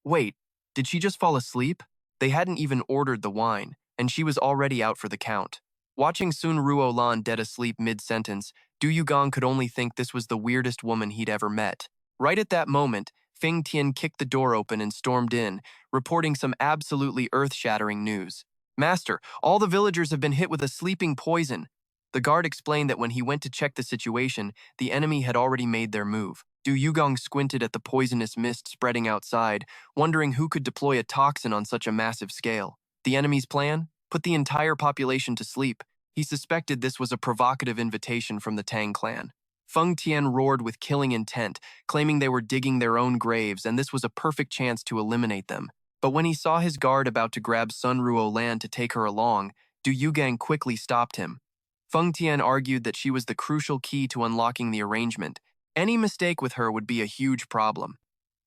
Speaker 1: "Wait, did she just fall asleep?" They hadn't even ordered the wine, and she was already out for the count. Watching Sun Ruolan dead asleep mid-sentence, Du Yugang could only think this was the weirdest woman he'd ever met. Right at that moment, Feng Tian kicked the door open and stormed in, reporting some absolutely earth-shattering news. "Master, all the villagers have been hit with a sleeping poison." The guard explained that when he went to check the situation, the enemy had already made their move. Du Yugang squinted at the poisonous mist spreading outside, wondering who could deploy a toxin on such a massive scale. The enemy's plan? Put the entire population to sleep. He suspected this was a provocative invitation from the Tang clan. Feng Tian roared with killing intent, claiming they were digging their own graves and this was a perfect chance to eliminate them. But when he saw his guard about to grab Sun Ruolan to take her along, Du Yugang quickly stopped him. Feng Tian argued that she was the crucial key to unlocking the arrangement. Any mistake with her would be a huge problem.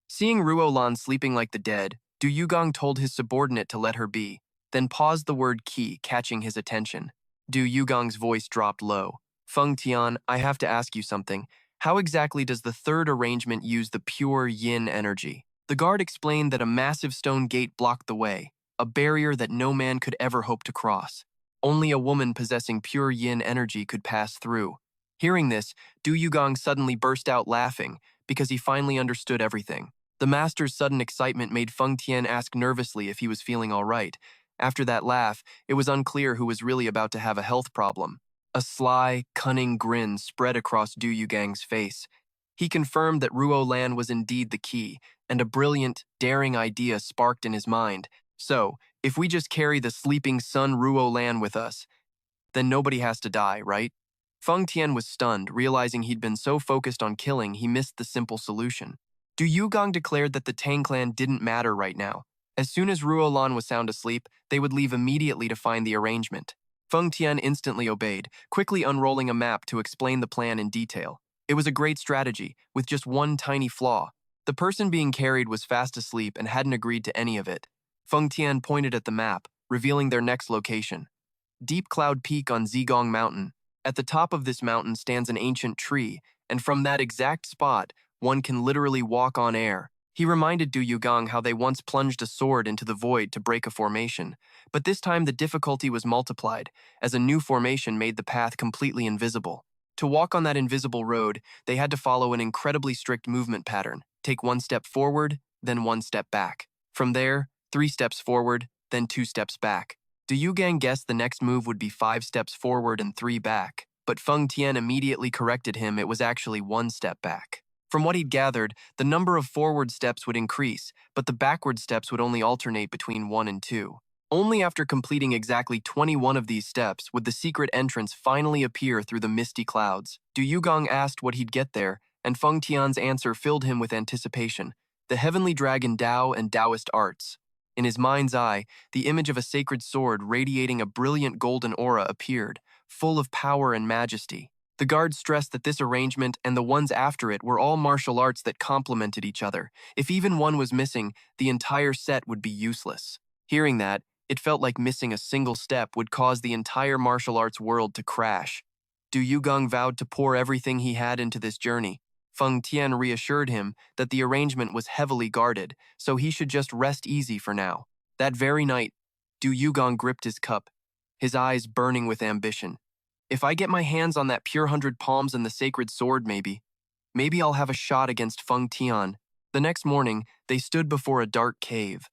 Speaker 1: Seeing Ruolan sleeping like the dead, Du Yugang told his subordinate to let her be, then paused the word key, catching his attention. Du Yugang's voice dropped low. "Feng Tian, I have to ask you something. How exactly does the third arrangement use the pure yin energy?" The guard explained that a massive stone gate blocked the way, a barrier that no man could ever hope to cross. Only a woman possessing pure yin energy could pass through. Hearing this, Du Yugang suddenly burst out laughing because he finally understood everything. The master's sudden excitement made Feng Tian ask nervously if he was feeling all right. After that laugh, it was unclear who was really about to have a health problem. A sly, cunning grin spread across Du Yugang's face. He confirmed that Ruolan was indeed the key, and a brilliant, daring idea sparked in his mind. "So, if we just carry the sleeping Sun Ruolan with us, then nobody has to die, right?" Feng Tian was stunned, realizing he'd been so focused on killing he missed the simple solution. Du Yugang declared that the Tang clan didn't matter right now. As soon as Ruolan was sound asleep, they would leave immediately to find the arrangement. Feng Tian instantly obeyed, quickly unrolling a map to explain the plan in detail. It was a great strategy, with just one tiny flaw. The person being carried was fast asleep and hadn't agreed to any of it. Feng Tian pointed at the map, revealing their next location. Deep Cloud Peak on Zigong Mountain. At the top of this mountain stands an ancient tree, and from that exact spot, one can literally walk on air. He reminded Du Yugang how they once plunged a sword into the void to break a formation, but this time the difficulty was multiplied, as a new formation made the path completely invisible. To walk on that invisible road, they had to follow an incredibly strict movement pattern. Take one step forward, then one step back. From there, 3 steps forward, then 2 steps back. Du Yugang guessed the next move would be 5 steps forward and 3 back, but Feng Tian immediately corrected him it was actually 1 step back. From what he'd gathered, the number of forward steps would increase, but the backward steps would only alternate between 1 and 2. Only after completing exactly 21 of these steps would the secret entrance finally appear through the misty clouds. Du Yugang asked what he'd get there, and Feng Tian's answer filled him with anticipation: the Heavenly Dragon Tao and Taoist arts. In his mind's eye, the image of a sacred sword radiating a brilliant golden aura appeared, full of power and majesty. The guard stressed that this arrangement and the ones after it were all martial arts that complemented each other. If even one was missing, the entire set would be useless. Hearing that, it felt like missing a single step would cause the entire martial arts world to crash. Du Yugang vowed to pour everything he had into this journey. Feng Tian reassured him that the arrangement was heavily guarded, so he should just rest easy for now. That very night, Du Yugang gripped his cup, his eyes burning with ambition. "If I get my hands on that pure 100 palms and the sacred sword, maybe I'll have a shot against Feng Tian." The next morning, they stood before a dark cave.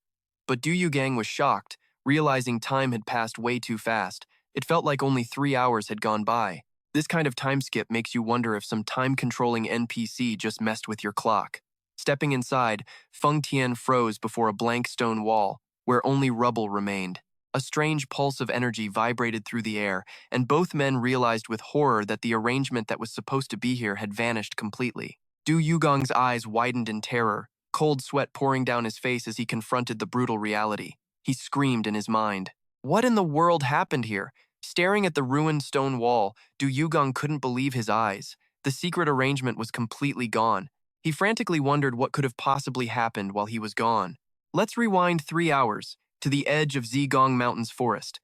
Speaker 1: But Du Yugang was shocked, realizing time had passed way too fast. It felt like only 3 hours had gone by. This kind of time skip makes you wonder if some time-controlling NPC just messed with your clock. Stepping inside, Feng Tian froze before a blank stone wall, where only rubble remained. A strange pulse of energy vibrated through the air, and both men realized with horror that the arrangement that was supposed to be here had vanished completely. Du Yugang's eyes widened in terror, cold sweat pouring down his face as he confronted the brutal reality. He screamed in his mind. What in the world happened here? Staring at the ruined stone wall, Du Yugang couldn't believe his eyes. The secret arrangement was completely gone. He frantically wondered what could have possibly happened while he was gone. Let's rewind 3 hours, to the edge of Zigong Mountain's forest.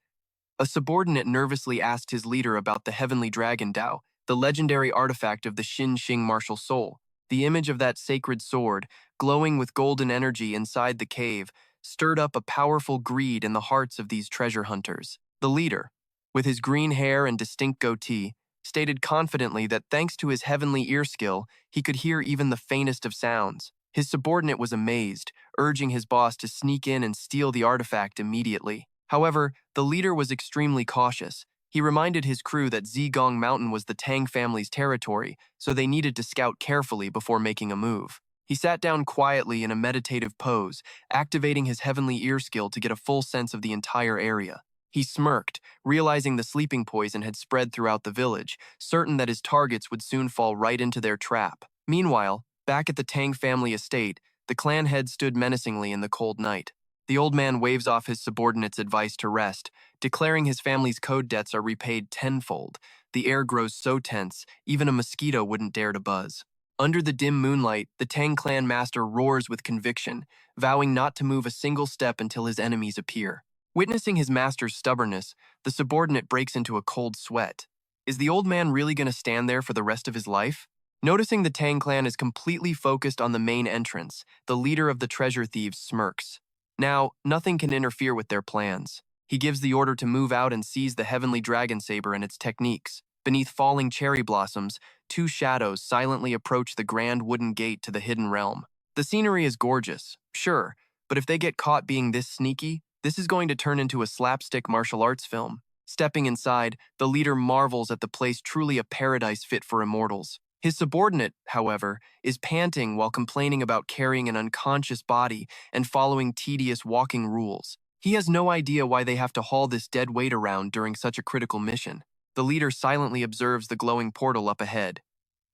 Speaker 1: A subordinate nervously asked his leader about the Heavenly Dragon Dao, the legendary artifact of the Xin Xing martial soul. The image of that sacred sword, glowing with golden energy inside the cave, stirred up a powerful greed in the hearts of these treasure hunters. The leader, with his green hair and distinct goatee, stated confidently that thanks to his heavenly ear skill, he could hear even the faintest of sounds. His subordinate was amazed, urging his boss to sneak in and steal the artifact immediately. However, the leader was extremely cautious. He reminded his crew that Zigong Mountain was the Tang family's territory, so they needed to scout carefully before making a move. He sat down quietly in a meditative pose, activating his heavenly ear skill to get a full sense of the entire area. He smirked, realizing the sleeping poison had spread throughout the village, certain that his targets would soon fall right into their trap. Meanwhile, back at the Tang family estate, the clan head stood menacingly in the cold night. The old man waves off his subordinate's advice to rest, declaring his family's code debts are repaid tenfold. The air grows so tense, even a mosquito wouldn't dare to buzz. Under the dim moonlight, the Tang clan master roars with conviction, vowing not to move a single step until his enemies appear. Witnessing his master's stubbornness, the subordinate breaks into a cold sweat. Is the old man really going to stand there for the rest of his life? Noticing the Tang clan is completely focused on the main entrance, the leader of the treasure thieves smirks. Now, nothing can interfere with their plans. He gives the order to move out and seize the heavenly dragon saber and its techniques. Beneath falling cherry blossoms, two shadows silently approach the grand wooden gate to the hidden realm. The scenery is gorgeous, sure, but if they get caught being this sneaky, this is going to turn into a slapstick martial arts film. Stepping inside, the leader marvels at the place, truly a paradise fit for immortals. His subordinate, however, is panting while complaining about carrying an unconscious body and following tedious walking rules. He has no idea why they have to haul this dead weight around during such a critical mission. The leader silently observes the glowing portal up ahead.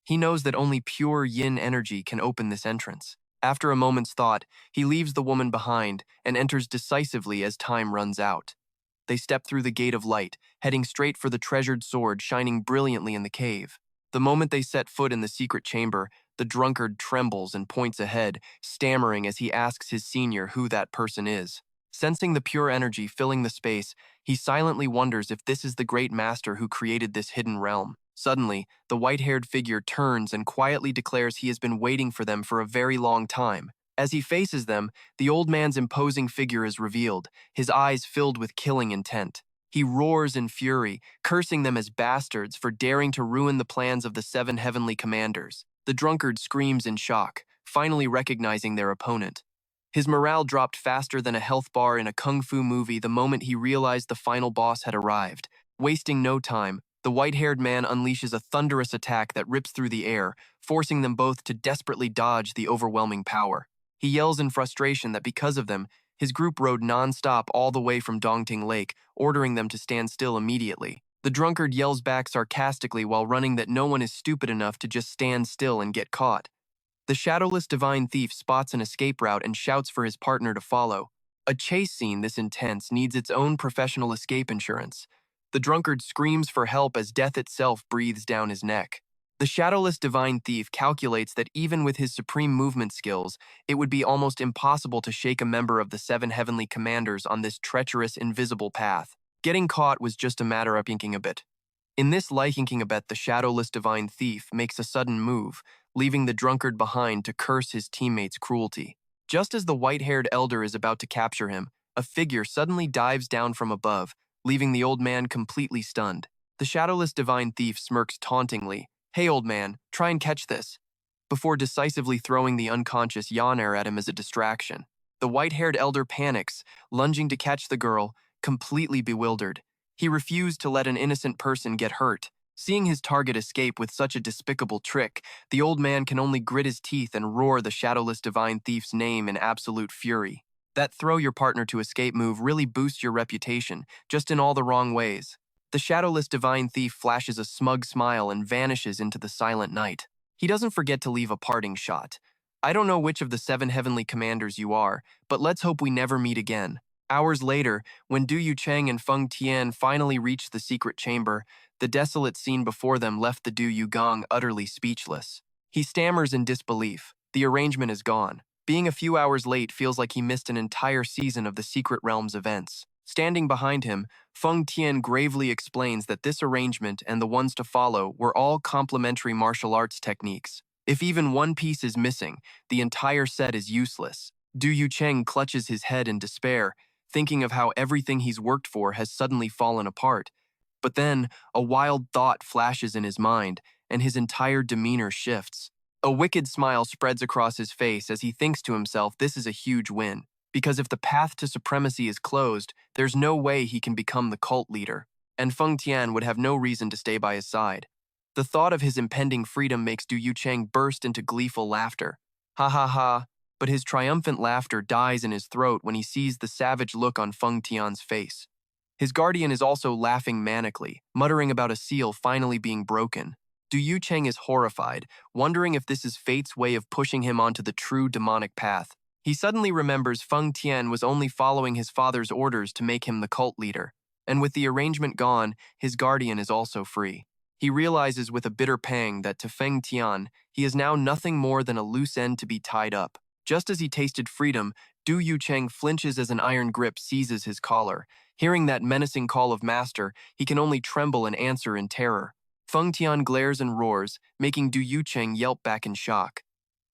Speaker 1: He knows that only pure yin energy can open this entrance. After a moment's thought, he leaves the woman behind and enters decisively as time runs out. They step through the gate of light, heading straight for the treasured sword shining brilliantly in the cave. The moment they set foot in the secret chamber, the drunkard trembles and points ahead, stammering as he asks his senior who that person is. Sensing the pure energy filling the space, he silently wonders if this is the great master who created this hidden realm. Suddenly, the white-haired figure turns and quietly declares he has been waiting for them for a very long time. As he faces them, the old man's imposing figure is revealed, his eyes filled with killing intent. He roars in fury, cursing them as bastards for daring to ruin the plans of the 7 heavenly commanders. The drunkard screams in shock, finally recognizing their opponent. His morale dropped faster than a health bar in a kung fu movie the moment he realized the final boss had arrived. Wasting no time, the white-haired man unleashes a thunderous attack that rips through the air, forcing them both to desperately dodge the overwhelming power. He yells in frustration that because of them, his group rode non-stop all the way from Dongting Lake, ordering them to stand still immediately. The drunkard yells back sarcastically while running that no one is stupid enough to just stand still and get caught. The shadowless divine thief spots an escape route and shouts for his partner to follow. A chase scene this intense needs its own professional escape insurance. The drunkard screams for help as death itself breathes down his neck. The shadowless divine thief calculates that even with his supreme movement skills, it would be almost impossible to shake a member of the 7 heavenly commanders on this treacherous, invisible path. Getting caught was just a matter of inking a bit. In this inking a bit, the shadowless divine thief makes a sudden move, leaving the drunkard behind to curse his teammates' cruelty. Just as the white-haired elder is about to capture him, a figure suddenly dives down from above, leaving the old man completely stunned. The shadowless divine thief smirks tauntingly. "Hey, old man, try and catch this," before decisively throwing the unconscious Yawner at him as a distraction. The white-haired elder panics, lunging to catch the girl, completely bewildered. He refused to let an innocent person get hurt. Seeing his target escape with such a despicable trick, the old man can only grit his teeth and roar the shadowless divine thief's name in absolute fury. That throw your partner to escape move really boosts your reputation, just in all the wrong ways. The shadowless divine thief flashes a smug smile and vanishes into the silent night. He doesn't forget to leave a parting shot. "I don't know which of the 7 heavenly commanders you are, but let's hope we never meet again." Hours later, when Du Yucheng and Feng Tian finally reached the secret chamber, the desolate scene before them left the Du Yugang utterly speechless. He stammers in disbelief. The arrangement is gone. Being a few hours late feels like he missed an entire season of the Secret Realm's events. Standing behind him, Feng Tian gravely explains that this arrangement and the ones to follow were all complementary martial arts techniques. If even one piece is missing, the entire set is useless. Du Yucheng clutches his head in despair, thinking of how everything he's worked for has suddenly fallen apart. But then, a wild thought flashes in his mind, and his entire demeanor shifts. A wicked smile spreads across his face as he thinks to himself this is a huge win. Because if the path to supremacy is closed, there's no way he can become the cult leader, and Feng Tian would have no reason to stay by his side. The thought of his impending freedom makes Du Yucheng burst into gleeful laughter. Ha ha ha, but his triumphant laughter dies in his throat when he sees the savage look on Feng Tian's face. His guardian is also laughing manically, muttering about a seal finally being broken. Du Yucheng is horrified, wondering if this is fate's way of pushing him onto the true demonic path. He suddenly remembers Feng Tian was only following his father's orders to make him the cult leader, and with the arrangement gone, his guardian is also free. He realizes with a bitter pang that to Feng Tian, he is now nothing more than a loose end to be tied up. Just as he tasted freedom, Du Yucheng flinches as an iron grip seizes his collar. Hearing that menacing call of master, he can only tremble and answer in terror. Feng Tian glares and roars, making Du Yucheng yelp back in shock.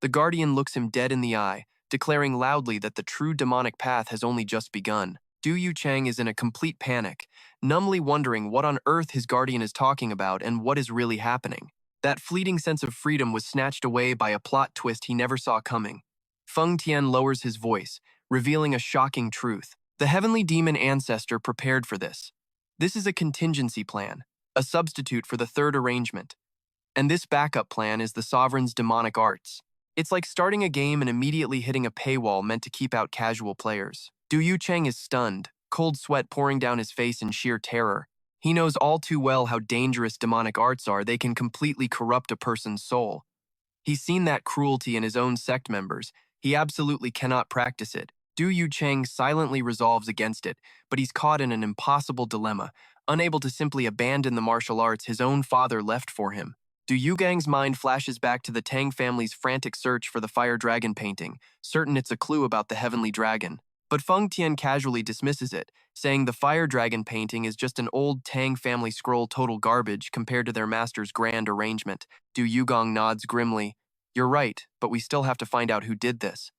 Speaker 1: The guardian looks him dead in the eye, declaring loudly that the true demonic path has only just begun. Du Yucheng is in a complete panic, numbly wondering what on earth his guardian is talking about and what is really happening. That fleeting sense of freedom was snatched away by a plot twist he never saw coming. Feng Tian lowers his voice, revealing a shocking truth. The Heavenly Demon ancestor prepared for this. This is a contingency plan, a substitute for the third arrangement. And this backup plan is the Sovereign's demonic arts. It's like starting a game and immediately hitting a paywall meant to keep out casual players. Du Yucheng is stunned, cold sweat pouring down his face in sheer terror. He knows all too well how dangerous demonic arts are. They can completely corrupt a person's soul. He's seen that cruelty in his own sect members. He absolutely cannot practice it. Du Yucheng silently resolves against it, but he's caught in an impossible dilemma, unable to simply abandon the martial arts his own father left for him. Du Yugang's mind flashes back to the Tang family's frantic search for the fire dragon painting, certain it's a clue about the heavenly dragon. But Feng Tian casually dismisses it, saying the fire dragon painting is just an old Tang family scroll total garbage compared to their master's grand arrangement. Du Yugang nods grimly. You're right, but we still have to find out who did this.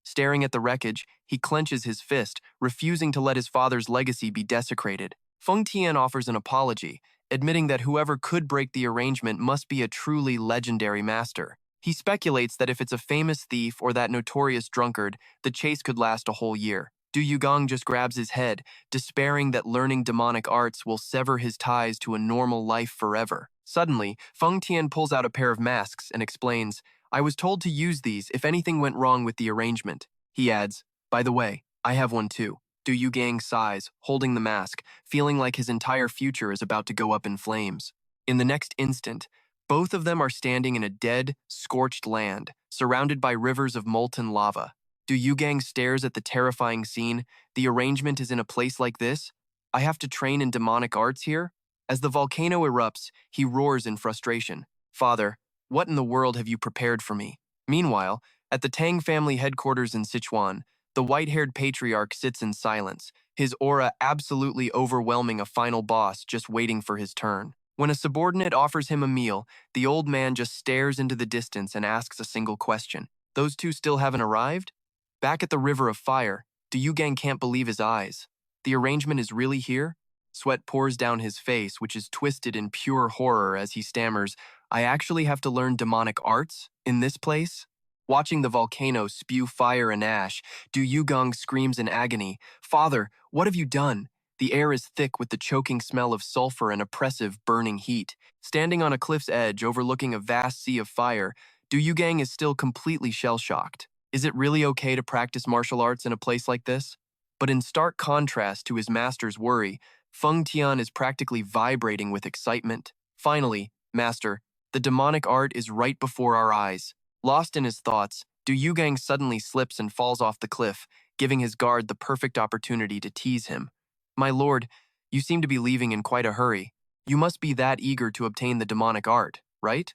Speaker 1: Staring at the wreckage, he clenches his fist, refusing to let his father's legacy be desecrated. Feng Tian offers an apology, admitting that whoever could break the arrangement must be a truly legendary master. He speculates that if it's a famous thief or that notorious drunkard, the chase could last a whole year. Du Yugang just grabs his head, despairing that learning demonic arts will sever his ties to a normal life forever. Suddenly, Feng Tian pulls out a pair of masks and explains, I was told to use these if anything went wrong with the arrangement. He adds, by the way, I have one too. Du Yugang sighs, holding the mask, feeling like his entire future is about to go up in flames. In the next instant, both of them are standing in a dead, scorched land, surrounded by rivers of molten lava. Du Yugang stares at the terrifying scene. The arrangement is in a place like this? I have to train in demonic arts here? As the volcano erupts, he roars in frustration. Father, what in the world have you prepared for me? Meanwhile, at the Tang family headquarters in Sichuan, the white-haired patriarch sits in silence, his aura absolutely overwhelming a final boss just waiting for his turn. When a subordinate offers him a meal, the old man just stares into the distance and asks a single question. Those two still haven't arrived? Back at the River of Fire, Du Yugang can't believe his eyes. The arrangement is really here? Sweat pours down his face, which is twisted in pure horror as he stammers, I actually have to learn demonic arts? In this place? Watching the volcano spew fire and ash, Du Yugang screams in agony, Father, what have you done? The air is thick with the choking smell of sulfur and oppressive, burning heat. Standing on a cliff's edge overlooking a vast sea of fire, Du Yugang is still completely shell-shocked. Is it really okay to practice martial arts in a place like this? But in stark contrast to his master's worry, Feng Tian is practically vibrating with excitement. Finally, Master, the demonic art is right before our eyes. Lost in his thoughts, Du Yugang suddenly slips and falls off the cliff, giving his guard the perfect opportunity to tease him. My lord, you seem to be leaving in quite a hurry. You must be that eager to obtain the demonic art, right?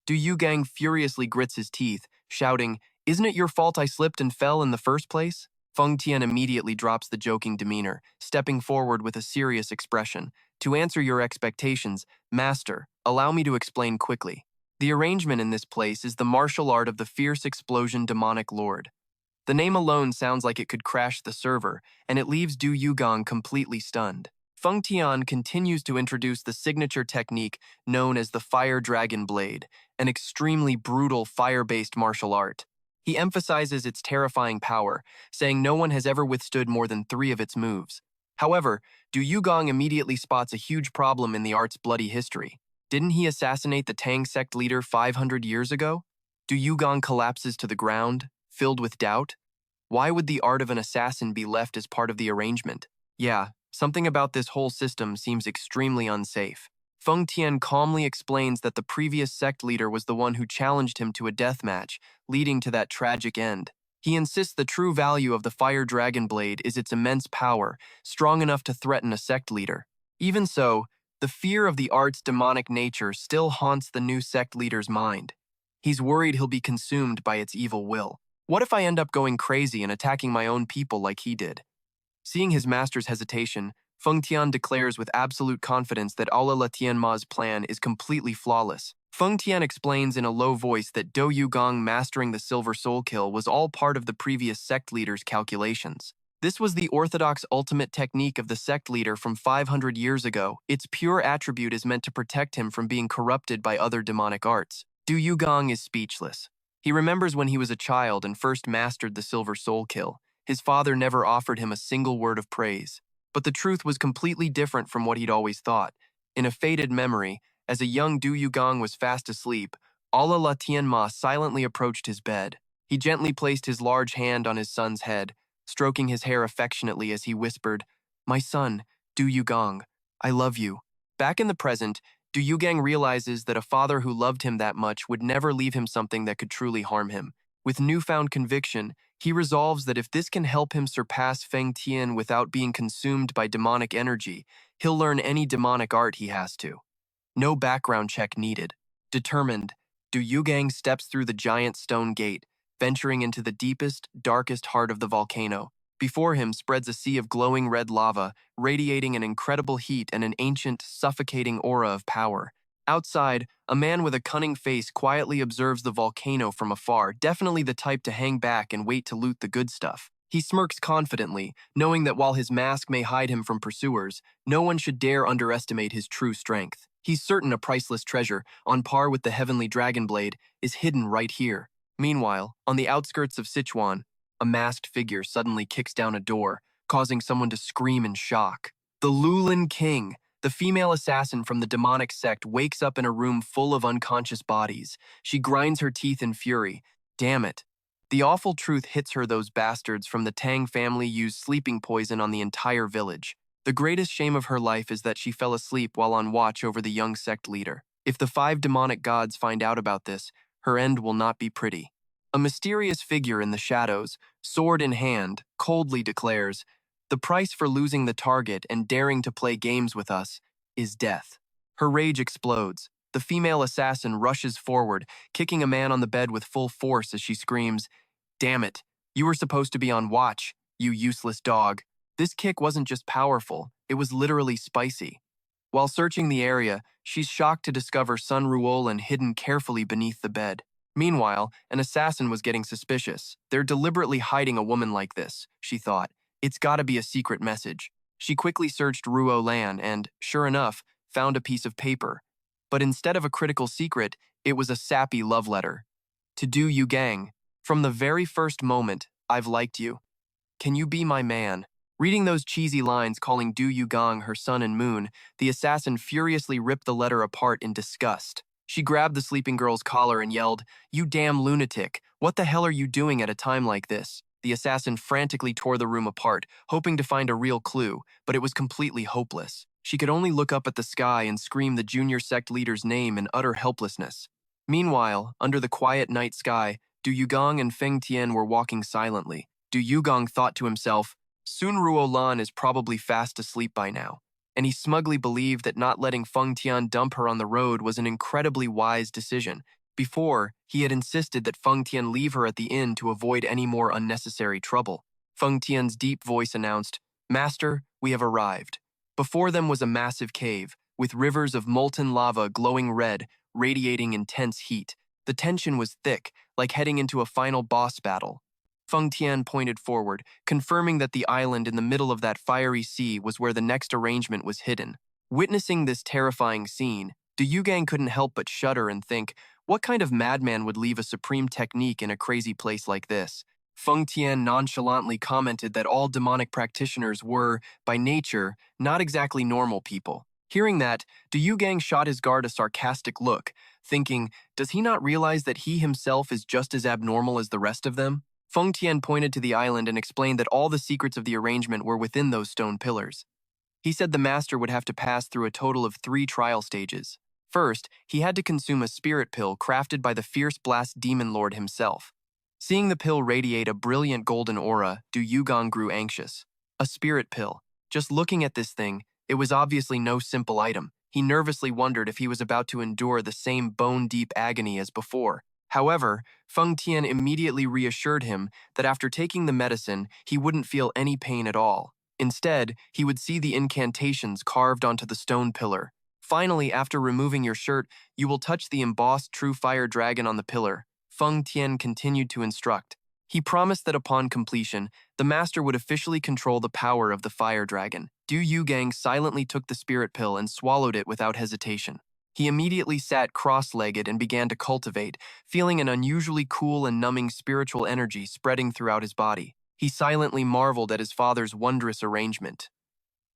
Speaker 1: Du Yugang furiously grits his teeth, shouting, Isn't it your fault I slipped and fell in the first place? Feng Tian immediately drops the joking demeanor, stepping forward with a serious expression. To answer your expectations, Master, allow me to explain quickly. The arrangement in this place is the martial art of the fierce explosion demonic lord. The name alone sounds like it could crash the server, and it leaves Du Yugang completely stunned. Feng Tian continues to introduce the signature technique known as the Fire Dragon Blade, an extremely brutal fire-based martial art. He emphasizes its terrifying power, saying no one has ever withstood more than 3 of its moves. However, Du Yugang immediately spots a huge problem in the art's bloody history. Didn't he assassinate the Tang sect leader 500 years ago? Du Yugang collapses to the ground, filled with doubt. Why would the art of an assassin be left as part of the arrangement? Yeah, something about this whole system seems extremely unsafe. Feng Tian calmly explains that the previous sect leader was the one who challenged him to a death match, leading to that tragic end. He insists the true value of the Fire Dragon Blade is its immense power, strong enough to threaten a sect leader. Even so, the fear of the art's demonic nature still haunts the new sect leader's mind. He's worried he'll be consumed by its evil will. What if I end up going crazy and attacking my own people like he did? Seeing his master's hesitation, Feng Tian declares with absolute confidence that Aula Tianma's plan is completely flawless. Feng Tian explains in a low voice that Do Yugang mastering the Silver Soul Kill was all part of the previous sect leader's calculations. This was the orthodox ultimate technique of the sect leader from 500 years ago. Its pure attribute is meant to protect him from being corrupted by other demonic arts. Du Yugang is speechless. He remembers when he was a child and first mastered the Silver Soul Kill. His father never offered him a single word of praise. But the truth was completely different from what he'd always thought. In a faded memory, as a young Du Yugang was fast asleep, Aula Tianma silently approached his bed. He gently placed his large hand on his son's head, stroking his hair affectionately as he whispered, "My son, Du Yugang, I love you." Back in the present, Du Yugang realizes that a father who loved him that much would never leave him something that could truly harm him. With newfound conviction, he resolves that if this can help him surpass Feng Tian without being consumed by demonic energy, he'll learn any demonic art he has to. No background check needed. Determined, Du Yugang steps through the giant stone gate, venturing into the deepest, darkest heart of the volcano. Before him spreads a sea of glowing red lava, radiating an incredible heat and an ancient, suffocating aura of power. Outside, a man with a cunning face quietly observes the volcano from afar, definitely the type to hang back and wait to loot the good stuff. He smirks confidently, knowing that while his mask may hide him from pursuers, no one should dare underestimate his true strength. He's certain a priceless treasure, on par with the Heavenly Dragon Blade, is hidden right here. Meanwhile, on the outskirts of Sichuan, a masked figure suddenly kicks down a door, causing someone to scream in shock. The Lulin King, the female assassin from the demonic sect, wakes up in a room full of unconscious bodies. She grinds her teeth in fury. Damn it. The awful truth hits her those bastards from the Tang family used sleeping poison on the entire village. The greatest shame of her life is that she fell asleep while on watch over the young sect leader. If the 5 demonic gods find out about this, her end will not be pretty. A mysterious figure in the shadows, sword in hand, coldly declares, "The price for losing the target and daring to play games with us is death." Her rage explodes. The female assassin rushes forward, kicking a man on the bed with full force as she screams, "Damn it, you were supposed to be on watch, you useless dog." This kick wasn't just powerful, it was literally spicy. While searching the area, she's shocked to discover Sun Ruolan hidden carefully beneath the bed. Meanwhile, an assassin was getting suspicious. They're deliberately hiding a woman like this, she thought. It's gotta be a secret message. She quickly searched Ruo Lan and, sure enough, found a piece of paper. But instead of a critical secret, it was a sappy love letter. To Du Yugang, from the very first moment, I've liked you. Can you be my man? Reading those cheesy lines calling Du Yugang her sun and moon, the assassin furiously ripped the letter apart in disgust. She grabbed the sleeping girl's collar and yelled, "You damn lunatic! What the hell are you doing at a time like this?" The assassin frantically tore the room apart, hoping to find a real clue, but it was completely hopeless. She could only look up at the sky and scream the junior sect leader's name in utter helplessness. Meanwhile, under the quiet night sky, Du Yugang and Feng Tian were walking silently. Du Yugang thought to himself, Sun Ruolan is probably fast asleep by now, and he smugly believed that not letting Feng Tian dump her on the road was an incredibly wise decision. Before, he had insisted that Feng Tian leave her at the inn to avoid any more unnecessary trouble. Feng Tian's deep voice announced, "Master, we have arrived." Before them was a massive cave, with rivers of molten lava glowing red, radiating intense heat. The tension was thick, like heading into a final boss battle. Feng Tian pointed forward, confirming that the island in the middle of that fiery sea was where the next arrangement was hidden. Witnessing this terrifying scene, Du Yugang couldn't help but shudder and think, what kind of madman would leave a supreme technique in a crazy place like this? Feng Tian nonchalantly commented that all demonic practitioners were, by nature, not exactly normal people. Hearing that, Du Yugang shot his guard a sarcastic look, thinking, does he not realize that he himself is just as abnormal as the rest of them? Feng Tian pointed to the island and explained that all the secrets of the arrangement were within those stone pillars. He said the master would have to pass through a total of 3 trial stages. First, he had to consume a spirit pill crafted by the fierce blast demon lord himself. Seeing the pill radiate a brilliant golden aura, Du Yugang grew anxious. A spirit pill. Just looking at this thing, it was obviously no simple item. He nervously wondered if he was about to endure the same bone-deep agony as before. However, Feng Tian immediately reassured him that after taking the medicine, he wouldn't feel any pain at all. Instead, he would see the incantations carved onto the stone pillar. Finally, after removing your shirt, you will touch the embossed true fire dragon on the pillar. Feng Tian continued to instruct. He promised that upon completion, the master would officially control the power of the fire dragon. Du Yugang silently took the spirit pill and swallowed it without hesitation. He immediately sat cross-legged and began to cultivate, feeling an unusually cool and numbing spiritual energy spreading throughout his body. He silently marveled at his father's wondrous arrangement.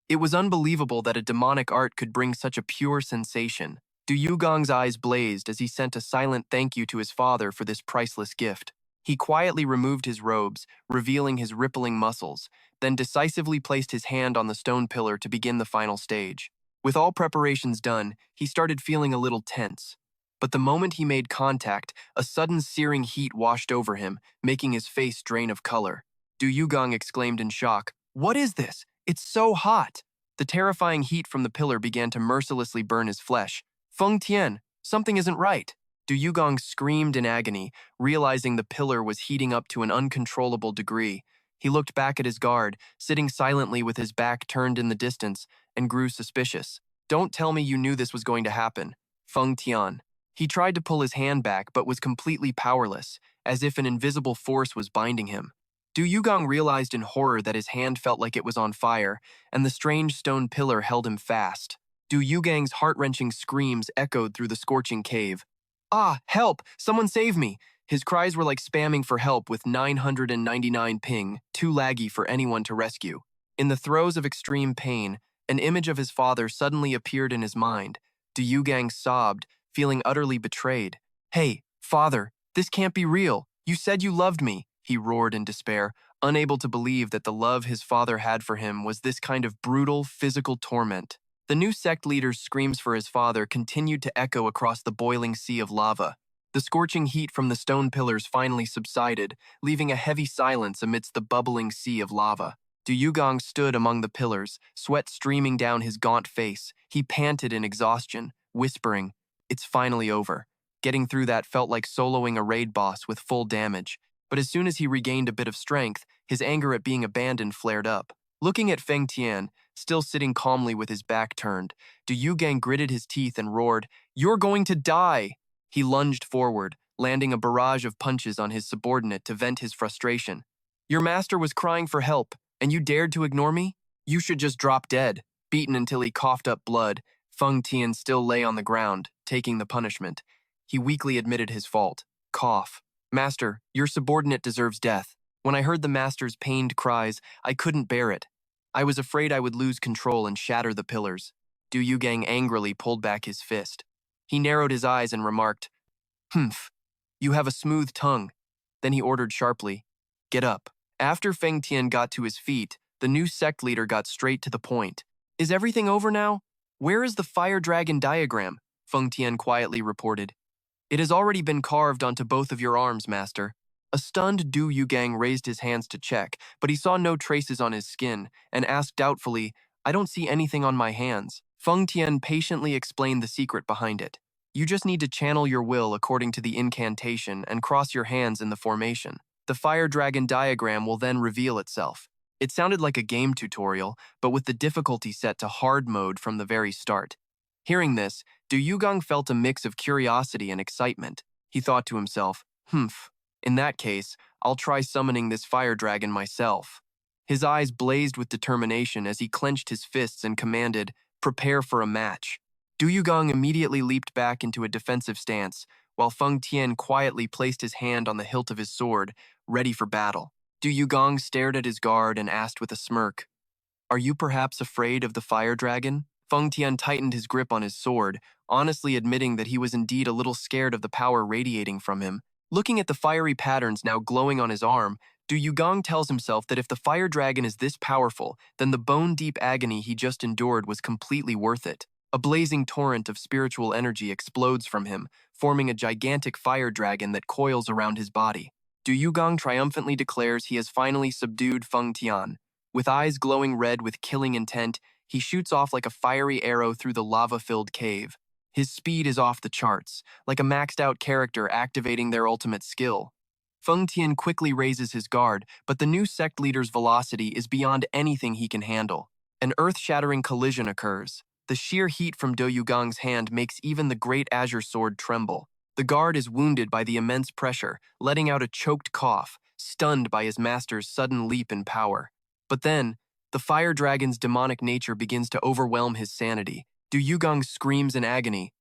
Speaker 1: It was unbelievable that a demonic art could bring such a pure sensation. Du Yugang's eyes blazed as he sent a silent thank you to his father for this priceless gift. He quietly removed his robes, revealing his rippling muscles, then decisively placed his hand on the stone pillar to begin the final stage. With all preparations done, he started feeling a little tense. But the moment he made contact, a sudden searing heat washed over him, making his face drain of color. Du Yugang exclaimed in shock, "What is this? It's so hot!" The terrifying heat from the pillar began to mercilessly burn his flesh. "Feng Tian, something isn't right." Du Yugang screamed in agony, realizing the pillar was heating up to an uncontrollable degree. He looked back at his guard, sitting silently with his back turned in the distance, and grew suspicious. "Don't tell me you knew this was going to happen." Feng Tian. He tried to pull his hand back but was completely powerless, as if an invisible force was binding him. Du Yugang realized in horror that his hand felt like it was on fire, and the strange stone pillar held him fast. Du Yugang's heart-wrenching screams echoed through the scorching cave. "Ah, help! Someone save me!" His cries were like spamming for help with 999 ping, too laggy for anyone to rescue. In the throes of extreme pain, an image of his father suddenly appeared in his mind. Du Yugang sobbed, feeling utterly betrayed. "Hey, father, this can't be real. You said you loved me," he roared in despair, unable to believe that the love his father had for him was this kind of brutal, physical torment. The new sect leader's screams for his father continued to echo across the boiling sea of lava. The scorching heat from the stone pillars finally subsided, leaving a heavy silence amidst the bubbling sea of lava. Du Yugang stood among the pillars, sweat streaming down his gaunt face. He panted in exhaustion, whispering, "It's finally over." Getting through that felt like soloing a raid boss with full damage. But as soon as he regained a bit of strength, his anger at being abandoned flared up. Looking at Feng Tian, still sitting calmly with his back turned, Du Yugang gritted his teeth and roared, "You're going to die!" He lunged forward, landing a barrage of punches on his subordinate to vent his frustration. "Your master was crying for help, and you dared to ignore me? You should just drop dead." Beaten until he coughed up blood, Feng Tian still lay on the ground, taking the punishment. He weakly admitted his fault. Cough. "Master, your subordinate deserves death. When I heard the master's pained cries, I couldn't bear it. I was afraid I would lose control and shatter the pillars." Du Yugang angrily pulled back his fist. He narrowed his eyes and remarked, "Humph, you have a smooth tongue." Then he ordered sharply, "Get up." After Feng Tian got to his feet, the new sect leader got straight to the point. "Is everything over now? Where is the fire dragon diagram?" Feng Tian quietly reported. "It has already been carved onto both of your arms, master." A stunned Du Yugang raised his hands to check, but he saw no traces on his skin, and asked doubtfully, "I don't see anything on my hands." Feng Tian patiently explained the secret behind it. "You just need to channel your will according to the incantation and cross your hands in the formation." The fire dragon diagram will then reveal itself. It sounded like a game tutorial, but with the difficulty set to hard mode from the very start. Hearing this, Du Yugang felt a mix of curiosity and excitement. He thought to himself, in that case, I'll try summoning this fire dragon myself. His eyes blazed with determination as he clenched his fists and commanded, "Prepare for a match." Du Yugang immediately leaped back into a defensive stance, while Feng Tian quietly placed his hand on the hilt of his sword, ready for battle. Du Yugang stared at his guard and asked with a smirk, "Are you perhaps afraid of the fire dragon?" Feng Tian tightened his grip on his sword, honestly admitting that he was indeed a little scared of the power radiating from him. Looking at the fiery patterns now glowing on his arm, Du Yugang tells himself that if the fire dragon is this powerful, then the bone-deep agony he just endured was completely worth it. A blazing torrent of spiritual energy explodes from him, forming a gigantic fire dragon that coils around his body. Du Yugang triumphantly declares he has finally subdued Feng Tian. With eyes glowing red with killing intent, he shoots off like a fiery arrow through the lava-filled cave. His speed is off the charts, like a maxed-out character activating their ultimate skill. Feng Tian quickly raises his guard, but the new sect leader's velocity is beyond anything he can handle. An earth-shattering collision occurs. The sheer heat from Do Yugang's hand makes even the great azure sword tremble. The guard is wounded by the immense pressure, letting out a choked cough, stunned by his master's sudden leap in power. But then, the fire dragon's demonic nature begins to overwhelm his sanity. Du Yugang screams in agony.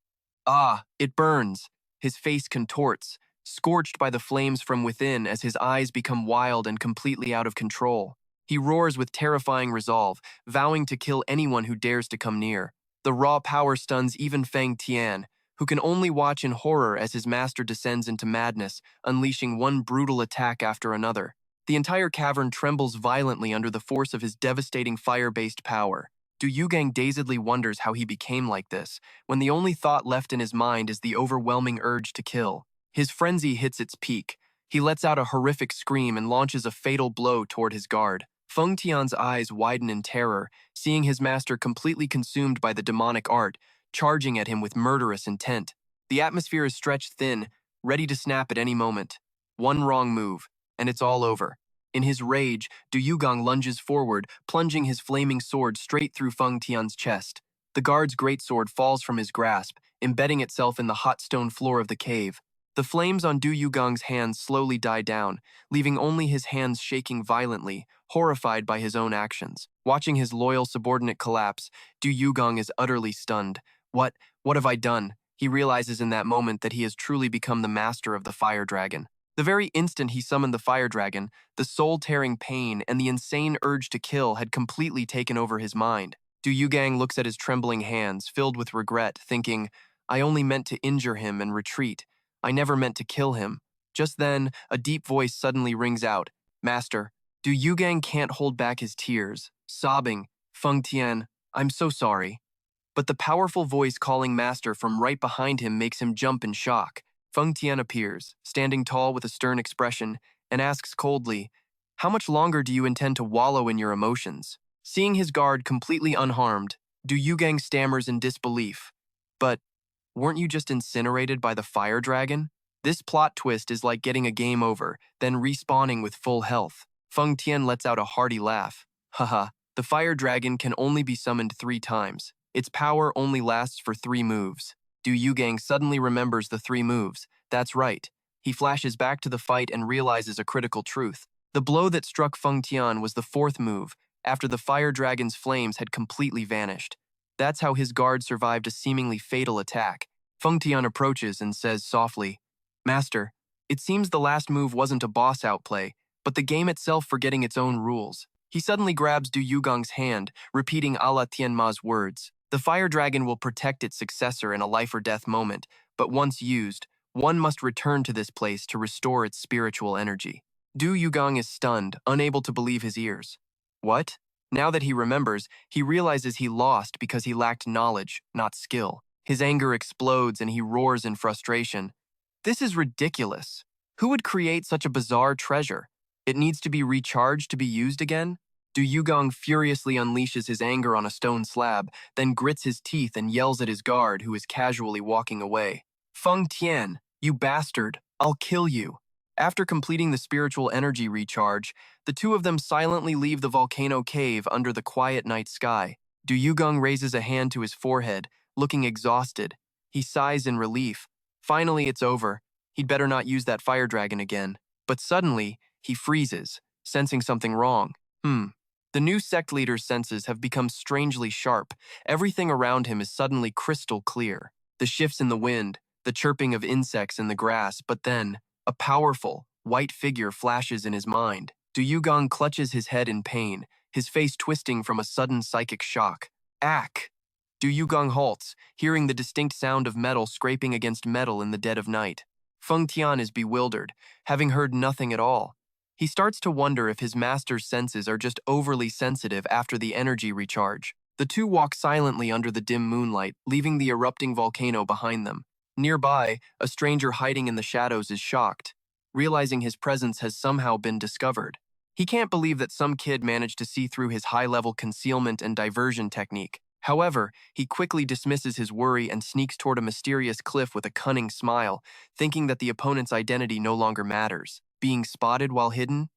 Speaker 1: "Ah, it burns!" His face contorts, scorched by the flames from within as his eyes become wild and completely out of control. He roars with terrifying resolve, vowing to kill anyone who dares to come near. The raw power stuns even Feng Tian, who can only watch in horror as his master descends into madness, unleashing one brutal attack after another. The entire cavern trembles violently under the force of his devastating fire-based power. Du Yugang dazedly wonders how he became like this, when the only thought left in his mind is the overwhelming urge to kill. His frenzy hits its peak. He lets out a horrific scream and launches a fatal blow toward his guard. Feng Tian's eyes widen in terror, seeing his master completely consumed by the demonic art, charging at him with murderous intent. The atmosphere is stretched thin, ready to snap at any moment. One wrong move, and it's all over. In his rage, Du Yugang lunges forward, plunging his flaming sword straight through Feng Tian's chest. The guard's greatsword falls from his grasp, embedding itself in the hot stone floor of the cave. The flames on Du Yugang's hands slowly die down, leaving only his hands shaking violently, horrified by his own actions. Watching his loyal subordinate collapse, Du Yugang is utterly stunned. What have I done? He realizes in that moment that he has truly become the master of the fire dragon. The very instant he summoned the fire dragon, the soul-tearing pain and the insane urge to kill had completely taken over his mind. Du Yugang looks at his trembling hands, filled with regret, thinking, "I only meant to injure him and retreat. I never meant to kill him." Just then, a deep voice suddenly rings out, "Master." Du Yugang can't hold back his tears, sobbing, "Feng Tian, I'm so sorry." But the powerful voice calling Master from right behind him makes him jump in shock. Feng Tian appears, standing tall with a stern expression, and asks coldly, "How much longer do you intend to wallow in your emotions?" Seeing his guard completely unharmed, Du Yugang stammers in disbelief. "But weren't you just incinerated by the fire dragon?" This plot twist is like getting a game over, then respawning with full health. Feng Tian lets out a hearty laugh. "Haha, the fire dragon can only be summoned 3 times. Its power only lasts for 3 moves. Du Yugang suddenly remembers the 3 moves. That's right. He flashes back to the fight and realizes a critical truth. The blow that struck Feng Tian was the 4th move, after the fire dragon's flames had completely vanished. That's how his guard survived a seemingly fatal attack. Feng Tian approaches and says softly, "Master, it seems the last move wasn't a boss outplay, but the game itself forgetting its own rules." He suddenly grabs Du Yugang's hand, repeating Allah Tianma's words. The fire dragon will protect its successor in a life-or-death moment, but once used, one must return to this place to restore its spiritual energy. Du Yugang is stunned, unable to believe his ears. What? Now that he remembers, he realizes he lost because he lacked knowledge, not skill. His anger explodes and he roars in frustration. "This is ridiculous. Who would create such a bizarre treasure? It needs to be recharged to be used again?" Du Yugang furiously unleashes his anger on a stone slab, then grits his teeth and yells at his guard, who is casually walking away. "Feng Tian, you bastard, I'll kill you." After completing the spiritual energy recharge, the two of them silently leave the volcano cave under the quiet night sky. Du Yugang raises a hand to his forehead, looking exhausted. He sighs in relief. Finally, it's over. He'd better not use that fire dragon again. But suddenly, he freezes, sensing something wrong. The new sect leader's senses have become strangely sharp. Everything around him is suddenly crystal clear. The shifts in the wind, the chirping of insects in the grass, but then, a powerful, white figure flashes in his mind. Du Yugang clutches his head in pain, his face twisting from a sudden psychic shock. Ack! Du Yugang halts, hearing the distinct sound of metal scraping against metal in the dead of night. Feng Tian is bewildered, having heard nothing at all. He starts to wonder if his master's senses are just overly sensitive after the energy recharge. The two walk silently under the dim moonlight, leaving the erupting volcano behind them. Nearby, a stranger hiding in the shadows is shocked, realizing his presence has somehow been discovered. He can't believe that some kid managed to see through his high-level concealment and diversion technique. However, he quickly dismisses his worry and sneaks toward a mysterious cliff with a cunning smile, thinking that the opponent's identity no longer matters. Being spotted while hidden?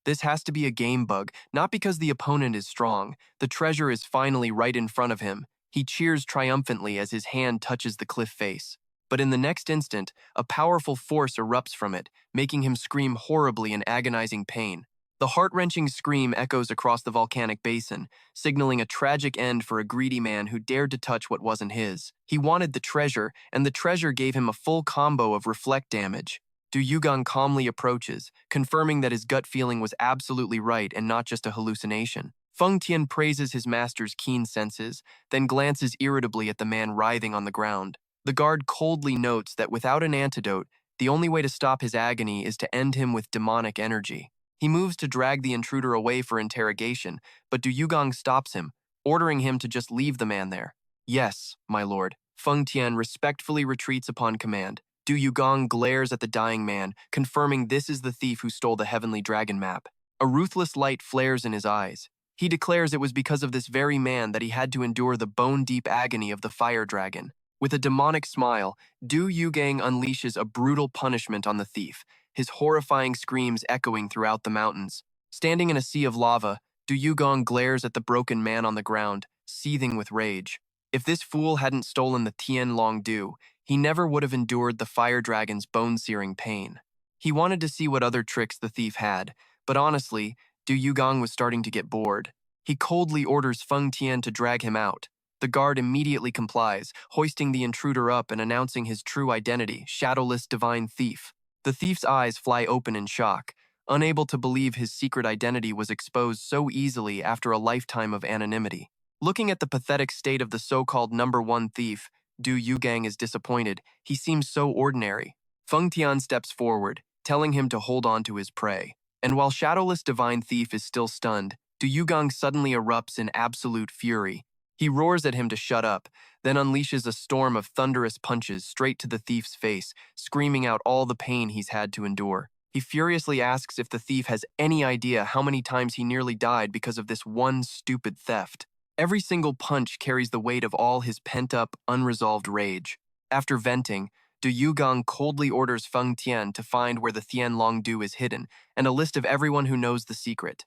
Speaker 1: This has to be a game bug, not because the opponent is strong. The treasure is finally right in front of him. He cheers triumphantly as his hand touches the cliff face. But in the next instant, a powerful force erupts from it, making him scream horribly in agonizing pain. The heart-wrenching scream echoes across the volcanic basin, signaling a tragic end for a greedy man who dared to touch what wasn't his. He wanted the treasure, and the treasure gave him a full combo of reflect damage. Du Yugang calmly approaches, confirming that his gut feeling was absolutely right and not just a hallucination. Feng Tian praises his master's keen senses, then glances irritably at the man writhing on the ground. The guard coldly notes that without an antidote, the only way to stop his agony is to end him with demonic energy. He moves to drag the intruder away for interrogation, but Du Yugang stops him, ordering him to just leave the man there. Yes, my lord. Feng Tian respectfully retreats upon command. Du Yugang glares at the dying man, confirming this is the thief who stole the Heavenly Dragon map. A ruthless light flares in his eyes. He declares it was because of this very man that he had to endure the bone-deep agony of the fire dragon. With a demonic smile, Du Yugang unleashes a brutal punishment on the thief, his horrifying screams echoing throughout the mountains. Standing in a sea of lava, Du Yugang glares at the broken man on the ground, seething with rage. If this fool hadn't stolen the Tian Long Du, he never would have endured the fire dragon's bone-searing pain. He wanted to see what other tricks the thief had, but honestly, Du Yugang was starting to get bored. He coldly orders Feng Tian to drag him out. The guard immediately complies, hoisting the intruder up and announcing his true identity, Shadowless Divine Thief. The thief's eyes fly open in shock, unable to believe his secret identity was exposed so easily after a lifetime of anonymity. Looking at the pathetic state of the so-called number one thief, Du Yugang is disappointed. He seems so ordinary. Feng Tian steps forward, telling him to hold on to his prey. And while Shadowless Divine Thief is still stunned, Du Yugang suddenly erupts in absolute fury. He roars at him to shut up, then unleashes a storm of thunderous punches straight to the thief's face, screaming out all the pain he's had to endure. He furiously asks if the thief has any idea how many times he nearly died because of this one stupid theft. Every single punch carries the weight of all his pent-up, unresolved rage. After venting, Du Yugang coldly orders Feng Tian to find where the Tian Long Du is hidden, and a list of everyone who knows the secret.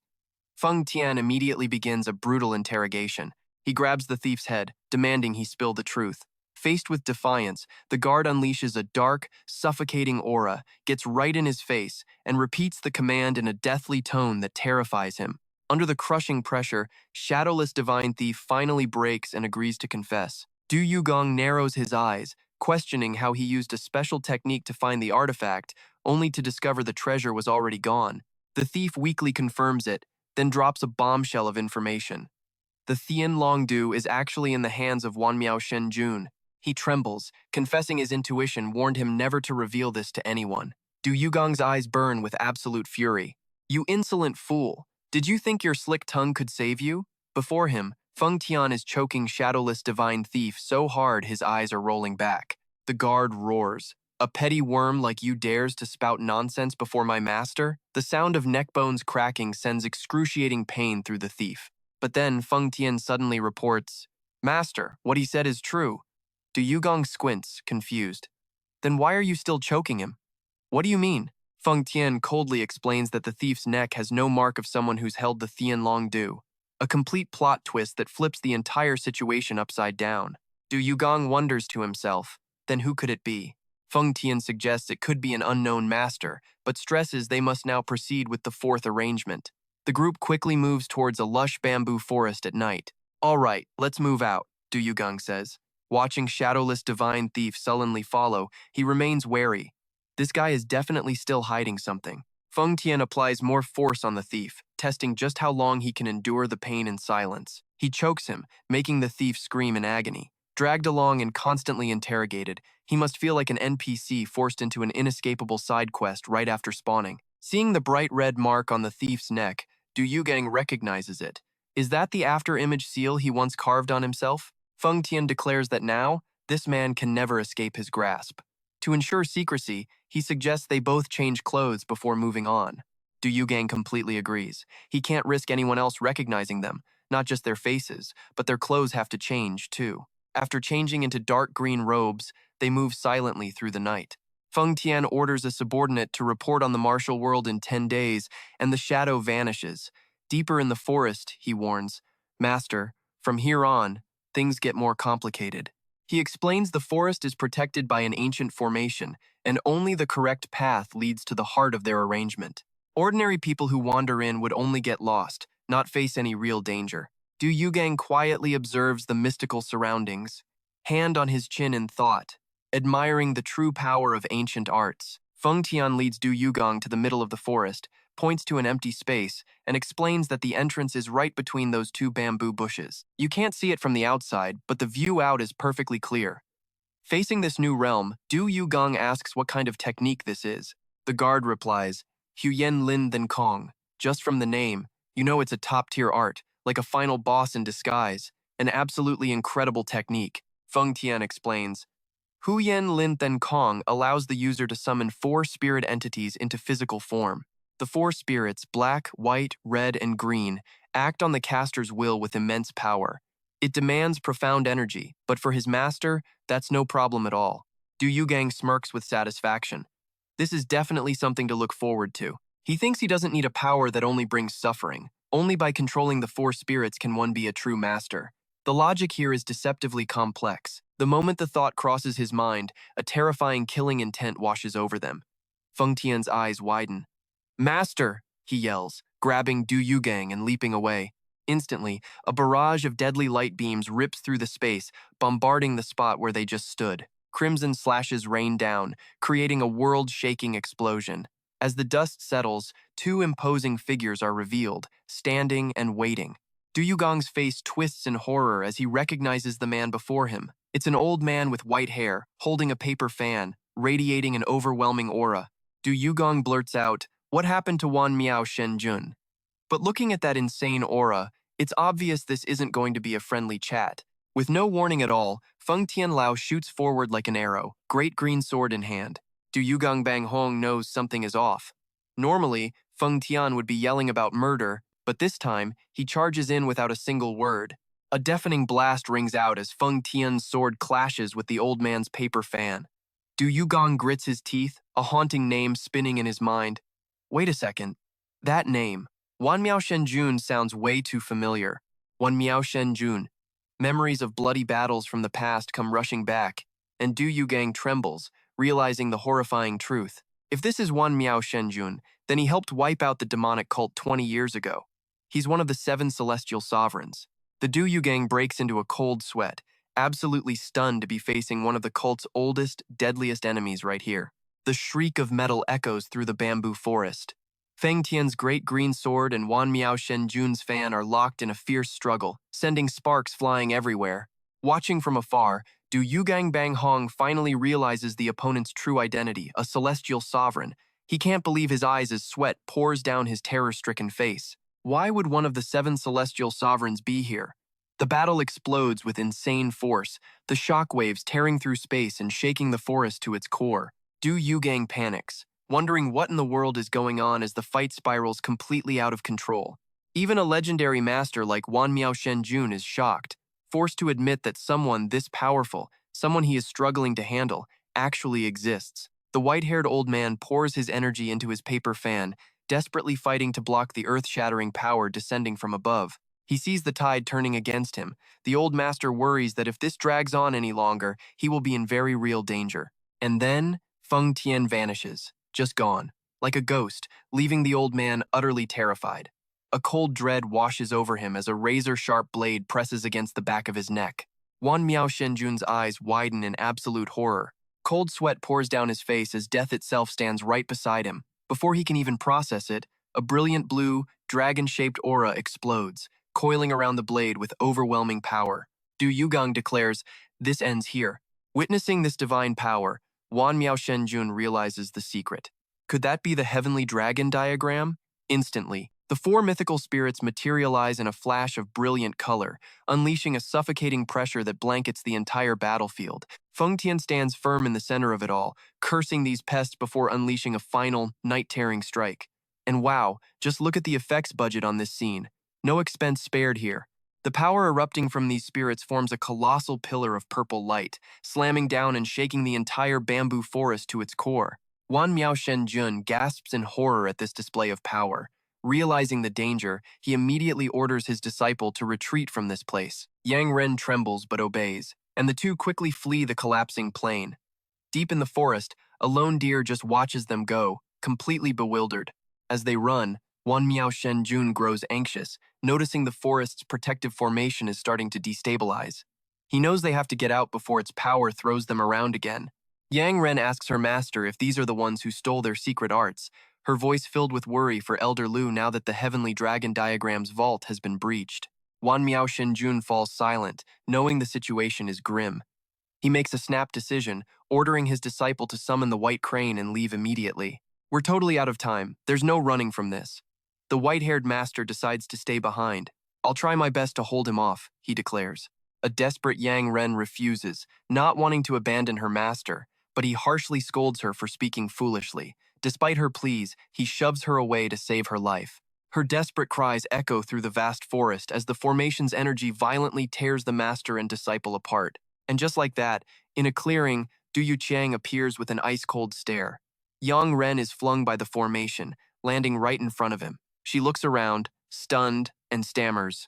Speaker 1: Feng Tian immediately begins a brutal interrogation. He grabs the thief's head, demanding he spill the truth. Faced with defiance, the guard unleashes a dark, suffocating aura, gets right in his face, and repeats the command in a deathly tone that terrifies him. Under the crushing pressure, Shadowless Divine Thief finally breaks and agrees to confess. Du Yugang narrows his eyes, questioning how he used a special technique to find the artifact, only to discover the treasure was already gone. The thief weakly confirms it, then drops a bombshell of information. The Tian Long Du is actually in the hands of Wanmiao Shenjun. He trembles, confessing his intuition warned him never to reveal this to anyone. Du Yugang's eyes burn with absolute fury. You insolent fool! Did you think your slick tongue could save you? Before him, Feng Tian is choking Shadowless Divine Thief so hard his eyes are rolling back. The guard roars. A petty worm like you dares to spout nonsense before my master? The sound of neck bones cracking sends excruciating pain through the thief. But then Feng Tian suddenly reports, Master, what he said is true. Du Yugang squints, confused. Then why are you still choking him? What do you mean? Feng Tian coldly explains that the thief's neck has no mark of someone who's held the Tianlong Du, a complete plot twist that flips the entire situation upside down. Du Yugang wonders to himself, then who could it be? Feng Tian suggests it could be an unknown master, but stresses they must now proceed with the fourth arrangement. The group quickly moves towards a lush bamboo forest at night. All right, let's move out, Du Yugang says. Watching shadowless divine thief sullenly follow, he remains wary. This guy is definitely still hiding something. Feng Tian applies more force on the thief, testing just how long he can endure the pain in silence. He chokes him, making the thief scream in agony. Dragged along and constantly interrogated, he must feel like an NPC forced into an inescapable side quest right after spawning. Seeing the bright red mark on the thief's neck, Du Yugang recognizes it. Is that the after-image seal he once carved on himself? Feng Tian declares that now, this man can never escape his grasp. To ensure secrecy, he suggests they both change clothes before moving on. Du Yugang completely agrees. He can't risk anyone else recognizing them, not just their faces, but their clothes have to change too. After changing into dark green robes, they move silently through the night. Feng Tian orders a subordinate to report on the martial world in 10 days, and the shadow vanishes. Deeper in the forest, he warns, Master, from here on, things get more complicated. He explains the forest is protected by an ancient formation, and only the correct path leads to the heart of their arrangement. Ordinary people who wander in would only get lost, not face any real danger. Du Yugang quietly observes the mystical surroundings, hand on his chin in thought, admiring the true power of ancient arts. Feng Tian leads Du Yugang to the middle of the forest, points to an empty space, and explains that the entrance is right between those two bamboo bushes. You can't see it from the outside, but the view out is perfectly clear. Facing this new realm, Du Yugang asks what kind of technique this is. The guard replies, Huyen Lin Then Kong. Just from the name, you know it's a top-tier art, like a final boss in disguise, an absolutely incredible technique. Feng Tian explains, Huyen Lin Then Kong allows the user to summon 4 spirit entities into physical form. The 4 spirits, black, white, red, and green, act on the caster's will with immense power. It demands profound energy, but for his master, that's no problem at all. Du Yugang smirks with satisfaction. This is definitely something to look forward to. He thinks he doesn't need a power that only brings suffering. Only by controlling the 4 spirits can one be a true master. The logic here is deceptively complex. The moment the thought crosses his mind, a terrifying killing intent washes over them. Feng Tian's eyes widen. Master, he yells, grabbing Du Yugang and leaping away. Instantly, a barrage of deadly light beams rips through the space, bombarding the spot where they just stood. Crimson slashes rain down, creating a world-shaking explosion. As the dust settles, 2 imposing figures are revealed, standing and waiting. Du Yugang's face twists in horror as he recognizes the man before him. It's an old man with white hair, holding a paper fan, radiating an overwhelming aura. Du Yugang blurts out, "What happened to Wan Miao Shenjun?" But looking at that insane aura, it's obvious this isn't going to be a friendly chat. With no warning at all, Feng Tianlao shoots forward like an arrow, great green sword in hand. Du Yugang Bang Hong knows something is off. Normally, Feng Tian would be yelling about murder, but this time, he charges in without a single word. A deafening blast rings out as Feng Tian's sword clashes with the old man's paper fan. Du Yugang grits his teeth, a haunting name spinning in his mind. Wait a second. That name, Wan Miao Shenjun, sounds way too familiar. Wan Miao Shenjun. Memories of bloody battles from the past come rushing back, and Du Yugang trembles, realizing the horrifying truth. If this is Wan Miao Shenjun, then he helped wipe out the demonic cult 20 years ago. He's one of the 7 celestial sovereigns. The Du Yugang breaks into a cold sweat, absolutely stunned to be facing one of the cult's oldest, deadliest enemies right here. The shriek of metal echoes through the bamboo forest. Feng Tian's great green sword and Wan Miao Shenjun's fan are locked in a fierce struggle, sending sparks flying everywhere. Watching from afar, Du Yugang Bang Hong finally realizes the opponent's true identity, a celestial sovereign. He can't believe his eyes as sweat pours down his terror-stricken face. Why would one of the 7 celestial sovereigns be here? The battle explodes with insane force, the shockwaves tearing through space and shaking the forest to its core. Du Yugang panics, wondering what in the world is going on as the fight spirals completely out of control. Even a legendary master like Wan Miao Shenjun is shocked, forced to admit that someone this powerful, someone he is struggling to handle, actually exists. The white-haired old man pours his energy into his paper fan, desperately fighting to block the earth-shattering power descending from above. He sees the tide turning against him. The old master worries that if this drags on any longer, he will be in very real danger. And then, Feng Tian vanishes, just gone, like a ghost, leaving the old man utterly terrified. A cold dread washes over him as a razor-sharp blade presses against the back of his neck. Wan Miao Shenjun's eyes widen in absolute horror. Cold sweat pours down his face as death itself stands right beside him. Before he can even process it, a brilliant blue, dragon-shaped aura explodes, coiling around the blade with overwhelming power. Du Yugang declares, "This ends here." Witnessing this divine power, Wan Miao Shenjun realizes the secret. Could that be the heavenly dragon diagram? Instantly, the four mythical spirits materialize in a flash of brilliant color, unleashing a suffocating pressure that blankets the entire battlefield. Feng Tian stands firm in the center of it all, cursing these pests before unleashing a final, night-tearing strike. And wow, just look at the effects budget on this scene. No expense spared here. The power erupting from these spirits forms a colossal pillar of purple light, slamming down and shaking the entire bamboo forest to its core. Wan Miao Shenjun gasps in horror at this display of power. Realizing the danger, he immediately orders his disciple to retreat from this place. Yang Ren trembles but obeys, and the two quickly flee the collapsing plain. Deep in the forest, a lone deer just watches them go, completely bewildered. As they run, Wan Miao Shenjun grows anxious, noticing the forest's protective formation is starting to destabilize. He knows they have to get out before its power throws them around again. Yang Ren asks her master if these are the ones who stole their secret arts, her voice filled with worry for Elder Lu now that the Heavenly Dragon Diagram's vault has been breached. Wan Miao Shenjun falls silent, knowing the situation is grim. He makes a snap decision, ordering his disciple to summon the White Crane and leave immediately. "We're totally out of time. There's no running from this." The white-haired master decides to stay behind. "I'll try my best to hold him off," he declares. A desperate Yang Ren refuses, not wanting to abandon her master, but he harshly scolds her for speaking foolishly. Despite her pleas, he shoves her away to save her life. Her desperate cries echo through the vast forest as the formation's energy violently tears the master and disciple apart. And just like that, in a clearing, Du Yuchang appears with an ice-cold stare. Yang Ren is flung by the formation, landing right in front of him. She looks around, stunned, and stammers,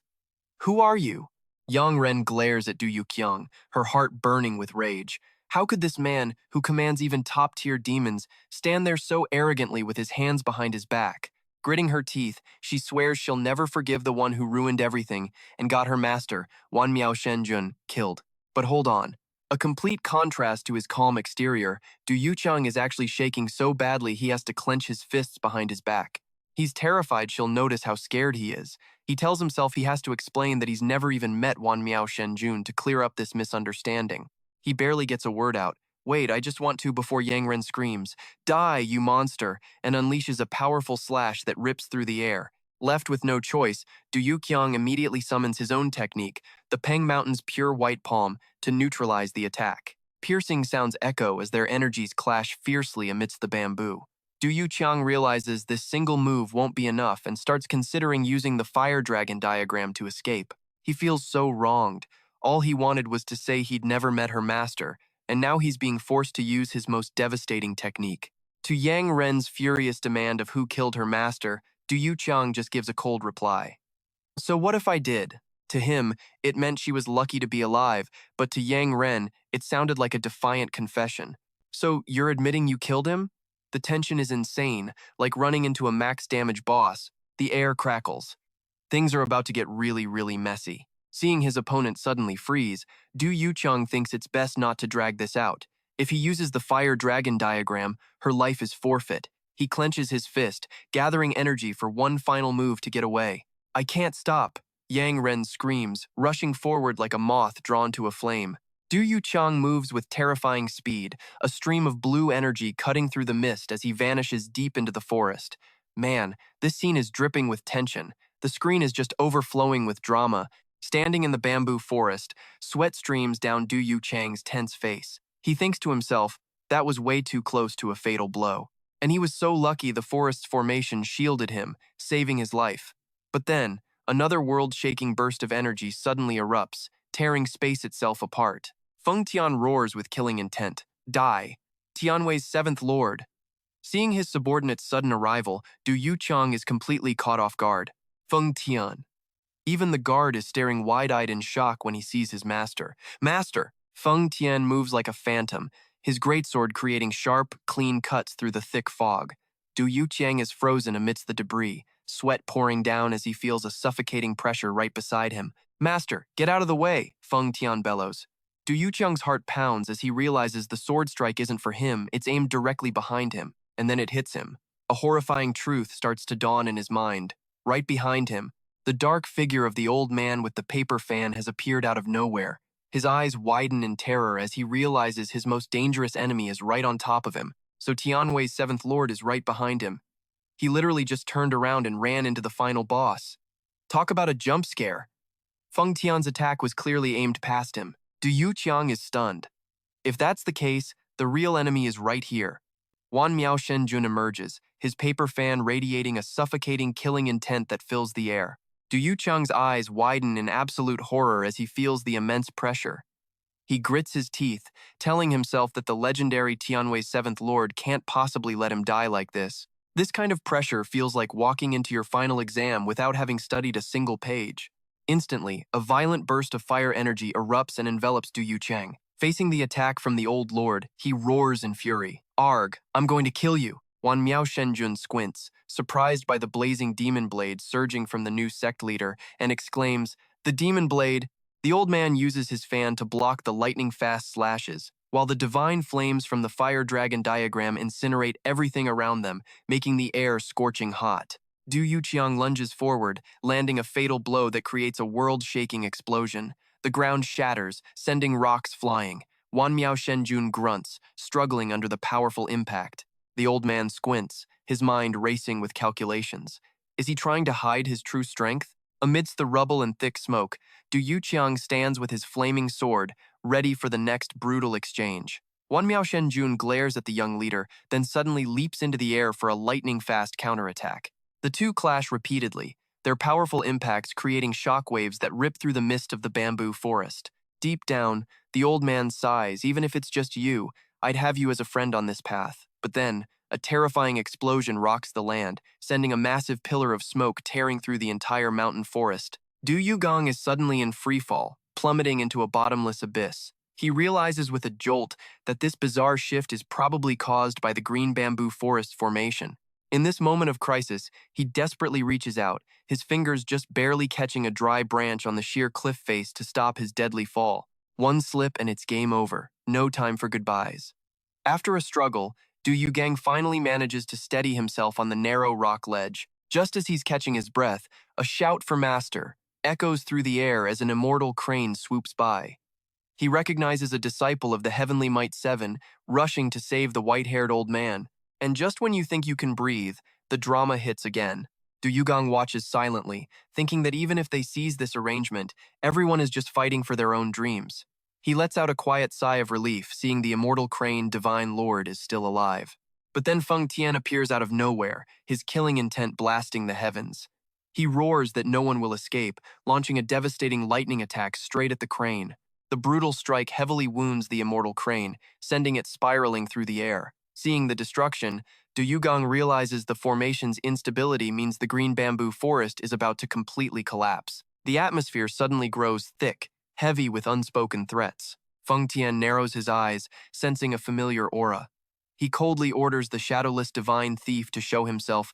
Speaker 1: "Who are you?" Yang Ren glares at Du Yuqiang, her heart burning with rage. How could this man, who commands even top-tier demons, stand there so arrogantly with his hands behind his back? Gritting her teeth, she swears she'll never forgive the one who ruined everything and got her master, Wan Miao Shenjun, killed. But hold on. A complete contrast to his calm exterior, Du Yuchang is actually shaking so badly he has to clench his fists behind his back. He's terrified she'll notice how scared he is. He tells himself he has to explain that he's never even met Wan Miao Shenjun to clear up this misunderstanding. He barely gets a word out. "Wait, I just want to," before Yang Ren screams, "Die, you monster," and unleashes a powerful slash that rips through the air. Left with no choice, Du Yuqiang immediately summons his own technique, the Peng Mountain's pure white palm, to neutralize the attack. Piercing sounds echo as their energies clash fiercely amidst the bamboo. Du Yuqiang realizes this single move won't be enough and starts considering using the fire dragon diagram to escape. He feels so wronged. All he wanted was to say he'd never met her master, and now he's being forced to use his most devastating technique. To Yang Ren's furious demand of who killed her master, Du Yuqiang just gives a cold reply. "So what if I did?" To him, it meant she was lucky to be alive, but to Yang Ren, it sounded like a defiant confession. "So you're admitting you killed him?" The tension is insane, like running into a max damage boss. The air crackles. Things are about to get really, really messy. Seeing his opponent suddenly freeze, Du Yuchang thinks it's best not to drag this out. If he uses the fire dragon diagram, her life is forfeit. He clenches his fist, gathering energy for one final move to get away. "I can't stop," Yang Ren screams, rushing forward like a moth drawn to a flame. Du Yuchang moves with terrifying speed, a stream of blue energy cutting through the mist as he vanishes deep into the forest. Man, this scene is dripping with tension. The screen is just overflowing with drama. Standing in the bamboo forest, sweat streams down Du Yuchang's tense face. He thinks to himself, that was way too close to a fatal blow. And he was so lucky the forest's formation shielded him, saving his life. But then, another world-shaking burst of energy suddenly erupts, tearing space itself apart. Feng Tian roars with killing intent. "Die!" Tianwei's seventh lord. Seeing his subordinate's sudden arrival, Du Yuchang is completely caught off guard. Feng Tian. Even the guard is staring wide-eyed in shock when he sees his master. Master! Feng Tian moves like a phantom, his greatsword creating sharp, clean cuts through the thick fog. Du Yuchang is frozen amidst the debris, sweat pouring down as he feels a suffocating pressure right beside him. Master, get out of the way, Feng Tian bellows. Du Yuchang's heart pounds as he realizes the sword strike isn't for him, it's aimed directly behind him, and then it hits him. A horrifying truth starts to dawn in his mind. Right behind him, the dark figure of the old man with the paper fan has appeared out of nowhere. His eyes widen in terror as he realizes his most dangerous enemy is right on top of him, so Tianwei's seventh lord is right behind him. He literally just turned around and ran into the final boss. Talk about a jump scare. Feng Tian's attack was clearly aimed past him. Du Yuchang is stunned. If that's the case, the real enemy is right here. Wan Miao Shenjun emerges, his paper fan radiating a suffocating, killing intent that fills the air. Du Yuchang's eyes widen in absolute horror as he feels the immense pressure. He grits his teeth, telling himself that the legendary Tianwei's seventh lord can't possibly let him die like this. This kind of pressure feels like walking into your final exam without having studied a single page. Instantly, a violent burst of fire energy erupts and envelops Du Yuchang. Facing the attack from the old lord, he roars in fury. Arg, I'm going to kill you. Wan Miao Shenjun squints, surprised by the blazing demon blade surging from the new sect leader, and exclaims, "The demon blade!" The old man uses his fan to block the lightning-fast slashes, while the divine flames from the fire dragon diagram incinerate everything around them, making the air scorching hot. Du Yuchang lunges forward, landing a fatal blow that creates a world-shaking explosion. The ground shatters, sending rocks flying. Wan Miao Shenjun grunts, struggling under the powerful impact. The old man squints, his mind racing with calculations. Is he trying to hide his true strength? Amidst the rubble and thick smoke, Du Yuchang stands with his flaming sword, ready for the next brutal exchange. Wan Miao Shenjun glares at the young leader, then suddenly leaps into the air for a lightning-fast counterattack. The two clash repeatedly, their powerful impacts creating shockwaves that rip through the mist of the bamboo forest. Deep down, the old man sighs, even if it's just you, I'd have you as a friend on this path. But then, a terrifying explosion rocks the land, sending a massive pillar of smoke tearing through the entire mountain forest. Du Yugang is suddenly in freefall, plummeting into a bottomless abyss. He realizes with a jolt that this bizarre shift is probably caused by the green bamboo forest formation. In this moment of crisis, he desperately reaches out, his fingers just barely catching a dry branch on the sheer cliff face to stop his deadly fall. One slip and it's game over, no time for goodbyes. After a struggle, Du Yugang finally manages to steady himself on the narrow rock ledge. Just as he's catching his breath, a shout for master echoes through the air as an immortal crane swoops by. He recognizes a disciple of the Heavenly Might 7, rushing to save the white-haired old man. And just when you think you can breathe, the drama hits again. Du Yugang watches silently, thinking that even if they seize this arrangement, everyone is just fighting for their own dreams. He lets out a quiet sigh of relief, seeing the immortal crane Divine Lord is still alive. But then Feng Tian appears out of nowhere, his killing intent blasting the heavens. He roars that no one will escape, launching a devastating lightning attack straight at the crane. The brutal strike heavily wounds the immortal crane, sending it spiraling through the air. Seeing the destruction, Du Yugang realizes the formation's instability means the green bamboo forest is about to completely collapse. The atmosphere suddenly grows thick, heavy with unspoken threats. Feng Tian narrows his eyes, sensing a familiar aura. He coldly orders the shadowless divine thief to show himself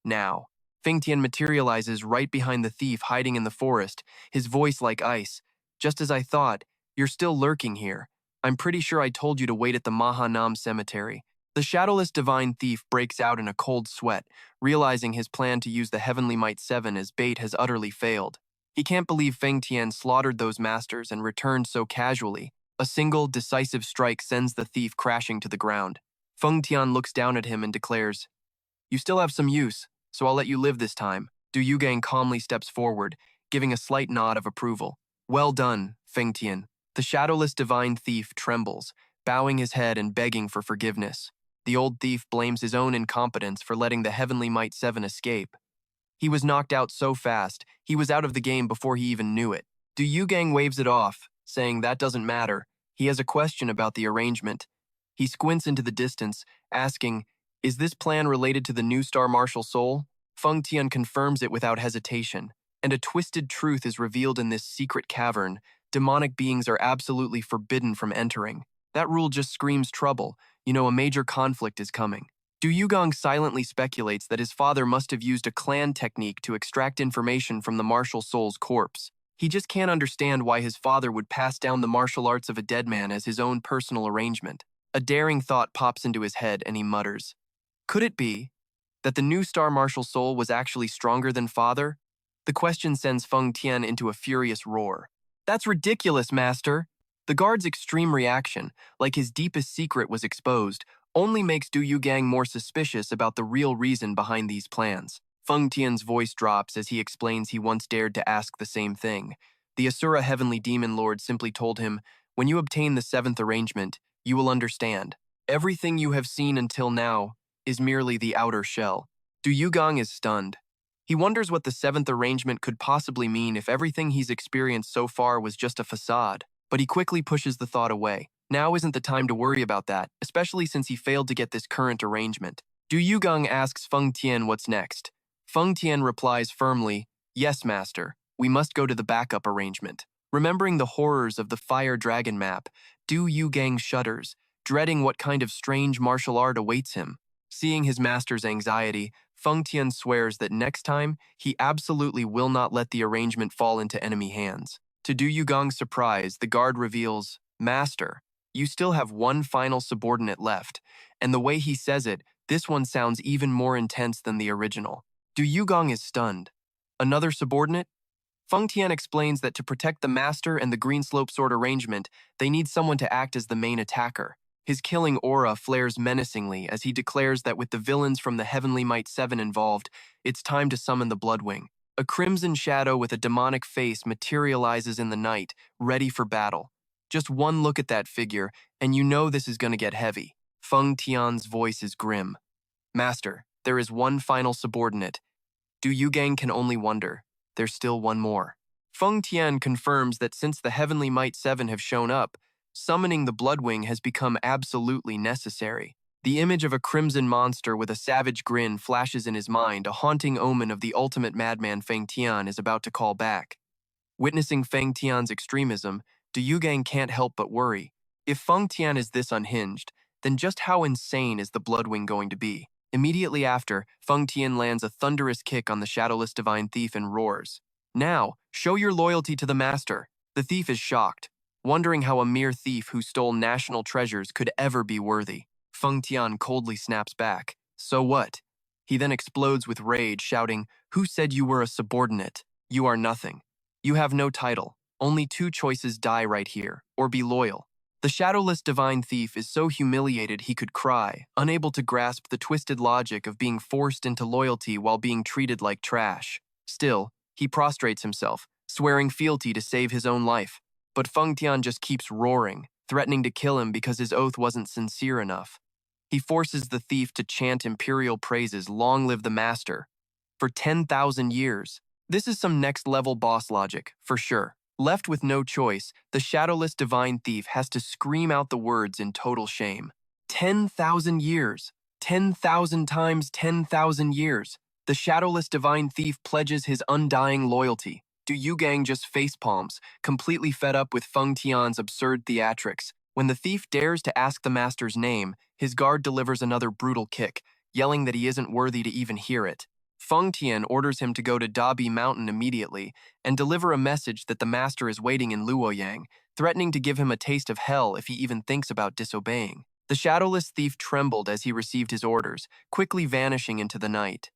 Speaker 1: now. Feng Tian materializes right behind the thief hiding in the forest, his voice like ice. Just as I thought, you're still lurking here. I'm pretty sure I told you to wait at the Mahanam cemetery. The shadowless divine thief breaks out in a cold sweat, realizing his plan to use the Heavenly Might 7 as bait has utterly failed. He can't believe Feng Tian slaughtered those masters and returned so casually. A single, decisive strike sends the thief crashing to the ground. Feng Tian looks down at him and declares, "You still have some use, so I'll let you live this time." Du Yugang calmly steps forward, giving a slight nod of approval. "Well done, Feng Tian." The shadowless divine thief trembles, bowing his head and begging for forgiveness. The old thief blames his own incompetence for letting the Heavenly Might 7 escape. He was knocked out so fast, he was out of the game before he even knew it. Du Yugang waves it off, saying that doesn't matter. He has a question about the arrangement. He squints into the distance, asking, "Is this plan related to the new Star Martial Soul?" Feng Tian confirms it without hesitation, and a twisted truth is revealed in this secret cavern. Demonic beings are absolutely forbidden from entering. That rule just screams trouble. A major conflict is coming. Du Yugang silently speculates that his father must have used a clan technique to extract information from the martial soul's corpse. He just can't understand why his father would pass down the martial arts of a dead man as his own personal arrangement. A daring thought pops into his head and he mutters, "Could it be that the new Star Martial Soul was actually stronger than father?" The question sends Feng Tian into a furious roar. "That's ridiculous, master!" The guard's extreme reaction, like his deepest secret was exposed, only makes Du Yugang more suspicious about the real reason behind these plans. Feng Tian's voice drops as he explains he once dared to ask the same thing. The Asura Heavenly Demon Lord simply told him, "When you obtain the seventh arrangement, you will understand. Everything you have seen until now is merely the outer shell." Du Yugang is stunned. He wonders what the seventh arrangement could possibly mean if everything he's experienced so far was just a facade. But he quickly pushes the thought away. Now isn't the time to worry about that, especially since he failed to get this current arrangement. Du Yugang asks Feng Tian what's next. Feng Tian replies firmly, "Yes, master, we must go to the backup arrangement." Remembering the horrors of the Fire Dragon map, Du Yugang shudders, dreading what kind of strange martial art awaits him. Seeing his master's anxiety, Feng Tian swears that next time, he absolutely will not let the arrangement fall into enemy hands. To Du Yugang's surprise, the guard reveals, "Master, you still have one final subordinate left," and the way he says it, this one sounds even more intense than the original. Du Yugang is stunned. "Another subordinate?" Feng Tian explains that to protect the master and the Green Slope Sword arrangement, they need someone to act as the main attacker. His killing aura flares menacingly as he declares that with the villains from the Heavenly Might 7 involved, it's time to summon the Bloodwing. A crimson shadow with a demonic face materializes in the night, ready for battle. Just one look at that figure, and you know this is going to get heavy. Feng Tian's voice is grim. "Master, there is one final subordinate." Du Yugang can only wonder. There's still one more. Feng Tian confirms that since the Heavenly Might 7 have shown up, summoning the Bloodwing has become absolutely necessary. The image of a crimson monster with a savage grin flashes in his mind, a haunting omen of the ultimate madman Feng Tian is about to call back. Witnessing Feng Tian's extremism, Du Yugang can't help but worry. If Feng Tian is this unhinged, then just how insane is the Bloodwing going to be? Immediately after, Feng Tian lands a thunderous kick on the shadowless divine thief and roars, "Now, show your loyalty to the master." The thief is shocked, wondering how a mere thief who stole national treasures could ever be worthy. Feng Tian coldly snaps back, "So what?" He then explodes with rage, shouting, "Who said you were a subordinate? You are nothing. You have no title. Only two choices: die right here, or be loyal." The shadowless divine thief is so humiliated he could cry, unable to grasp the twisted logic of being forced into loyalty while being treated like trash. Still, he prostrates himself, swearing fealty to save his own life. But Feng Tian just keeps roaring, threatening to kill him because his oath wasn't sincere enough. He forces the thief to chant imperial praises, "Long live the master," for 10,000 years. This is some next-level boss logic, for sure. Left with no choice, the shadowless divine thief has to scream out the words in total shame. 10,000 years. 10,000 times 10,000 years. The shadowless divine thief pledges his undying loyalty. Du Yugang just facepalms, completely fed up with Feng Tian's absurd theatrics. When the thief dares to ask the master's name, his guard delivers another brutal kick, yelling that he isn't worthy to even hear it. Feng Tian orders him to go to Dabi Mountain immediately and deliver a message that the master is waiting in Luoyang, threatening to give him a taste of hell if he even thinks about disobeying. The shadowless thief trembled as he received his orders, quickly vanishing into the night.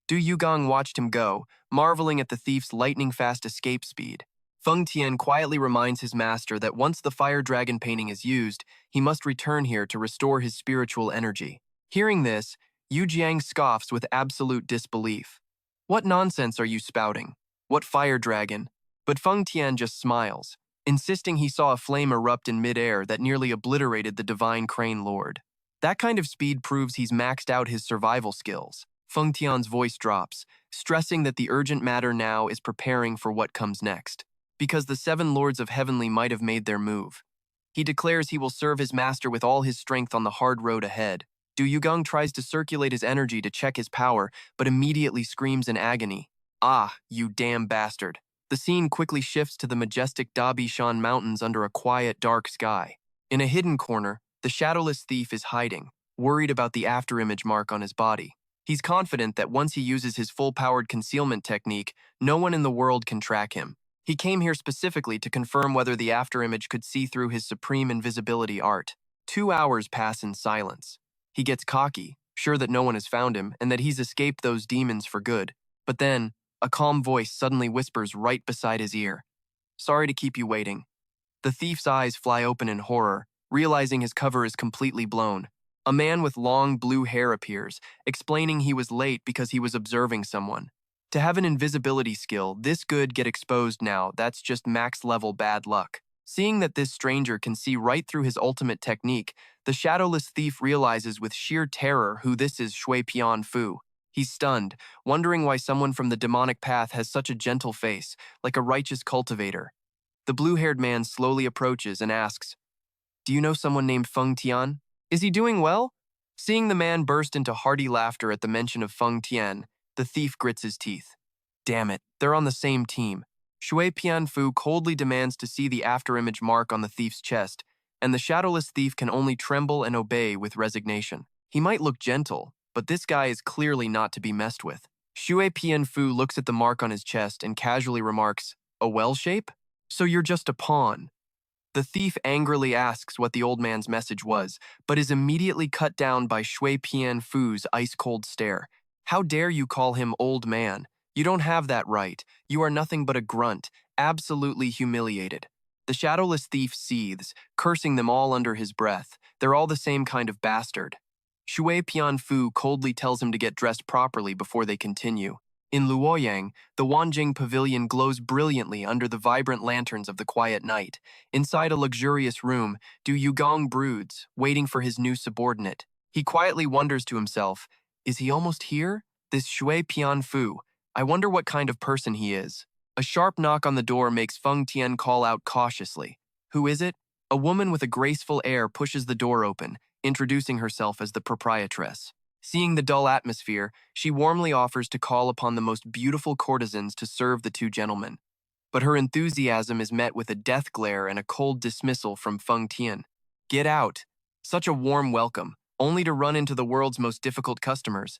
Speaker 1: Du Yugang watched him go, marveling at the thief's lightning-fast escape speed. Feng Tian quietly reminds his master that once the fire dragon painting is used, he must return here to restore his spiritual energy. Hearing this, Yu Jiang scoffs with absolute disbelief. "What nonsense are you spouting? What fire dragon?" But Feng Tian just smiles, insisting he saw a flame erupt in midair that nearly obliterated the divine crane lord. That kind of speed proves he's maxed out his survival skills. Feng Tian's voice drops, stressing that the urgent matter now is preparing for what comes next, because the seven lords of Heavenly might have made their move. He declares he will serve his master with all his strength on the hard road ahead. Yugang tries to circulate his energy to check his power, but immediately screams in agony. Ah, you damn bastard. The scene quickly shifts to the majestic Dabishan Mountains under a quiet, dark sky. In a hidden corner, the shadowless thief is hiding, worried about the afterimage mark on his body. He's confident that once he uses his full-powered concealment technique, no one in the world can track him. He came here specifically to confirm whether the afterimage could see through his supreme invisibility art. 2 hours pass in silence. He gets cocky, sure that no one has found him and that he's escaped those demons for good. But then, a calm voice suddenly whispers right beside his ear. Sorry to keep you waiting. The thief's eyes fly open in horror, realizing his cover is completely blown. A man with long blue hair appears, explaining he was late because he was observing someone. To have an invisibility skill this good get exposed now, that's just max-level bad luck. Seeing that this stranger can see right through his ultimate technique, the shadowless thief realizes with sheer terror who this is Shui Pian Fu. He's stunned, wondering why someone from the demonic path has such a gentle face, like a righteous cultivator. The blue-haired man slowly approaches and asks, Do you know someone named Feng Tian? Is he doing well? Seeing the man burst into hearty laughter at the mention of Feng Tian, the thief grits his teeth. Damn it, they're on the same team. Shui Pianfu coldly demands to see the afterimage mark on the thief's chest, and the shadowless thief can only tremble and obey with resignation. He might look gentle, but this guy is clearly not to be messed with. Shui Pianfu looks at the mark on his chest and casually remarks, A well shape? So you're just a pawn. The thief angrily asks what the old man's message was, but is immediately cut down by Shui Pianfu's ice-cold stare. How dare you call him old man? You don't have that right. You are nothing but a grunt, absolutely humiliated. The shadowless thief seethes, cursing them all under his breath. They're all the same kind of bastard. Shui Pianfu coldly tells him to get dressed properly before they continue. In Luoyang, the Wanjing Pavilion glows brilliantly under the vibrant lanterns of the quiet night. Inside a luxurious room, Yugang broods, waiting for his new subordinate. He quietly wonders to himself, Is he almost here? This Shui Pianfu. I wonder what kind of person he is. A sharp knock on the door makes Feng Tian call out cautiously. Who is it? A woman with a graceful air pushes the door open, introducing herself as the proprietress. Seeing the dull atmosphere, she warmly offers to call upon the most beautiful courtesans to serve the two gentlemen. But her enthusiasm is met with a death glare and a cold dismissal from Feng Tian. Get out! Such a warm welcome, only to run into the world's most difficult customers.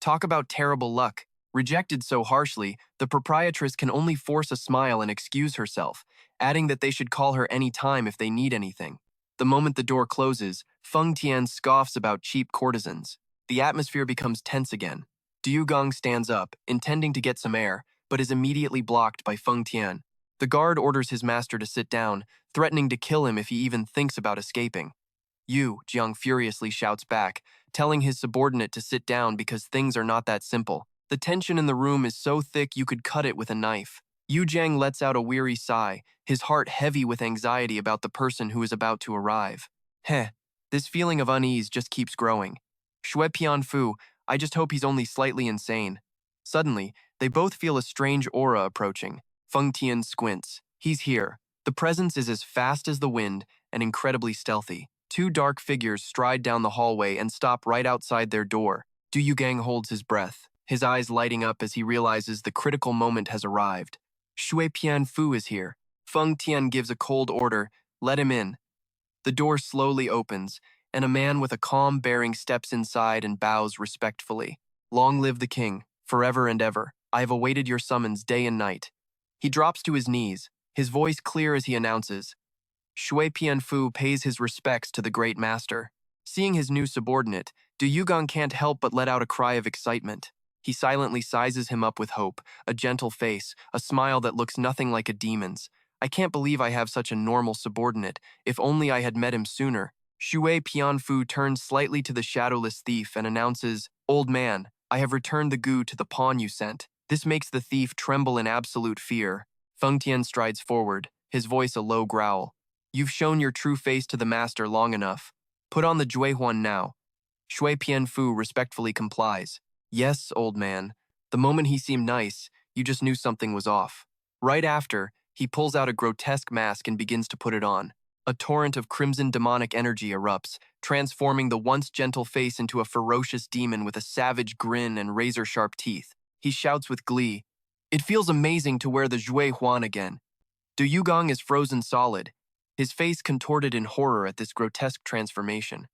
Speaker 1: Talk about terrible luck. Rejected so harshly, the proprietress can only force a smile and excuse herself, adding that they should call her any time if they need anything. The moment the door closes, Feng Tian scoffs about cheap courtesans. The atmosphere becomes tense again. Yugang stands up, intending to get some air, but is immediately blocked by Feng Tian. The guard orders his master to sit down, threatening to kill him if he even thinks about escaping. Jiang furiously shouts back, telling his subordinate to sit down because things are not that simple. The tension in the room is so thick you could cut it with a knife. Jiang lets out a weary sigh, his heart heavy with anxiety about the person who is about to arrive. This feeling of unease just keeps growing. Shui Pianfu, I just hope he's only slightly insane. Suddenly, they both feel a strange aura approaching. Feng Tian squints. He's here. The presence is as fast as the wind and incredibly stealthy. Two dark figures stride down the hallway and stop right outside their door. Yugang holds his breath, his eyes lighting up as he realizes the critical moment has arrived. Shui Pianfu is here. Feng Tian gives a cold order, let him in. The door slowly opens, and a man with a calm bearing steps inside and bows respectfully. Long live the king, forever and ever. I have awaited your summons day and night. He drops to his knees, his voice clear as he announces. Shui Pianfu pays his respects to the great master. Seeing his new subordinate, Yugang can't help but let out a cry of excitement. He silently sizes him up with hope, a gentle face, a smile that looks nothing like a demon's. I can't believe I have such a normal subordinate. If only I had met him sooner. Shui Pianfu turns slightly to the shadowless thief and announces, Old man, I have returned the goo to the pawn you sent. This makes the thief tremble in absolute fear. Feng Tian strides forward, his voice a low growl. You've shown your true face to the master long enough. Put on the Juehuan now. Shui Pianfu respectfully complies. Yes, old man. The moment he seemed nice, you just knew something was off. Right after, he pulls out a grotesque mask and begins to put it on. A torrent of crimson demonic energy erupts, transforming the once gentle face into a ferocious demon with a savage grin and razor-sharp teeth. He shouts with glee, "It feels amazing to wear the Zhui Huan again." Du Yugang is frozen solid, his face contorted in horror at this grotesque transformation.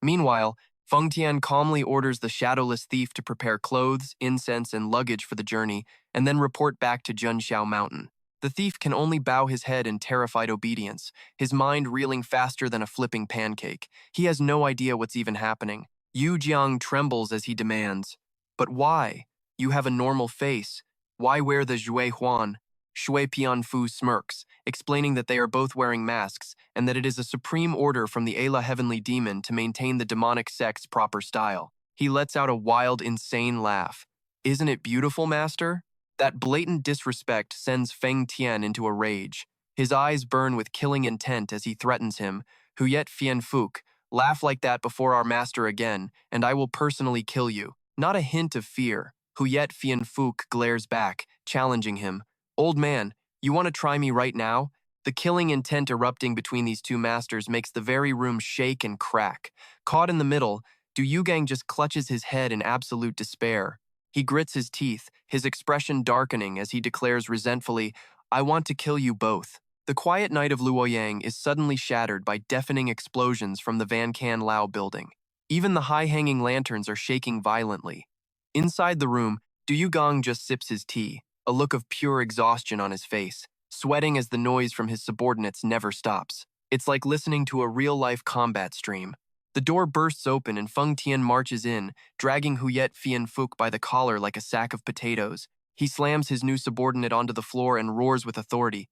Speaker 1: Meanwhile, Feng Tian calmly orders the shadowless thief to prepare clothes, incense, and luggage for the journey, and then report back to Junxiao Mountain. The thief can only bow his head in terrified obedience, his mind reeling faster than a flipping pancake. He has no idea what's even happening. Yu Jiang trembles as he demands, "But why? You have a normal face. Why wear the Zhui Huan?" Shui Pianfu smirks, explaining that they are both wearing masks and that it is a supreme order from the Asura Heavenly Demon to maintain the demonic sect's proper style. He lets out a wild, insane laugh. "Isn't it beautiful, Master?" That blatant disrespect sends Feng Tian into a rage. His eyes burn with killing intent as he threatens him. "Huyet Fianfuk, laugh like that before our master again, and I will personally kill you." Not a hint of fear. Huyet Fianfuk glares back, challenging him. "Old man, you want to try me right now?" The killing intent erupting between these two masters makes the very room shake and crack. Caught in the middle, Du Yugang just clutches his head in absolute despair. He grits his teeth, his expression darkening as he declares resentfully, "I want to kill you both." The quiet night of Luoyang is suddenly shattered by deafening explosions from the Van Can Lao building. Even the high-hanging lanterns are shaking violently. Inside the room, Du Yugang just sips his tea, a look of pure exhaustion on his face, sweating as the noise from his subordinates never stops. It's like listening to a real-life combat stream. The door bursts open and Feng Tian marches in, dragging Huyet Fianfuk by the collar like a sack of potatoes. He slams his new subordinate onto the floor and roars with authority.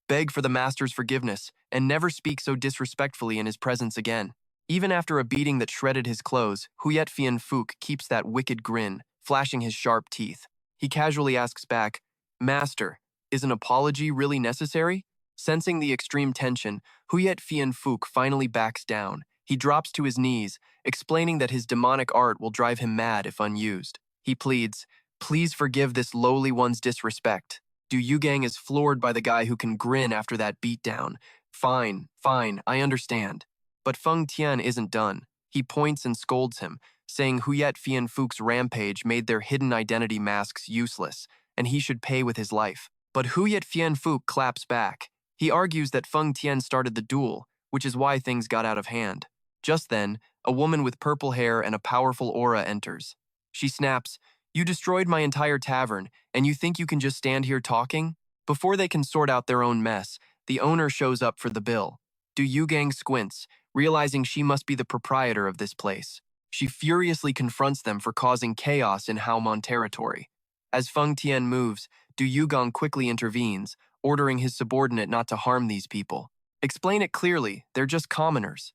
Speaker 1: "Beg for the master's forgiveness, and never speak so disrespectfully in his presence again." Even after a beating that shredded his clothes, Huyet Fianfuk keeps that wicked grin, flashing his sharp teeth. He casually asks back, "Master, is an apology really necessary?" Sensing the extreme tension, Huyet Fianfuk finally backs down. He drops to his knees, explaining that his demonic art will drive him mad if unused. He pleads, "Please forgive this lowly one's disrespect." Du Yugang is floored by the guy who can grin after that beatdown. Fine, I understand." But Feng Tian isn't done. He points and scolds him, saying Huyet Fianfuk's rampage made their hidden identity masks useless, and he should pay with his life. But Huyet Fianfuk claps back. He argues that Feng Tian started the duel, which is why things got out of hand. Just then, a woman with purple hair and a powerful aura enters. She snaps, "You destroyed my entire tavern, and you think you can just stand here talking?" Before they can sort out their own mess, the owner shows up for the bill. Du Yugang squints, realizing she must be the proprietor of this place. She furiously confronts them for causing chaos in Haomon territory. As Feng Tian moves, Du Yugang quickly intervenes, ordering his subordinate not to harm these people. "Explain it clearly, they're just commoners."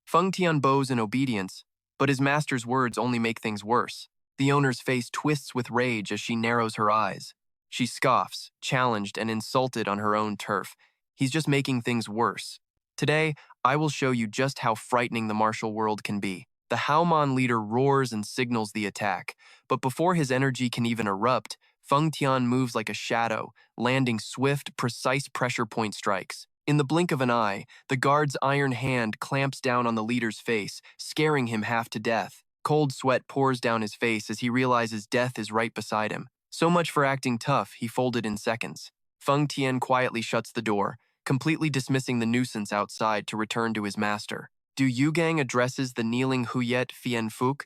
Speaker 1: Feng Tian bows in obedience, but his master's words only make things worse. The owner's face twists with rage as she narrows her eyes. She scoffs, challenged and insulted on her own turf. He's just making things worse. "Today, I will show you just how frightening the martial world can be." The Haomon leader roars and signals the attack, but before his energy can even erupt, Feng Tian moves like a shadow, landing swift, precise pressure point strikes. In the blink of an eye, the guard's iron hand clamps down on the leader's face, scaring him half to death. Cold sweat pours down his face as he realizes death is right beside him. So much for acting tough, he folded in seconds. Feng Tian quietly shuts the door, completely dismissing the nuisance outside to return to his master. Du Yugang addresses the kneeling Huyet Fianfuk.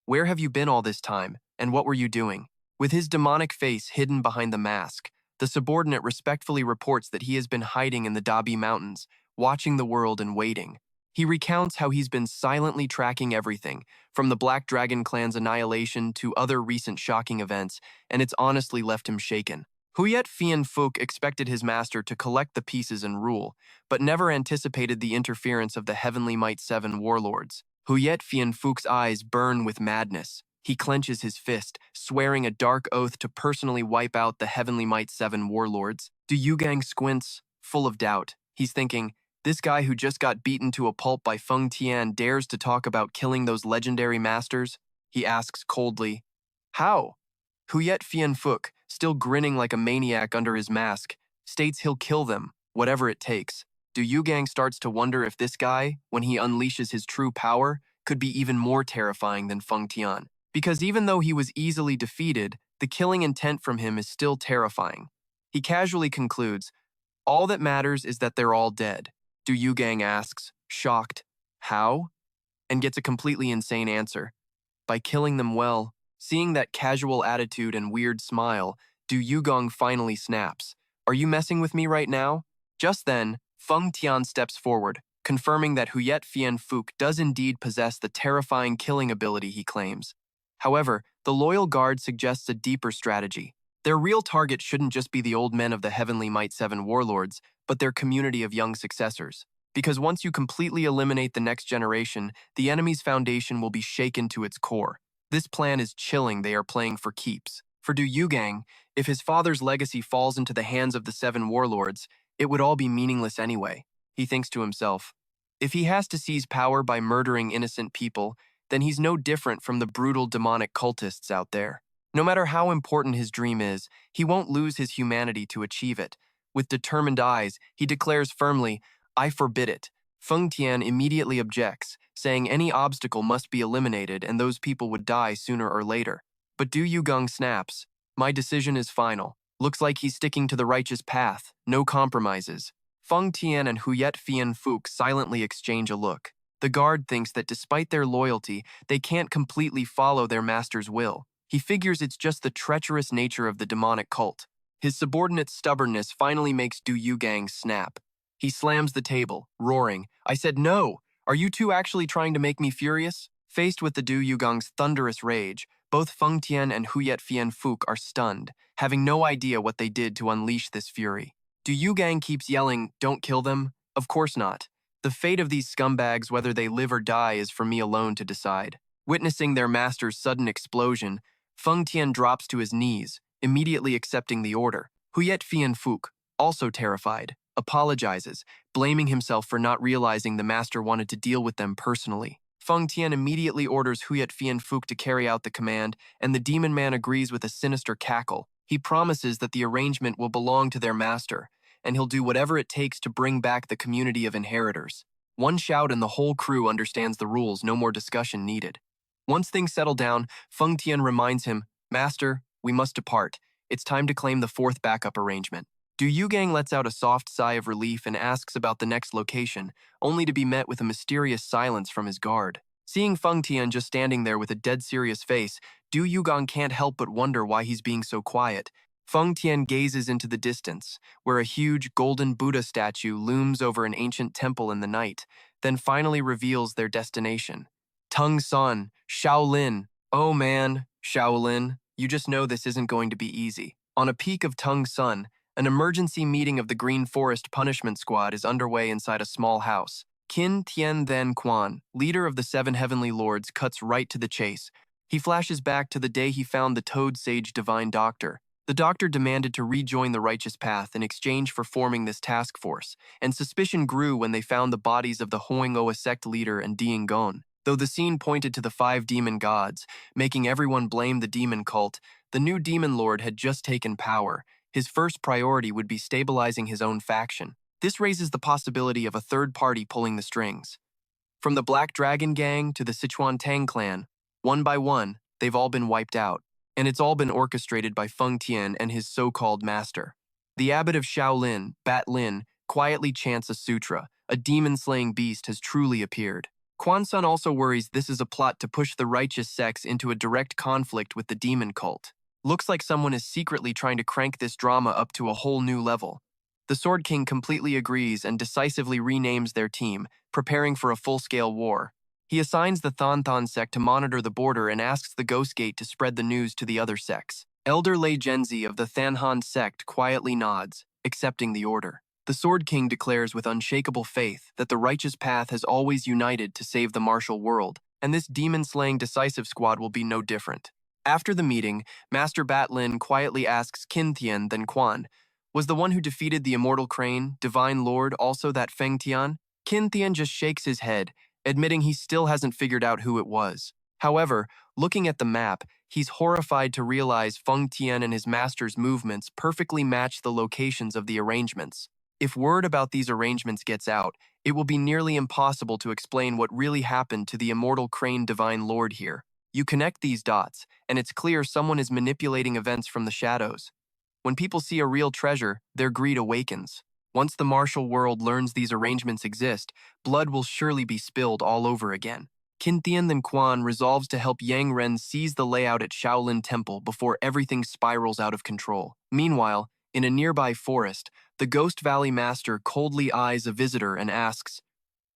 Speaker 1: "Where have you been all this time, and what were you doing?" With his demonic face hidden behind the mask, the subordinate respectfully reports that he has been hiding in the Dabi Mountains, watching the world and waiting. He recounts how he's been silently tracking everything, from the Black Dragon clan's annihilation to other recent shocking events, and it's honestly left him shaken. Huyet Fianfuk expected his master to collect the pieces and rule, but never anticipated the interference of the Heavenly Might 7 warlords. Huyet Fianfuk's eyes burn with madness. He clenches his fist, swearing a dark oath to personally wipe out the Heavenly Might 7 warlords. Du Yugang squints, full of doubt. He's thinking, this guy who just got beaten to a pulp by Feng Tian dares to talk about killing those legendary masters? He asks coldly, "How?" Huyet Fianfuk, still grinning like a maniac under his mask, states he'll kill them, whatever it takes. Du Yugang starts to wonder if this guy, when he unleashes his true power, could be even more terrifying than Feng Tian. Because even though he was easily defeated, the killing intent from him is still terrifying. He casually concludes, "All that matters is that they're all dead." Du Yugang asks, shocked, "How?" and gets a completely insane answer. By killing them well. Seeing that casual attitude and weird smile, Du Yugang finally snaps. "Are you messing with me right now?" Just then, Feng Tian steps forward, confirming that Huyet Fien Fuc does indeed possess the terrifying killing ability he claims. However, the loyal guard suggests a deeper strategy. Their real target shouldn't just be the old men of the Heavenly Might 7 warlords, but their community of young successors. Because once you completely eliminate the next generation, the enemy's foundation will be shaken to its core. This plan is chilling. They are playing for keeps. For Du Yugang, if his father's legacy falls into the hands of the 7 warlords, it would all be meaningless anyway. He thinks to himself, if he has to seize power by murdering innocent people, then he's no different from the brutal demonic cultists out there. No matter how important his dream is, he won't lose his humanity to achieve it. With determined eyes, he declares firmly, "I forbid it." Feng Tian immediately objects, saying any obstacle must be eliminated and those people would die sooner or later. But Du Yugang snaps, "My decision is final." Looks like he's sticking to the righteous path, no compromises. Feng Tian and Huyet Fien Fuc silently exchange a look. The guard thinks that despite their loyalty, they can't completely follow their master's will. He figures it's just the treacherous nature of the demonic cult. His subordinate's stubbornness finally makes Du Yugang snap. He slams the table, roaring, "I said no! Are you two actually trying to make me furious?" Faced with the Du Yugang's thunderous rage, both Feng Tian and Huyet Fien Fuc are stunned, having no idea what they did to unleash this fury. Du Yugang keeps yelling, "Don't kill them." Of course not. The fate of these scumbags, whether they live or die, is for me alone to decide. Witnessing their master's sudden explosion, Feng Tian drops to his knees, immediately accepting the order. Huyet Fien Fuc, also terrified, apologizes, blaming himself for not realizing the master wanted to deal with them personally. Feng Tian immediately orders Huyet Fien Fuc to carry out the command, and the demon man agrees with a sinister cackle. He promises that the arrangement will belong to their master, and he'll do whatever it takes to bring back the community of inheritors. One shout and the whole crew understands the rules, no more discussion needed. Once things settle down, Feng Tian reminds him, "Master, we must depart. It's time to claim the 4th backup arrangement." Du Yugang lets out a soft sigh of relief and asks about the next location, only to be met with a mysterious silence from his guard. Seeing Feng Tian just standing there with a dead serious face, Du Yugang can't help but wonder why he's being so quiet. Feng Tian gazes into the distance, where a huge golden Buddha statue looms over an ancient temple in the night, then finally reveals their destination. Tung San, Shaolin. Oh man, Shaolin, you just know this isn't going to be easy. On a peak of Tung San, an emergency meeting of the Green Forest Punishment Squad is underway inside a small house. Qin Tian Then Quan, leader of the 7 Heavenly Lords, cuts right to the chase. He flashes back to the day he found the Toad Sage Divine Doctor. The doctor demanded to rejoin the righteous path in exchange for forming this task force, and suspicion grew when they found the bodies of the Hoang-Oa sect leader and Dian Gon. Though the scene pointed to the 5 demon gods, making everyone blame the demon cult, the new demon lord had just taken power. His first priority would be stabilizing his own faction. This raises the possibility of a third party pulling the strings. From the Black Dragon Gang to the Sichuan Tang clan, one by one, they've all been wiped out, and it's all been orchestrated by Feng Tian and his so-called master. The abbot of Shaolin, Bat Lin, quietly chants a sutra. A demon-slaying beast has truly appeared. Quan Sun also worries this is a plot to push the righteous sects into a direct conflict with the demon cult. Looks like someone is secretly trying to crank this drama up to a whole new level. The Sword King completely agrees and decisively renames their team, preparing for a full-scale war. He assigns the Than Than sect to monitor the border and asks the Ghost Gate to spread the news to the other sects. Elder Lei Genzi of the Than Han sect quietly nods, accepting the order. The Sword King declares with unshakable faith that the righteous path has always united to save the martial world, and this demon-slaying decisive squad will be no different. After the meeting, Master Bat Lin quietly asks Qin Tian Then Quan, "Was the one who defeated the immortal crane, Divine Lord, also that Feng Tian?" Qin Tian just shakes his head, admitting he still hasn't figured out who it was. However, looking at the map, he's horrified to realize Feng Tian and his master's movements perfectly match the locations of the arrangements. If word about these arrangements gets out, it will be nearly impossible to explain what really happened to the immortal Crane Divine Lord here. You connect these dots, and it's clear someone is manipulating events from the shadows. When people see a real treasure, their greed awakens. Once the martial world learns these arrangements exist, blood will surely be spilled all over again. Qin Tian then Quan resolves to help Yang Ren seize the layout at Shaolin Temple before everything spirals out of control. Meanwhile, in a nearby forest, the Ghost Valley Master coldly eyes a visitor and asks,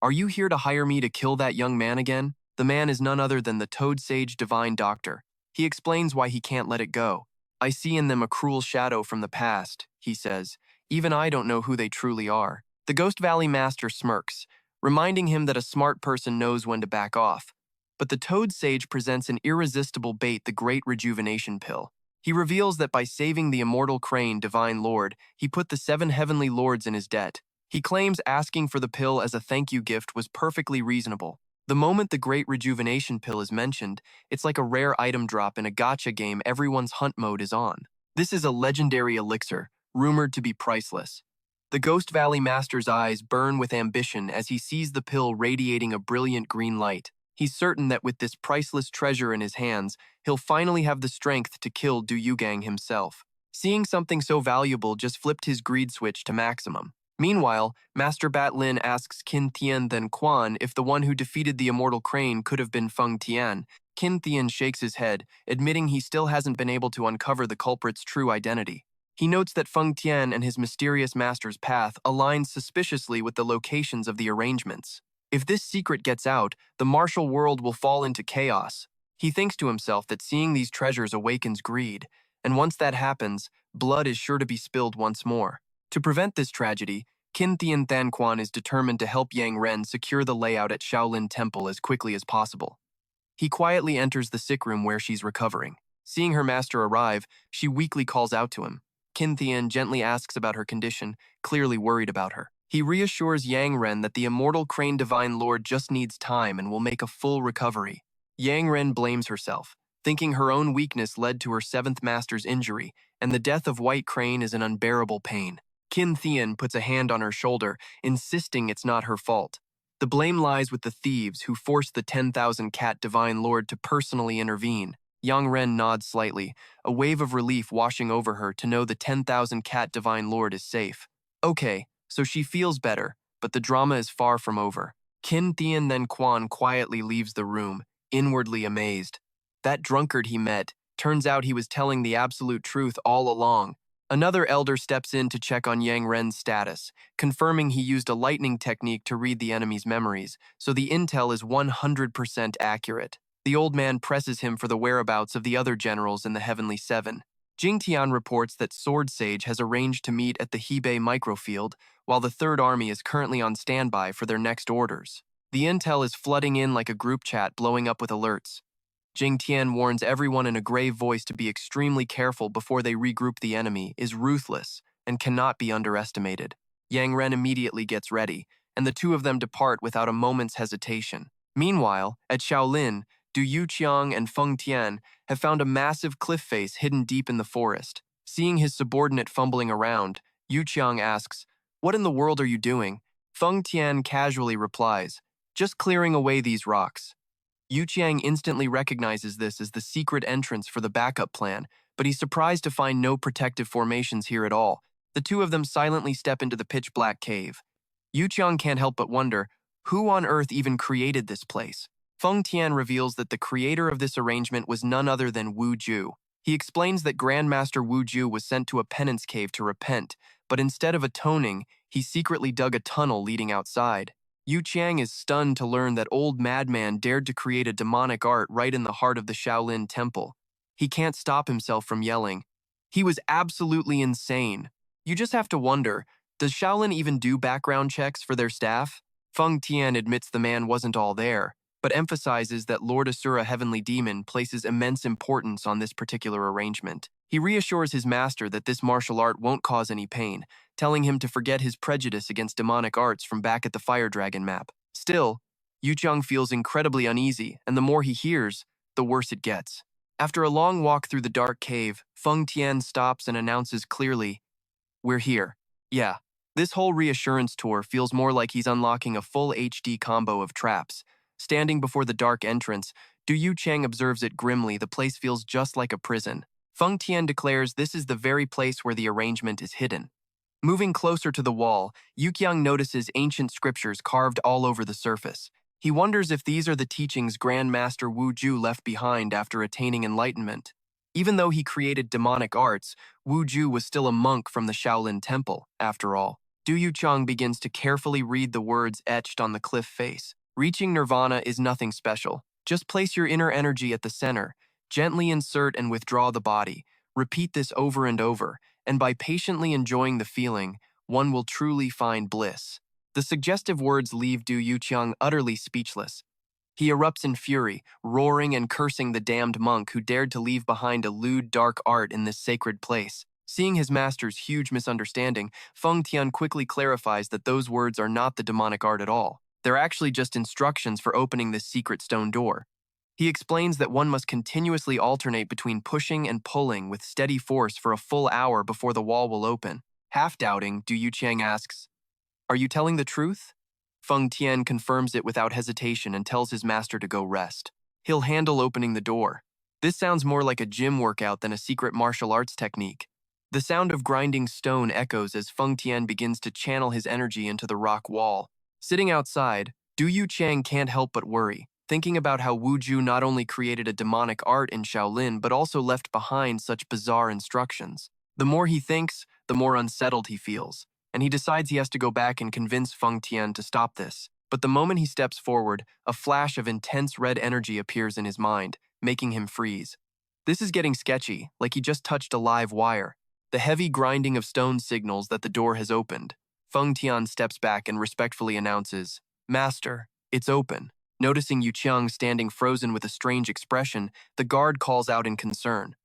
Speaker 1: "Are you here to hire me to kill that young man again?" The man is none other than the Toad Sage Divine Doctor. He explains why he can't let it go. "I see in them a cruel shadow from the past," he says. "Even I don't know who they truly are." The Ghost Valley Master smirks, reminding him that a smart person knows when to back off. But the Toad Sage presents an irresistible bait, the Great Rejuvenation Pill. He reveals that by saving the immortal Crane Divine Lord, he put the 7 heavenly lords in his debt. He claims asking for the pill as a thank you gift was perfectly reasonable. The moment the Great Rejuvenation Pill is mentioned, it's like a rare item drop in a gacha game everyone's hunt mode is on. This is a legendary elixir, rumored to be priceless. The Ghost Valley Master's eyes burn with ambition as he sees the pill radiating a brilliant green light. He's certain that with this priceless treasure in his hands, he'll finally have the strength to kill Yugang himself. Seeing something so valuable just flipped his greed switch to maximum. Meanwhile, Master Bat Lin asks Qin Tian then Quan if the one who defeated the immortal Crane could have been Feng Tian. Qin Tian shakes his head, admitting he still hasn't been able to uncover the culprit's true identity. He notes that Feng Tian and his mysterious master's path align suspiciously with the locations of the arrangements. If this secret gets out, the martial world will fall into chaos. He thinks to himself that seeing these treasures awakens greed, and once that happens, blood is sure to be spilled once more. To prevent this tragedy, Qin Tian Than Quan is determined to help Yang Ren secure the layout at Shaolin Temple as quickly as possible. He quietly enters the sick room where she's recovering. Seeing her master arrive, she weakly calls out to him. Qin Tian gently asks about her condition, clearly worried about her. He reassures Yang Ren that the immortal Crane Divine Lord just needs time and will make a full recovery. Yang Ren blames herself, thinking her own weakness led to her 7th master's injury, and the death of White Crane is an unbearable pain. Qin Tian puts a hand on her shoulder, insisting it's not her fault. The blame lies with the thieves who forced the 10,000 cat Divine Lord to personally intervene. Yang Ren nods slightly, a wave of relief washing over her to know the 10,000 cat Divine Lord is safe. Okay, so she feels better, but the drama is far from over. Qin Tian then Quan quietly leaves the room, inwardly amazed. That drunkard he met, turns out he was telling the absolute truth all along. Another elder steps in to check on Yang Ren's status, confirming he used a lightning technique to read the enemy's memories, so the intel is 100% accurate. The old man presses him for the whereabouts of the other generals in the Heavenly Seven. Jingtian reports that Sword Sage has arranged to meet at the Hebei microfield, while the Third Army is currently on standby for their next orders. The intel is flooding in like a group chat blowing up with alerts. Jingtian warns everyone in a grave voice to be extremely careful before they regroup. The enemy is ruthless and cannot be underestimated. Yang Ren immediately gets ready, and the two of them depart without a moment's hesitation. Meanwhile, at Shaolin, Du Yuqiang and Feng Tian have found a massive cliff face hidden deep in the forest. Seeing his subordinate fumbling around, Yuqiang asks, "What in the world are you doing?" Feng Tian casually replies, "Just clearing away these rocks." Yuqiang instantly recognizes this as the secret entrance for the backup plan, but he's surprised to find no protective formations here at all. The two of them silently step into the pitch-black cave. Yuqiang can't help but wonder, who on earth even created this place? Feng Tian reveals that the creator of this arrangement was none other than Wu Ju. He explains that Grandmaster Wu Ju was sent to a penance cave to repent, but instead of atoning, he secretly dug a tunnel leading outside. Yu Qiang is stunned to learn that old madman dared to create a demonic art right in the heart of the Shaolin Temple. He can't stop himself from yelling. He was absolutely insane. You just have to wonder, does Shaolin even do background checks for their staff? Feng Tian admits the man wasn't all there, but emphasizes that Lord Asura Heavenly Demon places immense importance on this particular arrangement. He reassures his master that this martial art won't cause any pain, telling him to forget his prejudice against demonic arts from back at the Fire Dragon map. Still, Yuqiang feels incredibly uneasy, and the more he hears, the worse it gets. After a long walk through the dark cave, Feng Tian stops and announces clearly, "We're here." Yeah, This whole reassurance tour feels more like he's unlocking a full HD combo of traps. Standing before the dark entrance, Du Yu Chang observes it grimly. The place feels just like a prison. Feng Tian declares this is the very place where the arrangement is hidden. Moving closer to the wall, Yukyang notices ancient scriptures carved all over the surface. He wonders if these are the teachings Grand Master Wu Ju left behind after attaining enlightenment. Even though he created demonic arts, Wu Ju was still a monk from the Shaolin Temple, after all. Du Yuchang begins to carefully read the words etched on the cliff face. Reaching nirvana is nothing special. Just place your inner energy at the center, gently insert and withdraw the body. Repeat this over and over, and by patiently enjoying the feeling, one will truly find bliss. The suggestive words leave Du Yuchang utterly speechless. He erupts in fury, roaring and cursing the damned monk who dared to leave behind a lewd dark art in this sacred place. Seeing his master's huge misunderstanding, Feng Tian quickly clarifies that those words are not the demonic art at all. They're actually just instructions for opening this secret stone door. He explains that one must continuously alternate between pushing and pulling with steady force for a full hour before the wall will open. Half-doubting, Du Yuchang asks, "Are you telling the truth?" Feng Tian confirms it without hesitation and tells his master to go rest. He'll handle opening the door. This sounds more like a gym workout than a secret martial arts technique. The sound of grinding stone echoes as Feng Tian begins to channel his energy into the rock wall. Sitting outside, Du Yuchang can't help but worry, thinking about how Wu Ju not only created a demonic art in Shaolin but also left behind such bizarre instructions. The more he thinks, the more unsettled he feels, and he decides he has to go back and convince Feng Tian to stop this. But the moment he steps forward, a flash of intense red energy appears in his mind, making him freeze. This is getting sketchy, like he just touched a live wire. The heavy grinding of stone signals that the door has opened. Feng Tian steps back and respectfully announces, "Master, it's open." Noticing Yuchang standing frozen with a strange expression, the guard calls out in concern.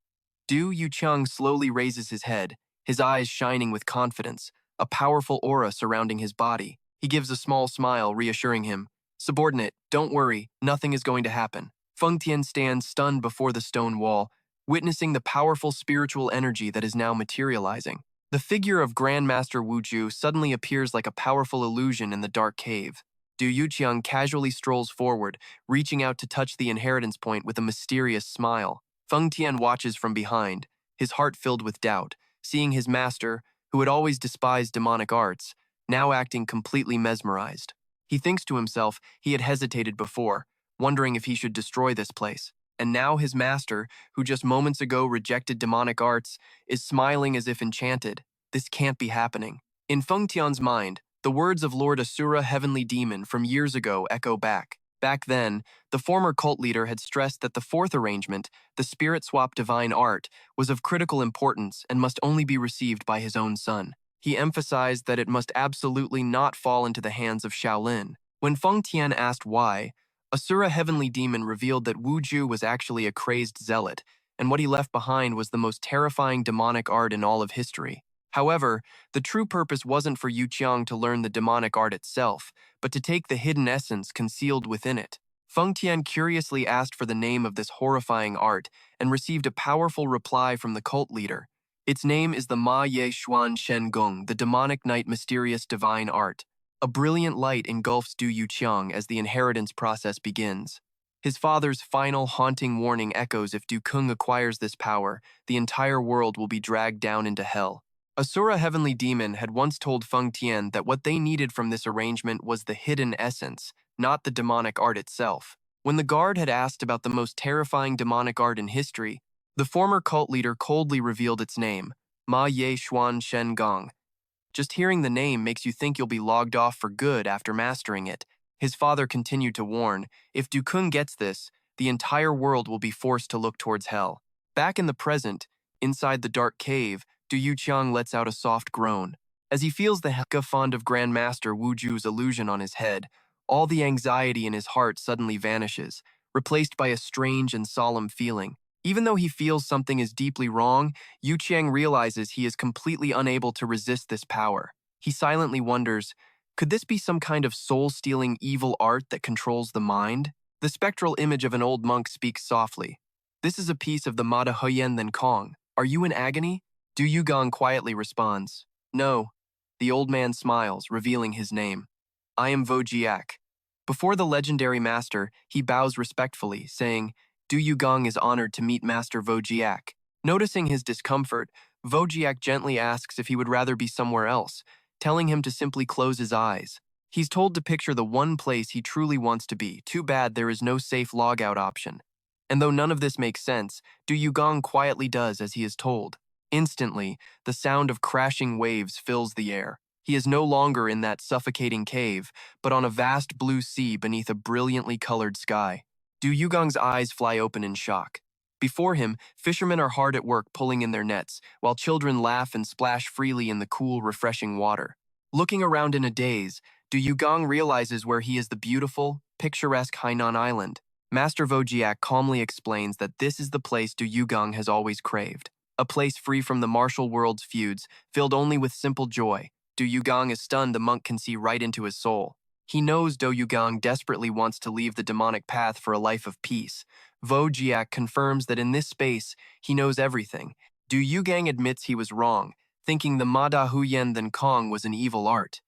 Speaker 1: Du Yuchang slowly raises his head, his eyes shining with confidence, a powerful aura surrounding his body. He gives a small smile, reassuring him, "Subordinate, don't worry, nothing is going to happen." Feng Tian stands stunned before the stone wall, witnessing the powerful spiritual energy that is now materializing. The figure of Grandmaster Wu Ju suddenly appears like a powerful illusion in the dark cave. Du Yuqiang casually strolls forward, reaching out to touch the inheritance point with a mysterious smile. Feng Tian watches from behind, his heart filled with doubt, seeing his master, who had always despised demonic arts, now acting completely mesmerized. He thinks to himself he had hesitated before, wondering if he should destroy this place. And now his master, who just moments ago rejected demonic arts, is smiling as if enchanted. This can't be happening. In Feng Tian's mind, the words of Lord Asura Heavenly Demon from years ago echo back. Back then, the former cult leader had stressed that the fourth arrangement, the spirit swap divine art, was of critical importance and must only be received by his own son. He emphasized that it must absolutely not fall into the hands of Shaolin. When Feng Tian asked why, Asura Heavenly Demon revealed that Wu Ju was actually a crazed zealot, and what he left behind was the most terrifying demonic art in all of history. However, the true purpose wasn't for Yu Qiang to learn the demonic art itself, but to take the hidden essence concealed within it. Feng Tian curiously asked for the name of this horrifying art and received a powerful reply from the cult leader. Its name is the Ma Ye Xuan Shen Gong, the demonic night mysterious divine art. A brilliant light engulfs Du Yuqiang as the inheritance process begins. His father's final haunting warning echoes: if Du Kung acquires this power, the entire world will be dragged down into hell. Asura Heavenly Demon had once told Feng Tian that what they needed from this arrangement was the hidden essence, not the demonic art itself. When the guard had asked about the most terrifying demonic art in history, the former cult leader coldly revealed its name, Ma Ye Xuan Shen Gong. Just hearing the name makes you think you'll be logged off for good after mastering it. His father continued to warn, if Du Kung gets this, the entire world will be forced to look towards hell. Back in the present, inside the dark cave, Du Yuqiang lets out a soft groan. As he feels the heka fond of Grandmaster Wu Ju's illusion on his head, all the anxiety in his heart suddenly vanishes, replaced by a strange and solemn feeling. Even though he feels something is deeply wrong, Yu Qiang realizes he is completely unable to resist this power. He silently wonders, could this be some kind of soul-stealing evil art that controls the mind? The spectral image of an old monk speaks softly. This is a piece of the Mada Heyan Then Kong. Are you in agony? Du Yugang quietly responds, no. The old man smiles, revealing his name. I am Vojiak. Before the legendary master, he bows respectfully, saying, Du Yugang is honored to meet Master Vojiak. Noticing his discomfort, Vojiak gently asks if he would rather be somewhere else, telling him to simply close his eyes. He's told to picture the one place he truly wants to be. Too bad there is no safe logout option. And though none of this makes sense, Du Yugang quietly does as he is told. Instantly, the sound of crashing waves fills the air. He is no longer in that suffocating cave, but on a vast blue sea beneath a brilliantly colored sky. Du Yugang's eyes fly open in shock. Before him, fishermen are hard at work pulling in their nets, while children laugh and splash freely in the cool, refreshing water. Looking around in a daze, Du Yugang realizes where he is: the beautiful, picturesque Hainan Island. Master Vojiak calmly explains that this is the place Du Yugang has always craved. A place free from the martial world's feuds, filled only with simple joy. Du Yugang is stunned. The monk can see right into his soul. He knows Du Yugang desperately wants to leave the demonic path for a life of peace. Vojiak confirms that in this space, he knows everything. Du Yugang admits he was wrong, thinking the Ma Da Huyen Then Kong was an evil art.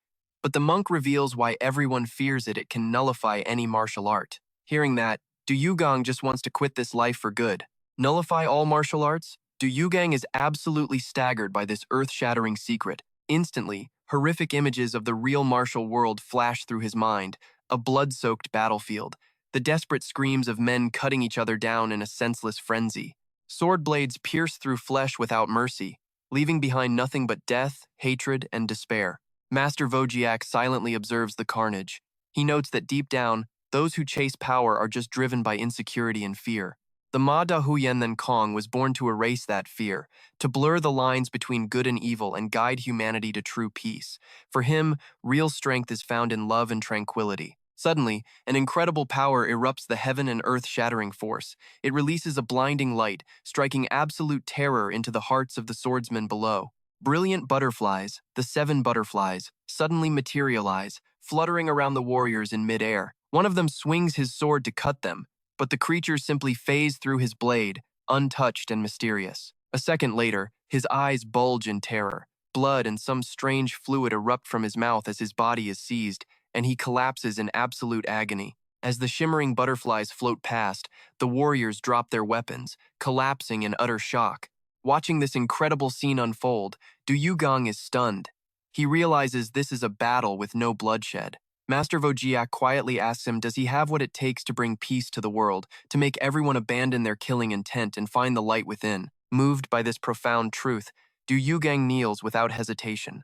Speaker 1: But the monk reveals why everyone fears it. It can nullify any martial art. Hearing that, Du Yugang just wants to quit this life for good. Nullify all martial arts? Du Yugang is absolutely staggered by this earth-shattering secret. Instantly, horrific images of the real martial world flash through his mind: a blood-soaked battlefield, the desperate screams of men cutting each other down in a senseless frenzy. Sword blades pierce through flesh without mercy, leaving behind nothing but death, hatred, and despair. Master Vojiak silently observes the carnage. He notes that deep down, those who chase power are just driven by insecurity and fear. The Ma Da Huyen Then Kong was born to erase that fear, to blur the lines between good and evil and guide humanity to true peace. For him, real strength is found in love and tranquility. Suddenly, an incredible power erupts, the heaven and earth-shattering force. It releases a blinding light, striking absolute terror into the hearts of the swordsmen below. Brilliant butterflies, the 7 butterflies, suddenly materialize, fluttering around the warriors in midair. One of them swings his sword to cut them, but the creature simply phased through his blade, untouched and mysterious. A second later, his eyes bulge in terror. Blood and some strange fluid erupt from his mouth as his body is seized, and he collapses in absolute agony. As the shimmering butterflies float past, the warriors drop their weapons, collapsing in utter shock. Watching this incredible scene unfold, Du Yugang is stunned. He realizes this is a battle with no bloodshed. Master Vojiak quietly asks him, does he have what it takes to bring peace to the world, to make everyone abandon their killing intent and find the light within? Moved by this profound truth, Du Yugang kneels without hesitation.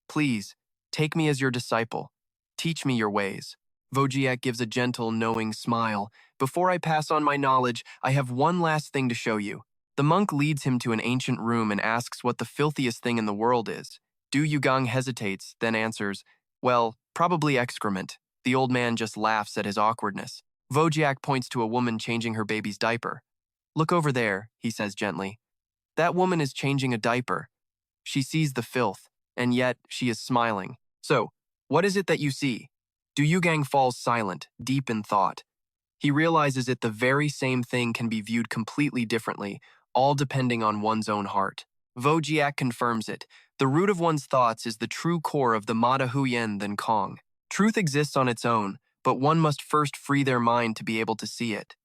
Speaker 1: Please, take me as your disciple. Teach me your ways. Vojiak gives a gentle, knowing smile. Before I pass on my knowledge, I have one last thing to show you. The monk leads him to an ancient room and asks what the filthiest thing in the world is. Du Yugang hesitates, then answers, well, probably excrement. The old man just laughs at his awkwardness. Vojiak points to a woman changing her baby's diaper. Look over there, he says gently. That woman is changing a diaper. She sees the filth, and yet she is smiling. So, what is it that you see? Du Yugang falls silent, deep in thought. He realizes that the very same thing can be viewed completely differently, all depending on one's own heart. Vojiak confirms it. The root of one's thoughts is the true core of the Ma Da Huyen Then Kong. Truth exists on its own, but one must first free their mind to be able to see it.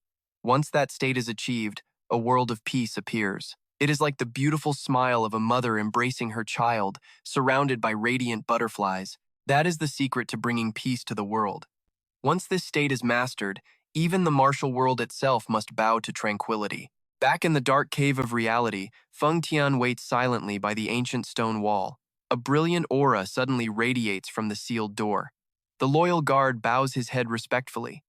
Speaker 1: Once that state is achieved, a world of peace appears. It is like the beautiful smile of a mother embracing her child, surrounded by radiant butterflies. That is the secret to bringing peace to the world. Once this state is mastered, even the martial world itself must bow to tranquility. Back in the dark cave of reality, Feng Tian waits silently by the ancient stone wall. A brilliant aura suddenly radiates from the sealed door. The loyal guard bows his head respectfully.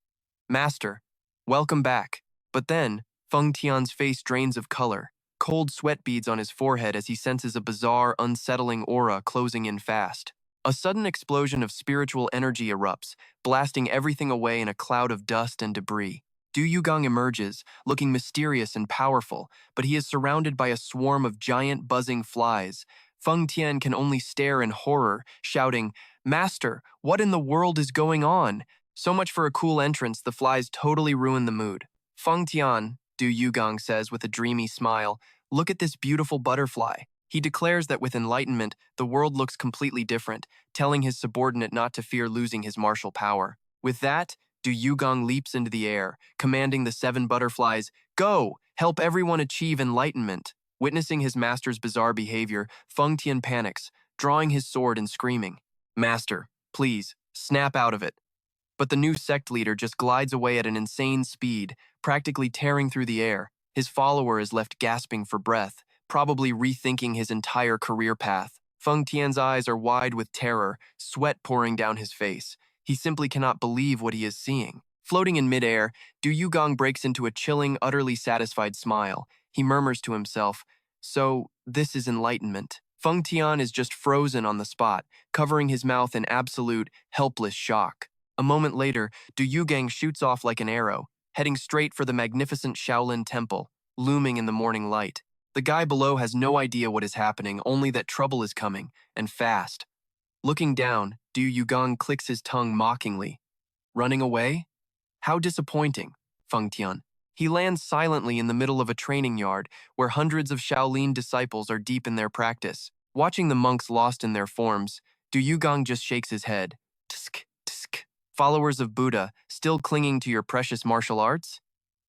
Speaker 1: Master, welcome back. But then, Feng Tian's face drains of color, cold sweat beads on his forehead as he senses a bizarre, unsettling aura closing in fast. A sudden explosion of spiritual energy erupts, blasting everything away in a cloud of dust and debris. Du Yugang emerges, looking mysterious and powerful, but he is surrounded by a swarm of giant buzzing flies. Feng Tian can only stare in horror, shouting, Master, what in the world is going on? So much for a cool entrance, the flies totally ruin the mood. Feng Tian, Du Yugang says with a dreamy smile, look at this beautiful butterfly. He declares that with enlightenment, the world looks completely different, telling his subordinate not to fear losing his martial power. With that, Yugang leaps into the air, commanding the 7 butterflies, "Go! Help everyone achieve enlightenment." Witnessing his master's bizarre behavior, Feng Tian panics, drawing his sword and screaming, "Master, please, snap out of it." But the new sect leader just glides away at an insane speed, practically tearing through the air. His follower is left gasping for breath, probably rethinking his entire career path. Feng Tian's eyes are wide with terror, sweat pouring down his face. He simply cannot believe what he is seeing. Floating in midair, Yugang breaks into a chilling, utterly satisfied smile. He murmurs to himself, "So, this is enlightenment." Feng Tian is just frozen on the spot, covering his mouth in absolute, helpless shock. A moment later, Yugang shoots off like an arrow, heading straight for the magnificent Shaolin temple, looming in the morning light. The guy below has no idea what is happening, only that trouble is coming, and fast. Looking down, Yugang clicks his tongue mockingly. Running away? How disappointing, Feng Tian. He lands silently in the middle of a training yard where hundreds of Shaolin disciples are deep in their practice. Watching the monks lost in their forms, Yugang just shakes his head. Tsk, tsk. Followers of Buddha, still clinging to your precious martial arts?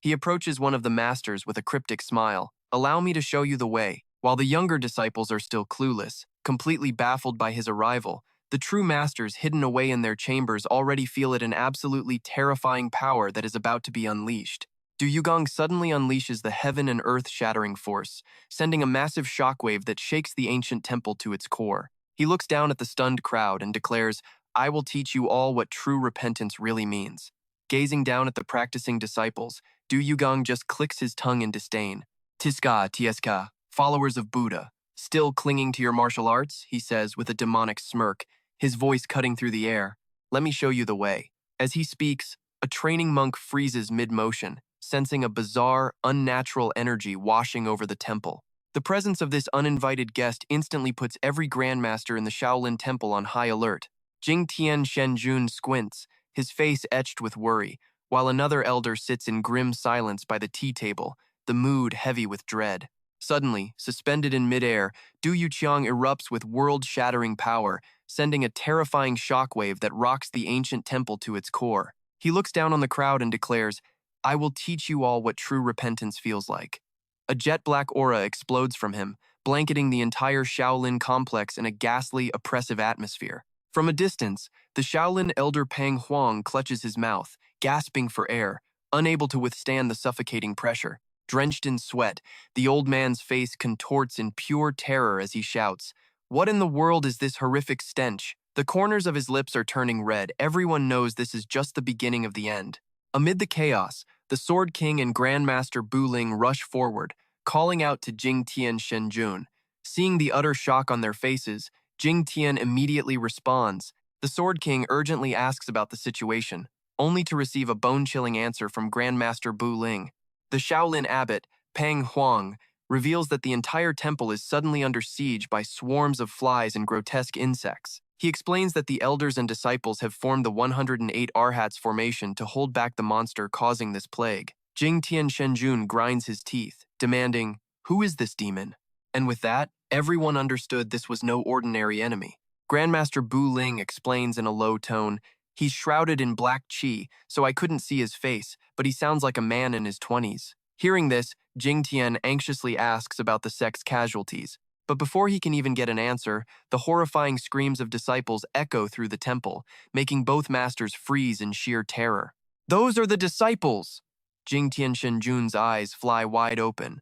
Speaker 1: He approaches one of the masters with a cryptic smile. "Allow me to show you the way." While the younger disciples are still clueless, completely baffled by his arrival, the true masters hidden away in their chambers already feel it an absolutely terrifying power that is about to be unleashed. Yugang suddenly unleashes the heaven and earth-shattering force, sending a massive shockwave that shakes the ancient temple to its core. He looks down at the stunned crowd and declares, "I will teach you all what true repentance really means." Gazing down at the practicing disciples, Yugang just clicks his tongue in disdain. "Tiska, tieska, followers of Buddha, still clinging to your martial arts?" he says with a demonic smirk, his voice cutting through the air. "Let me show you the way." As he speaks, a training monk freezes mid-motion, sensing a bizarre, unnatural energy washing over the temple. The presence of this uninvited guest instantly puts every grandmaster in the Shaolin temple on high alert. Jingtian Shenjun squints, his face etched with worry, while another elder sits in grim silence by the tea table, the mood heavy with dread. Suddenly, suspended in midair, Du Yuqiang erupts with world-shattering power, sending a terrifying shockwave that rocks the ancient temple to its core. He looks down on the crowd and declares, "I will teach you all what true repentance feels like." A jet-black aura explodes from him, blanketing the entire Shaolin complex in a ghastly, oppressive atmosphere. From a distance, the Shaolin elder Pang Huang clutches his mouth, gasping for air, unable to withstand the suffocating pressure. Drenched in sweat, the old man's face contorts in pure terror as he shouts, "What in the world is this horrific stench?" The corners of his lips are turning red. Everyone knows this is just the beginning of the end. Amid the chaos, the Sword King and Grandmaster Bu Ling rush forward, calling out to Jing Tian Shenjun. Seeing the utter shock on their faces, Jing Tian immediately responds. The Sword King urgently asks about the situation, only to receive a bone-chilling answer from Grandmaster Bu Ling. The Shaolin abbot, Pang Huang, reveals that the entire temple is suddenly under siege by swarms of flies and grotesque insects. He explains that the elders and disciples have formed the 108 Arhats formation to hold back the monster causing this plague. Jing Tian Shenjun grinds his teeth, demanding, "Who is this demon?" And with that, everyone understood this was no ordinary enemy. Grandmaster Bu Ling explains in a low tone, "He's shrouded in black qi, so I couldn't see his face, but he sounds like a man in his 20s. Hearing this, Jing Tian anxiously asks about the sect's casualties. But before he can even get an answer, the horrifying screams of disciples echo through the temple, making both masters freeze in sheer terror. "Those are the disciples!" Jing Tian Shenjun's eyes fly wide open.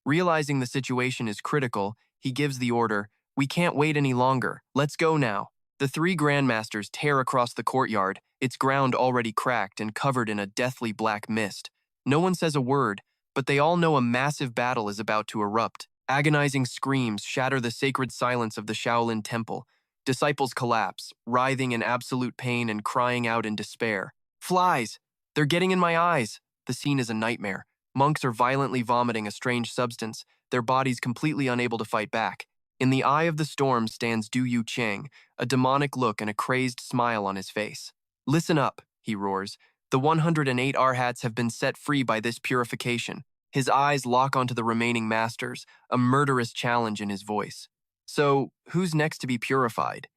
Speaker 1: Realizing the situation is critical, he gives the order, "We can't wait any longer. Let's go now." The 3 grandmasters tear across the courtyard, its ground already cracked and covered in a deathly black mist. No one says a word, but they all know a massive battle is about to erupt. Agonizing screams shatter the sacred silence of the Shaolin temple. Disciples collapse, writhing in absolute pain and crying out in despair. "Flies! They're getting in my eyes!" The scene is a nightmare. Monks are violently vomiting a strange substance, their bodies completely unable to fight back. In the eye of the storm stands Du Yuqiang, a demonic look and a crazed smile on his face. "Listen up," he roars. "The 108 Arhats have been set free by this purification. His eyes lock onto the remaining masters, a murderous challenge in his voice. So, who's next to be purified?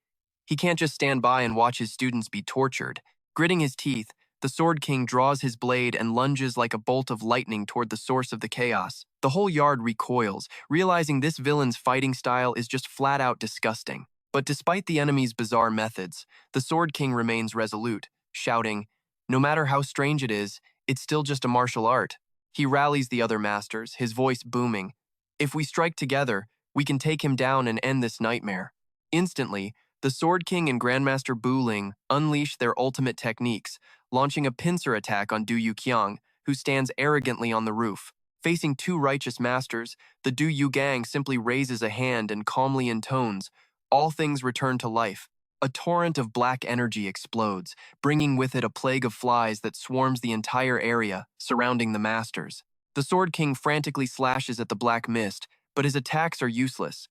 Speaker 1: He can't just stand by and watch his students be tortured. Gritting his teeth, the Sword King draws his blade and lunges like a bolt of lightning toward the source of the chaos. The whole yard recoils, realizing this villain's fighting style is just flat out disgusting. But despite the enemy's bizarre methods, the Sword King remains resolute, shouting, "No matter how strange it is, it's still just a martial art." He rallies the other masters, his voice booming. "If we strike together, we can take him down and end this nightmare." Instantly, the Sword King and Grandmaster Bu Ling unleash their ultimate techniques, launching a pincer attack on Du Yuqiang, who stands arrogantly on the roof. Facing two righteous masters, the Du Yugang simply raises a hand and calmly intones, "All things return to life." A torrent of black energy explodes, bringing with it a plague of flies that swarms the entire area surrounding the masters. The Sword King frantically slashes at the black mist, but his attacks are useless.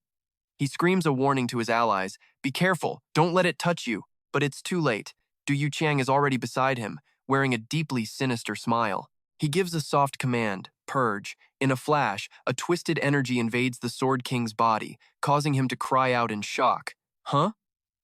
Speaker 1: He screams a warning to his allies, "Be careful, don't let it touch you." But it's too late. Du Yuqiang is already beside him, wearing a deeply sinister smile. He gives a soft command, "Purge." In a flash, a twisted energy invades the Sword King's body, causing him to cry out in shock. "Huh?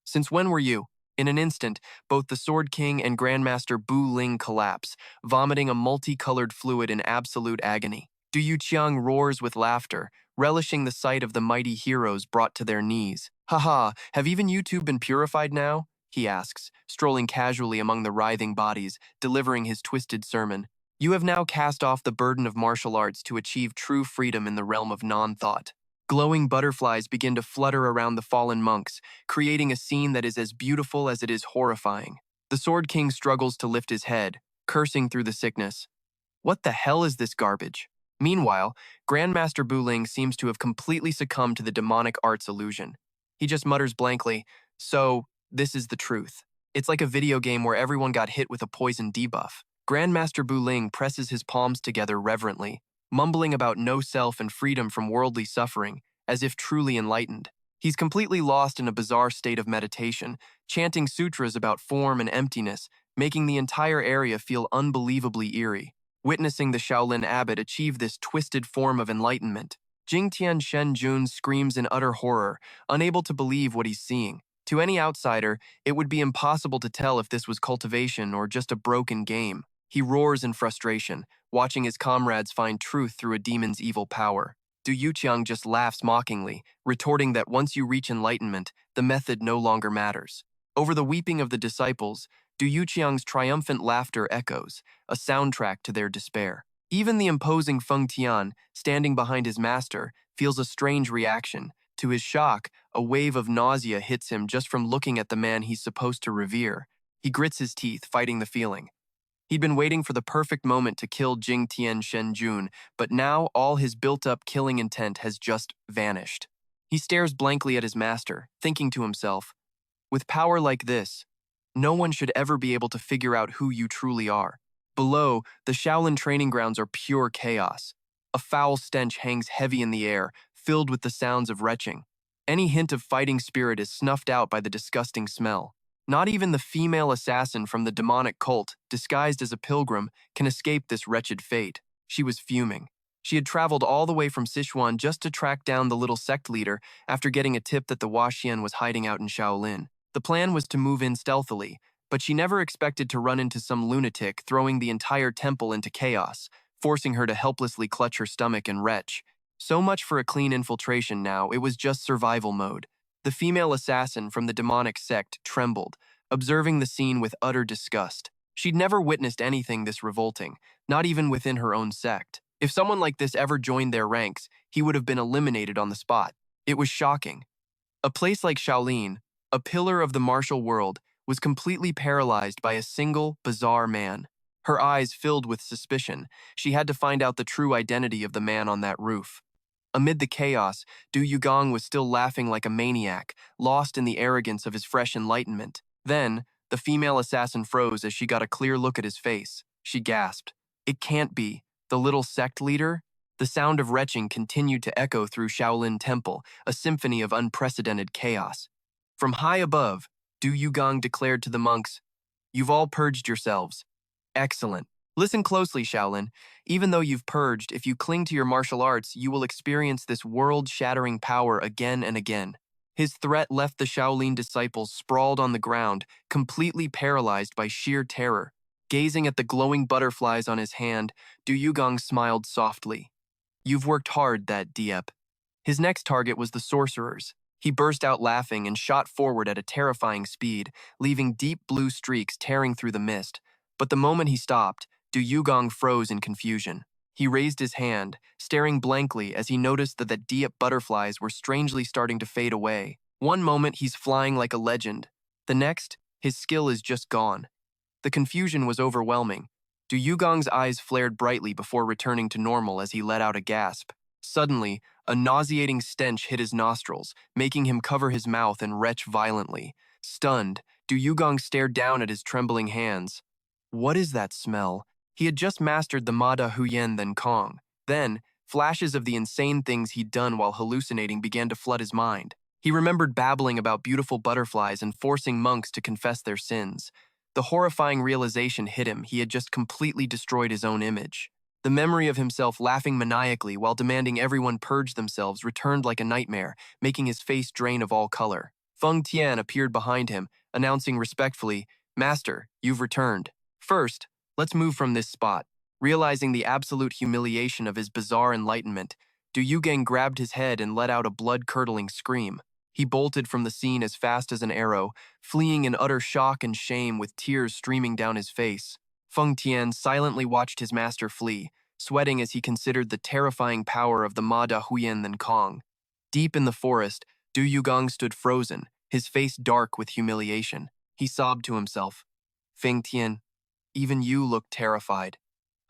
Speaker 1: Since when were you?" In an instant, both the Sword King and Grandmaster Bu Ling collapse, vomiting a multicolored fluid in absolute agony. Du Yuqiang roars with laughter, relishing the sight of the mighty heroes brought to their knees. "Haha, have even you two been purified now?" he asks, strolling casually among the writhing bodies, delivering his twisted sermon. "You have now cast off the burden of martial arts to achieve true freedom in the realm of non-thought." Glowing butterflies begin to flutter around the fallen monks, creating a scene that is as beautiful as it is horrifying. The Sword King struggles to lift his head, cursing through the sickness. "What the hell is this garbage?" Meanwhile, Grandmaster Bu Ling seems to have completely succumbed to the demonic arts illusion. He just mutters blankly, "So, this is the truth. It's like a video game where everyone got hit with a poison debuff." Grandmaster Bu Ling presses his palms together reverently, mumbling about no self and freedom from worldly suffering, as if truly enlightened. He's completely lost in a bizarre state of meditation, chanting sutras about form and emptiness, making the entire area feel unbelievably eerie. Witnessing the Shaolin abbot achieve this twisted form of enlightenment, Jingtian Shenjun screams in utter horror, unable to believe what he's seeing. To any outsider, it would be impossible to tell if this was cultivation or just a broken game. He roars in frustration, watching his comrades find truth through a demon's evil power. Du Yuqiang just laughs mockingly, retorting that once you reach enlightenment, the method no longer matters. Over the weeping of the disciples, Du Yuqiang's triumphant laughter echoes, a soundtrack to their despair. Even the imposing Feng Tian, standing behind his master, feels a strange reaction. To his shock, a wave of nausea hits him just from looking at the man he's supposed to revere. He grits his teeth, fighting the feeling. He'd been waiting for the perfect moment to kill Jingtian Shenjun, but now all his built-up killing intent has just vanished. He stares blankly at his master, thinking to himself, "With power like this, no one should ever be able to figure out who you truly are." Below, the Shaolin training grounds are pure chaos. A foul stench hangs heavy in the air, filled with the sounds of retching. Any hint of fighting spirit is snuffed out by the disgusting smell. Not even the female assassin from the demonic cult, disguised as a pilgrim, can escape this wretched fate. She was fuming. She had traveled all the way from Sichuan just to track down the little sect leader after getting a tip that the Huaxian was hiding out in Shaolin. The plan was to move in stealthily, but she never expected to run into some lunatic throwing the entire temple into chaos, forcing her to helplessly clutch her stomach and retch. So much for a clean infiltration now, it was just survival mode. The female assassin from the demonic sect trembled, observing the scene with utter disgust. She'd never witnessed anything this revolting, not even within her own sect. If someone like this ever joined their ranks, he would have been eliminated on the spot. It was shocking. A place like Shaolin, a pillar of the martial world, was completely paralyzed by a single, bizarre man. Her eyes filled with suspicion, she had to find out the true identity of the man on that roof. Amid the chaos, Du Yugang was still laughing like a maniac, lost in the arrogance of his fresh enlightenment. Then, the female assassin froze as she got a clear look at his face. She gasped, "It can't be. The little sect leader?" The sound of retching continued to echo through Shaolin Temple, a symphony of unprecedented chaos. From high above, Du Yugang declared to the monks, "You've all purged yourselves. Excellent. Listen closely, Shaolin. Even though you've purged, if you cling to your martial arts, you will experience this world-shattering power again and again. His threat left the Shaolin disciples sprawled on the ground, completely paralyzed by sheer terror. Gazing at the glowing butterflies on his hand, Du Yugang smiled softly. You've worked hard, that Diep. His next target was the sorcerers. He burst out laughing and shot forward at a terrifying speed, leaving deep blue streaks tearing through the mist. But the moment he stopped, Du Yugang froze in confusion. He raised his hand, staring blankly as he noticed that the Diep butterflies were strangely starting to fade away. One moment he's flying like a legend. The next, his skill is just gone. The confusion was overwhelming. Du Yugang's eyes flared brightly before returning to normal as he let out a gasp. Suddenly, a nauseating stench hit his nostrils, making him cover his mouth and retch violently. Stunned, Du Yugang stared down at his trembling hands. What is that smell? He had just mastered the Mada Huyen Then Kong. Then, flashes of the insane things he'd done while hallucinating began to flood his mind. He remembered babbling about beautiful butterflies and forcing monks to confess their sins. The horrifying realization hit him he had just completely destroyed his own image. The memory of himself laughing maniacally while demanding everyone purge themselves returned like a nightmare, making his face drain of all color. Feng Tian appeared behind him, announcing respectfully, "Master, you've returned. First, let's move from this spot." Realizing the absolute humiliation of his bizarre enlightenment, Du Yugang grabbed his head and let out a blood-curdling scream. He bolted from the scene as fast as an arrow, fleeing in utter shock and shame with tears streaming down his face. Feng Tian silently watched his master flee, sweating as he considered the terrifying power of the Ma Da Huyen Then Kong. Deep in the forest, Du Yugang stood frozen, his face dark with humiliation. He sobbed to himself, "Feng Tian, even you look terrified.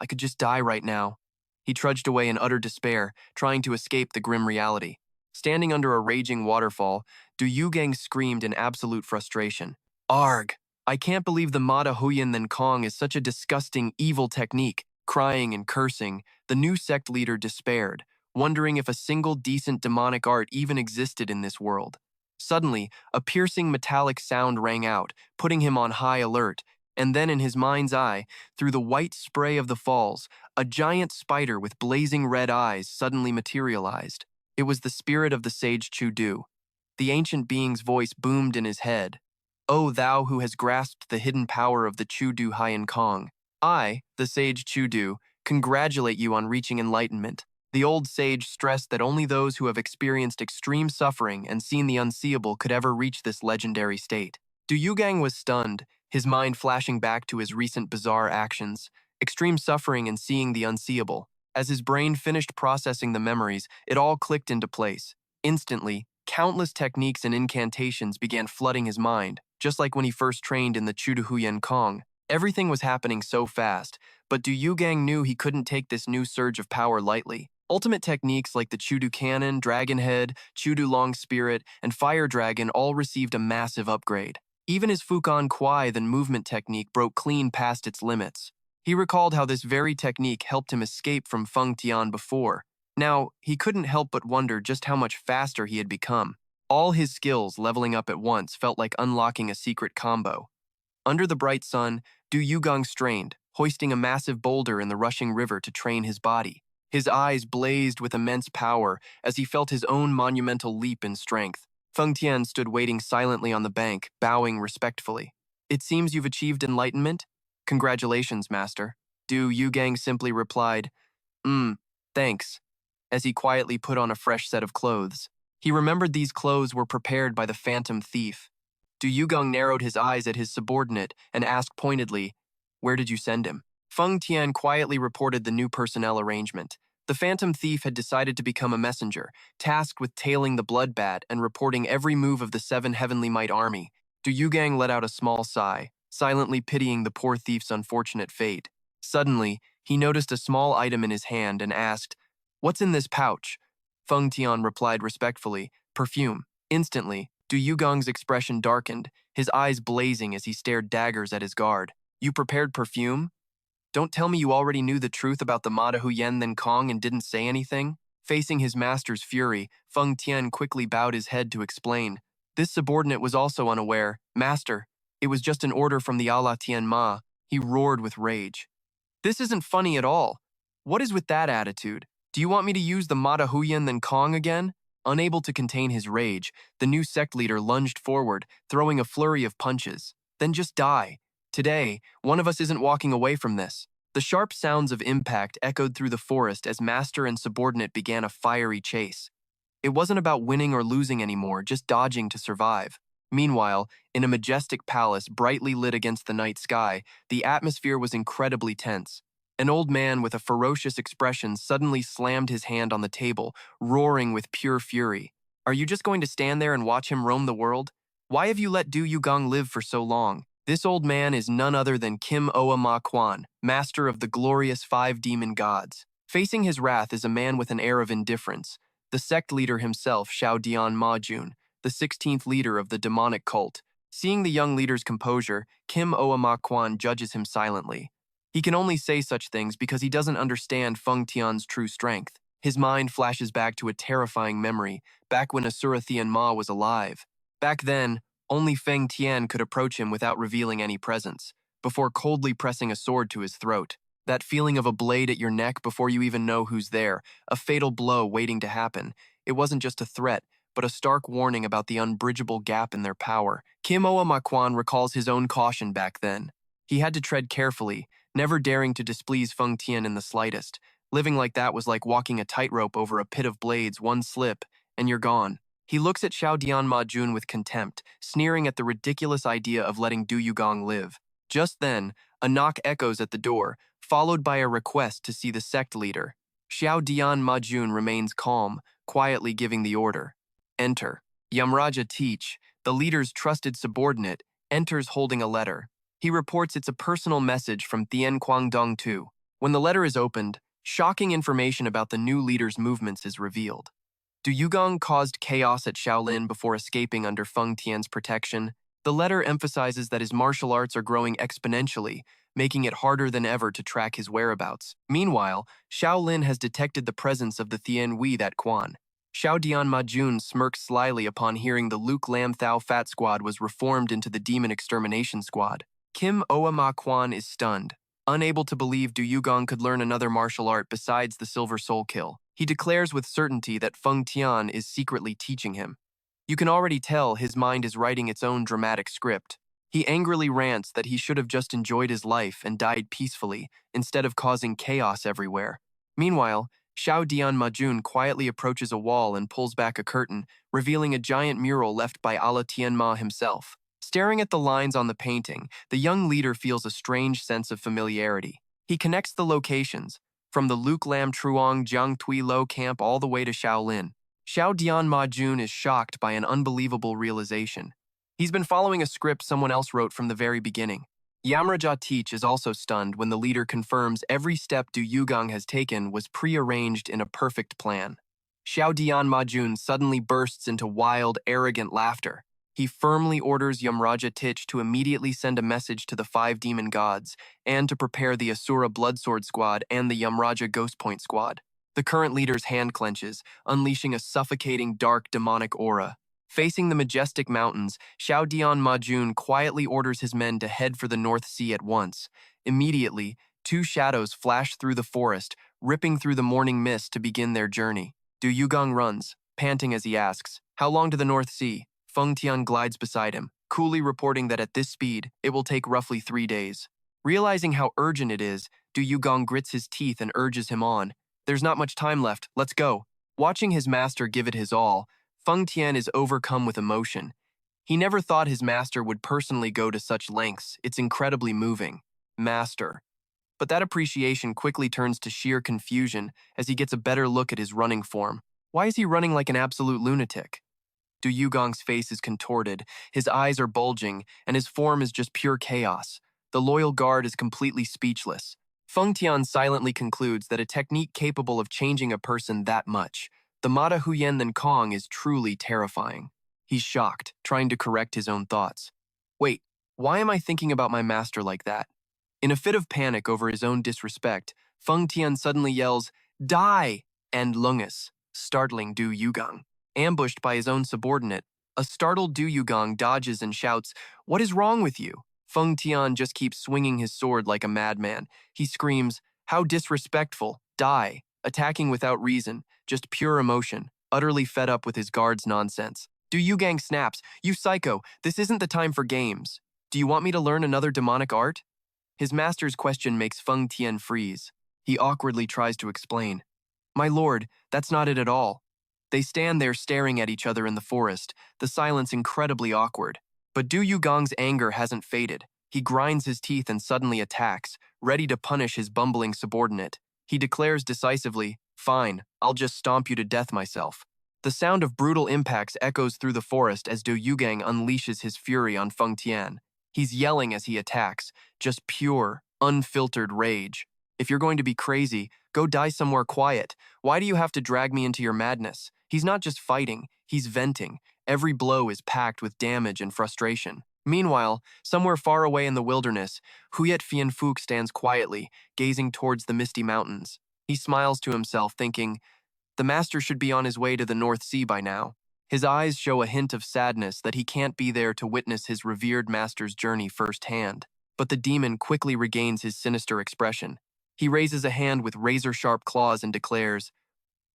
Speaker 1: I could just die right now." He trudged away in utter despair, trying to escape the grim reality. Standing under a raging waterfall, Du Yugang screamed in absolute frustration. "Arg! I can't believe the Mada Huyen Then Kong is such a disgusting, evil technique." Crying and cursing, the new sect leader despaired, wondering if a single decent demonic art even existed in this world. Suddenly, a piercing metallic sound rang out, putting him on high alert, and then in his mind's eye, through the white spray of the falls, a giant spider with blazing red eyes suddenly materialized. It was the spirit of the sage Chudu. The ancient being's voice boomed in his head. "O thou who has grasped the hidden power of the Chudu Hyen Kong, I, the sage Chudu, congratulate you on reaching enlightenment." The old sage stressed that only those who have experienced extreme suffering and seen the unseeable could ever reach this legendary state. Du Yugang was stunned, his mind flashing back to his recent bizarre actions, extreme suffering and seeing the unseeable. As his brain finished processing the memories, it all clicked into place. Instantly, countless techniques and incantations began flooding his mind, just like when he first trained in the Chudu Huyen Kong. Everything was happening so fast, but Du Yugang knew he couldn't take this new surge of power lightly. Ultimate techniques like the Chudu Cannon, Dragon Head, Chudu Long Spirit, and Fire Dragon all received a massive upgrade. Even his Fukan Kwai, the movement technique, broke clean past its limits. He recalled how this very technique helped him escape from Feng Tian before. Now, he couldn't help but wonder just how much faster he had become. All his skills leveling up at once felt like unlocking a secret combo. Under the bright sun, Du Yugang strained, hoisting a massive boulder in the rushing river to train his body. His eyes blazed with immense power as he felt his own monumental leap in strength. Feng Tian stood waiting silently on the bank, bowing respectfully. "It seems you've achieved enlightenment? Congratulations, master." Du Yugang simply replied, Thanks," as he quietly put on a fresh set of clothes. He remembered these clothes were prepared by the phantom thief. Du Yugang narrowed his eyes at his subordinate and asked pointedly, "Where did you send him?" Feng Tian quietly reported the new personnel arrangement. The phantom thief had decided to become a messenger, tasked with tailing the blood bat and reporting every move of the 7 Heavenly Might army. Du Yugang let out a small sigh, silently pitying the poor thief's unfortunate fate. Suddenly, he noticed a small item in his hand and asked, "What's in this pouch?" Feng Tian replied respectfully, "Perfume." Instantly, Du Yugang's expression darkened, his eyes blazing as he stared daggers at his guard. "You prepared perfume? Don't tell me you already knew the truth about the Mada Huyen Then Kong and didn't say anything?" Facing his master's fury, Feng Tian quickly bowed his head to explain. This subordinate was also unaware. "Master, it was just an order from the Allah Tian Ma." He roared with rage. This isn't funny at all. What is with that attitude? Do you want me to use the Mata Huyan then Kong again? Unable to contain his rage, the new sect leader lunged forward, throwing a flurry of punches. Then just die. Today, one of us isn't walking away from this. The sharp sounds of impact echoed through the forest as master and subordinate began a fiery chase. It wasn't about winning or losing anymore, just dodging to survive. Meanwhile, in a majestic palace brightly lit against the night sky, the atmosphere was incredibly tense. An old man with a ferocious expression suddenly slammed his hand on the table, roaring with pure fury. Are you just going to stand there and watch him roam the world? Why have you let Du Yugang live for so long? This old man is none other than Kim Oa Ma Quan, master of the glorious 5 demon gods. Facing his wrath is a man with an air of indifference, the sect leader himself, Xiao Dian Ma Jun, the 16th leader of the demonic cult. Seeing the young leader's composure, Kim Oa Ma Quan judges him silently. He can only say such things because he doesn't understand Feng Tian's true strength. His mind flashes back to a terrifying memory, back when Asura Ma was alive. Back then, only Feng Tian could approach him without revealing any presence, before coldly pressing a sword to his throat. That feeling of a blade at your neck before you even know who's there, a fatal blow waiting to happen. It wasn't just a threat, but a stark warning about the unbridgeable gap in their power. Kim Oa Ma Quan recalls his own caution back then. He had to tread carefully, never daring to displease Feng Tian in the slightest. Living like that was like walking a tightrope over a pit of blades, one slip, and you're gone. He looks at Xiao Dian Ma Jun with contempt, sneering at the ridiculous idea of letting Du Yugang live. Just then, a knock echoes at the door, followed by a request to see the sect leader. Xiao Dian Ma Jun remains calm, quietly giving the order. Enter. Yamraja Teach, the leader's trusted subordinate, enters holding a letter. He reports it's a personal message from Thien Guangdong Tu. When the letter is opened, shocking information about the new leader's movements is revealed. Du Yugang caused chaos at Shaolin before escaping under Feng Tian's protection. The letter emphasizes that his martial arts are growing exponentially, making it harder than ever to track his whereabouts. Meanwhile, Shaolin has detected the presence of the Thien Wei that Quan. Xiao Dian Ma Jun smirked slyly upon hearing the Luke Lam Thao Fat Squad was reformed into the Demon Extermination Squad. Kim Oa Ma Quan is stunned, unable to believe Du Yugang could learn another martial art besides the Silver Soul Kill. He declares with certainty that Feng Tian is secretly teaching him. You can already tell his mind is writing its own dramatic script. He angrily rants that he should have just enjoyed his life and died peacefully, instead of causing chaos everywhere. Meanwhile, Xiao Dian Ma Jun quietly approaches a wall and pulls back a curtain, revealing a giant mural left by Ala Tianma himself. Staring at the lines on the painting, the young leader feels a strange sense of familiarity. He connects the locations, from the Luke Lam Truong Jiang Tui Lo camp all the way to Shaolin. Xiao Dian Ma Jun is shocked by an unbelievable realization. He's been following a script someone else wrote from the very beginning. Yamraja Teach is also stunned when the leader confirms every step Du Yugang has taken was pre-arranged in a perfect plan. Xiao Dian Ma Jun suddenly bursts into wild, arrogant laughter. He firmly orders Yamraja Teach to immediately send a message to the 5 demon gods and to prepare the Asura Bloodsword Squad and the Yamraja Ghost Point Squad. The current leader's hand clenches, unleashing a suffocating dark demonic aura. Facing the majestic mountains, Xiao Dian Ma Jun quietly orders his men to head for the North Sea at once. Immediately, 2 shadows flash through the forest, ripping through the morning mist to begin their journey. Du Yugang runs, panting as he asks, "How long to the North Sea?" Feng Tian glides beside him, coolly reporting that at this speed, it will take roughly 3 days. Realizing how urgent it is, Du Yugang grits his teeth and urges him on. "There's not much time left, let's go." Watching his master give it his all, Feng Tian is overcome with emotion. He never thought his master would personally go to such lengths. It's incredibly moving. Master. But that appreciation quickly turns to sheer confusion as he gets a better look at his running form. Why is he running like an absolute lunatic? Du Yugong's face is contorted, his eyes are bulging, and his form is just pure chaos. The loyal guard is completely speechless. Feng Tian silently concludes that a technique capable of changing a person that much, the Mata Huyen Then Kong, is truly terrifying. He's shocked, trying to correct his own thoughts. Wait, why am I thinking about my master like that? In a fit of panic over his own disrespect, Feng Tian suddenly yells, "Die!" and lungus, startling Du Yugang. Ambushed by his own subordinate, a startled Du Yugang dodges and shouts, "What is wrong with you?" Feng Tian just keeps swinging his sword like a madman. He screams, "How disrespectful! Die!" Attacking without reason, just pure emotion, utterly fed up with his guard's nonsense. Yugang snaps, "You psycho, this isn't the time for games. Do you want me to learn another demonic art?" His master's question makes Feng Tian freeze. He awkwardly tries to explain. "My lord, that's not it at all." They stand there staring at each other in the forest, the silence incredibly awkward. But Yugang's anger hasn't faded. He grinds his teeth and suddenly attacks, ready to punish his bumbling subordinate. He declares decisively, "Fine, I'll just stomp you to death myself." The sound of brutal impacts echoes through the forest as Yugang unleashes his fury on Feng Tian. He's yelling as he attacks, just pure, unfiltered rage. "If you're going to be crazy, go die somewhere quiet. Why do you have to drag me into your madness?" He's not just fighting, he's venting. Every blow is packed with damage and frustration. Meanwhile, somewhere far away in the wilderness, Huyet Fianfuk stands quietly, gazing towards the misty mountains. He smiles to himself, thinking, the master should be on his way to the North Sea by now. His eyes show a hint of sadness that he can't be there to witness his revered master's journey firsthand. But the demon quickly regains his sinister expression. He raises a hand with razor-sharp claws and declares,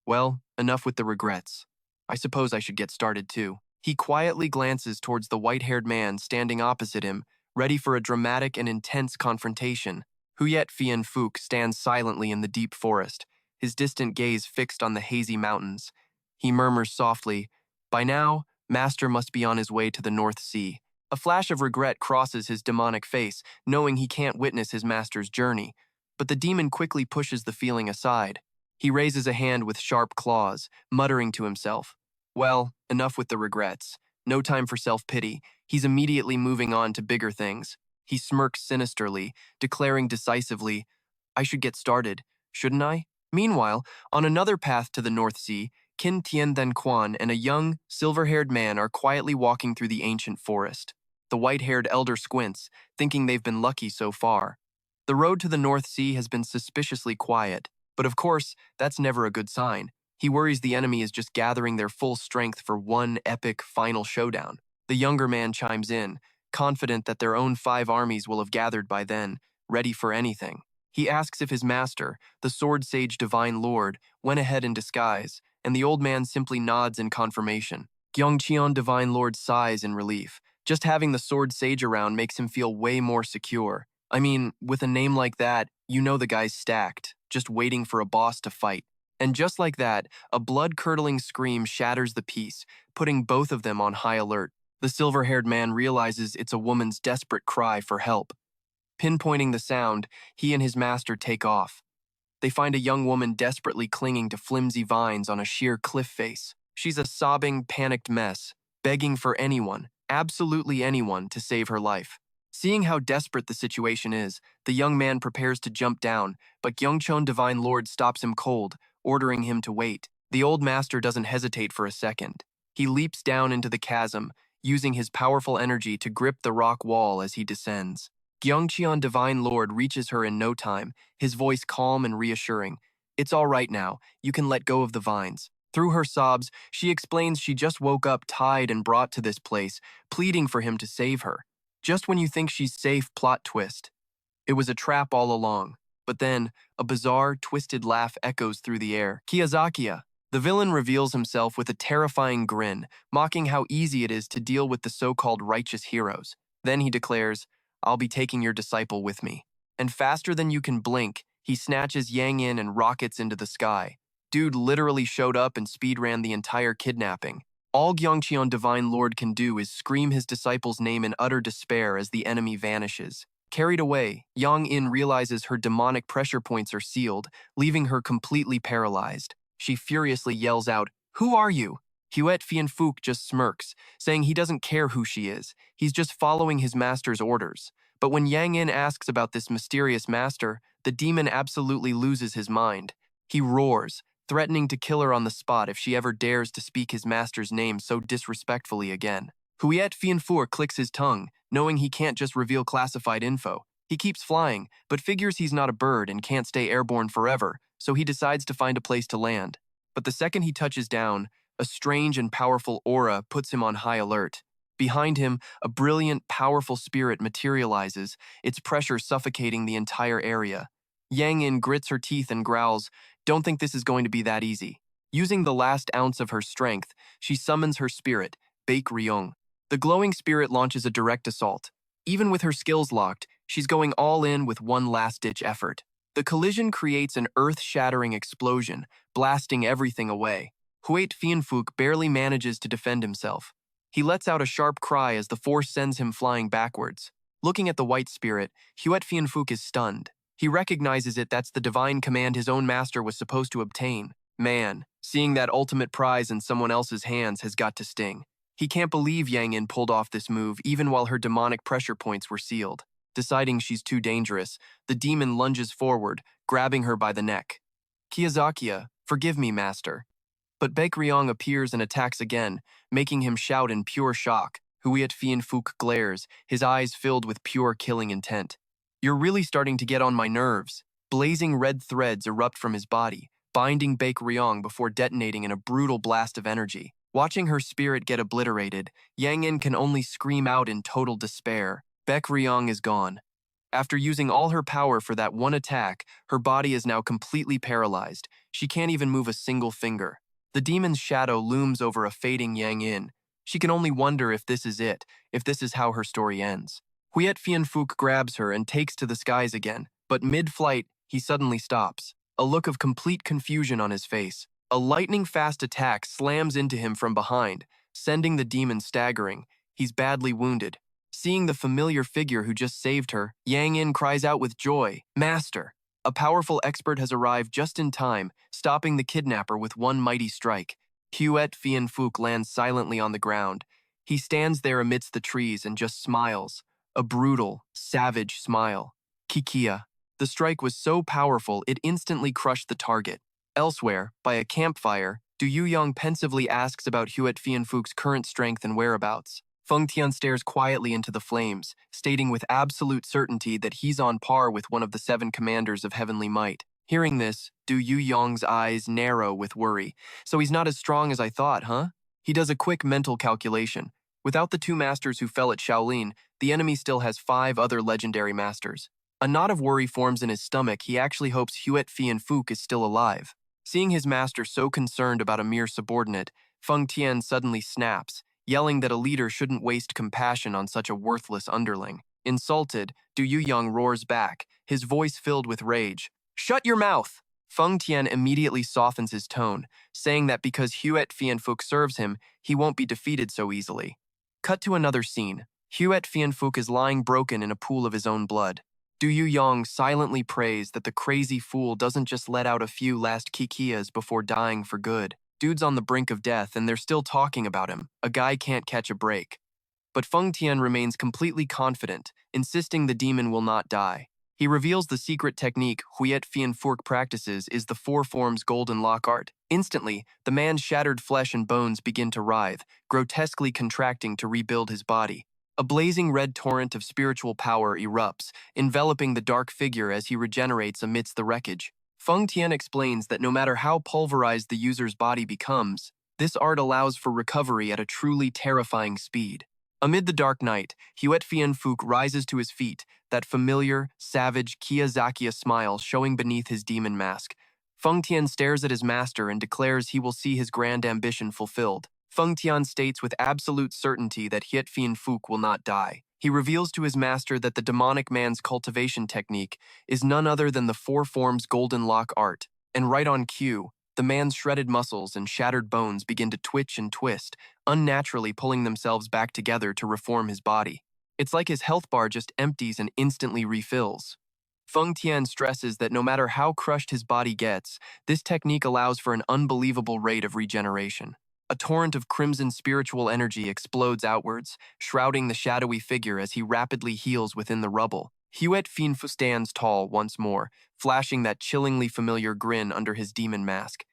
Speaker 1: "Well, enough with the regrets. I suppose I should get started too." He quietly glances towards the white-haired man standing opposite him, ready for a dramatic and intense confrontation. Huyet Fianfuk stands silently in the deep forest, his distant gaze fixed on the hazy mountains. He murmurs softly, "By now, Master must be on his way to the North Sea." A flash of regret crosses his demonic face, knowing he can't witness his master's journey. But the demon quickly pushes the feeling aside. He raises a hand with sharp claws, muttering to himself, "Well, enough with the regrets. No time for self-pity." He's immediately moving on to bigger things. He smirks sinisterly, declaring decisively, "I should get started, shouldn't I?" Meanwhile, on another path to the North Sea, Qin Tian Then Quan and a young, silver-haired man are quietly walking through the ancient forest. The white-haired elder squints, thinking they've been lucky so far. The road to the North Sea has been suspiciously quiet, but of course, that's never a good sign. He worries the enemy is just gathering their full strength for one epic final showdown. The younger man chimes in, confident that their own 5 armies will have gathered by then, ready for anything. He asks if his master, the sword sage divine lord, went ahead in disguise, and the old man simply nods in confirmation. Gyeongcheon divine lord sighs in relief. Just having the sword sage around makes him feel way more secure. I mean, with a name like that, you know the guy's stacked, just waiting for a boss to fight. And just like that, a blood-curdling scream shatters the peace, putting both of them on high alert. The silver-haired man realizes it's a woman's desperate cry for help. Pinpointing the sound, he and his master take off. They find a young woman desperately clinging to flimsy vines on a sheer cliff face. She's a sobbing, panicked mess, begging for anyone, absolutely anyone, to save her life. Seeing how desperate the situation is, the young man prepares to jump down, but Gyeongcheon Divine Lord stops him cold, ordering him to wait. The old master doesn't hesitate for a second. He leaps down into the chasm, using his powerful energy to grip the rock wall as he descends. Gyeongcheon Divine Lord reaches her in no time, his voice calm and reassuring. "It's all right now, you can let go of the vines." Through her sobs, she explains she just woke up tied and brought to this place, pleading for him to save her. Just when you think she's safe, plot twist. It was a trap all along. But then, a bizarre, twisted laugh echoes through the air. Kiyazakiya. The villain reveals himself with a terrifying grin, mocking how easy it is to deal with the so-called righteous heroes. Then he declares, "I'll be taking your disciple with me." And faster than you can blink, he snatches Yang in and rockets into the sky. Dude literally showed up and speedran the entire kidnapping. All Gyeongcheon Divine Lord can do is scream his disciple's name in utter despair as the enemy vanishes. Carried away, Yang In realizes her demonic pressure points are sealed, leaving her completely paralyzed. She furiously yells out, "Who are you?" Huyet Fianfuk just smirks, saying he doesn't care who she is. He's just following his master's orders. But when Yang In asks about this mysterious master, the demon absolutely loses his mind. He roars, threatening to kill her on the spot if she ever dares to speak his master's name so disrespectfully again. Huyet Fianfuk clicks his tongue, knowing he can't just reveal classified info. He keeps flying, but figures he's not a bird and can't stay airborne forever, so he decides to find a place to land. But the second he touches down, a strange and powerful aura puts him on high alert. Behind him, a brilliant, powerful spirit materializes, its pressure suffocating the entire area. Yang Yin grits her teeth and growls, "Don't think this is going to be that easy." Using the last ounce of her strength, she summons her spirit, Baek Ryung. The glowing spirit launches a direct assault. Even with her skills locked, she's going all in with one last-ditch effort. The collision creates an earth-shattering explosion, blasting everything away. Huet Fianfuk barely manages to defend himself. He lets out a sharp cry as the force sends him flying backwards. Looking at the white spirit, Huet Fianfuk is stunned. He recognizes that's the divine command his own master was supposed to obtain. Man, seeing that ultimate prize in someone else's hands has got to sting. He can't believe Yang Yin pulled off this move even while her demonic pressure points were sealed. Deciding she's too dangerous, the demon lunges forward, grabbing her by the neck. "Kiyazakiya, forgive me, master." But Baek Ryong appears and attacks again, making him shout in pure shock. Huet Fianfuk glares, his eyes filled with pure killing intent. "You're really starting to get on my nerves." Blazing red threads erupt from his body, binding Baek Ryong before detonating in a brutal blast of energy. Watching her spirit get obliterated, Yang Yin can only scream out in total despair. Baek Ryong is gone. After using all her power for that one attack, her body is now completely paralyzed. She can't even move a single finger. The demon's shadow looms over a fading Yang Yin. She can only wonder if this is it, if this is how her story ends. Huet Fianfuk grabs her and takes to the skies again, but mid-flight, he suddenly stops. A look of complete confusion on his face. A lightning-fast attack slams into him from behind, sending the demon staggering. He's badly wounded. Seeing the familiar figure who just saved her, Yang Yin cries out with joy, "Master!" A powerful expert has arrived just in time, stopping the kidnapper with one mighty strike. Huet Fianfuk lands silently on the ground. He stands there amidst the trees and just smiles. A brutal, savage smile. "Kikia." The strike was so powerful it instantly crushed the target. Elsewhere, by a campfire, Du Yugang pensively asks about Huet Fianfuk's current strength and whereabouts. Feng Tian stares quietly into the flames, stating with absolute certainty that he's on par with one of the 7 commanders of heavenly might. Hearing this, Du Yuyang's eyes narrow with worry. "So he's not as strong as I thought, huh?" He does a quick mental calculation. Without the 2 masters who fell at Shaolin, the enemy still has 5 other legendary masters. A knot of worry forms in his stomach. He actually hopes Huet Fianfuk is still alive. Seeing his master so concerned about a mere subordinate, Feng Tian suddenly snaps, yelling that a leader shouldn't waste compassion on such a worthless underling. Insulted, Du Yuyang roars back, his voice filled with rage. "Shut your mouth!" Feng Tian immediately softens his tone, saying that because Huet Fianfuk serves him, he won't be defeated so easily. Cut to another scene. Huet Fianfuk is lying broken in a pool of his own blood. Du Yuyang silently prays that the crazy fool doesn't just let out a few last kikiyas before dying for good. Dude's on the brink of death and they're still talking about him. A guy can't catch a break. But Feng Tian remains completely confident, insisting the demon will not die. He reveals the secret technique Huet Fianfuk practices is the 4 forms golden lock art. Instantly, the man's shattered flesh and bones begin to writhe, grotesquely contracting to rebuild his body. A blazing red torrent of spiritual power erupts, enveloping the dark figure as he regenerates amidst the wreckage. Feng Tian explains that no matter how pulverized the user's body becomes, this art allows for recovery at a truly terrifying speed. Amid the dark night, Huet Fianfuk rises to his feet, that familiar, savage Kiyazakiya smile showing beneath his demon mask. Feng Tian stares at his master and declares he will see his grand ambition fulfilled. Feng Tian states with absolute certainty that Huet Fianfuk will not die. He reveals to his master that the demonic man's cultivation technique is none other than the 4 forms golden lock art, and right on cue, the man's shredded muscles and shattered bones begin to twitch and twist, unnaturally pulling themselves back together to reform his body. It's like his health bar just empties and instantly refills. Feng Tian stresses that no matter how crushed his body gets, this technique allows for an unbelievable rate of regeneration. A torrent of crimson spiritual energy explodes outwards, shrouding the shadowy figure as he rapidly heals within the rubble. Huet Fianfuk stands tall once more, flashing that chillingly familiar grin under his demon mask.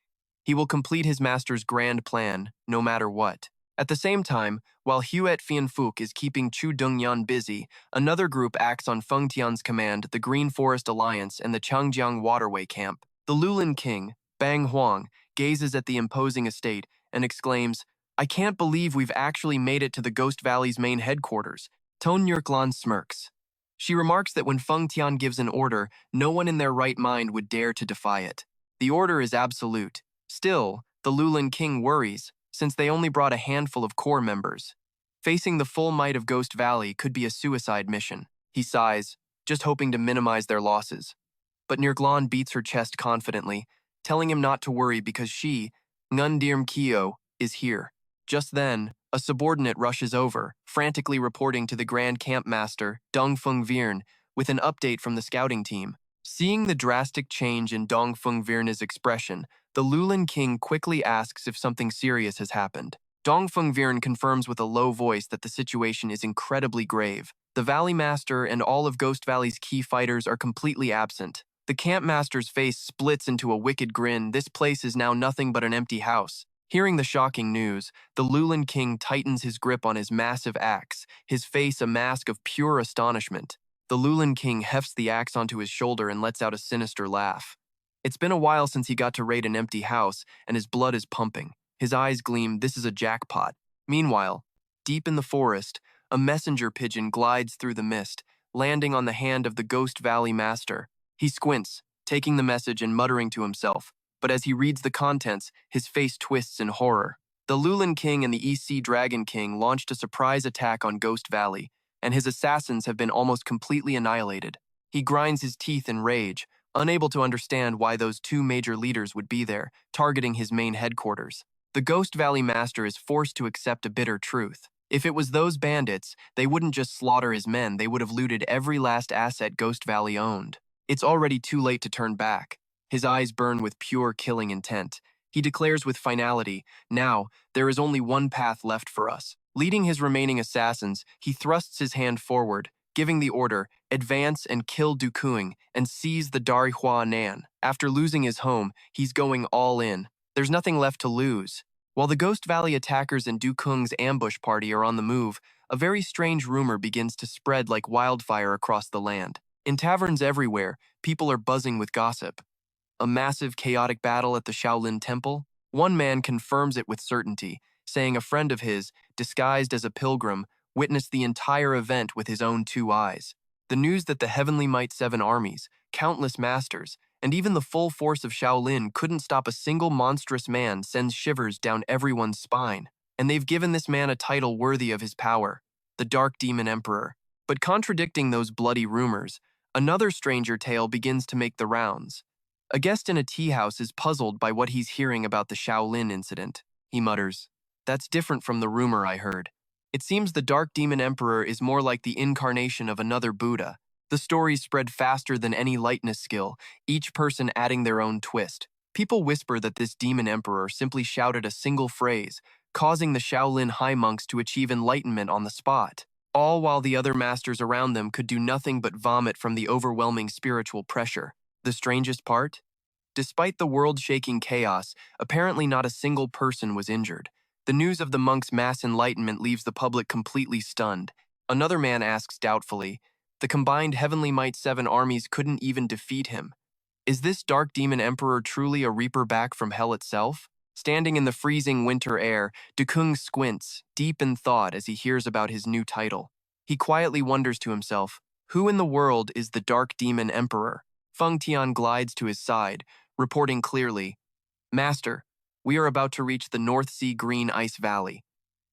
Speaker 1: He will complete his master's grand plan, no matter what. At the same time, while Huet Fianfuk is keeping Chu Dongyan busy, another group acts on Feng Tian's command, the Green Forest Alliance and the Changjiang Waterway Camp. The Lulin King, Bang Huang, gazes at the imposing estate and exclaims, I can't believe we've actually made it to the Ghost Valley's main headquarters. Ton Yurklan smirks. She remarks that when Feng Tian gives an order, no one in their right mind would dare to defy it. The order is absolute. Still, the Lulin King worries, since they only brought a handful of core members. Facing the full might of Ghost Valley could be a suicide mission. He sighs, just hoping to minimize their losses. But Nirglan beats her chest confidently, telling him not to worry because she, Ngundirm Kyo, is here. Just then, a subordinate rushes over, frantically reporting to the Grand Camp Master, Dongfeng Virn, with an update from the scouting team. Seeing the drastic change in Dongfeng Virn's expression, the Lulin King quickly asks if something serious has happened. Dongfeng Virn confirms with a low voice that the situation is incredibly grave. The Valley Master and all of Ghost Valley's key fighters are completely absent. The Camp Master's face splits into a wicked grin. This place is now nothing but an empty house. Hearing the shocking news, the Lulin King tightens his grip on his massive axe, his face a mask of pure astonishment. The Lulin King hefts the axe onto his shoulder and lets out a sinister laugh. It's been a while since he got to raid an empty house, and his blood is pumping. His eyes gleam. This is a jackpot. Meanwhile, deep in the forest, a messenger pigeon glides through the mist, landing on the hand of the Ghost Valley Master. He squints, taking the message and muttering to himself, but as he reads the contents, his face twists in horror. The Lulin King and the EC Dragon King launched a surprise attack on Ghost Valley, and his assassins have been almost completely annihilated. He grinds his teeth in rage, unable to understand why those two major leaders would be there, targeting his main headquarters. The Ghost Valley Master is forced to accept a bitter truth. If it was those bandits, they wouldn't just slaughter his men, they would have looted every last asset Ghost Valley owned. It's already too late to turn back. His eyes burn with pure killing intent. He declares with finality, "Now, there is only one path left for us." Leading his remaining assassins, he thrusts his hand forward, giving the order, "Advance and kill Dukung and seize the Dari Hua Nan." After losing his home, he's going all in. There's nothing left to lose. While the Ghost Valley attackers and Dukung's ambush party are on the move, a very strange rumor begins to spread like wildfire across the land. In taverns everywhere, people are buzzing with gossip. A massive, chaotic battle at the Shaolin Temple? One man confirms it with certainty, saying a friend of his, disguised as a pilgrim, witnessed the entire event with his own 2 eyes. The news that the Heavenly Might 7 armies, countless masters, and even the full force of Shaolin couldn't stop a single monstrous man sends shivers down everyone's spine. And they've given this man a title worthy of his power, the Dark Demon Emperor. But contradicting those bloody rumors, another stranger tale begins to make the rounds. A guest in a tea house is puzzled by what he's hearing about the Shaolin incident. He mutters, "That's different from the rumor I heard. It seems the Dark Demon Emperor is more like the incarnation of another Buddha." The stories spread faster than any lightness skill, each person adding their own twist. People whisper that this demon emperor simply shouted a single phrase, causing the Shaolin high monks to achieve enlightenment on the spot, all while the other masters around them could do nothing but vomit from the overwhelming spiritual pressure. The strangest part? Despite the world-shaking chaos, apparently not a single person was injured. The news of the monks' mass enlightenment leaves the public completely stunned. Another man asks doubtfully, "The combined Heavenly Might 7 armies couldn't even defeat him. Is this Dark Demon Emperor truly a reaper back from hell itself?" Standing in the freezing winter air, Dukung squints, deep in thought as he hears about his new title. He quietly wonders to himself, who in the world is the Dark Demon Emperor? Feng Tian glides to his side, reporting clearly, "Master, we are about to reach the North Sea Green Ice Valley."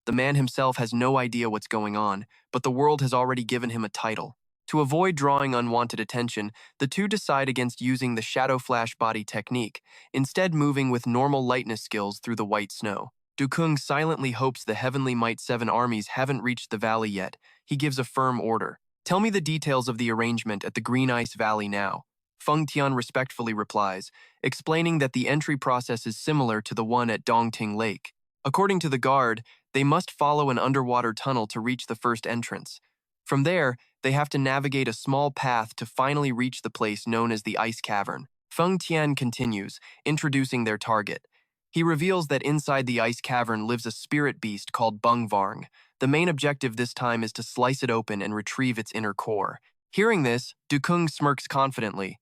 Speaker 1: The man himself has no idea what's going on, but the world has already given him a title. To avoid drawing unwanted attention, the two decide against using the Shadow Flash body technique, instead moving with normal lightness skills through the white snow. Dukung silently hopes the Heavenly Might 7 armies haven't reached the valley yet. He gives a firm order. "Tell me the details of the arrangement at the Green Ice Valley now." Feng Tian respectfully replies, explaining that the entry process is similar to the one at Dongting Lake. According to the guard, they must follow an underwater tunnel to reach the first entrance. From there, they have to navigate a small path to finally reach the place known as the Ice Cavern. Feng Tian continues, introducing their target. He reveals that inside the Ice Cavern lives a spirit beast called Bungvarng. The main objective this time is to slice it open and retrieve its inner core. Hearing this, Dukung smirks confidently.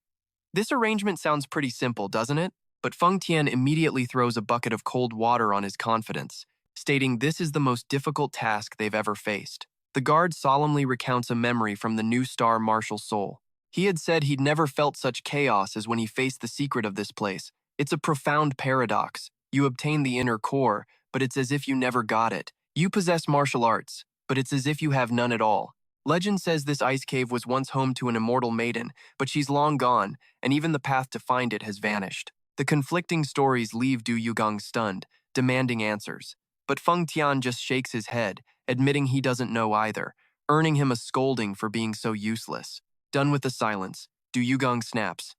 Speaker 1: This arrangement sounds pretty simple, doesn't it? But Feng Tian immediately throws a bucket of cold water on his confidence. stating this is the most difficult task they've ever faced. The guard solemnly recounts a memory from the new star martial soul. He had said he'd never felt such chaos as when he faced the secret of this place. It's a profound paradox. You obtain the inner core, but it's as if you never got it. You possess martial arts, but it's as if you have none at all. Legend says this ice cave was once home to an immortal maiden, but she's long gone, and even the path to find it has vanished. The conflicting stories leave Du Yugang stunned, demanding answers. But Feng Tian just shakes his head, admitting he doesn't know either, earning him a scolding for being so useless. Done with the silence, Du Yugang snaps.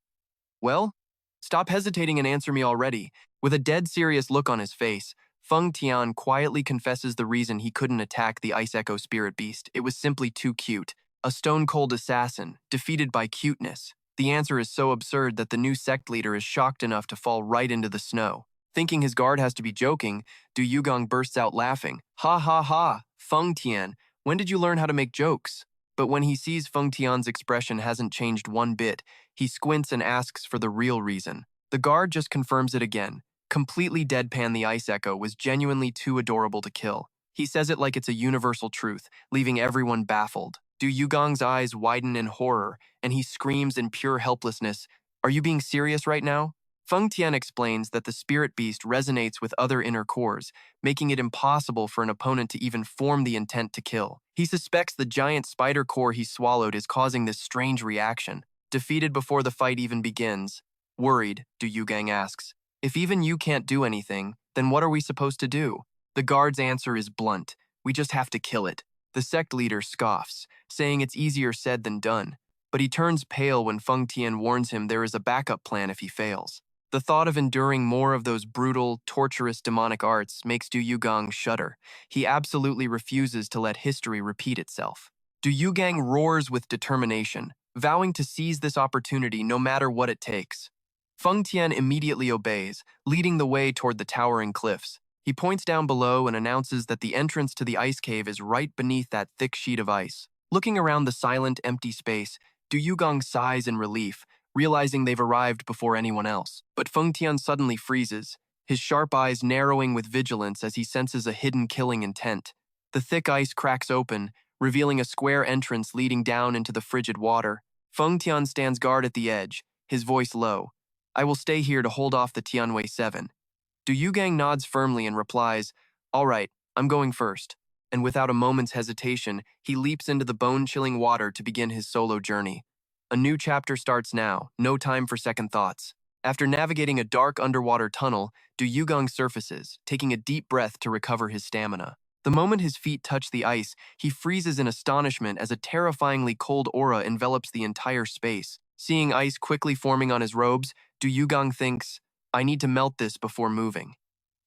Speaker 1: Well? Stop hesitating and answer me already. With a dead serious look on his face, Feng Tian quietly confesses the reason he couldn't attack the Ice Echo Spirit Beast. It was simply too cute. A stone-cold assassin, defeated by cuteness. The answer is so absurd that the new sect leader is shocked enough to fall right into the snow. Thinking his guard has to be joking, Du Yugang bursts out laughing. Ha ha ha, Feng Tian, when did you learn how to make jokes? But when he sees Feng Tian's expression hasn't changed one bit, he squints and asks for the real reason. The guard just confirms it again. Completely deadpan, the Ice Echo was genuinely too adorable to kill. He says it like it's a universal truth, leaving everyone baffled. Du Yugang's eyes widen in horror, and he screams in pure helplessness, "Are you being serious right now?" Feng Tian explains that the spirit beast resonates with other inner cores, making it impossible for an opponent to even form the intent to kill. He suspects the giant spider core he swallowed is causing this strange reaction. Defeated before the fight even begins, worried, Du Yugang asks, "If even you can't do anything, then what are we supposed to do?" The guard's answer is blunt. "We just have to kill it." The sect leader scoffs, saying it's easier said than done. But he turns pale when Feng Tian warns him there is a backup plan if he fails. The thought of enduring more of those brutal, torturous demonic arts makes Du Yugang shudder. He absolutely refuses to let history repeat itself. Du Yugang roars with determination, vowing to seize this opportunity no matter what it takes. Feng Tian immediately obeys, leading the way toward the towering cliffs. He points down below and announces that the entrance to the ice cave is right beneath that thick sheet of ice. Looking around the silent, empty space, Du Yugang sighs in relief, realizing they've arrived before anyone else. But Feng Tian suddenly freezes, his sharp eyes narrowing with vigilance as he senses a hidden killing intent. The thick ice cracks open, revealing a square entrance leading down into the frigid water. Feng Tian stands guard at the edge, his voice low. "I will stay here to hold off the Tianwei 7. Du Yugang nods firmly and replies, "All right, I'm going first." And without a moment's hesitation, he leaps into the bone-chilling water to begin his solo journey. A new chapter starts now, no time for second thoughts. After navigating a dark underwater tunnel, Du Yugang surfaces, taking a deep breath to recover his stamina. The moment his feet touch the ice, he freezes in astonishment as a terrifyingly cold aura envelops the entire space. Seeing ice quickly forming on his robes, Du Yugang thinks, "I need to melt this before moving."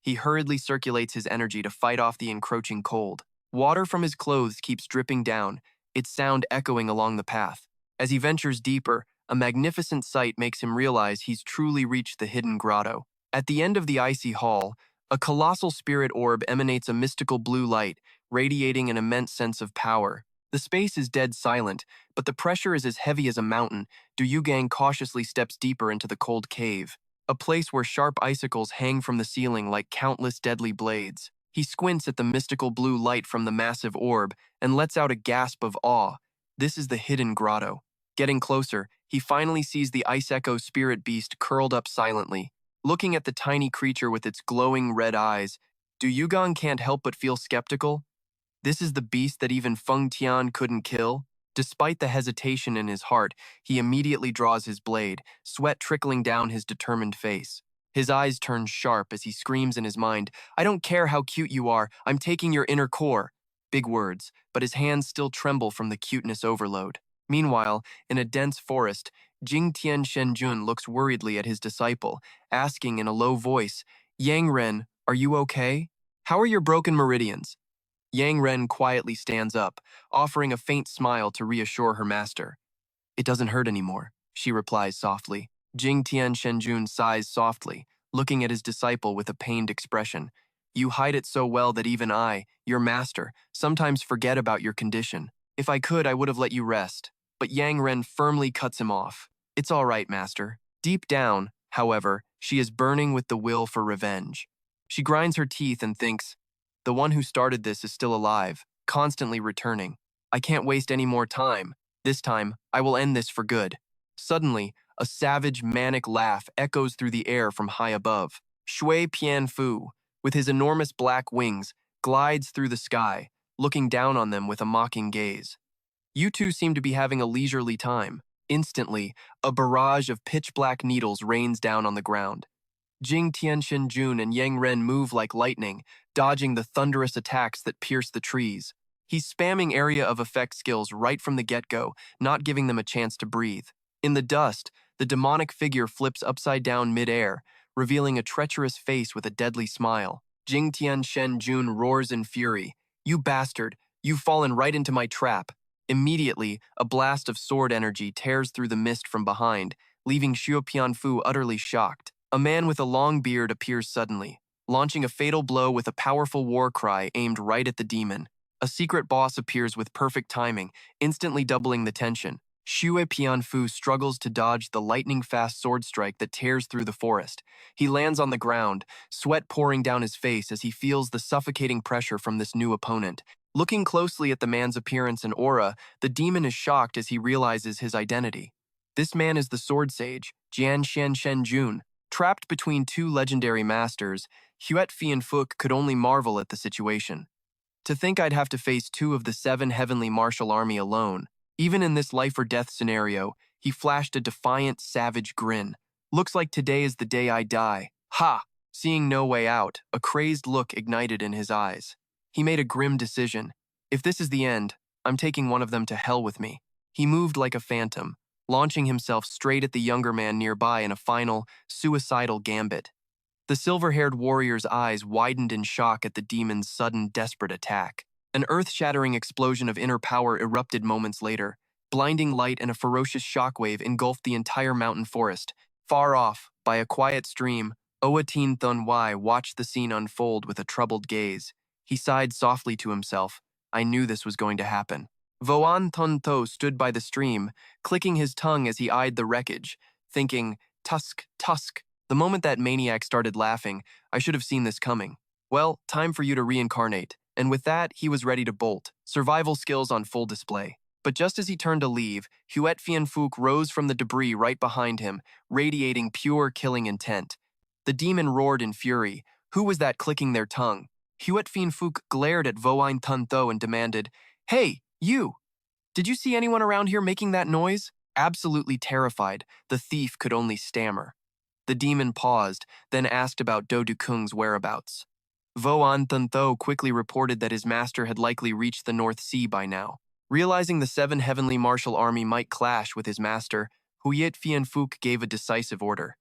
Speaker 1: He hurriedly circulates his energy to fight off the encroaching cold. Water from his clothes keeps dripping down, its sound echoing along the path. As he ventures deeper, a magnificent sight makes him realize he's truly reached the hidden grotto. At the end of the icy hall, a colossal spirit orb emanates a mystical blue light, radiating an immense sense of power. The space is dead silent, but the pressure is as heavy as a mountain. Du Yugang cautiously steps deeper into the cold cave, a place where sharp icicles hang from the ceiling like countless deadly blades. He squints at the mystical blue light from the massive orb and lets out a gasp of awe. This is the hidden grotto. Getting closer, he finally sees the Ice Echo spirit beast curled up silently. Looking at the tiny creature with its glowing red eyes, Du Yugang can't help but feel skeptical. This is the beast that even Feng Tian couldn't kill? Despite the hesitation in his heart, he immediately draws his blade, sweat trickling down his determined face. His eyes turn sharp as he screams in his mind, "I don't care how cute you are, I'm taking your inner core." Big words, but his hands still tremble from the cuteness overload. Meanwhile, in a dense forest, Jingtian Shenjun looks worriedly at his disciple, asking in a low voice, "Yang Ren, are you okay? How are your broken meridians?" Yang Ren quietly stands up, offering a faint smile to reassure her master. "It doesn't hurt anymore," she replies softly. Jingtian Shenjun sighs softly, looking at his disciple with a pained expression. "You hide it so well that even I, your master, sometimes forget about your condition. If I could, I would have let you rest." But Yang Ren firmly cuts him off. "It's all right, master." Deep down, however, she is burning with the will for revenge. She grinds her teeth and thinks, The one who started this is still alive, constantly returning. I can't waste any more time. This time, I will end this for good. Suddenly, a savage, manic laugh echoes through the air from high above. Shui Pianfu, with his enormous black wings, glides through the sky, looking down on them with a mocking gaze. You two seem to be having a leisurely time. Instantly, a barrage of pitch-black needles rains down on the ground. Jing Tianxinjun and Yang Ren move like lightning, dodging the thunderous attacks that pierce the trees. He's spamming area of effect skills right from the get-go, not giving them a chance to breathe. In the dust, the demonic figure flips upside down mid-air, revealing a treacherous face with a deadly smile. Jing Tianxinjun roars in fury. "You bastard! You've fallen right into my trap!" Immediately, a blast of sword energy tears through the mist from behind, leaving Xiu Pianfu utterly shocked. A man with a long beard appears suddenly, launching a fatal blow with a powerful war cry aimed right at the demon. A secret boss appears with perfect timing, instantly doubling the tension. Xue Pianfu struggles to dodge the lightning-fast sword strike that tears through the forest. He lands on the ground, sweat pouring down his face as he feels the suffocating pressure from this new opponent. Looking closely at the man's appearance and aura, the demon is shocked as he realizes his identity. This man is the sword sage, Jian Shenjun. Trapped between two legendary masters, Huet Fianfuk could only marvel at the situation. To think I'd have to face two of the 7 heavenly martial army alone. Even in this life-or-death scenario, he flashed a defiant, savage grin. "Looks like today is the day I die. Ha!" Seeing no way out, a crazed look ignited in his eyes. He made a grim decision. "If this is the end, I'm taking one of them to hell with me." He moved like a phantom, launching himself straight at the younger man nearby in a final, suicidal gambit. The silver-haired warrior's eyes widened in shock at the demon's sudden, desperate attack. An earth-shattering explosion of inner power erupted moments later. Blinding light and a ferocious shockwave engulfed the entire mountain forest. Far off, by a quiet stream, Oatin Thunwai watched the scene unfold with a troubled gaze. He sighed softly to himself. I knew this was going to happen. Voan Thun Tho stood by the stream, clicking his tongue as he eyed the wreckage, thinking, "Tusk, tusk." The moment that maniac started laughing, I should have seen this coming. Well, time for you to reincarnate. And with that, he was ready to bolt, survival skills on full display. But just as he turned to leave, Huet Fianfuk rose from the debris right behind him, radiating pure killing intent. The demon roared in fury. Who was that clicking their tongue? Huet Fianfuk glared at Voine Tun Tho and demanded, "Hey, you! Did you see anyone around here making that noise?" Absolutely terrified, the thief could only stammer. The demon paused, then asked about Do Dukung's whereabouts. Voan Thun Tho quickly reported that his master had likely reached the North Sea by now. Realizing the 7 heavenly martial army might clash with his master, Huyet Fianfuk gave a decisive order.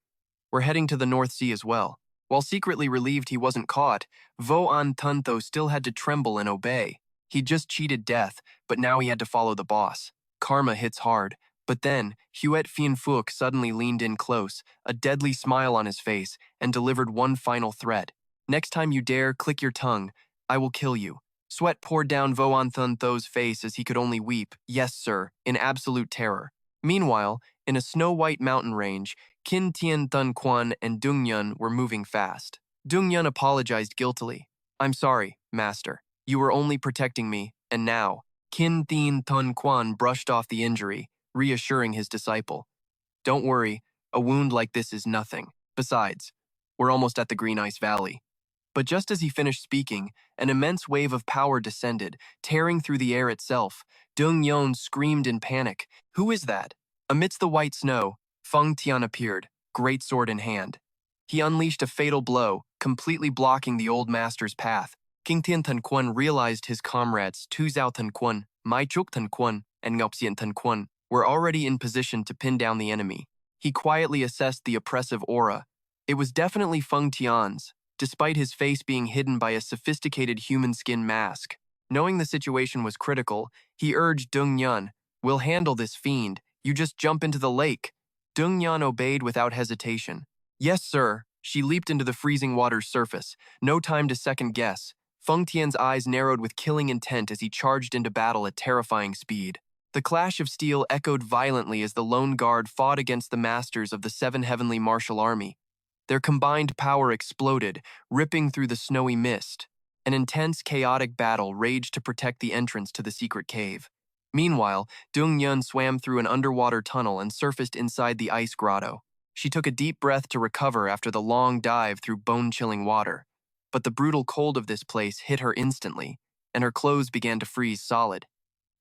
Speaker 1: "We're heading to the North Sea as well." While secretly relieved he wasn't caught, Voan Thun Tho still had to tremble and obey. He'd just cheated death, but now he had to follow the boss. Karma hits hard. But then, Huet Fianfuk suddenly leaned in close, a deadly smile on his face, and delivered one final threat. "Next time you dare click your tongue, I will kill you." Sweat poured down Voan Thun Tho's face as he could only weep, "Yes, sir," in absolute terror. Meanwhile, in a snow-white mountain range, Qin Tian Thun Quan and Dung Yun were moving fast. Dung Yun apologized guiltily. "I'm sorry, master. You were only protecting me, and now." Qin Tian Thun Quan brushed off the injury, reassuring his disciple. "Don't worry, a wound like this is nothing. Besides, we're almost at the Green Ice Valley." But just as he finished speaking, an immense wave of power descended, tearing through the air itself. Dung Yun screamed in panic. "Who is that?" Amidst the white snow, Feng Tian appeared, greatsword in hand. He unleashed a fatal blow, completely blocking the old master's path. King Tian Tan Quan realized his comrades Tu Zhao Tan Quan, Mai Chuk Tan Quan, and Ngopsian Tan Quan were already in position to pin down the enemy. He quietly assessed the oppressive aura. It was definitely Feng Tian's, despite his face being hidden by a sophisticated human skin mask. Knowing the situation was critical, he urged Dung Yun, "We'll handle this fiend. You just jump into the lake." Dung Yun obeyed without hesitation. "Yes, sir." She leaped into the freezing water's surface. No time to second guess. Feng Tian's eyes narrowed with killing intent as he charged into battle at terrifying speed. The clash of steel echoed violently as the lone guard fought against the masters of the 7 heavenly martial army. Their combined power exploded, ripping through the snowy mist. An intense, chaotic battle raged to protect the entrance to the secret cave. Meanwhile, Dung Yun swam through an underwater tunnel and surfaced inside the ice grotto. She took a deep breath to recover after the long dive through bone-chilling water. But the brutal cold of this place hit her instantly, and her clothes began to freeze solid.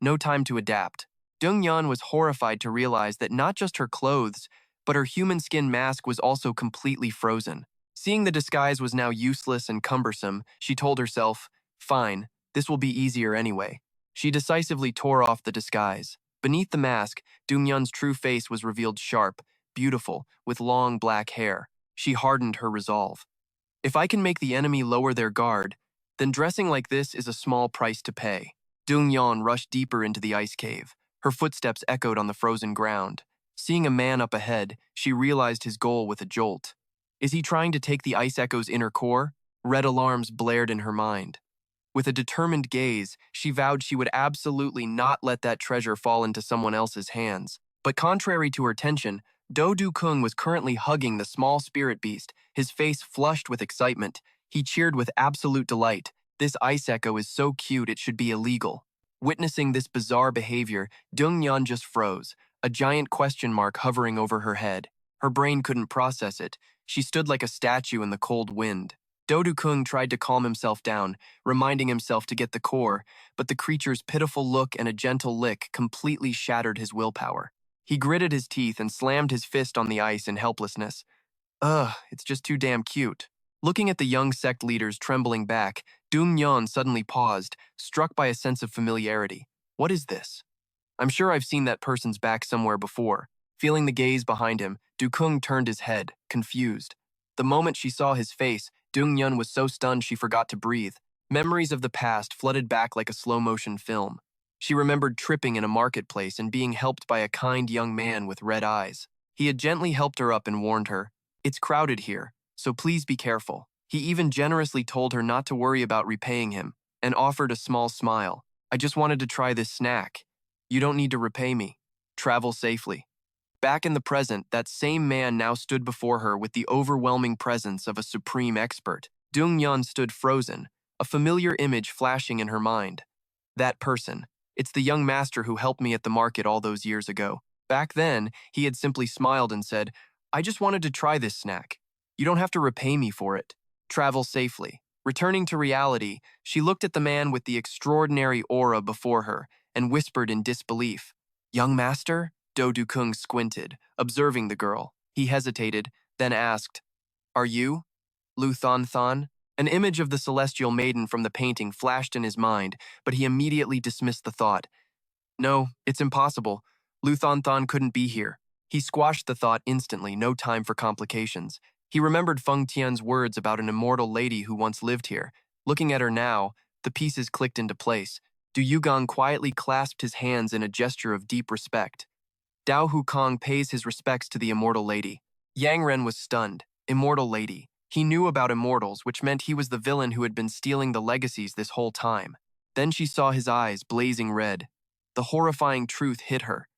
Speaker 1: No time to adapt. Dung Yun was horrified to realize that not just her clothes, but her human skin mask was also completely frozen. Seeing the disguise was now useless and cumbersome, she told herself, "Fine, this will be easier anyway." She decisively tore off the disguise. Beneath the mask, Dung Yun's true face was revealed sharp, beautiful, with long black hair. She hardened her resolve. If I can make the enemy lower their guard, then dressing like this is a small price to pay. Dung Yun rushed deeper into the ice cave. Her footsteps echoed on the frozen ground. Seeing a man up ahead, she realized his goal with a jolt. Is he trying to take the ice echo's inner core? Red alarms blared in her mind. With a determined gaze, she vowed she would absolutely not let that treasure fall into someone else's hands. But contrary to her tension, Do Du Kung was currently hugging the small spirit beast, his face flushed with excitement. He cheered with absolute delight. This ice echo is so cute it should be illegal. Witnessing this bizarre behavior, Dung Yan just froze, a giant question mark hovering over her head. Her brain couldn't process it. She stood like a statue in the cold wind. Do Du Kung tried to calm himself down, reminding himself to get the core, but the creature's pitiful look and a gentle lick completely shattered his willpower. He gritted his teeth and slammed his fist on the ice in helplessness. Ugh, it's just too damn cute. Looking at the young sect leaders trembling back, Dung Yan suddenly paused, struck by a sense of familiarity. What is this? I'm sure I've seen that person's back somewhere before. Feeling the gaze behind him, Du Kung turned his head, confused. The moment she saw his face, Dung Yun was so stunned she forgot to breathe. Memories of the past flooded back like a slow-motion film. She remembered tripping in a marketplace and being helped by a kind young man with red eyes. He had gently helped her up and warned her, "It's crowded here, so please be careful." He even generously told her not to worry about repaying him, and offered a small smile. "I just wanted to try this snack. You don't need to repay me. Travel safely." Back in the present, that same man now stood before her with the overwhelming presence of a supreme expert. Dung Yun stood frozen, a familiar image flashing in her mind. That person. It's the young master who helped me at the market all those years ago. Back then, he had simply smiled and said, "I just wanted to try this snack. You don't have to repay me for it. Travel safely." Returning to reality, she looked at the man with the extraordinary aura before her and whispered in disbelief, "Young master?" Do Du Kung squinted, observing the girl. He hesitated, then asked, "Are you Lu Thon Thon?" An image of the celestial maiden from the painting flashed in his mind, but he immediately dismissed the thought. "No, it's impossible. Lu Thon Thon couldn't be here." He squashed the thought instantly, no time for complications. He remembered Feng Tian's words about an immortal lady who once lived here. Looking at her now, the pieces clicked into place. Du Yugang quietly clasped his hands in a gesture of deep respect. Dao Hukong pays his respects to the immortal lady. Yang Ren was stunned. Immortal lady. He knew about immortals, which meant he was the villain who had been stealing the legacies this whole time. Then she saw his eyes blazing red. The horrifying truth hit her.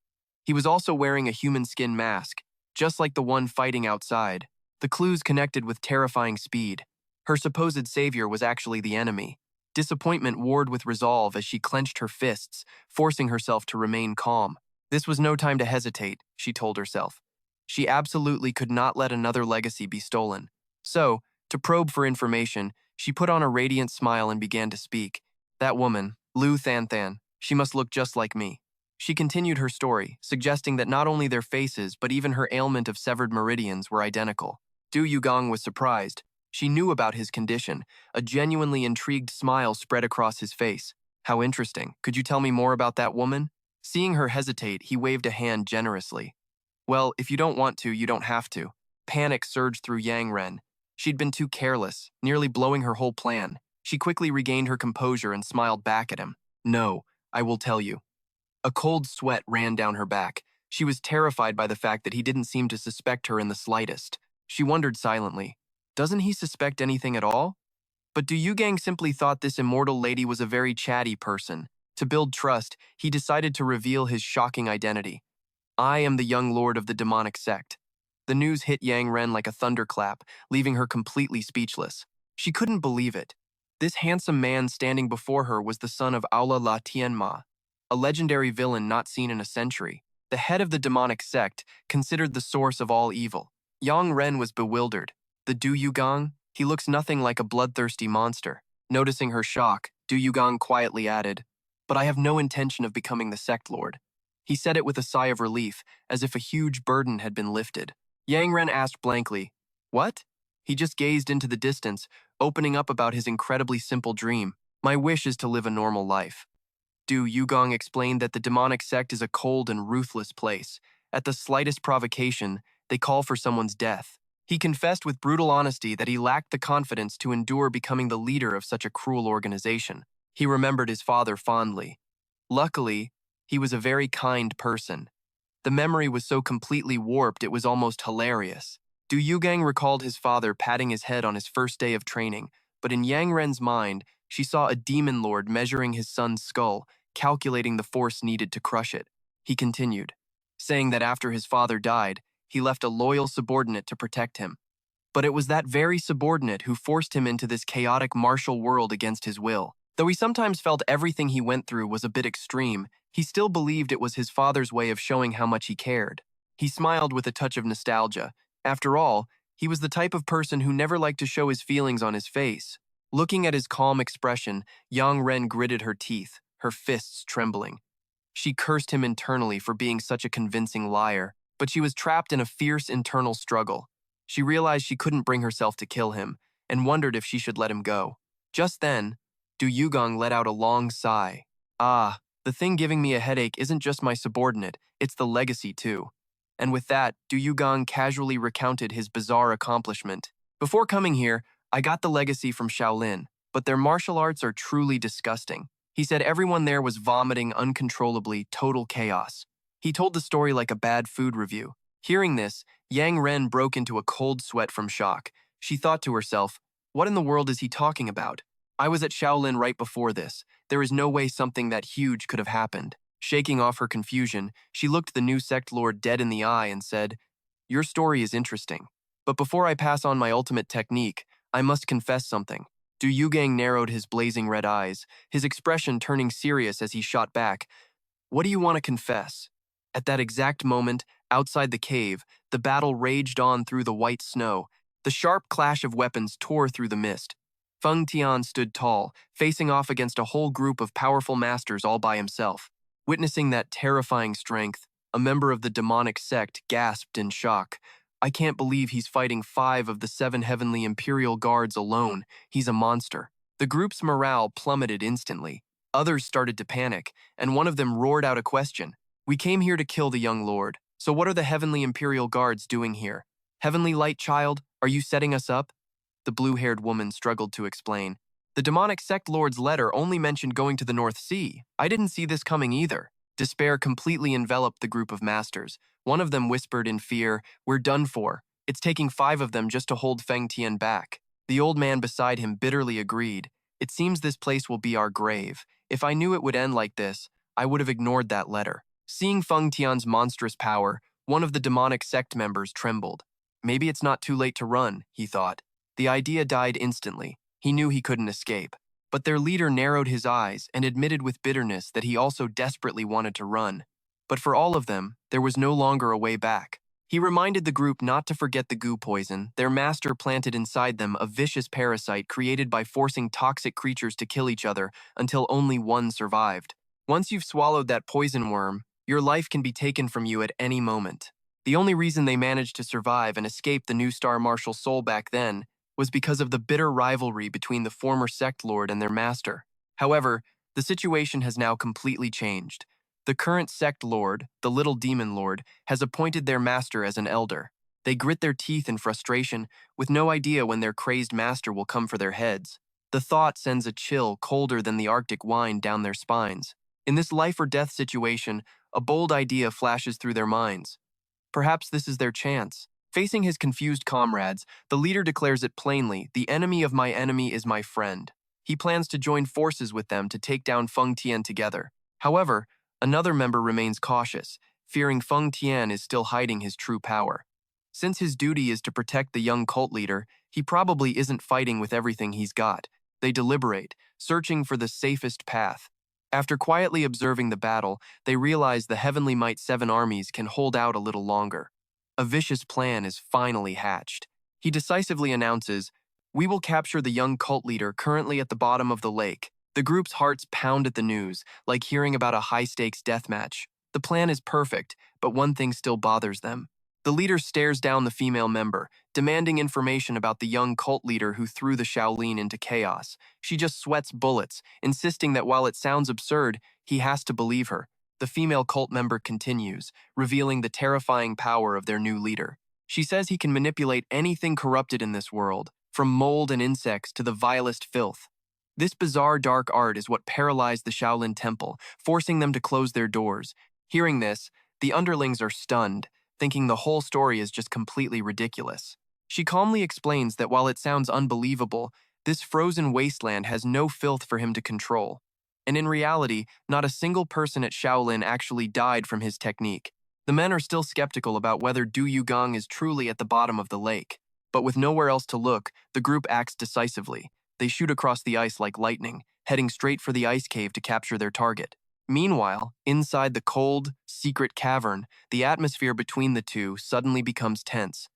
Speaker 1: He was also wearing a human skin mask, just like the one fighting outside. The clues connected with terrifying speed. Her supposed savior was actually the enemy. Disappointment warred with resolve as she clenched her fists, forcing herself to remain calm. This was no time to hesitate, she told herself. She absolutely could not let another legacy be stolen. So, to probe for information, she put on a radiant smile and began to speak. That woman, Lu Than Than, she must look just like me. She continued her story, suggesting that not only their faces, but even her ailment of severed meridians were identical. Du Yugang was surprised. She knew about his condition. A genuinely intrigued smile spread across his face. How interesting. Could you tell me more about that woman? Seeing her hesitate, he waved a hand generously. Well, if you don't want to, you don't have to. Panic surged through Yang Ren. She'd been too careless, nearly blowing her whole plan. She quickly regained her composure and smiled back at him. No, I will tell you. A cold sweat ran down her back. She was terrified by the fact that he didn't seem to suspect her in the slightest. She wondered silently, doesn't he suspect anything at all? But Du Yugang simply thought this immortal lady was a very chatty person. To build trust, he decided to reveal his shocking identity. I am the young lord of the demonic sect. The news hit Yang Ren like a thunderclap, leaving her completely speechless. She couldn't believe it. This handsome man standing before her was the son of Aula La Tianma, a legendary villain not seen in a century, the head of the demonic sect, considered the source of all evil. Yang Ren was bewildered. The Du Yugang? He looks nothing like a bloodthirsty monster. Noticing her shock, Du Yugang quietly added, "But I have no intention of becoming the sect lord." He said it with a sigh of relief, as if a huge burden had been lifted. Yang Ren asked blankly, "What?" He just gazed into the distance, opening up about his incredibly simple dream. "My wish is to live a normal life." Du Yugong explained that the demonic sect is a cold and ruthless place. At the slightest provocation, they call for someone's death. He confessed with brutal honesty that he lacked the confidence to endure becoming the leader of such a cruel organization. He remembered his father fondly. Luckily, he was a very kind person. The memory was so completely warped it was almost hilarious. Du Yugang recalled his father patting his head on his first day of training, but in Yang Ren's mind, she saw a demon lord measuring his son's skull, calculating the force needed to crush it. He continued, saying that after his father died, he left a loyal subordinate to protect him. But it was that very subordinate who forced him into this chaotic martial world against his will. Though he sometimes felt everything he went through was a bit extreme, he still believed it was his father's way of showing how much he cared. He smiled with a touch of nostalgia. After all, he was the type of person who never liked to show his feelings on his face. Looking at his calm expression, Yang Ren gritted her teeth, her fists trembling. She cursed him internally for being such a convincing liar, but she was trapped in a fierce internal struggle. She realized she couldn't bring herself to kill him, and wondered if she should let him go. Just then, Du Yugong let out a long sigh. "Ah, the thing giving me a headache isn't just my subordinate, it's the legacy too." And with that, Du Yugong casually recounted his bizarre accomplishment. "Before coming here, I got the legacy from Shaolin, but their martial arts are truly disgusting." He said everyone there was vomiting uncontrollably, total chaos. He told the story like a bad food review. Hearing this, Yang Ren broke into a cold sweat from shock. She thought to herself, "What in the world is he talking about? I was at Shaolin right before this. There is no way something that huge could have happened." Shaking off her confusion, she looked the new sect lord dead in the eye and said, "Your story is interesting. But before I pass on my ultimate technique, I must confess something." Du Yugang narrowed his blazing red eyes, his expression turning serious as he shot back, "What do you want to confess?" At that exact moment, outside the cave, the battle raged on through the white snow. The sharp clash of weapons tore through the mist. Feng Tian stood tall, facing off against a whole group of powerful masters all by himself. Witnessing that terrifying strength, a member of the demonic sect gasped in shock. "I can't believe he's fighting 5 of the 7 heavenly imperial guards alone. He's a monster." The group's morale plummeted instantly. Others started to panic, and one of them roared out a question. "We came here to kill the young lord. So what are the heavenly imperial guards doing here? Heavenly light child, are you setting us up?" The blue-haired woman struggled to explain. "The demonic sect lord's letter only mentioned going to the North Sea. I didn't see this coming either." Despair completely enveloped the group of masters. One of them whispered in fear, "We're done for. It's taking 5 of them just to hold Feng Tian back." The old man beside him bitterly agreed. "It seems this place will be our grave. If I knew it would end like this, I would have ignored that letter." Seeing Feng Tian's monstrous power, one of the demonic sect members trembled. Maybe it's not too late to run, he thought. The idea died instantly. He knew he couldn't escape. But their leader narrowed his eyes and admitted with bitterness that he also desperately wanted to run. But for all of them, there was no longer a way back. He reminded the group not to forget the goo poison. Their master planted inside them a vicious parasite created by forcing toxic creatures to kill each other until only one survived. Once you've swallowed that poison worm, your life can be taken from you at any moment. The only reason they managed to survive and escape the new Star Marshal Soul back then was because of the bitter rivalry between the former sect lord and their master. However, the situation has now completely changed. The current sect lord, the little demon lord, has appointed their master as an elder. They grit their teeth in frustration, with no idea when their crazed master will come for their heads. The thought sends a chill colder than the Arctic wind down their spines. In this life or death situation, a bold idea flashes through their minds. Perhaps this is their chance. Facing his confused comrades, the leader declares it plainly, "The enemy of my enemy is my friend." He plans to join forces with them to take down Feng Tian together. However, another member remains cautious, fearing Feng Tian is still hiding his true power. Since his duty is to protect the young cult leader, he probably isn't fighting with everything he's got. They deliberate, searching for the safest path. After quietly observing the battle, they realize the Heavenly Might 7 armies can hold out a little longer. A vicious plan is finally hatched. He decisively announces, "We will capture the young cult leader currently at the bottom of the lake." The group's hearts pound at the news, like hearing about a high-stakes deathmatch. The plan is perfect, but one thing still bothers them. The leader stares down the female member, demanding information about the young cult leader who threw the Shaolin into chaos. She just sweats bullets, insisting that while it sounds absurd, he has to believe her. The female cult member continues, revealing the terrifying power of their new leader. She says he can manipulate anything corrupted in this world, from mold and insects to the vilest filth. This bizarre dark art is what paralyzed the Shaolin Temple, forcing them to close their doors. Hearing this, the underlings are stunned, thinking the whole story is just completely ridiculous. She calmly explains that while it sounds unbelievable, this frozen wasteland has no filth for him to control. And in reality, not a single person at Shaolin actually died from his technique. The men are still skeptical about whether Du Yugang is truly at the bottom of the lake. But with nowhere else to look, the group acts decisively. They shoot across the ice like lightning, heading straight for the ice cave to capture their target. Meanwhile, inside the cold, secret cavern, the atmosphere between the two suddenly becomes tense.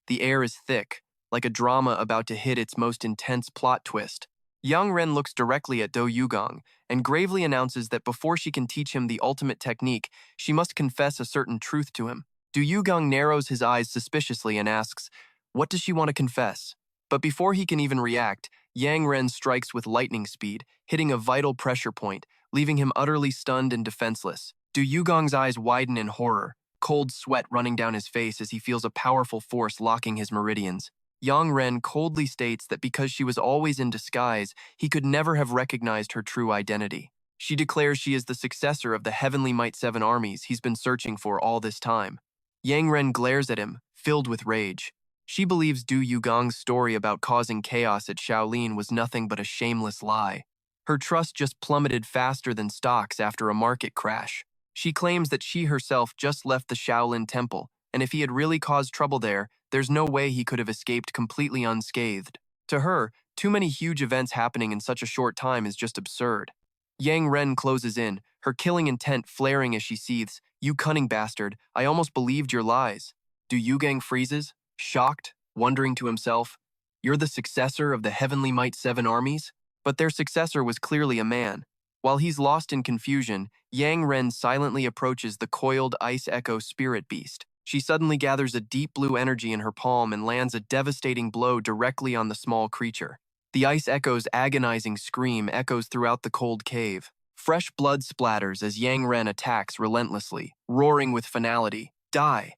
Speaker 1: The air is thick, like a drama about to hit its most intense plot twist. Yang Ren looks directly at Do Yugang and gravely announces that before she can teach him the ultimate technique, she must confess a certain truth to him. Do Yugang narrows his eyes suspiciously and asks, "What does she want to confess?" But before he can even react, Yang Ren strikes with lightning speed, hitting a vital pressure point, leaving him utterly stunned and defenseless. Du Yugong's eyes widen in horror, cold sweat running down his face as he feels a powerful force locking his meridians. Yang Ren coldly states that because she was always in disguise, he could never have recognized her true identity. She declares she is the successor of the Heavenly Might 7 armies he's been searching for all this time. Yang Ren glares at him, filled with rage. She believes Du Yugang's story about causing chaos at Shaolin was nothing but a shameless lie. Her trust just plummeted faster than stocks after a market crash. She claims that she herself just left the Shaolin Temple, and if he had really caused trouble there, there's no way he could have escaped completely unscathed. To her, too many huge events happening in such a short time is just absurd. Yang Ren closes in, her killing intent flaring as she seethes, "You cunning bastard, I almost believed your lies." Du Yugang freezes, shocked, wondering to himself, "You're the successor of the Heavenly Might 7 armies?" But their successor was clearly a man. While he's lost in confusion, Yang Ren silently approaches the coiled Ice Echo spirit beast. She suddenly gathers a deep blue energy in her palm and lands a devastating blow directly on the small creature. The Ice Echo's agonizing scream echoes throughout the cold cave. Fresh blood splatters as Yang Ren attacks relentlessly, roaring with finality, "Die!"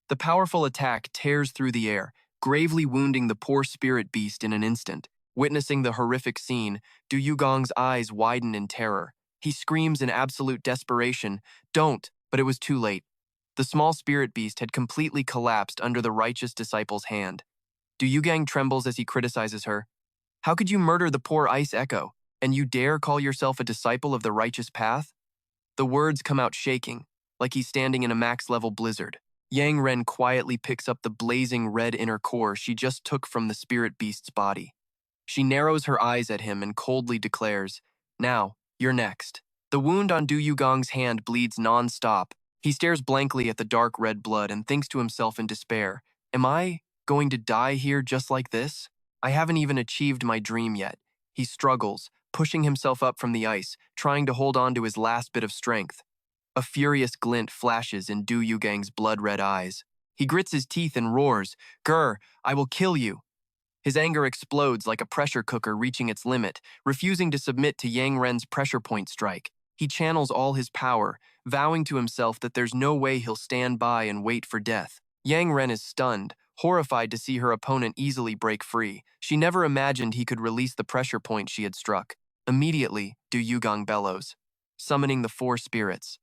Speaker 1: The powerful attack tears through the air, gravely wounding the poor spirit beast in an instant. Witnessing the horrific scene, Du Yugong's eyes widen in terror. He screams in absolute desperation, "Don't!" But it was too late. The small spirit beast had completely collapsed under the righteous disciple's hand. Du Yugang trembles as he criticizes her. "How could you murder the poor Ice Echo, and you dare call yourself a disciple of the righteous path?" The words come out shaking, like he's standing in a max-level blizzard. Yang Ren quietly picks up the blazing red inner core she just took from the spirit beast's body. She narrows her eyes at him and coldly declares, "Now, you're next." The wound on Du Yugong's hand bleeds non-stop. He stares blankly at the dark red blood and thinks to himself in despair, "Am I going to die here just like this? I haven't even achieved my dream yet." He struggles, pushing himself up from the ice, trying to hold on to his last bit of strength. A furious glint flashes in Du Yugang's blood-red eyes. He grits his teeth and roars, "Grr, I will kill you." His anger explodes like a pressure cooker reaching its limit, refusing to submit to Yang Ren's pressure point strike. He channels all his power, vowing to himself that there's no way he'll stand by and wait for death. Yang Ren is stunned, horrified to see her opponent easily break free. She never imagined he could release the pressure point she had struck. Immediately, Du Yugang bellows, summoning the 4 spirits.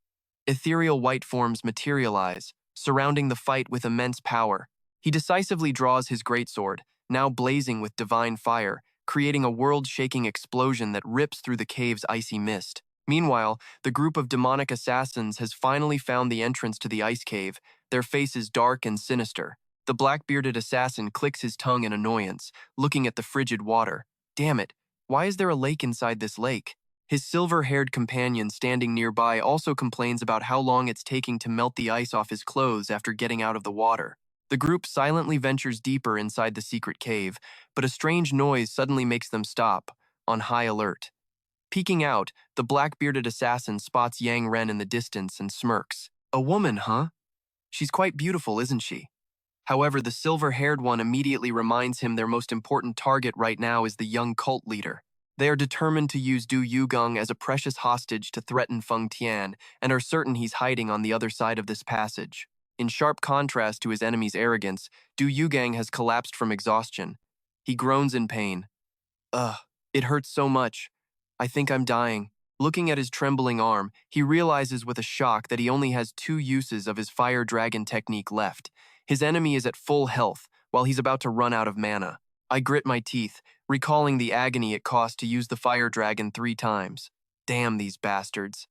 Speaker 1: Ethereal white forms materialize, surrounding the fight with immense power. He decisively draws his greatsword, now blazing with divine fire, creating a world-shaking explosion that rips through the cave's icy mist. Meanwhile, the group of demonic assassins has finally found the entrance to the ice cave, their faces dark and sinister. The black-bearded assassin clicks his tongue in annoyance, looking at the frigid water. "Damn it, Why is there a lake inside this lake? His silver-haired companion standing nearby also complains about how long it's taking to melt the ice off his clothes after getting out of the water. The group silently ventures deeper inside the secret cave, but a strange noise suddenly makes them stop, on high alert. Peeking out, the black-bearded assassin spots Yang Ren in the distance and smirks. A woman, huh? She's quite beautiful, isn't she? However, the silver-haired one immediately reminds him their most important target right now is the young cult leader. They are determined to use Du Yugang as a precious hostage to threaten Feng Tian and are certain he's hiding on the other side of this passage. In sharp contrast to his enemy's arrogance, Du Yugang has collapsed from exhaustion. He groans in pain. Ugh, it hurts so much. I think I'm dying. Looking at his trembling arm, he realizes with a shock that he only has 2 uses of his fire dragon technique left. His enemy is at full health, while he's about to run out of mana. I grit my teeth, recalling the agony it cost to use the fire dragon 3 times. Damn these bastards.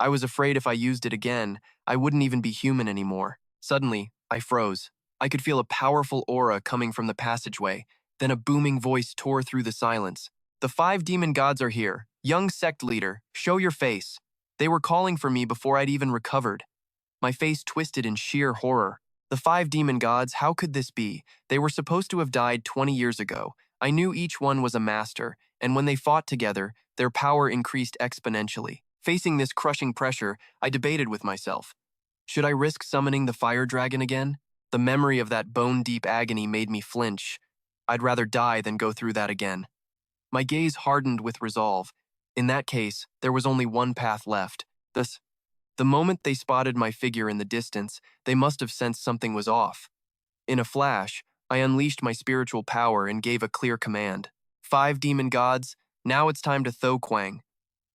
Speaker 1: I was afraid if I used it again, I wouldn't even be human anymore. Suddenly, I froze. I could feel a powerful aura coming from the passageway, then a booming voice tore through the silence. The 5 demon gods are here. Young sect leader, show your face. They were calling for me before I'd even recovered. My face twisted in sheer horror. The 5 demon gods, how could this be? They were supposed to have died 20 years ago. I knew each one was a master, and when they fought together, their power increased exponentially. Facing this crushing pressure, I debated with myself. Should I risk summoning the fire dragon again? The memory of that bone-deep agony made me flinch. I'd rather die than go through that again. My gaze hardened with resolve. In that case, there was only one path left. The moment they spotted my figure in the distance, they must have sensed something was off. In a flash, I unleashed my spiritual power and gave a clear command. 5 demon gods, now it's time to Tho Quang.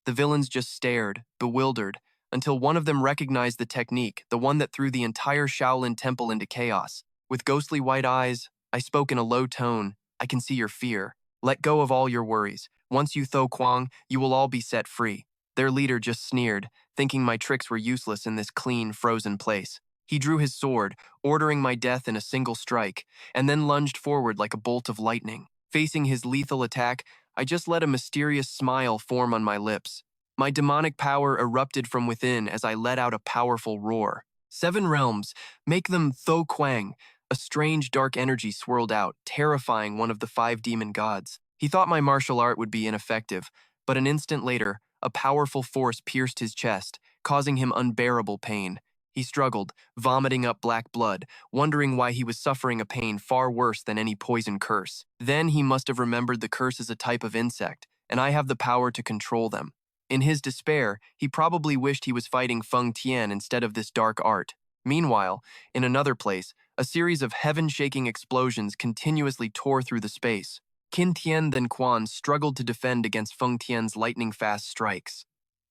Speaker 1: The villains just stared, bewildered, until one of them recognized the technique, the one that threw the entire Shaolin temple into chaos. With ghostly white eyes, I spoke in a low tone. I can see your fear. Let go of all your worries. Once you Tho Quang, you will all be set free. Their leader just sneered, thinking my tricks were useless in this clean, frozen place. He drew his sword, ordering my death in a single strike, and then lunged forward like a bolt of lightning. Facing his lethal attack, I just let a mysterious smile form on my lips. My demonic power erupted from within as I let out a powerful roar. 7 realms, make them Tho Quang. A strange dark energy swirled out, terrifying one of the 5 demon gods. He thought my martial art would be ineffective, but an instant later, a powerful force pierced his chest, causing him unbearable pain. He struggled, vomiting up black blood, wondering why he was suffering a pain far worse than any poison curse. Then he must have remembered the curse is a type of insect, and I have the power to control them. In his despair, he probably wished he was fighting Feng Tian instead of this dark art. Meanwhile, in another place, a series of heaven-shaking explosions continuously tore through the space. Qin Tian then Quan struggled to defend against Feng Tian's lightning-fast strikes.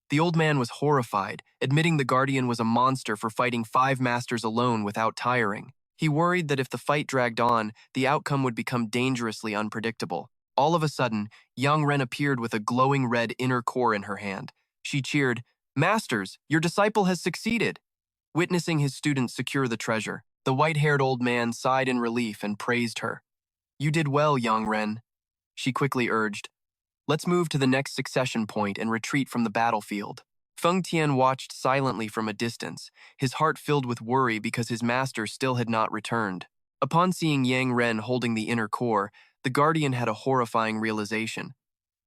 Speaker 1: The old man was horrified, admitting the Guardian was a monster for fighting 5 masters alone without tiring. He worried that if the fight dragged on, the outcome would become dangerously unpredictable. All of a sudden, Yang Ren appeared with a glowing red inner core in her hand. She cheered, "Masters, your disciple has succeeded!" Witnessing his student secure the treasure, the white-haired old man sighed in relief and praised her. "You did well, Yang Ren," she quickly urged. "Let's move to the next succession point and retreat from the battlefield." Feng Tian watched silently from a distance, his heart filled with worry because his master still had not returned. Upon seeing Yang Ren holding the inner core, the Guardian had a horrifying realization.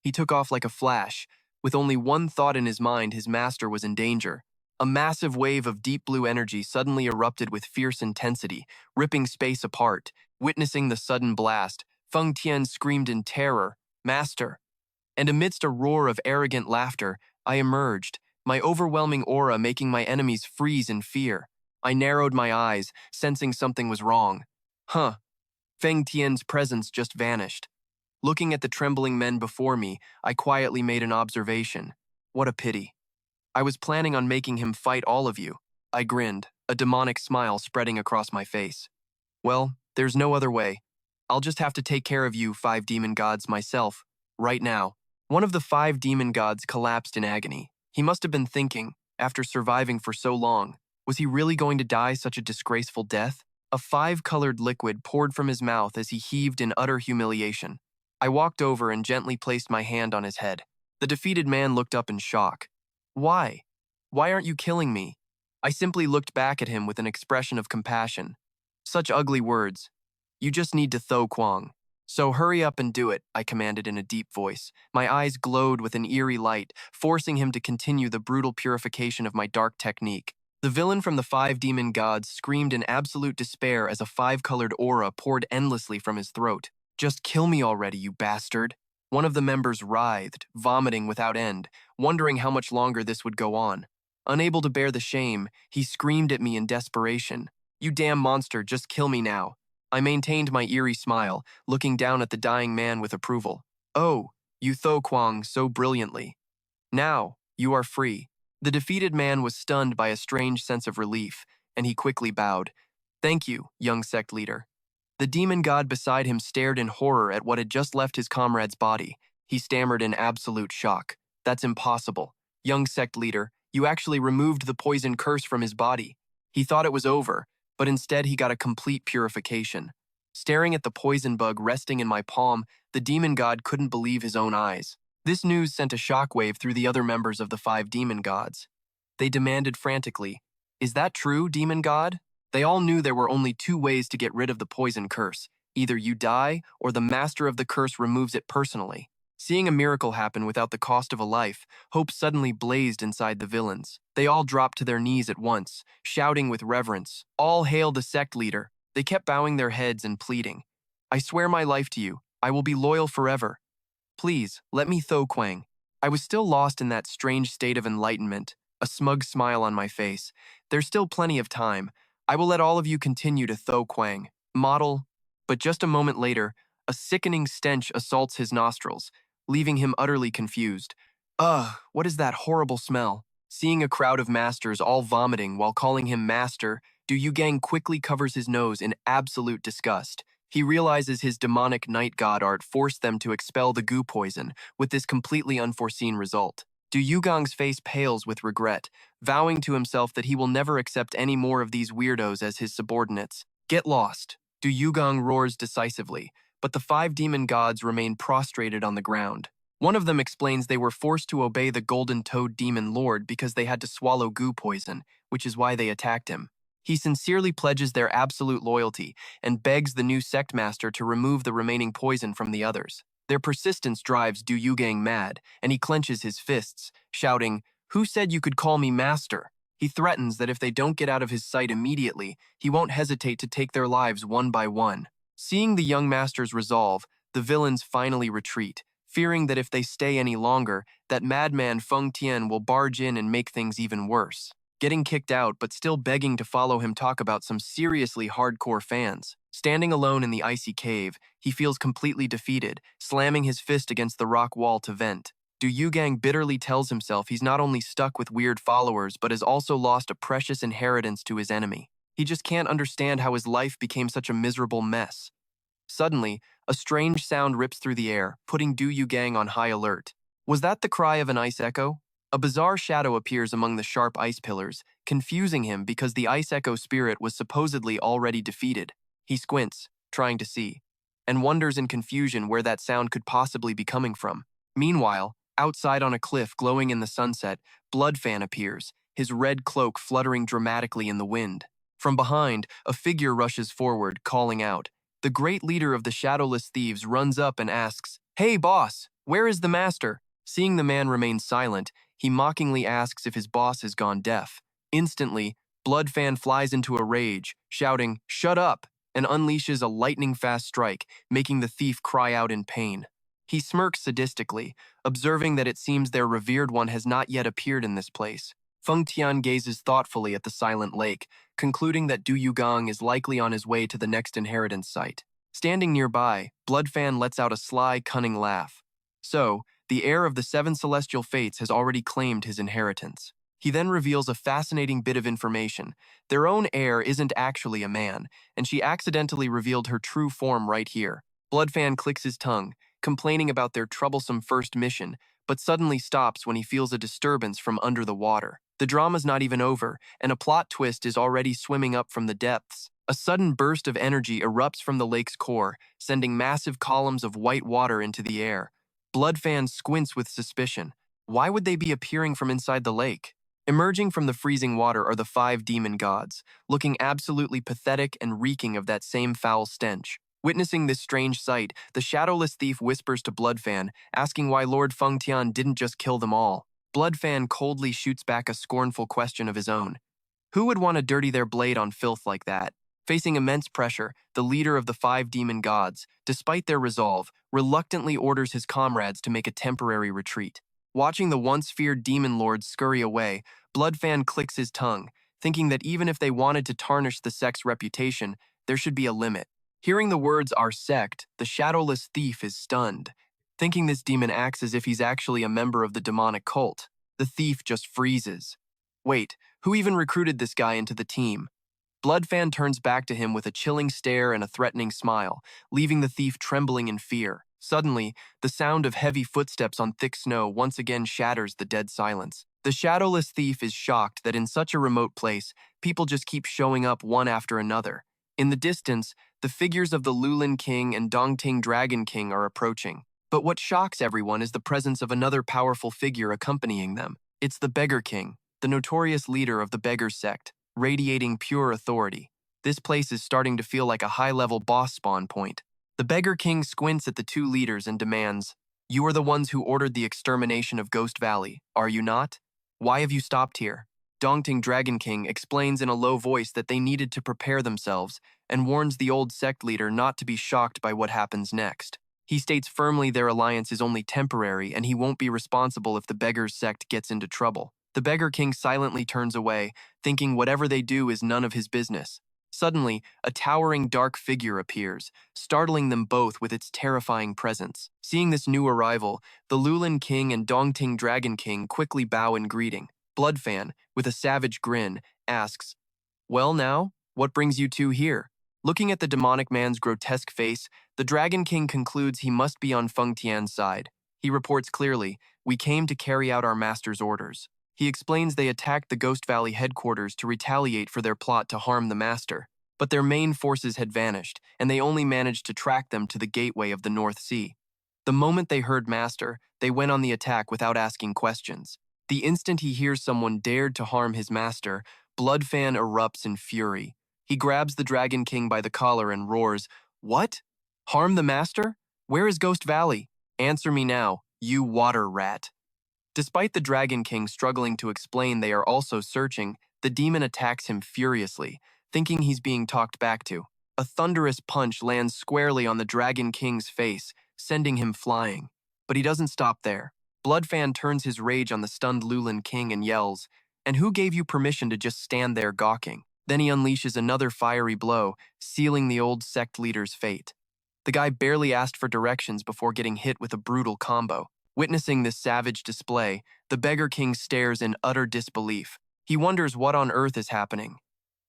Speaker 1: He took off like a flash. With only one thought in his mind, his master was in danger. A massive wave of deep blue energy suddenly erupted with fierce intensity, ripping space apart. Witnessing the sudden blast, Feng Tian screamed in terror, "Master!" And amidst a roar of arrogant laughter, I emerged, my overwhelming aura making my enemies freeze in fear. I narrowed my eyes, sensing something was wrong. Feng Tian's presence just vanished. Looking at the trembling men before me, I quietly made an observation. What a pity. I was planning on making him fight all of you. I grinned, a demonic smile spreading across my face. Well, there's no other way. I'll just have to take care of you 5 demon gods myself, right now. One of the 5 demon gods collapsed in agony. He must have been thinking, after surviving for so long, was he really going to die such a disgraceful death? A 5-colored liquid poured from his mouth as he heaved in utter humiliation. I walked over and gently placed my hand on his head. The defeated man looked up in shock. Why? Why aren't you killing me? I simply looked back at him with an expression of compassion. Such ugly words. You just need to Tho Kwang. So hurry up and do it, I commanded in a deep voice. My eyes glowed with an eerie light, forcing him to continue the brutal purification of my dark technique. The villain from the 5 demon gods screamed in absolute despair as a 5-colored aura poured endlessly from his throat. Just kill me already, you bastard. One of the members writhed, vomiting without end, wondering how much longer this would go on. Unable to bear the shame, he screamed at me in desperation. You damn monster, just kill me now. I maintained my eerie smile, looking down at the dying man with approval. Oh, you Tho Kwang so brilliantly. Now, you are free. The defeated man was stunned by a strange sense of relief, and he quickly bowed. Thank you, young sect leader. The demon god beside him stared in horror at what had just left his comrade's body. He stammered in absolute shock. That's impossible. Young sect leader, you actually removed the poison curse from his body. He thought it was over, but instead he got a complete purification. Staring at the poison bug resting in my palm, the demon god couldn't believe his own eyes. This news sent a shockwave through the other members of the 5 demon gods. They demanded frantically, "Is that true, demon god?" They all knew there were only 2 ways to get rid of the poison curse. Either you die, or the master of the curse removes it personally. Seeing a miracle happen without the cost of a life, hope suddenly blazed inside the villains. They all dropped to their knees at once, shouting with reverence, "All hail the sect leader." They kept bowing their heads and pleading, "I swear my life to you. I will be loyal forever. Please, let me Tho Kwang." I was still lost in that strange state of enlightenment, a smug smile on my face. There's still plenty of time. I will let all of you continue to Tho Kwang. Model. But just a moment later, a sickening stench assaults his nostrils, leaving him utterly confused. Ugh, what is that horrible smell? Seeing a crowd of masters all vomiting while calling him master, Yugang quickly covers his nose in absolute disgust. He realizes his demonic night god art forced them to expel the goo poison, with this completely unforeseen result. Yugang's face pales with regret, vowing to himself that he will never accept any more of these weirdos as his subordinates. Get lost, Yugang roars decisively, but the 5 demon gods remain prostrated on the ground. One of them explains they were forced to obey the golden toad demon lord because they had to swallow goo poison, which is why they attacked him. He sincerely pledges their absolute loyalty and begs the new sect master to remove the remaining poison from the others. Their persistence drives Yugang mad, and he clenches his fists, shouting, "Who said you could call me master?" He threatens that if they don't get out of his sight immediately, he won't hesitate to take their lives one by one. Seeing the young master's resolve, the villains finally retreat, fearing that if they stay any longer, that madman Feng Tian will barge in and make things even worse. Getting kicked out but still begging to follow him talk about some seriously hardcore fans. Standing alone in the icy cave, he feels completely defeated, slamming his fist against the rock wall to vent. Yugang bitterly tells himself he's not only stuck with weird followers but has also lost a precious inheritance to his enemy. He just can't understand how his life became such a miserable mess. Suddenly, a strange sound rips through the air, putting Yugang on high alert. Was that the cry of an ice echo? A bizarre shadow appears among the sharp ice pillars, confusing him because the ice echo spirit was supposedly already defeated. He squints, trying to see, and wonders in confusion where that sound could possibly be coming from. Meanwhile, outside on a cliff glowing in the sunset, Bloodfan appears, his red cloak fluttering dramatically in the wind. From behind, a figure rushes forward, calling out. The great leader of the Shadowless Thieves runs up and asks, "Hey, boss, where is the master?" Seeing the man remain silent, he mockingly asks if his boss has gone deaf. Instantly, Bloodfan flies into a rage, shouting, "Shut up!" and unleashes a lightning-fast strike, making the thief cry out in pain. He smirks sadistically, observing that it seems their revered one has not yet appeared in this place. Feng Tian gazes thoughtfully at the silent lake, concluding that Yugang is likely on his way to the next inheritance site. Standing nearby, Bloodfan lets out a sly, cunning laugh. So, the heir of the 7 celestial fates has already claimed his inheritance. He then reveals a fascinating bit of information. Their own heir isn't actually a man, and she accidentally revealed her true form right here. Bloodfan clicks his tongue, complaining about their troublesome first mission, but suddenly stops when he feels a disturbance from under the water. The drama's not even over, and a plot twist is already swimming up from the depths. A sudden burst of energy erupts from the lake's core, sending massive columns of white water into the air. Bloodfan squints with suspicion. Why would they be appearing from inside the lake? Emerging from the freezing water are the 5 demon gods, looking absolutely pathetic and reeking of that same foul stench. Witnessing this strange sight, the shadowless thief whispers to Bloodfan, asking why Lord Feng Tian didn't just kill them all. Bloodfan coldly shoots back a scornful question of his own. Who would want to dirty their blade on filth like that? Facing immense pressure, the leader of the 5 demon gods, despite their resolve, reluctantly orders his comrades to make a temporary retreat. Watching the once feared demon lords scurry away, Bloodfan clicks his tongue, thinking that even if they wanted to tarnish the sect's reputation, there should be a limit. Hearing the words "our sect," the shadowless thief is stunned, thinking this demon acts as if he's actually a member of the demonic cult. The thief just freezes. Wait, who even recruited this guy into the team? Bloodfan turns back to him with a chilling stare and a threatening smile, leaving the thief trembling in fear. Suddenly, the sound of heavy footsteps on thick snow once again shatters the dead silence. The shadowless thief is shocked that in such a remote place, people just keep showing up one after another. In the distance, the figures of the Lulin King and Dongting Dragon King are approaching. But what shocks everyone is the presence of another powerful figure accompanying them. It's the Beggar King, the notorious leader of the Beggars sect, radiating pure authority. This place is starting to feel like a high-level boss spawn point. The Beggar King squints at the 2 leaders and demands, "You are the ones who ordered the extermination of Ghost Valley, are you not? Why have you stopped here?" Dongting Dragon King explains in a low voice that they needed to prepare themselves and warns the old sect leader not to be shocked by what happens next. He states firmly their alliance is only temporary and he won't be responsible if the Beggars sect gets into trouble. The Beggar King silently turns away, thinking whatever they do is none of his business. Suddenly, a towering dark figure appears, startling them both with its terrifying presence. Seeing this new arrival, the Lulin King and Dongting Dragon King quickly bow in greeting. Bloodfan, with a savage grin, asks, "Well now, what brings you 2 here?" Looking at the demonic man's grotesque face, the Dragon King concludes he must be on Feng Tian's side. He reports clearly, "We came to carry out our master's orders." He explains they attacked the Ghost Valley headquarters to retaliate for their plot to harm the master. But their main forces had vanished, and they only managed to track them to the gateway of the North Sea. The moment they heard master, they went on the attack without asking questions. The instant he hears someone dared to harm his master, Bloodfan erupts in fury. He grabs the Dragon King by the collar and roars, "What? Harm the master? Where is Ghost Valley? Answer me now, you water rat." Despite the Dragon King struggling to explain they are also searching, the demon attacks him furiously, thinking he's being talked back to. A thunderous punch lands squarely on the Dragon King's face, sending him flying. But he doesn't stop there. Bloodfan turns his rage on the stunned Lulin King and yells, "And who gave you permission to just stand there gawking?" Then he unleashes another fiery blow, sealing the old sect leader's fate. The guy barely asked for directions before getting hit with a brutal combo. Witnessing this savage display, the Beggar King stares in utter disbelief. He wonders what on earth is happening.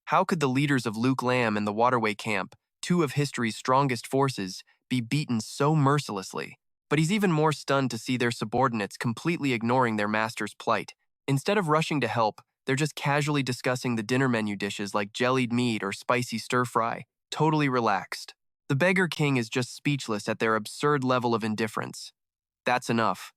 Speaker 1: How could the leaders of Luke Lamb and the Waterway Camp, 2 of history's strongest forces, be beaten so mercilessly? But he's even more stunned to see their subordinates completely ignoring their master's plight. Instead of rushing to help, they're just casually discussing the dinner menu dishes like jellied meat or spicy stir-fry, totally relaxed. The Beggar King is just speechless at their absurd level of indifference. That's enough.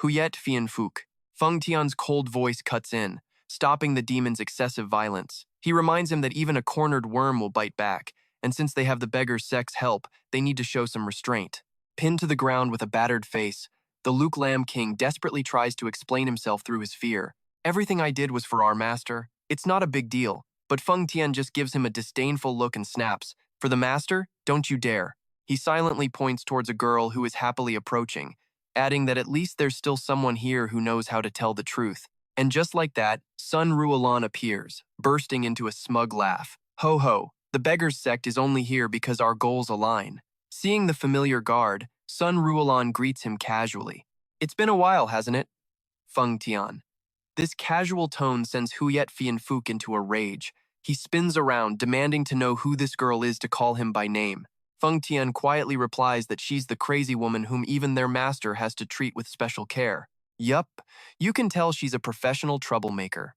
Speaker 1: Huyet Fien Fuk. Feng Tian's cold voice cuts in, stopping the demon's excessive violence. He reminds him that even a cornered worm will bite back, and since they have the beggar sect's help, they need to show some restraint. Pinned to the ground with a battered face, the Luke Lamb King desperately tries to explain himself through his fear. "Everything I did was for our master. It's not a big deal." But Feng Tian just gives him a disdainful look and snaps, "For the master? Don't you dare." He silently points towards a girl who is happily approaching, adding that at least there's still someone here who knows how to tell the truth. And just like that, Sun Ruolan appears, bursting into a smug laugh. "Ho ho, the Beggars sect is only here because our goals align." Seeing the familiar guard, Sun Ruolan greets him casually. "It's been a while, hasn't it?" Feng Tian. This casual tone sends Huyet Fien Fuk into a rage. He spins around, demanding to know who this girl is to call him by name. Feng Tian quietly replies that she's the crazy woman whom even their master has to treat with special care. "Yup, you can tell she's a professional troublemaker."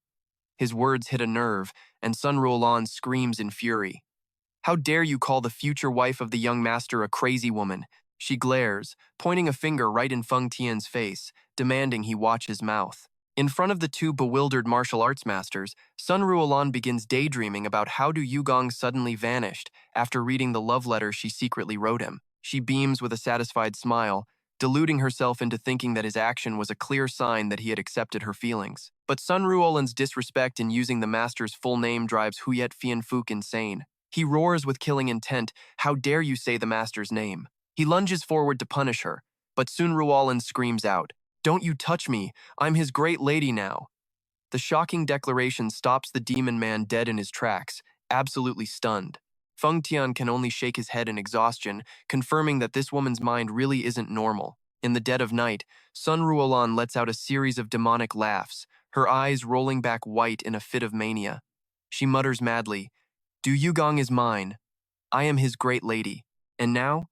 Speaker 1: His words hit a nerve, and Sun Ruolan screams in fury. How dare you call the future wife of the young master a crazy woman? She glares, pointing a finger right in Feng Tian's face, demanding he watch his mouth. In front of the two bewildered martial arts masters, Sun Ruolan begins daydreaming about how Yugang suddenly vanished after reading the love letter she secretly wrote him. She beams with a satisfied smile, deluding herself into thinking that his action was a clear sign that he had accepted her feelings. But Sun Ruolan's disrespect in using the master's full name drives Huyet Fianfuk insane. He roars with killing intent, "How dare you say the master's name?" He lunges forward to punish her, but Sun Ruolan screams out, "Don't you touch me, I'm his great lady now." The shocking declaration stops the demon man dead in his tracks, absolutely stunned. Feng Tian can only shake his head in exhaustion, confirming that this woman's mind really isn't normal. In the dead of night, Sun Ruolan lets out a series of demonic laughs, her eyes rolling back white in a fit of mania. She mutters madly, "Du Yugang is mine. I am his great lady. And now?"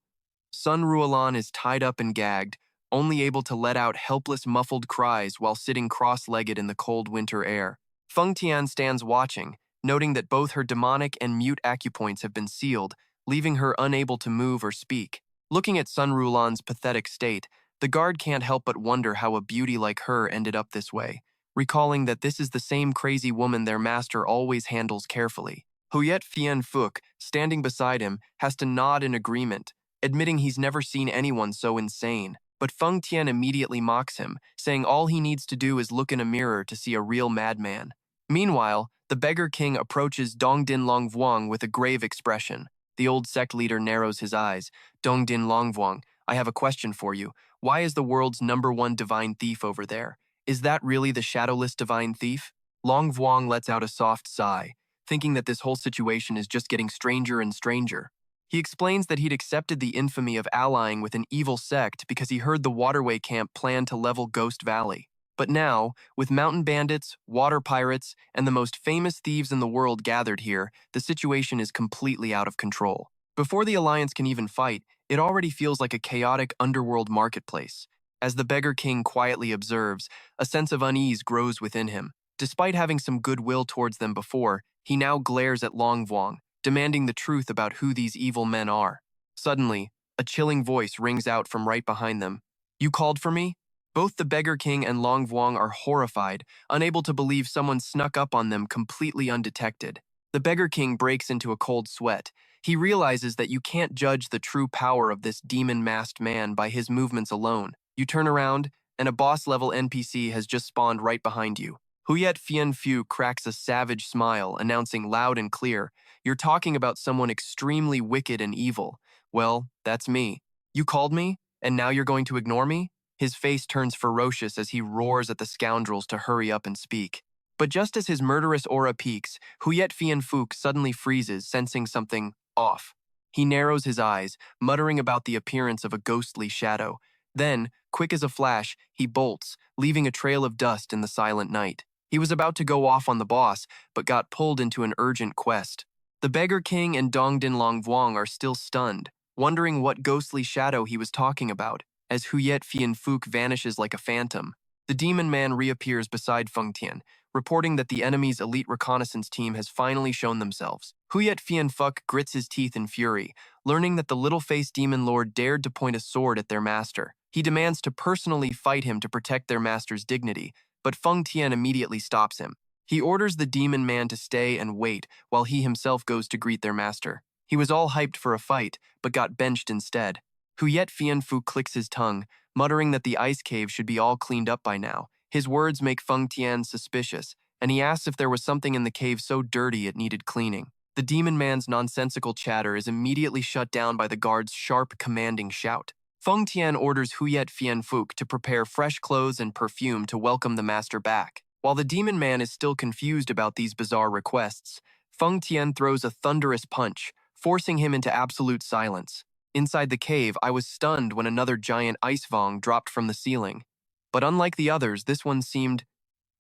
Speaker 1: Sun Ruolan is tied up and gagged, only able to let out helpless muffled cries while sitting cross-legged in the cold winter air. Feng Tian stands watching, noting that both her demonic and mute acupoints have been sealed, leaving her unable to move or speak. Looking at Sun Ruolan's pathetic state, the guard can't help but wonder how a beauty like her ended up this way, recalling that this is the same crazy woman their master always handles carefully. Huyet Fianfuk, standing beside him, has to nod in agreement, admitting he's never seen anyone so insane. But Feng Tian immediately mocks him, saying all he needs to do is look in a mirror to see a real madman. Meanwhile, the beggar king approaches Dongdin Longvuang with a grave expression. The old sect leader narrows his eyes. "Dongdin Longvuang, I have a question for you. Why is the world's #1 divine thief over there? Is that really the shadowless divine thief?" Longvuang lets out a soft sigh, thinking that this whole situation is just getting stranger and stranger. He explains that he'd accepted the infamy of allying with an evil sect because he heard the Waterway Camp planned to level Ghost Valley. But now, with mountain bandits, water pirates, and the most famous thieves in the world gathered here, the situation is completely out of control. Before the Alliance can even fight, it already feels like a chaotic underworld marketplace. As the Beggar King quietly observes, a sense of unease grows within him. Despite having some goodwill towards them before, he now glares at Longvuang, demanding the truth about who these evil men are. Suddenly, a chilling voice rings out from right behind them. "You called for me?" Both the Beggar King and Longvuang are horrified, unable to believe someone snuck up on them completely undetected. The Beggar King breaks into a cold sweat. He realizes that you can't judge the true power of this demon-masked man by his movements alone. You turn around, and a boss-level NPC has just spawned right behind you. Huyet Fianfu cracks a savage smile, announcing loud and clear, "You're talking about someone extremely wicked and evil. Well, that's me. You called me, and now you're going to ignore me?" His face turns ferocious as he roars at the scoundrels to hurry up and speak. But just as his murderous aura peaks, Huyet Fianfuk suddenly freezes, sensing something off. He narrows his eyes, muttering about the appearance of a ghostly shadow. Then, quick as a flash, he bolts, leaving a trail of dust in the silent night. He was about to go off on the boss, but got pulled into an urgent quest. The Beggar King and Dongdin Longvuang are still stunned, wondering what ghostly shadow he was talking about, as Huyet Fianfuk vanishes like a phantom. The demon man reappears beside Feng Tian, reporting that the enemy's elite reconnaissance team has finally shown themselves. Huyet Fianfuk grits his teeth in fury, learning that the little-faced demon lord dared to point a sword at their master. He demands to personally fight him to protect their master's dignity, but Feng Tian immediately stops him. He orders the demon man to stay and wait while he himself goes to greet their master. He was all hyped for a fight, but got benched instead. Huyet Fianfu clicks his tongue, muttering that the ice cave should be all cleaned up by now. His words make Feng Tian suspicious, and he asks if there was something in the cave so dirty it needed cleaning. The demon man's nonsensical chatter is immediately shut down by the guard's sharp, commanding shout. Feng Tian orders Huyet Fianfuk to prepare fresh clothes and perfume to welcome the master back. While the demon man is still confused about these bizarre requests, Feng Tian throws a thunderous punch, forcing him into absolute silence. Inside the cave, I was stunned when another giant ice vong dropped from the ceiling. But unlike the others, this one seemed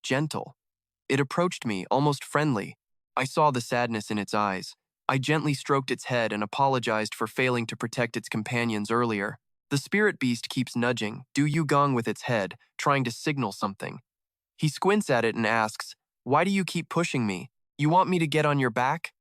Speaker 1: gentle. It approached me, almost friendly. I saw the sadness in its eyes. I gently stroked its head and apologized for failing to protect its companions earlier. The spirit beast keeps nudging, Du Yugang with its head, trying to signal something. He squints at it and asks, "Why do you keep pushing me? You want me to get on your back?"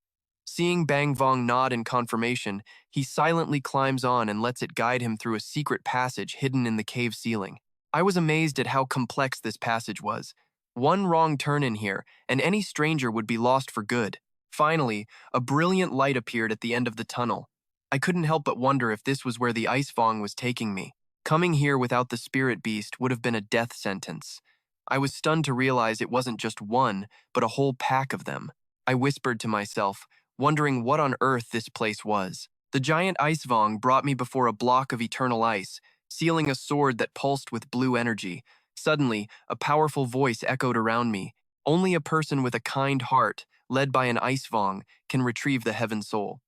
Speaker 1: Seeing Bang Vong nod in confirmation, he silently climbs on and lets it guide him through a secret passage hidden in the cave ceiling. I was amazed at how complex this passage was. One wrong turn in here, and any stranger would be lost for good. Finally, a brilliant light appeared at the end of the tunnel. I couldn't help but wonder if this was where the Ice Vong was taking me. Coming here without the spirit beast would have been a death sentence. I was stunned to realize it wasn't just one, but a whole pack of them. I whispered to myself, wondering what on earth this place was. The giant Ice Vong brought me before a block of eternal ice, sealing a sword that pulsed with blue energy. Suddenly, a powerful voice echoed around me. Only a person with a kind heart, led by an Ice Vong, can retrieve the Heaven Soul.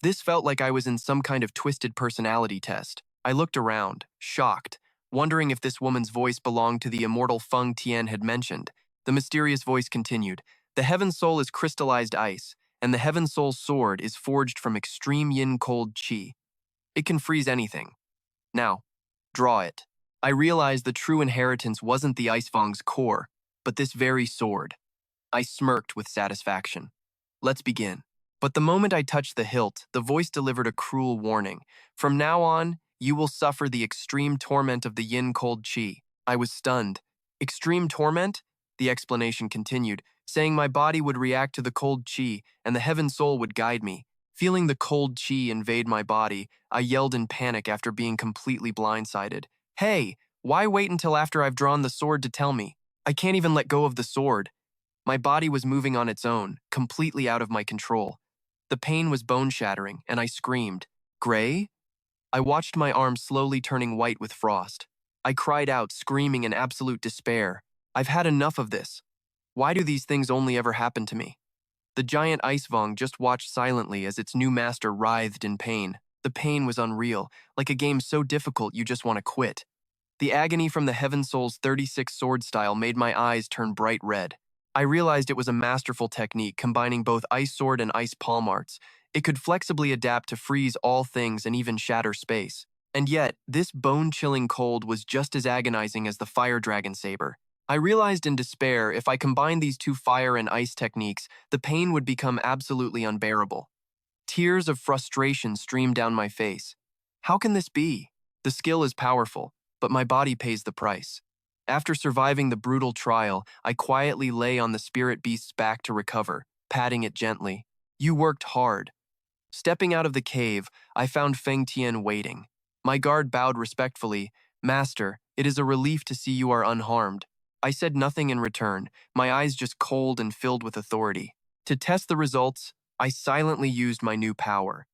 Speaker 1: This felt like I was in some kind of twisted personality test. I looked around, shocked, wondering if this woman's voice belonged to the immortal Feng Tian had mentioned. The mysterious voice continued, "The Heaven Soul is crystallized ice, and the Heaven Soul sword is forged from extreme yin cold chi. It can freeze anything. Now, draw it." I realized the true inheritance wasn't the Ice Vong's core, but this very sword. I smirked with satisfaction. Let's begin. But the moment I touched the hilt, the voice delivered a cruel warning. From now on, you will suffer the extreme torment of the yin cold chi. I was stunned. Extreme torment? The explanation continued, saying my body would react to the cold chi and the Heaven Soul would guide me. Feeling the cold chi invade my body, I yelled in panic after being completely blindsided. Hey, why wait until after I've drawn the sword to tell me? I can't even let go of the sword. My body was moving on its own, completely out of my control. The pain was bone-shattering, and I screamed, "Gray?" I watched my arm slowly turning white with frost. I cried out, screaming in absolute despair. I've had enough of this. Why do these things only ever happen to me? The giant Ice Vong just watched silently as its new master writhed in pain. The pain was unreal, like a game so difficult you just want to quit. The agony from the Heaven Soul's 36 sword style made my eyes turn bright red. I realized it was a masterful technique combining both ice sword and ice palm arts. It could flexibly adapt to freeze all things and even shatter space. And yet, this bone-chilling cold was just as agonizing as the fire dragon saber. I realized in despair, if I combined these two fire and ice techniques, the pain would become absolutely unbearable. Tears of frustration streamed down my face. How can this be? The skill is powerful, but my body pays the price. After surviving the brutal trial, I quietly lay on the spirit beast's back to recover, patting it gently. You worked hard. Stepping out of the cave, I found Feng Tian waiting. My guard bowed respectfully. "Master, it is a relief to see you are unharmed." I said nothing in return, my eyes just cold and filled with authority. To test the results, I silently used my new power.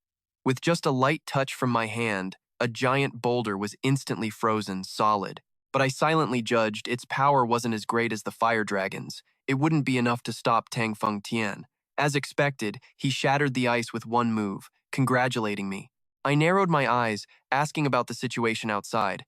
Speaker 1: With just a light touch from my hand, a giant boulder was instantly frozen solid. But I silently judged its power wasn't as great as the fire dragon's. It wouldn't be enough to stop Feng Tian. As expected, he shattered the ice with one move, congratulating me. I narrowed my eyes, asking about the situation outside.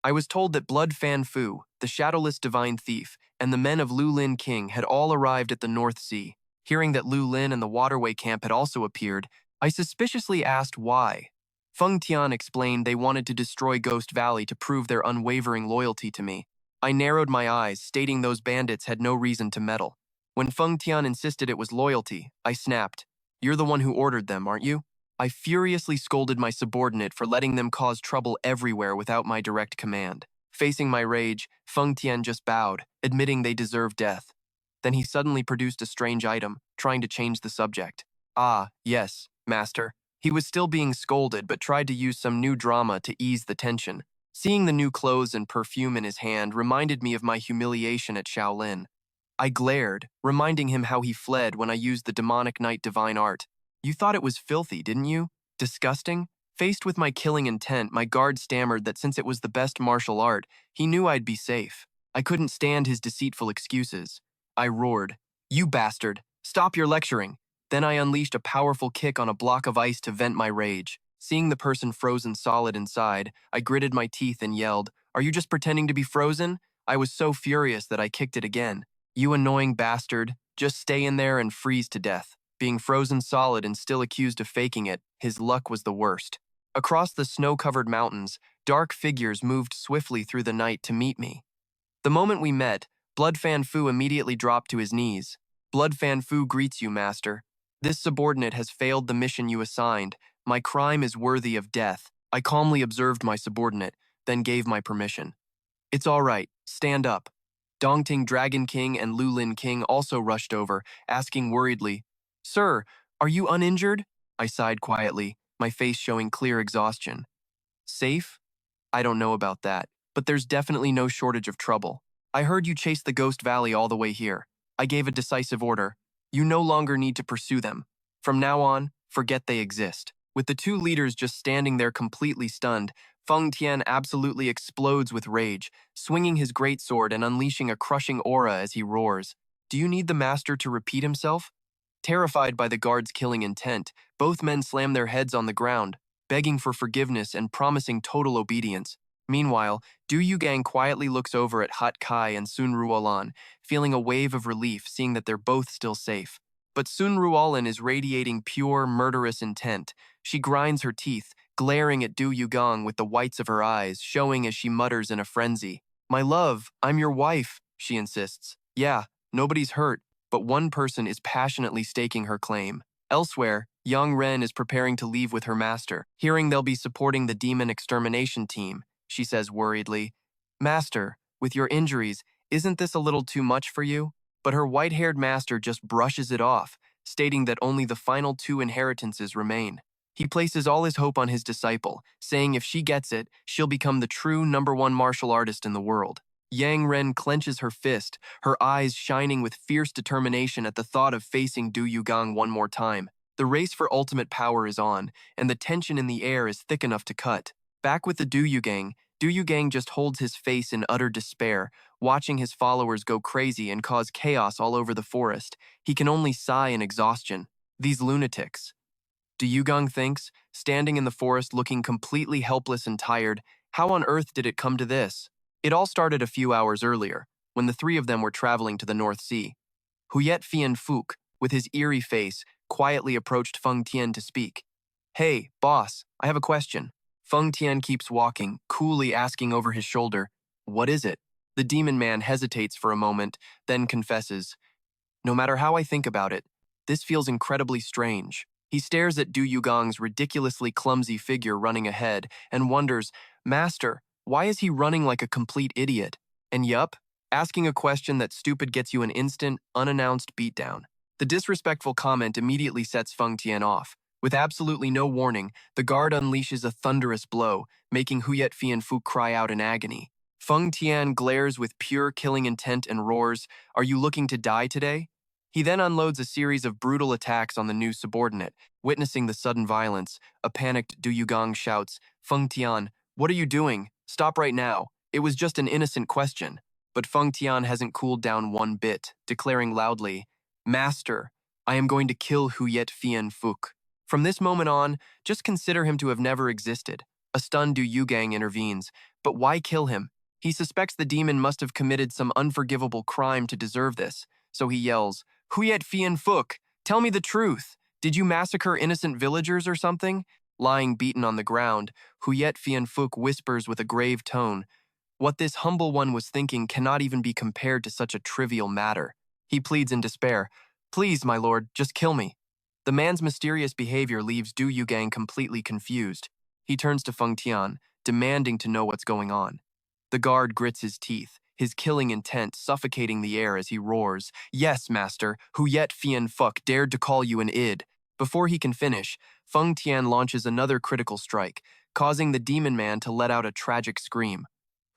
Speaker 1: I was told that Blood Fan Fu, the shadowless divine thief, and the men of Lu Lin King had all arrived at the North Sea. Hearing that Lu Lin and the Waterway Camp had also appeared, I suspiciously asked why. Feng Tian explained they wanted to destroy Ghost Valley to prove their unwavering loyalty to me. I narrowed my eyes, stating those bandits had no reason to meddle. When Feng Tian insisted it was loyalty, I snapped, "You're the one who ordered them, aren't you?" I furiously scolded my subordinate for letting them cause trouble everywhere without my direct command. Facing my rage, Feng Tian just bowed, admitting they deserved death. Then he suddenly produced a strange item, trying to change the subject. "Ah, yes, master." He was still being scolded but tried to use some new drama to ease the tension. Seeing the new clothes and perfume in his hand reminded me of my humiliation at Shaolin. I glared, reminding him how he fled when I used the demonic night divine art. "You thought it was filthy, didn't you? Disgusting?" Faced with my killing intent, my guard stammered that since it was the best martial art, he knew I'd be safe. I couldn't stand his deceitful excuses. I roared, "You bastard! Stop your lecturing!" Then I unleashed a powerful kick on a block of ice to vent my rage. Seeing the person frozen solid inside, I gritted my teeth and yelled, "Are you just pretending to be frozen?" I was so furious that I kicked it again. "You annoying bastard, just stay in there and freeze to death." Being frozen solid and still accused of faking it, his luck was the worst. Across the snow-covered mountains, dark figures moved swiftly through the night to meet me. The moment we met, Blood Fan Fu immediately dropped to his knees. "Blood Fan Fu greets you, master." This subordinate has failed the mission you assigned. My crime is worthy of death. I calmly observed my subordinate, then gave my permission. It's all right. Stand up. Dongting Dragon King and Lulin King also rushed over, asking worriedly, Sir, are you uninjured? I sighed quietly, my face showing clear exhaustion. Safe? I don't know about that, but there's definitely no shortage of trouble. I heard you chased the Ghost Valley all the way here. I gave a decisive order. You no longer need to pursue them. From now on, forget they exist. With the two leaders just standing there completely stunned, Feng Tian absolutely explodes with rage, swinging his greatsword and unleashing a crushing aura as he roars. Do you need the master to repeat himself? Terrified by the guard's killing intent, both men slam their heads on the ground, begging for forgiveness and promising total obedience. Meanwhile, Du Yugang quietly looks over at Hut Kai and Sun Ruolan, feeling a wave of relief seeing that they're both still safe. But Sun Ruolan is radiating pure, murderous intent. She grinds her teeth, glaring at Du Yugang with the whites of her eyes, showing as she mutters in a frenzy. My love, I'm your wife, she insists. Yeah, nobody's hurt, but one person is passionately staking her claim. Elsewhere, Yang Ren is preparing to leave with her master, hearing they'll be supporting the demon extermination team. She says worriedly, Master, with your injuries, isn't this a little too much for you? But her white-haired master just brushes it off, stating that only the final 2 inheritances remain. He places all his hope on his disciple, saying if she gets it, she'll become the true #1 martial artist in the world. Yang Ren clenches her fist, her eyes shining with fierce determination at the thought of facing Du Yugang one more time. The race for ultimate power is on, and the tension in the air is thick enough to cut. Back with the Du Yugang just holds his face in utter despair, watching his followers go crazy and cause chaos all over the forest. He can only sigh in exhaustion. These lunatics. Du Yugang thinks, standing in the forest looking completely helpless and tired, how on earth did it come to this? It all started a few hours earlier, when the 3 of them were traveling to the North Sea. Huyet Fien Phuc, with his eerie face, quietly approached Feng Tian to speak. Hey, boss, I have a question. Feng Tian keeps walking, coolly asking over his shoulder, What is it? The demon man hesitates for a moment, then confesses, No matter how I think about it, this feels incredibly strange. He stares at Du Yugang's ridiculously clumsy figure running ahead and wonders, Master, why is he running like a complete idiot? And yup, asking a question that stupid gets you an instant, unannounced beatdown. The disrespectful comment immediately sets Feng Tian off. With absolutely no warning, the guard unleashes a thunderous blow, making Huyet Fien Phuc cry out in agony. Feng Tian glares with pure killing intent and roars, Are you looking to die today? He then unloads a series of brutal attacks on the new subordinate. Witnessing the sudden violence, a panicked Du Yugang shouts, Feng Tian, what are you doing? Stop right now. It was just an innocent question. But Feng Tian hasn't cooled down one bit, declaring loudly, Master, I am going to kill Huyet Fien Phuc. From this moment on, just consider him to have never existed. A stunned Du Yugang intervenes. But why kill him? He suspects the demon must have committed some unforgivable crime to deserve this. So he yells, Huyet Fien Phuc, tell me the truth. Did you massacre innocent villagers or something? Lying beaten on the ground, Huyet Fien Phuc whispers with a grave tone, What this humble one was thinking cannot even be compared to such a trivial matter. He pleads in despair, Please, my lord, just kill me. The man's mysterious behavior leaves Du Yugang completely confused. He turns to Feng Tian, demanding to know what's going on. The guard grits his teeth, his killing intent suffocating the air as he roars, Yes, master, Huyet Fien Phuc dared to call you an id. Before he can finish, Feng Tian launches another critical strike, causing the demon man to let out a tragic scream.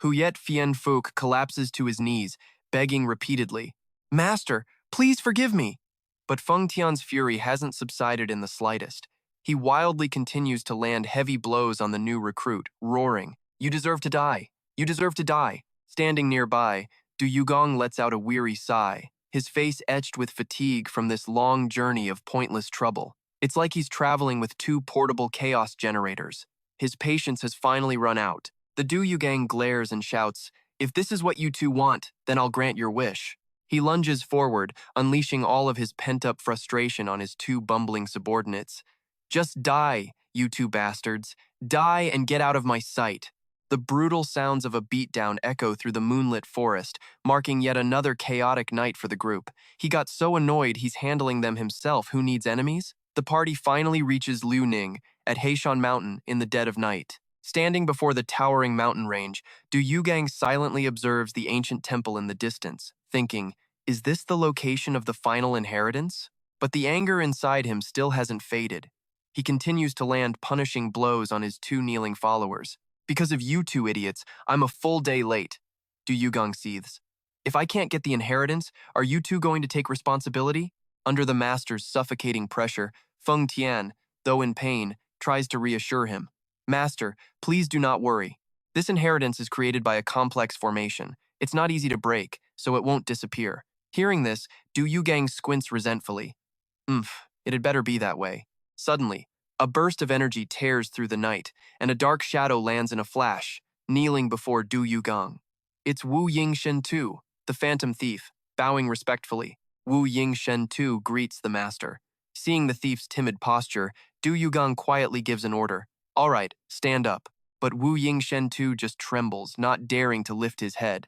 Speaker 1: Huyet Fien Phuc collapses to his knees, begging repeatedly, Master, please forgive me. But Feng Tian's fury hasn't subsided in the slightest. He wildly continues to land heavy blows on the new recruit, roaring, You deserve to die. You deserve to die. Standing nearby, Du Yugang lets out a weary sigh, his face etched with fatigue from this long journey of pointless trouble. It's like he's traveling with 2 portable chaos generators. His patience has finally run out. The Du Yugang glares and shouts, If this is what you 2 want, then I'll grant your wish. He lunges forward, unleashing all of his pent-up frustration on his 2 bumbling subordinates. Just die, you 2 bastards. Die and get out of my sight. The brutal sounds of a beatdown echo through the moonlit forest, marking yet another chaotic night for the group. He got so annoyed he's handling them himself. Who needs enemies? The party finally reaches Liu Ning at Heishan Mountain in the dead of night. Standing before the towering mountain range, Du Yugang silently observes the ancient temple in the distance, thinking, is this the location of the final inheritance? But the anger inside him still hasn't faded. He continues to land punishing blows on his two kneeling followers. Because of you two idiots, I'm a full day late, Du Yugang seethes. If I can't get the inheritance, are you two going to take responsibility? Under the master's suffocating pressure, Feng Tian, though in pain, tries to reassure him. Master, please do not worry. This inheritance is created by a complex formation. It's not easy to break, so it won't disappear. Hearing this, Du Yugang squints resentfully. It had better be that way. Suddenly, a burst of energy tears through the night, and a dark shadow lands in a flash, kneeling before Du Yugang. It's Wu Yingshen Tu, the phantom thief, bowing respectfully. Wu Yingshen Tu greets the master. Seeing the thief's timid posture, Du Yugang quietly gives an order. All right, stand up. But Wu Yingshen Tu just trembles, not daring to lift his head.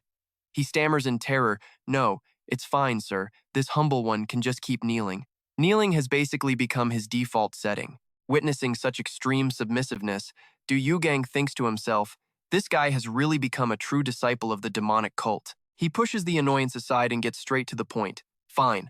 Speaker 1: He stammers in terror, no, it's fine, sir. This humble one can just keep kneeling. Kneeling has basically become his default setting. Witnessing such extreme submissiveness, Du Yugang thinks to himself, this guy has really become a true disciple of the demonic cult. He pushes the annoyance aside and gets straight to the point. Fine.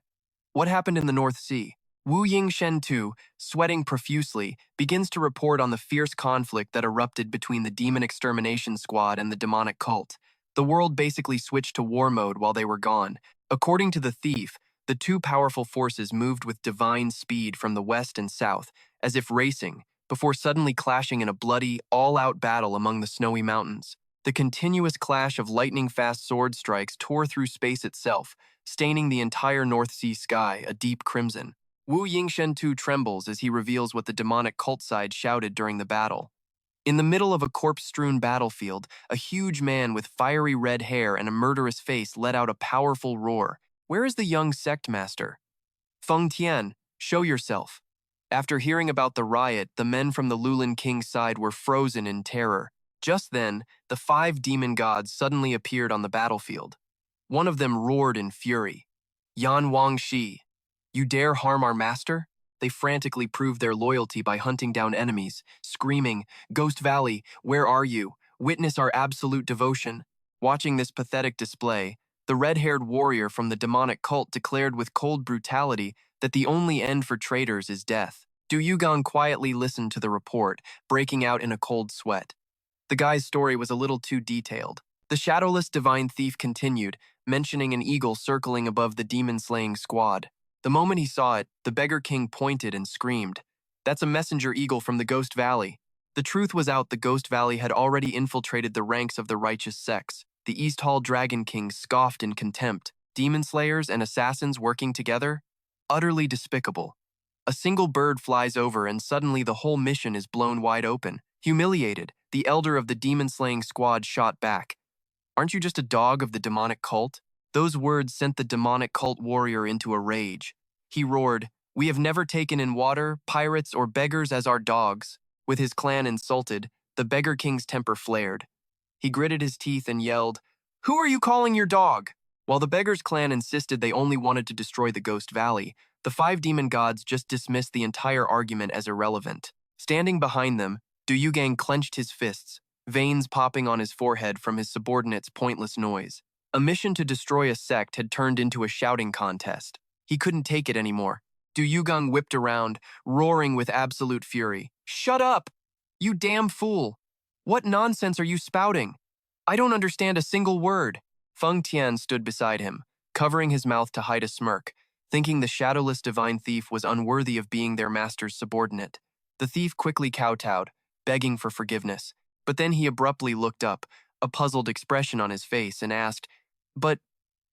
Speaker 1: What happened in the North Sea? Wu Yingshen Tu, sweating profusely, begins to report on the fierce conflict that erupted between the demon extermination squad and the demonic cult. The world basically switched to war mode while they were gone. According to the thief, the two powerful forces moved with divine speed from the west and south, as if racing, before suddenly clashing in a bloody, all-out battle among the snowy mountains. The continuous clash of lightning-fast sword strikes tore through space itself, staining the entire North Sea sky a deep crimson. Wu Yingshen Tu trembles as he reveals what the demonic cult side shouted during the battle. In the middle of a corpse-strewn battlefield, a huge man with fiery red hair and a murderous face let out a powerful roar. Where is the young sect master? Feng Tian, show yourself. After hearing about the riot, the men from the Lulin King's side were frozen in terror. Just then, the 5 demon gods suddenly appeared on the battlefield. One of them roared in fury. Yan Wangxi, you dare harm our master? They frantically proved their loyalty by hunting down enemies, screaming, Ghost Valley, where are you? Witness our absolute devotion. Watching this pathetic display, the red-haired warrior from the demonic cult declared with cold brutality that the only end for traitors is death. Du Yugang quietly listened to the report, breaking out in a cold sweat. The guy's story was a little too detailed. The shadowless divine thief continued, mentioning an eagle circling above the demon-slaying squad. The moment he saw it, the beggar king pointed and screamed, that's a messenger eagle from the Ghost Valley. The truth was out. The Ghost Valley had already infiltrated the ranks of the righteous sects. The East Hall Dragon King scoffed in contempt. Demon slayers and assassins working together? Utterly despicable. A single bird flies over and suddenly the whole mission is blown wide open. Humiliated, the elder of the demon-slaying squad shot back. Aren't you just a dog of the demonic cult? Those words sent the demonic cult warrior into a rage. He roared, we have never taken in water, pirates, or beggars as our dogs. With his clan insulted, the beggar king's temper flared. He gritted his teeth and yelled, who are you calling your dog? While the beggar's clan insisted they only wanted to destroy the Ghost Valley, the 5 demon gods just dismissed the entire argument as irrelevant. Standing behind them, Du Yugang clenched his fists, veins popping on his forehead from his subordinate's pointless noise. A mission to destroy a sect had turned into a shouting contest. He couldn't take it anymore. Du Yugang whipped around, roaring with absolute fury. Shut up! You damn fool! What nonsense are you spouting? I don't understand a single word. Feng Tian stood beside him, covering his mouth to hide a smirk, thinking the shadowless divine thief was unworthy of being their master's subordinate. The thief quickly kowtowed, begging for forgiveness, but then he abruptly looked up, a puzzled expression on his face, and asked, but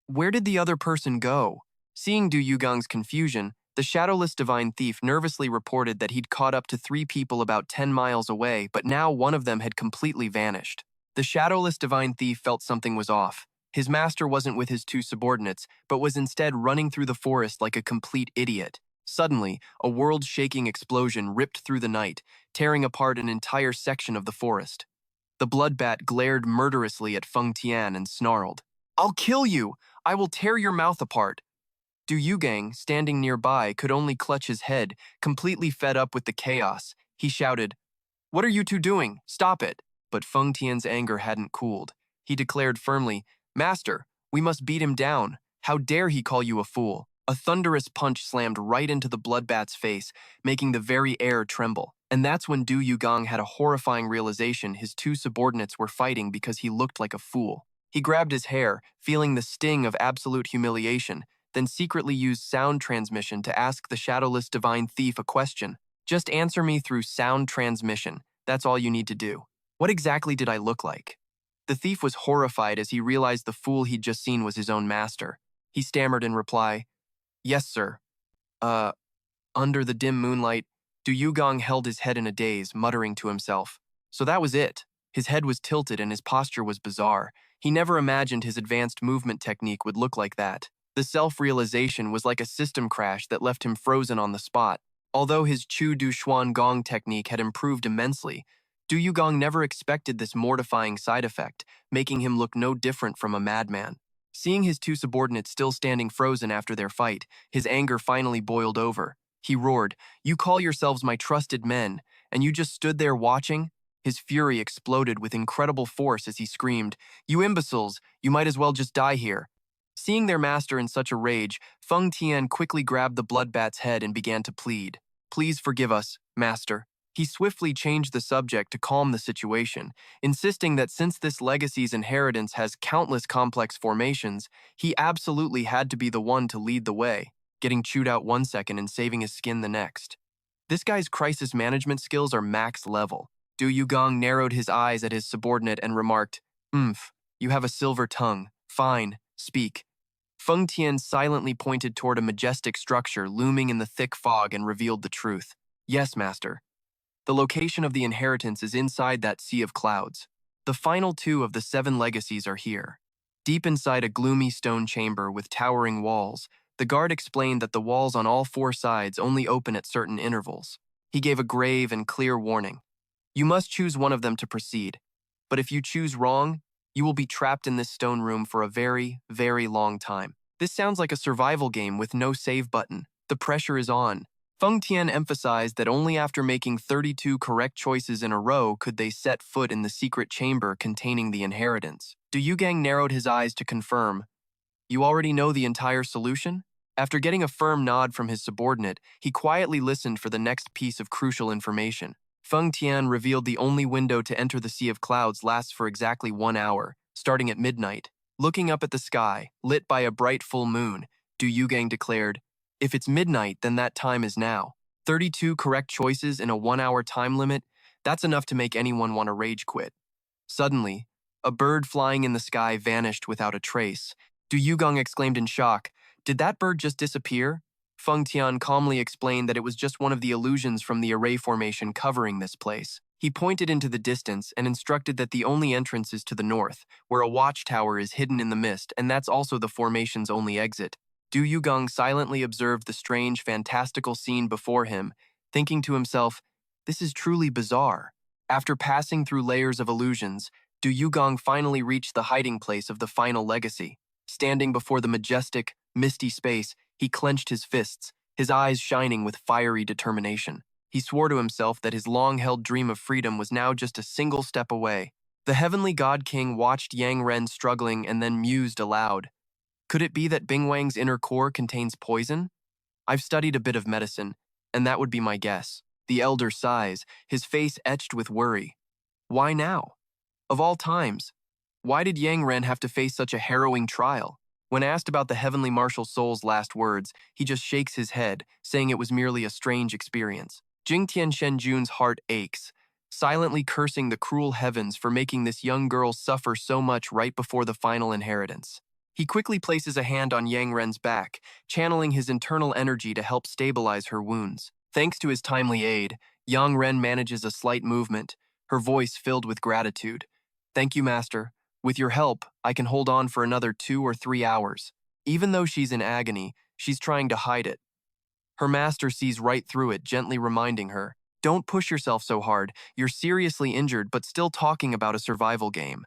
Speaker 1: where did the other person go? Seeing Du Yugang's confusion, the shadowless divine thief nervously reported that he'd caught up to 3 people about 10 miles away, but now one of them had completely vanished. The shadowless divine thief felt something was off. His master wasn't with his 2 subordinates, but was instead running through the forest like a complete idiot. Suddenly, a world-shaking explosion ripped through the night, tearing apart an entire section of the forest. The bloodbat glared murderously at Feng Tian and snarled, "I'll kill you! I will tear your mouth apart!" Du Yugang, standing nearby, could only clutch his head, completely fed up with the chaos. He shouted, "What are you two doing? Stop it!" But Feng Tian's anger hadn't cooled. He declared firmly, "Master, we must beat him down. How dare he call you a fool?" A thunderous punch slammed right into the bloodbat's face, making the very air tremble. And that's when Du Yugang had a horrifying realization his two subordinates were fighting because he looked like a fool. He grabbed his hair, feeling the sting of absolute humiliation, then secretly used sound transmission to ask the shadowless divine thief a question. "Just answer me through sound transmission. That's all you need to do. What exactly did I look like?" The thief was horrified as he realized the fool he'd just seen was his own master. He stammered in reply, "Yes, sir." Under the dim moonlight, Du Yugang held his head in a daze, muttering to himself. So that was it. His head was tilted and his posture was bizarre. He never imagined his advanced movement technique would look like that. The self-realization was like a system crash that left him frozen on the spot. Although his Chu Du Xuan Gong technique had improved immensely, Du Yugang never expected this mortifying side effect, making him look no different from a madman. Seeing his two subordinates still standing frozen after their fight, his anger finally boiled over. He roared, "You call yourselves my trusted men, and you just stood there watching?" His fury exploded with incredible force as he screamed, "You imbeciles, you might as well just die here." Seeing their master in such a rage, Feng Tian quickly grabbed the bloodbat's head and began to plead. "Please forgive us, master." He swiftly changed the subject to calm the situation, insisting that since this legacy's inheritance has countless complex formations, he absolutely had to be the one to lead the way, getting chewed out one second and saving his skin the next. This guy's crisis management skills are max level. Du Yugang narrowed his eyes at his subordinate and remarked, you have a silver tongue. Fine, speak." Feng Tian silently pointed toward a majestic structure looming in the thick fog and revealed the truth. "Yes, master. The location of the inheritance is inside that sea of clouds. The final two of the 7 legacies are here." Deep inside a gloomy stone chamber with towering walls, the guard explained that the walls on all 4 sides only open at certain intervals. He gave a grave and clear warning. "You must choose one of them to proceed, but if you choose wrong, you will be trapped in this stone room for a very, very long time." This sounds like a survival game with no save button. The pressure is on. Feng Tian emphasized that only after making 32 correct choices in a row could they set foot in the secret chamber containing the inheritance. Du Yugang narrowed his eyes to confirm, "You already know the entire solution?" After getting a firm nod from his subordinate, he quietly listened for the next piece of crucial information. Feng Tian revealed the only window to enter the Sea of Clouds lasts for exactly 1 hour, starting at midnight. Looking up at the sky, lit by a bright full moon, Du Yugang declared, "If it's midnight, then that time is now. 32 correct choices in a 1-hour time limit, that's enough to make anyone want to rage quit." Suddenly, a bird flying in the sky vanished without a trace. Du Yugang exclaimed in shock, "Did that bird just disappear?" Feng Tian calmly explained that it was just one of the illusions from the array formation covering this place. He pointed into the distance and instructed that the only entrance is to the north, where a watchtower is hidden in the mist, and that's also the formation's only exit. Du Yugang silently observed the strange, fantastical scene before him, thinking to himself, "This is truly bizarre." After passing through layers of illusions, Du Yugang finally reached the hiding place of the final legacy. Standing before the majestic, misty space, he clenched his fists, his eyes shining with fiery determination. He swore to himself that his long-held dream of freedom was now just a single step away. The heavenly god king watched Yang Ren struggling and then mused aloud. Could it be that Bingwang's inner core contains poison? I've studied a bit of medicine, and that would be my guess. The elder sighs, his face etched with worry. Why now? Of all times, why did Yang Ren have to face such a harrowing trial? When asked about the heavenly martial soul's last words, he just shakes his head, saying it was merely a strange experience. Jingtian Shenjun's heart aches, silently cursing the cruel heavens for making this young girl suffer so much right before the final inheritance. He quickly places a hand on Yang Ren's back, channeling his internal energy to help stabilize her wounds. Thanks to his timely aid, Yang Ren manages a slight movement, her voice filled with gratitude. "Thank you, Master. With your help, I can hold on for another 2 or 3 hours." Even though she's in agony, she's trying to hide it. Her master sees right through it, gently reminding her, Don't push yourself so hard. You're seriously injured but still talking about a survival game.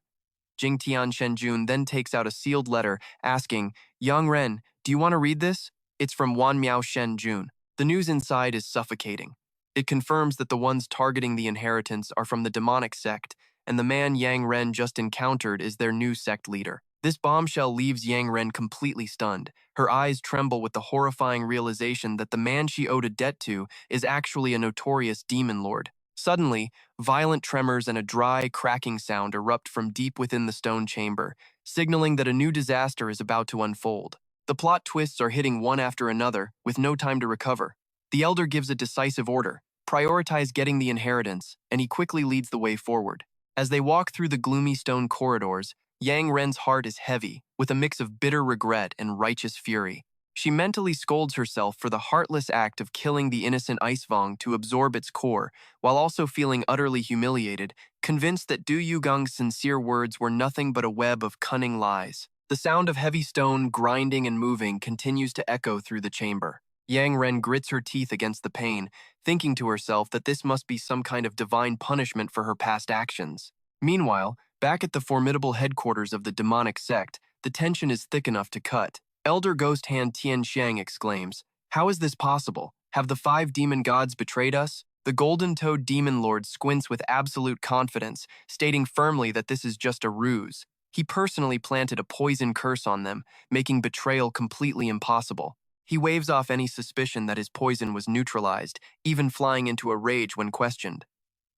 Speaker 1: Jingtian Shenjun then takes out a sealed letter, asking, Yang Ren, do you want to read this? It's from Wan Miao Shenjun. The news inside is suffocating. It confirms that the ones targeting the inheritance are from the demonic sect, and the man Yang Ren just encountered is their new sect leader. This bombshell leaves Yang Ren completely stunned. Her eyes tremble with the horrifying realization that the man she owed a debt to is actually a notorious demon lord. Suddenly, violent tremors and a dry, cracking sound erupt from deep within the stone chamber, signaling that a new disaster is about to unfold. The plot twists are hitting one after another, with no time to recover. The elder gives a decisive order: prioritize getting the inheritance, and he quickly leads the way forward. As they walk through the gloomy stone corridors, Yang Ren's heart is heavy, with a mix of bitter regret and righteous fury. She mentally scolds herself for the heartless act of killing the innocent Icevong to absorb its core, while also feeling utterly humiliated, convinced that Du Yugong's sincere words were nothing but a web of cunning lies. The sound of heavy stone grinding and moving continues to echo through the chamber. Yang Ren grits her teeth against the pain, thinking to herself that this must be some kind of divine punishment for her past actions. Meanwhile, back at the formidable headquarters of the demonic sect, the tension is thick enough to cut. Elder Ghost Hand Tian Shang exclaims, How is this possible? Have the 5 demon gods betrayed us? The Golden Toad Demon Lord squints with absolute confidence, stating firmly that this is just a ruse. He personally planted a poison curse on them, making betrayal completely impossible. He waves off any suspicion that his poison was neutralized, even flying into a rage when questioned.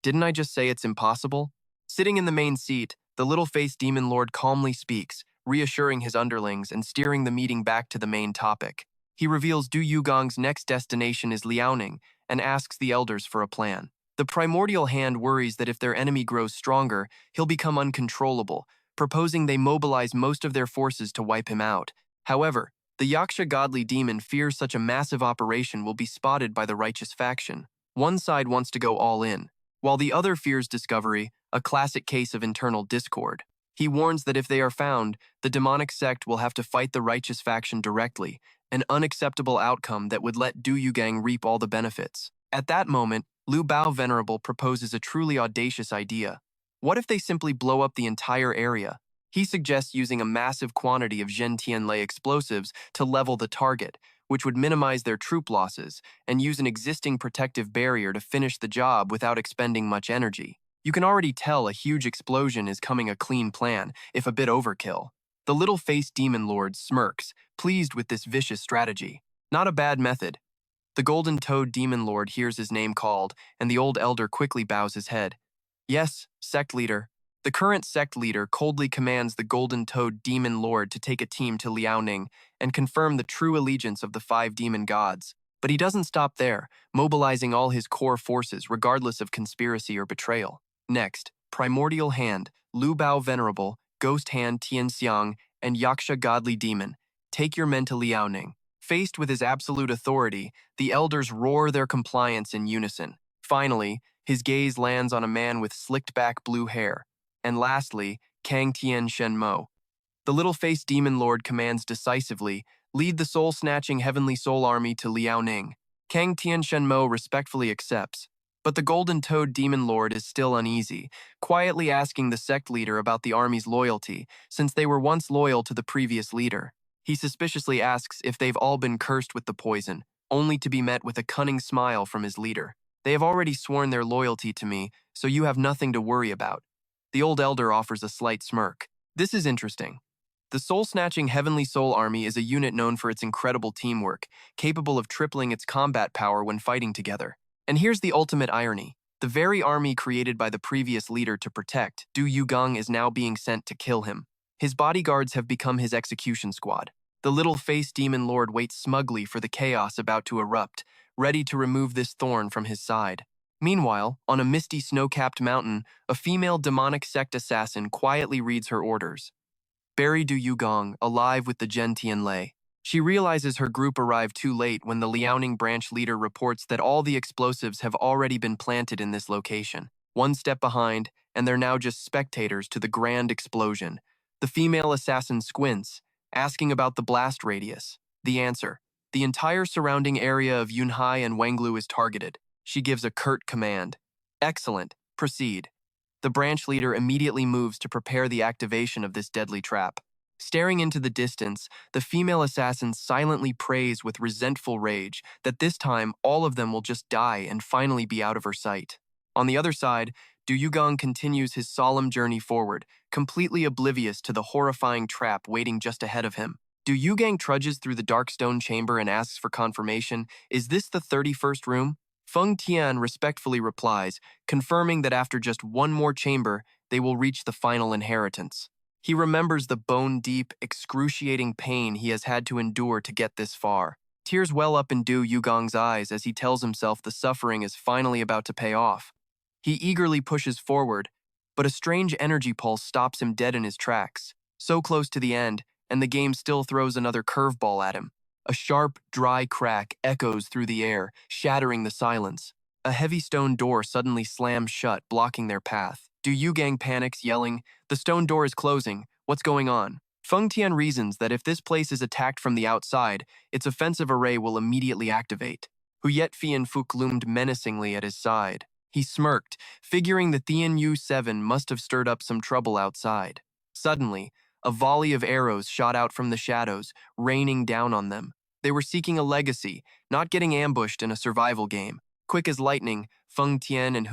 Speaker 1: Didn't I just say it's impossible? Sitting in the main seat, the little-faced demon lord calmly speaks, reassuring his underlings and steering the meeting back to the main topic. He reveals Du Yugong's next destination is Liaoning and asks the elders for a plan. The primordial hand worries that if their enemy grows stronger, he'll become uncontrollable, proposing they mobilize most of their forces to wipe him out. However, the Yaksha godly demon fears such a massive operation will be spotted by the righteous faction. One side wants to go all in, while the other fears discovery, a classic case of internal discord. He warns that if they are found, the demonic sect will have to fight the righteous faction directly, an unacceptable outcome that would let Du Yugang reap all the benefits. At that moment, Lu Bao Venerable proposes a truly audacious idea. What if they simply blow up the entire area? He suggests using a massive quantity of Zhen Tianlei explosives to level the target, which would minimize their troop losses, and use an existing protective barrier to finish the job without expending much energy. You can already tell a huge explosion is coming a clean plan, if a bit overkill. The little-faced demon lord smirks, pleased with this vicious strategy. Not a bad method. The Golden Toad Demon Lord hears his name called, and the old elder quickly bows his head. Yes, sect leader. The current sect leader coldly commands the Golden Toad Demon Lord to take a team to Liaoning and confirm the true allegiance of the 5 demon gods. But he doesn't stop there, mobilizing all his core forces regardless of conspiracy or betrayal. Next, Primordial Hand, Lu Bao Venerable, Ghost Hand Tian Xiang, and Yaksha Godly Demon, take your men to Liaoning. Faced with his absolute authority, the elders roar their compliance in unison. Finally, his gaze lands on a man with slicked-back blue hair. And lastly, Kang Tian Shen Mo. The little-faced demon lord commands decisively, lead the soul-snatching Heavenly Soul Army to Liaoning. Kang Tian Shen Mo respectfully accepts. But the Golden Toad Demon Lord is still uneasy, quietly asking the sect leader about the army's loyalty, since they were once loyal to the previous leader. He suspiciously asks if they've all been cursed with the poison, only to be met with a cunning smile from his leader. They have already sworn their loyalty to me, so you have nothing to worry about. The old elder offers a slight smirk. This is interesting. The soul-snatching Heavenly Soul Army is a unit known for its incredible teamwork, capable of tripling its combat power when fighting together. And here's the ultimate irony. The very army created by the previous leader to protect, Du Yugong, is now being sent to kill him. His bodyguards have become his execution squad. The little-faced demon lord waits smugly for the chaos about to erupt, ready to remove this thorn from his side. Meanwhile, on a misty snow-capped mountain, a female demonic sect assassin quietly reads her orders. Bury Du Yugong, alive with the Zhen Tianlei. She realizes her group arrived too late when the Liaoning branch leader reports that all the explosives have already been planted in this location. One step behind, and they're now just spectators to the grand explosion. The female assassin squints, asking about the blast radius. The answer: the entire surrounding area of Yunhai and Wanglu is targeted. She gives a curt command. Excellent. Proceed. The branch leader immediately moves to prepare the activation of this deadly trap. Staring into the distance, the female assassin silently prays with resentful rage that this time all of them will just die and finally be out of her sight. On the other side, Yugang continues his solemn journey forward, completely oblivious to the horrifying trap waiting just ahead of him. Yugang trudges through the dark stone chamber and asks for confirmation, "Is this the 31st room?" Feng Tian respectfully replies, confirming that after just one more chamber, they will reach the final inheritance. He remembers the bone-deep, excruciating pain he has had to endure to get this far. Tears well up in Yugang's eyes as he tells himself the suffering is finally about to pay off. He eagerly pushes forward, but a strange energy pulse stops him dead in his tracks, so close to the end, and the game still throws another curveball at him. A sharp, dry crack echoes through the air, shattering the silence. A heavy stone door suddenly slams shut, blocking their path. Yugang panics, yelling, "The stone door is closing. What's going on?" Feng Tian reasons that if this place is attacked from the outside, its offensive array will immediately activate. Fuk loomed menacingly at his side. He smirked, figuring the Yu-7 must have stirred up some trouble outside. Suddenly, a volley of arrows shot out from the shadows, raining down on them. They were seeking a legacy, not getting ambushed in a survival game. Quick as lightning, Feng Tian and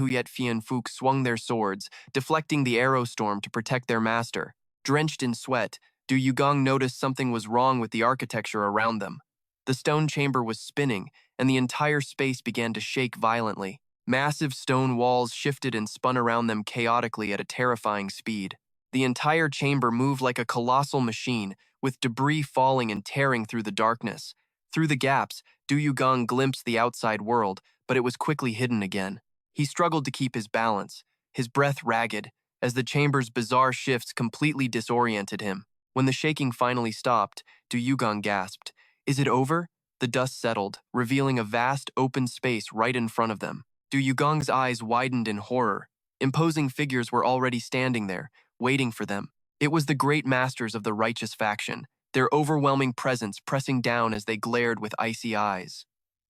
Speaker 1: Fuk swung their swords, deflecting the arrow storm to protect their master. Drenched in sweat, Yugang noticed something was wrong with the architecture around them. The stone chamber was spinning, and the entire space began to shake violently. Massive stone walls shifted and spun around them chaotically at a terrifying speed. The entire chamber moved like a colossal machine, with debris falling and tearing through the darkness. Through the gaps, Yugang glimpsed the outside world, but it was quickly hidden again. He struggled to keep his balance, his breath ragged, as the chamber's bizarre shifts completely disoriented him. When the shaking finally stopped, Yugang gasped, "Is it over?" The dust settled, revealing a vast open space right in front of them. Yugang's eyes widened in horror. Imposing figures were already standing there, waiting for them. It was the great masters of the righteous faction, their overwhelming presence pressing down as they glared with icy eyes.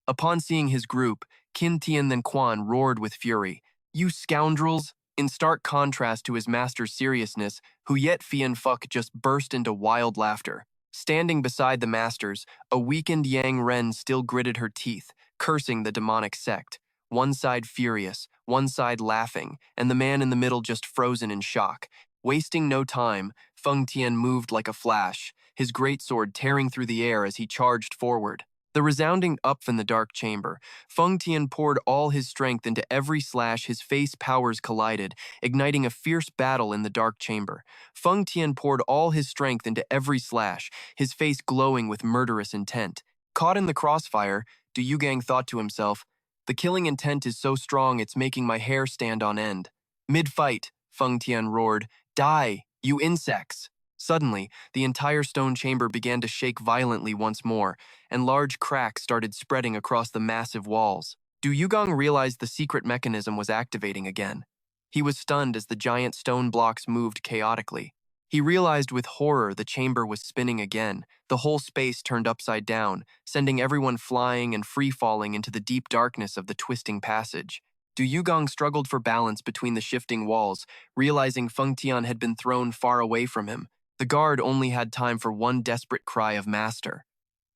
Speaker 1: Upon seeing his group, Feng Tian then Quan roared with fury. "You scoundrels!" In stark contrast to his master's seriousness, Fuk just burst into wild laughter. Standing beside the masters, a weakened Yang Ren still gritted her teeth, cursing the demonic sect. One side furious, one side laughing, and the man in the middle just frozen in shock. Wasting no time, Feng Tian moved like a flash, his greatsword tearing through the air as he charged forward. The resounding up in the dark chamber, Feng Tian poured all his strength into every slash his face powers collided, igniting a fierce battle in the dark chamber. Feng Tian poured all his strength into every slash, his face glowing with murderous intent. Caught in the crossfire, Yugang thought to himself, "The killing intent is so strong it's making my hair stand on end." Mid-fight, Feng Tian roared, "Die, you insects!" Suddenly, the entire stone chamber began to shake violently once more, and large cracks started spreading across the massive walls. Yugang realized the secret mechanism was activating again. He was stunned as the giant stone blocks moved chaotically. He realized with horror the chamber was spinning again, the whole space turned upside down, sending everyone flying and free-falling into the deep darkness of the twisting passage. Yugang struggled for balance between the shifting walls, realizing Feng Tian had been thrown far away from him. The guard only had time for one desperate cry of master,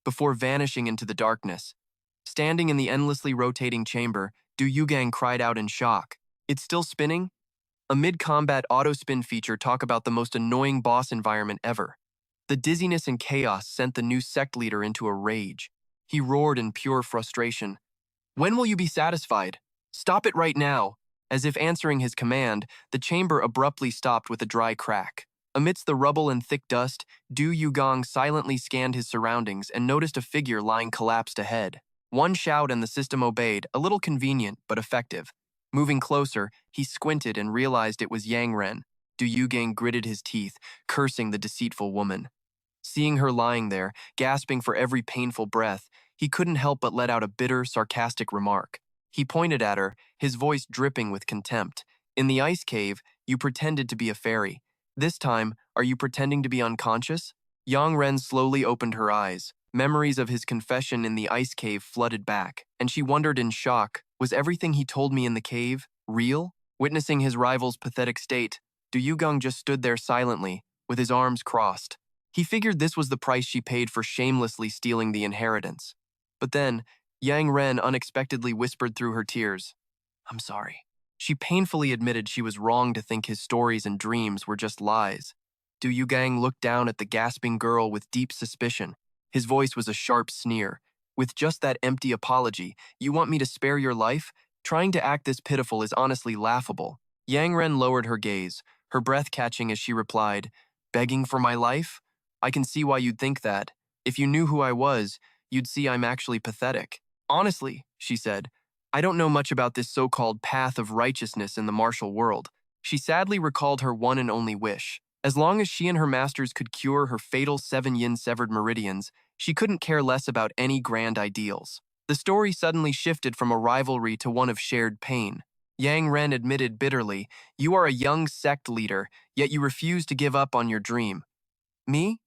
Speaker 1: before vanishing into the darkness. Standing in the endlessly rotating chamber, Yugang cried out in shock. "It's still spinning?" A mid-combat auto-spin feature talk about the most annoying boss environment ever. The dizziness and chaos sent the new sect leader into a rage. He roared in pure frustration. "When will you be satisfied? Stop it right now!" As if answering his command, the chamber abruptly stopped with a dry crack. Amidst the rubble and thick dust, Yugang silently scanned his surroundings and noticed a figure lying collapsed ahead. One shout and the system obeyed, a little convenient but effective. Moving closer, he squinted and realized it was Yang Ren. Yugang gritted his teeth, cursing the deceitful woman. Seeing her lying there, gasping for every painful breath, he couldn't help but let out a bitter, sarcastic remark. He pointed at her, his voice dripping with contempt. "In the ice cave, you pretended to be a fairy. This time, are you pretending to be unconscious?" Yang Ren slowly opened her eyes. Memories of his confession in the ice cave flooded back, and she wondered in shock Was everything he told me in the cave real? Witnessing his rival's pathetic state, Du Yugang just stood there silently, with his arms crossed. He figured this was the price she paid for shamelessly stealing the inheritance. But then, Yang Ren unexpectedly whispered through her tears, "I'm sorry." She painfully admitted she was wrong to think his stories and dreams were just lies. Du Yugang looked down at the gasping girl with deep suspicion. His voice was a sharp sneer. "With just that empty apology, you want me to spare your life? Trying to act this pitiful is honestly laughable." Yang Ren lowered her gaze, her breath catching as she replied, "Begging for my life? I can see why you'd think that. If you knew who I was, you'd see I'm actually pathetic." "Honestly," she said, "I don't know much about this so-called path of righteousness in the martial world." She sadly recalled her one and only wish. As long as she and her masters could cure her fatal 7 yin severed meridians, she couldn't care less about any grand ideals. The story suddenly shifted from a rivalry to one of shared pain. Yang Ren admitted bitterly, "You are a young sect leader, yet you refuse to give up on your dream." "Me?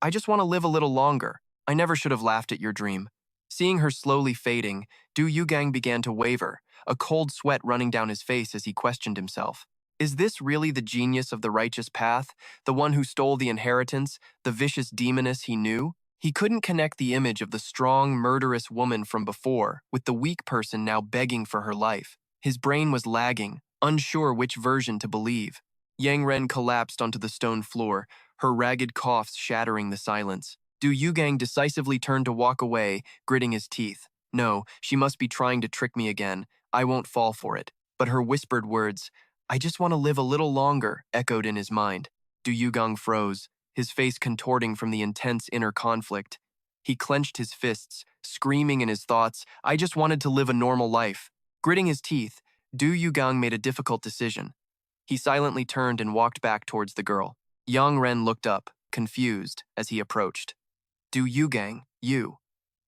Speaker 1: I just want to live a little longer. I never should have laughed at your dream." Seeing her slowly fading, Du Yugang began to waver, a cold sweat running down his face as he questioned himself. Is this really the genius of the righteous path, the one who stole the inheritance, the vicious demoness he knew? He couldn't connect the image of the strong, murderous woman from before with the weak person now begging for her life. His brain was lagging, unsure which version to believe. Yang Ren collapsed onto the stone floor, her ragged coughs shattering the silence. Du Yugang decisively turned to walk away, gritting his teeth. No, she must be trying to trick me again. I won't fall for it. But her whispered words, "I just want to live a little longer," echoed in his mind. Du Yugang froze, his face contorting from the intense inner conflict. He clenched his fists, screaming in his thoughts, "I just wanted to live a normal life." Gritting his teeth, Du Yugang made a difficult decision. He silently turned and walked back towards the girl. Yang Ren looked up, confused, as he approached. "Du Yugang, you."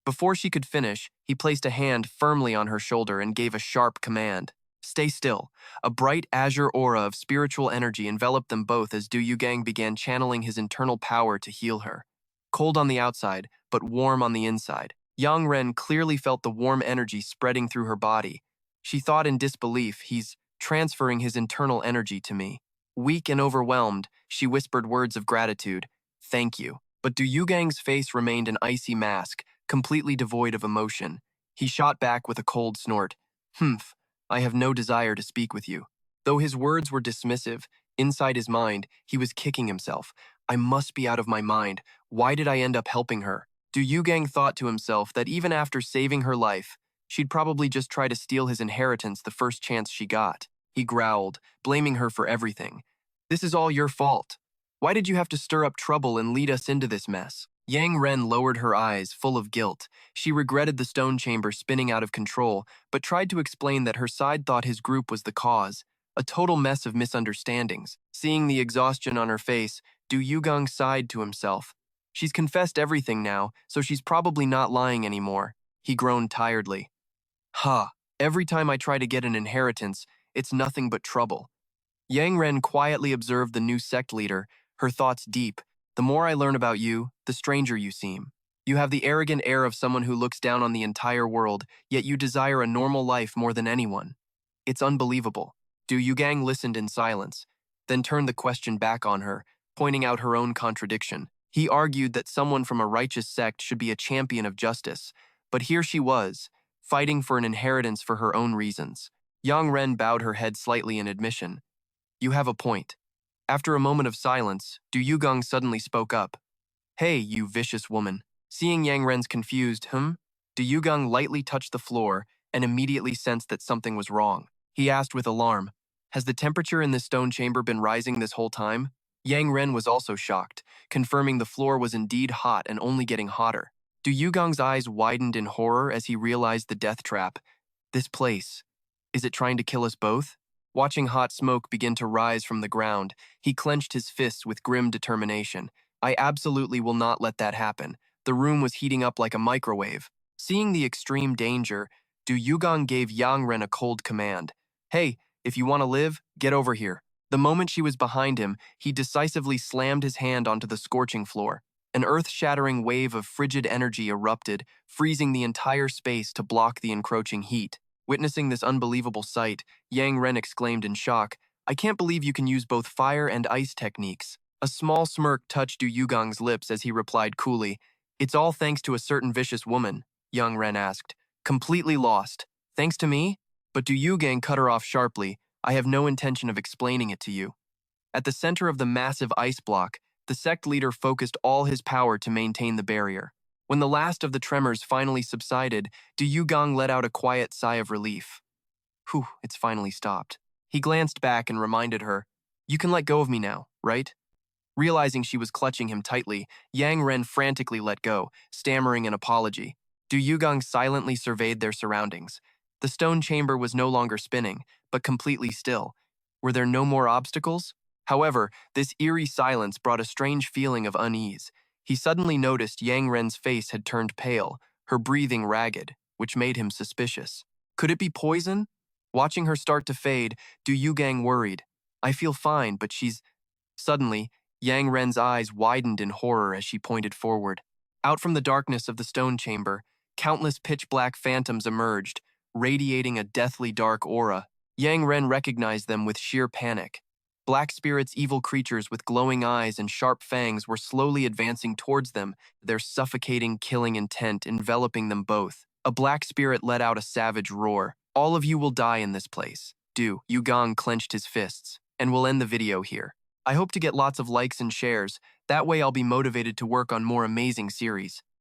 Speaker 1: Before she could finish, he placed a hand firmly on her shoulder and gave a sharp command. "Stay still." A bright azure aura of spiritual energy enveloped them both as Du Yugang began channeling his internal power to heal her. Cold on the outside, but warm on the inside, Yang Ren clearly felt the warm energy spreading through her body. She thought in disbelief, "He's transferring his internal energy to me." Weak and overwhelmed, she whispered words of gratitude. "Thank you." But Du Yugang's face remained an icy mask, completely devoid of emotion. He shot back with a cold snort. "Humph, I have no desire to speak with you." Though his words were dismissive, inside his mind, he was kicking himself. "I must be out of my mind. Why did I end up helping her?" Du Yugang thought to himself that even after saving her life, she'd probably just try to steal his inheritance the first chance she got. He growled, blaming her for everything. "This is all your fault. Why did you have to stir up trouble and lead us into this mess?" Yang Ren lowered her eyes, full of guilt. She regretted the stone chamber spinning out of control, but tried to explain that her side thought his group was the cause. A total mess of misunderstandings. Seeing the exhaustion on her face, Du Yugang sighed to himself. She's confessed everything now, so she's probably not lying anymore. He groaned tiredly. "Ha, every time I try to get an inheritance, it's nothing but trouble." Yang Ren quietly observed the new sect leader, her thoughts deep. "The more I learn about you, the stranger you seem. You have the arrogant air of someone who looks down on the entire world, yet you desire a normal life more than anyone. It's unbelievable." Du Yugang listened in silence, then turned the question back on her, pointing out her own contradiction. He argued that someone from a righteous sect should be a champion of justice, but here she was, fighting for an inheritance for her own reasons. Yang Ren bowed her head slightly in admission. "You have a point." After a moment of silence, Du Yugang suddenly spoke up. "Hey, you vicious woman." Seeing Yang Ren's confused, Du Yugang lightly touched the floor and immediately sensed that something was wrong. He asked with alarm, "Has the temperature in this stone chamber been rising this whole time?" Yang Ren was also shocked, confirming the floor was indeed hot and only getting hotter. Du Yugang's eyes widened in horror as he realized the death trap. "This place, is it trying to kill us both?" Watching hot smoke begin to rise from the ground, he clenched his fists with grim determination. "I absolutely will not let that happen." The room was heating up like a microwave. Seeing the extreme danger, Du Yugang gave Yang Ren a cold command. "Hey, if you want to live, get over here." The moment she was behind him, he decisively slammed his hand onto the scorching floor. An earth-shattering wave of frigid energy erupted, freezing the entire space to block the encroaching heat. Witnessing this unbelievable sight, Yang Ren exclaimed in shock, "I can't believe you can use both fire and ice techniques." A small smirk touched Du Yugong's lips as he replied coolly, "It's all thanks to a certain vicious woman," Yang Ren asked. "Completely lost. Thanks to me?" But Du Yugang cut her off sharply. "I have no intention of explaining it to you." At the center of the massive ice block, the sect leader focused all his power to maintain the barrier. When the last of the tremors finally subsided, Du Yugang let out a quiet sigh of relief. "Whew, it's finally stopped." He glanced back and reminded her, "You can let go of me now, right?" Realizing she was clutching him tightly, Yang Ren frantically let go, stammering an apology. Du Yugang silently surveyed their surroundings. The stone chamber was no longer spinning, but completely still. Were there no more obstacles? However, this eerie silence brought a strange feeling of unease. He suddenly noticed Yang Ren's face had turned pale, her breathing ragged, which made him suspicious. Could it be poison? Watching her start to fade, Du Yugang worried. "I feel fine, but she's..." Suddenly, Yang Ren's eyes widened in horror as she pointed forward. Out from the darkness of the stone chamber, countless pitch-black phantoms emerged, radiating a deathly dark aura. Yang Ren recognized them with sheer panic. Black spirits, evil creatures with glowing eyes and sharp fangs, were slowly advancing towards them, their suffocating, killing intent enveloping them both. A black spirit let out a savage roar. "All of you will die in this place." Yugang clenched his fists. "And we'll end the video here. I hope to get lots of likes and shares. That way I'll be motivated to work on more amazing series."